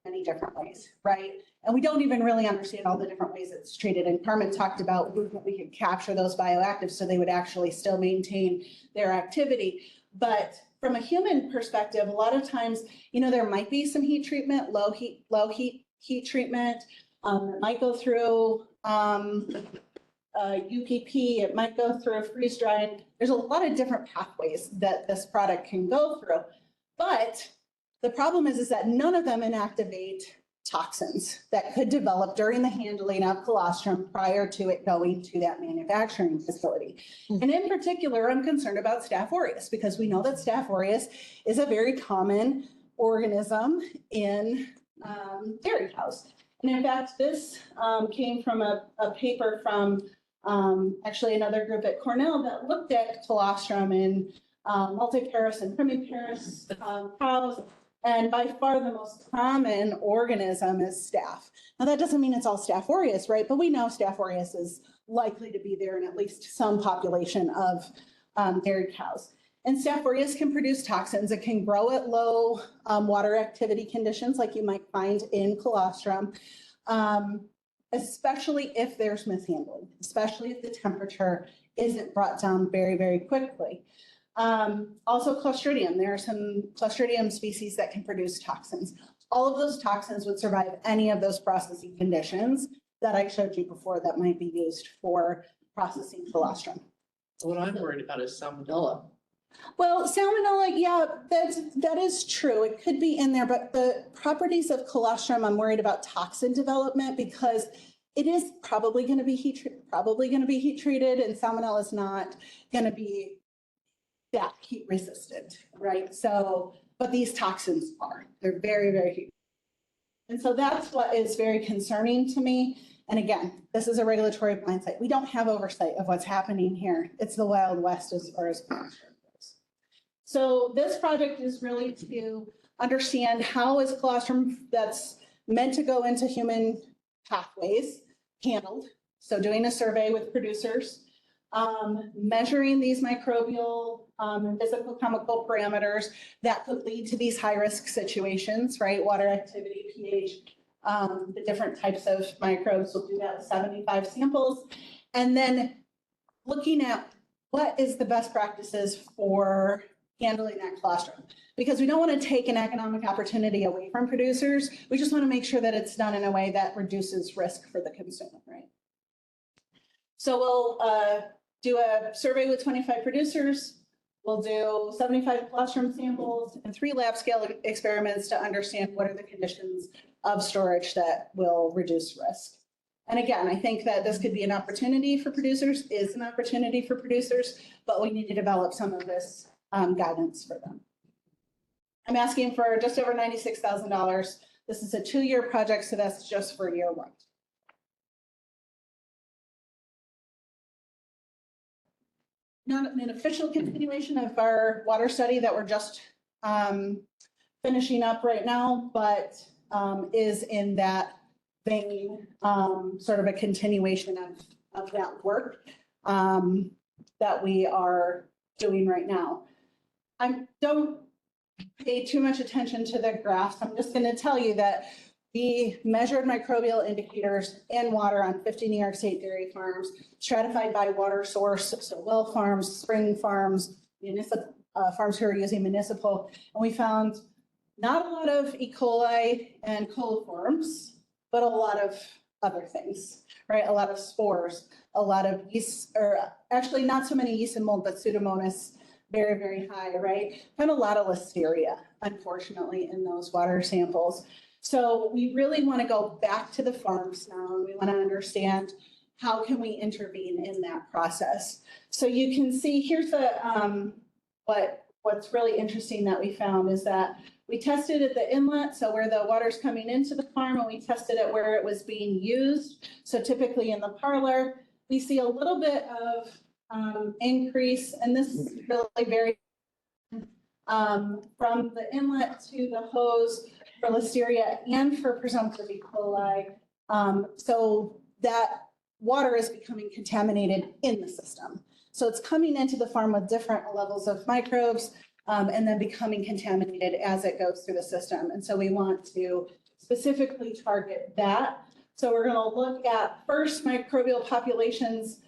[SPEAKER 5] many different ways, right? And we don't even really understand all the different ways it's treated. And Carmen talked about we could capture those bioactives so they would actually still maintain their activity. But from a human perspective, a lot of times, you know, there might be some heat treatment, low heat treatment. It might go through UPP, it might go through a freeze drying. There's a lot of different pathways that this product can go through. But the problem is that none of them inactivate toxins that could develop during the handling of colostrum prior to it going to that manufacturing facility. And in particular, I'm concerned about Staph aureus because we know that Staph aureus is a very common organism in dairy cows. And in fact, this came from a paper from actually another group at Cornell that looked at colostrum in multiparous and primiparous cows. And by far the most common organism is staph. Now that doesn't mean it's all Staph aureus, right? But we know Staph aureus is likely to be there in at least some population of dairy cows. And Staph aureus can produce toxins. It can grow at low water activity conditions like you might find in colostrum, especially if there's mishandling, especially if the temperature isn't brought down very, very quickly. Also Clostridium, there are some Clostridium species that can produce toxins. All of those toxins would survive any of those processing conditions that I showed you before that might be used for processing colostrum.
[SPEAKER 17] What I'm worried about is salmonella.
[SPEAKER 5] Well, salmonella, yeah, that is true. It could be in there, but the properties of colostrum, I'm worried about toxin development because it is probably going to be heat treated, and salmonella is not going to be that heat resistant, right? So, but these toxins are, they're very, very heat. And so that's what is very concerning to me. And again, this is a regulatory blindsight. We don't have oversight of what's happening here. It's the Wild West as far as colostrum goes. So this project is really to understand how is colostrum that's meant to go into human pathways handled. So doing a survey with producers, measuring these microbial and physical chemical parameters that could lead to these high-risk situations, right? Water activity, pH, the different types of microbes. We'll do that with 75 samples. And then looking at what is the best practices for handling that colostrum. Because we don't want to take an economic opportunity away from producers. We just want to make sure that it's done in a way that reduces risk for the consumer, right? So we'll do a survey with 25 producers. We'll do 75 colostrum samples and 3 lab scale experiments to understand what are the conditions of storage that will reduce risk. And again, I think that this could be an opportunity for producers, is an opportunity for producers, but we need to develop some of this guidance for them. I'm asking for just over $96,000. This is a 2-year project, so that's just for year 1. Not an official continuation of our water study that we're just finishing up right now, but is in that vein, sort of a continuation of that work that we are doing right now. I don't pay too much attention to the graphs. I'm just going to tell you that we measured microbial indicators in water on 50 New York State dairy farms, stratified by water source, so well farms, spring farms, municipal farms who are using municipal, and we found not a lot of E. coli and coliforms, but a lot of other things, right? A lot of spores, a lot of yeast, or actually not so many yeast and mold, but Pseudomonas, very, very high, right? Found a lot of listeria, unfortunately, in those water samples. So we really want to go back to the farms now, and we want to understand how can we intervene in that process. So you can see here's what's really interesting that we found is that we tested at the inlet, so where the water's coming into the farm, and we tested it where it was being used. So typically in the parlor, we see a little bit of increase, and this is really very from the inlet to the hose for Listeria and for presumptive E. coli. So that water is becoming contaminated in the system. So it's coming into the farm with different levels of microbes and then becoming contaminated as it goes through the system. And so we want to specifically target that. So we're going to look at first microbial populations,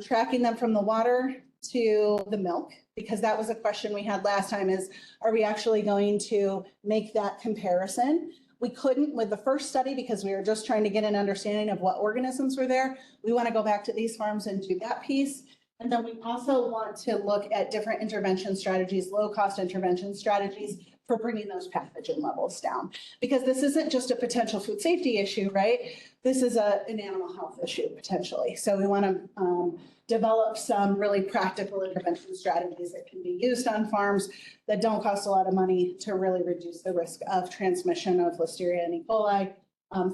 [SPEAKER 5] tracking them from the water to the milk, because that was a question we had last time is, are we actually going to make that comparison? We couldn't with the first study because we were just trying to get an understanding of what organisms were there. We want to go back to these farms and do that piece. And then we also want to look at different intervention strategies, low-cost intervention strategies for bringing those pathogen levels down. Because this isn't just a potential food safety issue, right? This is an animal health issue potentially. So we want to develop some really practical intervention strategies that can be used on farms that don't cost a lot of money to really reduce the risk of transmission of Listeria and E. coli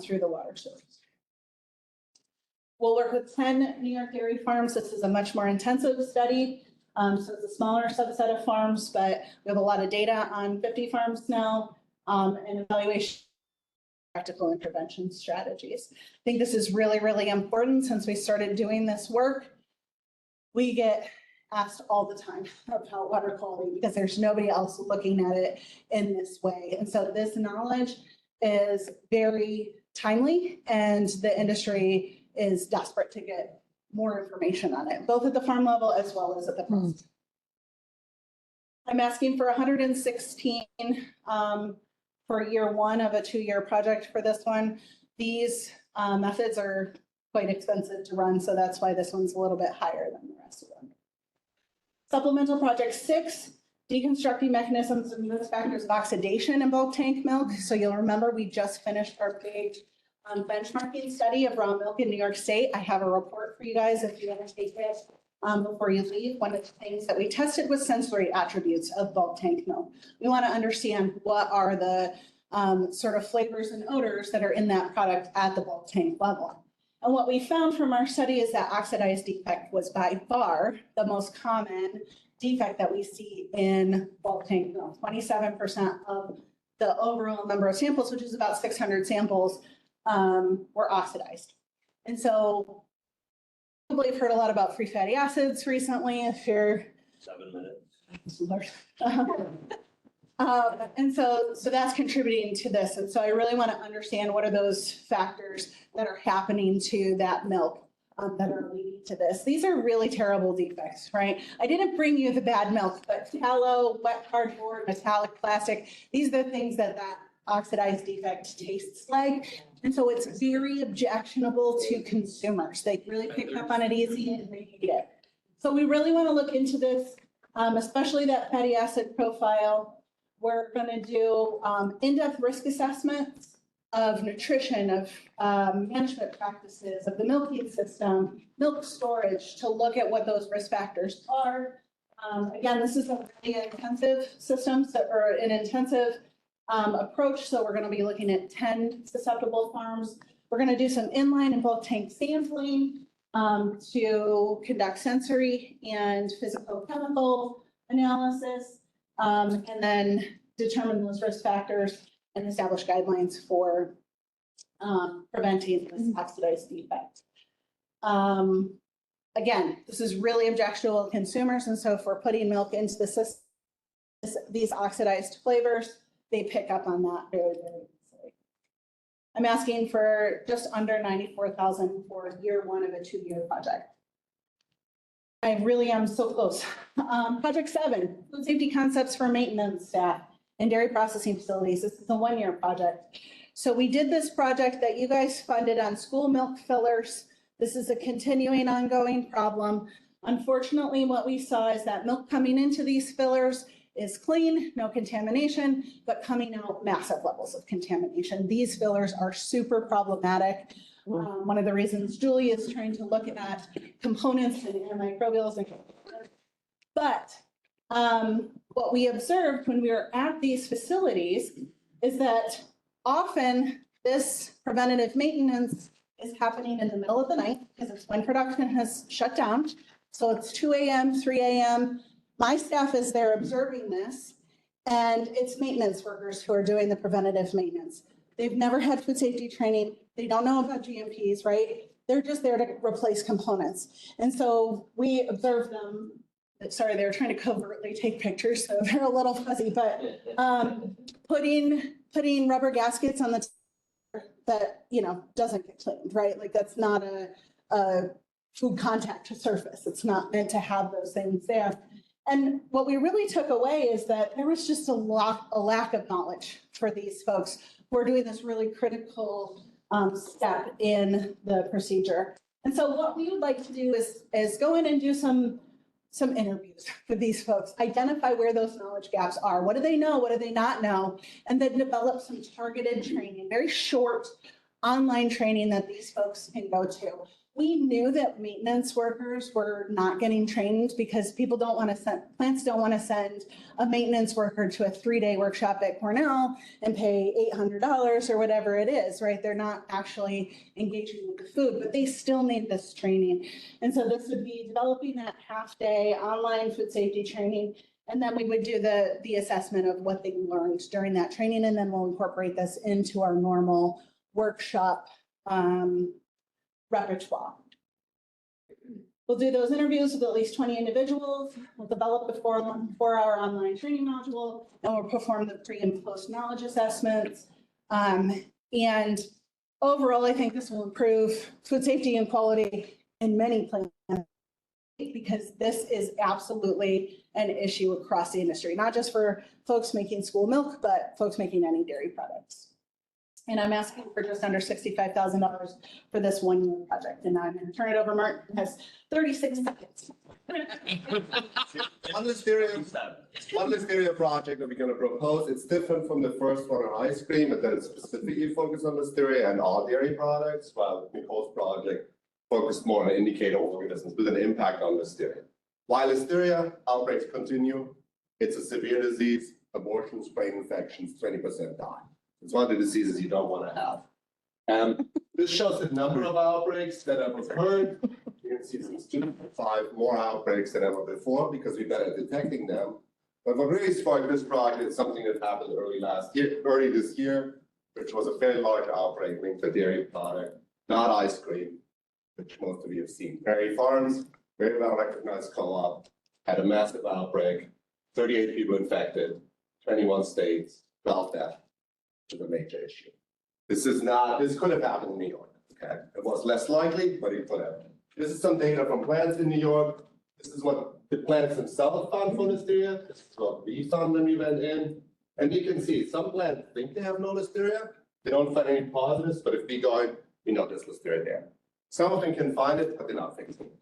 [SPEAKER 5] through the water source. We'll work with 10 New York dairy farms. This is a much more intensive study. So it's a smaller subset of farms, but we have a lot of data on 50 farms now and evaluation practical intervention strategies. I think this is really, really important since we started doing this work. We get asked all the time about water quality because there's nobody else looking at it in this way. And so this knowledge is very timely, and the industry is desperate to get more information on it, both at the farm level as well as at the farm. I'm asking for 116 for year one of a 2-year project for this one. These methods are quite expensive to run, so that's why this one's a little bit higher than the rest of them. Supplemental project 6, deconstructing mechanisms and risk factors of oxidation in bulk tank milk. So you'll remember we just finished our big benchmarking study of raw milk in New York State. I have a report for you guys if you want to take it before you leave. One of the things that we tested was sensory attributes of bulk tank milk. We want to understand what are the sort of flavors and odors that are in that product at the bulk tank level. And what we found from our study is that oxidized defect was by far the most common defect that we see in bulk tank milk. 27% of the overall number of samples, which is about 600 samples, were oxidized. And so probably have heard a lot about free fatty acids recently if you're
[SPEAKER 2] 7 minutes.
[SPEAKER 5] And so that's contributing to this. And so I really want to understand what are those factors that are happening to that milk that are leading to this. These are really terrible defects, right? I didn't bring you the bad milk, but tallow, wet cardboard, metallic plastic, these are the things that oxidized defect tastes like. And so it's very objectionable to consumers. They really pick up on it easy and they eat it. So we really want to look into this, especially that fatty acid profile. We're going to do in-depth risk assessments of nutrition, of management practices, of the milking system, milk storage, to look at what those risk factors are. Again, this is a really intensive system, or an intensive approach. So we're going to be looking at 10 susceptible farms. We're going to do some inline and bulk tank sampling to conduct sensory and physicochemical analysis, and then determine those risk factors and establish guidelines for preventing this oxidized defect. Again, this is really objectionable to consumers, and so if we're putting milk into the system, these oxidized flavors, they pick up on that very, very easily. I'm asking for just under 94,000 for year one of a 2-year project. I really am so close. Project 7, food safety concepts for maintenance staff and dairy processing facilities. This is a 1-year project. So we did this project that you guys funded on school milk fillers. This is a continuing, ongoing problem. Unfortunately, what we saw is that milk coming into these fillers
[SPEAKER 15] is clean, no contamination, but coming out massive levels of contamination. These fillers are super problematic. One of the reasons Julie is trying to look at components and antimicrobials and but what we observed when we were at these facilities is that often this preventative maintenance is happening in the middle of the night because it's when production has shut down. So it's 2 a.m., 3 a.m. My staff is there observing this, and it's maintenance workers who are doing the preventative maintenance. They've never had food safety training. They don't know about GMPs, right? They're just there to replace components. And so we observe them. Sorry, they were trying to covertly take pictures, so they're a little fuzzy, but putting rubber gaskets on the that, you know, doesn't get cleaned, right? Like that's not a food contact surface. It's not meant to have those things there. And what we really took away is that there was just a lack of knowledge for these folks who are doing this really critical step in the procedure. And so what we would like to do is go in and do some interviews with these folks, identify where those knowledge gaps are. What do they know? What do they not know? And then develop some targeted training, very short online training that these folks can go to. We knew that maintenance workers were not getting trained because people don't want to send, plants don't want to send a maintenance worker to a 3-day workshop at Cornell and pay $800 or whatever it is, right? They're not actually engaging with the food, but they still need this training. And so this would be developing that half-day online food safety training. And then we would do the assessment of what they learned during that training. And then we'll incorporate this into our normal workshop repertoire. We'll do those interviews with at least 20 individuals. We'll develop the 4-hour online training module, and we'll perform the pre and post knowledge assessments. And overall, I think this will improve food safety and quality in many plants because this is absolutely an issue across the industry, not just for folks making school milk, but folks making any dairy products. And I'm asking for just under $65,000 for this 1-year project. And I'm going to turn it over. Mark has 36 seconds.
[SPEAKER 21] One listeria project that we're going to propose, it's different from the first one on ice cream, and that it's specifically focused on listeria and all dairy products, while Nicole's project focused more on indicator organisms with an impact on listeria. While listeria outbreaks continue, it's a severe disease, abortions, brain infections, 20% die. It's one of the diseases you don't want to have. This shows the number of outbreaks that have occurred. You can see since 2005, more outbreaks than ever before because we're better at detecting them. But what really sparked this project is something that happened early this year, which was a very large outbreak linked to dairy product, not ice cream, which most of you have seen. Prairie Farms, very well recognized co-op, had a massive outbreak, 38 people infected, 21 states, 12 deaths. A major issue. This could have happened in New York. Okay, it was less likely, but it could have. This is some data from plants in New York. This is what the plants themselves found for listeria. This is what we found when we went in. And you can see some plants think they have no listeria. They don't find any positives, but if we go in, we know there's listeria there. Some of them can find it, but they're not fixing it.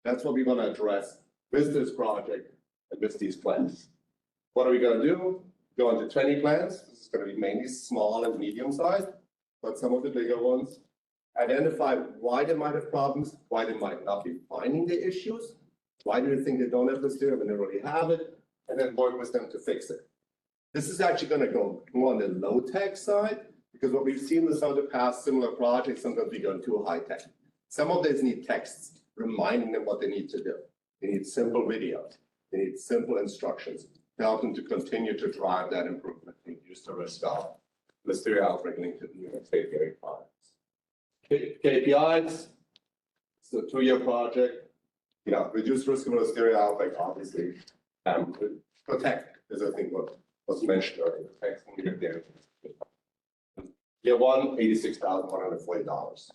[SPEAKER 21] That's what we want to address with this project and with these plants. What are we going to do? Go into 20 plants. This is going to be mainly small and medium sized, but some of the bigger ones. Identify why they might have problems, why they might not be finding the issues, why do they think they don't have listeria when they already have it, and then work with them to fix it. This is actually going to go more on the low tech side because what we've seen with some of the past similar projects, sometimes we go too high tech. Some of these need texts reminding them what they need to do. They need simple videos. They need simple instructions. Help them to continue to drive that improvement and reduce the risk of listeria outbreak linked to New York State dairy products. KPIs, it's a 2-year project. Reduce risk of listeria outbreak, obviously. Protect is I think what was mentioned earlier. Protect New York dairy. Year 1, $86,140.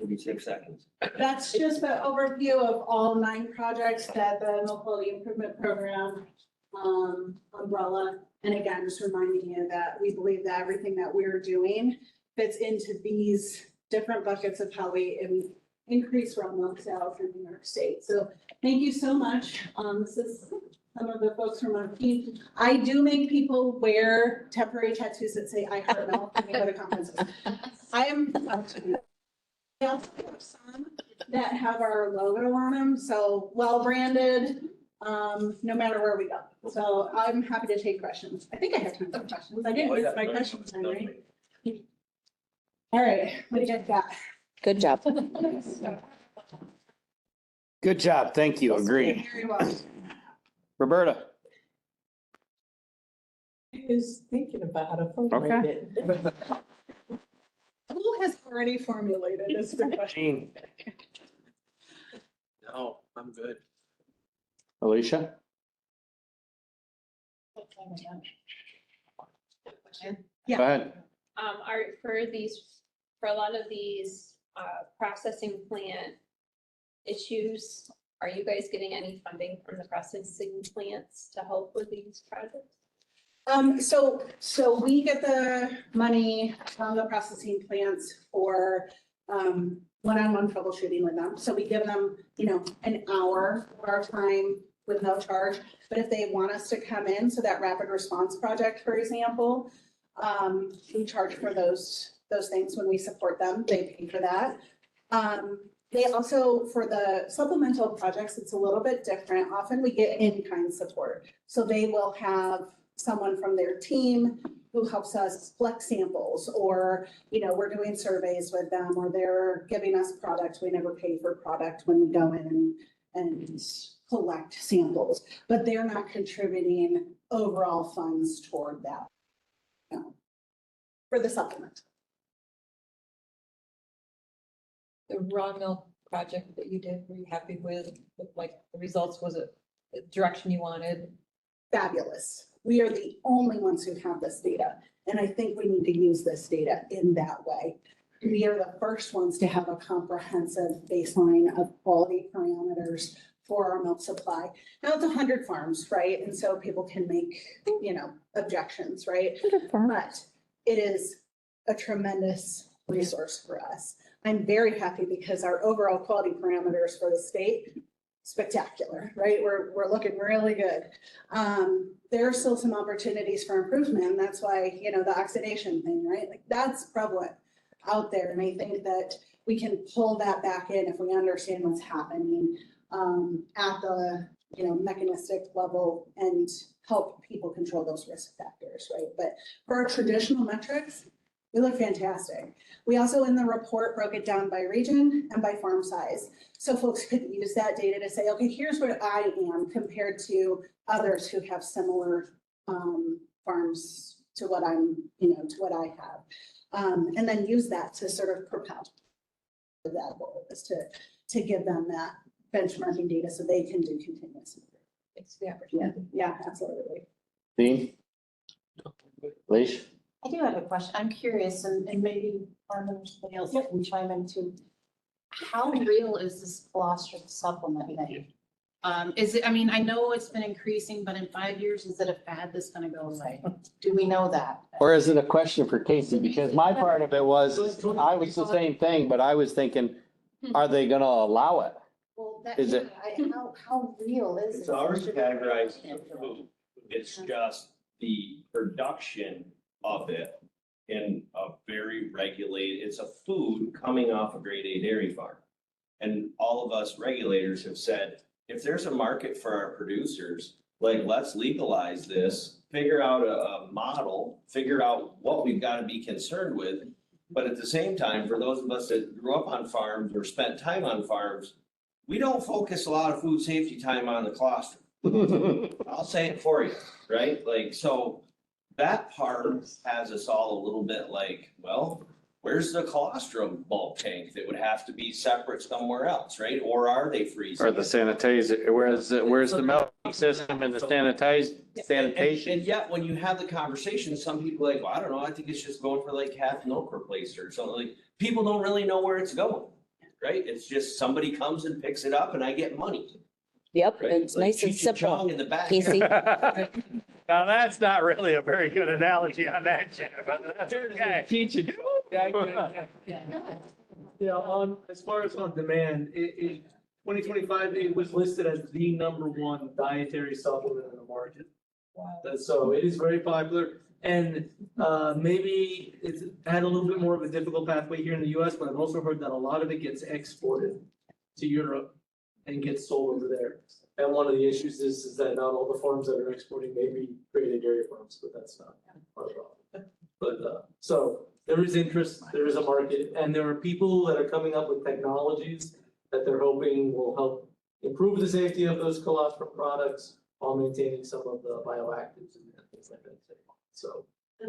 [SPEAKER 2] 36 seconds.
[SPEAKER 15] That's just an overview of all 9 projects that the Milk Quality Improvement Program umbrella. And again, just reminding you that we believe that everything that we're doing fits into these different buckets of how we increase raw milk sales in New York State. So thank you so much. This is some of the folks from our team. I do make people wear temporary tattoos that say I heart milk when they go to conferences. I am. We also have some that have our logo on them, so well branded, no matter where we go. So I'm happy to take questions. I think I have time for questions. I didn't miss my question time, right? All right, what do you guys got?
[SPEAKER 18] Good job.
[SPEAKER 11] Good job. Thank you. Agree.
[SPEAKER 15] Very well.
[SPEAKER 11] Roberta?
[SPEAKER 17] I was thinking about it. but I
[SPEAKER 11] Okay.
[SPEAKER 17] didn't.
[SPEAKER 15] Who has already formulated this question?
[SPEAKER 3] No, I'm good.
[SPEAKER 11] Alicia?
[SPEAKER 15] Yeah.
[SPEAKER 11] Go ahead.
[SPEAKER 16] Are for a lot of these, processing plant issues, are you guys getting any funding from the processing plants to help with these projects?
[SPEAKER 15] So we get the money from the processing plants for, one-on-one troubleshooting with them. So we give them, an hour of our time with no charge. But if they want us to come in, so that rapid response project, for example, we charge for those things when we support them. They pay for that. They also, for the supplemental projects, it's a little bit different. Often we get in-kind support. So they will have someone from their team who helps us collect samples, or, we're doing surveys with them, or they're giving us product. We never pay for product when we go in and collect samples, but they're not contributing overall funds toward that. For the supplement.
[SPEAKER 9] The raw milk project that you did, were you happy with like the results? Was it the direction you wanted?
[SPEAKER 15] Fabulous. We are the only ones who have this data. And I think we need to use this data in that way. We are the first ones to have a comprehensive baseline of quality parameters for our milk supply. Now it's 100 farms, right? And so people can make, objections, right? But it is a tremendous resource for us. I'm very happy because our overall quality parameters for the state, spectacular, right? We're looking really good. There are still some opportunities for improvement. And that's why, the oxidation thing, right? Like that's prevalent out there. And I think that we can pull that back in if we understand what's happening at the, mechanistic level and help people control those risk factors, right? But for our traditional metrics, we look fantastic. We also in the report broke it down by region and by farm size. So folks could use that data to say, okay, here's where I am compared to others who have similar farms to what I'm, to what I have. And then use that to sort of propel that goal is to give them that benchmarking data so they can do continuous improvement.
[SPEAKER 9] Thanks for the opportunity.
[SPEAKER 15] Yeah, absolutely.
[SPEAKER 11] Dean? Leash?
[SPEAKER 10] I do have a question. I'm curious, and maybe Armin or somebody else can chime in too. How real is this colostrum supplement thing? Is it, I know it's been increasing, but in 5 years, is it a fad that's gonna go away? Do we know that?
[SPEAKER 11] Or is it a question for Casey? Because my part of it was, I was the same thing, but I was thinking, are they gonna allow it?
[SPEAKER 10] Well,
[SPEAKER 11] Is it-
[SPEAKER 10] how real is it?
[SPEAKER 22] It's already categorized as food. It's just the production of it in a very regulated, it's a food coming off a grade A dairy farm. And all of us regulators have said, if there's a market for our producers, like, let's legalize this, figure out a model, figure out what we've got to be concerned with. But at the same time, for those of us that grew up on farms or spent time on farms, we don't focus a lot of food safety time on the colostrum. I'll say it for you, right? Like, so that part has us all a little bit like, well, where's the colostrum bulk tank that would have to be separate somewhere else, right? Or are they freezing?
[SPEAKER 11] Or the sanitizer, where's the milk system and the sanitation?
[SPEAKER 22] And yet, when you have the conversation, some people are like, well, I don't know, I think it's just going for like half milk replacer or something. Like, people don't really know where it's going, right? It's just somebody comes and picks it up and I get money.
[SPEAKER 18] Yep,
[SPEAKER 22] Right?
[SPEAKER 18] it's
[SPEAKER 22] Like
[SPEAKER 18] nice and
[SPEAKER 22] Cheech
[SPEAKER 18] simple.
[SPEAKER 22] Chong in the back.
[SPEAKER 18] Casey?
[SPEAKER 11] Now, that's not really a very good analogy on that, Jeff, but that's okay.
[SPEAKER 7] Yeah, as far as on demand, 2025, it was listed as the #1 dietary supplement in the market. So it is very popular and, maybe it's had a little bit more of a difficult pathway here in the US, but I've also heard that a lot of it gets exported to Europe and gets sold over there. And one of the issues is that not all the farms that are exporting may be graded dairy farms, but that's not our problem. But, so there is interest, there is a market, and there are people that are coming up with technologies that they're hoping will help improve the safety of those colostrum products while maintaining some of the bioactives and things like that. So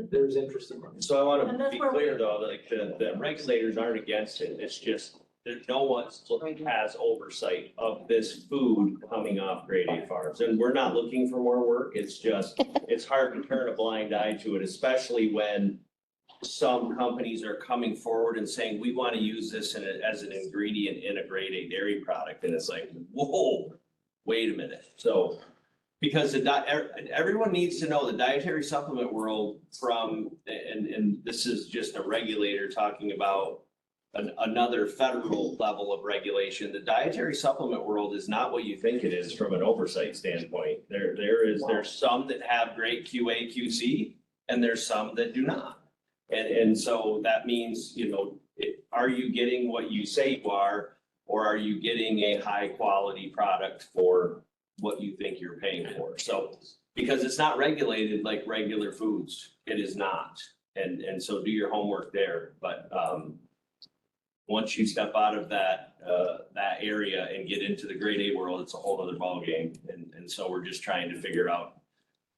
[SPEAKER 7] there's interest in that.
[SPEAKER 22] So I want to be clear though, like the regulators aren't against it. It's just that no one has oversight of this food coming off grade A farms. And we're not looking for more work. It's just, it's hard to turn a blind eye to it, especially when some companies are coming forward and saying, we want to use this as an ingredient in a grade A dairy product. And it's like, whoa, wait a minute. So, because everyone needs to know the dietary supplement world and this is just a regulator talking about another federal level of regulation. The dietary supplement world is not what you think it is from an oversight standpoint. There's some that have great QA, QC, and there's some that do not. And so that means, are you getting what you say you are, or are you getting a high quality product for what you think you're paying for? So, because it's not regulated like regular foods, it is not. And so do your homework there, but, once you step out of that area and get into the grade A world, it's a whole other ballgame. And so we're just trying to figure out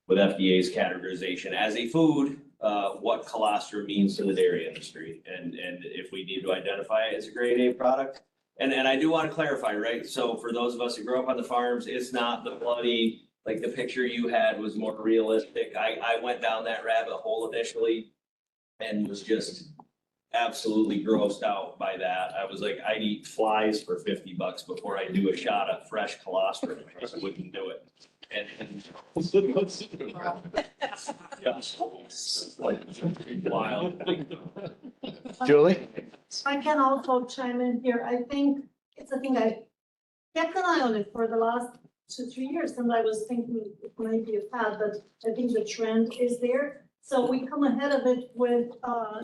[SPEAKER 22] with FDA's categorization as a food, what colostrum means to the dairy industry. And if we need to identify it as a grade A product. And I do want to clarify, right? So for those of us who grew up on the farms, it's not the bloody, like the picture you had was more realistic. I went down that rabbit hole initially and was just absolutely grossed out by that. I was like, I'd eat flies for $50 before I do a shot of fresh colostrum. I just wouldn't do it. And just like wild.
[SPEAKER 11] Julie?
[SPEAKER 12] I can also chime in here. I think it's a thing I kept an eye on it for the last 2-3 years, and I was thinking it might be a fad, but I think the trend is there. So we come ahead of it with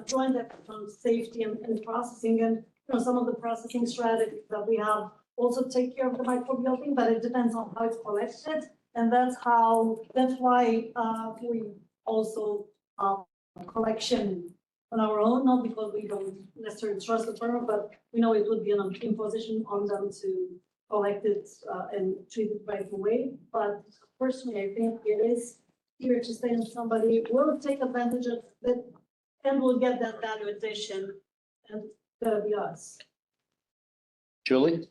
[SPEAKER 12] joint effort on safety and processing, and some of the processing strategies that we have also take care of the microbial thing, but it depends on how it's collected, and that's why we also collection on our own, not because we don't necessarily trust the farmer, but we know it would be an imposition on them to collect it and treat it right away. But personally, I think it is here to stay, and somebody will take advantage of it and will get that value addition, and that'll be us.
[SPEAKER 11] Julie?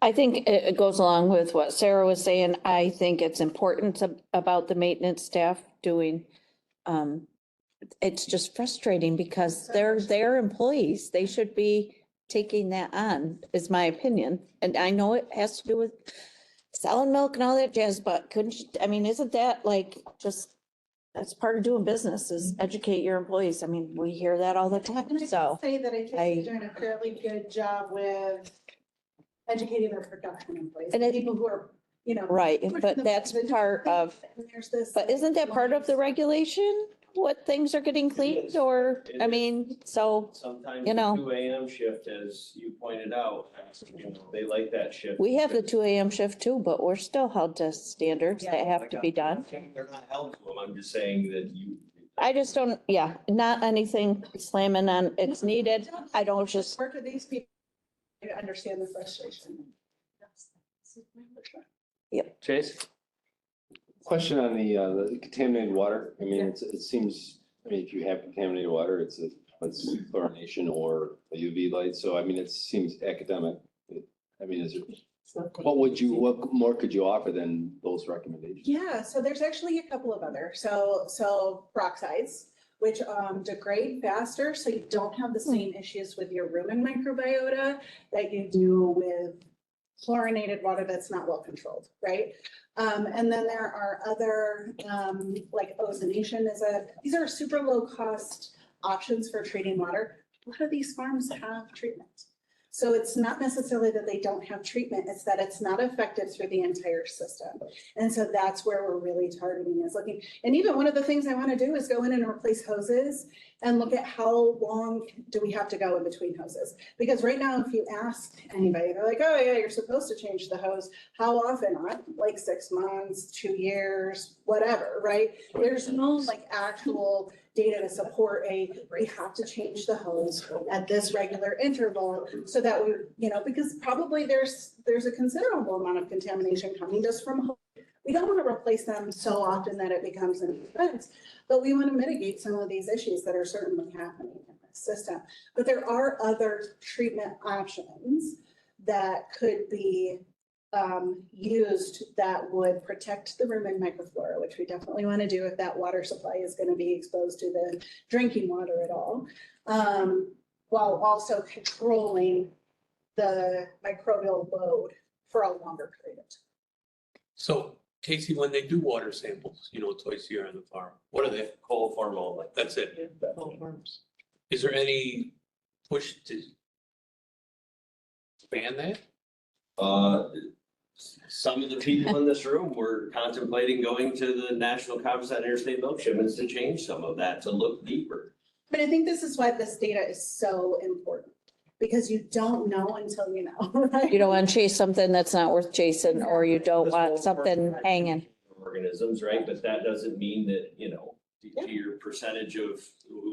[SPEAKER 18] I think it goes along with what Sarah was saying. I think it's important about the maintenance staff doing, it's just frustrating because they're their employees. They should be taking that on, is my opinion. And I know it has to do with selling milk and all that jazz, but couldn't you, isn't that like just, that's part of doing business is educate your employees. We hear that all the time, so.
[SPEAKER 15] Say that I think they're doing a fairly good job with educating their production employees,
[SPEAKER 18] And
[SPEAKER 15] people who are,
[SPEAKER 18] Right, but that's part of,
[SPEAKER 15] and there's this.
[SPEAKER 18] but isn't that part of the regulation? What things are getting cleaned or, so,
[SPEAKER 22] Sometimes
[SPEAKER 18] you
[SPEAKER 22] the
[SPEAKER 18] know.
[SPEAKER 22] 2 a.m. shift, as you pointed out, they like that shift.
[SPEAKER 18] We have the 2 a.m. shift too, but we're still held to standards that have to be done.
[SPEAKER 22] They're not held to them. I'm just saying that you.
[SPEAKER 18] I just don't, not anything slamming on, it's needed. I don't just.
[SPEAKER 15] Work with these people to understand the frustration.
[SPEAKER 18] Yep.
[SPEAKER 11] Chase?
[SPEAKER 6] Question on the contaminated water. It seems, if you have contaminated water, it's chlorination or a UV light. So, it seems academic. Is it, what more could you offer than those recommendations?
[SPEAKER 15] Yeah, so there's actually a couple of other. So peroxides, which degrade faster, so you don't have the same issues with your rumen microbiota that you do with chlorinated water that's not well controlled, right? And then there are other, like ozonation these are super low cost options for treating water. A lot of these farms have treatment. So it's not necessarily that they don't have treatment, it's that it's not effective through the entire system. And so that's where we're really targeting is looking. And even one of the things I want to do is go in and replace hoses and look at how long do we have to go in between hoses? Because right now, if you ask anybody, they're like, oh yeah, you're supposed to change the hose. How often? Like 6 months, 2 years, whatever, right? There's no like actual data to support we have to change the hose at this regular interval so that we, because probably there's a considerable amount of contamination coming just from hose. We don't want to replace them so often that it becomes an expense, but we want to mitigate some of these issues that are certainly happening in the system. But there are other treatment options that could be used that would protect the rumen microflora, which we definitely want to do if that water supply is going to be exposed to the drinking water at all, while also controlling the microbial load for a longer period of time.
[SPEAKER 3] So Casey, when they do water samples, twice a year on the farm, what are they?
[SPEAKER 22] Cold form only.
[SPEAKER 3] That's it. Is there any push to ban that?
[SPEAKER 22] Some of the people in this room were contemplating going to the National Conference on Interstate Milk Shipments to change some of that to look deeper.
[SPEAKER 15] But I think this is why this data is so important, because you don't know until you know, right?
[SPEAKER 18] You don't want to chase something that's not worth chasing, or you don't want something hanging.
[SPEAKER 22] Organisms, right? But that doesn't mean that, to your percentage of,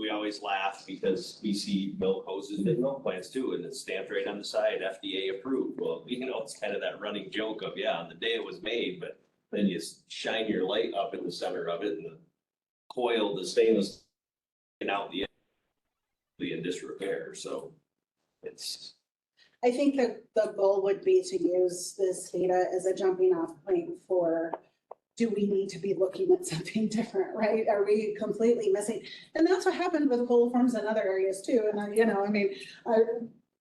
[SPEAKER 22] we always laugh because we see milk hoses in milk plants too, and it's stamped right on the side, FDA approved. Well, it's kind of that running joke of, on the day it was made, but then you shine your light up in the center of it and the coil, the stainless, and out in disrepair. So
[SPEAKER 15] I think that the goal would be to use this data as a jumping off point for, do we need to be looking at something different, right? Are we completely missing? And that's what happened with coliforms in other areas too. And I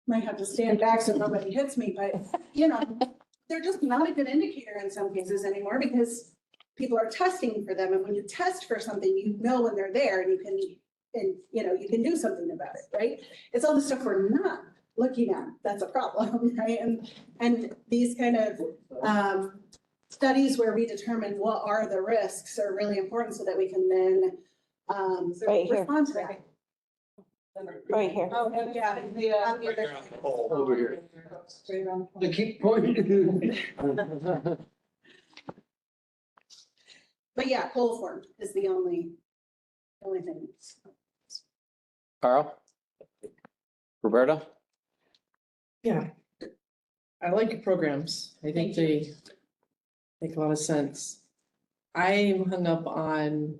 [SPEAKER 15] might have to stand back so nobody hits me, but they're just not a good indicator in some cases anymore because people are testing for them. And when you test for something, when they're there and you can do something about it, right? It's all the stuff we're not looking at that's a problem, right? And these kind of studies where we determine what are the risks are really important so that we can then respond to that.
[SPEAKER 18] Right here.
[SPEAKER 15] Oh, yeah.
[SPEAKER 3] Over here.
[SPEAKER 17] They keep pointing.
[SPEAKER 15] But yeah, coliform is the only thing.
[SPEAKER 11] Carl? Roberta?
[SPEAKER 17] Yeah. I like your programs. I think they make a lot of sense. I'm hung up on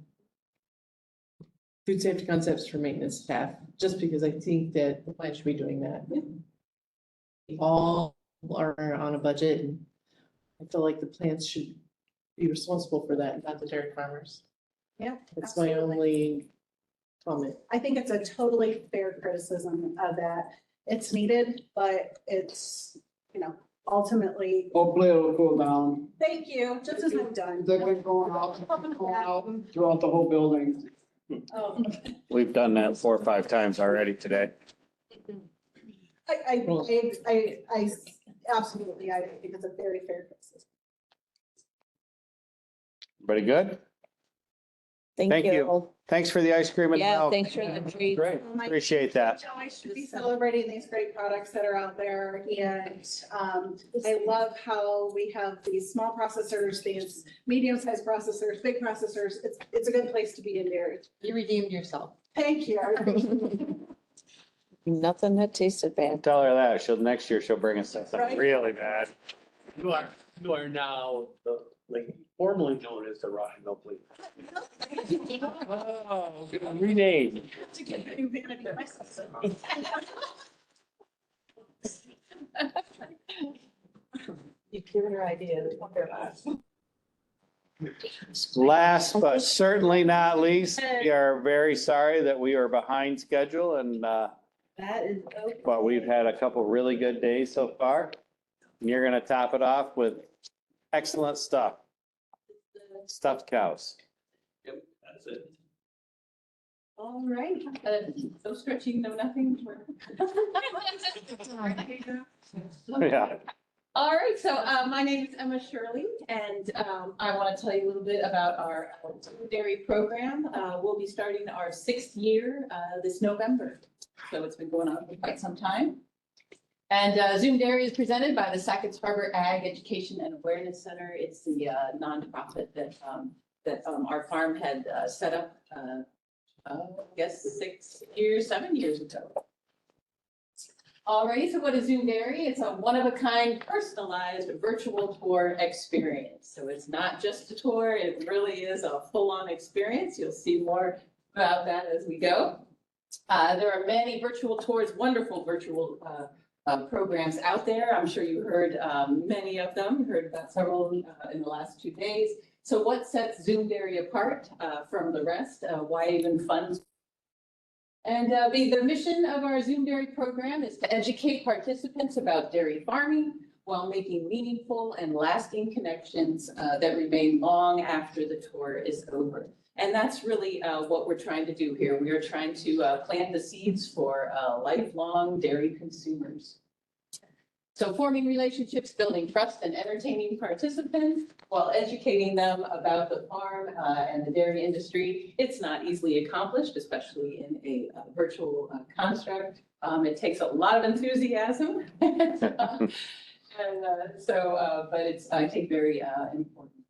[SPEAKER 17] food safety concepts for maintenance staff, just because I think that the plant should be doing that. We all are on a budget, and I feel like the plants should be responsible for that, not the dairy farmers.
[SPEAKER 15] Yeah.
[SPEAKER 17] That's my only comment.
[SPEAKER 15] I think it's a totally fair criticism of that. It's needed, but it's, ultimately.
[SPEAKER 17] Hopefully it'll cool down.
[SPEAKER 15] Thank you, just as I'm done.
[SPEAKER 17] They've been going out throughout the whole building.
[SPEAKER 15] Oh.
[SPEAKER 11] We've done that 4 or 5 times already today.
[SPEAKER 15] I absolutely, I think it's a very fair criticism.
[SPEAKER 11] Everybody good?
[SPEAKER 18] Thank you.
[SPEAKER 11] Thanks for the ice cream and
[SPEAKER 18] Yeah,
[SPEAKER 11] milk.
[SPEAKER 18] thanks for the treat.
[SPEAKER 11] Great, appreciate that.
[SPEAKER 15] I should be celebrating these great products that are out there, and I love how we have these small processors, these medium-sized processors, big processors. It's a good place to be in dairy.
[SPEAKER 9] You redeemed yourself.
[SPEAKER 15] Thank you. I appreciate it.
[SPEAKER 18] Nothing that tasted bad.
[SPEAKER 11] Tell her that. Next year she'll bring us something
[SPEAKER 15] Right.
[SPEAKER 11] really bad.
[SPEAKER 3] You are now formally known as the Rotten Milk League.
[SPEAKER 11] Oh, rename.
[SPEAKER 15] To get the new vanity myself.
[SPEAKER 9] You've given her ideas.
[SPEAKER 11] Last but certainly not least, we are very sorry that we are behind schedule and,
[SPEAKER 9] That is okay.
[SPEAKER 11] but we've had a couple really good days so far. And you're gonna top it off with excellent stuff. Stuffed cows.
[SPEAKER 22] Yep, that's it.
[SPEAKER 5] All right, so stretching, no nothing.
[SPEAKER 11] Yeah.
[SPEAKER 5] All right, so my name is Emma Shirley, and I want to tell you a little bit about our dairy program. We'll be starting our 6th year this November, so it's been going on for quite some time. And Zoom Dairy is presented by the Sackets Harbor Ag Education and Awareness Center. It's the nonprofit that our farm had set up, I guess 7 years ago. All right, so what is Zoom Dairy? It's a one-of-a-kind personalized virtual tour experience. So it's not just a tour, it really is a full-on experience. You'll see more about that as we go. There are many virtual tours, wonderful virtual programs out there. I'm sure you heard many of them, heard about several in the last 2 days. So what sets Zoom Dairy apart from the rest? Why even fund? And the mission of our Zoom Dairy program is to educate participants about dairy farming while making meaningful and lasting connections that remain long after the tour is over. And that's really what we're trying to do here. We are trying to plant the seeds for lifelong dairy consumers. So forming relationships, building trust, and entertaining participants while educating them about the farm and the dairy industry. It's not easily accomplished, especially in a virtual construct. It takes a lot of enthusiasm. But it's, I think, very important.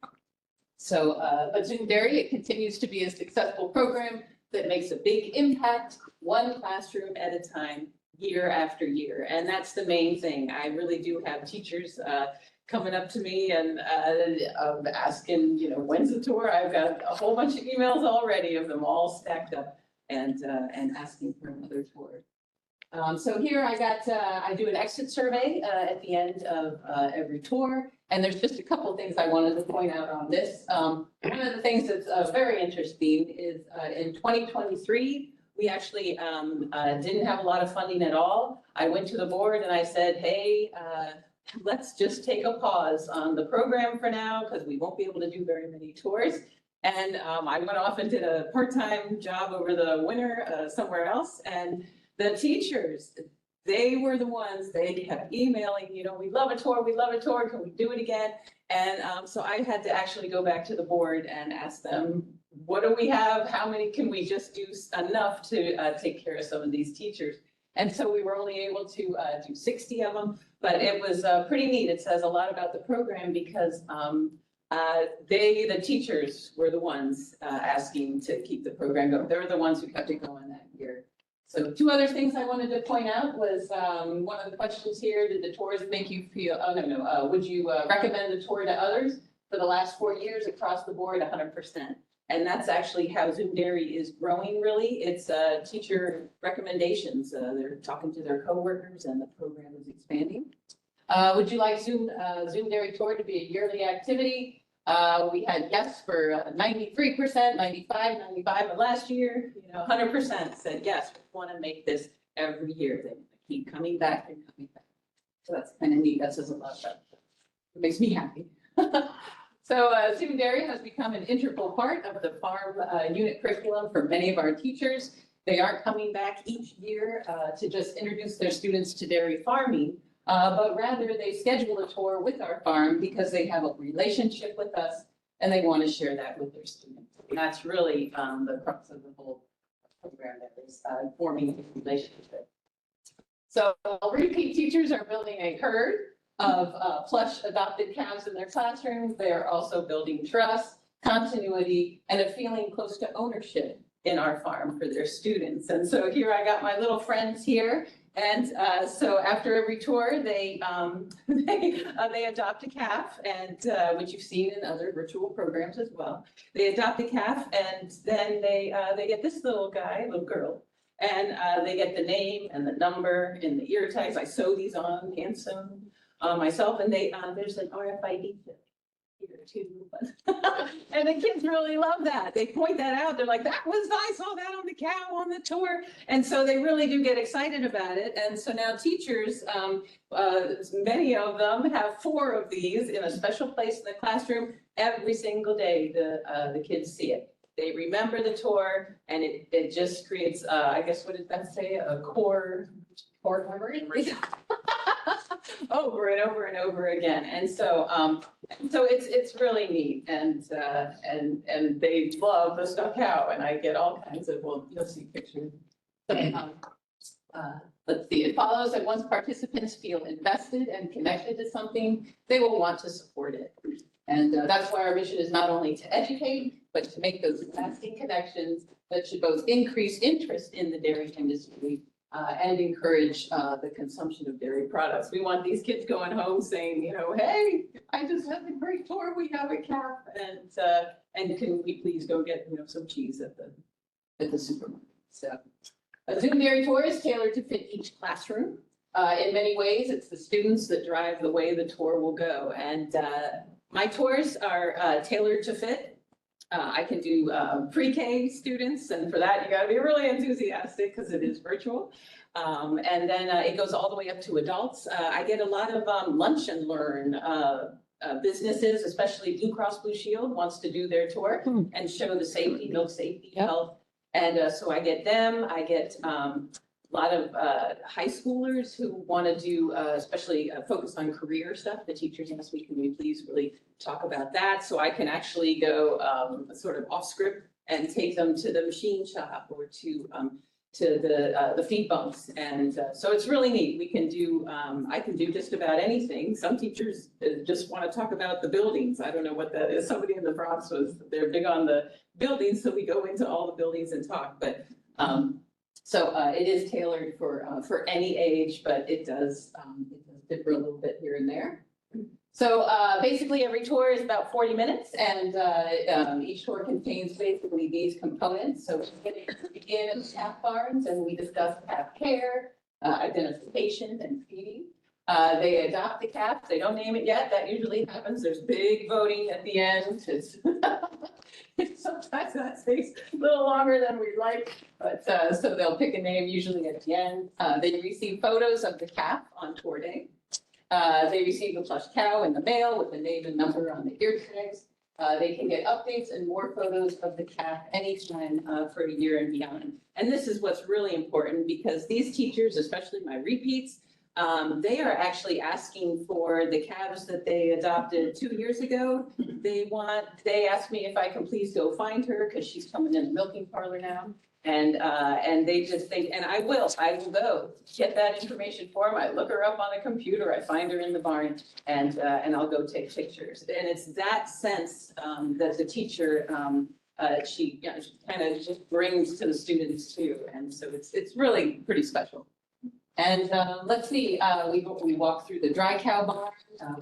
[SPEAKER 5] So, but Zoom Dairy, it continues to be a successful program that makes a big impact, one classroom at a time, year after year. And that's the main thing. I really do have teachers coming up to me and asking, when's the tour? I've got a whole bunch of emails already of them all stacked up and asking for another tour. So here I do an exit survey at the end of every tour. And there's just a couple of things I wanted to point out on this. One of the things that's very interesting is in 2023, we actually didn't have a lot of funding at all. I went to the board and I said, hey, let's just take a pause on the program for now because we won't be able to do very many tours. And I went off and did a part-time job over the winter somewhere else. And the teachers, they were the ones, they kept emailing, we love a tour, can we do it again? And so I had to actually go back to the board and ask them, what do we have? How many can we just do enough to take care of some of these teachers? And so we were only able to do 60 of them, but it was pretty neat. It says a lot about the program because the teachers were the ones asking to keep the program going. They're the ones who kept it going that year. So 2 other things I wanted to point out was one of the questions here, did the tours make you feel, would you recommend the tour to others? For the last 4 years across the board, 100%. And that's actually how Zoom Dairy is growing, really. It's teacher recommendations. They're talking to their coworkers and the program is expanding. Would you like Zoom Dairy Tour to be a yearly activity? We had yes for 93%, 95, and last year, 100% said yes, we want to make this every year. They keep coming back and coming back. So that's kind of neat. That says a lot about it. It makes me happy. So Zoom Dairy has become an integral part of the farm unit curriculum for many of our teachers. They aren't coming back each year to just introduce their students to dairy farming, but rather they schedule a tour with our farm because they have a relationship with us and they want to share that with their students. And that's really the crux of the whole program, that is forming a relationship. So repeat teachers are building a herd of plush adopted calves in their classrooms. They are also building trust, continuity, and a feeling close to ownership in our farm for their students. And so here I got my little friends here. And so after every tour, they adopt a calf, and which you've seen in other virtual programs as well. They adopt a calf, and then they get this little girl, and they get the name and the number and the ear tags. I sew these on, hand sewn myself, and there's an RFID chip here too. And the kids really love that. They point that out. They're like, I saw that on the cow on the tour. And so they really do get excited about it. And so now teachers, many of them have 4 of these in a special place in the classroom every single day. The kids see it.
[SPEAKER 4] they remember the tour, and it just creates, I guess, what did that say, a core memory? Over and over and over again. And so, it's really neat, and they love the stuffed cow, and I get all kinds of, well, you'll see pictures. So, let's see, it follows that once participants feel invested and connected to something, they will want to support it. And that's why our mission is not only to educate, but to make those lasting connections that should both increase interest in the dairy industry and encourage the consumption of dairy products. We want these kids going home saying, you know, hey, I just had a great tour. We have a calf, and can we please go get, you know, some cheese at the supermarket. So a Zoom dairy tour is tailored to fit each classroom. In many ways, it's the students that drive the way the tour will go. And my tours are tailored to fit. I can do pre-K students, and for that, you gotta be really enthusiastic because it is virtual. And then it goes all the way up to adults. I get a lot of lunch and learn businesses, especially Blue Cross Blue Shield wants to do their tour and show the safety, milk safety, health. And so I get them. I get a lot of high schoolers who want to do, especially focus on career stuff. The teachers asked me, can we please really talk about that? So I can actually go sort of off script and take them to the machine shop or to the feed bunks. And so it's really neat. We can do, I can do just about anything. Some teachers just want to talk about the buildings. I don't know what that is. Somebody in the Bronx they're big on the buildings. So we go into all the buildings and talk, but so it is tailored for any age, but it does differ a little bit here and there. So basically every tour is about 40 minutes, and each tour contains basically these components. So we begin at the calf barns and we discuss calf care, identification, and feeding. They adopt the calf. They don't name it yet. That usually happens. There's big voting at the end. Sometimes that takes a little longer than we'd like, but so they'll pick a name usually at the end. They receive photos of the calf on tour day. They receive the plush cow in the mail with the name and number on the ear tags. They can get updates and more photos of the calf anytime for a year and beyond. And this is what's really important because these teachers, especially my repeats, they are actually asking for the calves that they adopted 2 years ago. They asked me if I can please go find her because she's coming in the milking parlor now. And they just think, and I will go get that information for them. I look her up on the computer, I find her in the barn, and I'll go take pictures. And it's that sense that the teacher, she kind of just brings to the students too. And so it's really pretty special. And let's see, we walk through the dry cow barn.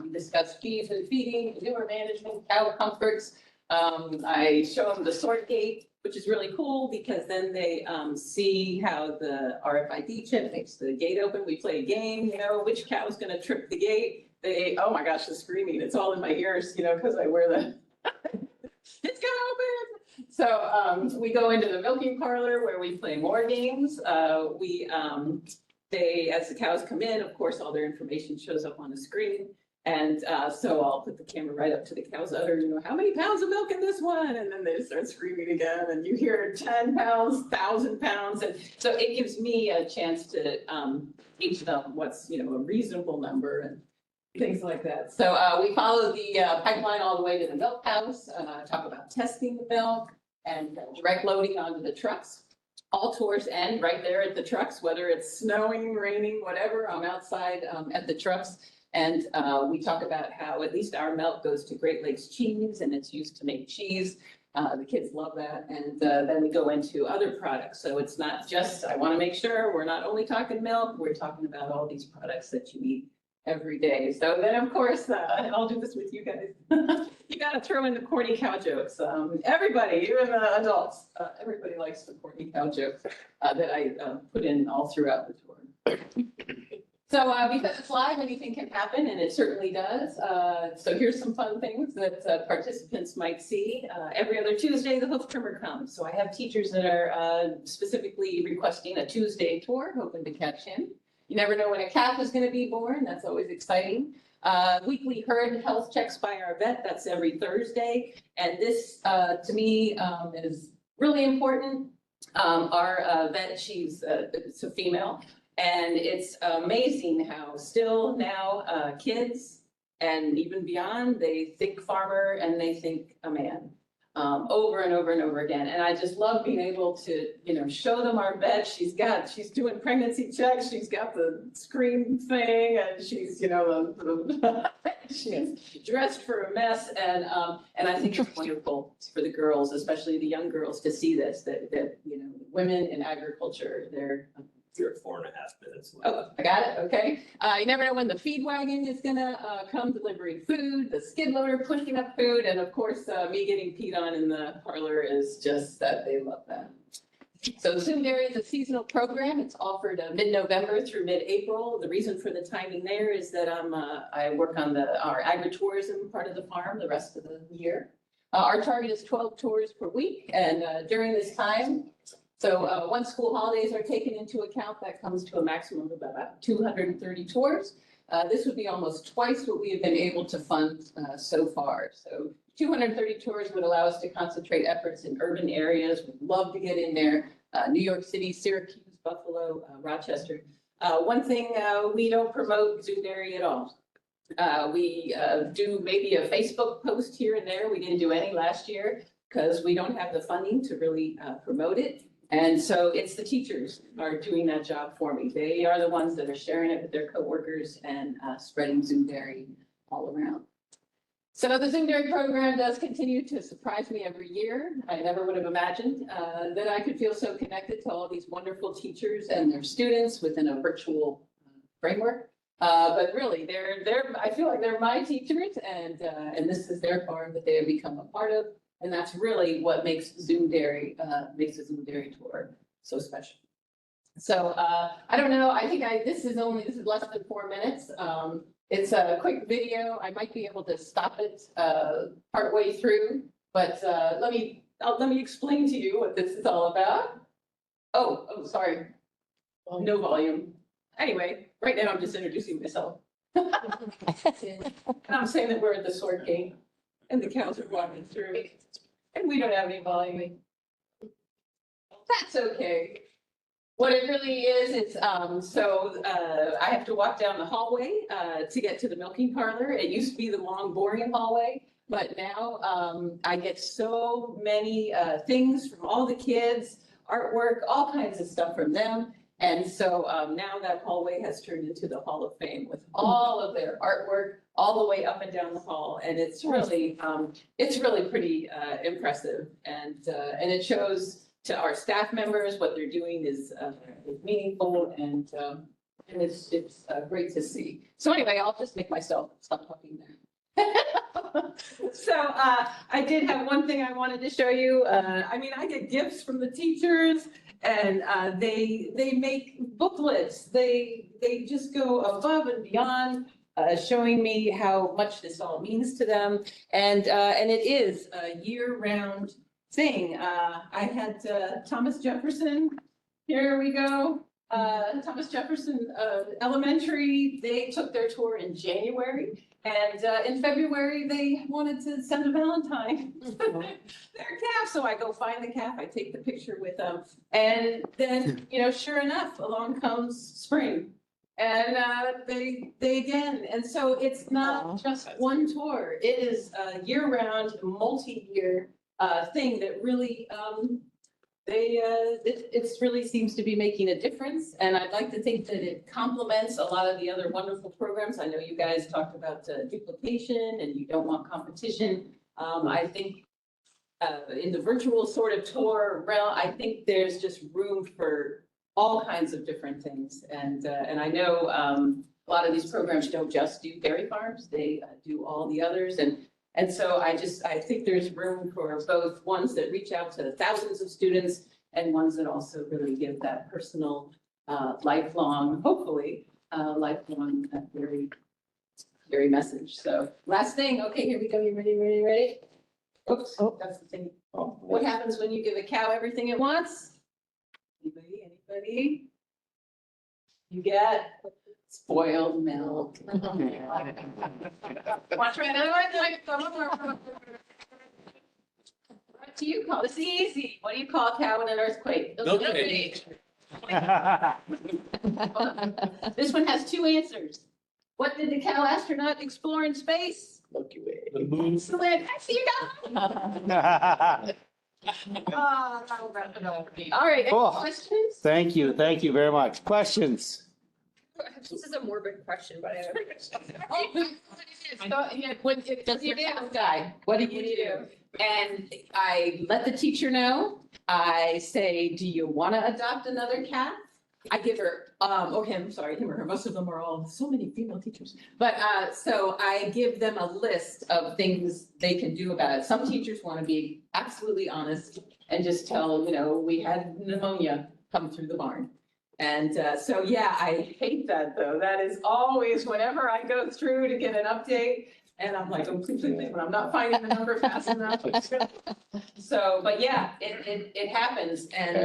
[SPEAKER 4] We discuss feeds and feeding, manure management, cow comforts. I show them the sort gate, which is really cool because then they see how the RFID chip makes the gate open. We play a game, you know, which cow is going to trip the gate. Oh my gosh, the screaming, it's all in my ears, you know, because I wear the, it's gonna open. So we go into the milking parlor where we play more games. As the cows come in, of course, all their information shows up on the screen. And so I'll put the camera right up to the cow's udder, you know, how many pounds of milk in this one? And then they start screaming again and you hear 10 pounds, 1,000 pounds. And so it gives me a chance to teach them what's, you know, a reasonable number and things like that. So we follow the pipeline all the way to the milk house, talk about testing the milk and direct loading onto the trucks. All tours end right there at the trucks, whether it's snowing, raining, whatever, I'm outside at the trucks. And we talk about how at least our milk goes to Great Lakes Cheese and it's used to make cheese. The kids love that. And then we go into other products. So it's not just, I want to make sure we're not only talking milk, we're talking about all these products that you eat every day. So then of course, and I'll do this with you guys, you got to throw in the corny cow jokes. Everybody, even adults, everybody likes the corny cow jokes that I put in all throughout the tour. So because it's live, anything can happen, and it certainly does. So here's some fun things that participants might see. Every other Tuesday, the hoof trimmer comes. So I have teachers that are specifically requesting a Tuesday tour, hoping to catch him. You never know when a calf is going to be born. That's always exciting. Weekly herd health checks by our vet, that's every Thursday. And this, to me, is really important. Our vet, it's a female, and it's amazing how still now kids and even beyond, they think farmer and they think a man. Over and over and over again. And I just love being able to, show them our vet. She's doing pregnancy checks. She's got the screen thing and she's, she's dressed for a mess. And I think it's wonderful for the girls, especially the young girls, to see this, that women in agriculture, they're
[SPEAKER 22] You're at 4.5 minutes.
[SPEAKER 4] Oh, I got it, okay. You never know when the feed wagon is gonna come delivering food, the skid loader pushing up food, and of course, me getting peed on in the parlor is just that they love that. So Zoom Dairy is a seasonal program. It's offered mid-November through mid-April. The reason for the timing there is that I work on our agritourism part of the farm the rest of the year. Our target is 12 tours per week, and during this time, so once school holidays are taken into account, that comes to a maximum of about 230 tours. This would be almost twice what we have been able to fund so far. So 230 tours would allow us to concentrate efforts in urban areas. We'd love to get in there. New York City, Syracuse, Buffalo, Rochester. One thing, we don't promote Zoom Dairy at all. We do maybe a Facebook post here and there. We didn't do any last year because we don't have the funding to really promote it. And so it's the teachers are doing that job for me. They are the ones that are sharing it with their coworkers and spreading Zoom Dairy all around. So the Zoom Dairy program does continue to surprise me every year. I never would have imagined that I could feel so connected to all these wonderful teachers and their students within a virtual framework. But really, I feel like they're my teachers, and this is their farm that they have become a part of. And that's really what makes Zoom Dairy, makes a Zoom Dairy tour so special. So I don't know, I think this is less than 4 minutes. It's a quick video. I might be able to stop it partway through, but let me explain to you what this is all about. Oh, sorry. No volume. Anyway, right now I'm just introducing myself. And I'm saying that we're at the sword game and the cows are walking through and we don't have any volume. That's okay. What it really is I have to walk down the hallway to get to the milking parlor. It used to be the long, boring hallway, but now I get so many things from all the kids, artwork, all kinds of stuff from them. And so now that hallway has turned into the Hall of Fame with all of their artwork all the way up and down the hall. And it's really pretty impressive. And it shows to our staff members what they're doing is meaningful and it's great to see. So anyway, I'll just make myself stop talking there. So I did have one thing I wanted to show you. I get gifts from the teachers. And they make booklets. They just go above and beyond, showing me how much this all means to them. And it is a year-round thing. I had Thomas Jefferson. Here we go. Thomas Jefferson Elementary. They took their tour in January. And in February, they wanted to send a Valentine their calf. So I go find the calf, I take the picture with them. And then, sure enough, along comes spring. And they again. And so it's not just one tour. It is a year-round, multi-year thing that really, it really seems to be making a difference. And I'd like to think that it complements a lot of the other wonderful programs. I know you guys talked about duplication and you don't want competition. I think in the virtual sort of tour realm, I think there's just room for all kinds of different things. And I know a lot of these programs don't just do dairy farms, they do all the others. And so I think there's room for both ones that reach out to thousands of students and ones that also really give that personal, lifelong, hopefully, lifelong, very message. So last thing, okay, here we go. You ready? Oops, that's the thing. What happens when you give a cow everything it wants? Anybody? You get spoiled milk.
[SPEAKER 16] Watch right now.
[SPEAKER 4] What do you call, it's easy. What do you call a cow in an earthquake?
[SPEAKER 3] Okay.
[SPEAKER 4] This one has two answers. What did the cow astronaut explore in space?
[SPEAKER 7] Milky Way.
[SPEAKER 3] The moon.
[SPEAKER 4] Excellent. I see you got. All right, any
[SPEAKER 11] Cool.
[SPEAKER 4] questions?
[SPEAKER 11] Thank you very much. Questions?
[SPEAKER 16] This is a morbid question, but I.
[SPEAKER 4] When you're the house guy, what do you do? And I let the teacher know. I say, do you want to adopt another cat? I give her, or him, sorry, him or her, most of them are all, so many female teachers. But, so I give them a list of things they can do about it. Some teachers want to be absolutely honest and just tell, we had pneumonia come through the barn. And so, yeah, I hate that though. That is always whenever I go through to get an update and I'm like, oh, please, but I'm not finding the number fast enough. So, but yeah, it happens and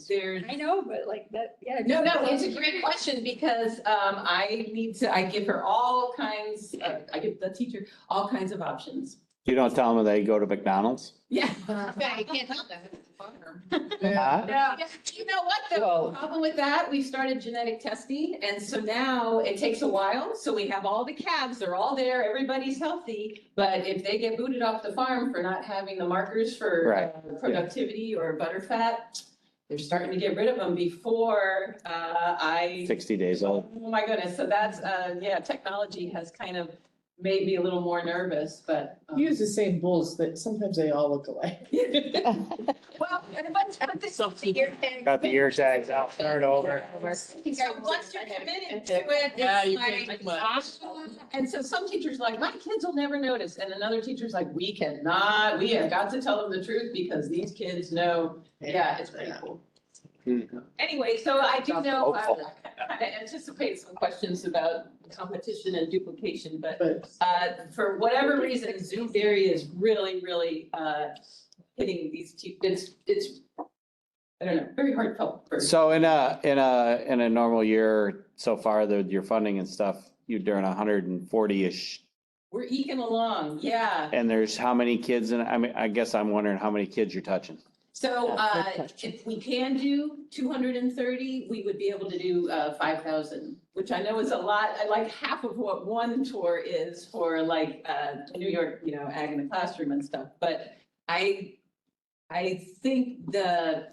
[SPEAKER 4] there's.
[SPEAKER 16] I know, but like that, yeah.
[SPEAKER 4] No, it's a great question because I give her all kinds, I give the teacher all kinds of options.
[SPEAKER 11] You don't tell them they go to McDonald's?
[SPEAKER 4] Yeah.
[SPEAKER 16] I can't help that.
[SPEAKER 4] Yeah, you know what, the problem with that, we started genetic testing, and so now it takes a while, so we have all the calves, they're all there, everybody's healthy, but if they get booted off the farm for not having the markers for productivity or butterfat, they're starting to get rid of them before
[SPEAKER 11] 60 days old.
[SPEAKER 4] Oh my goodness, so that's, technology has kind of made me a little more nervous, but.
[SPEAKER 17] Use the same bulls, but sometimes they all look alike.
[SPEAKER 4] Well, but this is the ear tag.
[SPEAKER 11] Got the ear tags out, start over.
[SPEAKER 4] So once you're committed to it, it's like, awesome. And so some teachers are like, my kids will never notice. And another teacher's like, we have got to tell them the truth because these kids know. Yeah, it's pretty cool. Anyway, so I do know, I anticipate some questions about competition and duplication, but for whatever reason, Zoom Dairy is really, really hitting these it's I don't know, very heartfelt.
[SPEAKER 11] So in a normal year so far, your funding and stuff, you're doing 140-ish.
[SPEAKER 4] We're eking along, yeah.
[SPEAKER 11] And there's how many kids? And I guess I'm wondering how many kids you're touching.
[SPEAKER 4] So if we can do 230, we would be able to do 5,000, which I know is a lot. I like half of what one tour is for like New York, ag in the classroom and stuff. But I think the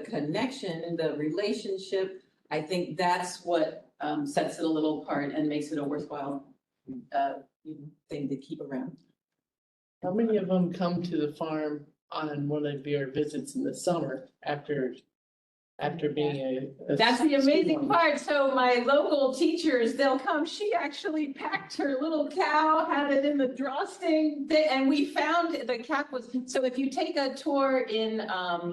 [SPEAKER 4] connection and the relationship, I think that's what sets it a little apart and makes it a worthwhile thing to keep around.
[SPEAKER 17] How many of them come to the farm on one of your visits in the summer after being a
[SPEAKER 4] That's the amazing part. So my local teachers, they'll come. She actually packed her little cow, had it in the drawstring, and we found the calf was. So if you take a tour in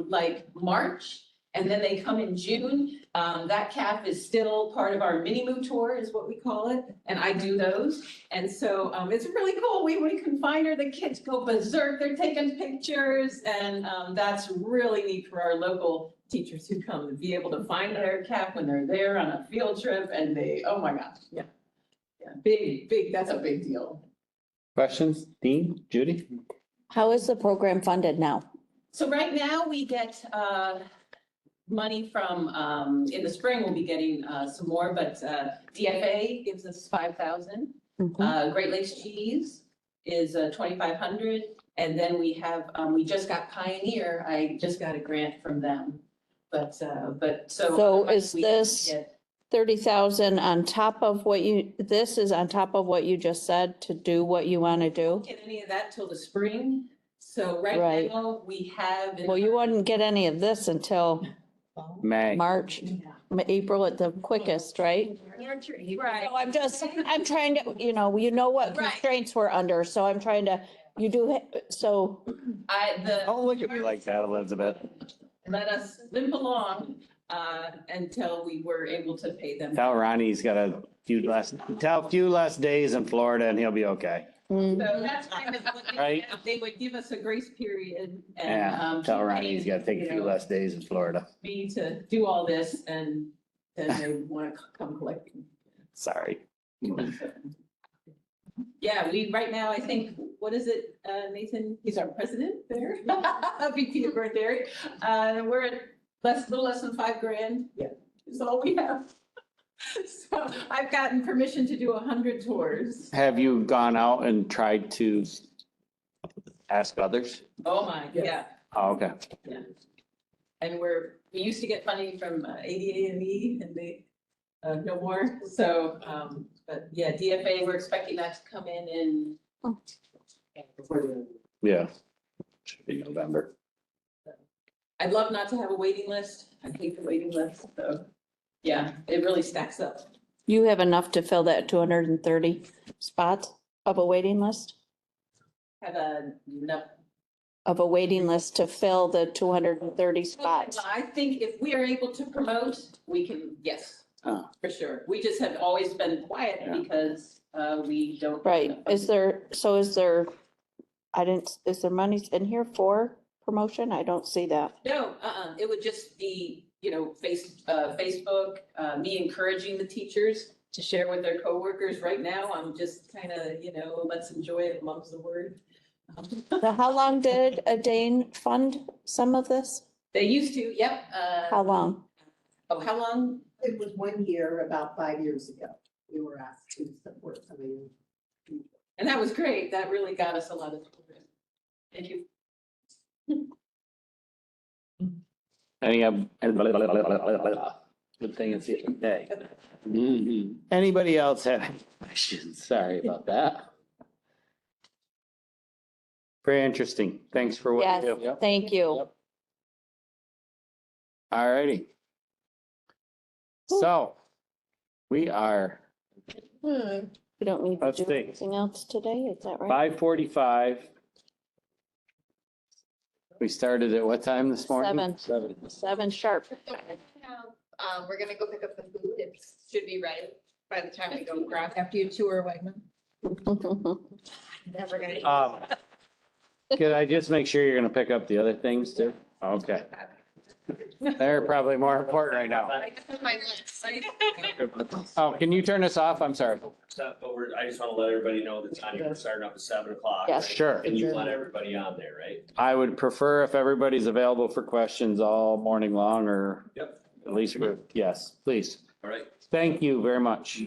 [SPEAKER 4] like March, and then they come in June, that calf is still part of our mini moo tour is what we call it. And I do those. And so it's really cool. We can find her, the kids go berserk. They're taking pictures and that's really neat for our local teachers who come to be able to find their calf when they're there on a field trip and oh my gosh, yeah. Yeah, big, that's a big deal.
[SPEAKER 11] Questions? Dean, Judy?
[SPEAKER 18] How is the program funded now?
[SPEAKER 4] So right now we get money from, in the spring, we'll be getting some more, but DFA gives us 5,000. Great Lakes Cheese is 2,500. And then we have, we just got Pioneer. I just got a grant from them. But
[SPEAKER 18] So is this 30,000 on top of this is on top of what you just said to do what you want to do?
[SPEAKER 4] Get any of that till the spring. So right now we have.
[SPEAKER 18] Well, you wouldn't get any of this until March, April at the quickest, right?
[SPEAKER 16] Right.
[SPEAKER 18] So I'm trying to, you know what constraints we're under, so I'm trying to, so.
[SPEAKER 11] Don't look at me like that, Elizabeth.
[SPEAKER 4] Let us limp along until we were able to pay them.
[SPEAKER 11] Tell Ronnie he's got a few less days in Florida and he'll be okay.
[SPEAKER 4] So that's kind of what they would give us a grace period and.
[SPEAKER 11] Tell Ronnie he's got to take a few less days in Florida.
[SPEAKER 4] Me to do all this and then they want to come collect.
[SPEAKER 11] Sorry.
[SPEAKER 4] Yeah, we, right now, I think, what is it, Nathan? He's our president there, VP of Bird Dairy. We're at little less than $5,000. Yeah. Is all we have. So I've gotten permission to do 100 tours.
[SPEAKER 11] Have you gone out and tried to ask others?
[SPEAKER 4] Oh my, yeah,
[SPEAKER 11] Oh, okay.
[SPEAKER 4] yeah. And we used to get funding from ADA&E and they, no more. So, but yeah, DFA, we're expecting that to come in.
[SPEAKER 11] Yeah. Should be November.
[SPEAKER 4] I'd love not to have a waiting list. I hate the waiting list, so, yeah, it really stacks up.
[SPEAKER 18] You have enough to fill that 230 spots of a waiting list?
[SPEAKER 4] Have enough.
[SPEAKER 18] Of a waiting list to fill the 230 spots?
[SPEAKER 4] I think if we are able to promote, we can, yes,
[SPEAKER 11] Oh.
[SPEAKER 4] for sure. We just have always been quiet
[SPEAKER 11] Yeah.
[SPEAKER 4] because we don't.
[SPEAKER 18] Right, is there monies in here for promotion? I don't see that.
[SPEAKER 4] No, it would just be, Facebook, me encouraging the teachers to share with their coworkers. Right now, I'm just kind of, let's enjoy it, loves the word.
[SPEAKER 18] So how long did Dane fund some of this?
[SPEAKER 4] They used to, yep.
[SPEAKER 18] How long?
[SPEAKER 4] Oh, how long?
[SPEAKER 17] It was 1 year, about 5 years ago. We were asked to support some of you.
[SPEAKER 4] And that was great. That really got us a lot of. Thank you.
[SPEAKER 11] Good thing it's the day. Anybody else have any questions? Sorry about that. Very interesting. Thanks for what
[SPEAKER 18] Yes,
[SPEAKER 11] you do.
[SPEAKER 18] thank you.
[SPEAKER 11] All righty. So we are
[SPEAKER 18] We don't need to
[SPEAKER 11] Let's
[SPEAKER 18] do
[SPEAKER 11] see.
[SPEAKER 18] anything else today, is that right?
[SPEAKER 11] 5:45. We started at what time this morning?
[SPEAKER 18] Seven sharp.
[SPEAKER 10] We're gonna go pick up the food. It should be ready by the time we go grab.
[SPEAKER 9] After you tour Wegman.
[SPEAKER 10] Never gonna.
[SPEAKER 11] Could I just make sure you're gonna pick up the other things too? Okay. They're probably more important right now.
[SPEAKER 10] My list.
[SPEAKER 11] Oh, can you turn this off? I'm sorry.
[SPEAKER 22] I just want to let everybody know that Tanya, we're starting up at 7:00.
[SPEAKER 18] Yes.
[SPEAKER 22] right?
[SPEAKER 11] Sure.
[SPEAKER 22] And you want everybody on there, right?
[SPEAKER 11] I would prefer if everybody's available for questions all morning long or
[SPEAKER 22] Yep.
[SPEAKER 11] at least, yes, please.
[SPEAKER 22] All right.
[SPEAKER 11] Thank you very much.